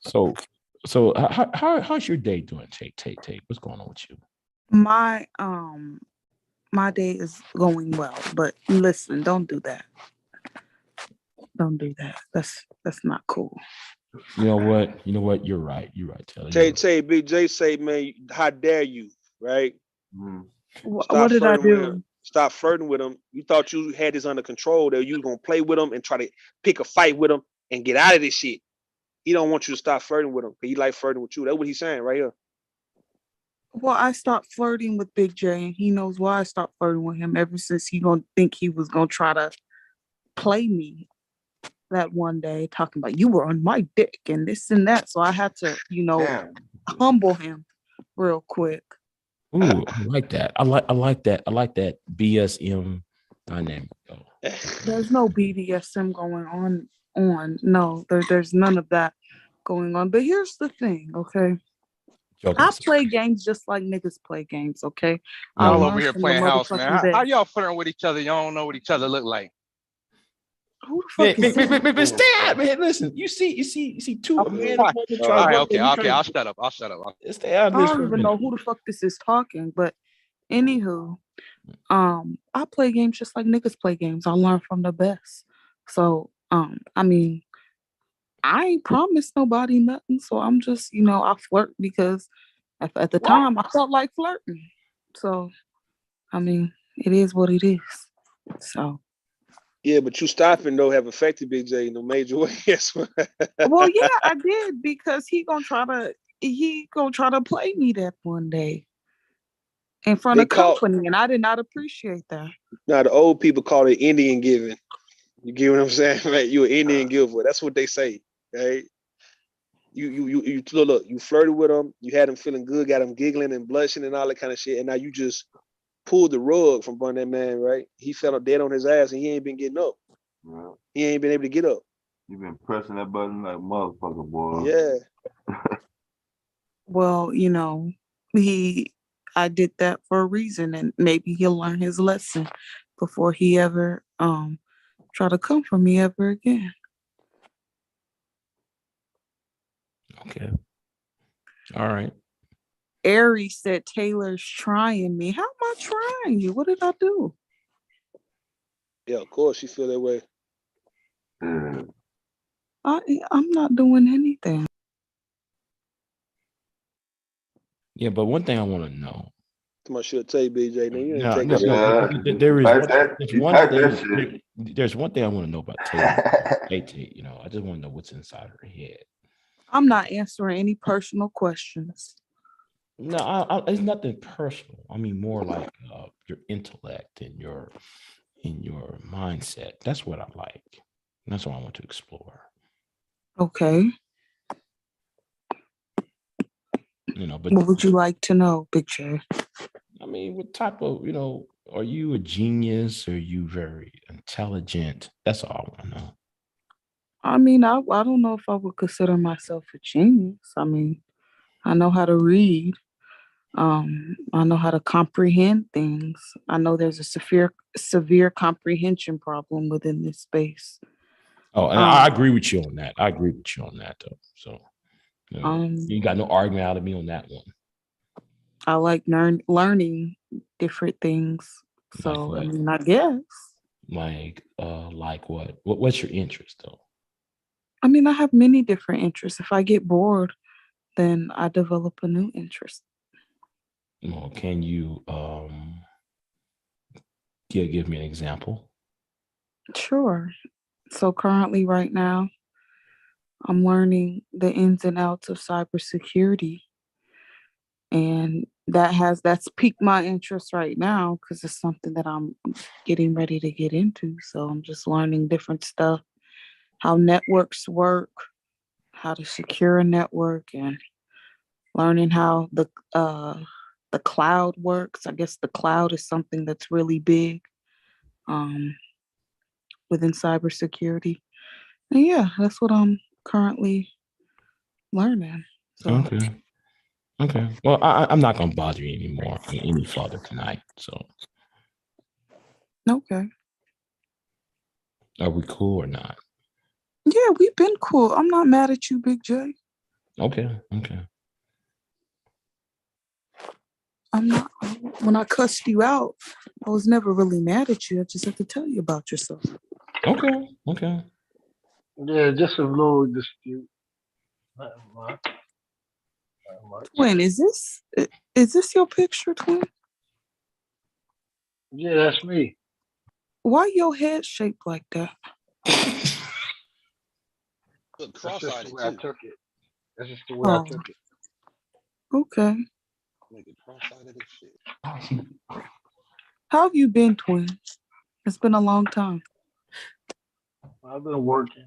So how's your day doing, Tay? What's going on with you? My day is going well, but listen, don't do that. Don't do that. That's not cool. You know what? You're right. You're right, Taylor. Tay, Big J say, man, how dare you, right? What did I do? Stop flirting with him. You thought you had this under control, that you was gonna play with him and try to pick a fight with him and get out of this shit. He don't want you to stop flirting with him, because he like flirting with you. That's what he's saying right here. Well, I stopped flirting with Big J, and he knows why I stopped flirting with him ever since he gonna think he was gonna try to play me that one day, talking about you were on my dick and this and that. So I had to, humble him real quick. Ooh, I like that. I like that. I like that BSM dynamic. There's no BDSM going on. No, there's none of that going on. But here's the thing, okay? I play games just like niggas play games, okay? Y'all over here playing house, man. How y'all flirting with each other? Y'all don't know what each other look like. Who the fuck is man, stay man. Listen, you see two men. All right, okay, I'll shut up. Stay out of this. I don't even know who the fuck this is talking, but anywho, I play games just like niggas play games. I learn from the best. So, I mean, I ain't promised nobody nothing, so I'm just, I flirt because at the time I felt like flirting. So, I mean, it is what it is. So. Yeah, but you stopping though have affected Big J in a major way. Yes. Well, yeah, I did, because he gonna try to play me that one day in front of company, and I did not appreciate that. Now the old people call it Indian giving. You get what I'm saying? Right? You an Indian giver. That's what they say. Right? You look, you flirted with him, you had him feeling good, got him giggling and blushing and all that kind of shit, and now you just pulled the rug from under that man, right? He fell dead on his ass and he ain't been getting up. Yeah. He ain't been able to get up. You been pressing that button like motherfucker, boy. Yeah. Well, I did that for a reason, and maybe he'll learn his lesson before he ever try to come for me ever again. Okay. All right. Aries said Taylor's trying me. How am I trying you? What did I do? Yeah, of course she feel that way. I'm not doing anything. Yeah, but one thing I want to know. Come on, should tell you, BJ. There's one thing I want to know about Taylor. I just want to know what's inside her head. I'm not answering any personal questions. No, it's nothing personal. I mean, more like your intellect and your mindset. That's what I like. That's what I want to explore. Okay. But what would you like to know, Big J? I mean, what type of, are you a genius? Are you very intelligent? That's all I want to know. I mean, I don't know if I would consider myself a genius. I mean, I know how to read. I know how to comprehend things. I know there's a severe comprehension problem within this space. Oh, and I agree with you on that. Though. So, you got no argument out of me on that one. I like learning different things. So, like I mean, I guess. Like what? What's your interest, though? I mean, I have many different interests. If I get bored, then I develop a new interest. Well, can you give me an example? Sure. So currently, right now, I'm learning the ins and outs of cybersecurity, and that's piqued my interest right now because it's something that I'm getting ready to get into. So I'm just learning different stuff, how networks work, how to secure a network, and learning how the cloud works. I guess the cloud is something that's really big within cybersecurity. And yeah, that's what I'm currently learning. So. Okay. Well, I'm not gonna bother you anymore any further tonight. So. Okay. Are we cool or not? Yeah, we've been cool. I'm not mad at you, Big J. Okay. I'm not. When I cussed you out, I was never really mad at you. I just have to tell you about yourself. Okay. Yeah, just a little dispute. Twin, is this your picture, Twin? Yeah, that's me. Why your head shaped like that? Look, That's just the way I took it. That's just the way Oh. I took it. Okay. Nigga, cross-eyed as shit. How have you been, Twin? It's been a long time. I've been working.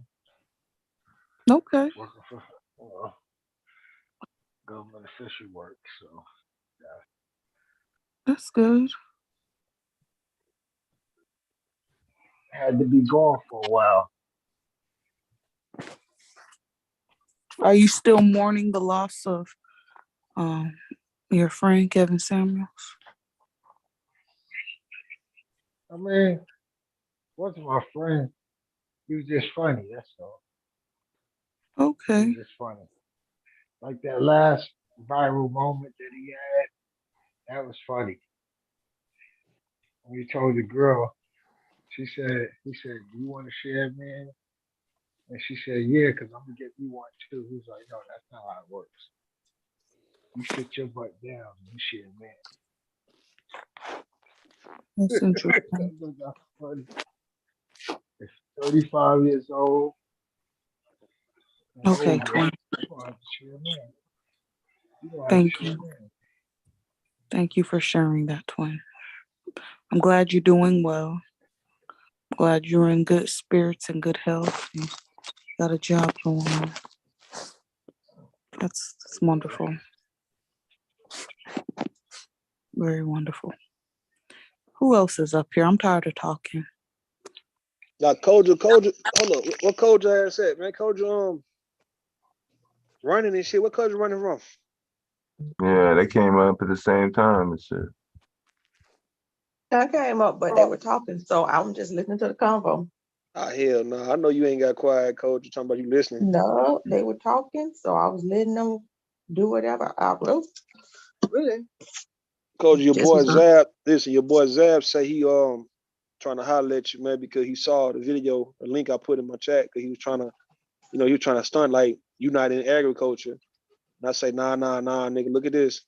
Okay. Working for government official work, so yeah. That's good. Had to be gone for a while. Are you still mourning the loss of your friend Kevin Samuels? I mean, wasn't my friend. He was just funny, that's all. Okay. He was just funny. Like that last viral moment that he had, that was funny. When he told the girl, he said, "Do you want to share, man?" And she said, "Yeah, because I'm gonna get you one too." He was like, "No, that's not how it works. You sit your butt down and you share, man." That's interesting. That's funny. It's 35 years old. Okay, Twin. Thank you. Thank you for sharing that, Twin. I'm glad you're doing well. I'm glad you're in good spirits and good health. And got a job going on. That's wonderful. Very wonderful. Who else is up here? I'm tired of talking. Now, Koja, hold up. What Koja ass at, man? Koja, running and shit. What Koja running from? Yeah, they came up at the same time and shit. I came up, but they were talking, so I'm just listening to the convo. Ah, hell no. I know you ain't got quiet, Koja, talking about you listening. No, they were talking, so I was letting them do whatever. I wrote. Really? Koja, your boy Zab, listen, your boy Zab say he trying to holler at you, man, because he saw the video, the link I put in my chat, because he was trying to, he was trying to stunt like you not in agriculture. And I say, nah, nigga, look at this.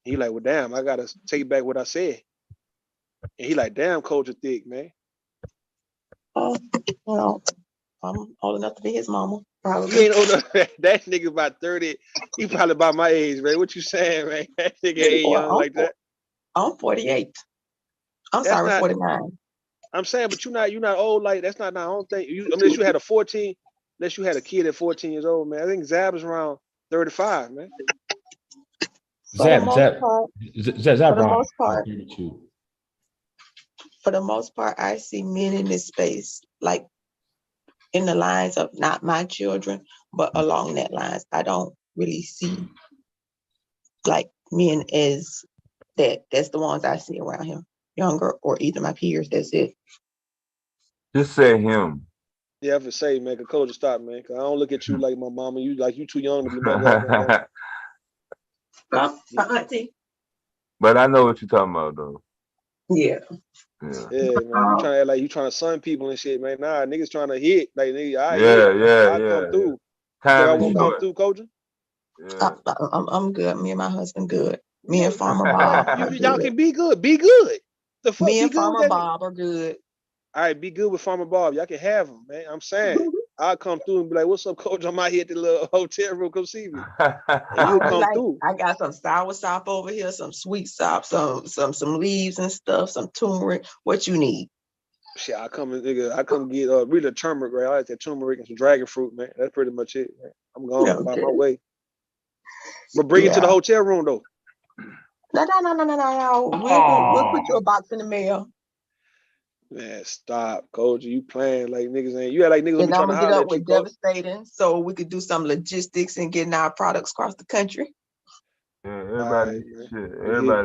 And he like, well, damn, I gotta take back what I said. And he like, damn, Koja thick, man. Oh, well, I'm old enough to be his mama. Probably. You ain't old enough. That nigga about 30. He probably about my age, man. What you saying, man? That nigga ain't young like that. I'm 48. I'm sorry, 49. I'm saying, but you're not old like that's not. I don't think unless you had a kid at 14 years old, man. I think Zab is around 35, man. For the most part, I see men in this space, like in the lines of not my children, but along that lines. I don't really see like men as that. That's the ones I see around him, younger or either my peers. That's it. Just say him. Yeah, I have to say, man, Koja, stop, man. Cause I don't look at you like my mama. You too young to be my goddamn auntie. But I know what you're talking about, though. Yeah. Yeah, man. You trying to act like you trying to sun people and shit, man. Nah, niggas trying to hit. Like, nigga, I come through. Time I won't come through, Koja? Yeah. I'm good. Me and my husband good. Me and Farmer Bob. Y'all can be good. Be good. The fuck? Me and be good Farmer Bob are good. All right, be good with Farmer Bob. Y'all can have him, man. I'm saying. I'll come through and be like, what's up, Coach? I'm out here at the little hotel room. Come see me. And you'll come through. I got some sour sop over here, some sweet sop, some leaves and stuff, some turmeric. What you need? Shit, I come get really turmeric, right? I like that turmeric and some dragon fruit, man. That's pretty much it, man. I'm going by my way. But bring it to the hotel room, though. No. We'll put you a box in the mail. Man, stop, Coach. You playing like niggas ain't. You act like niggas will be trying to holler at you, Devastating, so we could do some logistics and getting our products across the country. Yeah, everybody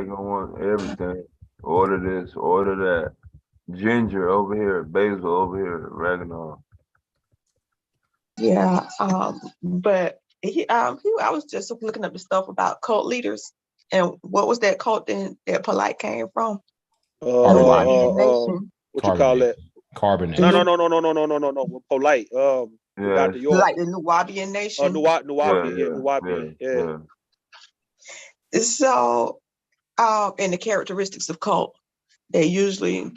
gonna want everything. Order this, order that. Ginger over here, basil over here, oregano. Yeah, but I was just looking up the stuff about cult leaders and what was that cult that Polite came from? What you call that? Carbonate. No. Polite. Yeah. Dr. York. Like the Nubian nation. Nubian, yeah. So, and the characteristics of cult, they usually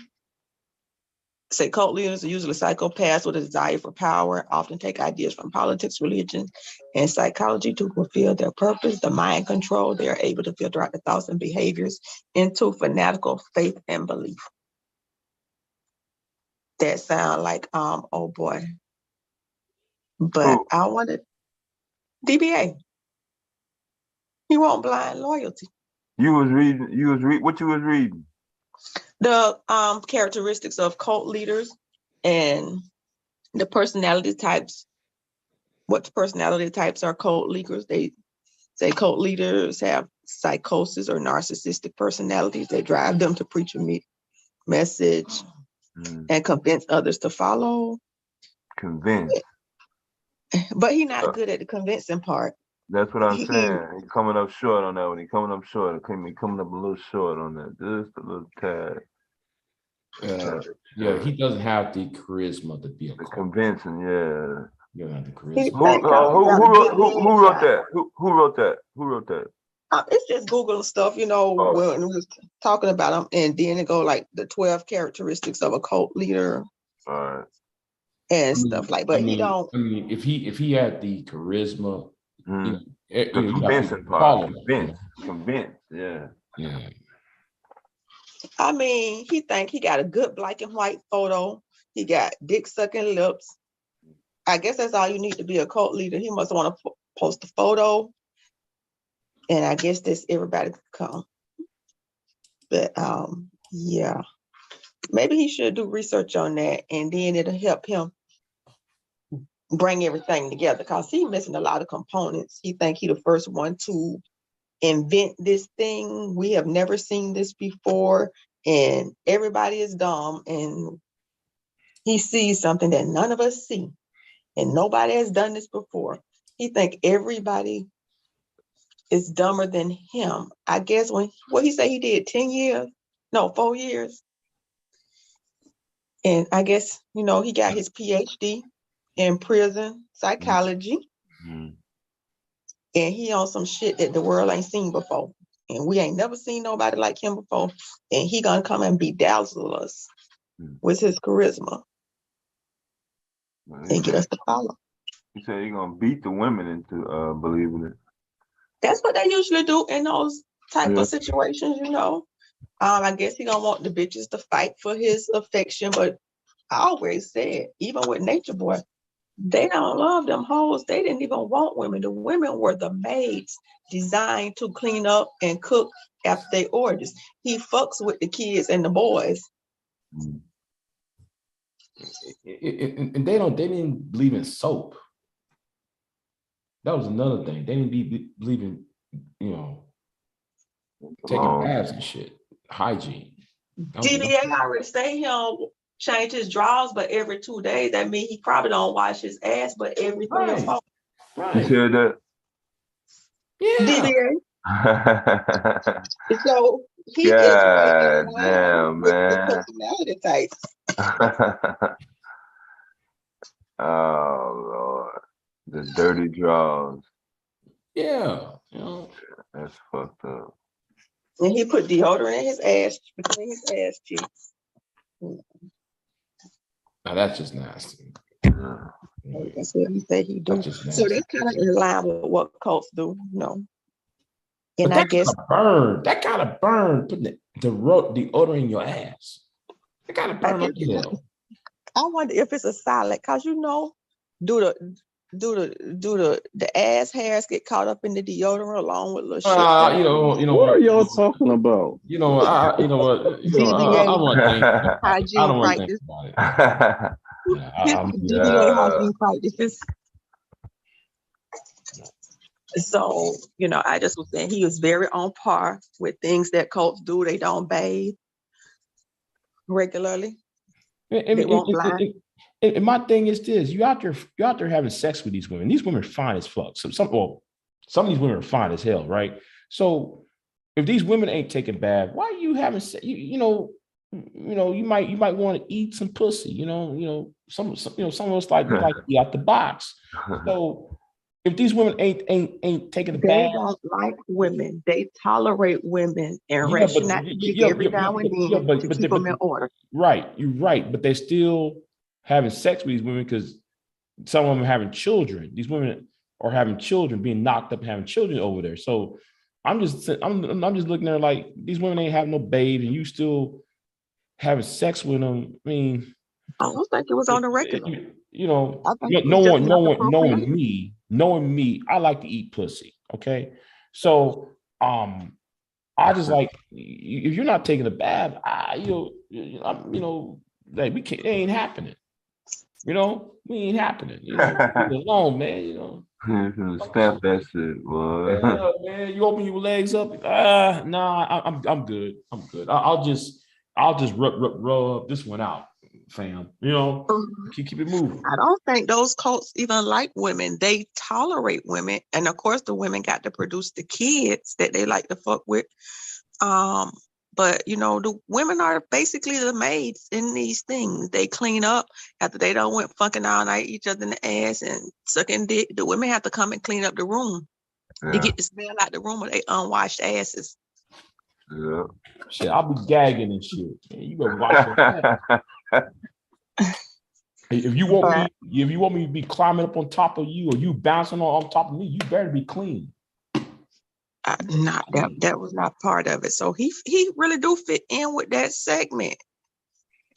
say cult leaders are usually psychopaths with a desire for power, often take ideas from politics, religion, and psychology to fulfill their purpose. The mind control, they are able to filter out the thoughts and behaviors into fanatical faith and belief. That sound like, oh boy. But I wanted DBA. He won't blind loyalty. What you was reading? The characteristics of cult leaders and the personality types. What personality types are cult leaders? They say cult leaders have psychosis or narcissistic personalities. They drive them to preach a message and convince others to follow. Convince. But he's not good at the convincing part. That's what I'm saying. He's coming up short on that one. He's coming up short. He's coming up a little short on that. Just a little tad. Yeah, he doesn't have the charisma to be a convincing, yeah. You don't have the charisma. Who wrote that? Who wrote that? Who wrote that? It's just Google stuff, when we was talking about them, and then it go like the 12 characteristics of a cult leader. All right. And stuff like, but he don't. I mean, if he had the charisma, the convincing part, convince, yeah. I mean, he think he got a good black and white photo. He got dick sucking lips. I guess that's all you need to be a cult leader. He must want to post a photo, and I guess this everybody could come. But yeah, maybe he should do research on that, and then it'll help him bring everything together, because he's missing a lot of components. He think he the first one to invent this thing. We have never seen this before, and everybody is dumb, and he sees something that none of us see, and nobody has done this before. He think everybody is dumber than him. I guess what he said he did 4 years. And I guess, he got his PhD in prison psychology. And he on some shit that the world ain't seen before. And we ain't never seen nobody like him before. And he gonna come and bedazzle us with his charisma and get us to follow. He said he gonna beat the women into believing it. That's what they usually do in those type of situations, I guess he gonna want the bitches to fight for his affection, but I always said, even with Nature Boy, they don't love them hoes. They didn't even want women. The women were the maids designed to clean up and cook after they orgies. He fucks with the kids and the boys. And they didn't believe in soap. That was another thing. They didn't believe in, taking baths and shit, hygiene. DBA already say he don't change his drawers, but every 2 days. That means he probably don't wash his ass, but every 3 or 4. Right. You said that? Yeah. DBA. So he is damn, man. Personality types. Oh Lord, the dirty drawers. Yeah, that's fucked up. And he put deodorant in his ass, between his ass cheeks. Now that's just nasty. That's what he said he do. So that's kind of in line with what cults do, And I guess that gotta burn putting the deodorant in your ass. It gotta burn like hell. I wonder if it's a silent, cause do the ass hairs get caught up in the deodorant along with little shit? What are y'all talking about? I want to think. I don't want to think about it. Hygiene practices. So, I just was saying he was very on par with things that cults do. They don't bathe regularly. And my thing is this: you out there having sex with these women. These women are fine as fuck. Some of these women are fine as hell, right? So if these women ain't taking bath, why are you having sex? you might want to eat some pussy. Some of us like we like to eat out the box. So if these women ain't taking a They bath, don't like women. They tolerate women and yeah, ration out the dick every now and then to keep them in order. Right, you're right, but they're still having sex with these women because some of them are having children. These women are having children, being knocked up, and having children over there. So I'm just looking at it like these women ain't having no baby, and you still having sex with them. I mean, I don't think it was on the regular. knowing me, I like to eat pussy. Okay, so I just like if you're not taking a bath, like we can't. It ain't happening. We ain't happening. Leave it alone, man. Stamp that shit, boy. Yeah, man, you open your legs up. Nah, I'm good. I'm good. I'll just rub this one out, fam. Keep it moving. I don't think those cults even like women. They tolerate women, and of course, the women got to produce the kids that they like to fuck with. But the women are basically the maids in these things. They clean up after they don't went fucking all night each other in the ass and sucking dick. The women have to come and clean up the room to get the smell out the room with they unwashed asses. Yeah. Shit, I'll be gagging and shit. Man, you better watch your ass. If you want me to be climbing up on top of you or you bouncing on top of me, you better be clean. That was not part of it. So he really do fit in with that segment.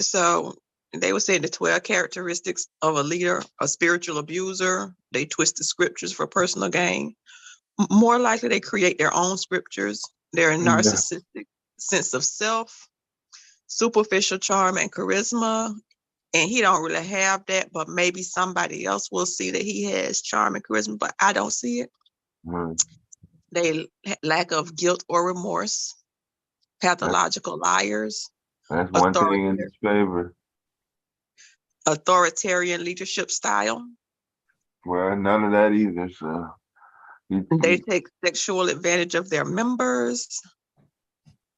So they would say the 12 characteristics of a leader, a spiritual abuser. They twist the scriptures for personal gain. More likely they create their own scriptures. They're a narcissistic sense of self, superficial charm and charisma. And he don't really have that, but maybe somebody else will see that he has charm and charisma, but I don't see it. They lack of guilt or remorse, pathological liars. That's one thing in his favor. Authoritarian leadership style. Well, none of that either. So they take sexual advantage of their members.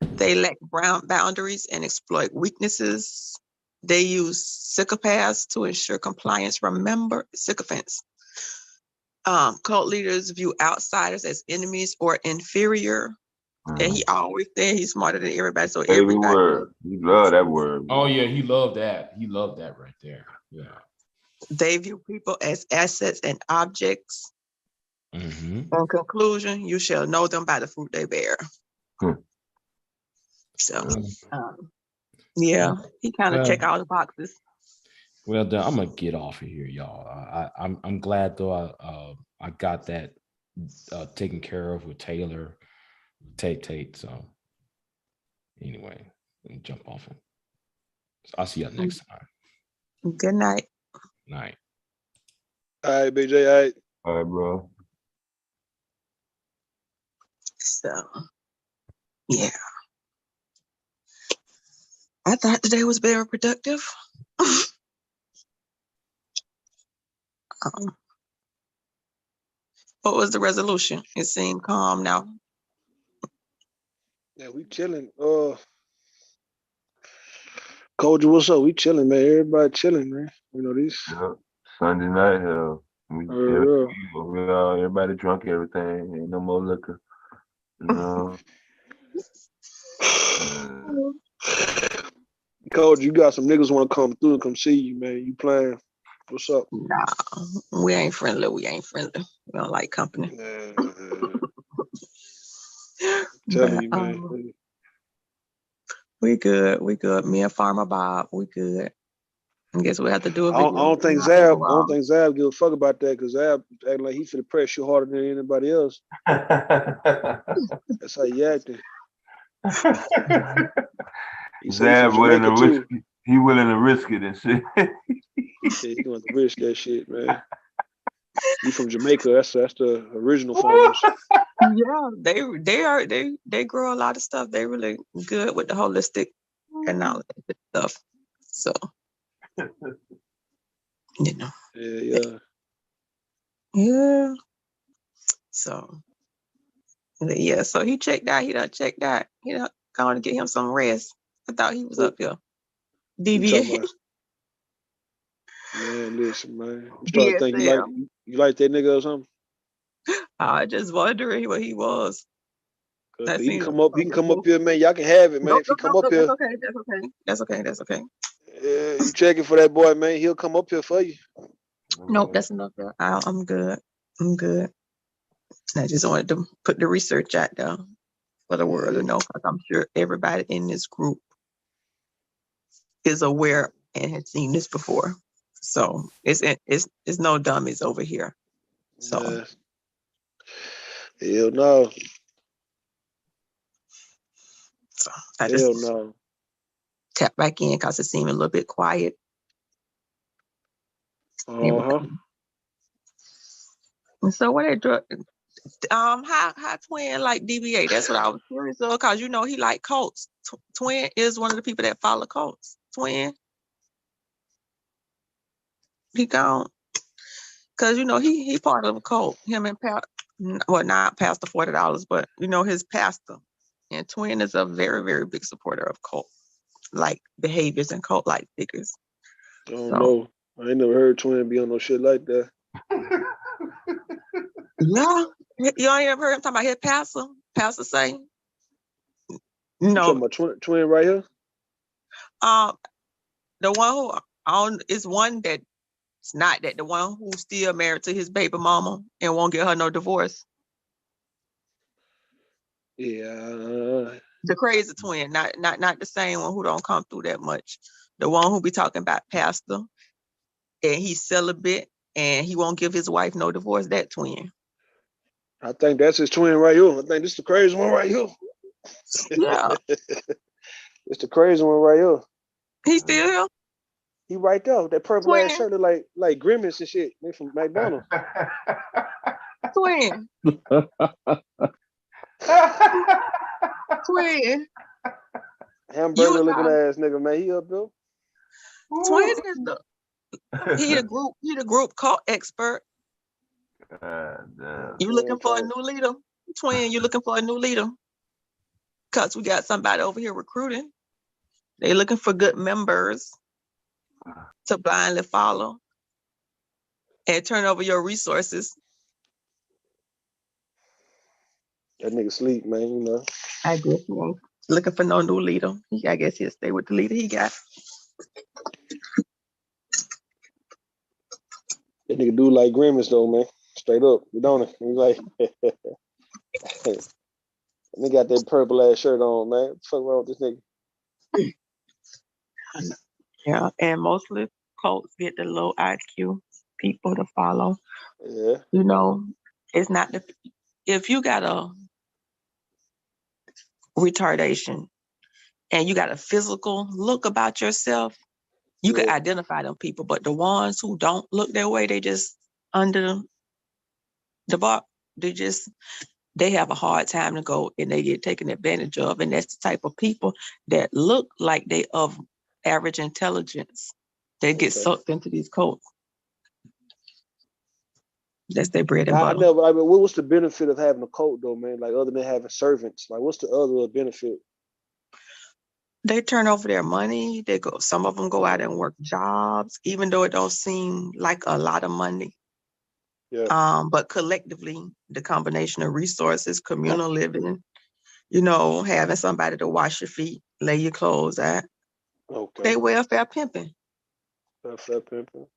They lack boundaries and exploit weaknesses. They use sycophants to ensure compliance from sycophants. Cult leaders view outsiders as enemies or inferior. And he always said he's smarter than everybody. So every word. You love that word. Oh yeah, he loved that. He loved that right there. Yeah. They view people as assets and objects. In conclusion, you shall know them by the fruit they bear. So, yeah, he kind of check all the boxes. Well, then I'm gonna get off of here, y'all. I'm glad though I got that taken care of with Taylor, Tate. So anyway, let me jump off it. I'll see you next time. Good night. Night. All right, BJ. All right. All right, bro. So, yeah. I thought today was very productive. What was the resolution? It seemed calm now. Yeah, we chilling. Coach, what's up? We chilling, man. Everybody chilling, man. These. Yeah. Sunday night, hell. Everybody drunk, everything. Ain't no more liquor. Coach, you got some niggas want to come through and come see you, man. You playing? What's up? Nah, we ain't friendly. We don't like company. Telling you, man. We good. Me and Farmer Bob, we good. I guess we have to do a video. I don't think Zab give a fuck about that because Zab acting like he finna press you harder than anybody else. That's how you acting. Zab willing to risk it and shit. Yeah, he going to risk that shit, man. He from Jamaica. That's the original farmers. Yeah, they grow a lot of stuff. They really good with the holistic and all that stuff. So, Yeah. So, yeah. So he checked out. He done checked out. He done going to get him some rest. I thought he was Who up here. you talking DBA. about? Man, listen, man. I'm starting to think DSL. you like that nigga or something? I just wondering what he was. I He can seen him come up. He can come up before. here, man. Y'all can have it, man. Nope, If he nope, come nope, up nope. That's here, okay. That's okay. That's okay. That's okay. yeah, you checking for that boy, man. He'll come up here for you. Nope, that's enough. I'm good. I'm good. I just wanted to put the research out there for the world to know, because I'm sure everybody in this group is aware and has seen this before. So it's no dummies over here. So Hell no. So I Hell just no. tap back in because it seemed a little bit quiet. Uh-huh. And so what they drug how Twin like DBA? That's what I was curious of, because you know he like cults. Twin is one of the people that follow cults. Twin, he gone. Cause you know he part of a cult. Him and not Pastor $40, but you know his pastor. And Twin is a very, very big supporter of cult like behaviors and cult like figures. I don't know. I ain't never heard Twin be on no shit like that. Yeah. You ain't ever heard him talking about his pastor? Pastor say, You talking about twin right here? The one who is one that's not that, the one who's still married to his baby mama and won't get her no divorce. Yeah. The crazy twin, not the same one who don't come through that much. The one who be talking about pastor and he's celibate and he won't give his wife no divorce, that twin. I think that's his twin right here. I think this is the crazy one right here. Yeah. It's the crazy one right here. He still here? He right there. That purple Twin. ass shirt look like Grimace and shit. They from McDonald's. Twin. Twin. Hamburger looking ass nigga, man. He up there. Twin is the group cult expert. You looking for a new leader? Twin, you looking for a new leader? Because we got somebody over here recruiting. They looking for good members to blindly follow and turn over your resources. That nigga sleep, man, you know. I guess he ain't looking for no new leader. I guess he'll stay with the leader he got. That nigga do like Grimace though, man. Straight up. You don't it? He's like nigga got that purple ass shirt on, man. What the fuck wrong with this nigga? Yeah, and mostly cults get the low IQ people to follow. Yeah. You know, it's not if you got a retardation and you got a physical look about yourself, you can identify them people. But the ones who don't look that way, they just under the bar, they have a hard time to go and they get taken advantage of. And that's the type of people that look like they of average intelligence. They get sucked into these cults. That's their bread and butter. I mean, what's the benefit of having a cult though, man? Like other than having servants, like what's the other benefit? They turn over their money. Some of them go out and work jobs, even though it don't seem like a lot of money. Yeah. But collectively, the combination of resources, communal living, you know, having somebody to wash your feet, lay your clothes out. Okay. They welfare pimping. Welfare pimping.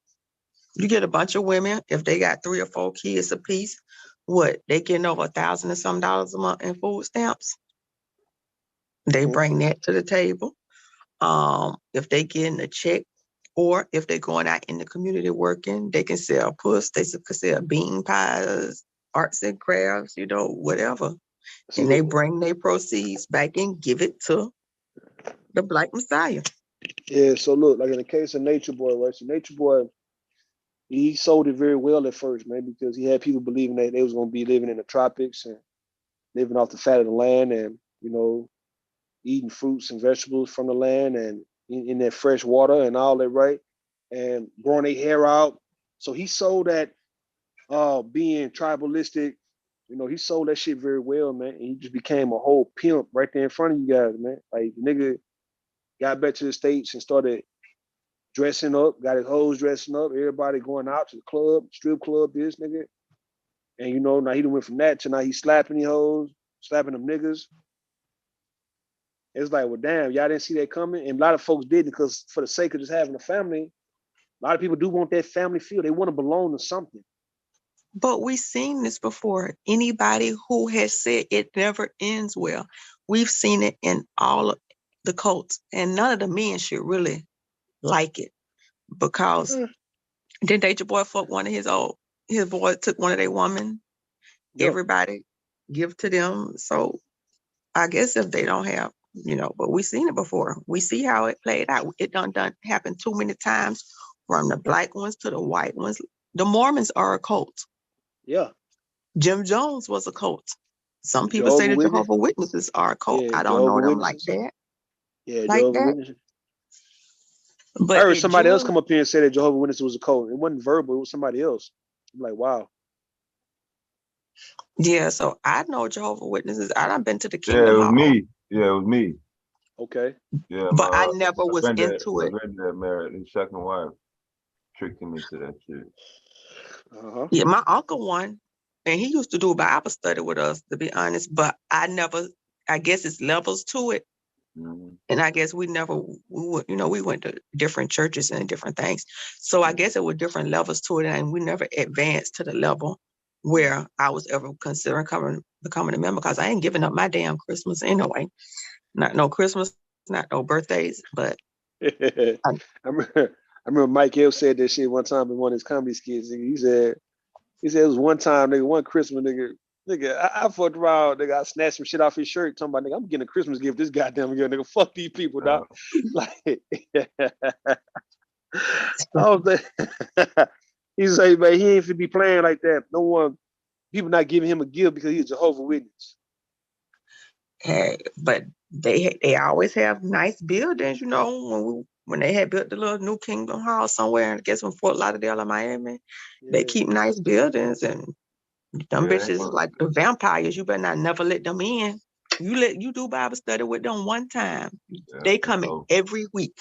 You get a bunch of women, if they got 3 or 4 kids apiece, they getting over $1,000 and some a month in food stamps. They bring that to the table. If they getting a check, or if they're going out in the community working, they can sell puss, they can sell bean pies, arts and crafts, you know, whatever. And they bring their proceeds back and give it to the Black Messiah. Yeah, so look, like in the case of Nature Boy, right? So Nature Boy, he sold it very well at first, man, because he had people believing that they was going to be living in the tropics and living off the fat of the land and, you know, eating fruits and vegetables from the land and in that fresh water and all that, right? And growing their hair out. So he sold that being tribalistic, you know, he sold that shit very well, man. And he just became a whole pimp right there in front of you guys, man. Like, nigga, got back to the States and started dressing up, got his hoes dressing up, everybody going out to the club, strip club, this nigga. And you know, now he done went from that to now he's slapping these hoes, slapping them niggas. It's like, well, damn, y'all didn't see that coming. And a lot of folks didn't, because for the sake of just having a family, a lot of people do want that family feel. They want to belong to something. But we've seen this before. Anybody who has said it never ends well, we've seen it in all of the cults, and none of the men should really like it, because didn't Danger Boy fuck one of his boy took one of their women. Yep. Everybody give to them. So I guess if they don't have, but we've seen it before. We see how it played out. It done happened too many times, from the black ones to the white ones. The Mormons are a cult. Yeah. Jim Jones was a cult. Some people say the Jehovah's Witnesses are a cult. Yeah, I don't know them like that. Yeah, like Jehovah's that. Witnesses. But I heard somebody else come up here and say that Jehovah's Witnesses was a cult. It wasn't verbal, it was somebody else. I'm like, wow. Yeah, so I know Jehovah's Witnesses. I've been to the Yeah, Kingdom it was Hall. me. Yeah, it was me. Okay. Yeah, but I never was into it. That married his second wife tricked him into that shit. Yeah, my uncle won, and he used to do a Bible study with us, to be honest. But I guess it's levels to it. Mm-hmm. And I guess we went to different churches and different things. So I guess it was different levels to it, and we never advanced to the level where I was ever considering becoming a member, because I ain't giving up my damn Christmas anyway. Not no Christmas, not no birthdays, but I remember Mike Hill said that shit one time in one of his comedy skits. He said it was one time, nigga, one Christmas, nigga, I fucked around, nigga, I snatched some shit off his shirt, talking about, nigga, I'm getting a Christmas gift this goddamn year, nigga, fuck these people, dog. Like, I was like, he said, man, he ain't finna be playing like that. No one, people not giving him a gift because he's a Jehovah's Witness. Hey, but they always have nice buildings, when they had built the little new Kingdom Hall somewhere, I guess in Fort Lauderdale or Miami, they keep nice buildings, and them bitches is like the vampires. You better not never let them in. You do Bible study with them one time. They come in every week.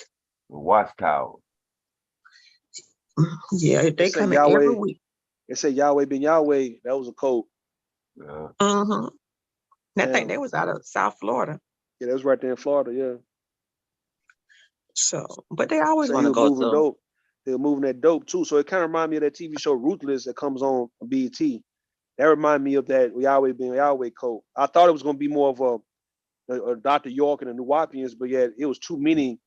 The Watchtower. Yeah, they come in every week. They say Yahweh been Yahweh. That was a code. Yeah. Mm-hmm. I think they was out of South Florida. Yeah, that was right there in Florida, yeah. So, but they always want to go to dope. They were moving that dope too. So it kind of reminded me of that TV show Ruthless that comes on BET. That reminded me of that Yahweh being Yahweh code. I thought it was going to be more of a Dr. York and the Nuwapians, but yet it was too many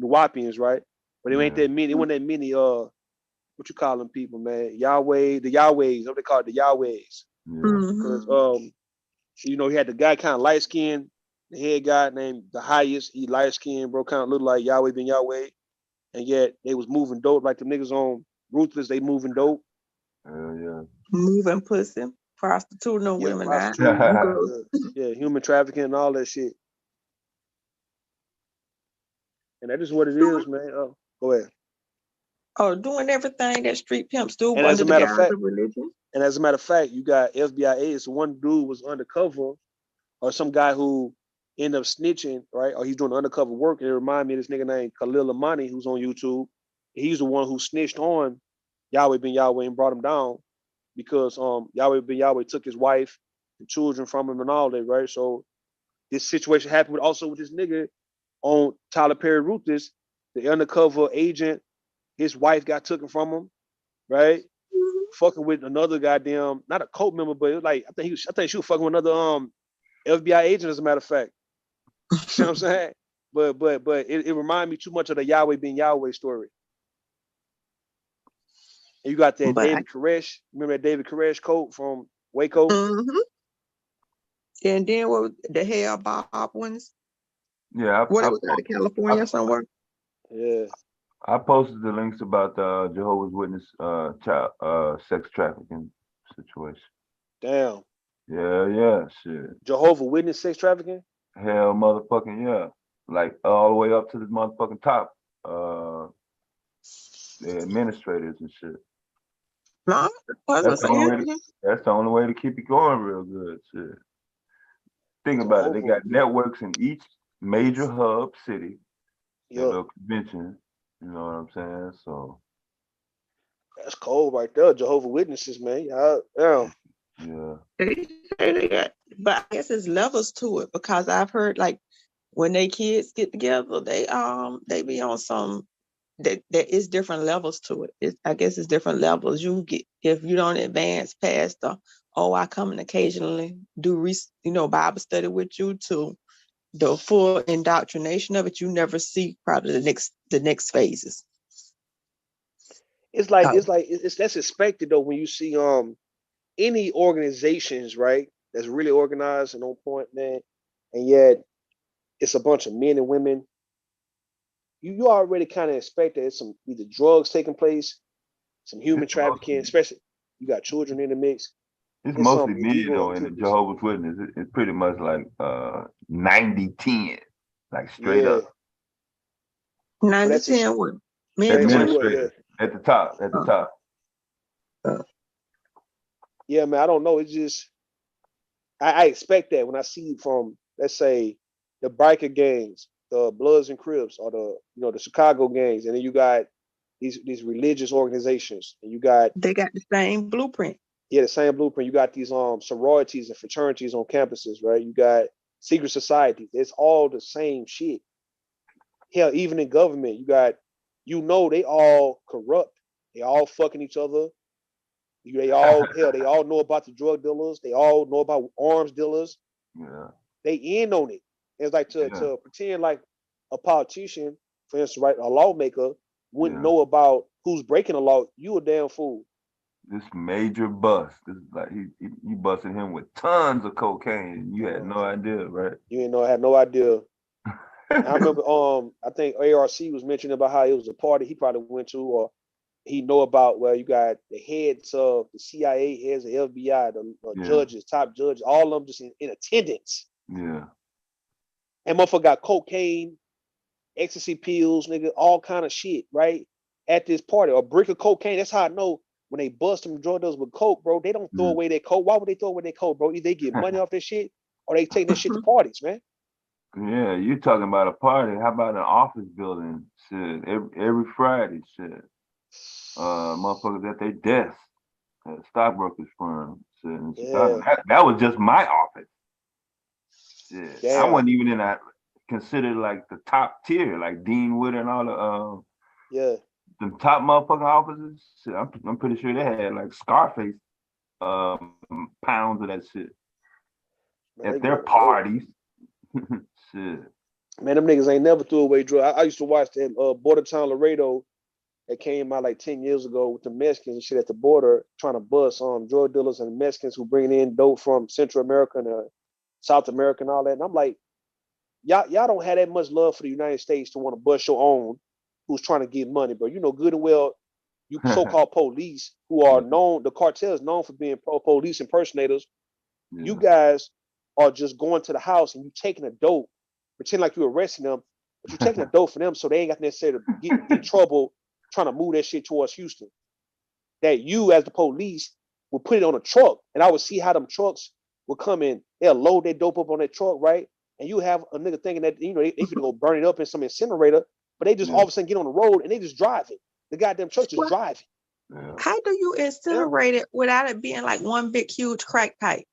Nuwapians, right? But it ain't that many. It wasn't that many. What you call them people, man? Yahweh, the Yahwehs. What they call it, the Yahwehs. Because he had the guy kind of light skinned, the head guy named the highest. He light skinned, bro, kind of looked like Yahweh been Yahweh, and yet they was moving dope like the niggas on Ruthless. They moving dope. Yeah. Moving pussy, prostituting on women. Yeah, human trafficking and all that shit. And that is what it is, man. Oh, go ahead. Oh, doing everything that street pimps do And under the guise of religion. And as a matter of fact, you got FBI agents. One dude was undercover, or some guy who ended up snitching, right? Or he's doing undercover work. And it reminded me of this nigga named Khalil Amani, who's on YouTube. He's the one who snitched on Yahweh ben Yahweh and brought him down because Yahweh ben Yahweh took his wife and children from him and all that, right? So this situation happened also with this nigga on Tyler Perry Ruthless, the undercover agent. His wife got taken from him, right? Fucking with another goddamn, not a cult member, but it was like I think she was fucking with another FBI agent, as a matter of fact. You know what I'm saying? But it reminded me too much of the Yahweh being Yahweh story. And you got that David Koresh. Remember that David Koresh quote from Waco? Mm-hmm. And then what was the Hell Bob ones? Yeah. What was out of California somewhere? Yeah. I posted the links about the Jehovah's Witness sex trafficking situation. Damn. Yeah, shit. Jehovah's Witness sex trafficking? Hell motherfucking yeah. Like all the way up to the motherfucking top. The administrators and shit. No, that's the only way to keep it going real good. Shit. Think about it. They got networks in each major hub city. a little convention. You know what I'm saying? So that's cold right there. Jehovah Witnesses, man. Yeah. Yeah. But I guess there's levels to it because I've heard like when they kids get together, they be on some that there is different levels to it. I guess it's different levels. You get if you don't advance past the I come and occasionally do Bible study with you to the full indoctrination of it. You never see probably the next phases. It's that's expected though when you see any organizations, right, that's really organized and on point, man, and yet it's a bunch of men and women. You already kind of expect that it's some either drugs taking place, some human trafficking, especially you got children in the mix. It's mostly men though in the Jehovah's Witness. It's pretty much like 90-10, like straight up. 90-10 what? Men Administrator at the top. At the top. Yeah, man. I don't know. It's just I expect that when I see from, let's say, the biker gangs, the Bloods and Crips, or the Chicago gangs, and then you got these religious organizations, and they got the same blueprint. Yeah, the same blueprint. You got these sororities and fraternities on campuses, right? You got secret societies. It's all the same shit. Hell, even in government, you got, they all corrupt. They all fucking each other. They all know about the drug dealers. They all know about arms dealers. Yeah. They in on it. It's like to pretend like a politician, for instance, right, a lawmaker wouldn't know about who's breaking the law. You a damn fool. This major bust. This is like he busted him with tons of cocaine. You had no idea, right? You had no idea. I remember I think ARC was mentioning about how it was a party he probably went to, or he know about where you got the heads of the CIA, heads of FBI, the judges, top judges, all of them just in attendance. Yeah. And motherfucker got cocaine, ecstasy pills, nigga, all kind of shit, right? At this party. A brick of cocaine. That's how I know when they bust them drug dealers with coke, bro, they don't throw away their coke. Why would they throw away their coke, bro? Either they get money off this shit or they take that shit to parties, man. Yeah, you're talking about a party. How about an office building? Shit, every Friday, shit. Motherfuckers at their desk at a stockbrokers firm. Shit, in Chicago. That was just my office. Shit. I wasn't even in that considered like the top tier, like Dean Wood and all the the top motherfucking offices. Shit, I'm pretty sure they had like Scarface pounds of that shit at their parties. Shit. Man, them niggas ain't never threw away drugs. I used to watch them Border Town Laredo that came out like 10 years ago with the Mexicans and shit at the border trying to bust drug dealers and Mexicans who bringing in dope from Central America and South America and all that. And I'm like, y'all don't have that much love for the United States to want to bust your own who's trying to get money, bro. You know good and well you so-called police who are known, the cartel is known for being police impersonators. Yeah. You guys are just going to the house and you taking a dope, pretend like you're arresting them, but you're taking a dope for them so they ain't got necessarily to get in trouble trying to move that shit towards Houston. That you as the police will put it on a truck, and I would see how them trucks will come in, they'll load their dope up on that truck, right? And you have a nigga thinking that, they could go burn it up in some incinerator, but they just all of a sudden get on the road and they just drive it. The goddamn truck just drive it. How do you incinerate it without it being like one big huge crack pipe?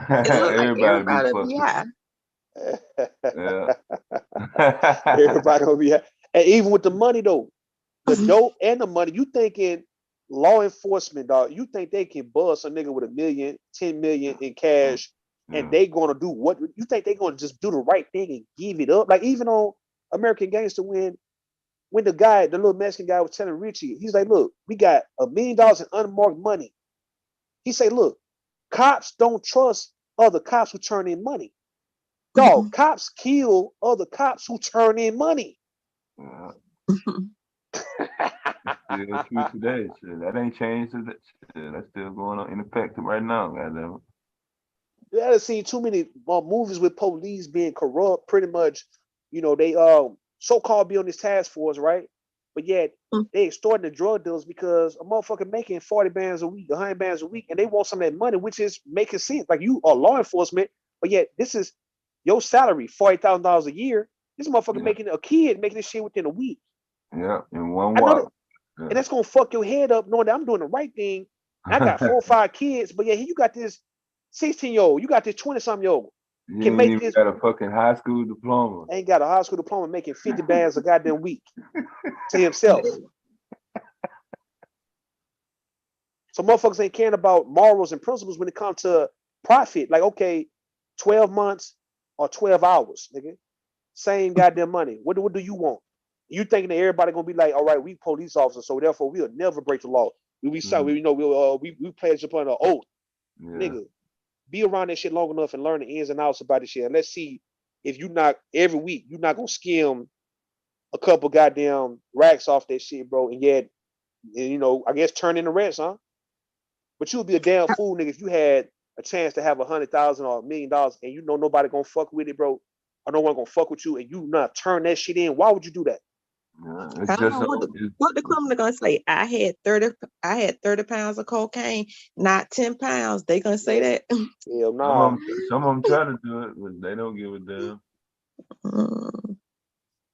Everybody be high. Everybody gonna be high. And even with the money though, the dope and the money, you thinking law enforcement, dog, you think they can bust a nigga with $1 million, 10 million in cash, and they gonna do what? You think they gonna just do the right thing and give it up? Like even on American Gangster, when the little Mexican guy was telling Richie, he's like, look, we got $1 million in unmarked money. He say, look, cops don't trust other cops who turn in money. Dog, cops kill other cops who turn in money. Still true today. Shit, that ain't changed. Shit, that's still going on in effect right now. Goddamn. You haven't seen too many movies with police being corrupt. Pretty much, they so-called be on this task force, right? But yet they extorting the drug dealers because a motherfucker making 40 bands a week, 100 bands a week, and they want some of that money, which is making sense. Like you are law enforcement, but yet this is your salary, $40,000 a year. This motherfucker making a kid making this shit within a week. Yeah, in one I know walk. that, and that's gonna fuck your head up knowing that I'm doing the right thing. I got 4 or 5 kids, but yeah, you got this 16-year-old, you got this 20-something-year-old. You ain't even got a fucking high school diploma. Ain't got a high school diploma making 50 bands a goddamn week to himself. So motherfuckers ain't caring about morals and principles when it comes to profit. Like, okay, 12 months or 12 hours, nigga. Same goddamn money. What do you want? You thinking that everybody gonna be like, all right, we police officers, so therefore we'll never break the law. We pledge upon an oath. Nigga, be around that shit long enough and learn the ins and outs about this shit. And let's see if you not every week, you're not gonna skim a couple goddamn racks off that shit, bro. And yet, I guess turn in the rest, huh? But you would be a damn fool, nigga, if you had a chance to have $100,000 or $1 million and you know nobody gonna fuck with it, bro, or no one gonna fuck with you, and you not turn that shit in. Why would you do that? I don't know what the criminal gonna say. I had 30 pounds of cocaine, not 10 pounds. They gonna say that? Hell nah. Some of them try to do it, but they don't give a damn.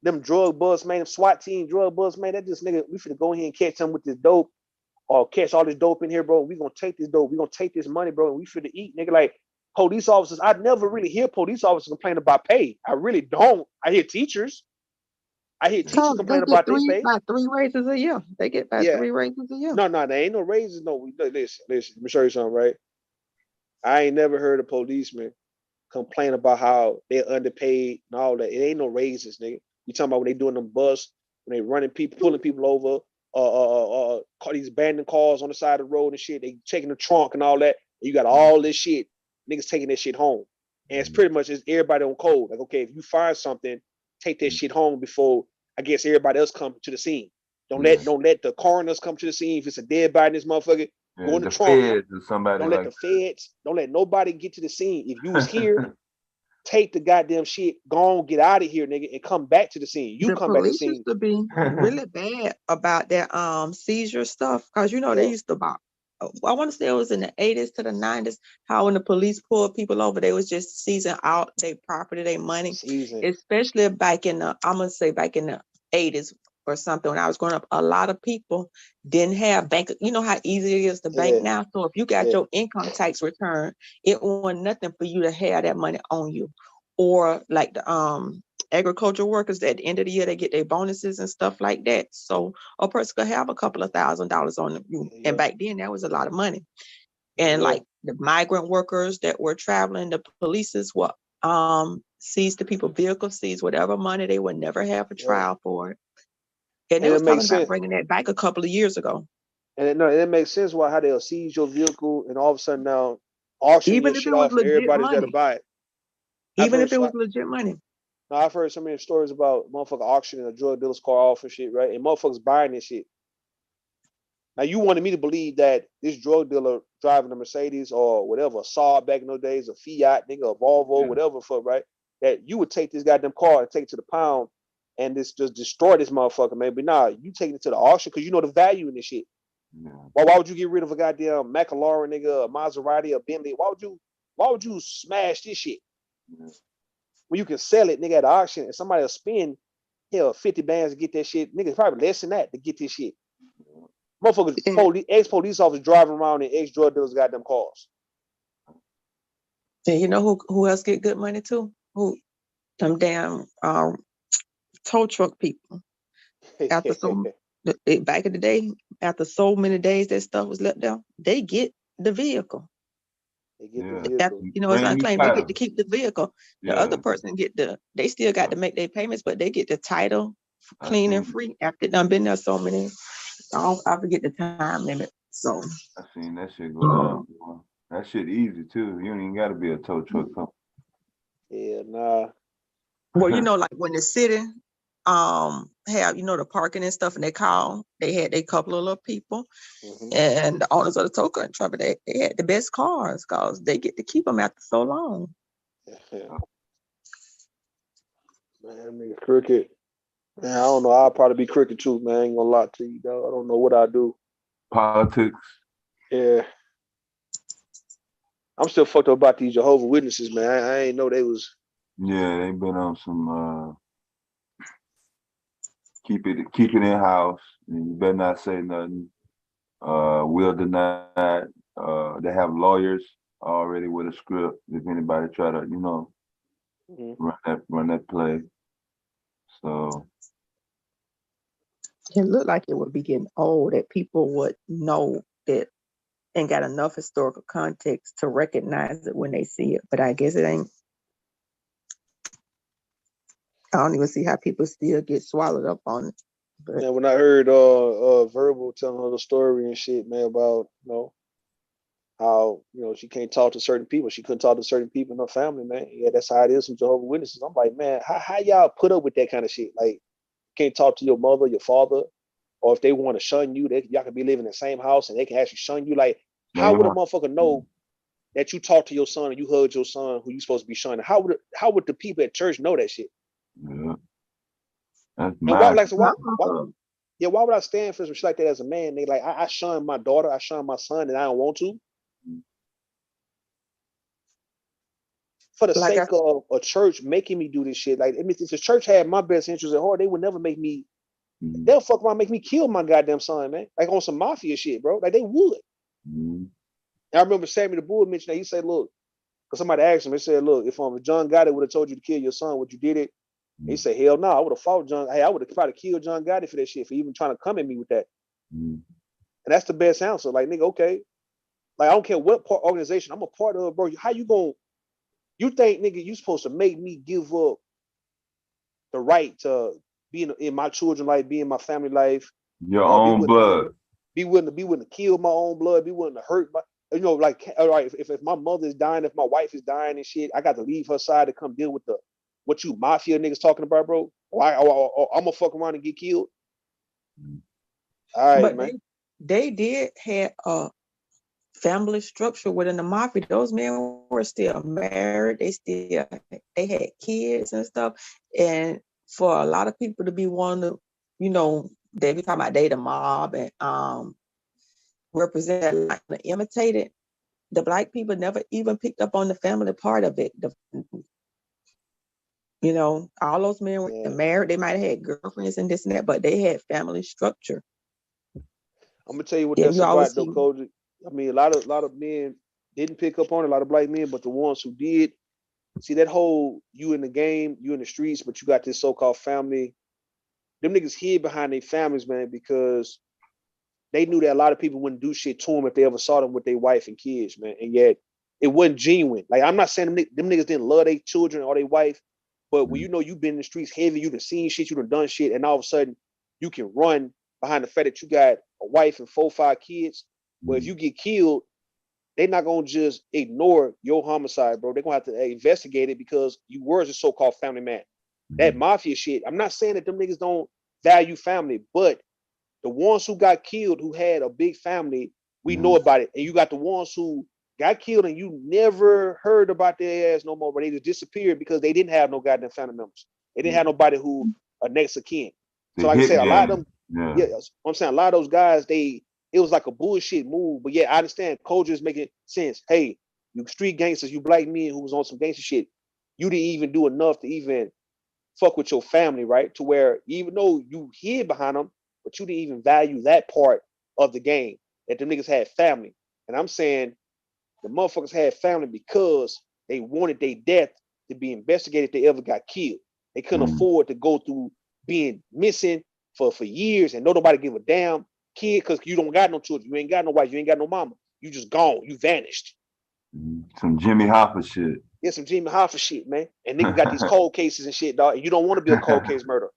Them drug busts, man, them SWAT team drug busts, man, that just nigga, we finna go ahead and catch them with this dope or catch all this dope in here, bro. We gonna take this dope, we gonna take this money, bro, and we finna eat, nigga. Like police officers, I never really hear police officers complain about pay. I really don't. I hear teachers. I hear teachers complain about their pay. About 3 raises a year. They get about 3 raises a year. No, there ain't no raises. No, listen. Let me show you something, right? I ain't never heard a policeman complain about how they're underpaid and all that. It ain't no raises, nigga. You talking about when they doing them busts, when they running people, pulling people over, these abandoned cars on the side of the road and shit. They checking the trunk and all that. And you got all this shit. Niggas taking that shit home. And it's pretty much everybody on code. Like, okay, if you find something, take that shit home before I guess everybody else come to the scene. Don't let the coroners come to the scene. If it's a dead body in this motherfucker, go in the trunk. Feds or somebody don't let the feds, don't let nobody get to the scene. If you was here, take the goddamn shit, go on, get out of here, nigga, and come back to the scene. You come back to the scene. Used to be really bad about that seizure stuff, because they used to about, I want to say it was in the 80s to the 90s, how when the police pulled people over, they was just seizing out their property, their money. Especially back in the 80s or something. When I was growing up, a lot of people didn't have bank. You know how easy it is to bank now. So if you got your income tax return, it wasn't nothing for you to have that money on you. Or like the agricultural workers, at the end of the year, they get their bonuses and stuff like that. So a person could have a couple of $1,000s on them. And back then, that was a lot of money. And like the migrant workers that were traveling, the polices were seize the people vehicles, seize whatever money. They would never have a trial for it. And they was talking about bringing that back a couple of years ago. And it makes sense how they'll seize your vehicle and all of a sudden now auction your shit off and everybody's got to buy it. Even if it was legit money. Now, I've heard so many stories about motherfucker auctioning a drug dealer's car off and shit, right? And motherfuckers buying this shit. Now, you wanted me to believe that this drug dealer driving a Mercedes or whatever, a Saab back in those days, a Fiat, nigga, a Volvo, whatever, right? That you would take this goddamn car and take it to the pound and just destroy this motherfucker, man. But nah, you take it to the auction because you know the value in this shit. Yeah. Why would you get rid of a goddamn McLaren, nigga, a Maserati, a Bentley? Why would you smash this shit? Yeah. When you can sell it, nigga, at the auction and somebody will spend 50 bands to get that shit. Nigga, probably less than that to get this shit. Motherfuckers, ex-police officers driving around in ex-drug dealers got them cars. And you know who else get good money too? Who? Them damn tow truck people. After back in the day, after so many days that stuff was left there, they get the vehicle. They get the vehicle. It's unclaimed. They get to keep the vehicle. The other person they still got to make their payments, but they get the title clean and free after it done been there so many. I forget the time limit. So I seen that shit go down. That shit easy too. You don't even got to be a tow truck company. Yeah, nah. Well, like when the city have the parking and stuff, and they had a couple of little people, and the owners of the tow truck, they had the best cars because they get to keep them after so long. Man, nigga crooked. Man, I don't know. I'll probably be crooked too, man. I ain't gonna lie to you, dog. I don't know what I do. Politics. Yeah. I'm still fucked up about these Jehovah's Witnesses, man. I ain't know they was. Yeah, they been on some keep it in house. And you better not say nothing. Will deny. They have lawyers already with a script. If anybody try to, run that play. So It looked like it would be getting old that people would know that and got enough historical context to recognize it when they see it. But I guess it ain't. I don't even see how people still get swallowed up on it. But And when I heard Verbal telling her the story and shit, man, about how she can't talk to certain people, she couldn't talk to certain people in her family, man. Yeah, that's how it is from Jehovah's Witnesses. I'm like, man, how y'all put up with that kind of shit? Like, can't talk to your mother, your father, or if they want to shun you, y'all can be living in the same house and they can actually shun you. Like, how would a motherfucker know that you talk to your son and you hug your son who you supposed to be shunning? How would the people at church know that shit? yeah, that's And why, mine. why would I stand for some shit like that as a man? They like, I shun my daughter, I shun my son, and I don't want to. For the sake of a church making me do this shit. Like, if the church had my best interest at heart, they would never make me. They'll fuck around, make me kill my goddamn son, man. Like on some mafia shit, bro. Like they would. And I remember Sammy the Bull mentioned that. He said, "Look," because somebody asked him. He said, "Look, if John Gotti would have told you to kill your son, would you did it?" He said, "Hell no, I would have fought John. Hey, I would have probably killed John Gotti for that shit, for even trying to come at me with that." And that's the best answer. Like, nigga, okay. Like, I don't care what organization I'm a part of, bro. How you gonna? You think, nigga, you supposed to make me give up the right to be in my children's life, be in my family life, your own blood, be willing to kill my own blood, be willing to hurt my, like, all right, if my mother is dying, if my wife is dying and shit, I got to leave her side to come deal with what you mafia niggas talking about, bro. Or I'm gonna fuck around and get killed. All right, but man. They did have a family structure within the mafia. Those men were still married. They had kids and stuff. And for a lot of people to be one of, they be talking about they the mob and represent, like, imitate it. The Black people never even picked up on the family part of it. All those men were married. They might have had girlfriends and this and that, but they had family structure. I'm gonna tell you what that's about, though, Koji. I mean, a lot of men didn't pick up on it, a lot of Black men, but the ones who did, see that whole you in the game, you in the streets, but you got this so-called family. Them niggas hid behind their families, man, because they knew that a lot of people wouldn't do shit to them if they ever saw them with their wife and kids, man. And yet it wasn't genuine. Like, I'm not saying them niggas didn't love their children or their wife, but when you've been in the streets heavy, you done seen shit, you done shit, and all of a sudden you can run behind the fact that you got a wife and 4 or 5 kids. Well, if you get killed, they're not gonna just ignore your homicide, bro. They're gonna have to investigate it because you were a so-called family man. That mafia shit. I'm not saying that them niggas don't value family, but the ones who got killed who had a big family, we know about it. And you got the ones who got killed and you never heard about their ass no more, but they just disappeared because they didn't have no goddamn family members. They didn't have nobody who a next of kin. So like I said, a lot of them, I'm saying a lot of those guys, it was like a bullshit move. But yeah, I understand culture is making sense. Hey, you street gangsters, you Black men who was on some gangster shit, you didn't even do enough to even fuck with your family, right? To where even though you hid behind them, but you didn't even value that part of the game, that the niggas had family. And I'm saying the motherfuckers had family because they wanted their death to be investigated if they ever got killed. They couldn't afford to go through being missing for years and nobody give a damn kid, because you don't got no children, you ain't got no wife, you ain't got no mama, you just gone, you vanished. Some Jimmy Hoffa shit. Yeah, some Jimmy Hoffa shit, man. And niggas got these cold cases and shit, dog. And you don't want to be a cold case murderer.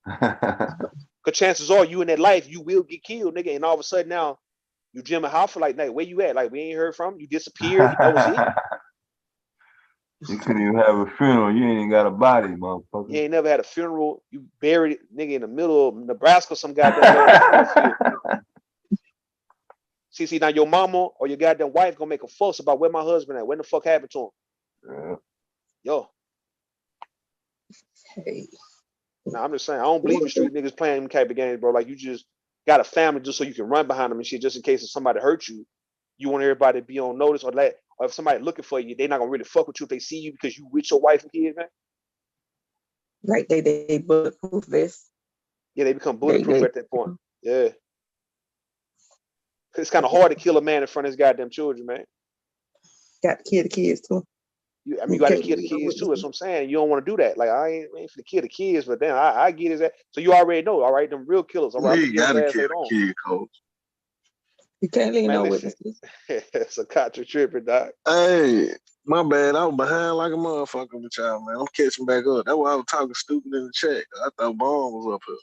Because chances are you in that life, you will get killed, nigga. And all of a sudden now, you Jimmy Hoffa, like, where you at? Like, we ain't heard from you. Disappeared. That was it. You couldn't even have a funeral. You ain't even got a body, motherfucker. You ain't never had a funeral. You buried it, nigga, in the middle of Nebraska, some goddamn. See, now your mama or your goddamn wife gonna make a fuss about where my husband at. When the fuck happened to him? Yeah. Yo. Hey. Now I'm just saying, I don't believe in street niggas playing them type of games, bro. Like, you just got a family just so you can run behind them and shit, just in case if somebody hurt you. You want everybody to be on notice, or if somebody looking for you, they're not gonna really fuck with you if they see you because you with your wife and kids, man. Right, they bulletproof vest. Yeah, they become bulletproof at that point. Yeah. It's kind of hard to kill a man in front of his goddamn children, man. Got to kill the kids too. You got to kill the kids too. That's what I'm saying. You don't want to do that. Like I ain't for the kill the kids, but then I get his ass. So you already know, all right, them real killers. All right, I'm gonna kill his ass later on. Kid, coach. You can't leave Man, no listen. witnesses. It's a contra tripping, doc. Hey, my bad. I was behind like a motherfucker with y'all, man. I'm catching back up. That's why I was talking stupid in the chat. I thought Bone was up here.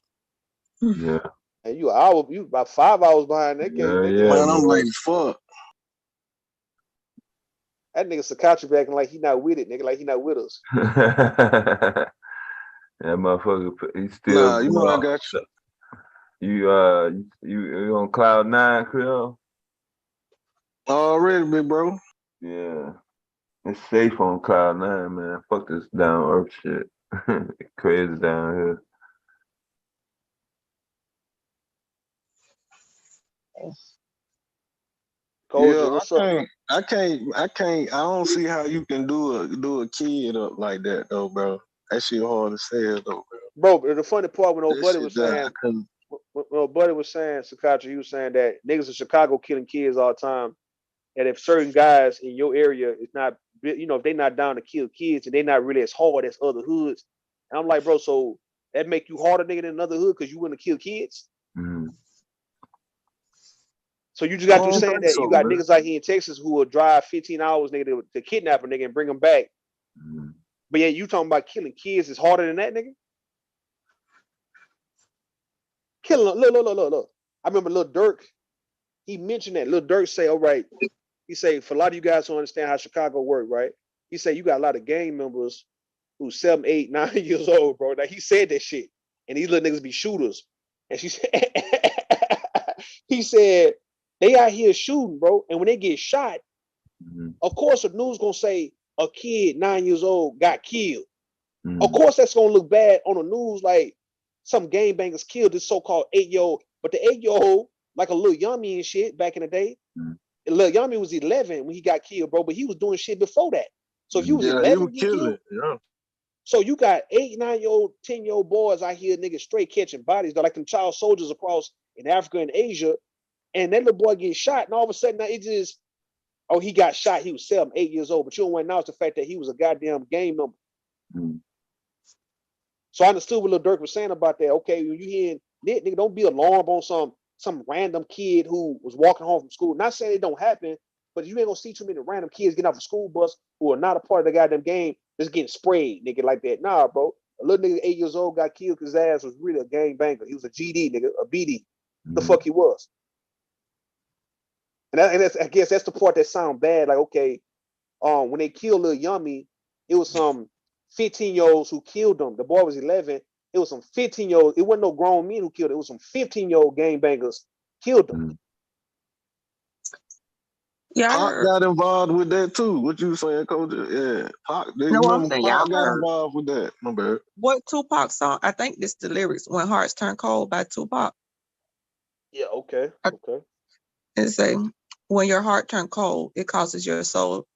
Yeah. And you about 5 hours behind that game, nigga. Man, I'm late as fuck. That nigga Sakatra acting like he not with it, nigga, like he not with us. That motherfucker, he still. Nah, you know I got you. You on cloud 9, Creole? Already, big bro. Yeah, it's safe on cloud 9, man. Fuck this down earth shit. Crazy down here. Yeah, I don't see how you can do a kid up like that though, bro. That shit hard to say though, bro. Bro, the funny part when old buddy was saying, Sakatra, he was saying that niggas in Chicago killing kids all the time, and if certain guys in your area is not, if they not down to kill kids and they not really as hard as other hoods, and I'm like, bro, so that make you harder nigga than another hood because you want to kill kids? Mm-hmm. So you just got to saying that you got niggas out here in Texas who will drive 15 hours, nigga, to kidnap a nigga and bring them back. Mm-hmm. But yeah, you talking about killing kids is harder than that, nigga? Killing, look. I remember Lil Durk, he mentioned that. Lil Durk say, all right, he say, for a lot of you guys who understand how Chicago work, right? He say, you got a lot of gang members who's 7, 8, 9 years old, bro. Now he said that shit. And these little niggas be shooters. And she said, he said, they out here shooting, bro. And when they get shot, of course, the news gonna say a kid 9 years old got killed. Of course, that's gonna look bad on the news, like some gangbangers killed this so-called 8-year-old. But the 8-year-old, like a little yummy and shit back in the day, Lil Yummy was 11 when he got killed, bro. But he was doing shit before that. So if you was 11, he was killing. Yeah. So you got 8, 9-year-old, 10-year-old boys out here, niggas straight catching bodies. They're like them child soldiers across in Africa and Asia. And that little boy gets shot, and all of a sudden now it just, oh, he got shot. He was 7, 8 years old, but you don't want to announce the fact that he was a goddamn gang member. So I understood what Lil Durk was saying about that. Okay, when you hearing that, nigga, don't be alarmed on some random kid who was walking home from school. Not saying it don't happen, but you ain't gonna see too many random kids getting off the school bus who are not a part of the goddamn game just getting sprayed, nigga, like that. Nah, bro. A little nigga 8 years old got killed because his ass was really a gang banger. He was a GD, nigga, a BD. The fuck he was. And I guess that's the part that sound bad. Like, okay, when they killed Lil Yummy, it was some 15-year-olds who killed him. The boy was 11. It was some 15-year-olds. It wasn't no grown men who killed him. It was some 15-year-old gangbangers killed him. Yeah, Pac got involved with that too. What you saying, Coach? Yeah, Pac. Pac got involved with that. My bad. What Tupac song? I think this the lyrics. When Hearts Turn Cold by Tupac. Yeah. Okay. It say, when your heart turns cold, it causes your soul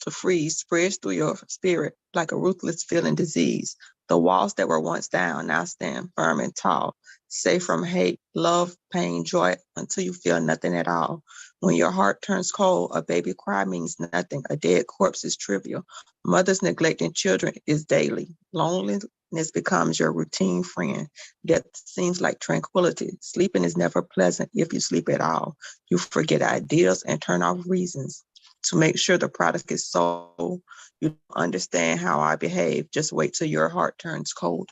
to freeze, spreads through your spirit like a ruthless feeling disease. The walls that were once down now stand firm and tall, safe from hate, love, pain, joy, until you feel nothing at all. When your heart turns cold, a baby cry means nothing. A dead corpse is trivial. Mothers neglecting children is daily. Loneliness becomes your routine friend. Death seems like tranquility. Sleeping is never pleasant if you sleep at all. You forget ideas and turn off reasons to make sure the product is sold. You understand how I behave. Just wait till your heart turns cold.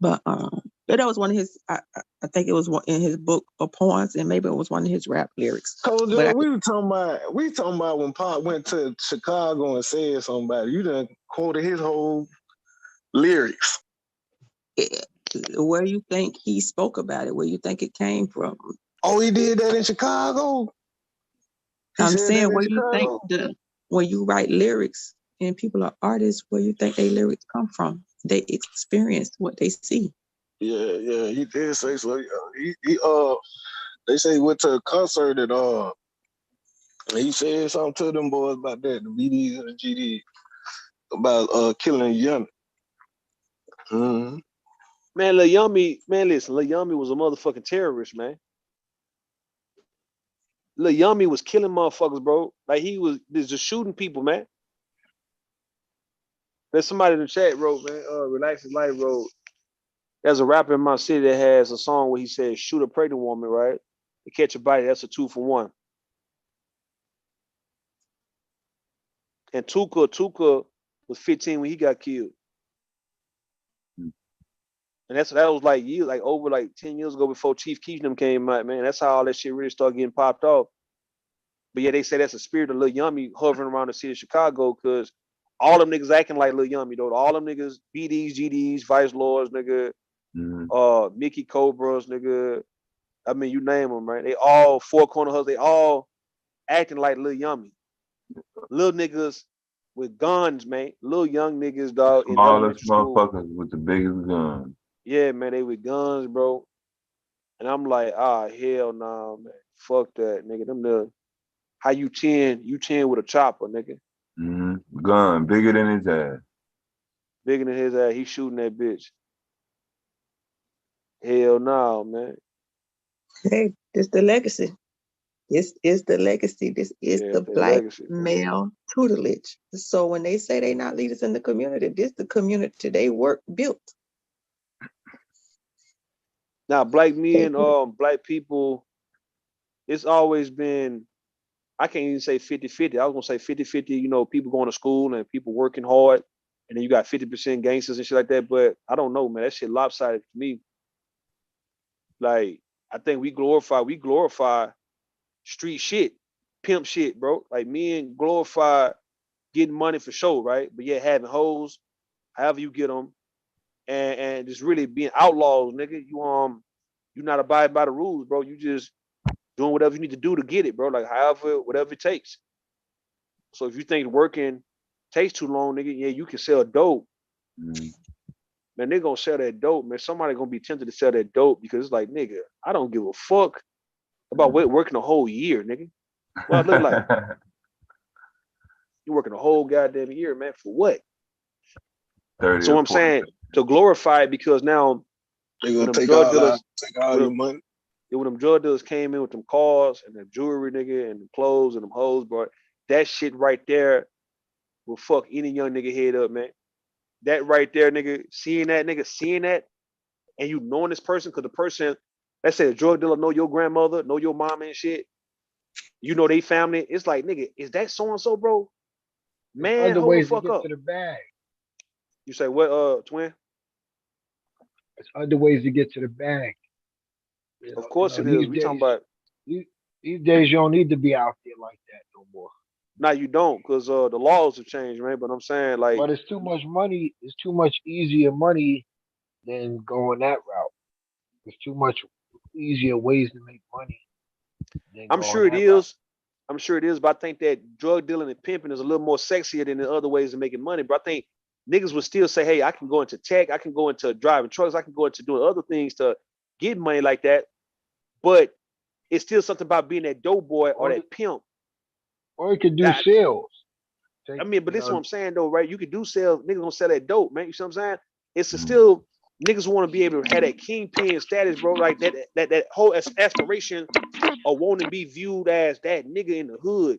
But that was one of his. I think it was in his book of poems, and maybe it was one of his rap lyrics. Coach, we talking about when Pac went to Chicago and said something about it. You done quoted his whole lyrics. Where you think he spoke about it? Where you think it came from? Oh, he did that in Chicago? I'm saying, where you think when you write lyrics and people are artists, where you think their lyrics come from? They experience what they see. Yeah, he did say so. They say he went to a concert and he said something to them boys about that, the BDs and the GDs, about killing young. Man, Lil Yummy, man, listen, Lil Yummy was a motherfucking terrorist, man. Lil Yummy was killing motherfuckers, bro. Like he was just shooting people, man. There's somebody in the chat wrote, man, Relax His Life wrote, there's a rapper in my city that has a song where he says, shoot a pregnant woman, right? To catch a bite, that's a 2 for 1. And Tuka was 15 when he got killed. And that was like years, like over like 10 years ago before Chief Keef them came out, man. That's how all that shit really started getting popped off. But yeah, they say that's a spirit of Lil Yummy hovering around the city of Chicago because all them niggas acting like Lil Yummy, though. All them niggas, BDs, GDs, Vice Lords, nigga, Mickey Cobras, nigga. I mean, you name them, right? They all Four Corner Hustlers, they all acting like Lil Yummy. Little niggas with guns, man. Little young niggas, dog, in elementary school. Motherfuckers with the biggest guns. Yeah, man, they with guns, bro. And I'm like, hell nah, man. Fuck that, nigga. Them the how you 10 with a chopper, nigga. Gun bigger than his ass. Bigger than his ass. He shooting that bitch. Hell no, man. Hey, this the legacy. This is the legacy. This is the black legacy, male tutelage. So when they say they not leaders in the community, this the community they built. Now, black men, black people, it's always been, I can't even say 50-50. I was gonna say 50-50, you know, people going to school and people working hard, and then you got 50% gangsters and shit like that. But I don't know, man. That shit lopsided to me. Like, I think we glorify street shit, pimp shit, bro. Like men glorify getting money for sure, right? But yeah, having hoes, however you get them, and just really being outlaws, nigga. You not abiding by the rules, bro. You just doing whatever you need to do to get it, bro. Like whatever it takes. So if you think working takes too long, nigga, yeah, you can sell dope. Man, they gonna sell that dope, man. Somebody gonna be tempted to sell that dope because it's like, nigga, I don't give a fuck about working a whole year, nigga. Well, look like you working a whole goddamn year, man, for what? 30 so I'm saying to glorify it because now they gonna take all your money. When them drug dealers came in with them cars and the jewelry, nigga, and the clothes and them hoes, bro, that shit right there will fuck any young nigga head up, man. That right there, nigga, seeing that, and you knowing this person, because the person, let's say a drug dealer know your grandmother, know your mom and shit, you know they family. It's like, nigga, is that so and so, bro? Man, hold the fuck up. To the bag. You say what, twin? There's other ways to get to the bag. Of course it is. We talking about these days. You don't need to be out there like that no more. No, you don't, because the laws have changed, man. But I'm saying, like, but it's too much money. It's too much easier money than going that route. There's too much easier ways to make money. I'm sure it is. I'm sure it is, but I think that drug dealing and pimping is a little more sexier than the other ways of making money. But I think niggas would still say, hey, I can go into tech, I can go into driving trucks, I can go into doing other things to get money like that. But it's still something about being that dope boy or that pimp. Or you could do sales. I mean, but this is what I'm saying though, right? You could do sales, niggas gonna sell that dope, man. You see what I'm saying? It's still niggas want to be able to have that kingpin status, bro. Like that whole aspiration of wanting to be viewed as that nigga in the hood,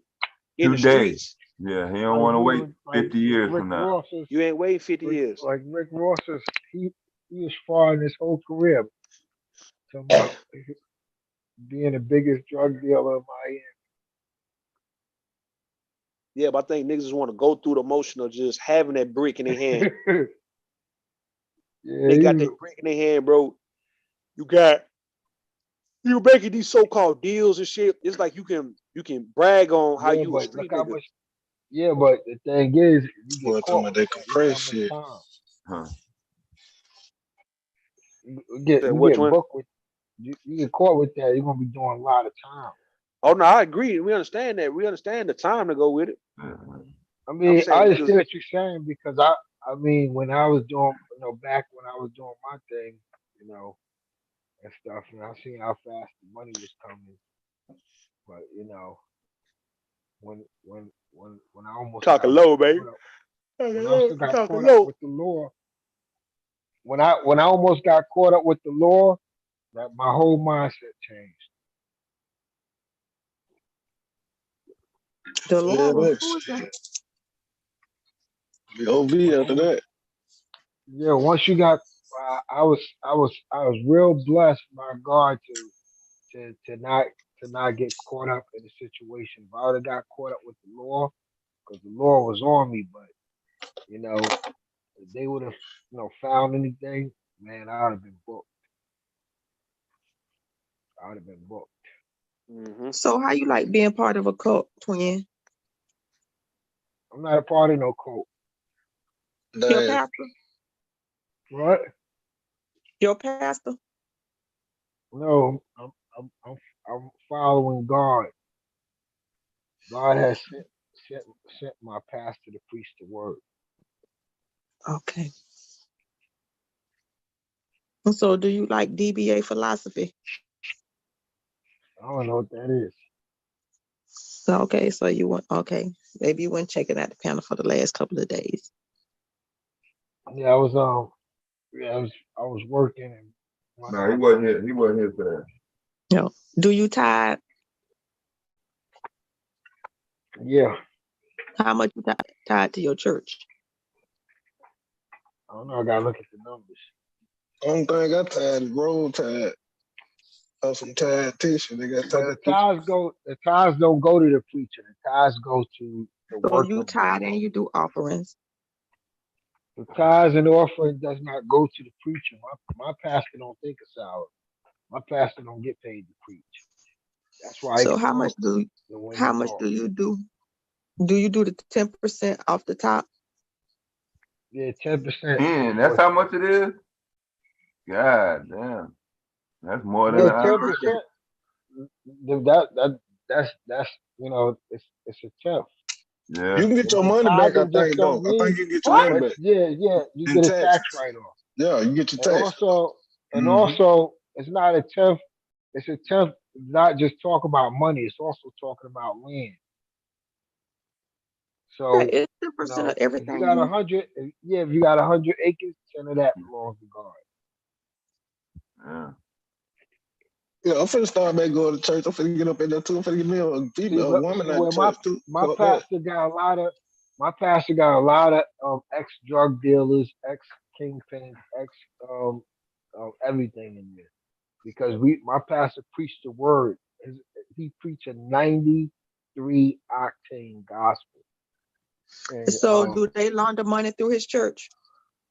in the streets. Yeah, he don't want to wait 50 years from now. You ain't waiting 50 years. Like Rick Ross is, he was far in his whole career. Talking about being the biggest drug dealer in Miami. Yeah, but I think niggas just want to go through the motion of just having that brick in their hand. They got that brick in their hand, bro. You making these so-called deals and shit. It's like you can brag on how you a street nigga. Yeah, but the thing is, you get caught with that compressed shit. You get booked with. You get caught with that, you're gonna be doing a lot of time. Oh no, I agree. We understand that. We understand the time to go with it. I mean, I understand what you're saying because I mean, when I was doing, back when I was doing my thing, and stuff, and I seen how fast the money was coming. But when I almost talking low, baby. When I also got caught up with the law, when I almost got caught up with the law, that my whole mindset changed. The law, who is that? The OV after that. Yeah, once you got, I was real blessed by God to not get caught up in the situation. If I would have got caught up with the law, because the law was on me, but if they would have found anything, man, I would have been booked. I would have been booked. Mm-hmm. So how you like being part of a cult, twin? I'm not a part of no cult. Your pastor? What? Your pastor? No, I'm following God. God has sent my pastor to preach the word. Okay. So do you like DBA philosophy? I don't know what that is. Okay, so you went, okay. Maybe you weren't checking out the panel for the last couple of days. Yeah, I was working and no, he wasn't here. He wasn't here for that. No. Do you tithe? Yeah. How much you tithe to your church? I don't know, I gotta look at the numbers. Only thing I tied is roll tide. Or some tied tissue. They got tied the tithes don't go to the preacher. The tithes go to the So work you of tithe and you do offerings. the tithes and offering does not go to the preacher. My pastor don't take a salary. My pastor don't get paid to preach. That's why. So how much do you do? Do you do the 10% off the top? Yeah, 10%. Man, that's how much it is? God damn. That's more than Yeah, an average. 10%. That's it's a tenth. Yeah. You can get your money back, I think, though. I think you can get your money back. Yeah, you In get a taxes. tax write-off. Yeah, you get your tax. Also, it's not a tenth. It's a tenth. Not just talk about money. It's also talking about land. So it's 10% of everything. If you got 100, if you got 100 acres, 10 of that belongs to God. Yeah. Yeah, I'm finna start back going to church. I'm finna get up in there too. I'm finna get me a woman at church too. My pastor got a lot of ex drug dealers, ex kingpins, ex everything in there. Because my pastor preached the word. He preached a 93 octane gospel. And, so do they launder money through his church?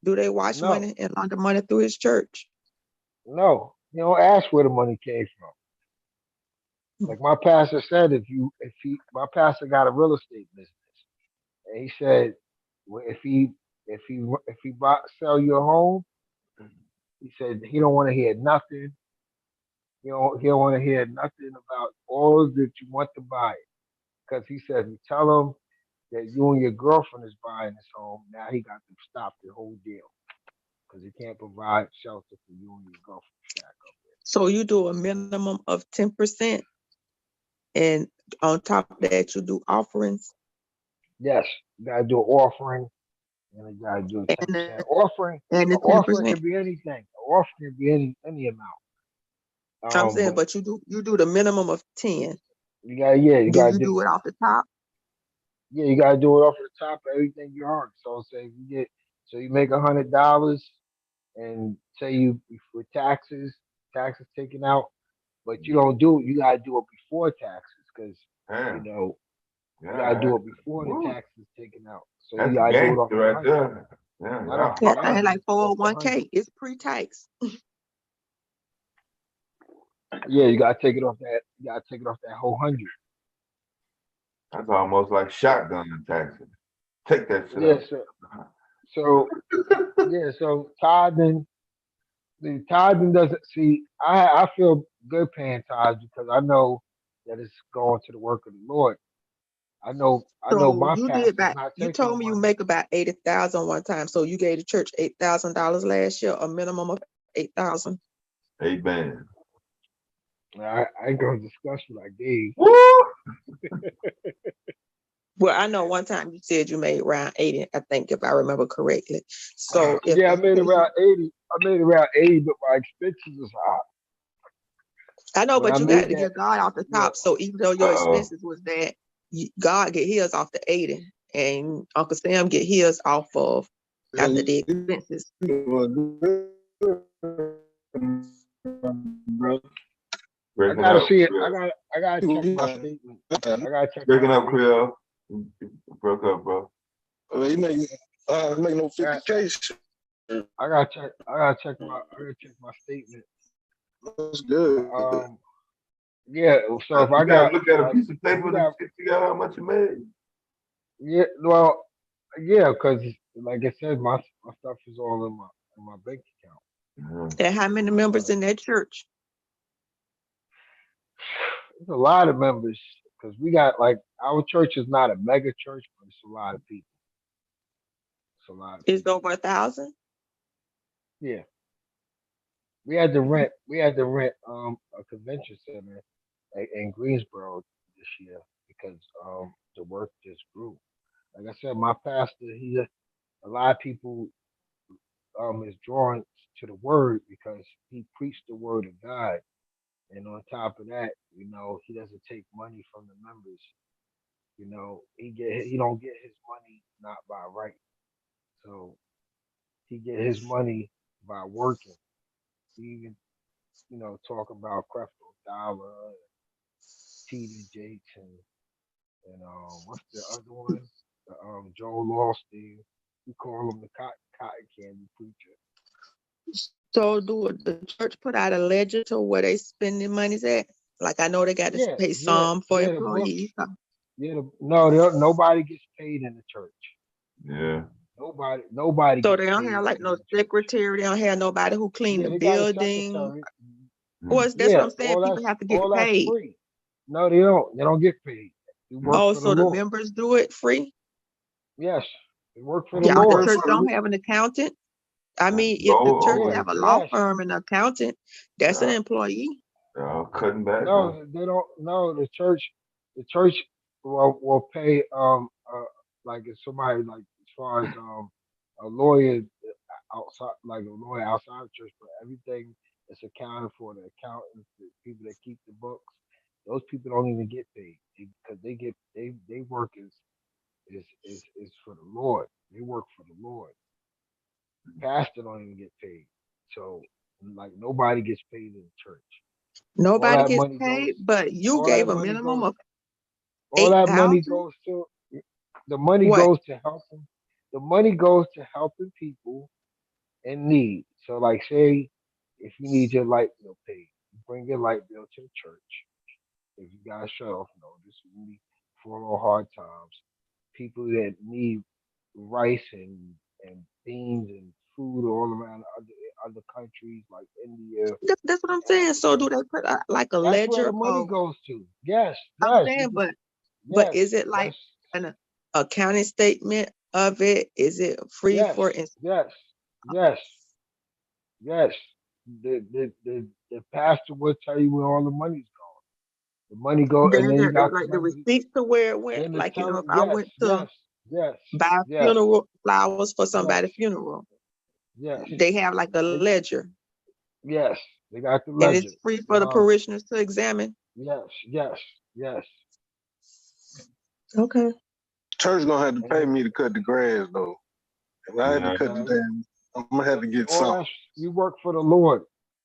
Do they wash money and launder money through his church? No, you don't ask where the money came from. Like my pastor said, my pastor got a real estate business, and he said, if he sell your home, he said he don't want to hear nothing. He don't want to hear nothing about all that you want to buy it, because he said, if you tell him that you and your girlfriend is buying this home, now he got to stop the whole deal, because he can't provide shelter for you and your girlfriend. So you do a minimum of 10%, and on top of that, you do offerings. Yes, you gotta do an offering, and you gotta do a 10% offering. And the 10% 10% can be anything. An offering can be any amount. I'm saying, but you do the minimum of 10. You gotta do it off the top. Yeah, you gotta do it off the top of everything you earn. So say you make $100, and say you with taxes taken out, but you don't do it. You gotta do it before taxes, because you gotta do it before the taxes taken out. So you gotta do it off right there. Yeah, and like 401k, it's pre-tax. Yeah, you gotta take it off that. You gotta take it off that whole 100. That's almost like shotgun taxes. Take that shit Yeah, so tithing. The tithing doesn't see. I feel good paying tithes, because I know that it's going to the work of the Lord. I know my pastor's not taking. You told me you make about 80,000 one time, so you gave the church $8,000 last year, a minimum of 8,000. Amen. I ain't gonna discuss what I gave. Well, I know one time you said you made around 80, I think, if I remember correctly. So I made around 80. made around 80, but my expenses was high. I know, When I but you got made to that, get God off the yeah. top. So even though your expenses was that, God get his off the 80, and Uncle Sam get his off of after the expenses. I gotta see it. I gotta check my statement. I gotta check Breaking my up, statement. Creel. Broke up, bro. You make notification. I gotta check my statement. That's good. Yeah. So if You I gotta got look at a like, piece of if paper you to got, figure out how much you made. yeah, well, yeah, because like I said, my stuff is all in my bank account. And how many members in that church? There's a lot of members because we got like our church is not a mega church, but it's a lot of people. It's a lot of It's people. over 1,000. Yeah. We had to rent a convention center in Greensboro this year because the work just grew. Like I said, my pastor, a lot of people is drawn to the word because he preached the word of God. And on top of that, he doesn't take money from the members. He don't get his money not by right. So he get his money by working. He even, talk about Creflo Dollar, TD Jakes, and what's the other one? Joel Osteen. We call him the cotton candy preacher. So do the church put out a ledger to where they spending money's at? Like I know they got to Yeah, pay yeah, some for yeah. The books. employees. Yeah, nobody gets paid in the church. Yeah. Nobody So gets they don't paid have like in no the church. secretary. They don't have nobody who clean Yeah, the they got a building. secretary. Well, that's what Yeah, I'm saying. People have to get all that's paid. free. No, they don't. They don't get paid. They work Oh, for the so the Lord. members do it free? Yes, they work for the Yeah, the Lord. church don't have an accountant. I mean, if the church Yes, have a law yes. firm and accountant, that's an employee. Cutting back. No, they don't. No, the church will pay like if somebody like as far as a lawyer outside like a lawyer outside the church, but everything is accounted for. The accountants, the people that keep the books, those people don't even get paid because they work is for the Lord. They work for the Lord. Pastor don't even get paid. So like nobody gets paid in the church. All Nobody that gets money goes. paid, but you All that gave a money minimum goes. of All that money 8,000. goes to. The money What? goes to helping. The money goes to helping people in need. So, like, say if you need your light bill paid, you bring your light bill to the church. If you got a shut off notice, you need for all hard times. People that need rice and beans and food all around other countries like India. That's what I'm saying. So do they put like a That's where the ledger money of? goes to. Yes, I'm yes, saying, but yes, is it like yes, an accounting statement of it? Is it free yes, for? yes, yes, yes. The pastor will tell you where all the money's going. The money go, and There's then you got the like the members. receipts to where it went. Then the Like tell if I yes, went to yes, yes, buy yes, funeral flowers for yes, somebody's funeral, yes. they have like a They, ledger, yes, they got the and ledger. it's free for the parishioners to examine. Yes, yes, yes. Okay. Church gonna have to pay me to cut the grass though. If I had to cut the damn, I'm gonna have to get All something. that's you work for the Lord.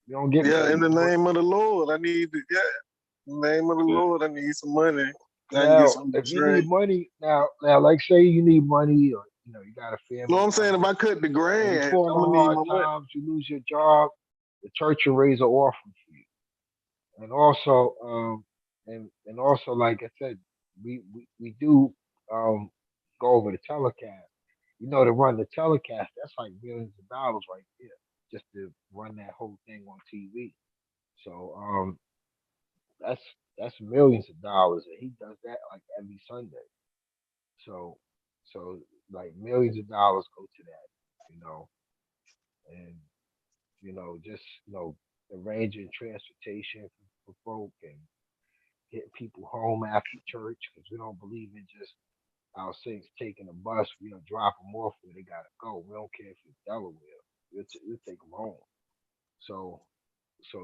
You don't get Yeah, paid. in the You work. name of the Lord, I need to. Yeah, in the name of the Lord, I need some money. I can get Now, something to if you drink. need money, now, like say you need money, or you got a No, family I'm saying if member, I cut the and you grass, fall I'm gonna on need hard my money. times, you lose your job, the church will raise an offering for you. And also, and also, like I said, we do go over the telecast. To run the telecast, that's like millions of dollars right there, just to run that whole thing on TV. So that's that's millions of dollars, and he does that like every Sunday. So so like millions of dollars go to that, you know, and just arranging transportation for folk and getting people home after church because we don't believe in just our saints taking a bus. We don't drop them off where they gotta go. We don't care if it's Delaware. you'll take them home. So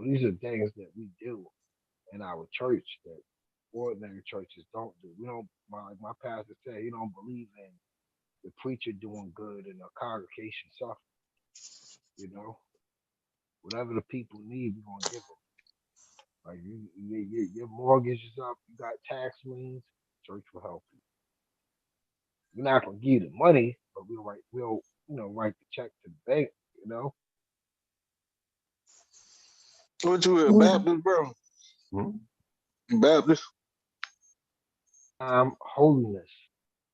these are things that we do in our church that ordinary churches don't do. We don't, like my pastor said, he don't believe in the preacher doing good and the congregation suffering. You know, whatever the people need, we're gonna give them. Like your mortgage is up, you got tax liens, church will help you. We're not gonna give you the money, but we'll write the check to the bank. You know, What you a Baptist, bro? Baptist? Holiness.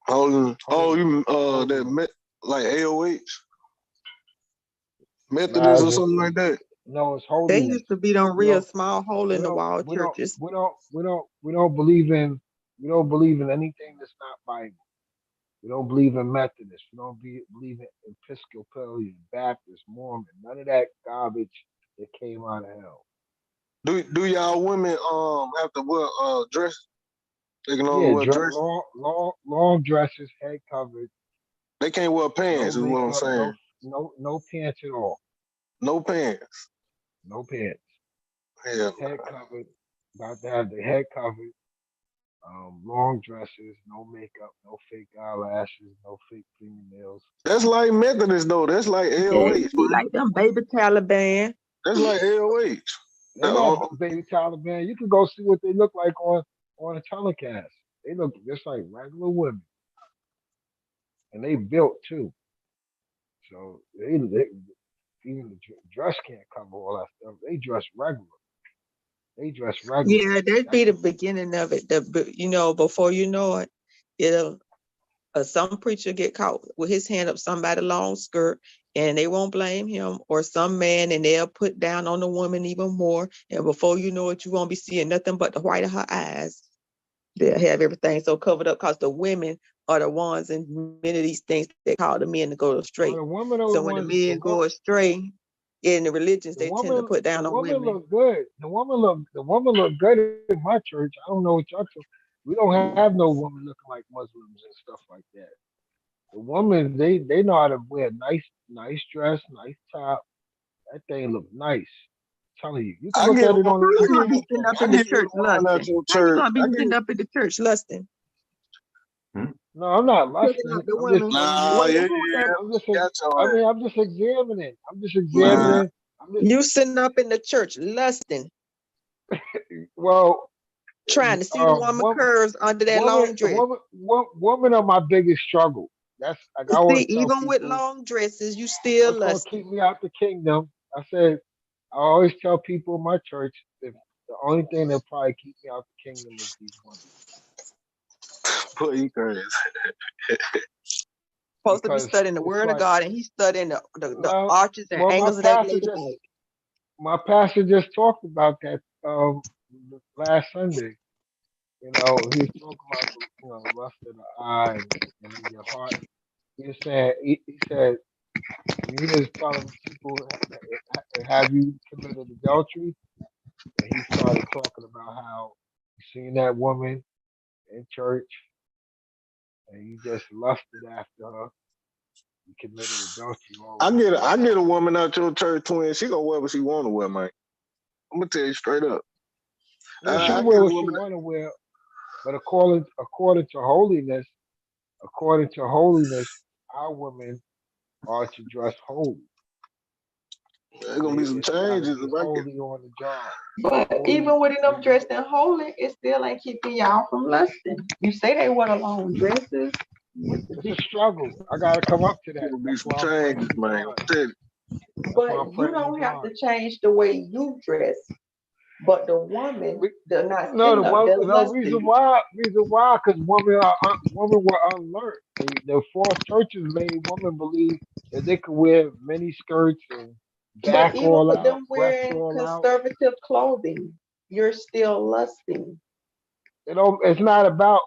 Holiness. Oh, you that like AOH? Methodist or something like that? No, it's They holiness. used to be them real small hole in the wall We don't churches. we don't we don't we don't believe in anything that's not Bible. We don't believe in Methodist. We don't believe in Episcopalian, Baptist, Mormon. None of that garbage that came out of hell. Do y'all women have to wear dress? They can only Yeah, wear dress. long dresses, head covered. They can't wear pants. No Is what I'm makeup, saying. no pants at all. No pants. No pants. Yeah. Head covered. Got to have the head covered. Long dresses, no makeup, no fake eyelashes, no fake fingernails. That's like Methodist though. That's like AOH. Be like them baby Taliban. That's like AOH. They're not baby Taliban. You can go see what they look like on a telecast. They look just like regular women, and they built too. So they even the dress can't cover all that stuff. They dress regular. Yeah, that'd be the beginning of it. Before you know it, it'll some preacher get caught with his hand up somebody's long skirt, and they won't blame him, or some man, and they'll put down on the woman even more. And before you know it, you won't be seeing nothing but the white of her eyes. They'll have everything so covered up because the women are the ones in many of these things that call the men to go astray. Well, the women are so when the men go astray in the religions, they tend to put down on women. Look good. The woman look good in my church. I don't know what y'all talking. We don't have no women looking like Muslims and stuff like that. The women, they know how to wear nice dress, nice top. That thing look nice. I'm telling you, you can look at it on. How you gonna be sitting up in the church lusting? How you gonna be sitting up in the church lusting? No, I'm not lusting. I'm just examining. You sitting up in the church lusting. Well, trying to see the woman curves under that long dress. Women are my biggest struggle. That's like I always tell even people, with long dresses, you still lust. Keep me out the kingdom. I always tell people in my church that the only thing that probably keep me out the kingdom is these women. Supposed to be studying the word of God, and he's studying the arches and angles of that lady. My pastor just talked about that last Sunday. You know, he was talking about the lust of the eye and in your heart. He said he was telling people, have you committed adultery? And he started talking about how you seen that woman in church and you just lusted after her. You committed adultery. I get a woman out your church, twin. She gonna wear what she want to wear, man. I'm gonna tell you straight up. Well, she can wear what she want to wear, but according to holiness, our women are to dress holy. There's gonna be some changes. Holy on the job. But even with them dressed in holy, it still ain't keeping y'all from lusting. You say they wear long dresses. It's a struggle. I gotta come up to that. Be some changes, man. But you don't have to change the way you dress. But the woman does not. Reason why, because women were unlearned. The false churches made women believe that they could wear mini skirts and back but even all with out, them breasts wearing all conservative clothing, you're still lusting. It's not about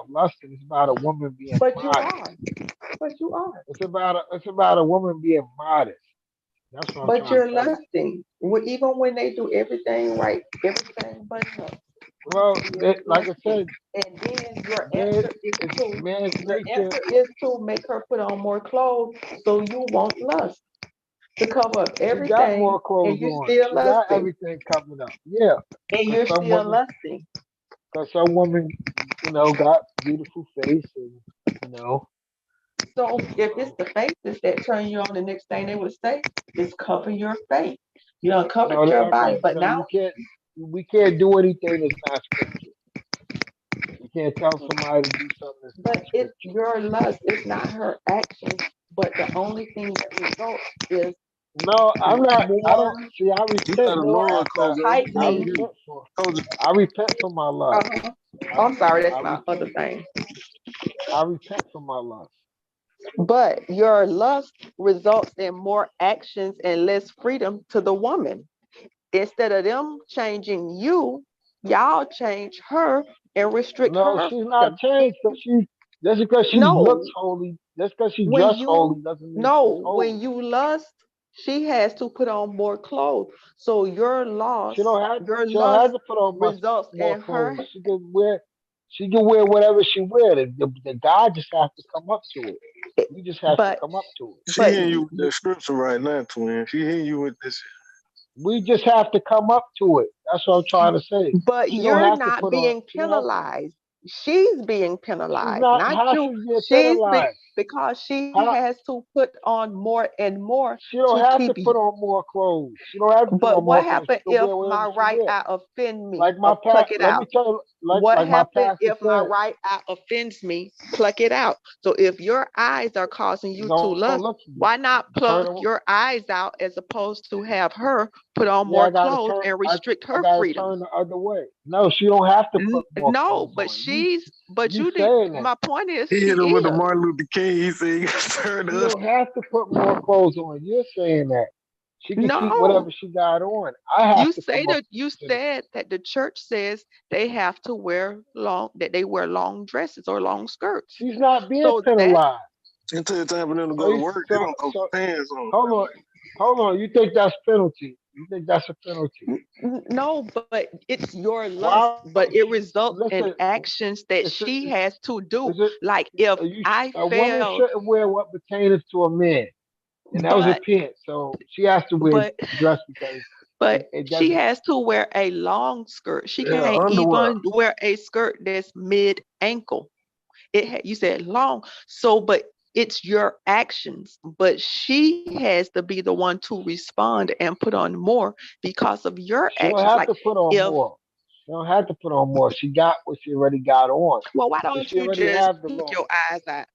lusting. It's about a woman being modest. But you are. It's about a woman being modest. That's what but you're lusting. Even when they do everything right, everything but no. Well, like I said, and then your answer is to make her put on more clothes so you won't lust. to cover up She got more everything, clothes and you're on. still She got lusting, everything covered up. Yeah, and because you're some still women, lusting. because some women, got beautiful face, and you know, So if it's the faces that turn you on, the next thing they would say is cover your face. You don't cover no, your body, okay, but no, now, you can't. We can't do anything that's not scripture. You can't tell somebody to do something that's not but it's scripture. your lust. It's not her action. But the only thing that results is No, I'm not. I more, don't see. I You repent gotta for know more it, after. Kojo. I tightening. repent for. Kojo, I repent for my lust. Uh-huh. I, I'm sorry, that's I my repent. other thing. I repent for my lust. But your lust results in more actions and less freedom to the woman. Instead of them changing you, y'all change her and restrict No, her she's not freedom. changed. Cause she just because she looks No, holy, just because she when dressed you holy, doesn't mean she's no, when holy. you lust, she has to put on more clothes. So your She loss, don't have. your She don't have lust to put on much results more in her. clothes. She can wear. She can wear whatever she wear. The guy just has to come up to it. He just has to But come up to it. she but hitting you with that scripture right now, twin. She hitting you with this. We just have to come up to it. That's what I'm trying to say. but She don't you're have to not put on. being She don't have to. penalized. She's being She's penalized, not. not How you. she get She's be, penalized? because she How has to put on more and more she don't to have to keep put you. on more clothes. She don't have to put But on more what clothes. She happened can if wear whatever my she right wear. eye offend me? Like my Pluck it let me out. tell you, What like my happens pastor if my said, right eye offends me? Pluck it out. So if your eyes are causing you to don't lust, look. why not Turn. pluck your eyes out as opposed to have her put on Yeah, more clothes and restrict I her gotta freedom? turn the other way. No, she don't have to put more No, clothes but on. but You you did. saying that? My point is, He she hit him with the is. Martin Luther King. He said, "You gotta turn She up." don't have to put more clothes on. You're saying that she can keep No, whatever she got on. I have to come up you to the. said that the church says they have to wear that they wear long dresses or long skirts. She's not being So that penalized. Until it's time for them to So go to you, work, they so don't throw so some pants on. hold on, hold on. You think that's penalty? You think that's a penalty? No, but it's your lust, Why? but it results in Listen, actions that it's, she has to do. is it Like if I a woman failed, shouldn't wear what pertains to a man, and that was a but pin. So she has to wear but dress because it she doesn't. has to wear a long skirt. She Yeah, can't underwear. even wear a skirt that's mid ankle. You said long, so but it's your actions, but she has to be the one to respond and put on more because of your She don't actions. have Like to put on if more. She don't have to put on more. She got what she already got on. well, why So don't she you already just have the pluck little. your eyes out?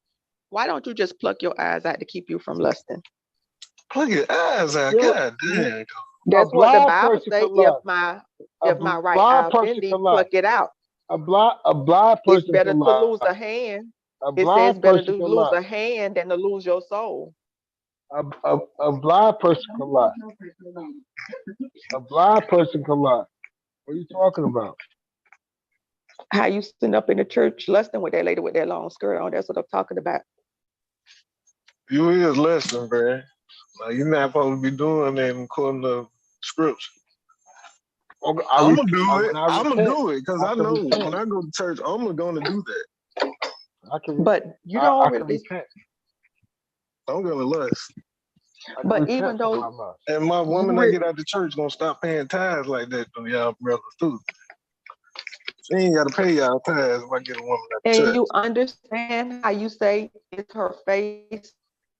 Why don't you just pluck your eyes out to keep you from lusting? Look at eyes out. You, God you, damn. a That's what the blind Bible person say. can lust. A If my right blind eye offend person thee, can pluck lust. it out. A blind It's person better can to lose lust. a hand. A It says blind better person to can lose a lust. hand than to lose your soul. A blind person can lust. A blind person can lust. What are you talking about? How you sitting up in the church lusting with that lady with that long skirt on? That's what I'm talking about. You is lesson, man. Like, you're not supposed to be doing that according to scripts. Okay, When when I I'm gonna repent, do it because I I can know repent. when I go to church, I'm gonna do that. But you don't I can really. repent. I'm gonna lust. I can But even repent for though my lust. And my you woman that get out the church gonna stop paying tithes like that to y'all brothers too. She ain't gotta pay y'all tithes if I get a woman at the and church. you understand how you say it's her face,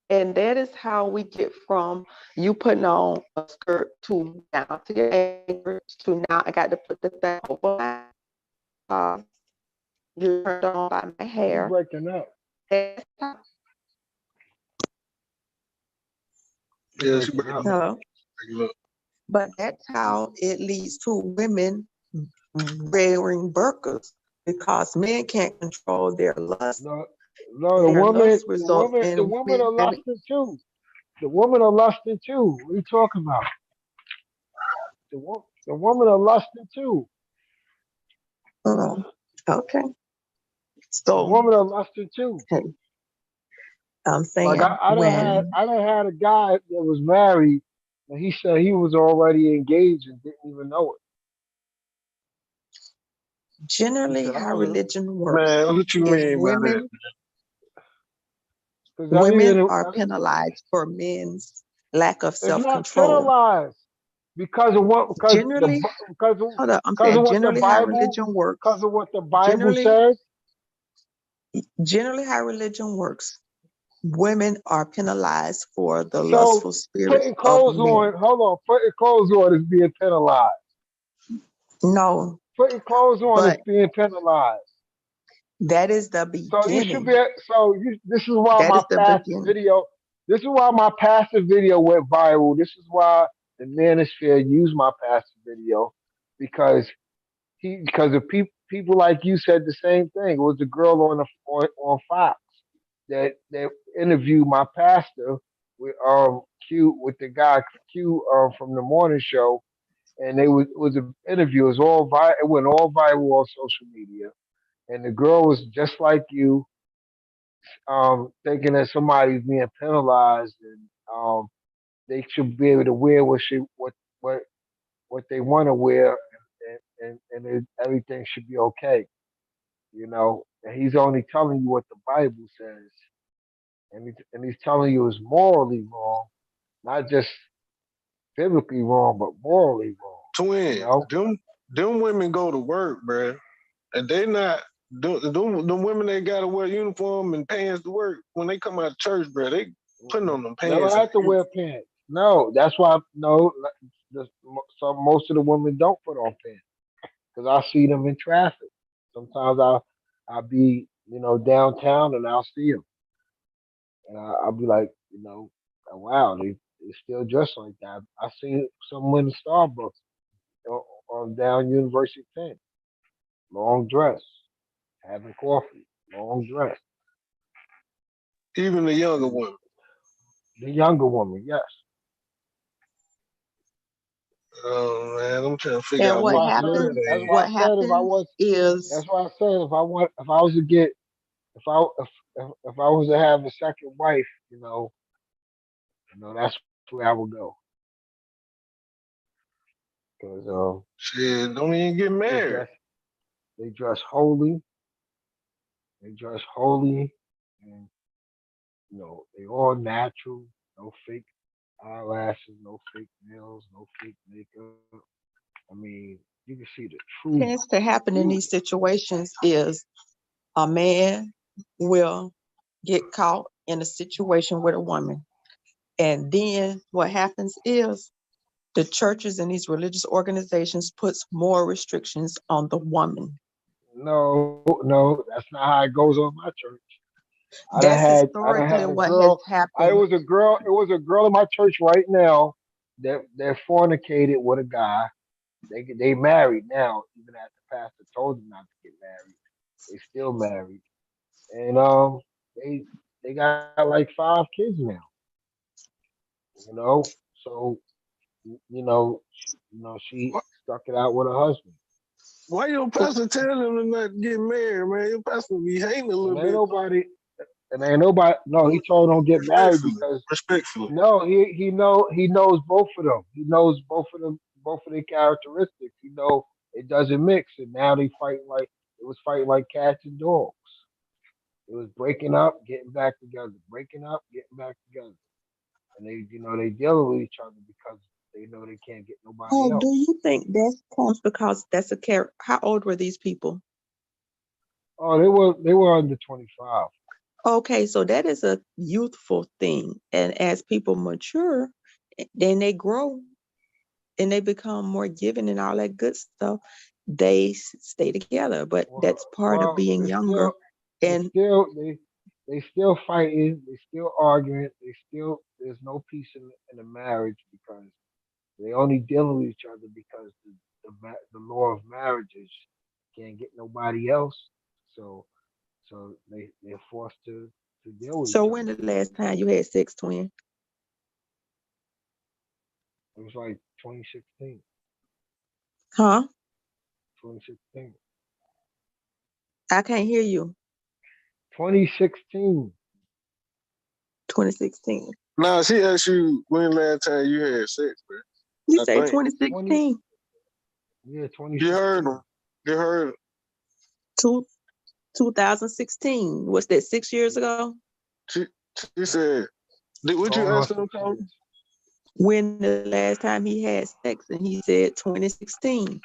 and that is how we get from you putting on a skirt to down to your ankles to now I got to put the thing over my you turned on by my You hair. breaking up. That's how, You Yeah, she breaking breaking up. up. hello? But that's how it leads to women wearing burqas because men can't control their lust. No, And their lust results the in women are women having. lusting too. The women are lusting too. What are you talking about? The women are lusting too. Okay. The So women are lusting too. I'm Like saying when I done had a guy that was married, and he said he was already engaged and didn't even know it. He generally said, how religion works Man, what you is mean by that? women I mean, are penalized for men's lack of It's not self-control. penalized because of what Generally, hold up, I'm saying generally how religion because works. of what the Bible Generally, says. generally how religion works, women are penalized for the So lustful spirits putting of clothes men. on, hold on, putting clothes on is being penalized. No, Putting clothes on is but being penalized. that is the So you should beginning. be. This is why That my is the pastor beginning. video. This is why my pastor video went viral. This is why the Manosphere used my pastor video because of people like you said the same thing. It was the girl on Fox that interviewed my pastor with Q with the guy Q from the morning show, and it was an interview. It went all viral on social media, and the girl was just like you, thinking that somebody's being penalized and they should be able to wear what what they want to wear, and everything should be okay. And he's only telling you what the Bible says, and he's telling you it's morally wrong, not just biblically wrong, but morally wrong. Twin, them women go to work, bruh, and they not them women that gotta wear uniform and pants to work when they come out of church, bruh. They putting on them They don't pants. have to wear pants. No, that's why no. Most of the women don't put on pants because I see them in traffic. Sometimes I be downtown and I'll see them, and I'll be like, wow, they still dress like that. I seen some in Starbucks on down University 10, long dress, having coffee, long dress. Even the younger women. The younger woman, yes. Oh man, I'm trying to figure And out what what happens, That's blood why I what said happens is That's why I said if I was to get if I if I was to have a second wife, that's where I would go. Because shit, don't even get they married. dress they dress holy, they dress holy, and they all natural, no fake eyelashes, no fake nails, no fake makeup. I mean, you can see the true tends to happen in beauty. these situations is a man will get caught in a situation with a woman. And then what happens is the churches and these religious organizations puts more restrictions on the woman. No, that's not how it goes on my church. That's I done historically had a what has girl. It happened. was a girl. It was a girl in my church right now that fornicated with a guy. They married now, even after the pastor told them not to get married. They still married, and they they got like 5 kids now. You know, so she stuck it out with her husband. Why your pastor telling them to not get married, man? Your pastor be hating a And little ain't bit. nobody No, he told them don't get married because Respectfully. no, he knows both of them. He knows both of their characteristics. It doesn't mix, and now it was fighting like cats and dogs. It was breaking up, getting back together, breaking up, getting back together, and they dealing with each other because they know they can't get nobody Oh, else. do you think that comes because that's a character? How old were these people? Oh, they were under 25. Okay, so that is a youthful thing. And as people mature, then they grow and they become more giving and all that good stuff, they stay together. But that's part of being younger. And They still fighting, they still arguing, there's no peace in the marriage because they only dealing with each other because the law of marriage is can't get nobody else. So they're forced to deal with so each when other. the last time you had sex, twin? It was like 2016. Huh? 2016. I can't hear you. 2016. 2016. Nah, she asked you when last time you had sex, man. You I say think. 2016. Yeah, 2016. You heard him. You heard him. 2016. What's that, 6 years ago? She said, what you Going on asked him, 6 Tony? years. When the last time he had sex, and he said 2016.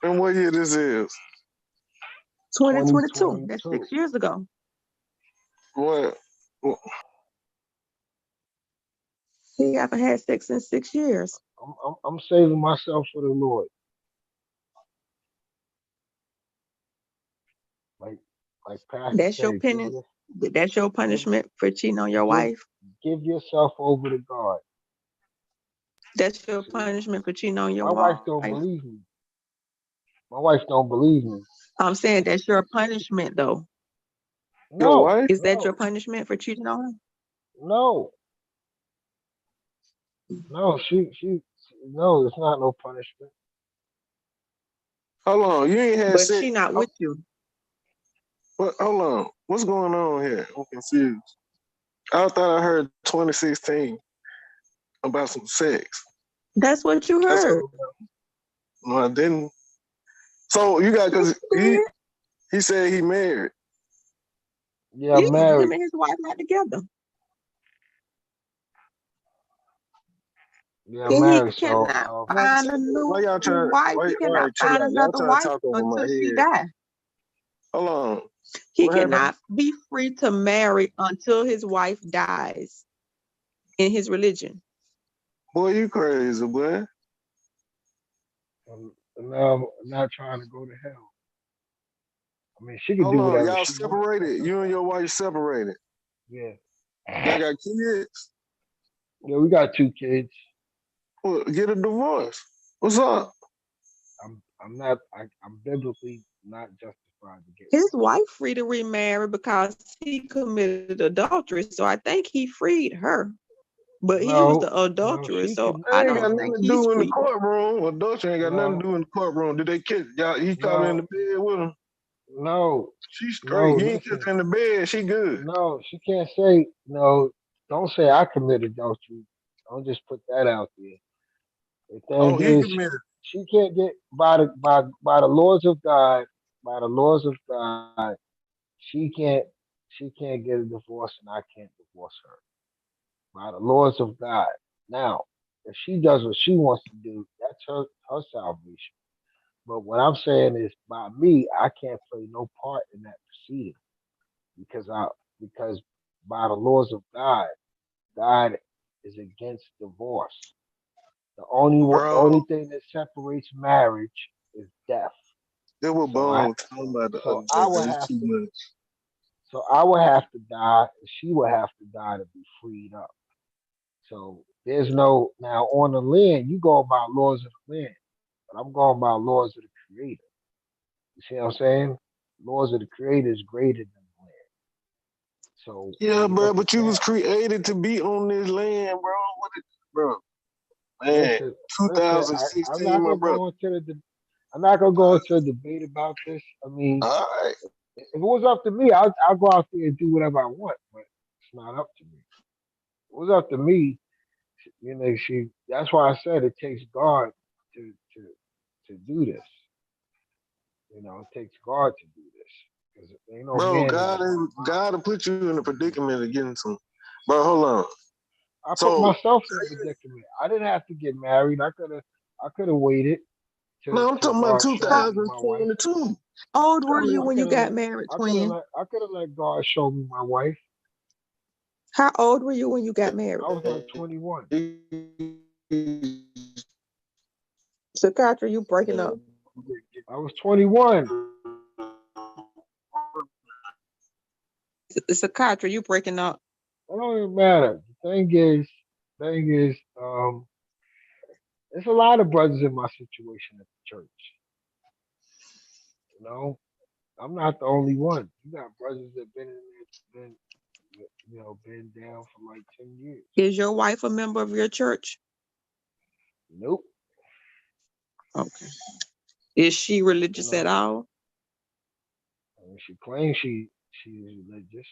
And what year this is? 2022. That's 6 years ago. What? He haven't had sex in 6 years. I'm saving myself for the Lord. Like Pastor That's your said, penance. That's your punishment for cheating on your wife. Give yourself over to God. That's your punishment for cheating on your My wife. wife don't believe me. My wife don't believe me. I'm saying that's your punishment, though. No. Is that your punishment for cheating on her? No. No, no, it's not no punishment. Hold on, you ain't had But sex. she not with you. What? Hold on, what's going on here? I'm confused. I thought I heard 2016 about some sex. That's what you heard. No, I didn't. So you got, because he said he married. Yeah, married. Him and his wife not together. Yeah, married. He cannot find a new wife. He cannot find another wife until she dies. Hold on. He cannot be free to marry until his wife dies in his religion. Boy, you crazy, boy. I'm not trying to go to hell. I mean, she can Hold do on, whatever y'all she separated. wants. You and your wife separated. Yeah. Y'all got kids? Yeah, we got 2 kids. Well, get a divorce. What's up? I'm biblically not justified to get His wife free to remarry because he committed adultery. So I think he freed her. But he was the adulterer, so I ain't got don't nothing think to he's do in the free. courtroom. Adultery ain't got nothing to do in the courtroom. Did they kiss y'all? He caught her in the bed with him. No. She's straight. He ain't kissed her in the bed. She good. No, she can't say no. Don't say I committed adultery. Don't just put that out there. The thing He is, committed. she can't get by the laws of God. By the laws of God, she can't get a divorce, and I can't divorce her. By the laws of God. Now, if she does what she wants to do, that's her salvation. But what I'm saying is, by me, I can't play no part in that proceeding because by the laws of God, God is against divorce. The only thing that separates marriage is death. They were born talking about the other day, but it's too much. So I would have to die, and she would have to die to be freed up. So there's no now on the land. You go by laws of the land, but I'm going by laws of the Creator. You see what I'm saying? Laws of the Creator is greater than the land. So yeah, bro, but you was created to be on this land, bro. Bro, man, 2016, I'm not my gonna brother. go into I'm not gonna go into a debate about this. I mean, if it was up to me, I'll go out there and do whatever I want, but it's not up to me. If it was up to me, that's why I said it takes God to do this. It takes God to do this. Because ain't no Bro, man. God will put you in a predicament of getting some. Bro, hold on. I put myself in a predicament. I didn't have to get married. I could have waited. No, I'm talking about 2022. How old were you when you got married, twin? I could have let God show me my wife. How old were you when you got married? I was like 21. Sakatra, you breaking up. I was 21. Sakatra, you breaking up. It don't even matter. The thing is, there's a lot of brothers in my situation at the church. I'm not the only one. You got brothers that been down for like 10 years. Is your wife a member of your church? Nope. Okay. Is she religious at all? I mean, she claims she's religious.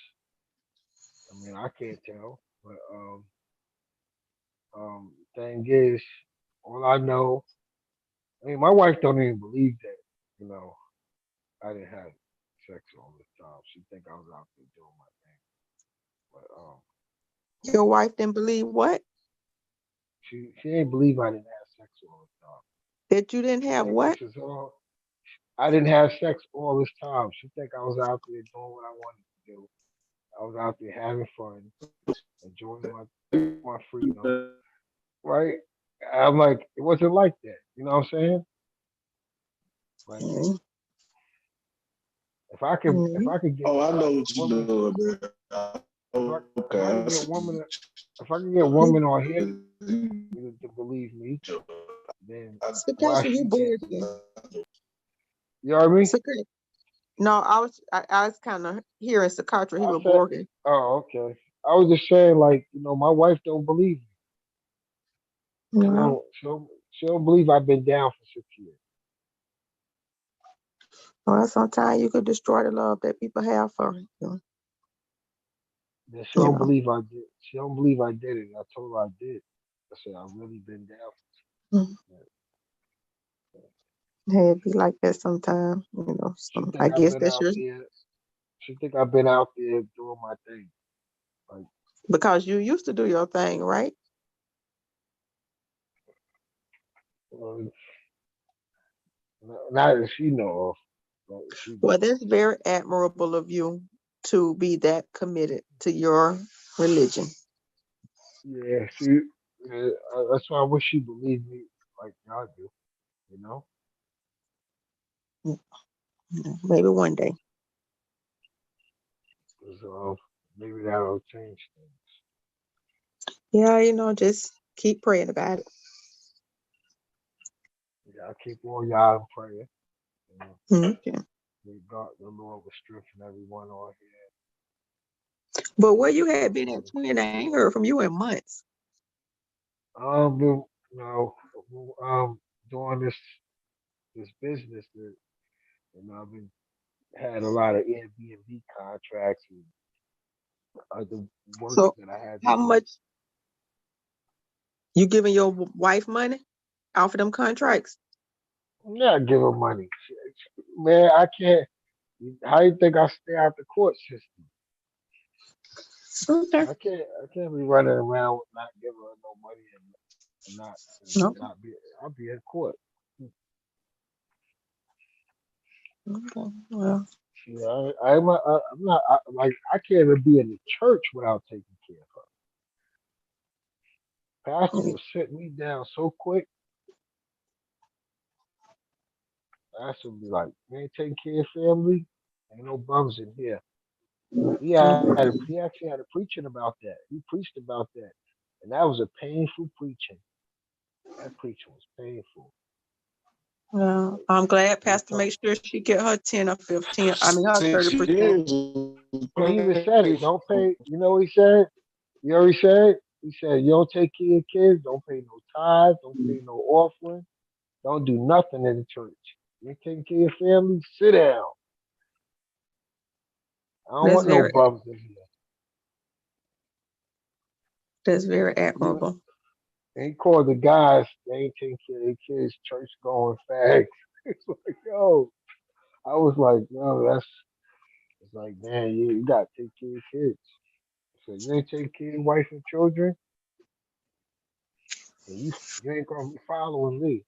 I mean, I can't tell, but thing is, all I know, I mean, my wife don't even believe that, I didn't have sex all the time. She think I was out there doing my thing. But your wife didn't believe what? she ain't believe I didn't have sex all the time. That you didn't have Like what? this is all. I didn't have sex all this time. She think I was out there doing what I wanted to do. I was out there having fun, enjoying my freedom. Right? I'm like, it wasn't like that. You know what I'm saying? Like if I could get Oh, I know what you're woman, doing, man. if I could get woman, if I could get woman on here to believe me, then why Sakasha, you she can't? bullshit. You know what I mean? No, I was kind of hearing Sakatra. He I was said, barking. oh, okay. I was just saying, like, my wife don't believe me. No. She don't believe I've been down for 6 years. Well, sometimes you could destroy the love that people have for you. Then she don't believe I did. She don't believe I did it. I told her I did. I said I've really been down. Hey, it be like that sometimes, She I think I've guess been that's out your there. She think I've been out there doing my thing. Like, because you used to do your thing, right? not that she know of. Well, that's very admirable of you to be that committed to your religion. Yeah, she. Yeah, that's why I wish she believed me like y'all do. You know. Maybe one day. 'Cause, maybe that'll change things. Yeah, just keep praying about it. Yeah, I keep all y'all in prayer. You know. Okay. May God, the Lord, will strengthen everyone on here. But where you had been at twin, I ain't heard from you in months. You know, doing this business that I've been had a lot of Airbnb contracts and other work So that I had to how do. much you giving your wife money off of them contracts? I'm not giving money, man. I can't. How you think I stay out the court system? Okay. I can't be running around with not giving her no money and not be. I'll be in court. Okay. Well. Yeah, I'm not like I can't even be in the church without taking care of her. Pastor will sit me down so quick. Pastor will be like, "You ain't taking care of family. Ain't no bums in here." He actually had a preaching about that. He preached about that, and that was a painful preaching. That preaching was painful. Well, I'm glad Pastor make sure she get her 10 or 15. I mean her 30%. He even said it. Don't pay. You know what he said? You already said. He said, "You don't take care of kids. Don't pay no tithes. Don't pay no offering. Don't do nothing in the church. You ain't taking care of your family. Sit down. I don't want no bums in here." That's very admirable. And he called the guys, they ain't taking care of their kids, church going fags. It's like, yo, I was like, yo, it's like, man, you got to take care of your kids. So you ain't taking care of your wife and children, and you ain't going to be following me.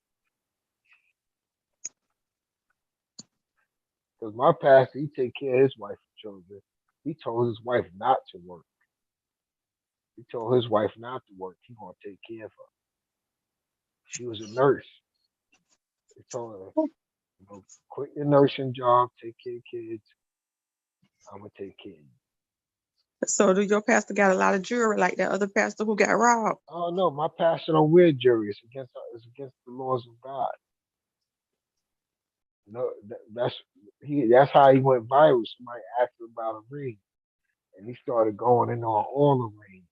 Because my pastor, he take care of his wife and children. He told his wife not to work. He told his wife not to work. He going to take care of her. She was a nurse. He told her, quit your nursing job, take care of kids. I'm going to take care of you. So do your pastor got a lot of jewelry like that other pastor who got robbed? Oh no, my pastor don't wear jewelry. It's against the laws of God. No, that's how he went viral. Somebody asked him about a ring, and he started going in on all the rings.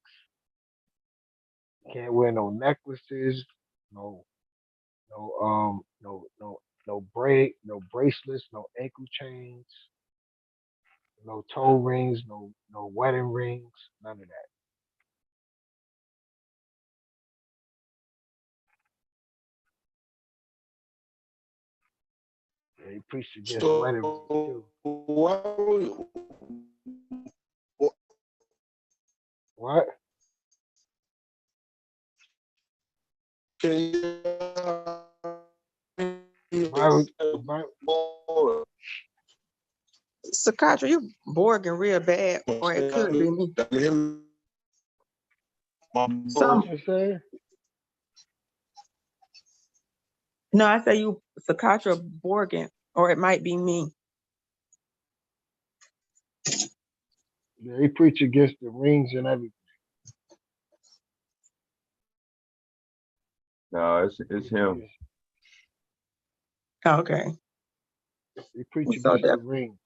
Can't wear no necklaces, no no bracelets, no ankle chains, no toe rings, no wedding rings, none of that. Yeah, he preached against wedding rings too. What? Sakatra, you borging real bad, or it could be me. What you say? No, I say you Sakatra borging, or it might be me. Yeah, he preach against the rings and everything. No, it's him. Okay. He preach So against the rings.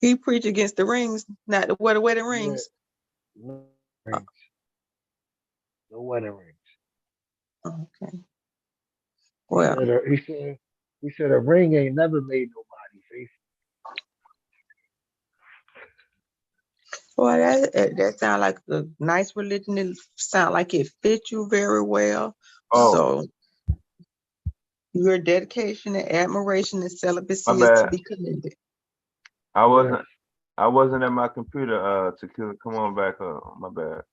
He preach against the rings, not the wedding rings. Yeah. No rings. No wedding rings. Okay. Well, he said a ring ain't never made nobody faithful. Boy, that sounds like a nice religion. It sounds like it fits you very well. Oh. So your dedication and admiration and celibacy My is to bad. be commended. I wasn't at my computer, Tequila. Come on back up. My bad.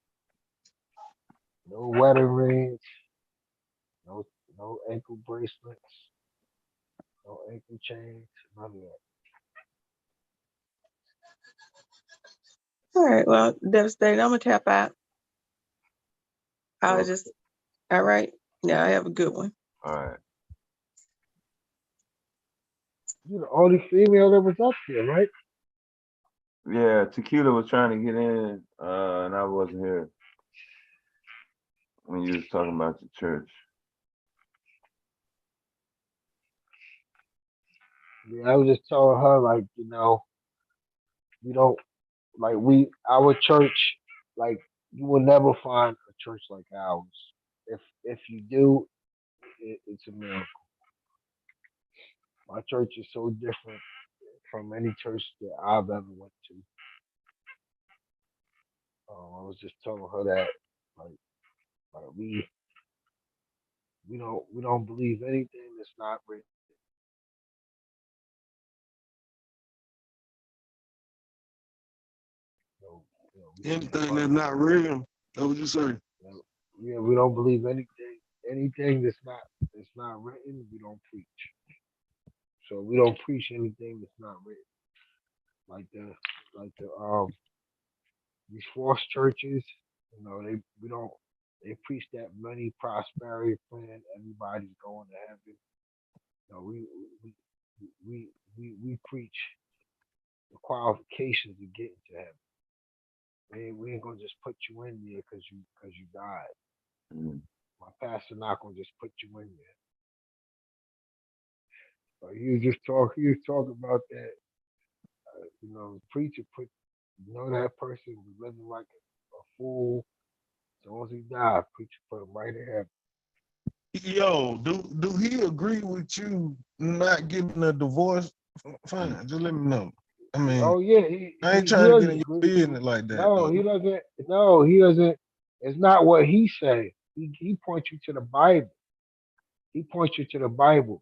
No wedding rings. No ankle bracelets. No ankle chains. None of that. All right, well, devastated. I'm gonna tap out. I was just all right. Yeah, I have a good one. All right. You're the only female that was up there, right? Yeah, Tequila was trying to get in, and I wasn't here when you was talking about the church. Yeah, I was just telling her, like, you know, we don't like our church, like, you will never find a church like ours. If you do, it's a miracle. My church is so different from any church that I've ever went to. I was just telling her that, like we don't believe anything that's not written. Anything that's not real. That's what you say. Yeah, we don't believe anything that's not written. We don't preach. So we don't preach anything that's not written. Like the these false churches, you know, they preach that money prosperity plan. Everybody's going to heaven. You know, we preach the qualifications to get into heaven. We ain't gonna just put you in there because you died. My pastor not gonna just put you in there. But he was talking about that. You know, the preacher that person was living like a fool. As soon as he died, preacher put him right in heaven. Yo, do he agree with you not getting a divorce? Fine, just let me know. I mean, oh yeah, I ain't trying to get in your business like that. No, he doesn't. No, he doesn't. It's not what he say. He points you to the Bible. He points you to the Bible.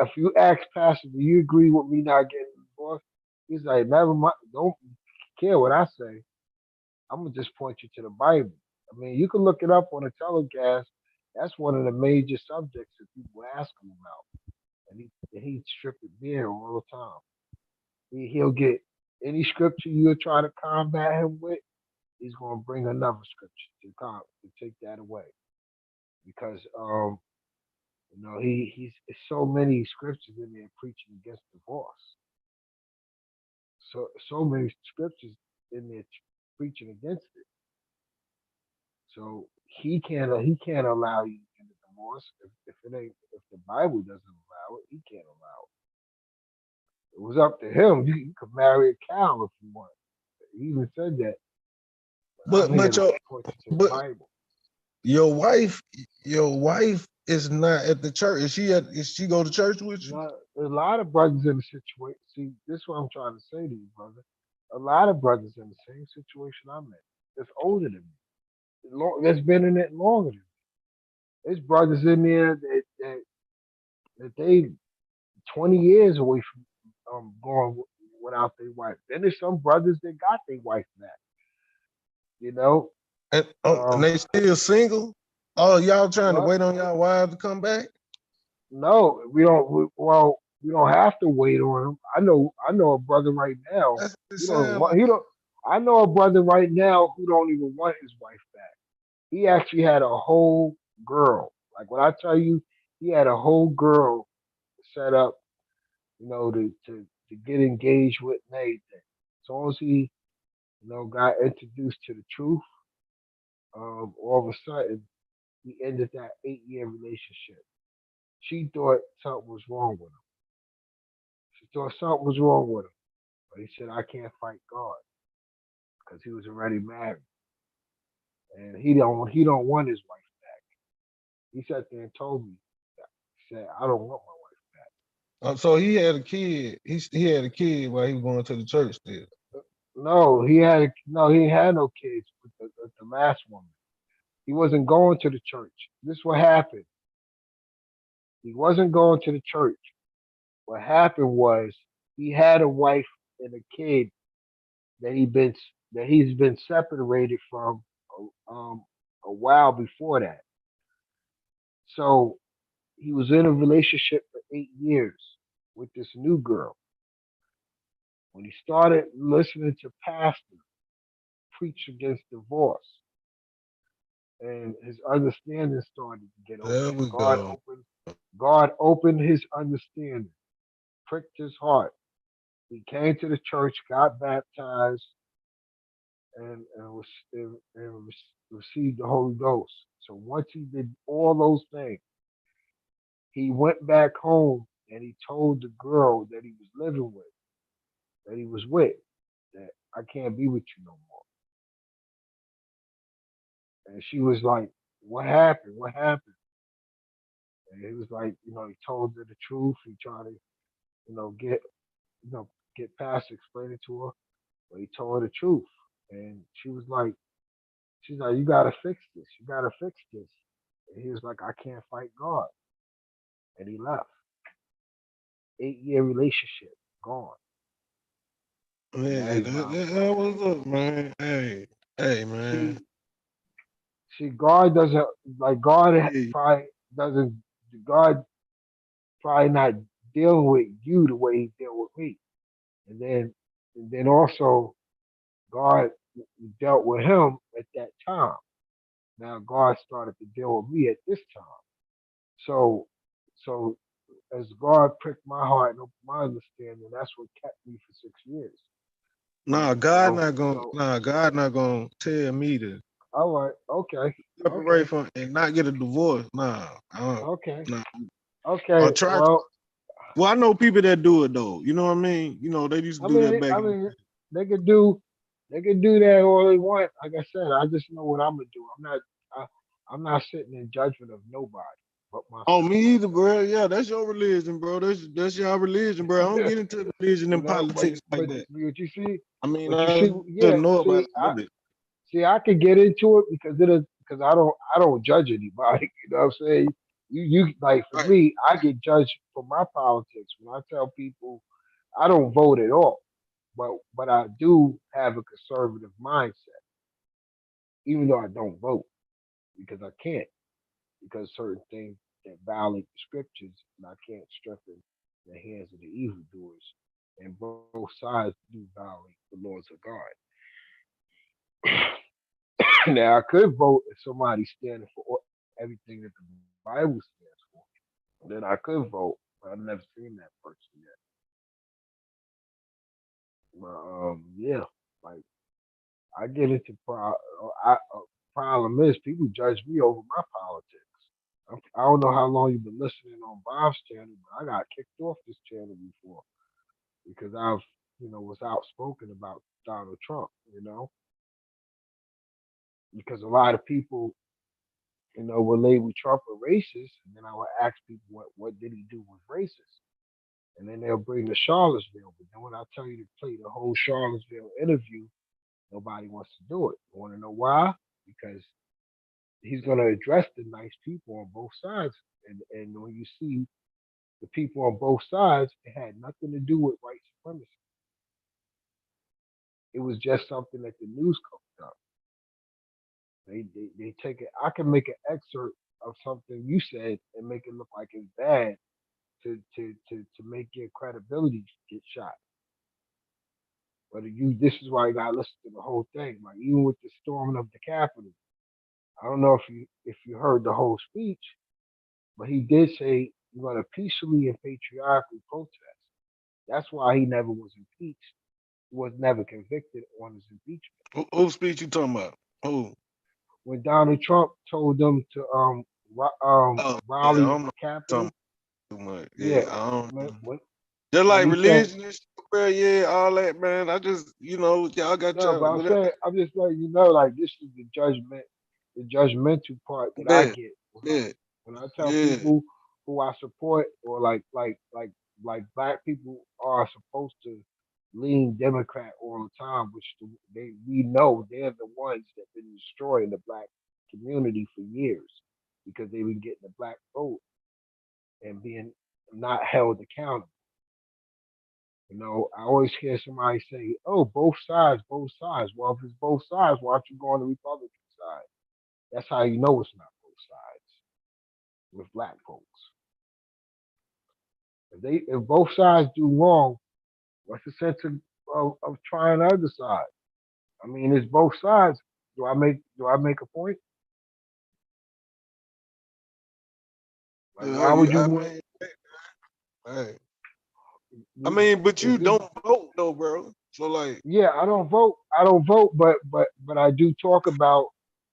If you ask Pastor, do you agree with me not getting divorced? He's like, never mind. Don't care what I say. I'm gonna just point you to the Bible. I mean, you can look it up on a telecast. That's one of the major subjects that people ask him about, and he strip it bare all the time. He'll get any scripture you're trying to combat him with. He's gonna bring another scripture to take that away, because you know he's so many scriptures in there preaching against divorce. So many scriptures in there preaching against it. So he can't allow you to get a divorce if the Bible doesn't allow it. He can't allow it. It was up to him. You could marry a cow if you want. He even said that. But The Bible. your wife is not at the church. Is she go to church with you? No, there's a lot of brothers in the situation. See, this is what I'm trying to say to you, brother. A lot of brothers in the same situation I'm in. That's older than me. That's been in it longer than me. There's brothers in there that they 20 years away from going without their wife. Then there's some brothers that got their wife back. You know, and they still single. Oh, y'all trying to what? wait on y'all wives to come back? No, we don't. We don't have to wait on him. I know a brother right now. That's what it He don't sound want. like. He don't. I know a brother right now who don't even want his wife back. He actually had a whole girl. Like when I tell you, he had a whole girl set up, to get engaged with and everything. As long as he, got introduced to the truth, all of a sudden he ended that 8-year relationship. She thought something was wrong with him. She thought something was wrong with him. But he said, I can't fight God because he was already married. And he don't want his wife back. He sat there and told me that. He said, I don't want my wife So he had a kid. He had a kid while he was going to the church still. back. He had no kids with the last woman. He wasn't going to the church. This is what happened. He wasn't going to the church. What happened was he had a wife and a kid that he's been separated from um, a while before that. So he was in a relationship for 8 years with this new girl. When he started listening to pastor preach against divorce, and his understanding started to get There open. we go. God opened his understanding, pricked his heart. He came to the church, got baptized, and received the Holy Ghost. So once he did all those things, he went back home and he told the girl that he was living with, that he was with, that I can't be with you no more. And she was like, what happened? What happened? And he was like, he told her the truth. He tried to, get, get past explaining it to her, but he told her the truth. And she's like, you gotta fix this. You gotta fix this. And he was like, I can't fight God. And he left. 8-year relationship, gone. Now Man, he's violent. that was up, man. Hey, See, man. God doesn't God Hey, probably doesn't. God probably not dealing with you the way he dealt with me. And then also God dealt with him at that time. Now God started to deal with me at this time. So so as God pricked my heart and opened my understanding, that's what kept me for 6 years. nah, So God not gonna tell me to all right, okay, separate okay, from and not get a divorce. Nah, okay, nah. Or okay. try. Well, Well, I know people that do it though. You know what I mean? They used to I do that mean, back I in. mean, they could do, they could do that all they want. Like I said, I just know what I'm gonna do. I'm not sitting in judgment of nobody but Oh, myself. me either, bro. Yeah, that's your religion, bro. That's your religion, bro. I don't get into religion and But politics like but that. what you see, I mean, what you I see, just yeah. know about it a little bit. I could get into it because I don't judge anybody. You know what I'm saying? You like for Right. me, I get judged for my politics when I tell people I don't vote at all, but I do have a conservative mindset, even though I don't vote because I can't because certain things that violate the scriptures and I can't strengthen the hands of the evildoers, and both sides do violate the laws of God. Now I could vote if somebody's standing for everything that the Bible stands for. Then I could vote, but I've never seen that person yet. But yeah, like I get into problem is people judge me over my politics. I don't know how long you've been listening on Bob's channel, but I got kicked off this channel before because I've was outspoken about Donald Trump. Because a lot of people will label Trump a racist, and then I would ask people what did he do was racist, and then they'll bring the Charlottesville. But then when I tell you to play the whole Charlottesville interview, nobody wants to do it. You want to know why? Because he's going to address the nice people on both sides, and when you see the people on both sides, it had nothing to do with white supremacy. It was just something that the news covered up. They take it. I can make an excerpt of something you said and make it look like it's bad to make your credibility get shot. But this is why you gotta listen to the whole thing. Like even with the storming of the Capitol, I don't know if you heard the whole speech, but he did say you're gonna peacefully and patriotically protest. That's why he never was impeached. He was never convicted on his impeachment. Whose speech you talking about? Who? When Donald Trump told them to rally Yeah, at I'm the not Capitol, talking too much. yeah, Yeah, I don't. when, Just when like he said religion and shit, bro. Yeah, all that, man. I just, y'all got no, but y'all I'm whatever. saying I'm just letting you know, like this is the judgmental part that I Yeah, get yeah, when I tell yeah. people who I support or like black people are supposed to lean Democrat all the time, which we know they're the ones that been destroying the black community for years because they've been getting the black vote and being not held accountable. I always hear somebody say, "Oh, both sides, both sides." Well, if it's both sides, why don't you go on the Republican side? That's how you know it's not both sides with black folks. If both sides do wrong, what's the sense of trying the other side? I mean, it's both sides. Do I make a point? Like, Yeah, why would you I want? mean, hey. I mean, but you If it's don't vote though, bro. So like, Yeah, I don't vote. I don't vote, but I do talk about.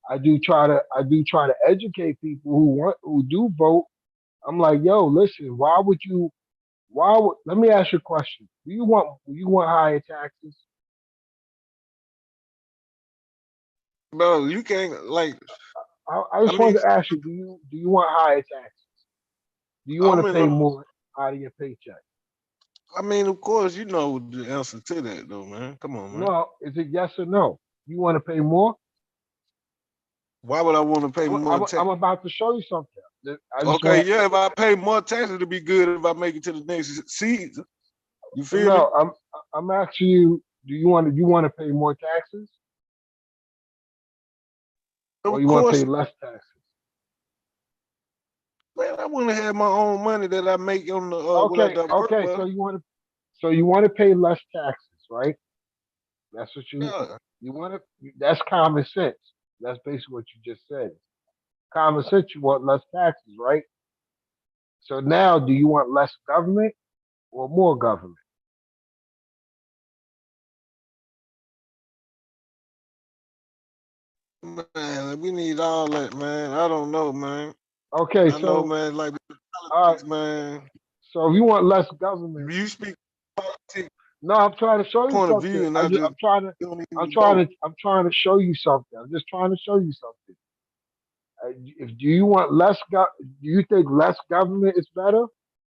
I do try to educate people who do vote. I'm like, yo, listen. Why would you? Why would? Let me ask you a question. Do you want higher taxes? bro, you can't like. I I just mean, wanted to ask you. Do you want higher taxes? Do you want I'm to in. pay more out of your paycheck? I mean, of course, you know the answer to that though, man. Come on, man. No. Is it yes or no? You want to pay more? Why would I want to pay I'm, more I'm, tax? I'm about to show you something. I just Okay, want. yeah, if I pay more taxes, it'll be good if I make it to the next season. You feel me? No. I'm asking you. Do you want to pay more taxes, or Of you want to pay course, less taxes? man. I want to have my own money that I make on the what I Okay. done work Okay. for. So you want to pay less taxes, right? That's what Yeah. you want to. That's common sense. That's basically what you just said. Common sense. You want less taxes, right? So now, do you want less government or more government? Man, we need all that, man. I don't know, man. Okay. I know, So man, like all right. politics, man. So if you want less government, You speak politics no, I'm trying to show you point of something. view, and I just don't even know. I'm trying to show you something. I'm just trying to show you something. If do you want do you think less government is better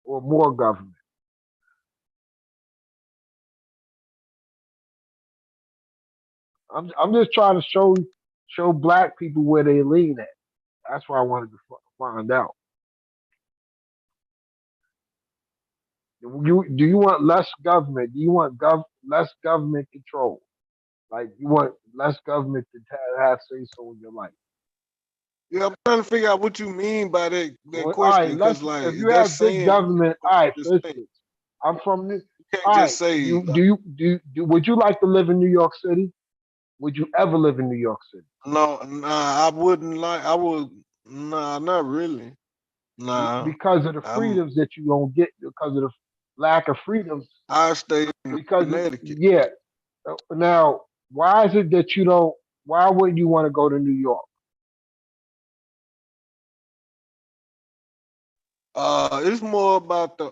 or more government? I'm just trying to show black people where they lean at. That's why I wanted to find out. Do you want less government? Do you want less government control? Like you want less government to have say so in your life? Yeah, I'm trying to figure out what you mean by that Well, all right, question, because like if you that's have big saying government, all right, this for thing. instance, I'm from this. You can't All just right, say would you like to live in New York City? Would you ever live in New York City? no. Nah, I wouldn't like. I would. Nah, not really. Nah, Because of the I'm. freedoms that you don't get, because of the lack of freedoms. I stay in Because Connecticut. yeah, now why is it that you don't? Why wouldn't you want to go to New York? It's more about the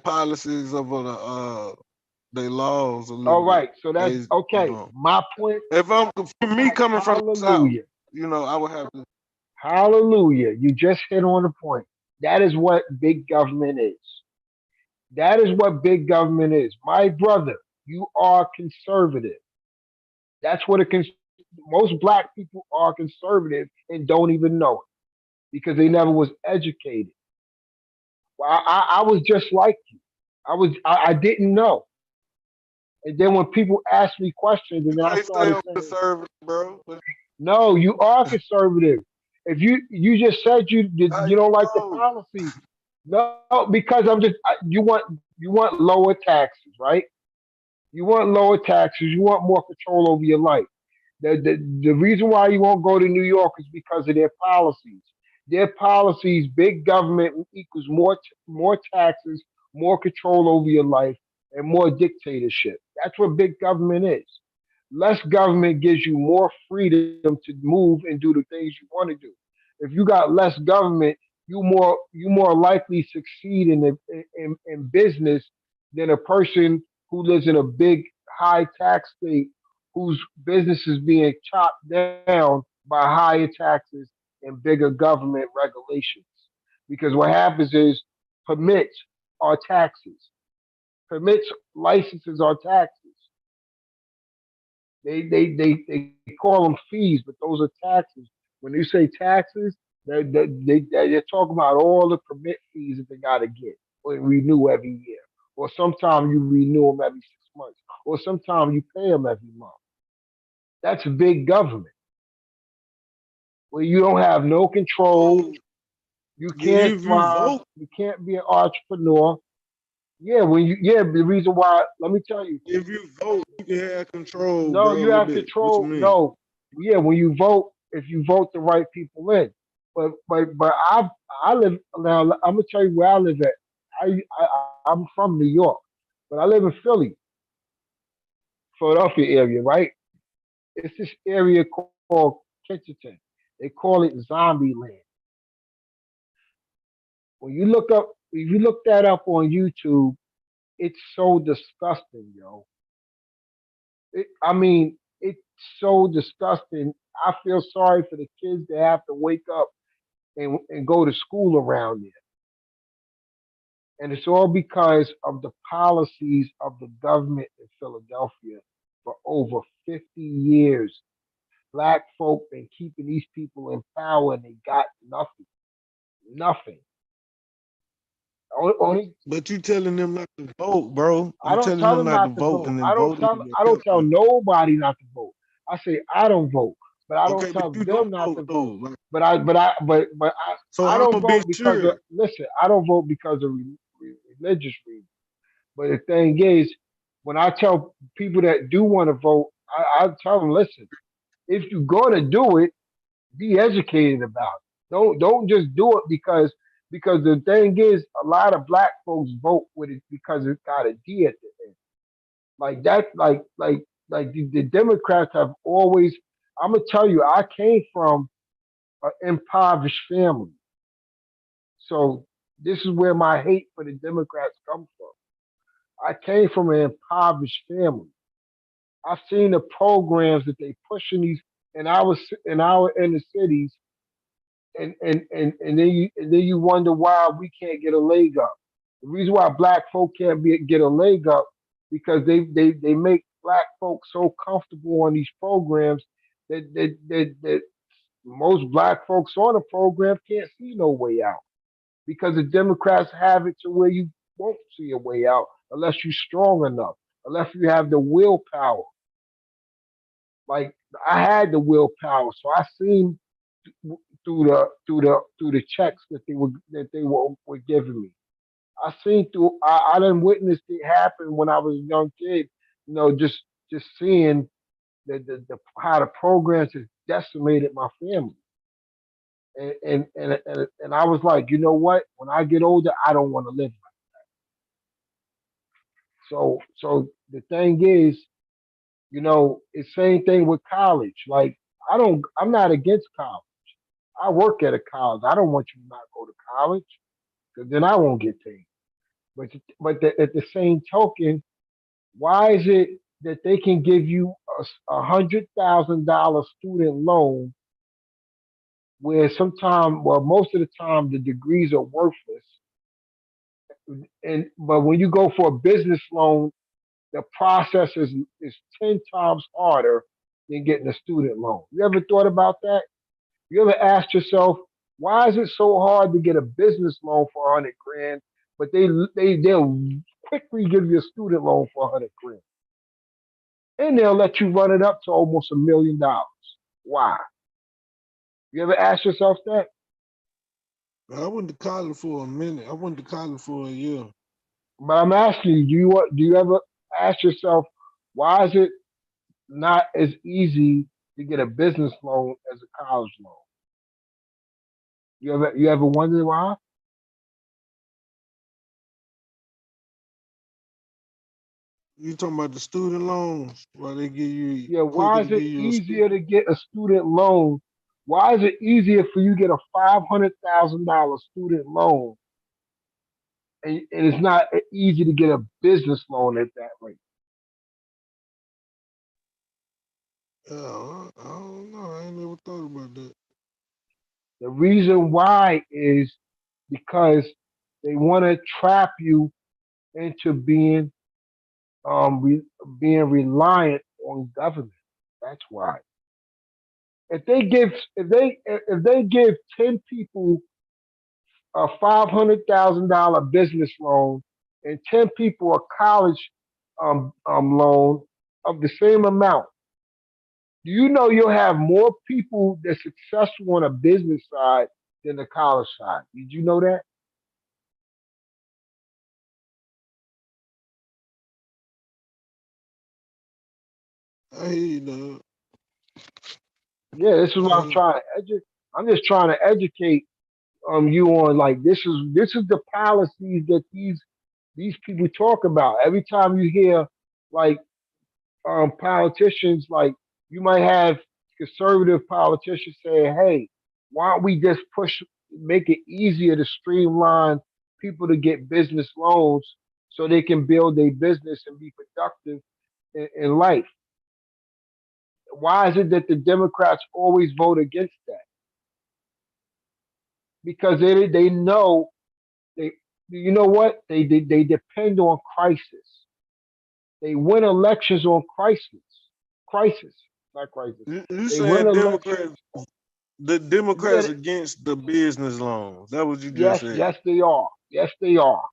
policies of the laws a little All bit. right, so that's They, okay. My point. if I'm for me coming from the South, Hallelujah. I would have to. Hallelujah. You just hit on the point. That is what big government is. That is what big government is. My brother, you are conservative. That's what most black people are conservative and don't even know it because they never was educated. Well, I was just like you. I didn't know. And then when people ask me questions, and then I They say started I'm saying, conservative, bro. no, you are conservative. If you just said How you you don't like the know? policies. No, because you want lower taxes, right? You want lower taxes. You want more control over your life. The reason why you won't go to New York is because of their policies. Their policies, big government equals more taxes, more control over your life, and more dictatorship. That's what big government is. Less government gives you more freedom to move and do the things you want to do. If you got less government, you more likely succeed in business than a person who lives in a big high tax state whose business is being chopped down by higher taxes and bigger government regulations. Because what happens is permits are taxes. Permits, licenses are taxes. They call them fees, but those are taxes. When you say taxes, they're talking about all the permit fees that they got to get or renew every year. Or sometimes you renew them every 6 months. Or sometimes you pay them every month. That's big government where you don't have no control. You can't If you thrive. vote, You can't be an entrepreneur. The reason why, let me tell you, if you vote, you can have control, no, bro. A you little have bit. What you control. mean? No, yeah, when you vote, if you vote the right people in. But I live now. I'm gonna tell you where I live at. I'm from New York, but I live in Philly, Philadelphia area, right? It's this area called Kitchener. They call it Zombie Land. When you look up, if you look that up on YouTube, it's so disgusting, yo. I mean, it's so disgusting. I feel sorry for the kids that have to wake up and go to school around there. And it's all because of the policies of the government in Philadelphia for over 50 years. Black folk been keeping these people in power and they got nothing. Nothing. Only But you telling them not to vote, bro. I You don't telling tell them them not to not to vote vote. and then voting for I don't tell them. nobody not to vote. I say I don't vote, but I don't Okay, but tell you don't them not to vote vote. though. Like, But so I I'm don't a bit vote because sure. of listen. I don't vote because of religious reasons. But the thing is, when I tell people that do want to vote, I tell them, listen, if you're going to do it, be educated about it. Don't just do it because the thing is, a lot of black folks vote with it because it's got a D at the end. Like that, the Democrats have always. I'm gonna tell you, I came from an impoverished family, so this is where my hate for the Democrats comes from. I came from an impoverished family. I've seen the programs that they push in these in our inner cities, and then you wonder why we can't get a leg up. The reason why black folk can't get a leg up because they make black folk so comfortable on these programs that most black folks on the program can't see no way out because the Democrats have it to where you won't see a way out unless you're strong enough, unless you have the willpower. Like I had the willpower, so I seen through the checks were giving me. I done witnessed it happen when I was a young kid. You know, just seeing the how the programs has decimated my family. And I was like, you know what? When I get older, I don't want to live. So the thing is, you know, it's same thing with college. Like I'm not against college. I work at a college. I don't want you to not go to college because then I won't get paid. At the same token, why is it that they can give you $100,000 student loan where most of the time the degrees are worthless, and but when you go for a business loan, the process is 10 times harder than getting a student loan. You ever thought about that? You ever asked yourself, why is it so hard to get a business loan for 100 grand, but they'll quickly give you a student loan for 100 grand? and they'll let you run it up to almost $1 million. Why? You ever ask yourself that? I went to college for a minute. I went to college for a year. But I'm asking you, do you ever ask yourself, why is it not as easy to get a business loan as a college loan? You ever wondered why? You talking about the student loans? Why they give you Yeah, quicker why to is it give you a easier to get a student loan? Why is it easier for you to get a $500,000 student loan, and it's not easy to get a business loan at that rate? I don't know. I ain't never thought about that. The reason why is because they want to trap you into being reliant on government. That's why. If they give 10 people a $500,000 business loan and 10 people a college loan of the same amount, do you know you'll have more people that's successful on a business side than the college side? Did you know that? I hear you, dog. Yeah, this is what I'm trying to educate. I'm just trying to educate you on, like, this is the policies that these people talk about. Every time you hear, like, politicians, like, you might have conservative politicians saying, "Hey, why don't we just make it easier to streamline people to get business loans so they can build their business and be productive in life?" Why is it that the Democrats always vote against that? Because they know they you know what they depend on crisis. They win elections on crisis, not crisis. You They win saying elections. the Yeah, Democrats against the business loans? That what you just yes, said? yes, they are. Yes, they are.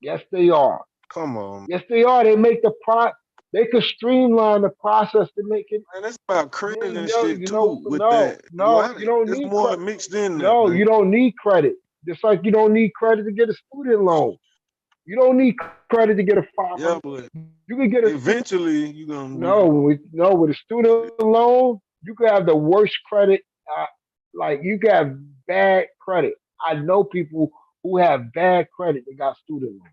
Yes, they are. Come on, Yes, they are. They make They could streamline the process to make it. man. That's about Yeah, credit and shit too. With no, that, no, you don't it's need more credit. mixed in that, No, you man. don't need credit. Just like you don't need credit to get a student loan. You don't need credit to get a Yeah, 500. but You can get a eventually you gonna no, need with a student loan, you could have the worst credit. Uh, like, you could have bad credit. I know people who have bad credit that got student loans.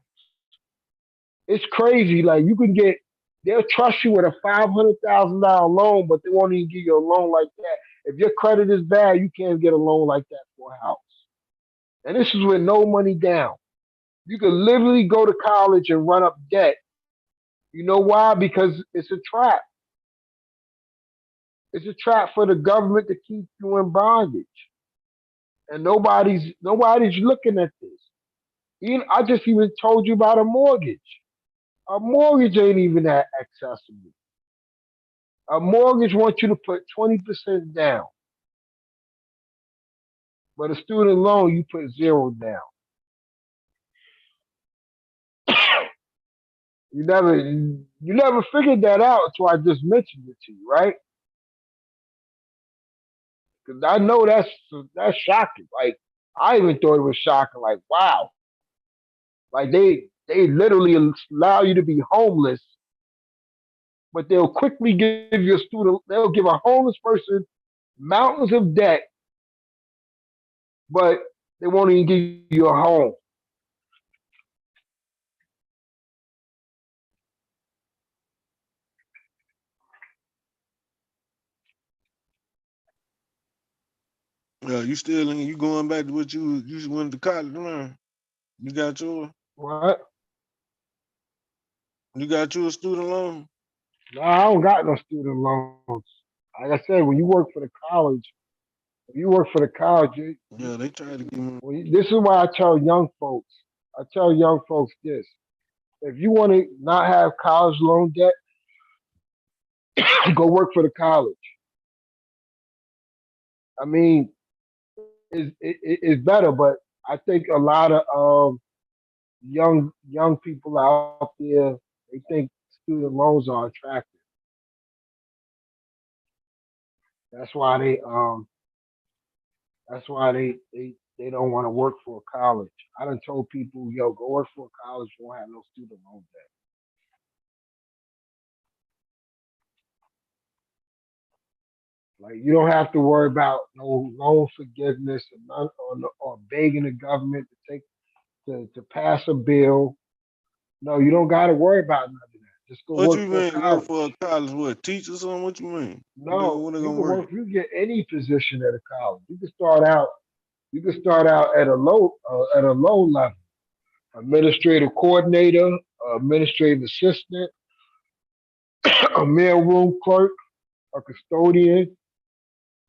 It's crazy. Like, they'll trust you with a $500,000 loan, but they won't even give you a loan like that. If your credit is bad, you can't get a loan like that for a house. And this is with no money down. You could literally go to college and run up debt. You know why? Because it's a trap. It's a trap for the government to keep you in bondage. And nobody's looking at this. I just even told you about a mortgage. A mortgage ain't even that accessible. A mortgage wants you to put 20% down, but a student loan you put zero down. You never figured that out until I just mentioned it to you, right? Because I know that's shocking. Like, I even thought it was shocking. Like, wow, like they literally allow you to be homeless, but they'll quickly give you a student. They'll give a homeless person mountains of debt, but they won't even give you a home. you still in, you going back to what you went to college to learn. You got your What? you got you a student loan. No, I don't got no student loans. Like I said, when you work for the college, if you work for the college, Yeah, they try to give me. this is why I tell young folks. I tell young folks this: if you want to not have college loan debt, go work for the college. I mean, it's better, but I think a lot of young people out there, they think student loans are attractive. That's why they don't want to work for a college. I done told people, yo, go work for a college, you won't have no student loan debt. Like you don't have to worry about no loan forgiveness or begging the government to to pass a bill. No, you don't got to worry about none of that. Just go What work you for a mean work college. for a college? What, teach or something? What you mean? No, What they you gonna can work? work. You can get any position at a college. You can start out. You can start out at a low level, administrative coordinator, administrative assistant, a mailroom clerk, a custodian,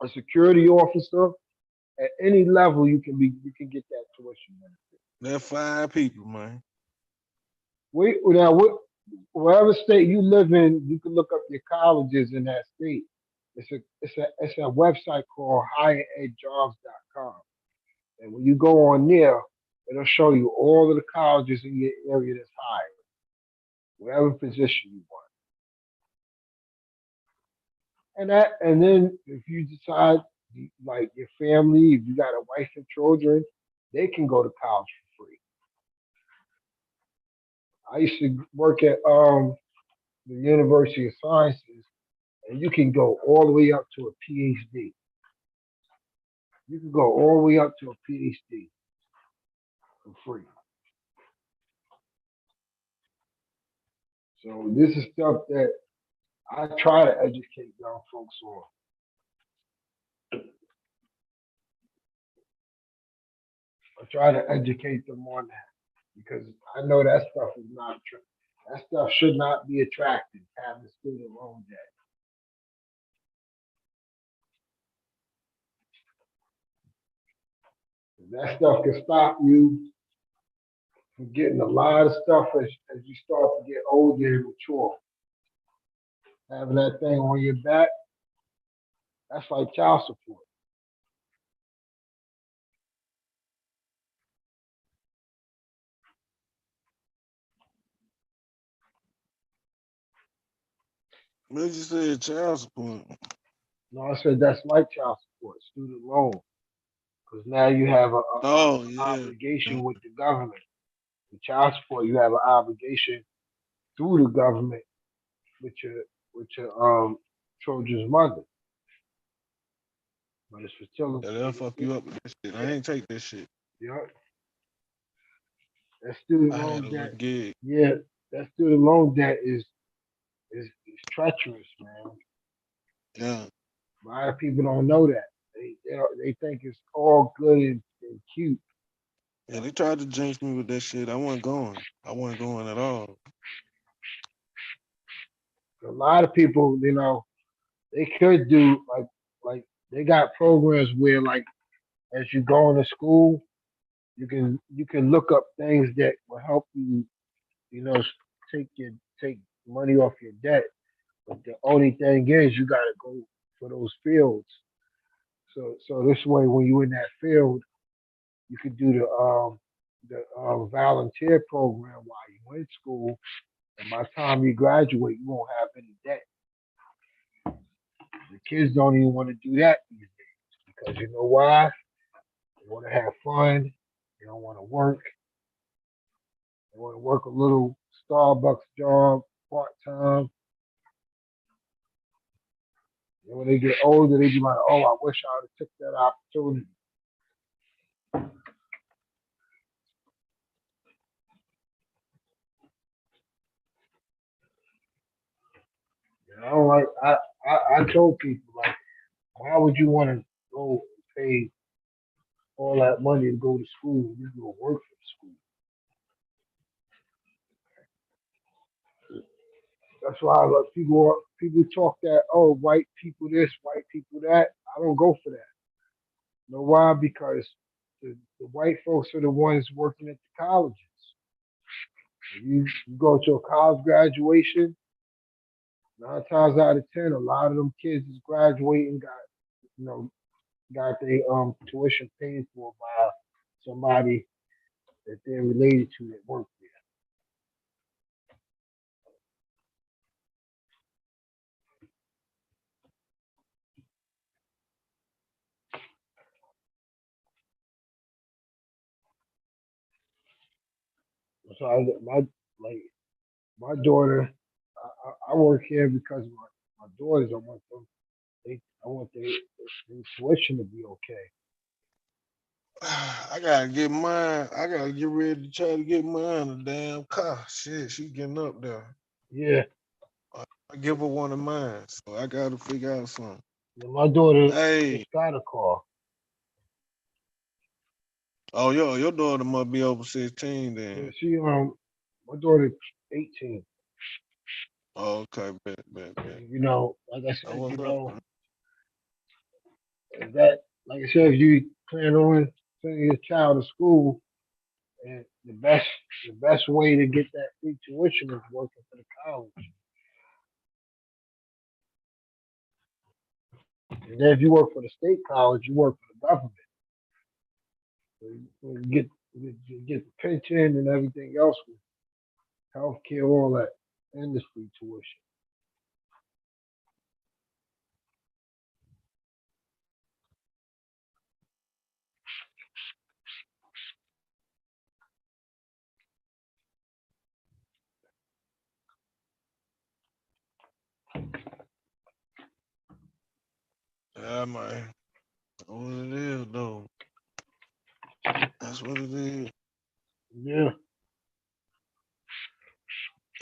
a security officer. At any level, you can get that tuition benefit. That's 5 people, man. Wherever state you live in, you can look up your colleges in that state. It's a website called higheredjobs.com. And when you go on there, it'll show you all of the colleges in your area that's hiring, whatever position you want. And then if you decide, like your family, if you got a wife and children, they can go to college for free. I used to work at the University of Sciences, and you can go all the way up to a PhD. You can go all the way up to a PhD for free. So this is stuff that I try to educate young folks on. I try to educate them on that because I know that stuff is not that stuff should not be attractive, having student loan debt. That stuff can stop you from getting a lot of stuff as you start to get older and mature. Having that thing on your back, that's like child support. What you said, child support? No, I said that's like child support, student loan, because now you have a obligation with the government. The child support, you have an obligation through the government with your children's mother. But it's fertility. Yeah, they'll fuck you up with this shit. I ain't take this shit. Yeah. That student I had loan a little debt. gig. Yeah, that student loan debt is treacherous, man. Yeah. A lot of people don't know that. They think it's all good and cute. Yeah, they tried to jinx me with that shit. I wasn't going. I wasn't going at all. A lot of people, they could do like they got programs where like as you go into school, you can look up things that will help you, you know, take money off your debt. But the only thing is you gotta go for those fields. So this way when you're in that field, you could do the volunteer program while you're in school, and by the time you graduate, you won't have any debt. The kids don't even want to do that these days because you know why? They want to have fun. They don't want to work. They want to work a little Starbucks job part time. And when they get older, they be like, "Oh, I wish I would have took that opportunity." I don't like. I told people like, why would you want to go pay all that money to go to school? You go work for the school. That's why I love people talk that, oh, white people this, white people that. I don't go for that. You know why? Because the white folks are the ones working at the colleges. You go to a college graduation, 9 times out of 10, a lot of them kids is graduating you know got their tuition paid for by somebody that they're related to that work there. So my daughter, I work here because my daughters. I want their tuition to be okay. I gotta get mine. I gotta get ready to try to get mine a damn car. Shit, she getting up there. Yeah. I give her one of mine, so I gotta figure out something. Yeah, my daughter Hey. just got a car. Oh, your daughter must be over 16 Yeah, then. she my daughter's 18. Oh, okay, bet. You know, like I said, what's you up, know, man? that like I said, if you plan on sending your child to school, and the best way to get that free tuition is working for the college. And then if you work for the state college, you work for the government. So you get the pension and everything else with healthcare, all that, and the free tuition. Yeah, man. That's what it is, though. That's what it is. Yeah.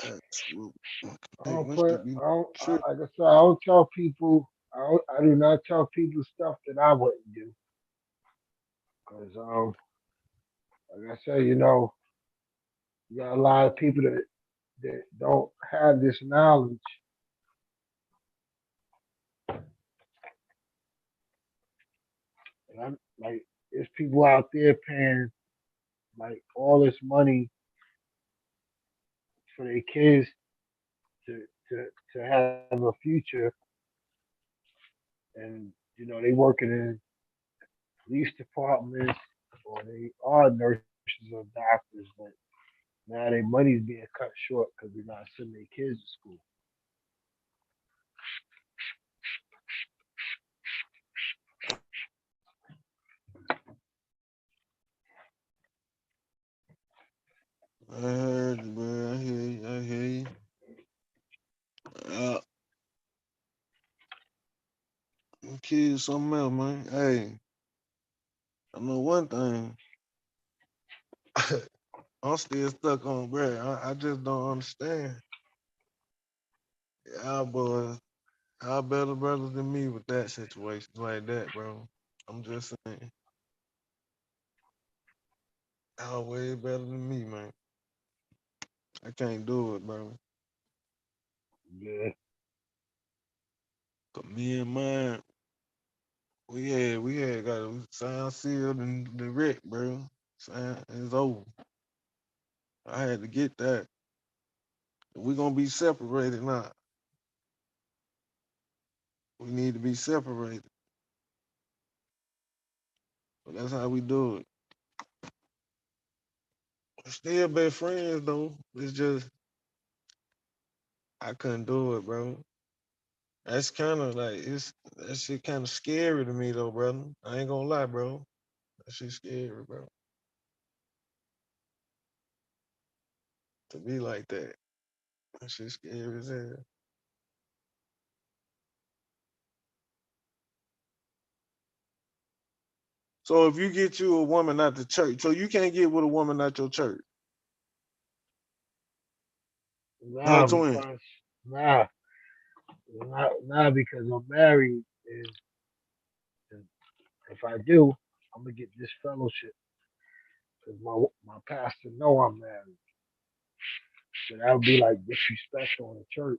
That's what, I hey, don't we put. should be I don't. tripping. Like I said, I don't tell people. I do not tell people stuff that I wouldn't do. Cause like I said, you know, you got a lot of people that don't have this knowledge. And I'm like, there's people out there paying like all this money for their kids to to to have a future, and you know they working in police departments or they are nurses or doctors, but now their money's being cut short because they're not sending their kids to school. I heard you, bro. I hear you. I hear you. Kids, something else, man. Hey, I know one thing. I'm still stuck on, bro. I just don't understand. Y'all boys, y'all better brothers than me with that situation like that, bro. I'm just saying. Y'all way better than me, man. I can't do it, bro. Yeah. Cause me and mine, we had got a sound sealed and the wreck, bro. Sound it's over. I had to get that. We gonna be separated now. We need to be separated. But that's how we do it. We still best friends though. It's just I couldn't do it, bro. That's kind of like that shit kind of scary to me though, brother. I ain't gonna lie, bro. That shit scary, bro. To be like that, that shit scary as hell. So if you get you a woman out the church, so you can't get with a woman out your church, huh, Nah, twin? because nah, because I'm married, and if I do, I'm gonna get this fellowship because my pastor know I'm married. So that would be like disrespect on the church.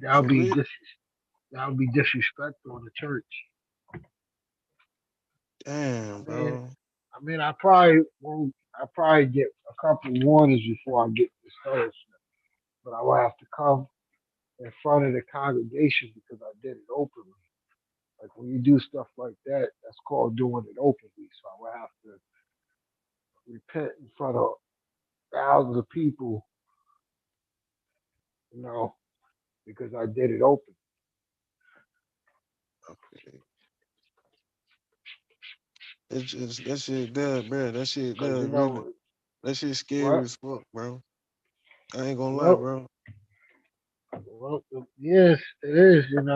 That would For be real? that would be disrespect on the church. Damn, I mean, bro. I probably won't. I probably get a couple warnings before I get this fellowship, but I will have to come in front of the congregation because I did it openly. Like when you do stuff like that, that's called doing it openly. So I will have to repent in front of thousands of people, you know, because I did it open. Okay. It's just that shit does, bro. That shit Cause does you really. know That shit scary what? as fuck, bro. I ain't gonna lie, Well, bro. well, yes, it is. When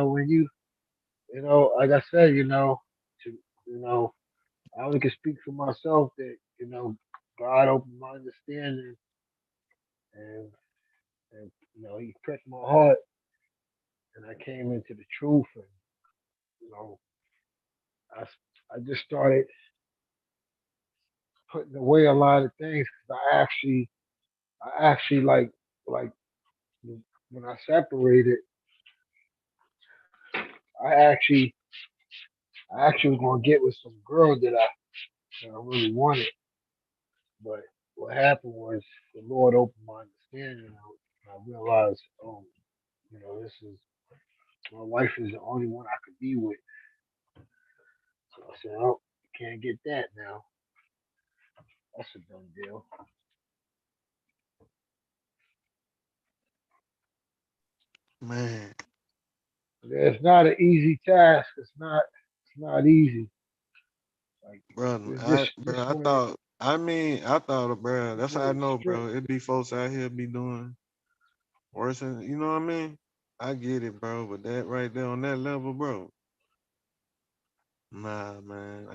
like I said, to, you know, I only can speak for myself that God opened my understanding and He pricked my heart and I came into the truth and you know I I just started putting away a lot of things because I actually like when I separated I actually I actually was gonna get with some girl that I really wanted, but what happened was the Lord opened my understanding and I realized, oh, this is my wife is the only one I could be with. So I said, oh, can't get that now. That's a done deal. Man, It's not an easy task. It's not easy. Like brother, this I one thought. I thought, bro. this That's how one I is know, strict. bro. It be folks out here be doing worse than you know what I mean. I get it, bro. But that right there on that level, bro. Nah, man.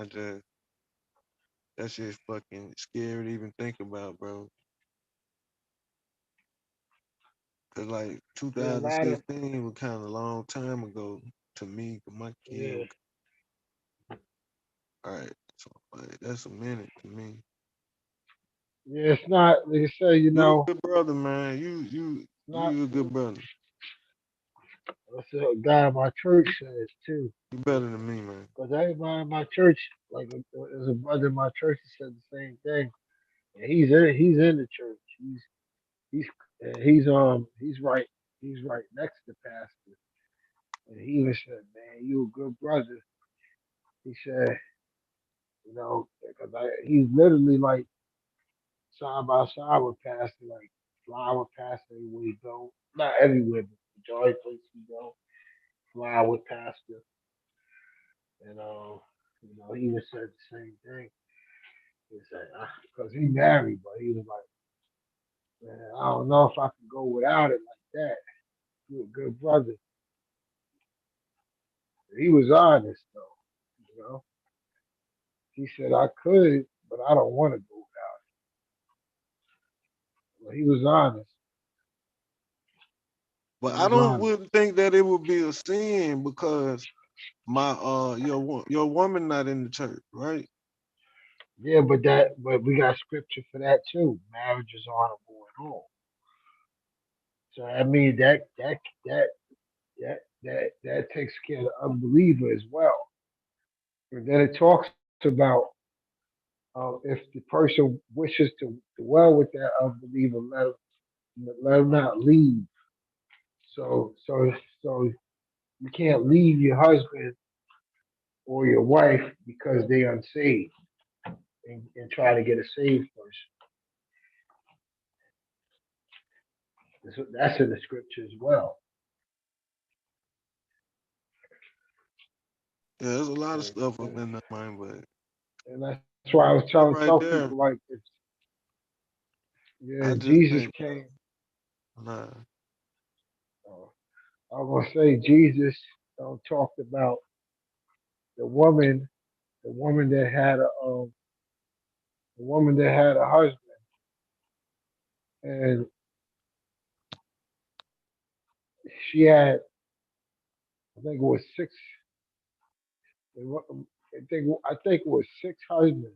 That shit's fucking scary to even think about, bro. Cause like Yeah, a lot of 2016 was kind of a long time ago to me. 'Cause my kid yeah. was all right. So like that's a minute to me. Yeah, it's not like I say, You a good brother, man. not You a good brother. that's what a guy in my church says too. You better than me, man. Because everybody in my church, like there's a brother in my church that said the same thing. And he's in the church. He's he's right next to pastor. And he even said, "Man, you a good brother." He said, because he's literally like side by side with pastor, like fly with pastor everywhere he go. Not everywhere, but majority of places he go, fly with pastor. And he even said the same thing. He said, because he married, but he was like, man, I don't know if I can go without it like that. You a good brother. He was honest though. You know, he said I could, but I don't want to go without it. But he was honest. He But I was don't honest. wouldn't think that it would be a sin because my your woman not in the church, right? Yeah, but we got scripture for that too. Marriage is honorable at home. So I mean that takes care of the unbeliever as well. And then it talks about if the person wishes to dwell with that unbeliever, let him not leave. So you can't leave your husband or your wife because they unsaved and try to get a saved person. That's in the scripture as well. Yeah, there's a lot of And, stuff up and, in that mind, but and that's why I was that telling right some there, people like, yeah, I just Jesus think, came. nah. Uh, I was gonna say Jesus talked about the woman, the woman that had the woman that had a husband, and she had, I think it was six. I think it was six husbands.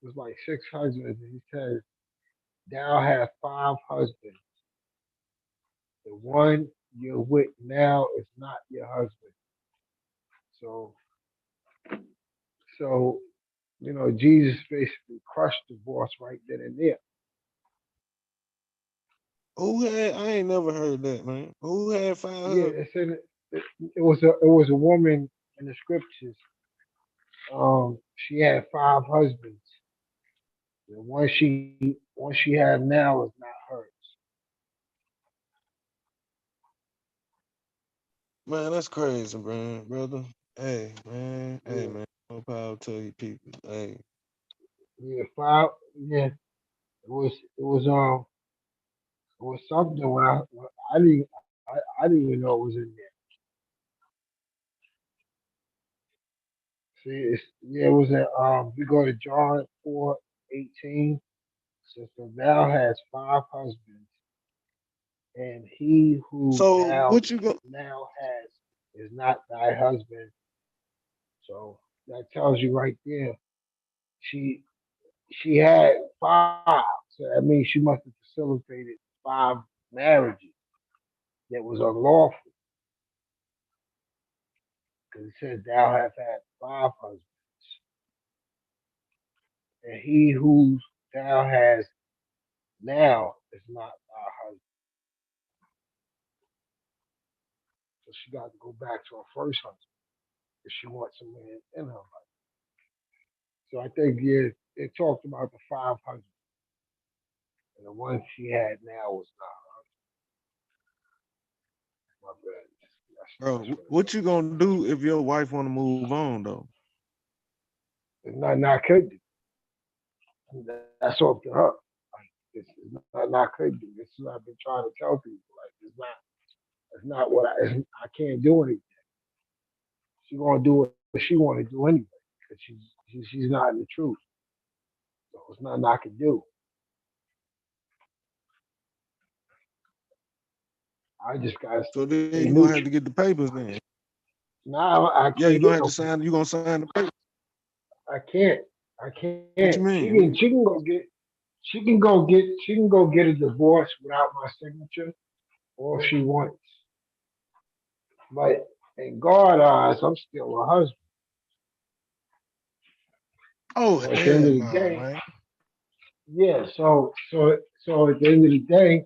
It was like six husbands. And he said, "Thou hast five husbands. The one you're with now is not your husband." So, so Jesus basically crushed divorce right then and there. Who had? I ain't never heard that, man. Who had five Yeah, husbands? it's in it was a woman in the scriptures. She had five husbands. The one she had now is not hers. Man, that's crazy, brother. Hey, Yeah, man. More power to you people. Hey, Yeah, five. Yeah, it was something when I didn't I didn't even know it was in there. See, yeah, it was at we go to John 4:18. Says, "So thou hast five husbands, and he who so thou what you go? now has is not thy husband." So that tells you right there. She she had five. So that means she must have facilitated five marriages that was unlawful. Because it says thou hast had five husbands, and he who thou has now is not thy husband. So she got to go back to her first husband if she wants a man in her life. So I think yeah, it talked about the five husbands, and the one she had now was not my bad. Bro, That's what it what you gonna do if your wife want to move on though? is. It's not could do. That's up to her. It's not could do. This is what I've been trying to tell people. Like it's not what I can't do anything. She's gonna do what she want to do anyway because she's not in the truth. So it's nothing I can do. I just gotta So then stay you gonna have to neutral. get the papers then. Now I Yeah, you can't gonna get have to no sign. papers. You gonna sign the papers. I can't. I What you can't. mean? What She can go get. She can go get a divorce without my signature, or if she wants. But in God eyes, I'm still her husband. oh So at the end hell of the no, day, man. yeah. So at the end of the day,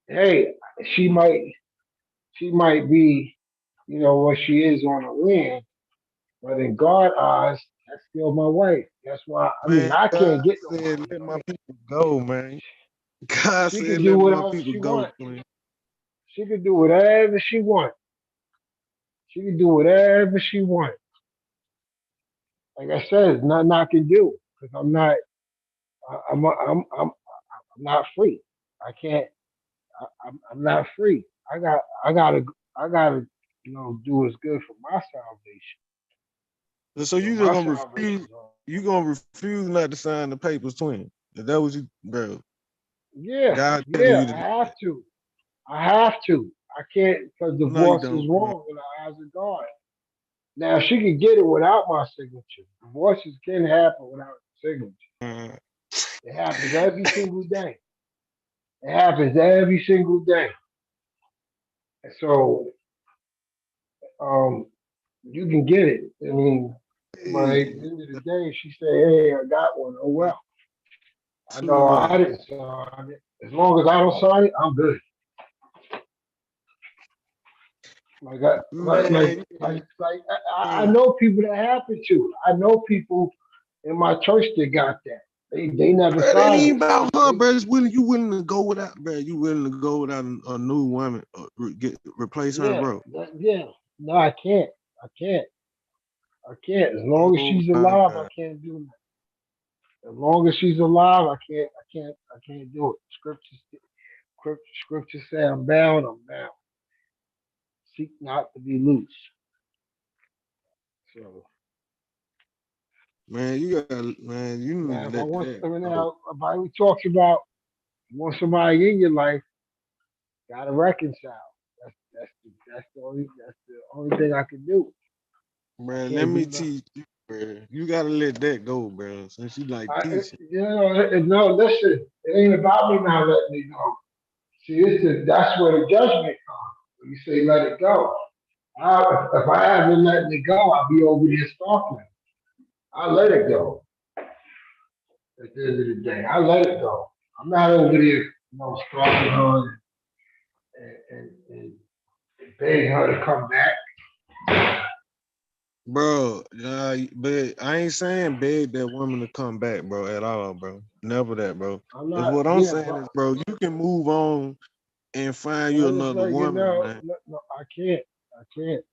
hey, she might she might be, what she is on the land, but in God eyes, that's still my wife. That's why Man, I God can't get said nobody let my else. people go, man. God She said can do let my whatever people she go, wants. man. She can do whatever she wants. She can do whatever she wants. Like I said, there's nothing I can do because I'm not. I'm not free. I can't. I'm not free. I gotta do what's good for my salvation. So So you just my gonna salvation refuse? is on. You gonna refuse not to sign the papers, twin? Is that what you, bro? Yeah, God telling yeah. you to I do have that? to. I have to. I can't because No, you divorce is don't, man. wrong in the eyes of God. Now she can get it without my signature. Divorces can happen without signature. Uh, It happens every single day. It happens every single day. And so you can get it. I mean, but at hey, the end of the day, she say, "Hey, I got one. Oh well. I too know I much, didn't sign it. As long as I don't sign it, I'm good." Like I man. I know people that happen to. I know people in my church that got that. They never Bro, it ain't signed even it. about her, bro. It's willing. You willing to go without, bro? You willing to go without a new woman, replace her, Yeah, bro? yeah. No, I can't. I can't. I can't. As long as Oh she's my alive, I God, can't do that. As long as she's alive, I can't. I can't do it. Scriptures say I'm bound. I'm bound. Seek not to be loose. So man. You got, man. You now, need if to I let want, that go. now, if I talks about you want somebody in your life, gotta reconcile. That's the only thing I can do. I Man, let can't me do nothing. teach you, bro. You gotta let that go, bro. Since you like teaching. No, listen, it ain't about me not letting it go. See, that's where the judgment comes. When you say let it go. If I haven't letting it go, I'll be over there stalking. I let it go at the end of the day. I let it go. I'm not over there, stalking her and begging her to come back. Bro, but I ain't saying beg that woman to come back, bro, at all, bro. Never that, bro. I'm That's not, what I'm yeah, saying but is, bro, you can move on and find you I'm just another letting you woman, know, man. no, I can't. I can't.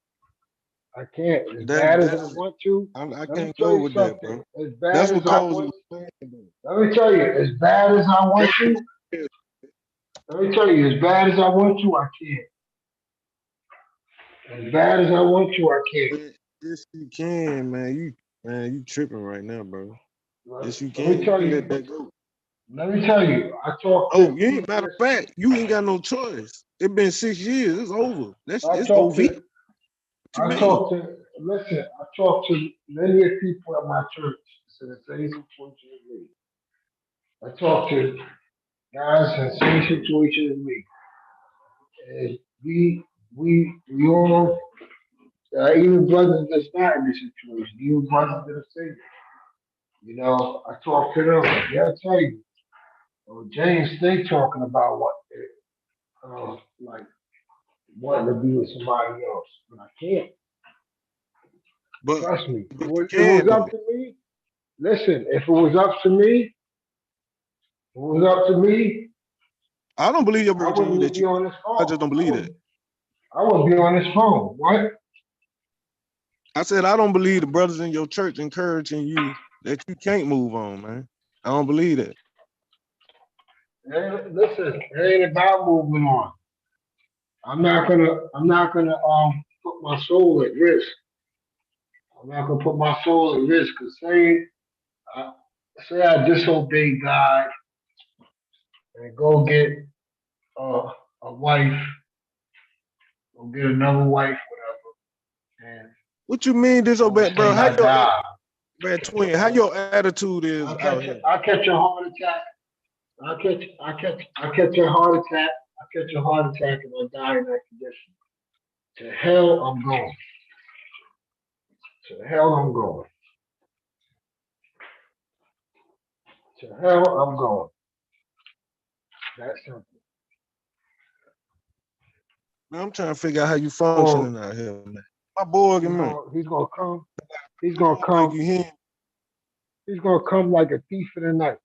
I can't. As That bad as I that's want to. I Let me can't tell go you with that, something. bro. As bad That's as what I caused want. my pain, though. Let me tell you. As bad as I want to. Let me tell you. As bad as I want to, I can't. As bad as I want to, I can't. Yes, you can, man. You tripping right now, bro. Yes, you Let me can. You tell can you. let that go. Let me tell you. I talk Oh, to. you ain't matter of fact, you ain't got no choice. It been 6 years. It's over. I It's talk OV. to. What you I mean? talk to. Listen. I talk to many of people at my church. So the same situation as me. I talk to guys in the same situation as me. And we all, even brothers that's not in this situation, even brothers that are single, you know, I talk to them. They'll tell you, oh, James, they talking about what, like wanting to be with somebody else, but I can't. But Trust me. you It was can up though. to me. Listen, if it was up to me, if it was up to me, I don't believe your I virtue wouldn't that be you. on this I phone. just don't believe that. I wouldn't be on this phone. What? I said I don't believe the brothers in your church encouraging you that you can't move on, man. I don't believe that. Listen, it ain't about moving on. I'm not gonna put my soul at risk. I'm not gonna put my soul at risk because uh, say I disobey God and go get a wife, go get another wife, whatever, and What you mean go disobey, bro? say I die. Man, twin, how your attitude is out here? I catch a heart attack. I catch a heart attack. I catch a heart attack and I die in that condition. To hell I'm going. To hell I'm going. To hell I'm going. That's simple. Man, I'm trying to figure out how you Or functioning out here, man. My boy, man. he's gonna come. He's gonna Like come. you here. He's gonna come like a thief in the night.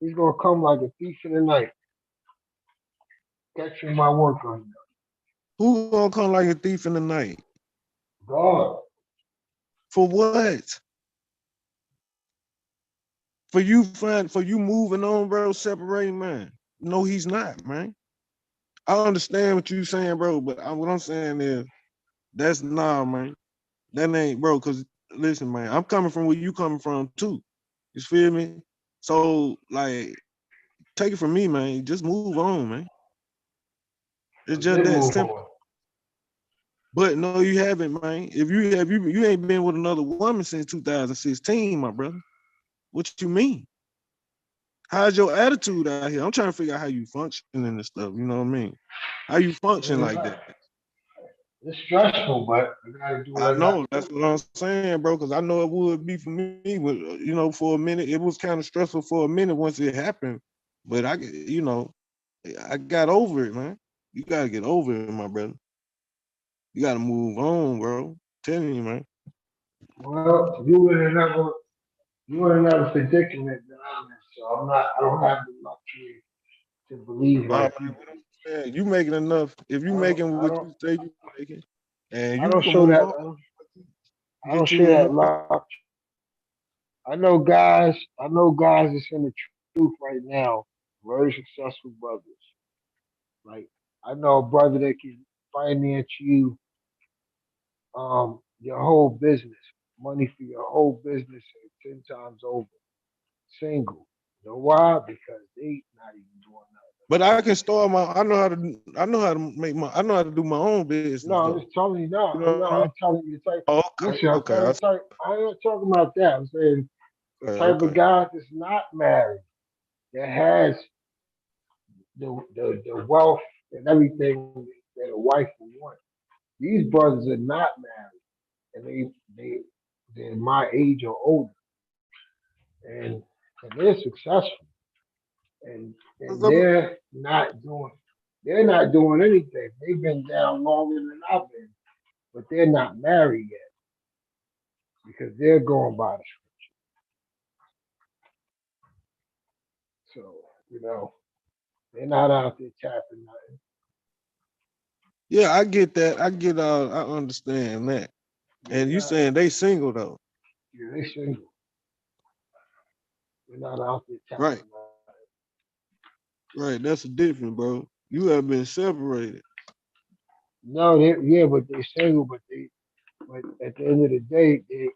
He's gonna come like a thief in the night. Catching my work on you. Who gonna come like a thief in the night? God. For what? For you moving on, bro, separating, man. No, he's not, man. I understand what you saying, bro, but what I'm saying is that's nah, man. That ain't, bro, cause listen, man, I'm coming from where you coming from too. You feel me? So like take it from me, man. Just move on, man. It's I just did that move simple. on. But no, you haven't, man. If you have, you ain't been with another woman since 2016, my brother. What you mean? How's your attitude out here? I'm trying to figure out how you functioning and stuff. You know what I mean? How you function like that? It's stressful, but I gotta do what I I gotta know that's what I'm saying, bro. Because I know it would be for me. But you know, for a minute, it was kind of stressful for a minute once it happened. But I got over it, man. You gotta get over it, my brother. You gotta move on, bro. I'm telling you, man. Well, you in another predicament than I'm in, so I don't have the luxury to believe Nah, like man, you. what I'm saying, you making enough. If you making I what don't you say you making, and I you don't can show move that on, I don't get share you that luxury. I know guys that's in the truth right now, very successful brothers. Like I know a brother that can finance you your whole business, money for your whole business 10 times over. Single. You know why? Because they not even doing but I can start my. I know how to make my. I know how to do my own business no, I'm though. just telling you now. You know what I mean? I'm telling you the type. Oh, okay, Listen, I'm okay. telling you the type. I ain't talking about that. I'm saying the Okay, type of okay. guy that's not married, that has the wealth and everything that a wife would want. These brothers are not married, and they're my age or older, and they're successful, and What's and up? they're not doing anything. They've been down longer than I've been, but they're not married yet because they're going by the so they're not out there tapping nothing. Yeah, I get that. I understand that. And you saying they single though? Yeah, they single. They're not out there telling Right. Right. That's a difference, bro. You have been separated. No, but they're single, but at the end of the day, they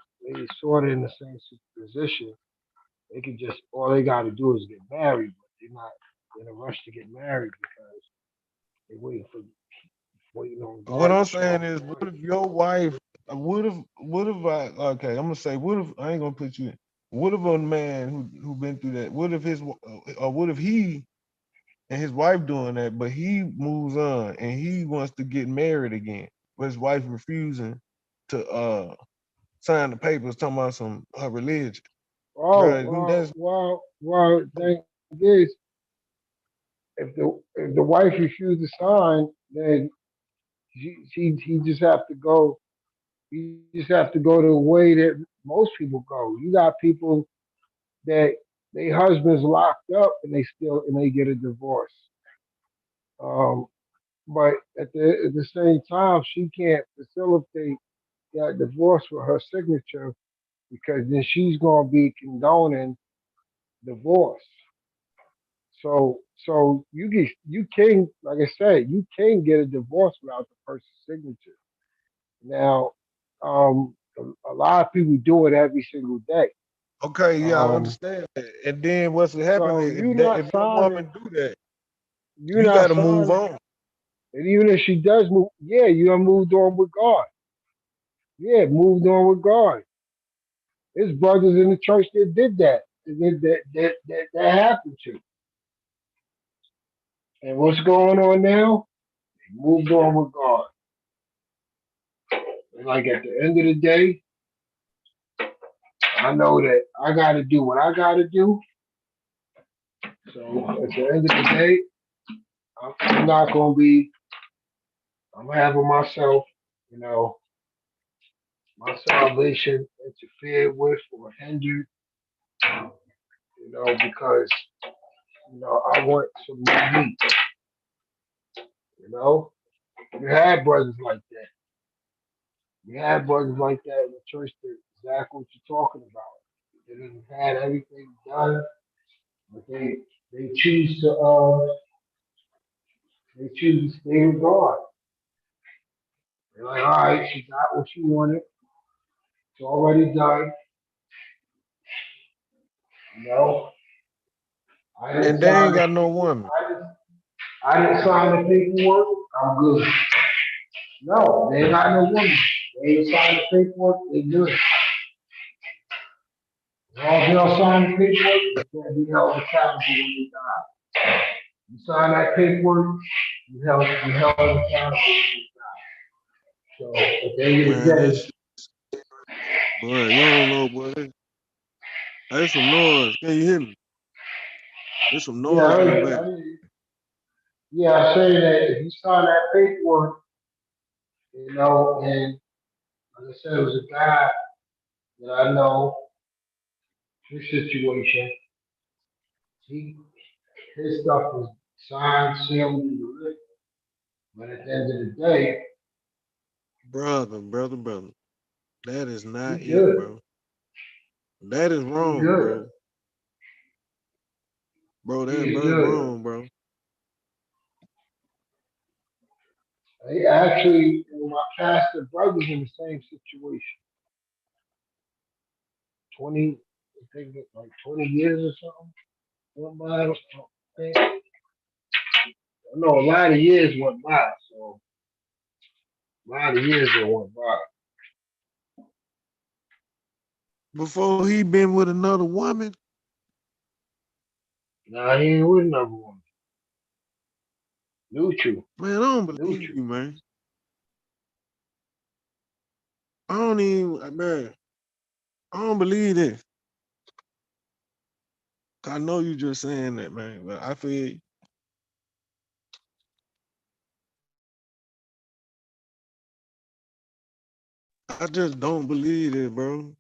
sort of in the same position. They can just all they got to do is get married, but they're not in a rush to get married because they're waiting on What God I'm to show saying up. is, what if your wife? What if okay? I'm gonna say, what if I ain't gonna put you in? What if a man who been through that? What if or what if he and his wife doing that, but he moves on and he wants to get married again, but his wife refusing to sign the papers talking about her religion, bro? That's Thing is, if the wife refused to sign, then he just have to go. You just have to go the way that most people go. You got people that their husbands locked up and they get a divorce. Um, but at the same time, she can't facilitate that divorce with her signature because then she's gonna be condoning divorce. So you can like I said, you can get a divorce without the person's signature. Now, a lot of people do it every single day. okay. Yeah, I Um, understand that. And then what's happening so if that woman do that, you're you not got to move signing. on. And even if she does move, yeah, you done moved on with God. Yeah, moved on with God. There's brothers in the church that did that. That happened to. And what's going on now? They moved on with God. And like at the end of the day, I know that I got to do what I got to do. So at the end of the day, I'm not going to be, I'm having myself, you know, my salvation interfered with or hindered, because, I want some more meat, you know. You had brothers like that. You had brothers like that in the church that exactly what you're talking about. They didn't had everything done, but they choose to stay with God. They're like, all right, she got what she wanted. It's already done. You know, I didn't And they sign ain't the got no woman. I didn't sign the paperwork. I'm good. No, they ain't got no woman. They ain't signed the paperwork. They good. As long as they don't sign the paperwork, they can't be held accountable when they die. You sign that paperwork, you held accountable. So at the end of the Man, day, boy, you don't know, boy. There's some noise. Can you hear me? There's some yeah, noise in the back. I say that if you sign that paperwork, and like I said, it was a guy that I know, his situation, he his stuff was signed, sealed, and delivered. But at the end of the day, Brother. That is he not it, good. bro. That is He wrong, good. bro. Bro, He that's is very good. wrong, bro. He actually, my pastor brother's in the same situation. 20, I think it's like 20 years or something. Went by, I know a lot of years went by, so a lot of years that went by. Before he been with another woman. Nah, he ain't with another one. Neutral. Man, I don't believe you, man. I don't even, man. I don't believe this. I know you just saying that, man, but I feel I just don't believe it, bro.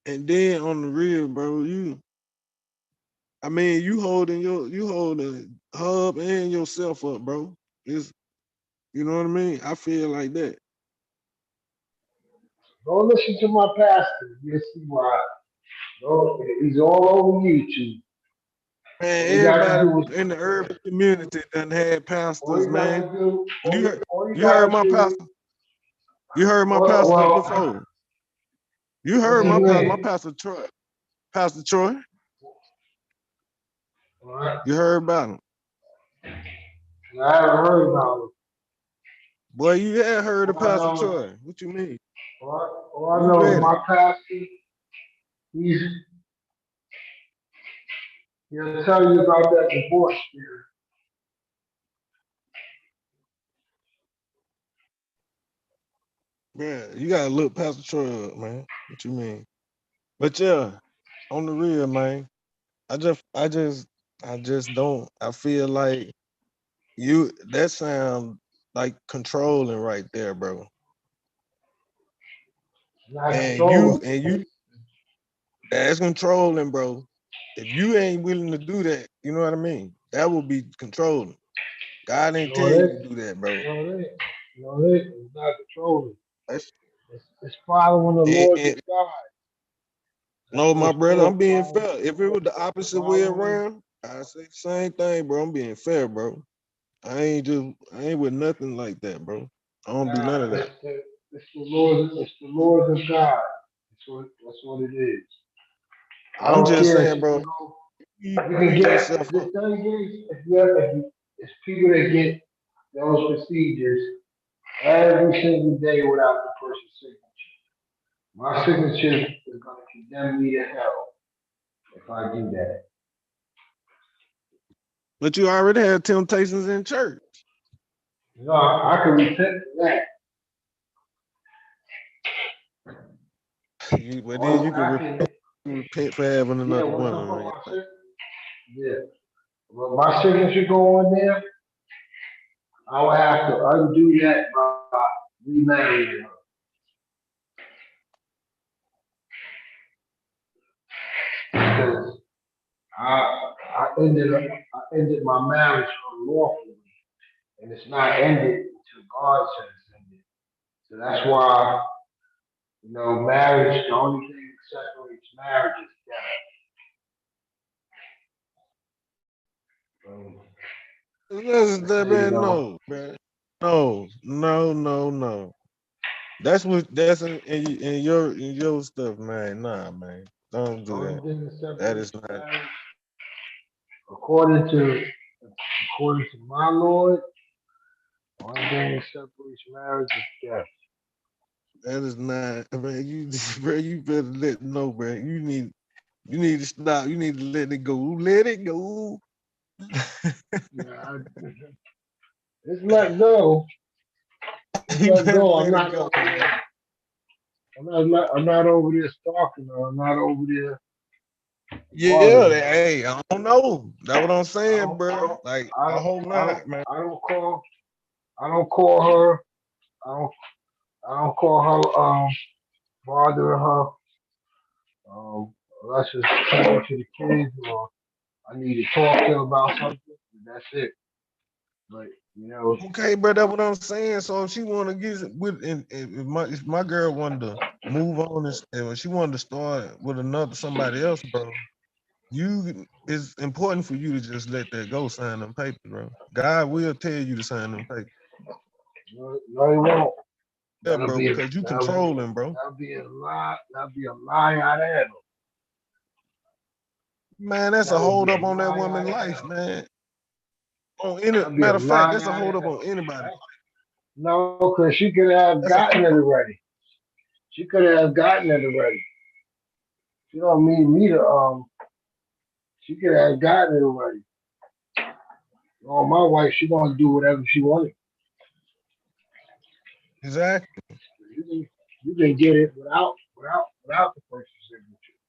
And then on the real, bro, you holding Hub and yourself up, bro. It's you know what I mean? I feel like that. Go listen to my pastor. You'll see why. He's all over YouTube. Man, All you got to do is everybody in the urban community done had all pastors, you got man. to do. All you You heard got my to do. pastor. You heard my pastor Well, before. You what's heard his my name? pastor Troy. Pastor Troy. All right. You heard about him. I haven't heard about him. Boy, you had heard of All I Pastor know, Troy. What you mean? all I You know is ready? my pastor. He'll tell you about that divorce spirit. Yeah, you gotta look Pastor Troy up, man. What you mean? But yeah, on the real, man. I just don't. I feel like that sound like controlling right there, bro. Not And controlling. you that's controlling, bro. If you ain't willing to do that, you know what I mean? That would be controlling. God ain't No, tell you it to do that, bro. it's not controlling. That's It's following the Lord's guide. no, my What's brother, called I'm being following. fair. If it was the opposite way Following. around, I say the same thing, bro. I'm being fair, bro. I ain't with nothing like that, bro. I don't do none of that. It's the Lord of God. That's what it is. I I'm don't just care if saying, you bro. can go. You You can beat get yourself the up. thing is, it's people that get those procedures every single day without the person's signature. My signature is going to condemn me to hell if I do that. But you already had temptations in church. No, I can repent for that. But then you can repent for having Yeah, another when I woman put on your my life. yeah, when my signature go on there, I will have to undo that by remarrying her. Because I ended my marriage unlawfully, and it's not ended until God says it's ended. So that's why, marriage, the only thing that separates marriage is death. That You man, know, no, man. No. That's in your stuff, man. Nah, man. Don't the do only that. thing that That separates is not. marriage, according to my Lord, the only thing that separates marriage is death. That is not. Man, you better let know, man. You need to stop. You need to let it go. Let it go. Yeah, it's let go. It's You let better go. let it go, man. I'm not over there stalking her. I'm not over there Yeah, bothering her. hey, I don't know. That's what I'm I saying, don't, I bro. don't, Like, I I don't, hope I don't, not, man. I don't call her. I don't call her. Bothering her. Unless it's talking to the kids or I need to talk to her about something. That's it. But Okay, bro, that's what I'm saying. So if she want to get with, and if my girl wanted to move on and if she wanted to start with somebody else, bro, it's important for you to just let that go, sign them papers, bro. God will tell you to sign them papers. no, he won't. Yeah, bro, because you controlling, bro. That'll be a lie. That'll be a lie out of hell. Man, that's a That would hold be a up on that lie out woman's of life, hell. man. On any That'd be a matter of fact, lie that's a out of hold up hell. on anybody. No, because she could have That's a gotten it already. She could have gotten it already. She don't need me to she could have gotten it already. Oh, my wife, she gonna do whatever she wanted. exactly. You can get it without the person's signature.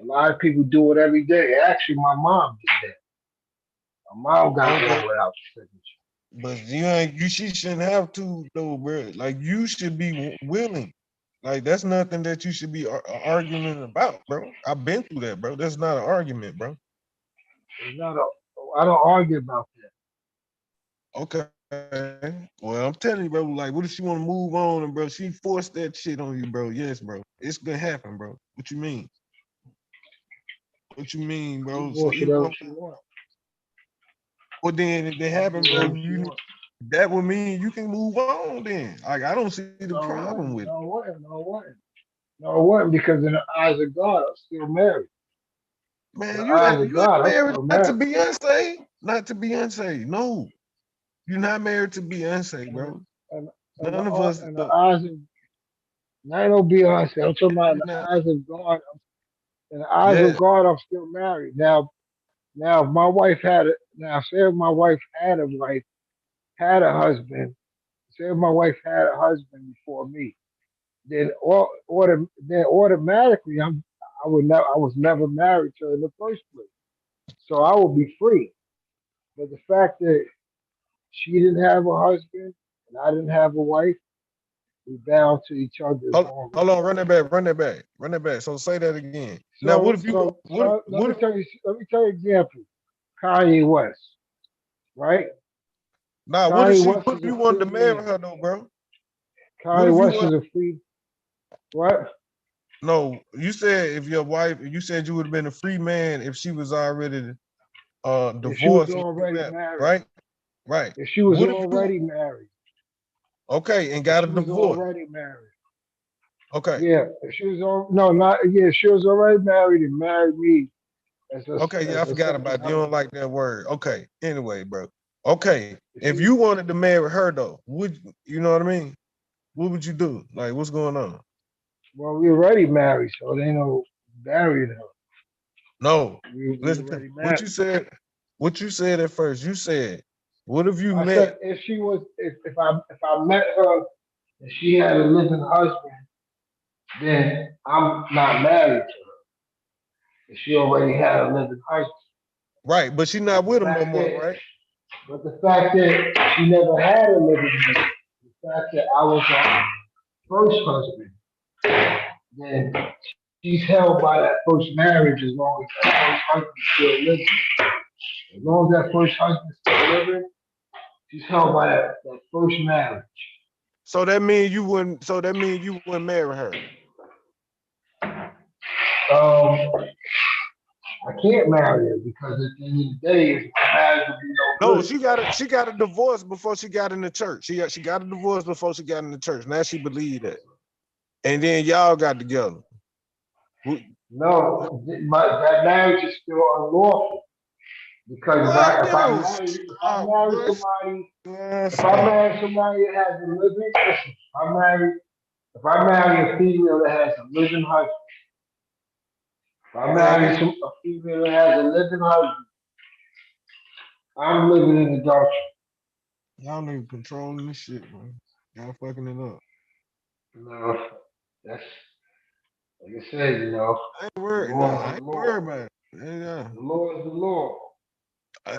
A lot of people do it every day. Actually, my mom did that. My mom got one without the signature. But she shouldn't have to though, bro. Like you should be willing. Like that's nothing that you should be arguing about, bro. I've been through that, bro. That's not an argument, bro. It's not a. I don't argue about that. Okay. Well, I'm telling you, bro. Like, what if she want to move on, and bro, she forced that shit on you, bro? Yes, bro. It's gonna happen, bro. What you mean? What you mean, bro? So even Whatever she wants. well, then if they happen, bro, that would mean you can move on. Then, like, I don't see the problem with it. No, it wasn't, because in the eyes of God, I'm still married. Man, you ain't married not to Beyonce, not to Beyonce. No, you're not married to Beyonce, bro. None of us. In the eyes of, not no Beyonce. I'm talking about in the eyes of God. In the eyes of God, I'm still married. Now, if my wife had say if my wife had a wife, had a husband. Say if my wife had a husband before me, then automatically I was never married to her in the first place. So I would be free. But the fact that she didn't have a husband and I didn't have a wife, we bound to each other. Hold on, run that back. So say that again. So, now, what if you? Let me tell you an example. Kanye West, right? Nah, what if you wanted to marry her though, bro? Kanye West is a free. What? No, you said if your wife, you said you would have been a free man if she was already divorced. If she was already married. Right. If she was already married. Okay, and got a divorce. Already married. Okay. Yeah, if she was she was already married and married me. Okay, I forgot about it. You don't like that word. Okay. Anyway, bro. Okay. If you wanted to marry her though, would you know what I mean? What would you do? Like, what's going on? Well, we already married, so they know married her. No. Listen to what you said. What you said at first. You said, what if you met? Said if she was if I met her and she had a living husband, then I'm not married to her. If she already had a living husband. Right, but she's not with him no more, right? But the fact that she never had a living husband, the fact that I was her first husband, then she's held by that first marriage as long as that first husband's still living. As long as that first husband's still living, she's held by that first marriage. So that means you wouldn't. Marry her. I can't marry her because at the end of the day, marriage would be no good. She got a divorce before she got in the church. She got a divorce before she got in the church. Now she believed that, and then y'all got together. No, that marriage is still unlawful because if I marry somebody that has a living, if I marry a female that has a living husband, if I marry a female that has a living husband, I'm living in adultery. Y'all niggas controlling this shit, man. Y'all fucking it up. No, that's like I said, I ain't worried. I ain't worried about it. Yeah. The law is the law.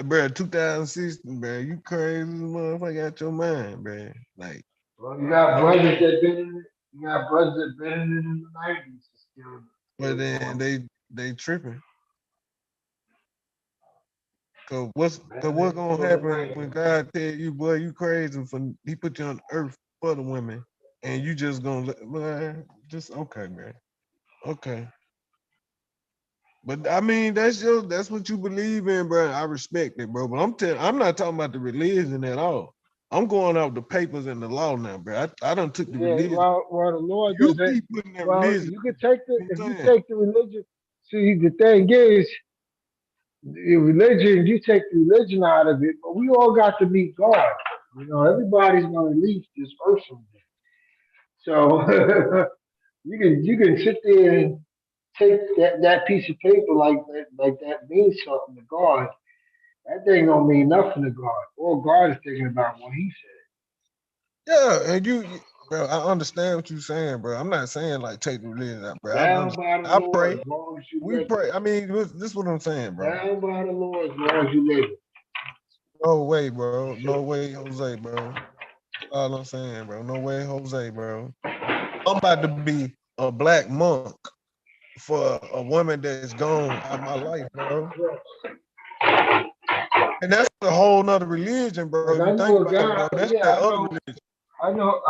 Bro, 2016, bro, you crazy motherfucker out your mind, bro. Like, well, you got brothers that been in it. You got brothers that been in it in the 90s. But then they tripping. Cause what's gonna happen when God tell you, boy, you crazy he put you on earth for the women, and you just gonna okay, man. Okay. But I mean, that's what you believe in, bro. I respect it, bro. But I'm not talking about the religion at all. I'm going off the papers and the law now, bro. I done took the religion. Well, the Lord you does keep putting that religion. You can take if you take the religion. See, the thing is, the religion, you take the religion out of it, but we all got to meet God. Everybody's gonna leave this earth someday. So you can sit there and take that piece of paper like that means something to God. That thing don't mean nothing to God. All God is thinking about what He said. Yeah, and bro, I understand what you're saying, bro. I'm not saying like take the religion out, bro. I pray. We pray. I mean, this is what I'm saying, bro. Down by the Lord as long as you live. No way, bro. No way, Jose, bro. All I'm saying, bro. No way, Jose, bro. I'm about to be a black monk for a woman that's gone out of my life, bro. And that's a whole nother religion, bro. Like, I You think know a about it, guy. bro. That's Yeah, that other religion. I know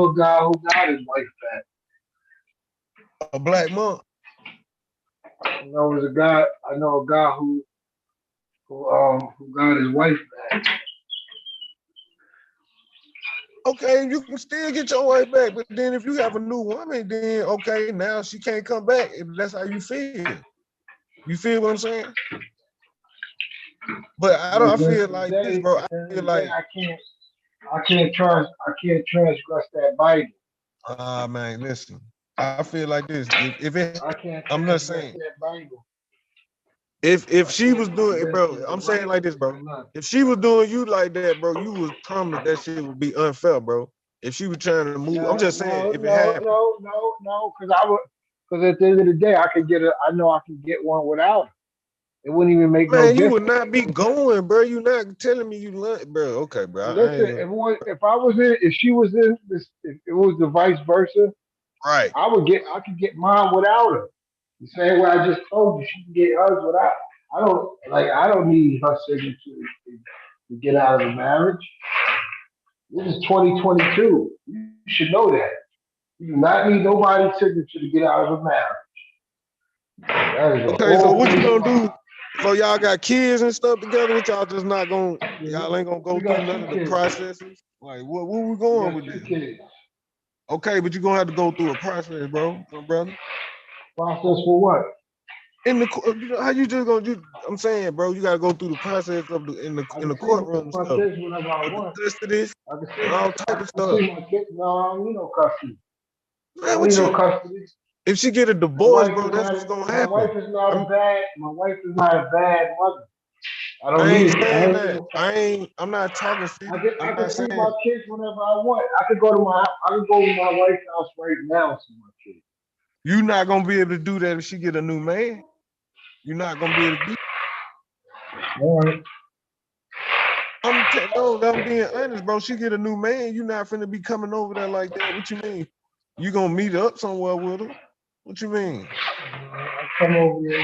a guy who got his wife back. A black monk. I know a guy who got his wife back. Okay, you can still get your wife back, but then if you have a new woman, then okay, now she can't come back if that's how you feel. You feel what I'm saying? But I feel like this, bro. I feel like I can't transgress that Bible. Man, listen. I feel like this. If it, I can't I'm not transgress saying that Bible. if she was doing it, bro. I'm saying like this, bro. If she was doing you like that, bro, you was promised that shit would be unfair, bro. If she was trying to move, I'm just saying if it happened. No, because at the end of the day, I know I can get one without her. It wouldn't even make no Man, you difference. would not be going, bro. You not telling me you love, bro. Okay, bro. Listen, if she was in this, if it was the vice versa, right? I could get mine without her. The same way I just told you, she can get hers without. I don't need her signature to get out of the marriage. This is 2022. You should know that. You do not need nobody's signature to get out of a marriage. Okay, so what you gonna do? So y'all got kids and stuff together, which y'all just not gonna, y'all ain't gonna go through none of the processes? Like, where we going with this? Kids. Okay, but you're gonna have to go through a process, bro, brother. Process for what? How you just gonna do? I'm saying, bro, you gotta go through the process of in the courtroom stuff. Kids whenever I want. Custody and all type of stuff. My kids, no, I don't need no custody. Man, I don't need no custody. If she get a divorce, bro, that's what's gonna happen. My wife is not a bad mother. I don't I ain't need saying that. I'm not talking shit. I can see my kids whenever I want. I could go to my wife's house right now and see my kids. You're not gonna be able to do that if she get a new man. You're not gonna be able to do that. All right. I'm being honest, bro. She get a new man, you're not finna be coming over there like that. What you mean? You gonna meet up somewhere with her? What you mean? I come over there.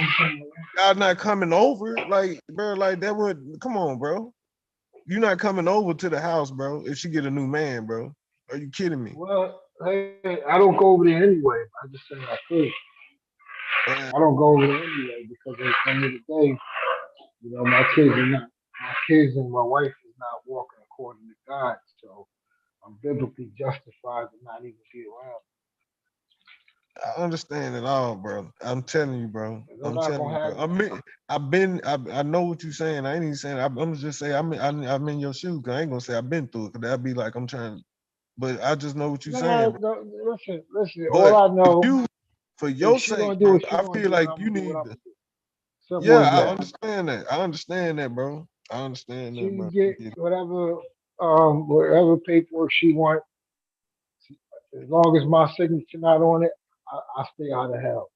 Y'all not coming over, like, bro, like that would. Come on, bro. You're not coming over to the house, bro. If she get a new man, bro. Are you kidding me? Well, hey, I don't go over there anyway. I just said I could. I don't go over there anyway because at the end of the day, my kids and my wife is not walking according to God. So I'm biblically justified to not even be around. I understand it all, bro. I'm telling you, bro. I'm telling you, bro. I know what you're saying. I ain't even saying. I'm just saying I'm in your shoes. I ain't gonna say I've been through it, cause that'd be like I'm trying. But I just know what you're saying. No, listen. But All I know, for your sake, bro, I feel like you need to. Yeah, I understand that. I understand that, bro. I understand that, bro. She can get whatever paperwork she wants. As long as my signature not on it, I stay out of hell.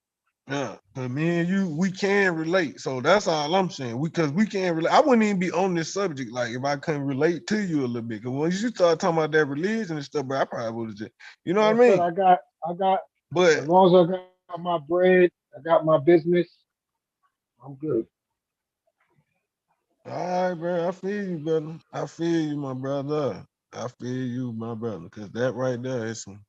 Yeah, but me and you, we can relate. So that's all I'm saying. Because we can relate. I wouldn't even be on this subject, like if I couldn't relate to you a little bit. Because when you start talking about that religion and stuff, bro, I probably would have just, you know what I mean? I got. But as long as I got my bread, I got my business, I'm good. All right, bro. I feel you, brother. I feel you, my brother. I feel you, my brother. Because that right there is some.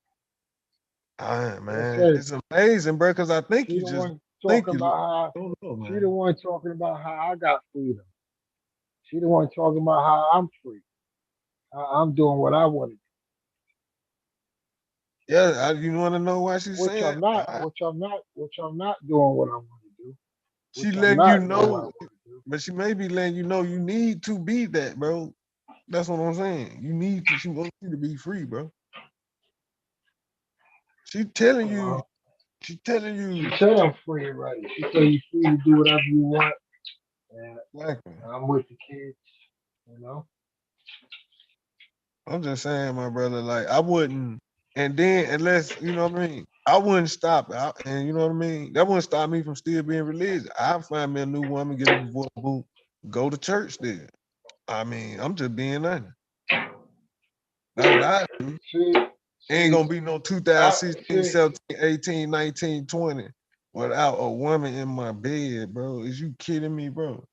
All right, man. It's amazing, bro. Because I think you just think you. She the one talking about how I got freedom. She the one talking about how I'm free. I'm doing what I want to do. Yeah, you want to know why she's saying? Which I'm not doing what I want to do. She letting you know, but she may be letting you know you need to be that, bro. That's what I'm saying. You need to. She wants you to be free, bro. She telling you. She telling you. She said I'm free already. She said you're free to do whatever you want. And I'm with the kids, I'm just saying, my brother, like I wouldn't, and then unless, you know what I mean, I wouldn't stop out, and you know what I mean, that wouldn't stop me from still being religious. I'll find me a new woman, get a divorce, boo, go to church there. I mean, I'm just being honest. That's what I do. Ain't gonna be no 2016, 17, 18, 19, 20 without a woman in my bed, bro. Is you kidding me, bro?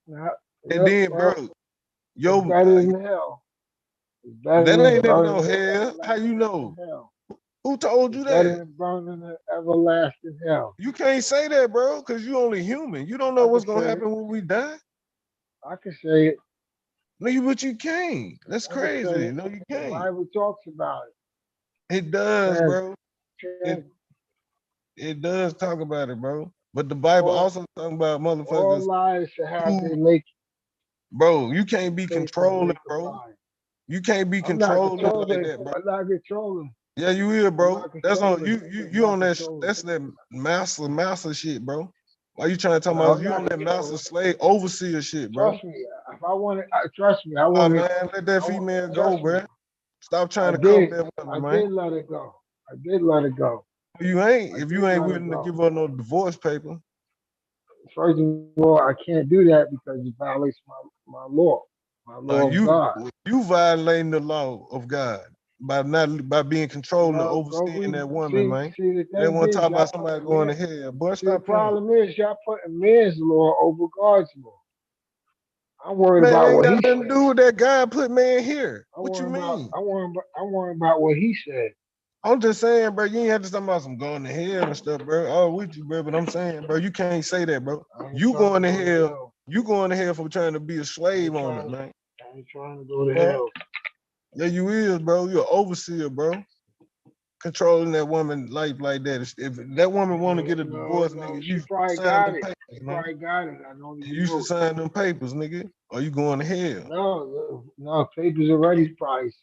Not, And then, bro, it's better than hell. It's better that than ain't in no burning in hell. How you know? everlasting hell. Who told you It's better that? than burning in everlasting hell. You can't say that, bro, because you only human. You don't know I what's can gonna say happen when we die. I can say it. No, but you can't. That's I can say crazy. it. No, you The can't. Bible talks about it. It does, bro. It does talk about it, bro. But the Bible also talking about All motherfuckers. lies should have who, their make. bro, you can't be Faith controlling, make bro. lie. You can't be I'm not controlling like controlling. that, bro. I'm not controlling. Yeah, you will, I'm bro. not That's on controlling. you I'm on not that controlling. that's that master shit, bro. Why you trying to talk No, about I'm you not on that master controlling. slave overseer shit, bro? Trust me. If I want it, trust me. I Oh want it. man, let that female go, bro. Stop trying to cover that woman, I man. did let it go. I did let it go. You ain't if you ain't willing to give her no divorce paper. First of all, I can't do that because it violates my law, my law of God. You violating the law of God by being controlling and overseeing that woman, man. See, the They thing want to is, talk about somebody going to hell. Boy, see, the stop playing. problem is y'all putting man's law over God's law. I'm worried Man, about ain't what got he nothing said. to do with that God put man here. What you mean? I'm worried about what he said. I'm just saying, bro, you ain't have to talk about some going to hell and stuff, bro. Oh, with you, bro. But I'm saying, bro, you can't say that, bro. You going to hell. You going to hell for trying to be a slave on it, man. I ain't trying to go to hell. Yeah, you is, bro. You're an overseer, bro. Controlling that woman life like that. If that woman want to get a divorce, nigga, you probably sign got them it. papers, She man. probably got it. I don't even You should know. sign them papers, nigga, or you going to hell. No, papers already priced.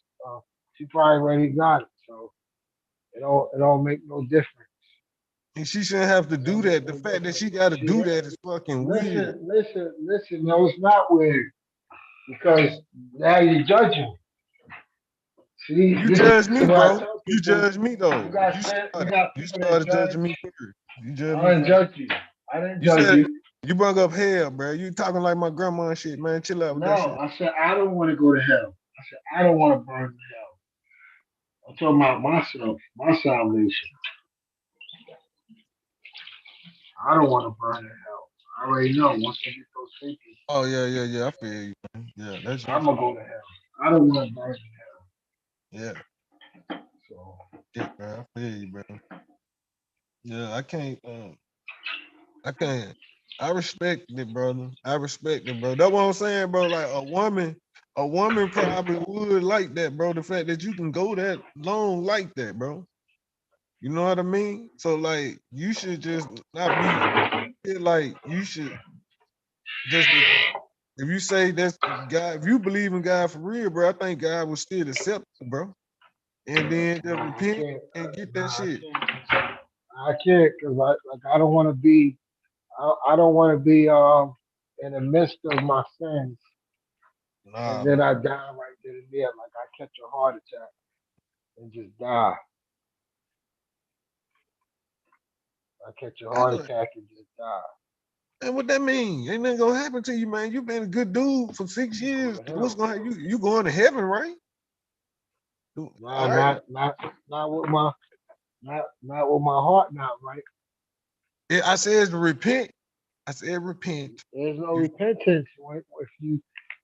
She probably already got it, so it don't make no difference. And she shouldn't have to do that. The fact that she got to do that is fucking weird. Listen. No, it's not weird because now you're judging. See, You judge me, bro. You people, judge me though. you got You people that started judge. judging me first. You judged I me didn't first. judge you. I didn't You judge said you. you brought up hell, bro. You talking like my grandma and shit, man. Chill out with that shit. No, I said I don't want to go to hell. I said I don't want to burn in hell. I'm talking about myself, my salvation. I don't want to burn in hell. I already know once I get those papers. Oh yeah. I feel you, man. Yeah, that's I'm gonna go to hell. I don't want to burn in yeah. hell. So Yeah, bro. I feel you, bro. Yeah, I can't. I can't. I respect it, brother. I respect it, bro. That's what I'm saying, bro. Like a woman probably would like that, bro. The fact that you can go that long like that, bro. You know what I mean? So like, you should just not be feel like you should just if you say that's God, if you believe in God for real, bro, I think God will still accept you, bro. And then just repent and get that shit. I can't because I don't want to be I don't want to be in the midst of my sins and then I die right then and there like I catch a heart attack and just die. I catch a heart attack and just die. And what that mean? Ain't nothing gonna happen to you, man. You been a good dude for 6 years. What's gonna happen? You going to heaven, right? Nah, not with my not with my heart now, right? Yeah, I said to repent. I said repent. There's no repentance if you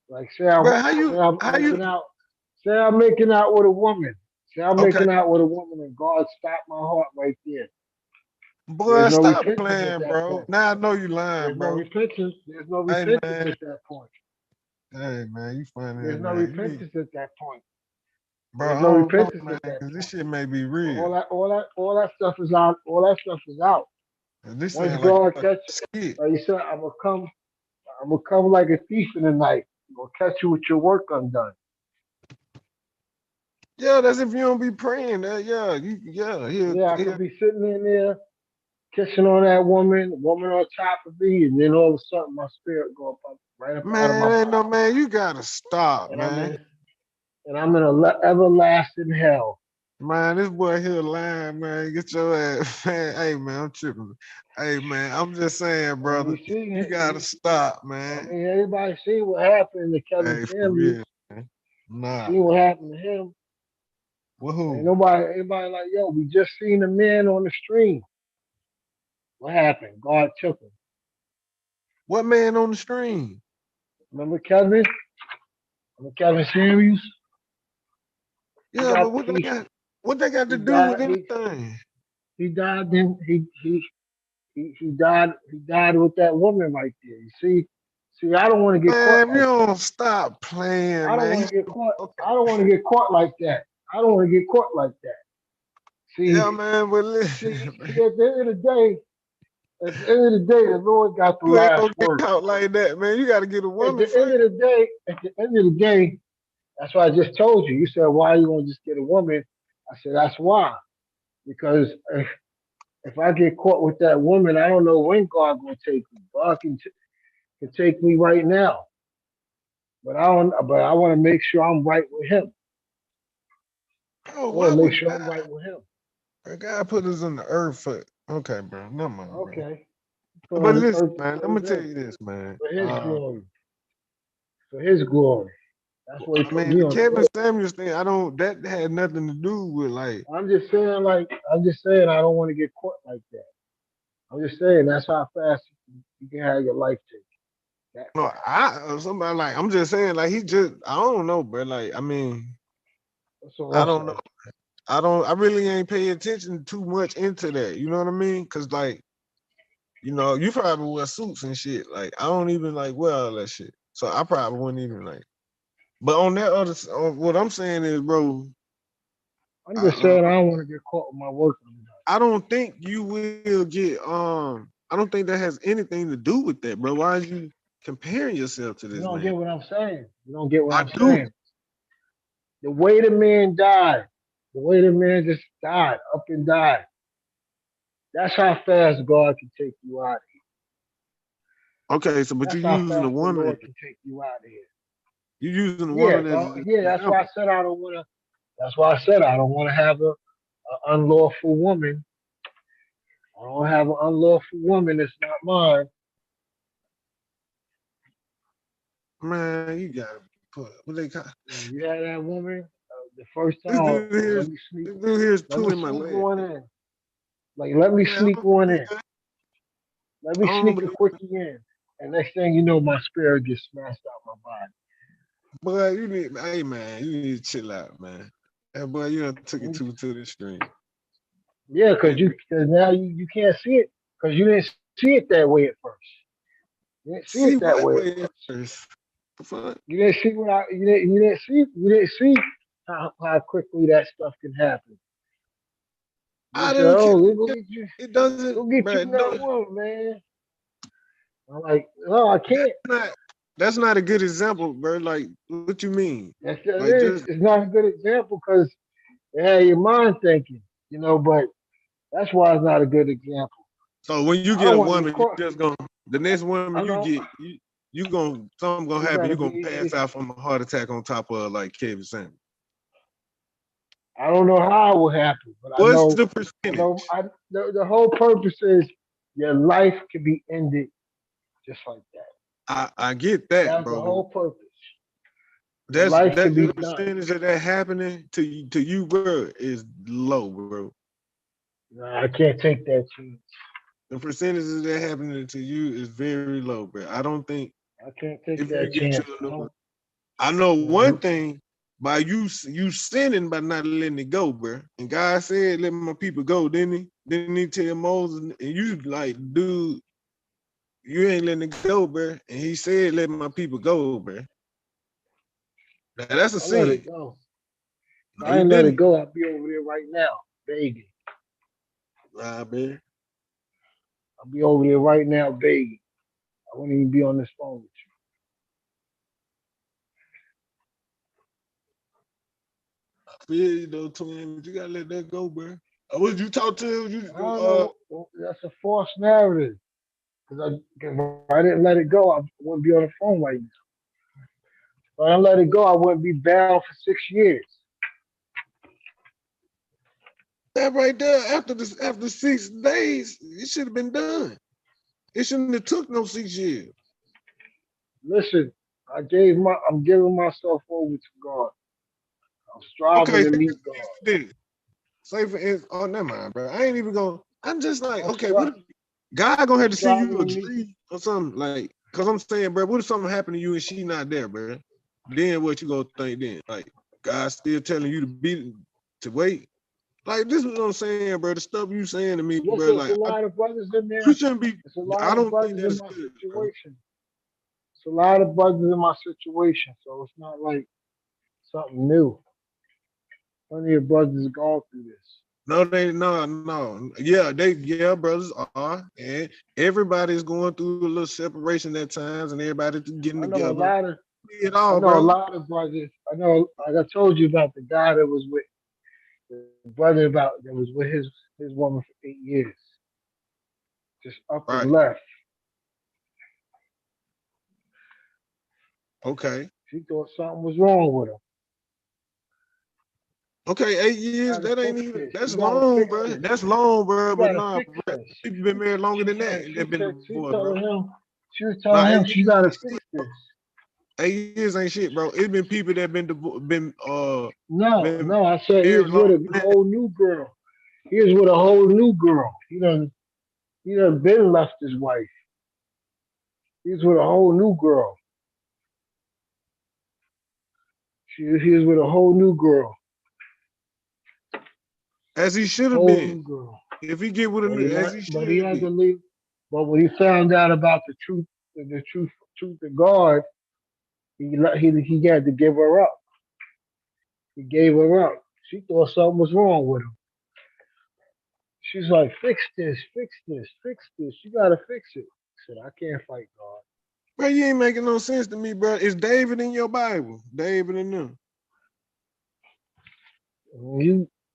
like say I'm making out with a woman. Say I'm making out with a woman and God stopped my heart right there. Boy, There's no stop repentance at playing, that bro. point. Now I know you lying, There's no bro. repentance. There's no Hey, repentance man. at that point. Hey, man, you funny. There's no man. repentance at that point. Bro, There's I no don't know, repentance man, at that because this point. shit may be real. All that stuff is out. All that stuff is out. This Once ain't like God a catch, skit. like you said, I'm gonna come like a thief in the night. I'm gonna catch you with your work undone. Yeah, that's if you don't be praying. Yeah, I could be sitting in there kissing on that woman on top of me, and then all of a sudden my spirit go up right up out of my Man, ain't no body, man. You gotta stop, and man. I'm in a everlasting hell. Man, this boy here lying, man. Get your ass, man. Hey, man, I'm tripping. Hey, man, I'm just saying, brother. You gotta stop, man. I mean, everybody see what happened to Kevin Hey, for Samuels. real, man. Nah. See what happened to him. Woohoo. Ain't anybody like, yo, we just seen a man on the stream. What happened? God took him. What man on the stream? Remember Kevin? Remember Kevin Samuels? Yeah, but what they got to do with anything? He died. Then he died. He died with that woman right there. You see. I don't want to get caught. Man, you don't stop playing, I don't man. want to get caught. Okay. I don't want to get caught like that. I don't want to get caught like that. See, yeah, man, but listen. See, at the end of the day, the Lord got the You ain't last gonna get word. caught like that, man. You got to get a woman. At the end of the day, that's why I just told you. You said, why you want to just get a woman? I said, that's why. Because if I get caught with that woman, I don't know when God gonna take me. God can take me right now, but I don't. But I want to make sure I'm right with Him. Oh, I want to make sure I'm right with Him. God put us on the earth for. Okay, bro. Never mind. Okay. Bro. But listen, man. Let me tell you this, man. For His glory. For His glory. That's what He put me on. Kevin Samuels thing, that had nothing to do with like. I'm just saying I don't want to get caught like that. I'm just saying that's how fast you can have your life taken. No, somebody like I'm just saying like I don't know, bro. Like I mean, I don't know. I really ain't pay attention too much into that. You know what I mean? Cause like, you know, you probably wear suits and shit. Like I don't even like wear all that shit. So I probably wouldn't even like. But on that other, what I'm saying is, bro. I'm just saying I don't want to get caught with my work. I don't think you will get. I don't think that has anything to do with that, bro. Why are you comparing yourself to this? You don't man? get what I'm saying. You don't get what I'm saying. The way the man died, the way the man just died, up and died. That's how fast God can take you out of here. Okay, so but you're using a woman. The Lord can take you out of here. You're using a woman as that's why I said I don't want to. That's why I said I don't want to have an unlawful woman. I don't have an unlawful woman that's not mine. Man, you gotta put what they call. You had that woman the first time. Let me sneak. This dude here is pulling my sneak leg. one in. Like let me sneak one in. Let me sneak a quickie in. And next thing you know, my spirit gets smashed out my body. Boy, hey man, you need to chill out, man. Hey, boy, you done took it to the extreme. Yeah, because now you can't see it because you didn't see it that way at first. You didn't see it that way at first. You didn't see you didn't see how quickly that stuff can happen. I don't care. It doesn't. Go get you that one, man. I'm like, no, I can't. That's not a good example, bro. Like, what you mean? It's not a good example because it had your mind thinking, you know. But that's why it's not a good example. So when you get a woman, you just gonna the next woman you get, something gonna happen. You're gonna pass out from a heart attack on top of like Kevin Samuels. I don't know how it will happen, but what's the percentage? The whole purpose is your life can be ended just like that. I get that, That's bro. the whole purpose. That's the percentage of that happening to you, bro, is low, bro. Nah, I can't take that chance. The percentage of that happening to you is very low, bro. I don't think I can't take that chance. I know one thing. By you sinning by not letting it go, bro. And God said, "Let my people go," didn't He? Didn't He tell Moses? And you like, dude, you ain't letting it go, bro. And He said, "Let my people go, bro." Now, that's a sin. Let it go. If I ain't let it go, I'll be over there right now, begging. Nah, man. I'll be over there right now, begging. I wouldn't even be on this phone with you. You know, twin, but you gotta let that go, bro. Would you talk to him? I don't know. That's a false narrative. Because if I didn't let it go, I wouldn't be on the phone right now. If I didn't let it go, I wouldn't be bound for 6 years. That right there, after 6 days, it should have been done. It shouldn't have took no 6 years. Listen, I'm giving myself over to God. I'm striving to meet God. Say for instance, oh, never mind, bro. I ain't even going. I'm just like, okay, what? God gonna have to send you a dream or something. Like, Cause I'm saying, bro, what if something happened to you and she not there, bro? Then what you gonna think then? Like, God still telling you to wait? Like, this is what I'm saying, bro. The stuff you saying to me, bro, Listen, it's like, a lot of brothers in there. you shouldn't be, It's a I lot of don't think brothers that in is my good, bro. situation. It's a lot of brothers in my situation, so it's not like something new. Plenty of brothers going through this. No. Yeah, brothers are. And everybody's going through a little separation at times and everybody's getting I know a together. lot of It I all, know a bro. lot of brothers. I know, like I told you about the guy that was with the brother that was with his woman for 8 years, just up Right. and left. Okay. She thought something was wrong with him. Okay, 8 years, You gotta that ain't fix even, this. that's You gotta long, fix bro. this. That's long, You bro. But gotta nah, fix bro, this. people been married longer than that and She they've been said she divorced, bro. telling him she was Nah, telling him 8 she years gotta ain't fix shit, this. bro. 8 years ain't shit, bro. It's been people that been No, I said he was married long. with a whole new girl. He was with a whole new girl. He done been left his wife. He's with a whole new girl. He was with a whole new girl. As he should have Whole been. new girl. If he get with as he But he should had be. to leave. But when he found out about the truth of God, he had to give her up. He gave her up. She thought something was wrong with him. She's like, fix this, fix this, fix this. You gotta fix it. I said, I can't fight God. Bro, you ain't making no sense to me, bro. Is David in your Bible? David and them.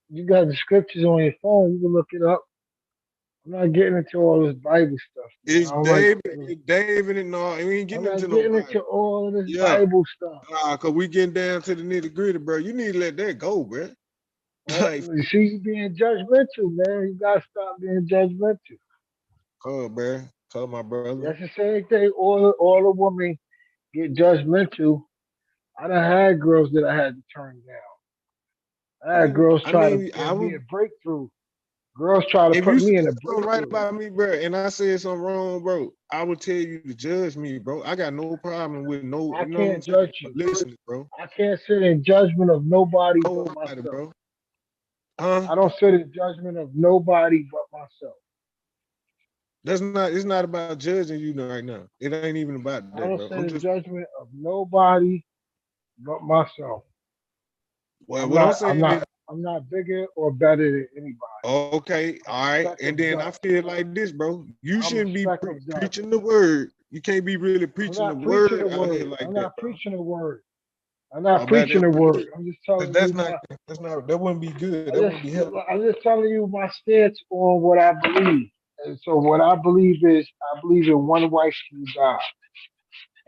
You got the scriptures on your phone. You can look it up. I'm not getting into all this Bible stuff. It's Man. David and no, we ain't I'm getting not into no getting Bible. into all of this Yeah. Bible stuff. Nah, cause we getting down to the nitty gritty, bro. You need to let that go, bro. Like, you see, you being judgmental, man. You gotta stop being judgmental. bro. Call my brother. That's the same thing. All the women get judgmental. I done had girls that I had to turn down. I had girls try to give me a breakthrough. Girls try to If put you me in said a something right breakthrough. about me, bro, and I said something wrong, bro, I would tell you to judge me, bro. I got no problem with no. I You know what I'm can't saying? judge you. Listen, bro. I can't sit in judgment of nobody but Nobody, myself. bro. Huh? I don't sit in judgment of nobody but myself. It's not about judging you right now. It ain't even about I that, don't bro. sit I'm in just judgment of nobody but myself. well, what I'm saying is I'm not bigger or better than anybody. okay, all right. And then I feel like this, bro. You I'm shouldn't be respect of God. preaching the word. You can't be really preaching the word out here like I'm that, not bro. preaching the word. I'm not About preaching that the word. word. I'm just telling That's you not that wouldn't be good. That wouldn't be helpful. I'm just telling you my stance on what I believe. And so what I believe is I believe in one wife through God.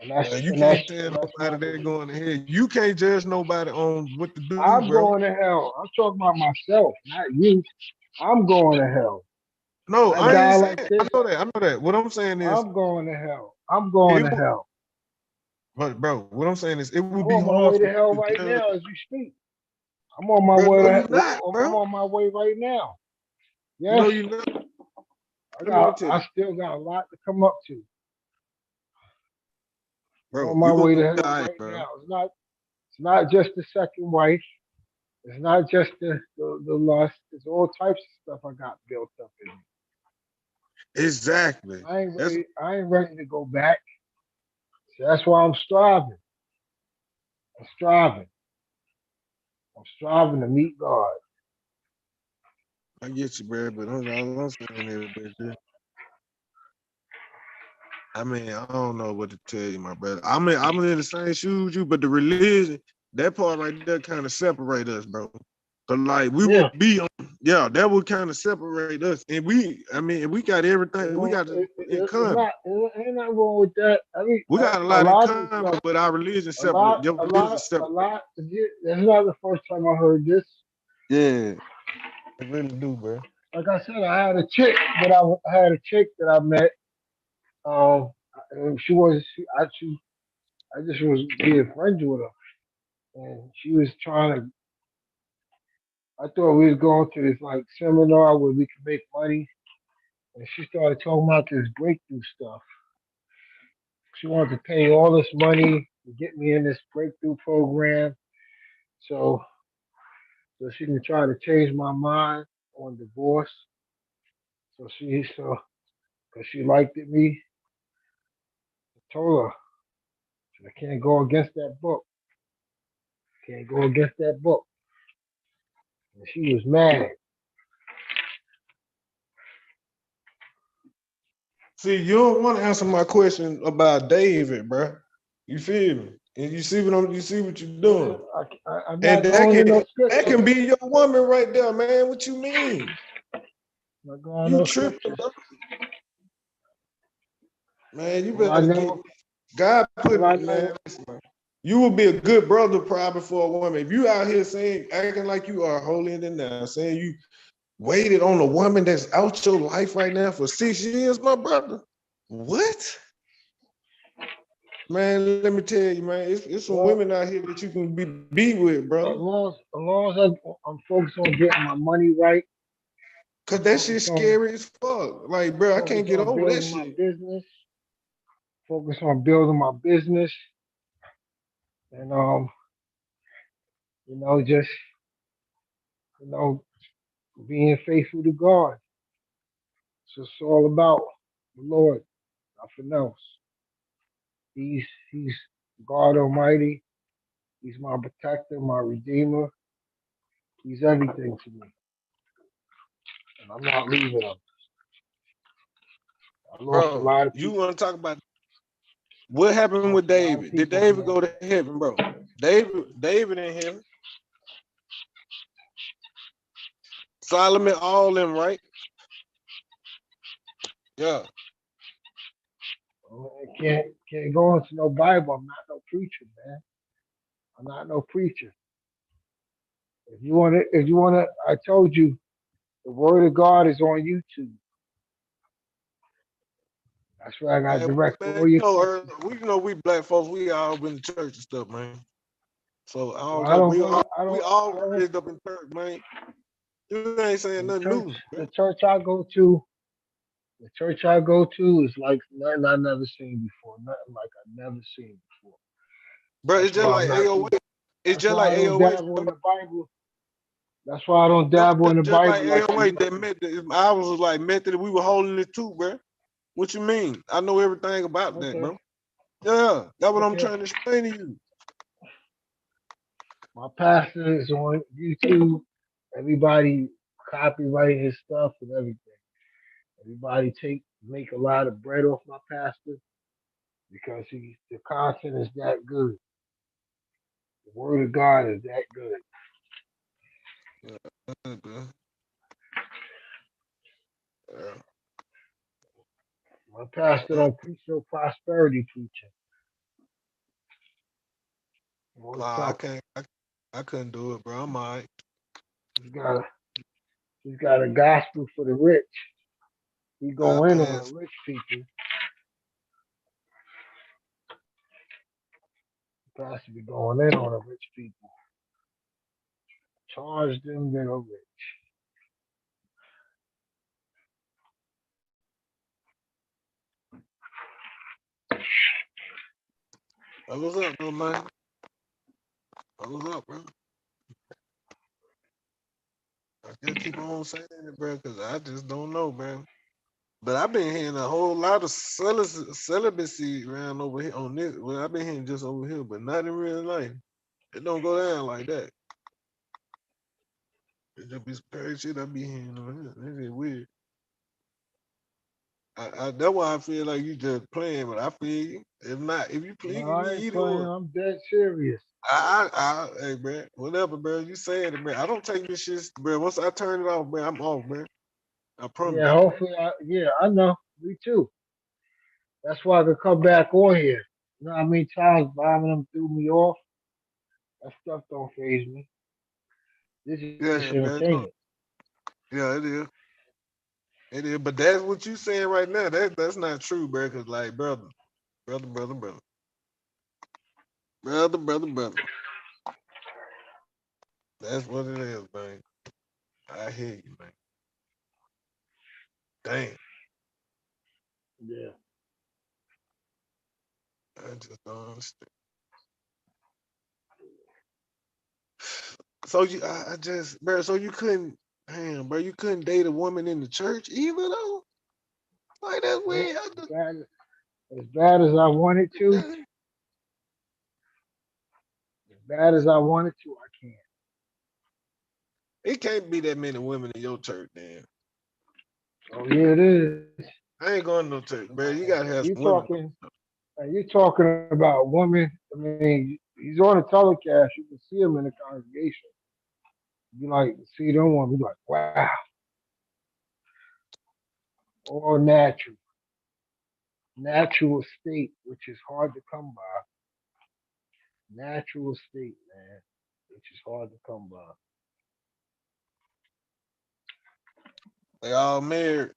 Well, you can't tell nobody they're going to hell. You can't judge nobody on what to do, I'm bro. going to hell. I'm talking about myself, not you. I'm going to hell. No, A I guy ain't saying. like this, I know that. What I'm saying is, I'm going to hell. I'm going to hell. But bro, what I'm saying is, it I'm would be on my hard way for to hell you to right judge. now as we speak. I'm on my Bro, way no, to you're not, I'm bro. on my way right now. Yes. No, you're not. I still got a lot to come up to. I'm Bro, on my you way gonna to be hell all right, right bro. now. It's not just the second wife. It's not just the lust. It's all types of stuff I got built up in me. Exactly. I ain't ready to go back. So that's why I'm striving. I'm striving to meet God. I get you, bro, but all I'm saying is, bro, I mean, I don't know what to tell you, my brother. I'm in the same shoes you, but the religion, that part right there kind of separate us, bro. Cause like we would be on, that would kind of separate us. And we got everything. We got in common. Ain't nothing wrong with that. I mean, We got a a lot in lot of common, stuff. but our religion A lot. separate. Your religion separate. That's not the first time I heard this. Yeah, I really do, bro. Like I said, I had a chick that I met. And I just was being friends with her, and she was trying to. I thought we was going to this like seminar where we could make money, and she started talking about this breakthrough stuff. She wanted to pay all this money to get me in this breakthrough program, so she can try to change my mind on divorce. So because she liked it me, I told her I can't go against that book. Can't go against that book. And she was mad. See, you don't want to answer my question about David, bro. You feel me? And you see what you're doing. I'm And not going to no that can scripture. be your woman right there, man. What you mean? Not going You no tripping, scriptures. bro. Man, you All I better get know, God put all I it, man. know, Listen, man. You will be a good brother probably for a woman. If you out here acting like you are holier than thou, saying you waited on a woman that's out your life right now for 6 years, my brother. What? Man, let me tell you, man, it's some well, women out here that you can be with, brother. as long as I'm focused on getting my money right, Cause that shit's scary as fuck. Like, bro, I can't focus get on over that building my shit. business, focus on building my business, and just you know, being faithful to God. So it's all about the Lord, nothing else. He's God Almighty. He's my protector, my redeemer. He's everything to me, and I'm not leaving him. I lost a Bro, lot of you people. want to talk about what happened with Lost a lot of David? Did people, David man. go to heaven, bro? David in heaven. Solomon, all them, right? Yeah. I can't go into no Bible. I'm not no preacher, man. I'm not no preacher. If you wanna, I told you, the Word of God is on YouTube. That's where I got Man, direct man, all your texts. we black folks, we all been to church and stuff, man. So I Well, don't I go. don't go. We all I don't. raised up in church, man. You ain't saying The nothing church, new. the church I go to, the church I go to is like nothing I never seen before. Nothing like I never seen before. Bro, it's That's just why I'm like not. AOA. It's That's just why like I don't AOA. dabble in the Bible. That's why I don't dabble in the Just like Bible like you. AOA, that method, I was like method, we were holding it too, bro. What you mean? I know everything about that, Okay. bro. Yeah, that's what I'm Okay. trying to explain to you. My pastor is on YouTube. Everybody copyright his stuff and everything. Everybody make a lot of bread off my pastor because the content is that good. The word of God is that good. My pastor don't preach no prosperity preaching. Nah, I can't. I couldn't do it, bro. I'm all right. He's got a gospel for the rich. He I go in on pass. the rich people. The pastor be going in on the rich people. Charge them that are rich. What's up, though, man? What's up, bro? I just keep on saying it, bro, because I just don't know, bro. But I've been hearing a whole lot of celibacy around over here on this. Well, I've been hearing just over here, but not in real life. It don't go down like that. It just be some crazy shit I be hearing on here. That is weird. That's why I feel like you just playing, but I feel you. If not, if you No, can be I ain't either playing. or. I'm dead serious. Hey, bro, whatever, bro. You saying it, bro. I don't take this shit, bro. Once I turn it off, bro, I'm off, bro. I promise. Yeah, hopefully, I know. Me too. That's why I could come back on here. You know how many times bombing them threw me off? That stuff don't phase me. This is just Yeah, man. entertainment. Yeah, it is. It is. But that's what you saying right now. That's not true, bro. Cause like, brother. That's what it is, man. I hear you, man. Damn. Yeah. I just don't understand. So I just, bro. So you couldn't, damn, bro. You couldn't date a woman in the church either, though. Like that's weird. As bad as I wanted to, as bad as I wanted to, I can't. It can't be that many women in your church, then. Oh yeah, it is. I ain't going to no church, bro. You gotta have You some women. you talking about women? I mean, he's on a telecast. You can see him in the congregation. You like see them one. Be like, wow, all natural state, which is hard to come by. Natural state, man, which is hard to come by. They all married.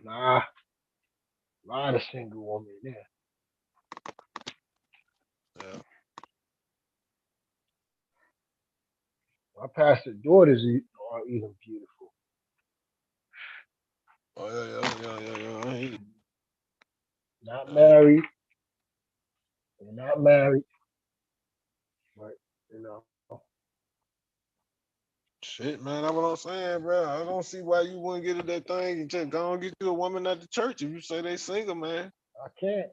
Nah, a lot of single women there. Yeah. My pastor daughters are even beautiful. Oh yeah. I hate it. Not married. They're not married, but you know. Shit, man, that's what I'm saying, bro. I don't see why you wouldn't get at that thing and just go and get you a woman at the church if you say they single, man. I can't.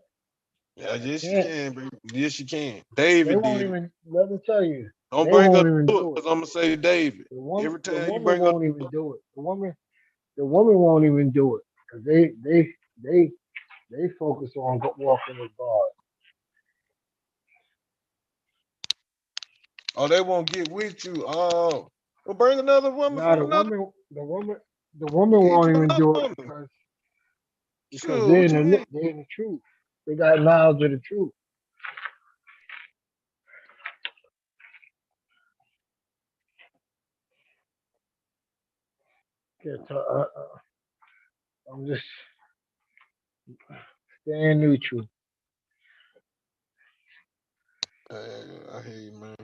Yeah, yes you Can't. can, bro. Yes you can. They David won't did. even. Let me tell you. Don't They bring won't up even to it, do it. because I'm gonna say David. Every The time you woman bring up won't even do it. The woman won't even do it because they focus on walking with God. oh, they won't get with you. Oh, well, bring another woman Now from another. the woman Get won't you even another do it woman. because Sure, what you mean? they're in the truth. They got knowledge of the truth. I'm just staying neutral. I hear you, man.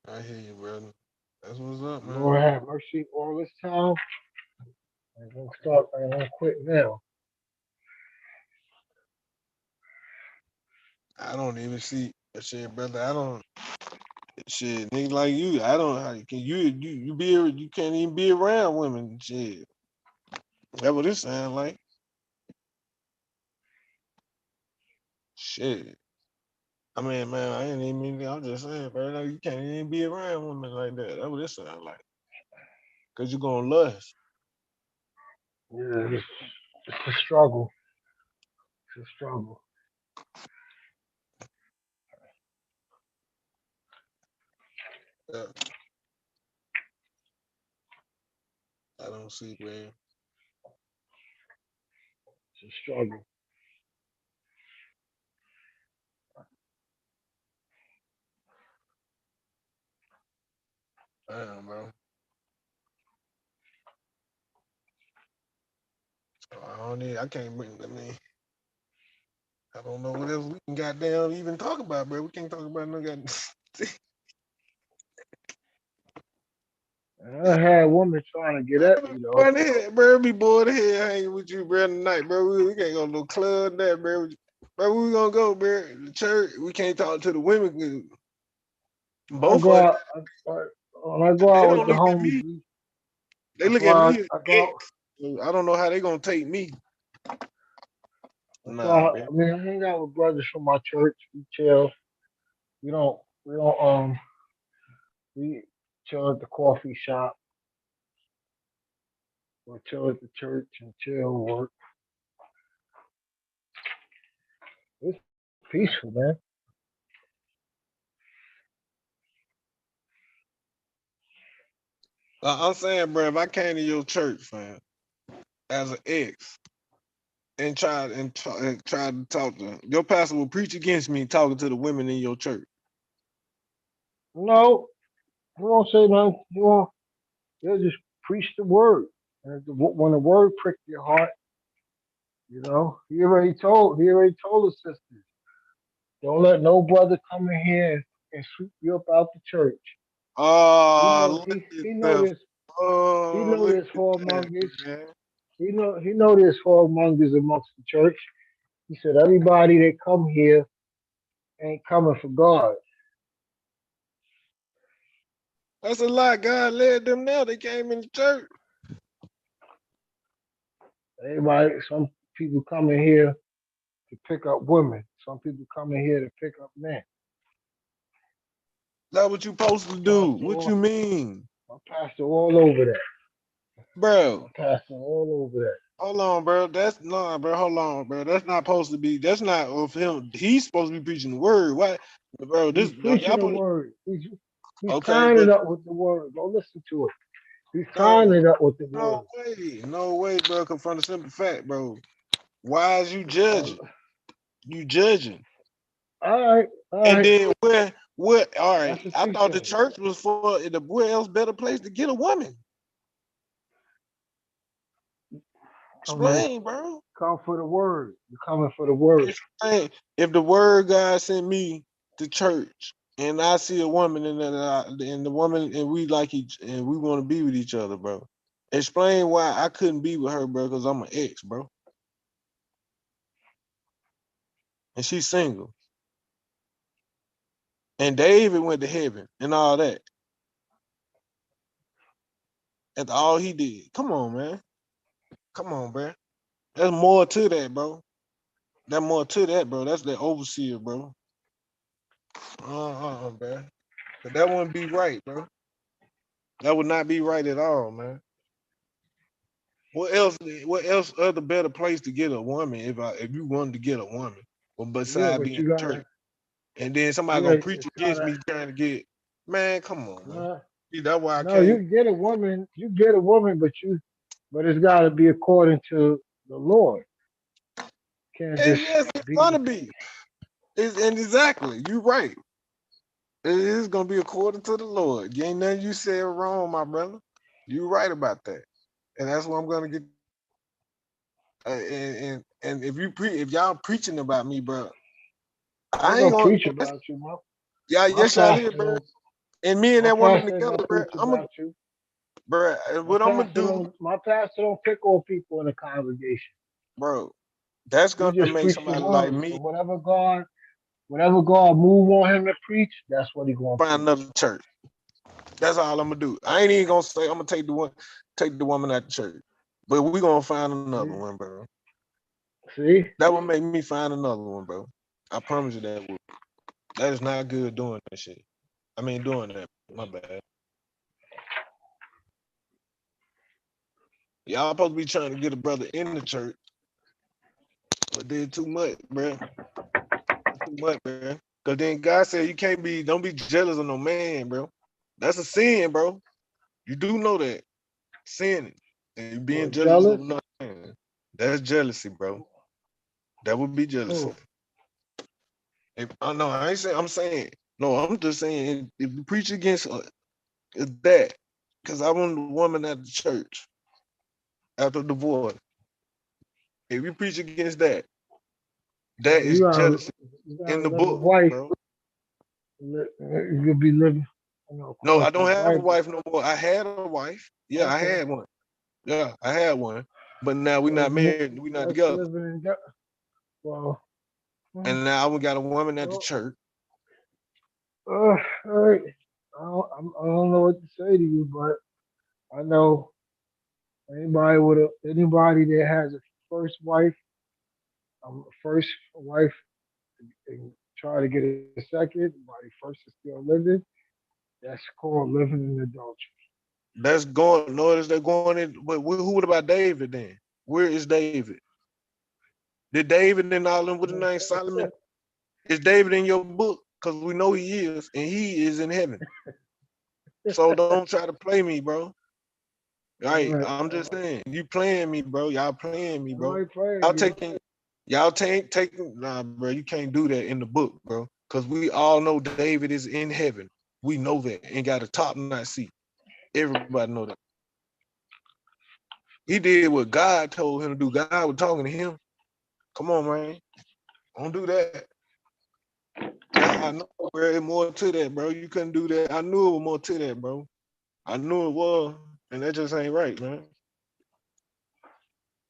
I hear you, brother. That's what's up, man. Lord have mercy all this time. I'm gonna start. I'm gonna quit now. I don't even see shit, brother. I don't shit, nigga like you. I don't. How can you be? You can't even be around women. Shit, that's what it sound like. Shit. I mean, man, I ain't even mean. I'm just saying, bro. Like, you can't even be around women like that. That's what it sound like. Cause you're gonna lust. Yeah, it's a struggle. It's a struggle. Yeah. I don't see, man. It's a struggle. Damn, bro. So I don't need. I can't bring. I mean, I don't know what else we can goddamn even talk about, bro. We can't talk about no goddamn. I had a woman trying to get at me though. Bored of here, bro. Be bored of here hanging with you, bro, tonight, bro. We can't go to no club that, bro. Bro, where we gonna go, bro? The church. We can't talk to the women. I Both go of out. When I go they out with don't the look at homies, me. They look at me as I go out. ex. So I don't know how they gonna take me. So Nah, man. I mean, I hang out with brothers from my church. We chill. We don't we chill at the coffee shop or chill at the church and chill work. It's peaceful, man. I'm saying, bro, if I came to your church, fam, as an ex, and tried to talk to your pastor will preach against me talking to the women in your church. No, he won't say nothing. He'll just preach the word. And when the word pricks your heart, he already told the sisters, don't let no brother come in here and sweep you up out the church. Oh, look He at know that. this. He Oh, know look this at that, whoremongers. man. He know there's whoremongers amongst the church. He said everybody that come here ain't coming for God. That's a lie. God led them now. They came in the church. Everybody, some people coming here to pick up women. Some people coming here to pick up men. That's what you supposed to do. What you mean? My pastor all over that. Bro. My pastor all over that. Hold on, bro. That's not, bro. Hold on, bro. That's not supposed to be. That's not of him. He's supposed to be preaching the word. What, bro? This He's preaching y'all the put, word. He's okay, tying it but up with the word. Go listen to it. He's tying no, it up with the no word. way, no way, bro. Confront the simple fact, bro. Why is you judging? You judging. All right. And then where? All right. That's what I you thought the said. church was for the where else better place to get a woman. Explain, bro. Come for the word. You're coming for the word. Explain. If the word God sent me to church and I see a woman and the woman and we like each and we want to be with each other, bro. Explain why I couldn't be with her, bro, because I'm an ex, bro. And she's single. And David went to heaven and all that. That's all he did. Come on, man. Come on, bro. There's more to that, bro. There's more to that, bro. That's the overseer, bro. Bro. But that wouldn't be right, bro. That would not be right at all, man. What else other better place to get a woman if you wanted to get a woman? Well, Yeah, besides but being you in gotta. church. And then somebody Yeah, gonna preach it's against gotta. me trying to get, man, come on, man. Uh, See, that's why I no, you can't. can get a woman. You get a woman, but it's gotta be according to the Lord. Can't And just yes, it's be. gonna be. And exactly, you're right. It is gonna be according to the Lord. You ain't nothing you said wrong, my brother. You're right about that. And that's what I'm gonna get. And if y'all preaching about me, bro, I ain't I ain't gonna gonna. preach about you, my Yes, y'all is, pastor. bro. And me and My that woman pastor ain't together, gonna bro. preach about you. Bro. What I'm gonna do, My pastor don't pick on people in the congregation. bro? That's He gonna just make preach the somebody like word. So me whatever God move on him to preach, that's what he gonna find preach. another church. That's all I'm gonna do. I ain't even gonna say I'm gonna take the woman out the church, but we gonna find another one, bro. See, that would make me find another one, bro. I promise you that would. That is not good doing that shit. I mean, doing that. My bad. Y'all supposed to be trying to get a brother in the church, but did too much, bro. Too much, man. Cause then God said you don't be jealous of no man, bro. That's a sin, bro. You do know that. Sinning. And you being jealous jealous. of no man. That's jealousy, bro. That would be jealousy. No, I ain't saying, I'm saying, no, I'm just saying if you preach against that, because I want a woman at the church after divorce. If you preach against that, that You is gotta, jealousy you gotta in the live a book, wife. bro. You'll be living, No, according I to don't the have a Bible. wife no more. I had a wife. Yeah, I Okay. had one. Yeah, I had one. But now we're not That's married. We're not that's together. living in well. And now we got a woman at the church. All right. I don't know what to say to you, but I know anybody that has a first wife, and try to get a second, while the first is still living. That's called living in adultery. That's going. Notice they're going in. But who about David then? Where is David? Did David and all them with the name Solomon? Is David in your book? Because we know he is, and he is in heaven. So don't try to play me, bro. Right? I'm just saying, you playing me, bro. Y'all playing me, bro. I ain't playing Y'all you. taking. Nah, bro. You can't do that in the book, bro. Because we all know David is in heaven. We know that, and got a top-notch seat. Everybody know that. He did what God told him to do. God was talking to him. Come on, man. Don't do that. I know, bro. There's more to that, bro. You couldn't do that. I knew it was more to that, bro. I knew it was, and that just ain't right, man.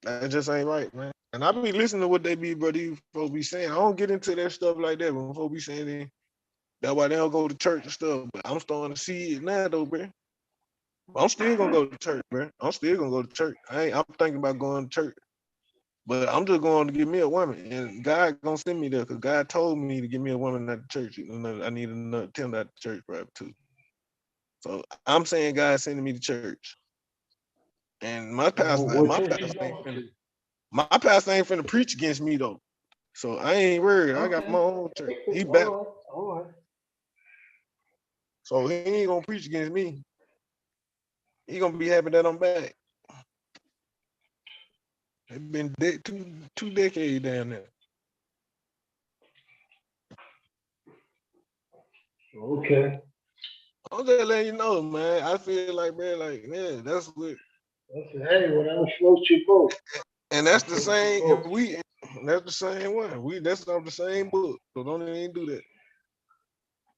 That just ain't right, man. And I be listening to what they be, bro. These folks be saying. I don't get into that stuff like that. When folks be saying that's why they don't go to church and stuff. But I'm starting to see it now, though, bro. I'm still gonna go to church, bro. I'm still gonna go to church. I'm thinking about going to church, but I'm just going to get me a woman, and God gonna send me there because God told me to get me a woman at the church. I need another 10 at the church, probably too. So I'm saying God sending me to church, and my pastor ain't finna preach against me though. So I ain't worried. I got my own church. He better. All right. So he ain't gonna preach against me. He gonna be happy that I'm back. It's been two decades down there. Okay. I'm just letting you know, man. I feel like, man, like, man, that's what. Hey, whatever floats your boat. And that's the same. That's the same one. That's off the same book. So don't even do that.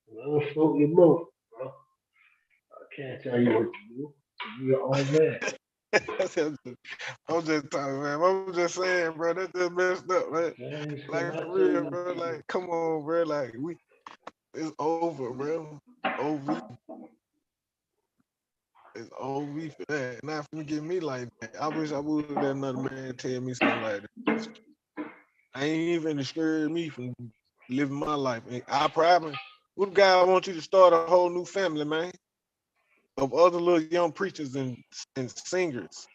Whatever float your boat, bro. I can't tell you what to do. You're your own man. I'm just talking, man. I'm just saying, bro. That's just messed up, man. Like for real, bro. Like, come on, bro. Like it's over, bro. OV. It's OV for that. Not for get me like that. I wish I would let another man tell me something like that. I ain't even discourage me from living my life. And I probably, what God want you to start a whole new family, man, of other little young preachers and singers.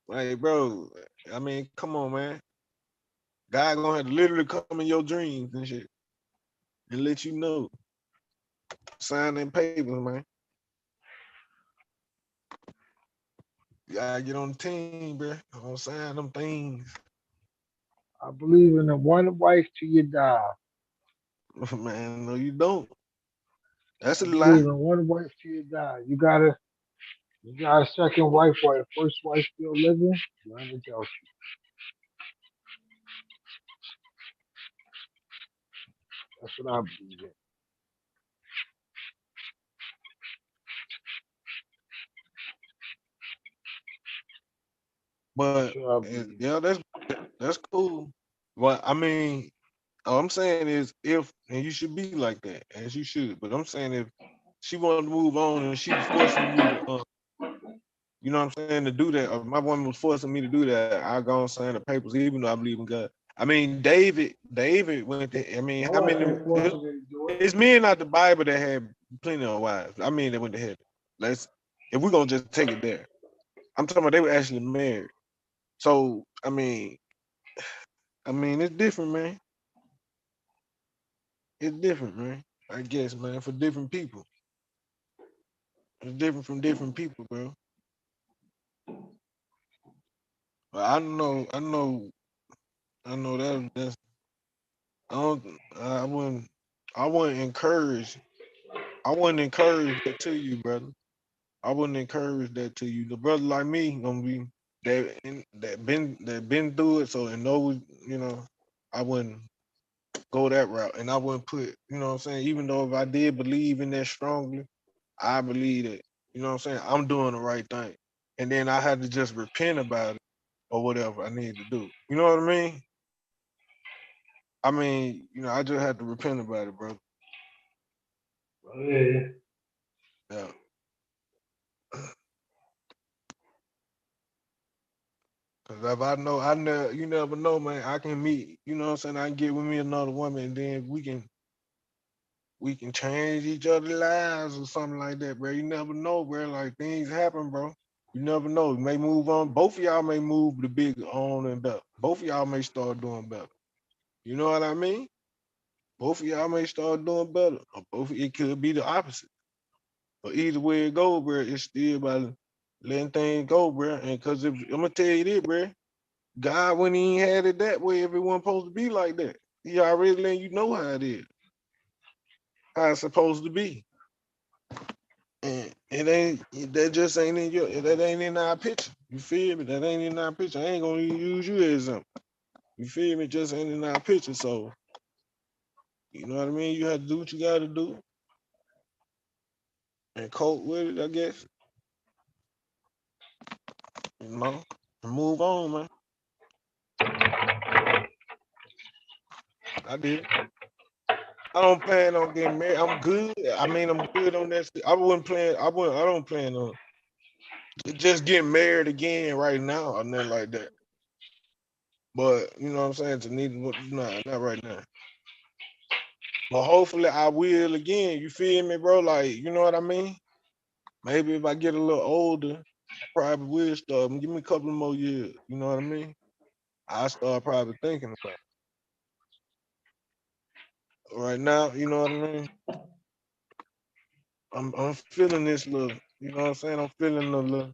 Like, bro, I mean, come on, man. God gonna have to literally come in your dreams and shit and let you know. Sign them papers, man. You gotta get on the team, bro. I'm gonna sign them things. I believe in a one wife till you die. Man, no, you don't. That's a I lie. believe in one wife till you die. You got a second wife while the first wife still living. You're in adultery. That's what I believe in. But yeah, that's cool. Well, I mean, all I'm saying is and you should be like that, as you should. But I'm saying if she wanted to move on and she was forcing me to, you know what I'm saying, to do that, or my woman was forcing me to do that, I go and sign the papers, even though I believe in God. I mean, David went to, I mean, how many, it's men out the Bible that had plenty of wives. I mean, they went to heaven. If we're going to just take it there. I'm talking about they were actually married. So, I mean, it's different, man. It's different, man. I guess, man, for different people. It's different from different people, bro. But I know that's I wouldn't encourage that to you, brother. I wouldn't encourage that to you. The brother like me gonna be that been through it, so and knows, I wouldn't go that route, and I wouldn't put, you know what I'm saying, even though if I did believe in that strongly, I believe that, you know what I'm saying, I'm doing the right thing. And then I had to just repent about it or whatever I need to do. You know what I mean? I mean, I just had to repent about it, bro. Yeah. Yeah. Cause if you never know, man. I can meet, you know what I'm saying. I can get with me another woman, and then we can change each other's lives or something like that, bro. You never know, bro. Like things happen, bro. You never know. You may move on. Both of y'all may move the big on and better. Both of y'all may start doing better. You know what I mean? Both of y'all may start doing better. Or it could be the opposite. But either way it goes, bro, it's still about letting things go, bro. And cause I'm gonna tell you this, bro. God, when he ain't had it that way, everyone supposed to be like that. He already letting you know how it is, how it's supposed to be. And that just ain't that ain't in our picture. You feel me? That ain't in our picture. I ain't gonna use you as something. You feel me? Just ain't in our picture. So, you know what I mean? You have to do what you gotta do and cope with it, I guess. You know? and move on, man. I did. I don't plan on getting married. I'm good. I mean, I'm good on that. I don't plan on just getting married again right now or nothing like that. But you know what I'm saying? To need not right now. But hopefully I will again. You feel me, bro? Like, you know what I mean? Maybe if I get a little older, I probably will start. Give me a couple more years. You know what I mean? I start probably thinking about it. Right now, you know what I mean? I'm feeling this little, you know what I'm saying? I'm feeling the little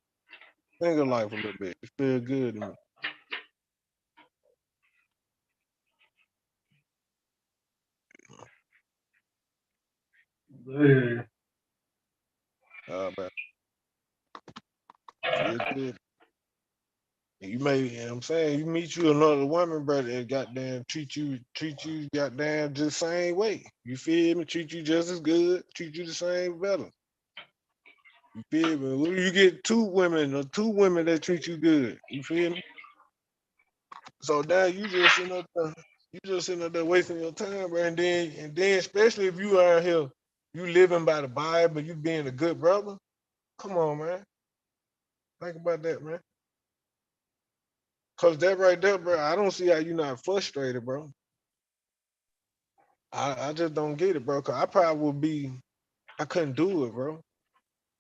single life a little bit. It feels good to me. Yeah. Man. Feel good. And you may, you know what I'm saying, you meet you another woman, brother, and goddamn treat you goddamn just the same way. You feel me? Treat you just as good, treat you the same better. You feel me? When you get two women that treat you good, you feel me? So now you just sitting up there wasting your time, bro. And then especially if you out here, you living by the Bible, you being a good brother. Come on, man. Think about that, man. Cause that right there, bro, I don't see how you not frustrated, bro. I just don't get it, bro. Cause I probably would be, I couldn't do it, bro.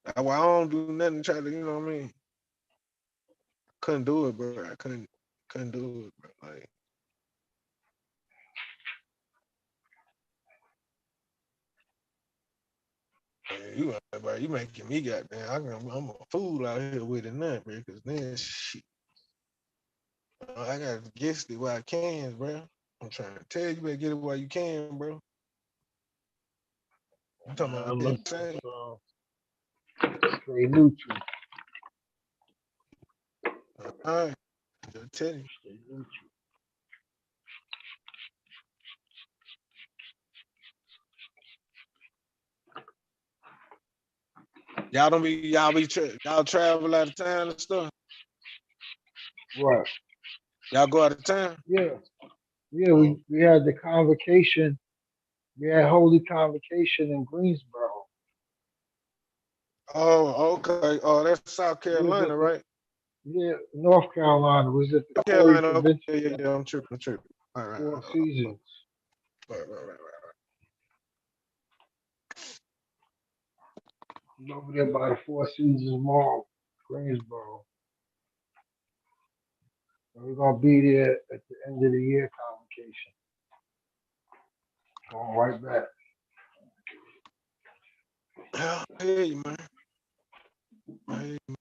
That's why I don't do nothing to try to, you know what I mean? Couldn't do it, bro. I couldn't do it, bro. Like, man, you making me goddamn. I'm a fool out here with it now, bro. Cause then shit, I gotta guess it while I can, bro. I'm trying to tell you, better get it while you can, bro. I'm talking about I'm what looking you're saying. for stay neutral. All right, just tell you. Stay neutral. Y'all travel out of town and stuff. What? Y'all go out of town. Yeah. Yeah, we had the convocation. We had holy convocation in Greensboro. Oh, okay. Oh, that's South We was Carolina, at the right? yeah, North Carolina was at the South Quarry Carolina. Okay. Convention Yeah. I'm tripping. All right. Four Seasons. Right. Over there by the Four Seasons Mall, Greensboro. And we're gonna be there at the end of the year convocation. Going right back. I hear you, man. I hear you.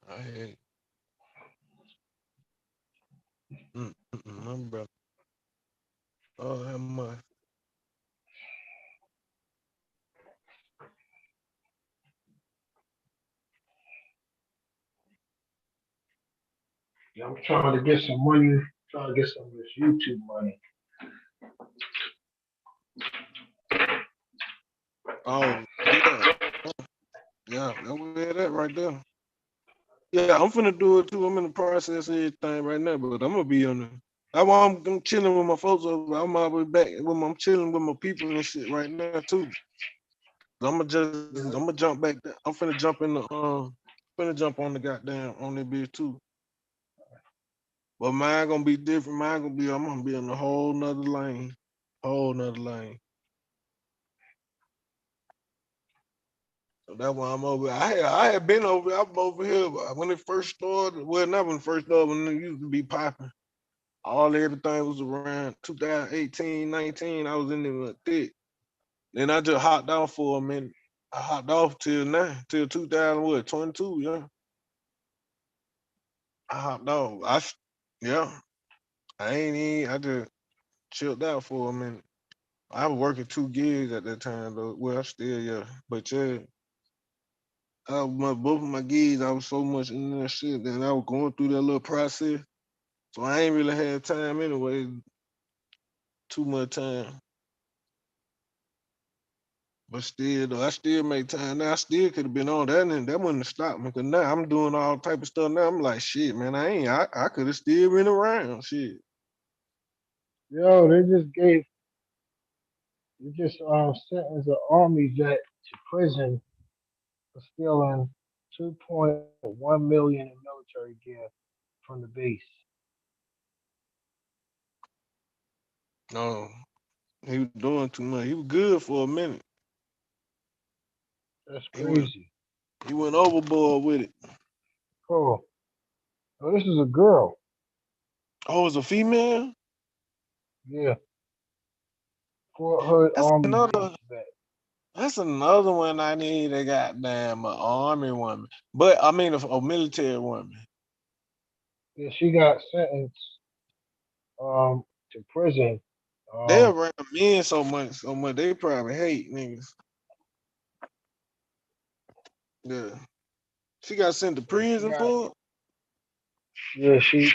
I hear you. My brother. Oh, how much? Yeah, I'm trying to get some money, trying to get some of this YouTube money. Oh, yeah. Yeah, that's where that right there. Yeah, I'm finna do it too. I'm in the process of everything right now, but I'm gonna be on the. That's why I'm chilling with my folks over. I'm always back with I'm chilling with my people and shit right now too. I'm gonna jump back there. I'm finna jump in the finna jump on the goddamn on that bitch too. But mine gonna be different. I'm gonna be in a whole nother lane. Whole nother lane. So that's why I'm over. I had been over. I'm over here when it first started. Well, not when it first started. When it used to be popping. Everything was around 2018, 19. I was in there thick. Then I just hopped off for a minute. I hopped off till now, till 2022. Yeah, I hopped off. Yeah, I just chilled out for a minute. I was working 2 gigs at that time though. Well, I still yeah, but yeah, both of my gigs, I was so much in that shit that I was going through that little process. So I ain't really had time anyway. Too much time. But still, though, I still make time. Now I still could have been on that, and that wouldn't have stopped me. Cause now I'm doing all type of stuff. Now I'm like, shit, man, I could have still been around. Shit. Yo, they just sentenced an army vet to prison for stealing 2.1 million in military gear from the base. No, he was doing too much. He was good for a minute. That's He went, crazy. he went overboard with it. Oh, oh, this is a girl. Oh, it's a female? Yeah. Fort Hood That's Army another. vet. That's another one I need. A goddamn army woman, but I mean a military woman. Yeah, she got sentenced to prison. They Um, around men so much. They probably hate niggas. Yeah, she got sent to yeah, prison for it. yeah, she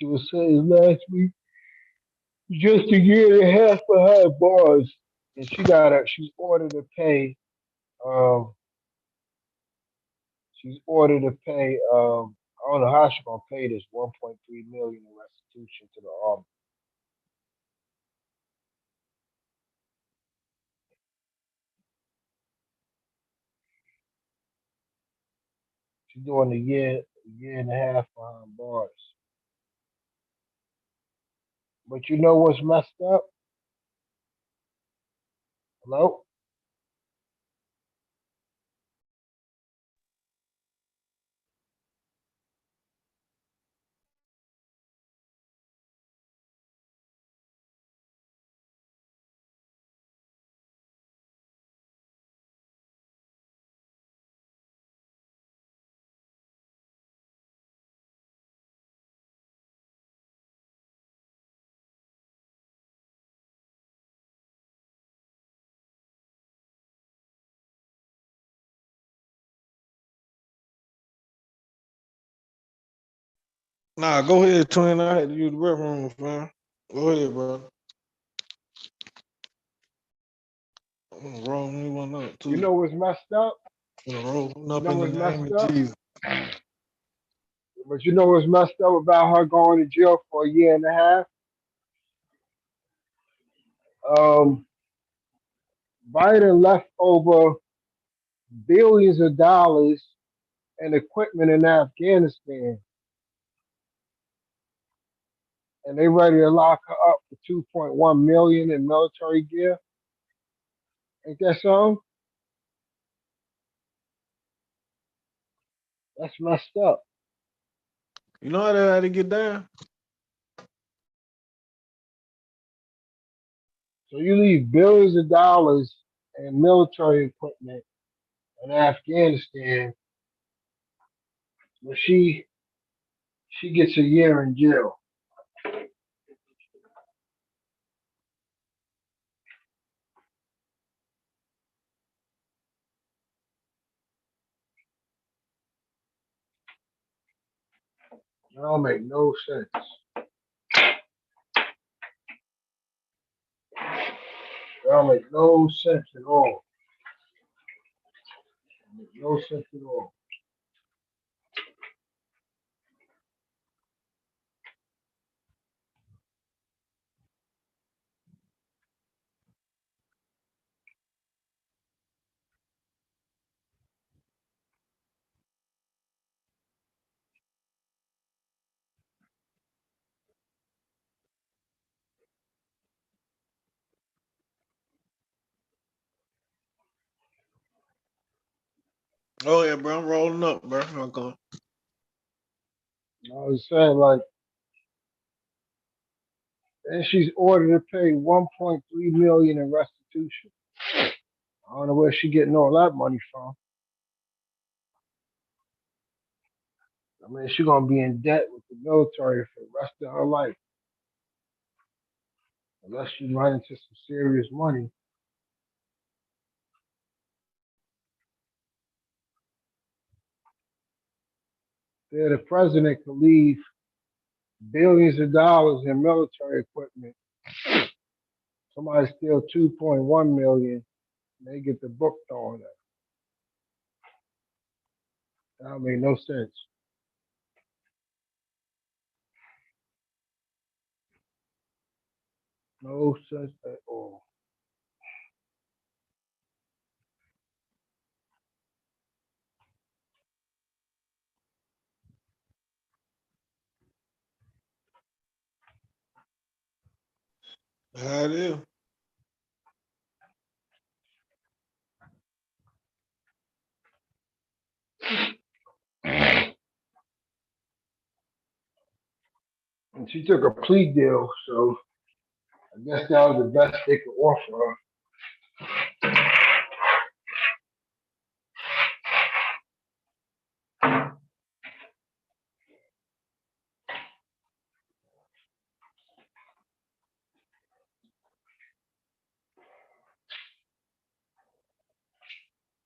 was sentenced last week just a year and a half behind bars, and she's ordered to pay um I don't know how she's gonna pay this 1.3 million in restitution to the army. She's doing a year and a half behind bars. But you know what's messed up? Hello? Nah, go ahead, twin. I had to use the restroom, man. Go ahead, bro. I'm gonna roll me one up You too. know what's messed up? I'm gonna roll one You up know in the what's name messed of up? Jesus. But you know what's messed up about her going to jail for a year and a half? Um, Biden left over billions of dollars in equipment in Afghanistan, and they ready to lock her up for 2.1 million in military gear. Ain't that so? That's messed up. You know how they had to get down? So you leave billions of dollars in military equipment in Afghanistan, but she gets a year in jail. That don't make no sense. That don't make no sense at all. Make no sense at all. Oh yeah, bro. I'm rolling up, bro. Okay. I was saying, like, and she's ordered to pay 1.3 million in restitution. I don't know where she getting all that money from. I mean, she's gonna be in debt with the military for the rest of her life unless she run into some serious money. Yeah, the president could leave billions of dollars in military equipment Somebody steal 2.1 million, they get the book thrown at them. That don't make no sense. No sense at all. How it is. And she took a plea deal, so I guess that was the best they could offer her.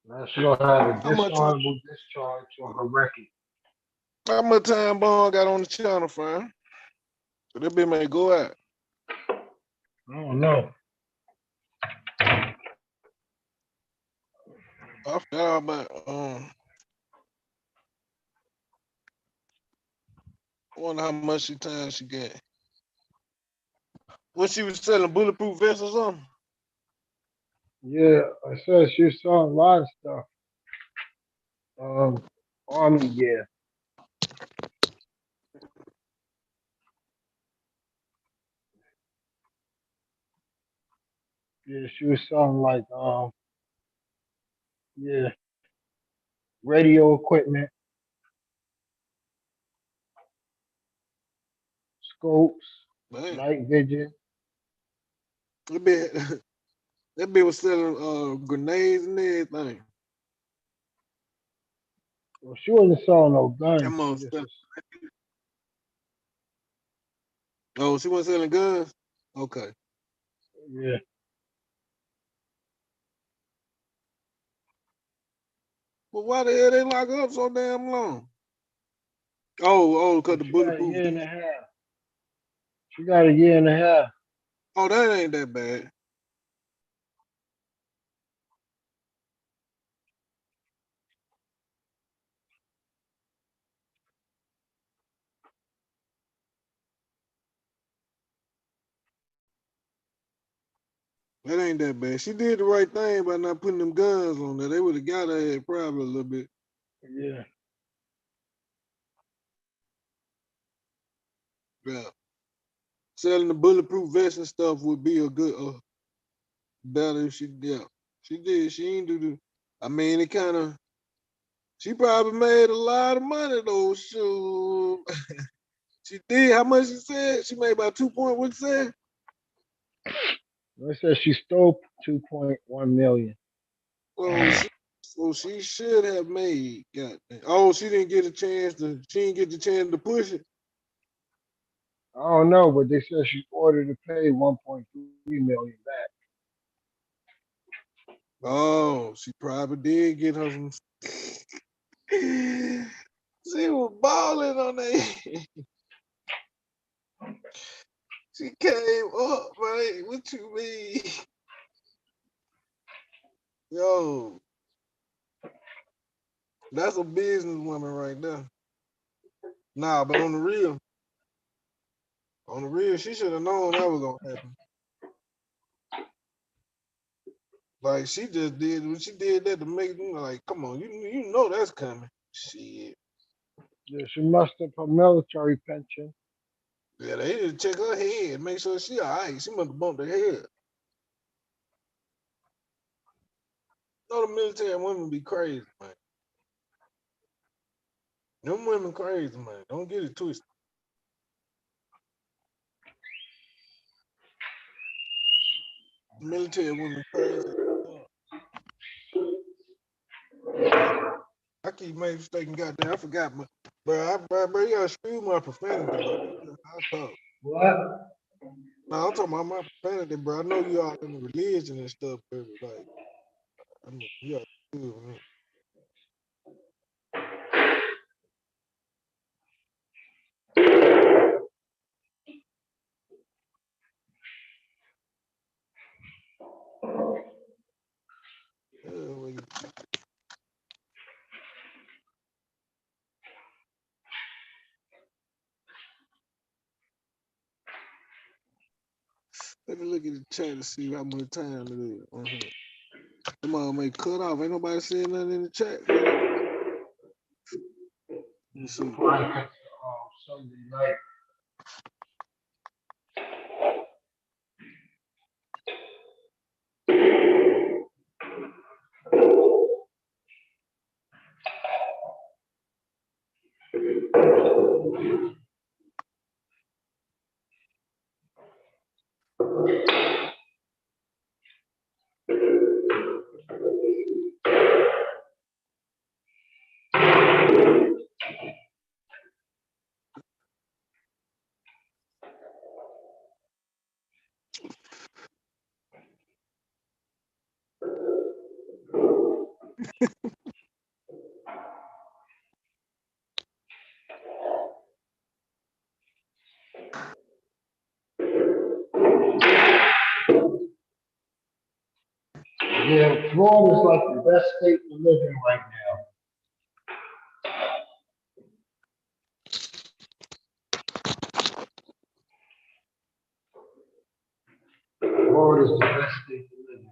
Now she gonna have a How much dishonorable discharge on her record. how much time Bond got on the channel, fam? So that bitch may go out. I don't know. I forgot about I wonder how much time she got. What she was selling bulletproof vests or something? Yeah, I said she was selling a lot of stuff. Army gear. Yeah, she was selling like yeah, radio equipment, scopes, Man, night vision. that bitch, that bitch was selling grenades and everything. Well, she wasn't selling no That guns. She just motherfucker. was, Oh, she wasn't selling guns? Okay. yeah. Well, why the hell they lock her up so damn long? Oh, because the She got a bulletproof. year and a half. She got a year and a half. Oh, that ain't that bad. That ain't that bad. She did the right thing by not putting them guns on there. They would have got her head probably a little bit. Yeah. Yeah. Selling the bulletproof vest and stuff would be a good better if she yeah. She did. She ain't do the I mean it kinda she probably made a lot of money though. Shoot. She did. How much she said? She made about 2 point what you said? They said she stole 2.1 million. She should have made. Oh, she didn't get a chance to. She didn't get the chance to push it. I don't know, but they said she's ordered to pay 1.3 million back. Oh, she probably did get her some. She was balling on that. She came up, man. What you mean? Yo, that's a businesswoman right there. Nah, but on the real, she should have known that was gonna happen. Like she just did when she did that to make me like, come on, you know that's coming. Shit. Yeah, she must have her military pension. Yeah, they need to check her head, make sure she all right. She must have bumped her head. No, the military women be crazy, man. Them women crazy, man. Don't get it twisted. Military women crazy. I keep making mistaken, goddamn. I forgot, bro, you gotta screw my profanity, bro. I talk. What? No, I'm talking about my profanity, bro. I know you all in the religion and stuff, but like, I mean, you gotta screw with me. me look at the chat to see how much time it is. Them all may cut off. Ain't nobody saying nothing in the chat. Let's see. Sunday night. Yeah, Florida is like the best state to live in right now. Florida is the best state to live in.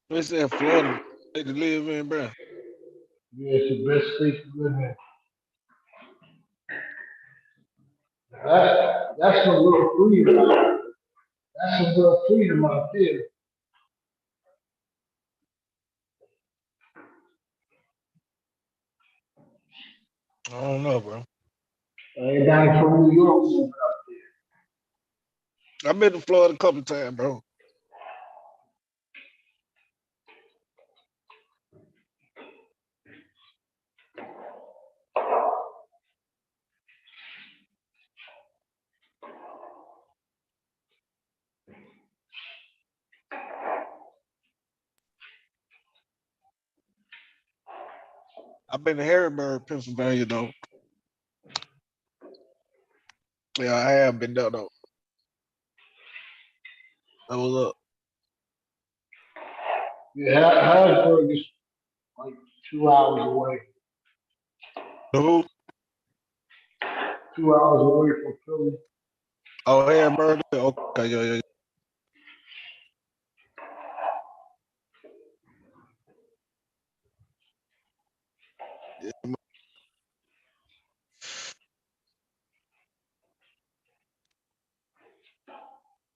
What's that Florida state to live in, bro? Yeah, it's the best state to live in. That's a little freedom. That's a little freedom out there. I don't know, bro. Everybody from New York moving up there. I've been to Florida a couple of times, bro. I've been to Harrisburg, Pennsylvania, though. Yeah, I have been there, though. That was up. Yeah, Harrisburg is like 2 hours away. Who? 2 hours away from Philly. Oh, Harrisburg? Okay, yeah.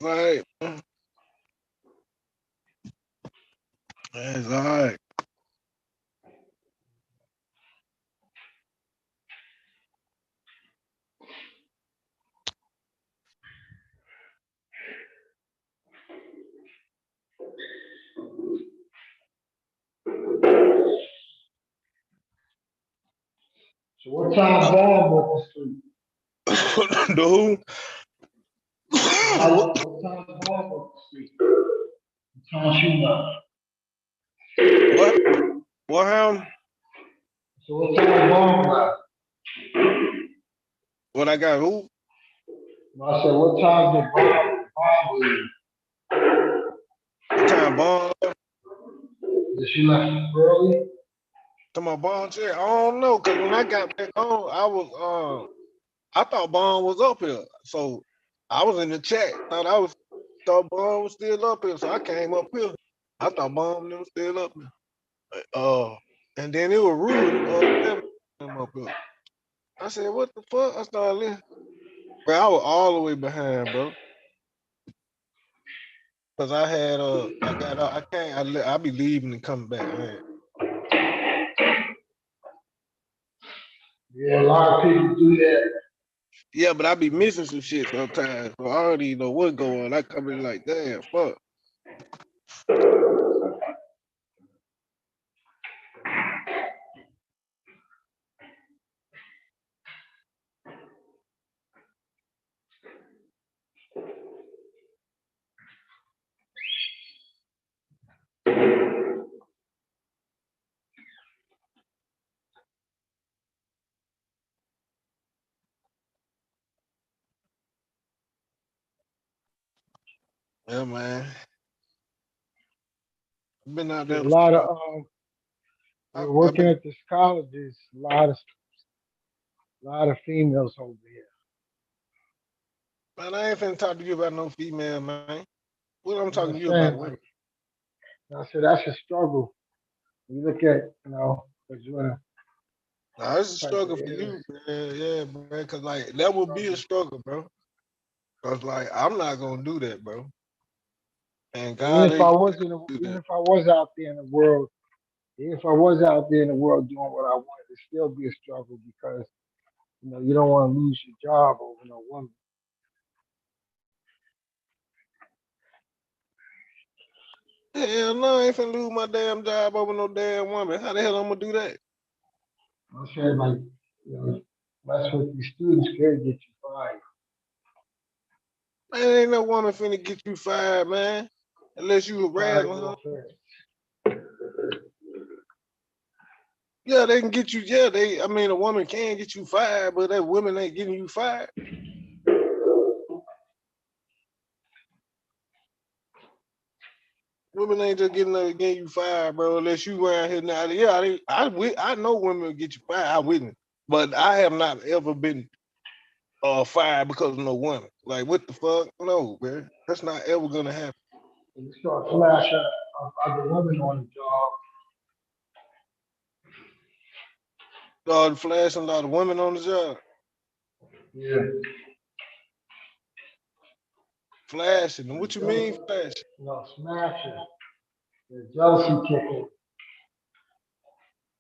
Right. That's all right. So what time Bob went to sleep? The who? What time Bob went to sleep? What time she left? What? What happened? So what time Bob left? What I got? Who? I said, what time did Bob leave? What time Bond? Did she left early? To my Bond chair? I don't know, cause when I got back on, I thought Bond was up here, so I was in the chat. Thought Bond was still up here, so I came up here. I thought Bond was still up here. And then it was rude. Came up here. I said, "What the fuck?" I started listening. Bro, I was all the way behind, bro. Cause I had I be leaving and coming back, man. Yeah, a lot of people do that. Yeah, but I be missing some shit sometimes. So I don't even know what's going on. I come in like, damn, fuck. Yeah, man. Been out A there. lot of I've working been, at this colleges. A lot of females over here. man, I ain't finna talk to you about no female, man. What I'm You know talking what to I'm you about, saying? women. Like I said, that's a struggle. You look at, because you're in a Nah, it's a type of struggle for area. you, man. Yeah, man. Cause like that would be a struggle, bro. Cause like I'm not gonna do that, bro. And Even God if I ain't was do even that. if I was out there in the world, even if I was out there in the world doing what I wanted, it'd still be a struggle because you don't want to lose your job over no woman. Hell no, I ain't finna lose my damn job over no damn woman. How the hell I'm gonna do that? I'm saying like, that's what these students can get you fired. Man, ain't no woman finna get you fired, man. Unless you Fired harassing her. real fast. Yeah, they can get you. Yeah, I mean, a woman can get you fired, but that women ain't getting you fired. Women ain't just getting you fired, bro. Unless you around here now. Yeah, I know women will get you fired. I witness, but I have not ever been fired because of no woman. Like what the fuck? No, man. That's not ever gonna happen. You start flashing other women on the job. Started flashing a lot of women on the job. Yeah. Flashing. What you mean flashing? Smashing. The jealousy kicking.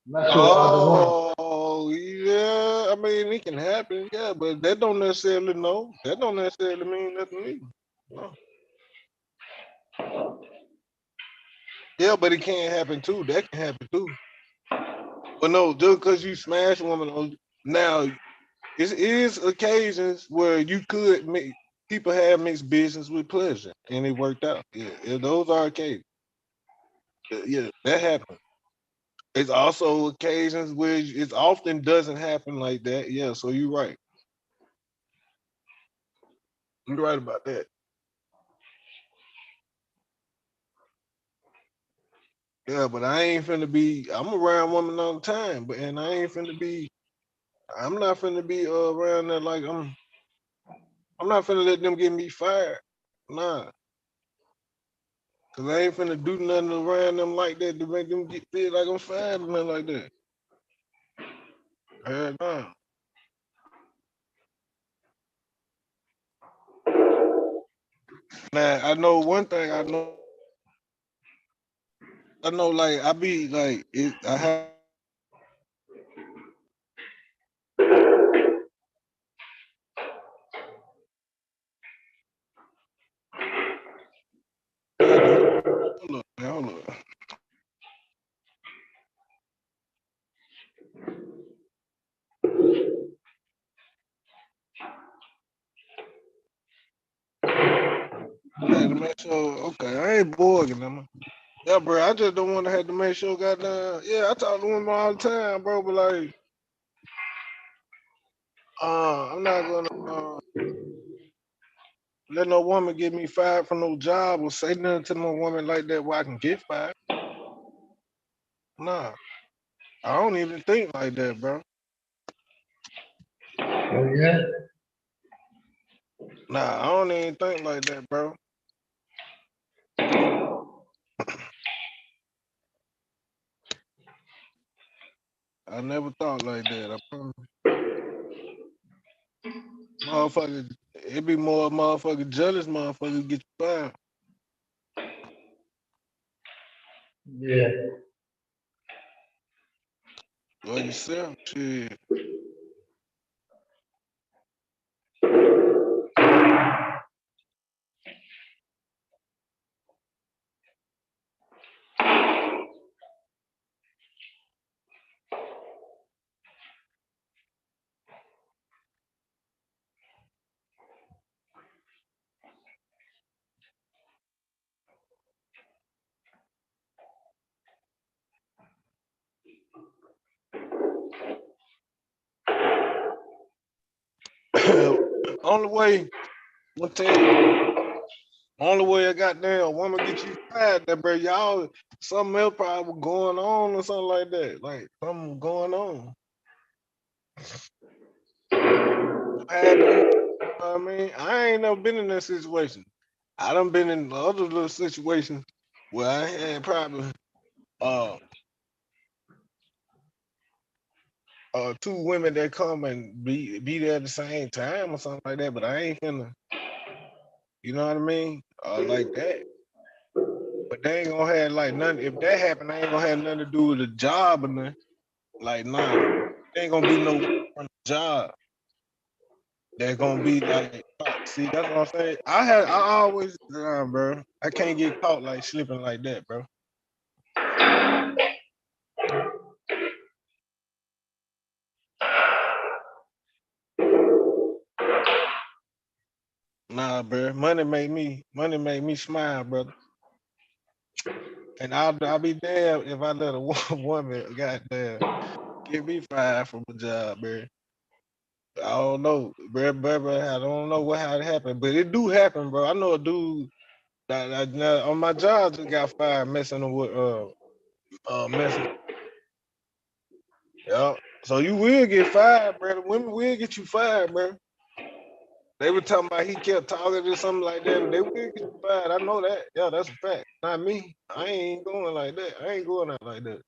Messing with other women. Oh, yeah. I mean, it can happen, yeah, but that don't necessarily know. That don't necessarily mean nothing to me. No. Yeah, but it can happen too. That can happen too. But no, just because you smash a woman now, it is occasions where you could make people have mixed business with pleasure, and it worked out. Yeah, those are occasions. Yeah, that happens. It's also occasions where it often doesn't happen like that. Yeah, so you're right. You're right about that. Yeah, but I ain't finna be. I'm around women all the time, and I ain't finna be. I'm not finna be around there like I'm. I'm not finna let them get me fired. Nah, cause I ain't finna do nothing around them like that to make them get feel like I'm fired or nothing like that. Hell nah. Now I know one thing. I know. Like I be like it. I have. Hold up, man, hold up. I had to make sure. Okay, I ain't bugging them. Yeah, bro. I just don't want to have to make sure. Goddamn. Yeah, I talk to women all the time, bro. But like, I'm not gonna let no woman get me fired from no job or say nothing to no woman like that where I can get fired. Nah, I don't even think like that, bro. Oh yeah. Nah, I don't even think like that, bro. I never thought like that. I promise. Motherfucker, it be more motherfucker jealous motherfuckers get you fired. Yeah. Or yourself, shit. Only way I'm gonna tell you, Only way a goddamn woman get you fired, that bro, y'all, something else probably going on or something like that. Like something going on. I mean, I ain't never been in that situation. I done been in other little situations where I had probably two women that come and be there at the same time or something like that, but I ain't finna, you know what I mean? Like that. But they ain't gonna have like nothing. If that happen, I ain't gonna have nothing to do with the job or nothing. Like, nah, there ain't gonna be no from the job. They're gonna be like, see, that's what I'm saying. I always, bro. I can't get caught like slipping like that, bro. Nah, bro. Money make me smile, brother. And I'll be damned if I let a woman, goddamn, get me fired from a job, bro. I don't know, bro. I don't know how it happened, but it do happen, bro. I know a dude that on my job just got fired messing with messing. Yeah. So you will get fired, bro. Women will get you fired, bro. They were talking about he kept talking or something like that, and they will get you fired. I know that. Yeah, that's a fact. Not me. I ain't going like that. I ain't going out like that.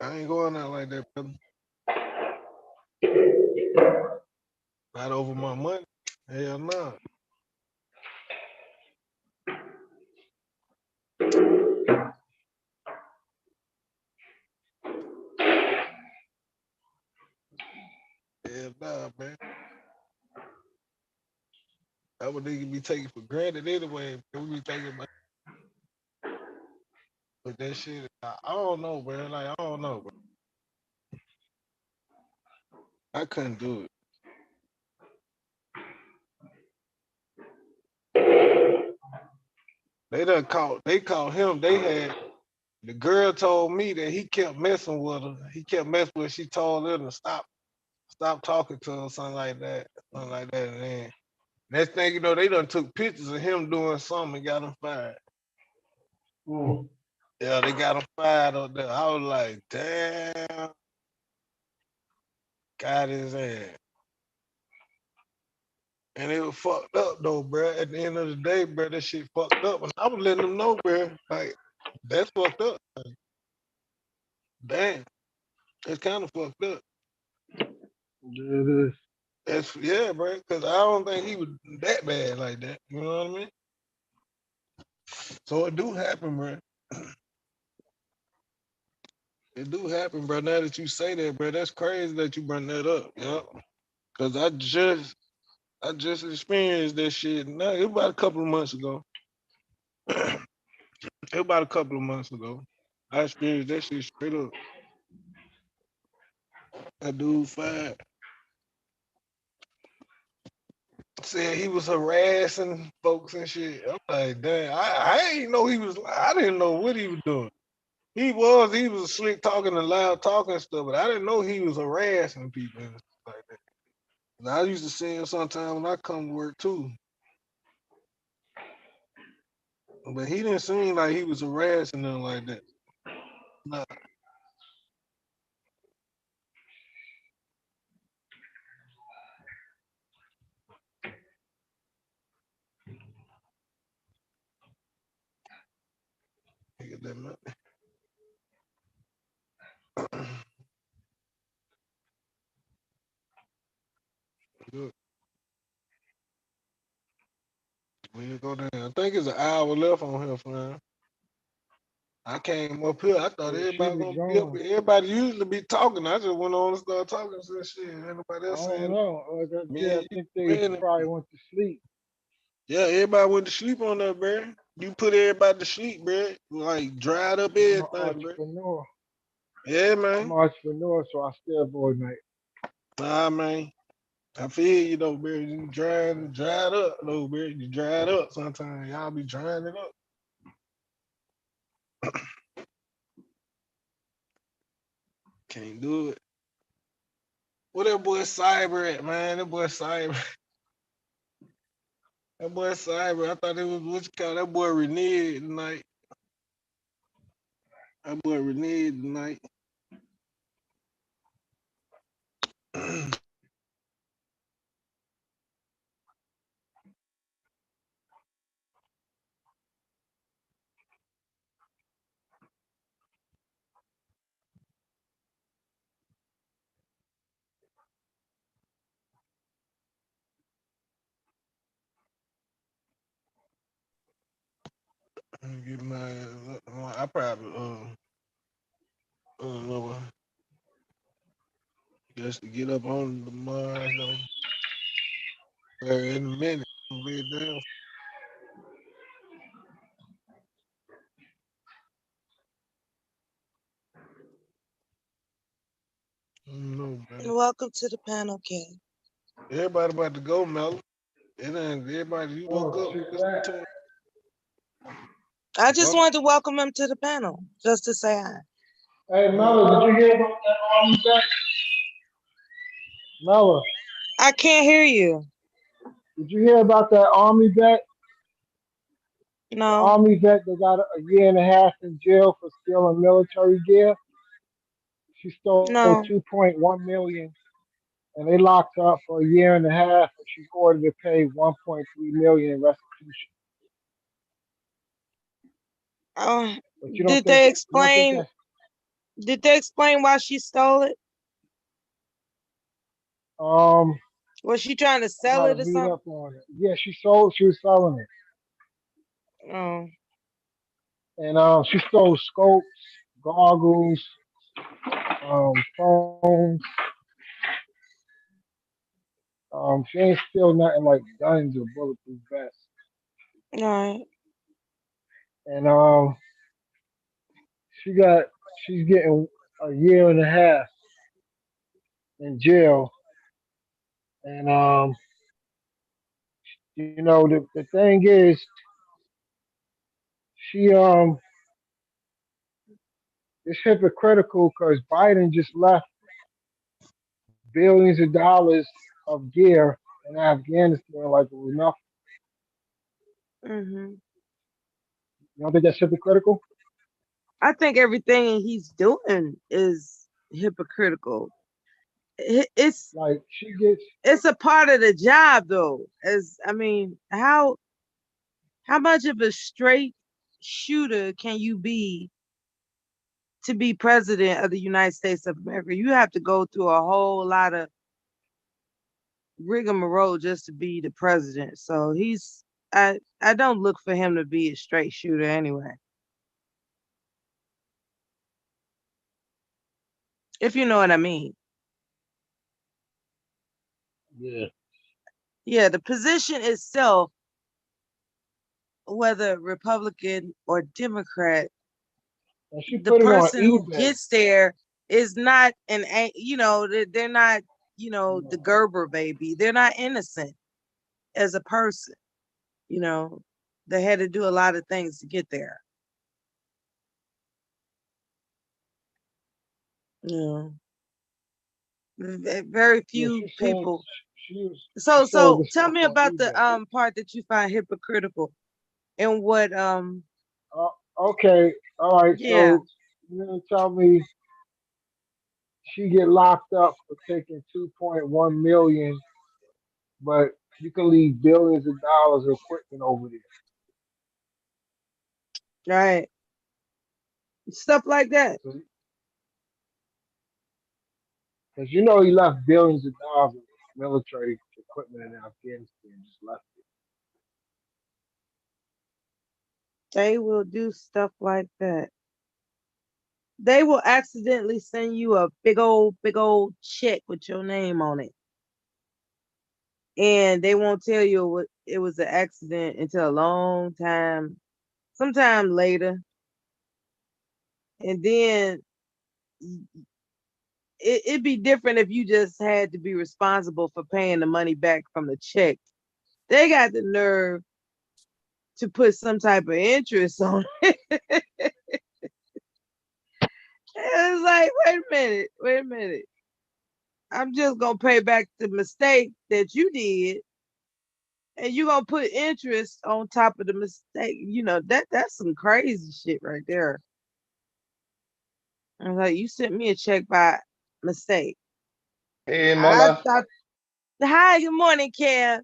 I ain't going out like that, brother. Not over my money. Hell no. Hell nah, man. That would nigga be taken for granted anyway. We be thinking about but that shit. I don't know, bro. Like I don't know, bro. I couldn't do it. They caught him. They had the girl told me that he kept messing with her. He kept messing with her. She told her to stop talking to her, something like that. Something like that. And then next thing you know, they done took pictures of him doing something and got him fired. Yeah, they got him fired up there. I was like, damn. Got his ass. And it was fucked up though, bro. At the end of the day, bro, that shit fucked up. And I was letting them know, bro, like, that's fucked up. Like, damn. It's kind of fucked up. Yeah, it is. Yeah, bro, because I don't think he was that bad like that. You know what I mean? So it do happen, bro. It do happen, bro. Now that you say that, bro, that's crazy that you bring that up. Yeah. Cause I just experienced that shit. No, it was about a couple of months ago. It was about a couple of months ago. I experienced that shit straight up. That dude fired. Said he was harassing folks and shit. I'm like, damn, I ain't know he was. I didn't know what he was doing. He was slick talking and loud talking and stuff, but I didn't know he was harassing people and stuff like that. And I used to see him sometimes when I come to work too. But he didn't seem like he was harassing them like that. Nah. Get that money. Good. We'll go down. I think it's an hour left on here, fam. I came up here. I thought Yeah, she everybody be gonna be up. gone. Everybody usually be talking. I just went on and started talking. Said shit. Ain't nobody I else don't saying. know. Me Yeah, I and you, think they man. probably went to sleep. Yeah, everybody went to sleep on that, bro. You put everybody to sleep, bro. Like dried up I'm an everything, bro. entrepreneur. Yeah, I'm man. an entrepreneur, so I stay up all night. Nah, man. I feel you though, bro. You dried up, though, bro. You dried up sometimes. Y'all be drying it up. Can't do it. Where that boy Cyber at, man? That boy Cyber. That boy Cyber. I thought it was what you call that boy Renee tonight. That boy Renee tonight. Get my, I probably know, just to get up on the mind, in a minute. Lay it down. No, man. Welcome to the panel, King. Everybody about to go, Mel. It ain't everybody. You woke up. Listen to it. I just wanted to welcome him to the panel, just to say hi. Hey, Mella, did you hear about that army vet? Mella, I can't hear you. did you hear about that army vet? The No. army vet that got a year and a half in jail for stealing military gear. She stole No. 2.1 million, and they locked her up for a year and a half, and she's ordered to pay 1.3 million in restitution. But you don't Did think they that, you don't think explain? that's, Did they explain why she stole it? Was she trying to I sell gotta it or read something? up on it. Yeah, she was selling it. Oh. And she stole scopes, goggles, phones. She ain't steal nothing like guns or bulletproof vests. All right. And she's getting a year and a half in jail. And the thing is, she it's hypocritical because Biden just left billions of dollars of gear in Afghanistan like it was nothing. Mm-hmm. You don't think that's hypocritical? I think everything he's doing is hypocritical. It's like she gets. It's a part of the job, though. How much of a straight shooter can you be to be president of the United States of America? You have to go through a whole lot of rigmarole just to be the president. So I don't look for him to be a straight shooter anyway. If you know what I mean. Yeah. Yeah, the position itself, whether Republican or Democrat, the person who gets there is not they're not, the Gerber baby. They're not innocent as a person. They had to do a lot of things to get there. Yeah. Very few people. So tell me about the part that you find hypocritical and what Okay, all right. Yeah. So you're gonna tell me she get locked up for taking 2.1 million, but you can leave billions of dollars of equipment over there. Right. Stuff like that. Because he left billions of dollars of military equipment in Afghanistan, just left it. They will do stuff like that. They will accidentally send you a big old check with your name on it. And they won't tell you it was an accident until a long time, sometime later. And then it'd be different if you just had to be responsible for paying the money back from the check. They got the nerve to put some type of interest on it. It's like, wait a minute. I'm just gonna pay back the mistake that you did, and you gonna put interest on top of the mistake. You know, that's some crazy shit right there. I'm like, you sent me a check by mistake. Hey, I Mama. thought, hi, good morning, Kev.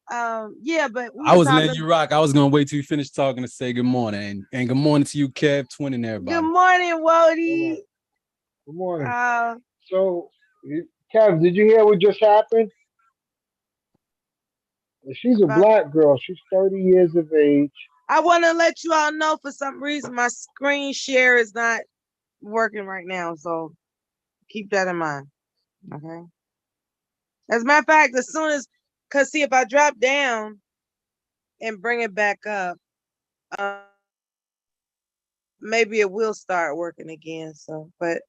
Yeah, but we I were was letting talking. you rock. I was gonna wait till you finish talking to say good morning, and good morning to you, Kev, Twin, and everybody. Good morning, Wody. Good morning. So, Kev, did you hear what just happened? She's a black girl. She's 30 years of age. I want to let you all know, for some reason my screen share is not working right now, so keep that in mind. Okay. As a matter of fact, as soon as, cause see, if I drop down and bring it back up, maybe it will start working again. So, but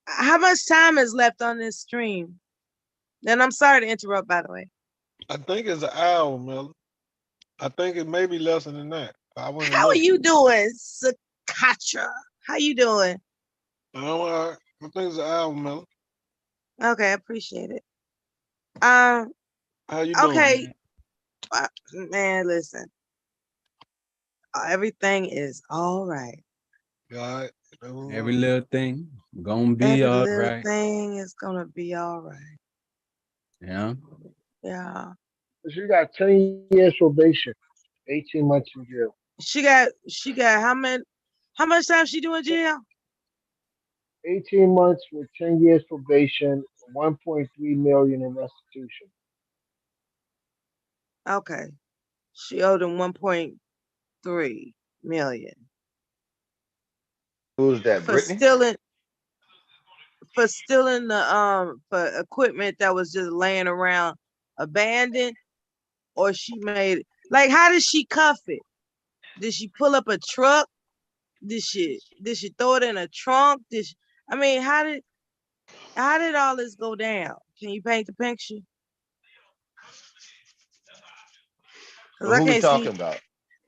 how much time is left on this stream? And I'm sorry to interrupt, by the way. I think it's an hour, Miller. I think it may be less than that. How are you doing, Sakatra? How you doing? I think it's an hour, Miller. Okay, I appreciate it. How you doing? Okay, man, listen. Everything is all right. God, every little thing gonna be Every all little right. thing is gonna be all right. Yeah. Yeah. She got 10 years probation, 18 months in jail. She got how much time she doing jail? 18 months with 10 years probation, 1.3 million in restitution. Okay. She owed him 1.3 million. Who's that? For Brittany? stealing the for equipment that was just laying around abandoned, or she made it. Like, how did she cuff it? Did she pull up a truck? Did she throw it in a trunk? I mean, how did all this go down? Can you paint the picture? Who I we can't talking see. about?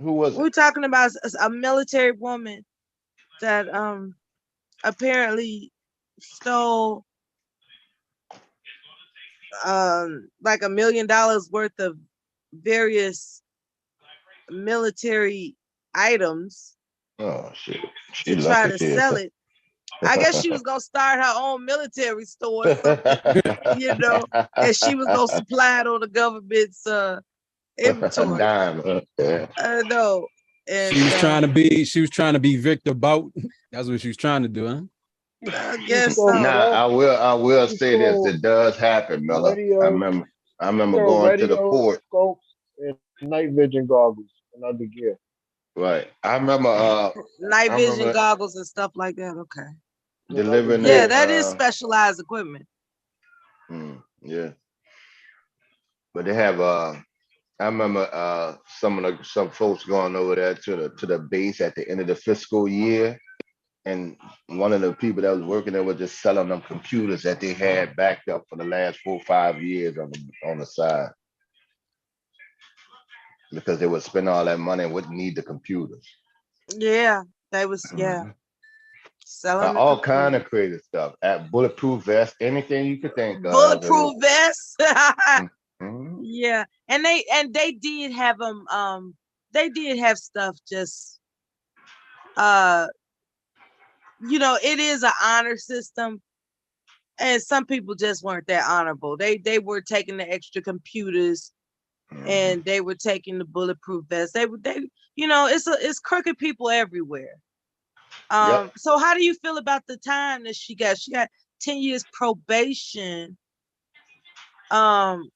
Who was it? We're talking about a military woman that apparently stole like $1 million worth of various military items. Oh shit! To try to sell it. I guess she was gonna start her own military store or something, you know, and she was gonna supply it on the government's inventory. I know. And She was trying to be Victor Bout. That's what she was trying to do, huh? I guess so. Nah, I will say this. It does happen, Miller. I remember going to the port. Scopes and night vision goggles and other gear. Right. I remember night vision goggles and stuff like that. Okay. Delivering that is specialized equipment. Yeah. But they have I remember some folks going over there to the base at the end of the fiscal year, and one of the people that was working there was just selling them computers that they had backed up for the last 4 or 5 years on the side, because they would spend all that money and wouldn't need the computers. Yeah, they was selling all kind of crazy stuff. At bulletproof vest, anything you could think of. Bulletproof vests. Yeah, and they did have them. They did have stuff just. You know, it is an honor system, and some people just weren't that honorable. They were taking the extra computers, and they were taking the bulletproof vests. They you know, it's crooked people everywhere. So how do you feel about the time that she got? She got 10 years probation. And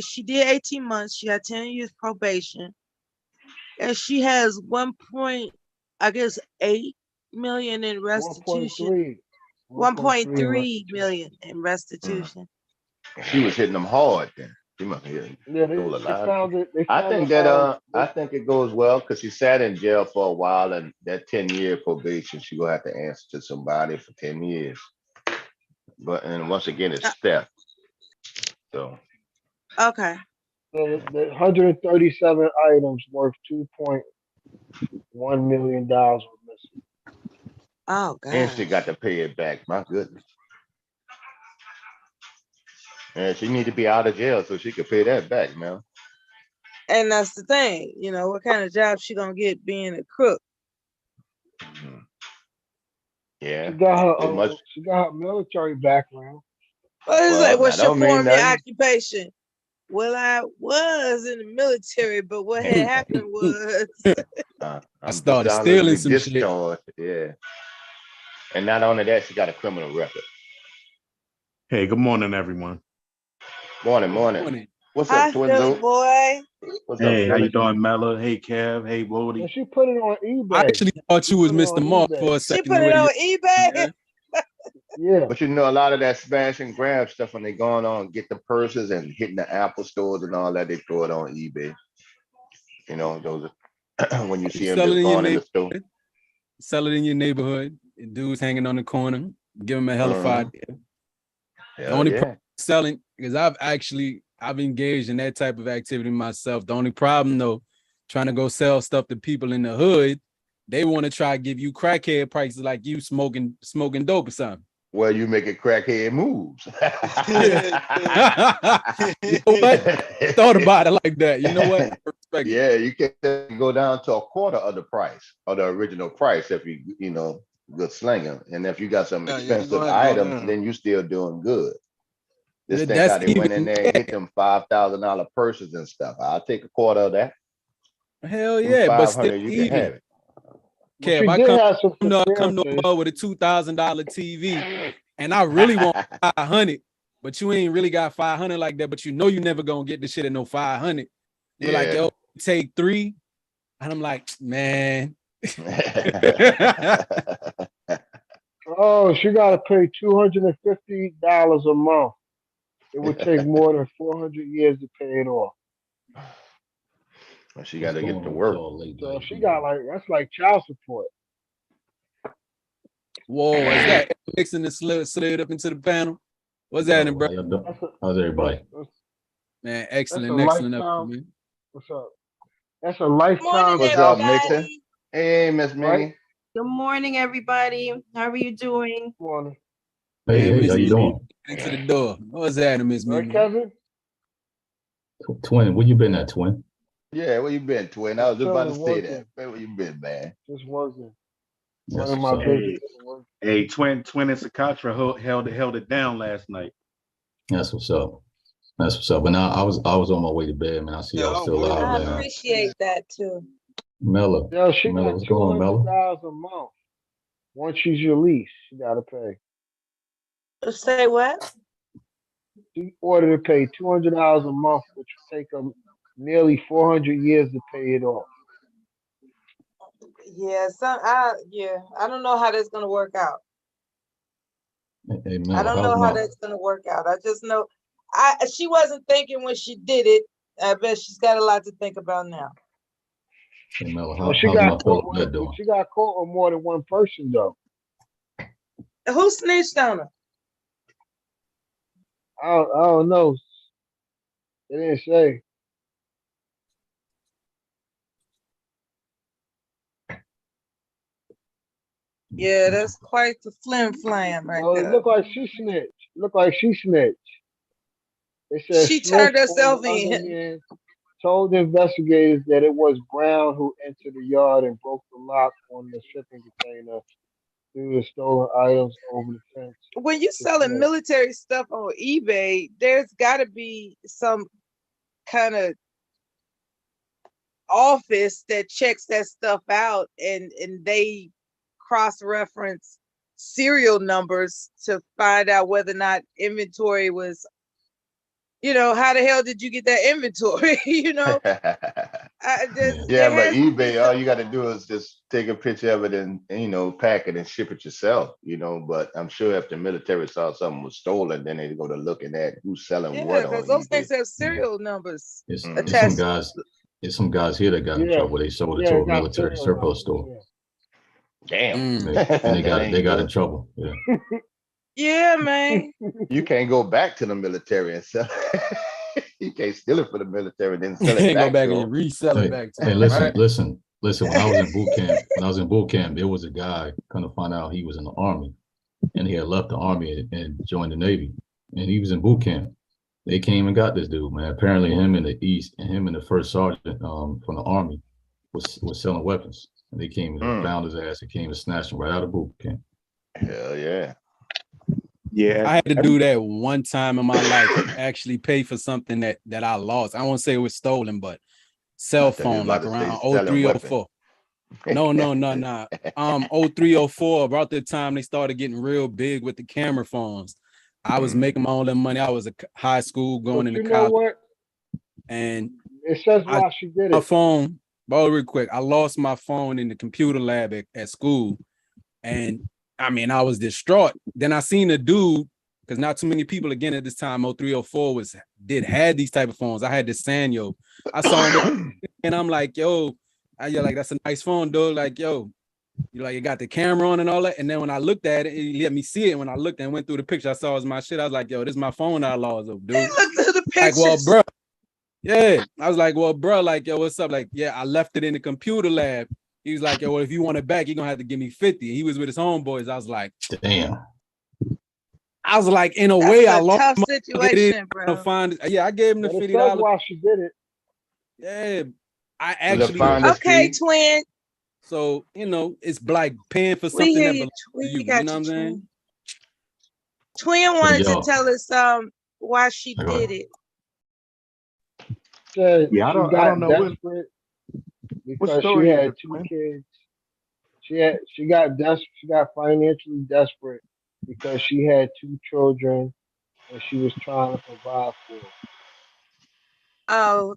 she did 18 months. She got 10 years probation, and she has 1.8 million in restitution. 1.3 million in restitution. She was hitting them hard then. She must have hit I think it goes well because she sat in jail for a while, and that 10-year probation, she gonna have to answer to somebody for 10 years. And once again, it's theft. So okay. The 137 items worth $2.1 million were missing. Oh God. And she got to pay it back. My goodness. And she need to be out of jail so she could pay that back, man. And that's the thing, you know, what kind of job she gonna get being a crook? Yeah. She got her military background. Well, it's like, what's your former nothing. occupation? Well, I was in the military, but what had happened was I started stealing some shit. Yeah. And not only that, she got a criminal record. Hey, good morning, everyone. Morning. What's Hi, up, Twin Philly boy. What's Hey, up, how Philly? you doing, Mello? Hey, Kev. Hey, Brody. And she put it on eBay. I actually thought you was Mr. Mark for a She second. put it on eBay. Yeah. But you know, a lot of that smash and grab stuff when they going on, get the purses and hitting the Apple stores and all that, they throw it on eBay. You know, those when you see them just going in the store. Sell it in your neighborhood. Dudes hanging on the corner. Give them a hell of a idea. The only problem selling, because I've engaged in that type of activity myself. The only problem though, trying to go sell stuff to people in the hood, they want to try to give you crackhead prices like you smoking dope or something. Well, you make it crackhead moves. You know what? Thought about it like that. You know what? Yeah, you can go down to a quarter of the price or the original price if you know, good slinger. And if you got some expensive items, then you still doing good. Just think how they went in there and hit them $5,000 purses and stuff. I'll take a quarter of that. Hell yeah, but still you can have it. Okay, if I come to a with a $2,000 TV and I really want 500, but you ain't really got 500 like that, but you know you never gonna get the shit at no 500. You're like, yo, take 3. And I'm like, man. Oh, she got to pay $250 a month. It would take more than 400 years to pay it off. Well, she got to get to work. So she got that's like child support. Whoa, is that mixing the slid up into the panel? What's that, bro? How's everybody? Man, excellent episode, man. What's up? That's a lifetime. What's up, Mixer? Hey, Miss Minnie. Good morning, everybody. How are you doing? Morning. Hey, how you doing? Into the door. What's that, Miss Minnie? Kevin? Twin, where you been at, Twin? Yeah, where you been, Twin? I was just about to say that. Where you been, man? Just working. Yes, My business. Hey, Twin and Sakatra held it down last night. That's what's up. That's what's up. But now I was on my way to bed, man. I see y'all still live, I man. appreciate that too. Mello. Yo, she Mello, got what's going on, Mello? $200 a month. Once she's released, she got to pay. Say what? She ordered to pay $200 a month, which will take them nearly 400 years to pay it off. Yeah, I don't know how that's gonna work out. Hey, Mello, I don't know how that's gonna work out. I just know she wasn't thinking when she did it. I bet she's got a lot to think about now. Hey, Mello, Well, she got caught with more than one person though. Who snitched on her? I don't know. It didn't say. Yeah, that's quite the flim flam right Well, there. it looked like she snitched. They said She Smith, turned herself the other in. man, told investigators that it was Brown who entered the yard and broke the lock on the shipping container, threw the stolen items over the fence. When you're selling military stuff on eBay, there's got to be some kind of office that checks that stuff out, and they cross-reference serial numbers to find out whether or not inventory was, how the hell did you get that inventory? But eBay, all you got to do is just take a picture of it and pack it and ship it yourself. But I'm sure if the military saw something was stolen, then they go to looking at who's selling what on because those eBay. things have serial numbers There's attached. some guys here that got in trouble. They sold it to a military surplus store. Damn. And they got in trouble. Yeah. Yeah, man. You can't go back to the military and sell it. You can't steal it for the military and then sell You it can't go back back and resell it back to Hey, them, listen, right? listen. When I was in boot camp, there was a guy kind of find out he was in the army, and he had left the army and joined the Navy, and he was in boot camp. They came and got this dude, man. Apparently, him in the East and him and the first sergeant from the Army was selling weapons. And they came and found his ass and came and snatched him right out of boot camp. Hell yeah. Yeah, I had to do that one time in my life. Actually, pay for something that I lost. I won't say it was stolen, but cell phone, like around 0304. No. 0304. About the time they started getting real big with the camera phones. I was making my own little money. I was a high school going into college. What? And it says why she did it. My phone, bro, real quick. I lost my phone in the computer lab at school. And I mean, I was distraught. Then I seen a dude, because not too many people again at this time, 0304 had these type of phones. I had this Sanyo. I saw him and I'm like, yo, you're like, that's a nice phone, dude. Like, yo, you like, you got the camera on and all that. And then when I looked at it, he let me see it. When I looked and went through the picture, I saw it was my shit. I was like, yo, this is my phone I lost, dude. He looked through the pictures. Like, well, bro. Yeah. I was like, well, bro, like, yo, what's up? Like, yeah, I left it in the computer lab. He was like, yo, well, if you want it back, you're gonna have to give me 50. He was with his homeboys. I was like, damn. I was like, in a way, I lost tough my situation, bro. Yeah, I gave him the But it $50. says why she did it. Yeah, I actually. Okay, twin. So, you know, it's like paying for We something hear that you. belongs to We you. got You know what I'm you, saying? Twin wanted to y'all- tell us why she did it. Said Yeah, I she don't got know desperate because she story is had it, two twin? kids. She got financially desperate because she had two children and she was trying to provide for them. Oh,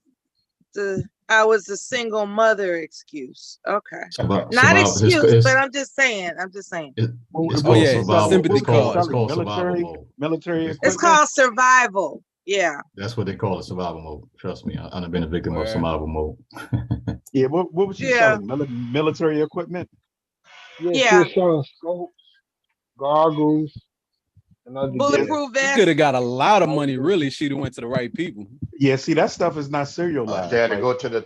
I was the single mother excuse. Okay. Not Survival. excuse, but I'm just saying. It's Oh, called yeah, survival. sympathy It's called call. survival mode. Military It's equipment. called survival. Yeah. That's what they call it, survival mode. Trust me, I've been a victim of survival mode. Yeah, what was she Yeah. selling? Military equipment. Yeah, she Yeah. was selling scopes, goggles, and other Bulletproof She vest. could have got a lot of money, really. She'd have went to the right people. Yeah, see, that stuff is not serialized. They had to go to the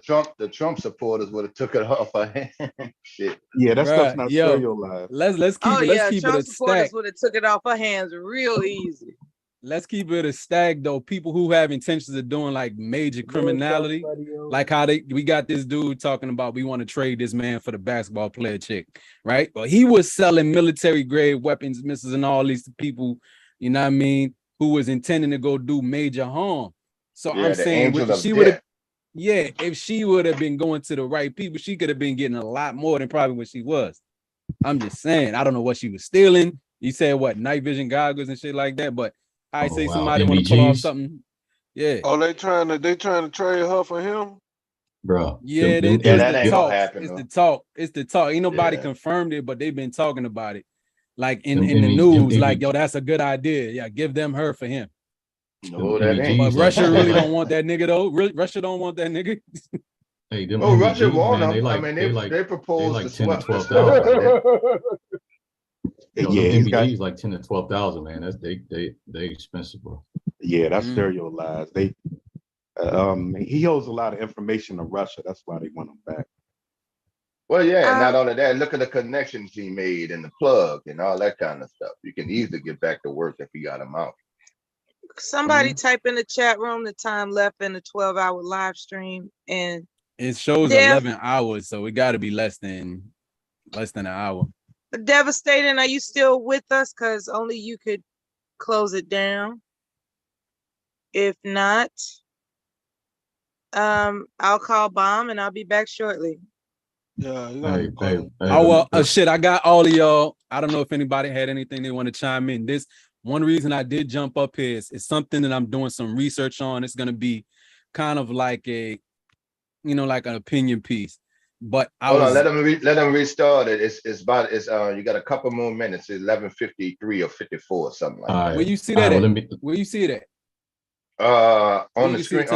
Trump supporters would have took it off her hand. Shit. Yeah, that stuff's Bruh, not yo, serialized. let's keep Oh it. Let's yeah, keep it Trump a supporters stack. would have took it off her hands real easy. Let's keep it a stack though. People who have intentions of doing like major criminality, like how we got this dude talking about we want to trade this man for the basketball player chick, right? Well, he was selling military grade weapons, missiles, and all these people, you know what I mean, who was intending to go do major harm. So Yeah, I'm the saying, angel of she would have, death. yeah, if she would have been going to the right people, she could have been getting a lot more than probably what she was. I'm just saying, I don't know what she was stealing. You said what, night vision goggles and shit like that, but I say somebody want to pull off something. Yeah. Oh, they trying to trade her for him? Bro. Yeah, that ain't gonna happen. It's though. the talk. It's the talk. Ain't nobody Yeah. confirmed it, but they've been talking about it. Like in Them the ME news, them like, ME yo, that's a good idea. Yeah, give them her for him. No, that ain't. But MEGs, Russia really like, don't want that nigga though. Russia don't want that nigga. hey, them Oh, Russia MEGs, want man, them. they like, I mean, they they proposed like to 10 to swap the 12,000. Yo, Yeah, them he's got- MEGs like 10 to 12,000, man. That's they expensive, bro. Yeah, that's serialized. They he holds a lot of information to Russia. That's why they want him back. Well, yeah, and not only that, look at the connections he made and the plug and all that kind of stuff. You can easily get back to work if you got him out. Somebody type in the chat room the time left in the 12-hour live stream, and It shows Dev- 11 hours, so it got to be less than an hour. Devastating. Are you still with us? Because only you could close it down. If not, I'll call Bomb and I'll be back shortly. Yeah, Oh well, shit. I got all of y'all. I don't know if anybody had anything they want to chime in. This one reason I did jump up here is something that I'm doing some research on. It's gonna be kind of like a, you know, like an opinion piece. But Hold on, let them restart it. It's about you got a couple more minutes. It's 11:53 or 54 or something like that. Where you see that at? Where you see it at? On the screen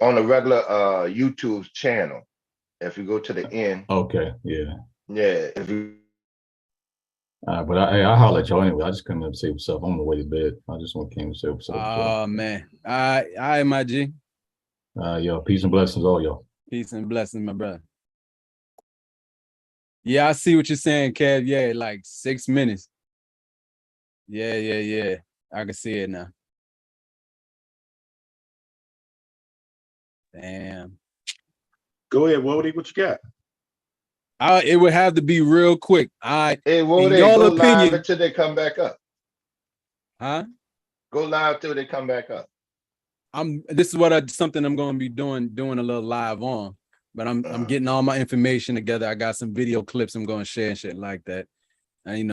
on the regular YouTube channel. If you go to the end. Okay, yeah. Yeah, if you but I'll holler at y'all anyway. I just couldn't up say what's up. I'm on the way to bed. I just want to came to say what's up. Oh man. All right, my G. Yo, peace and blessings, all y'all. Peace and blessings, my brother. Yeah, I see what you're saying, Kev. Yeah, like 6 minutes. Yeah. I can see it now. Damn. Go ahead, Woody. What you got? It would have to be real quick. Hey, well, in they your go live opinion, until they come back up. huh? Go live till they come back up. This is something I'm going to be doing a little live on. But I'm getting all my information together. I got some video clips I'm going to share and shit like that. And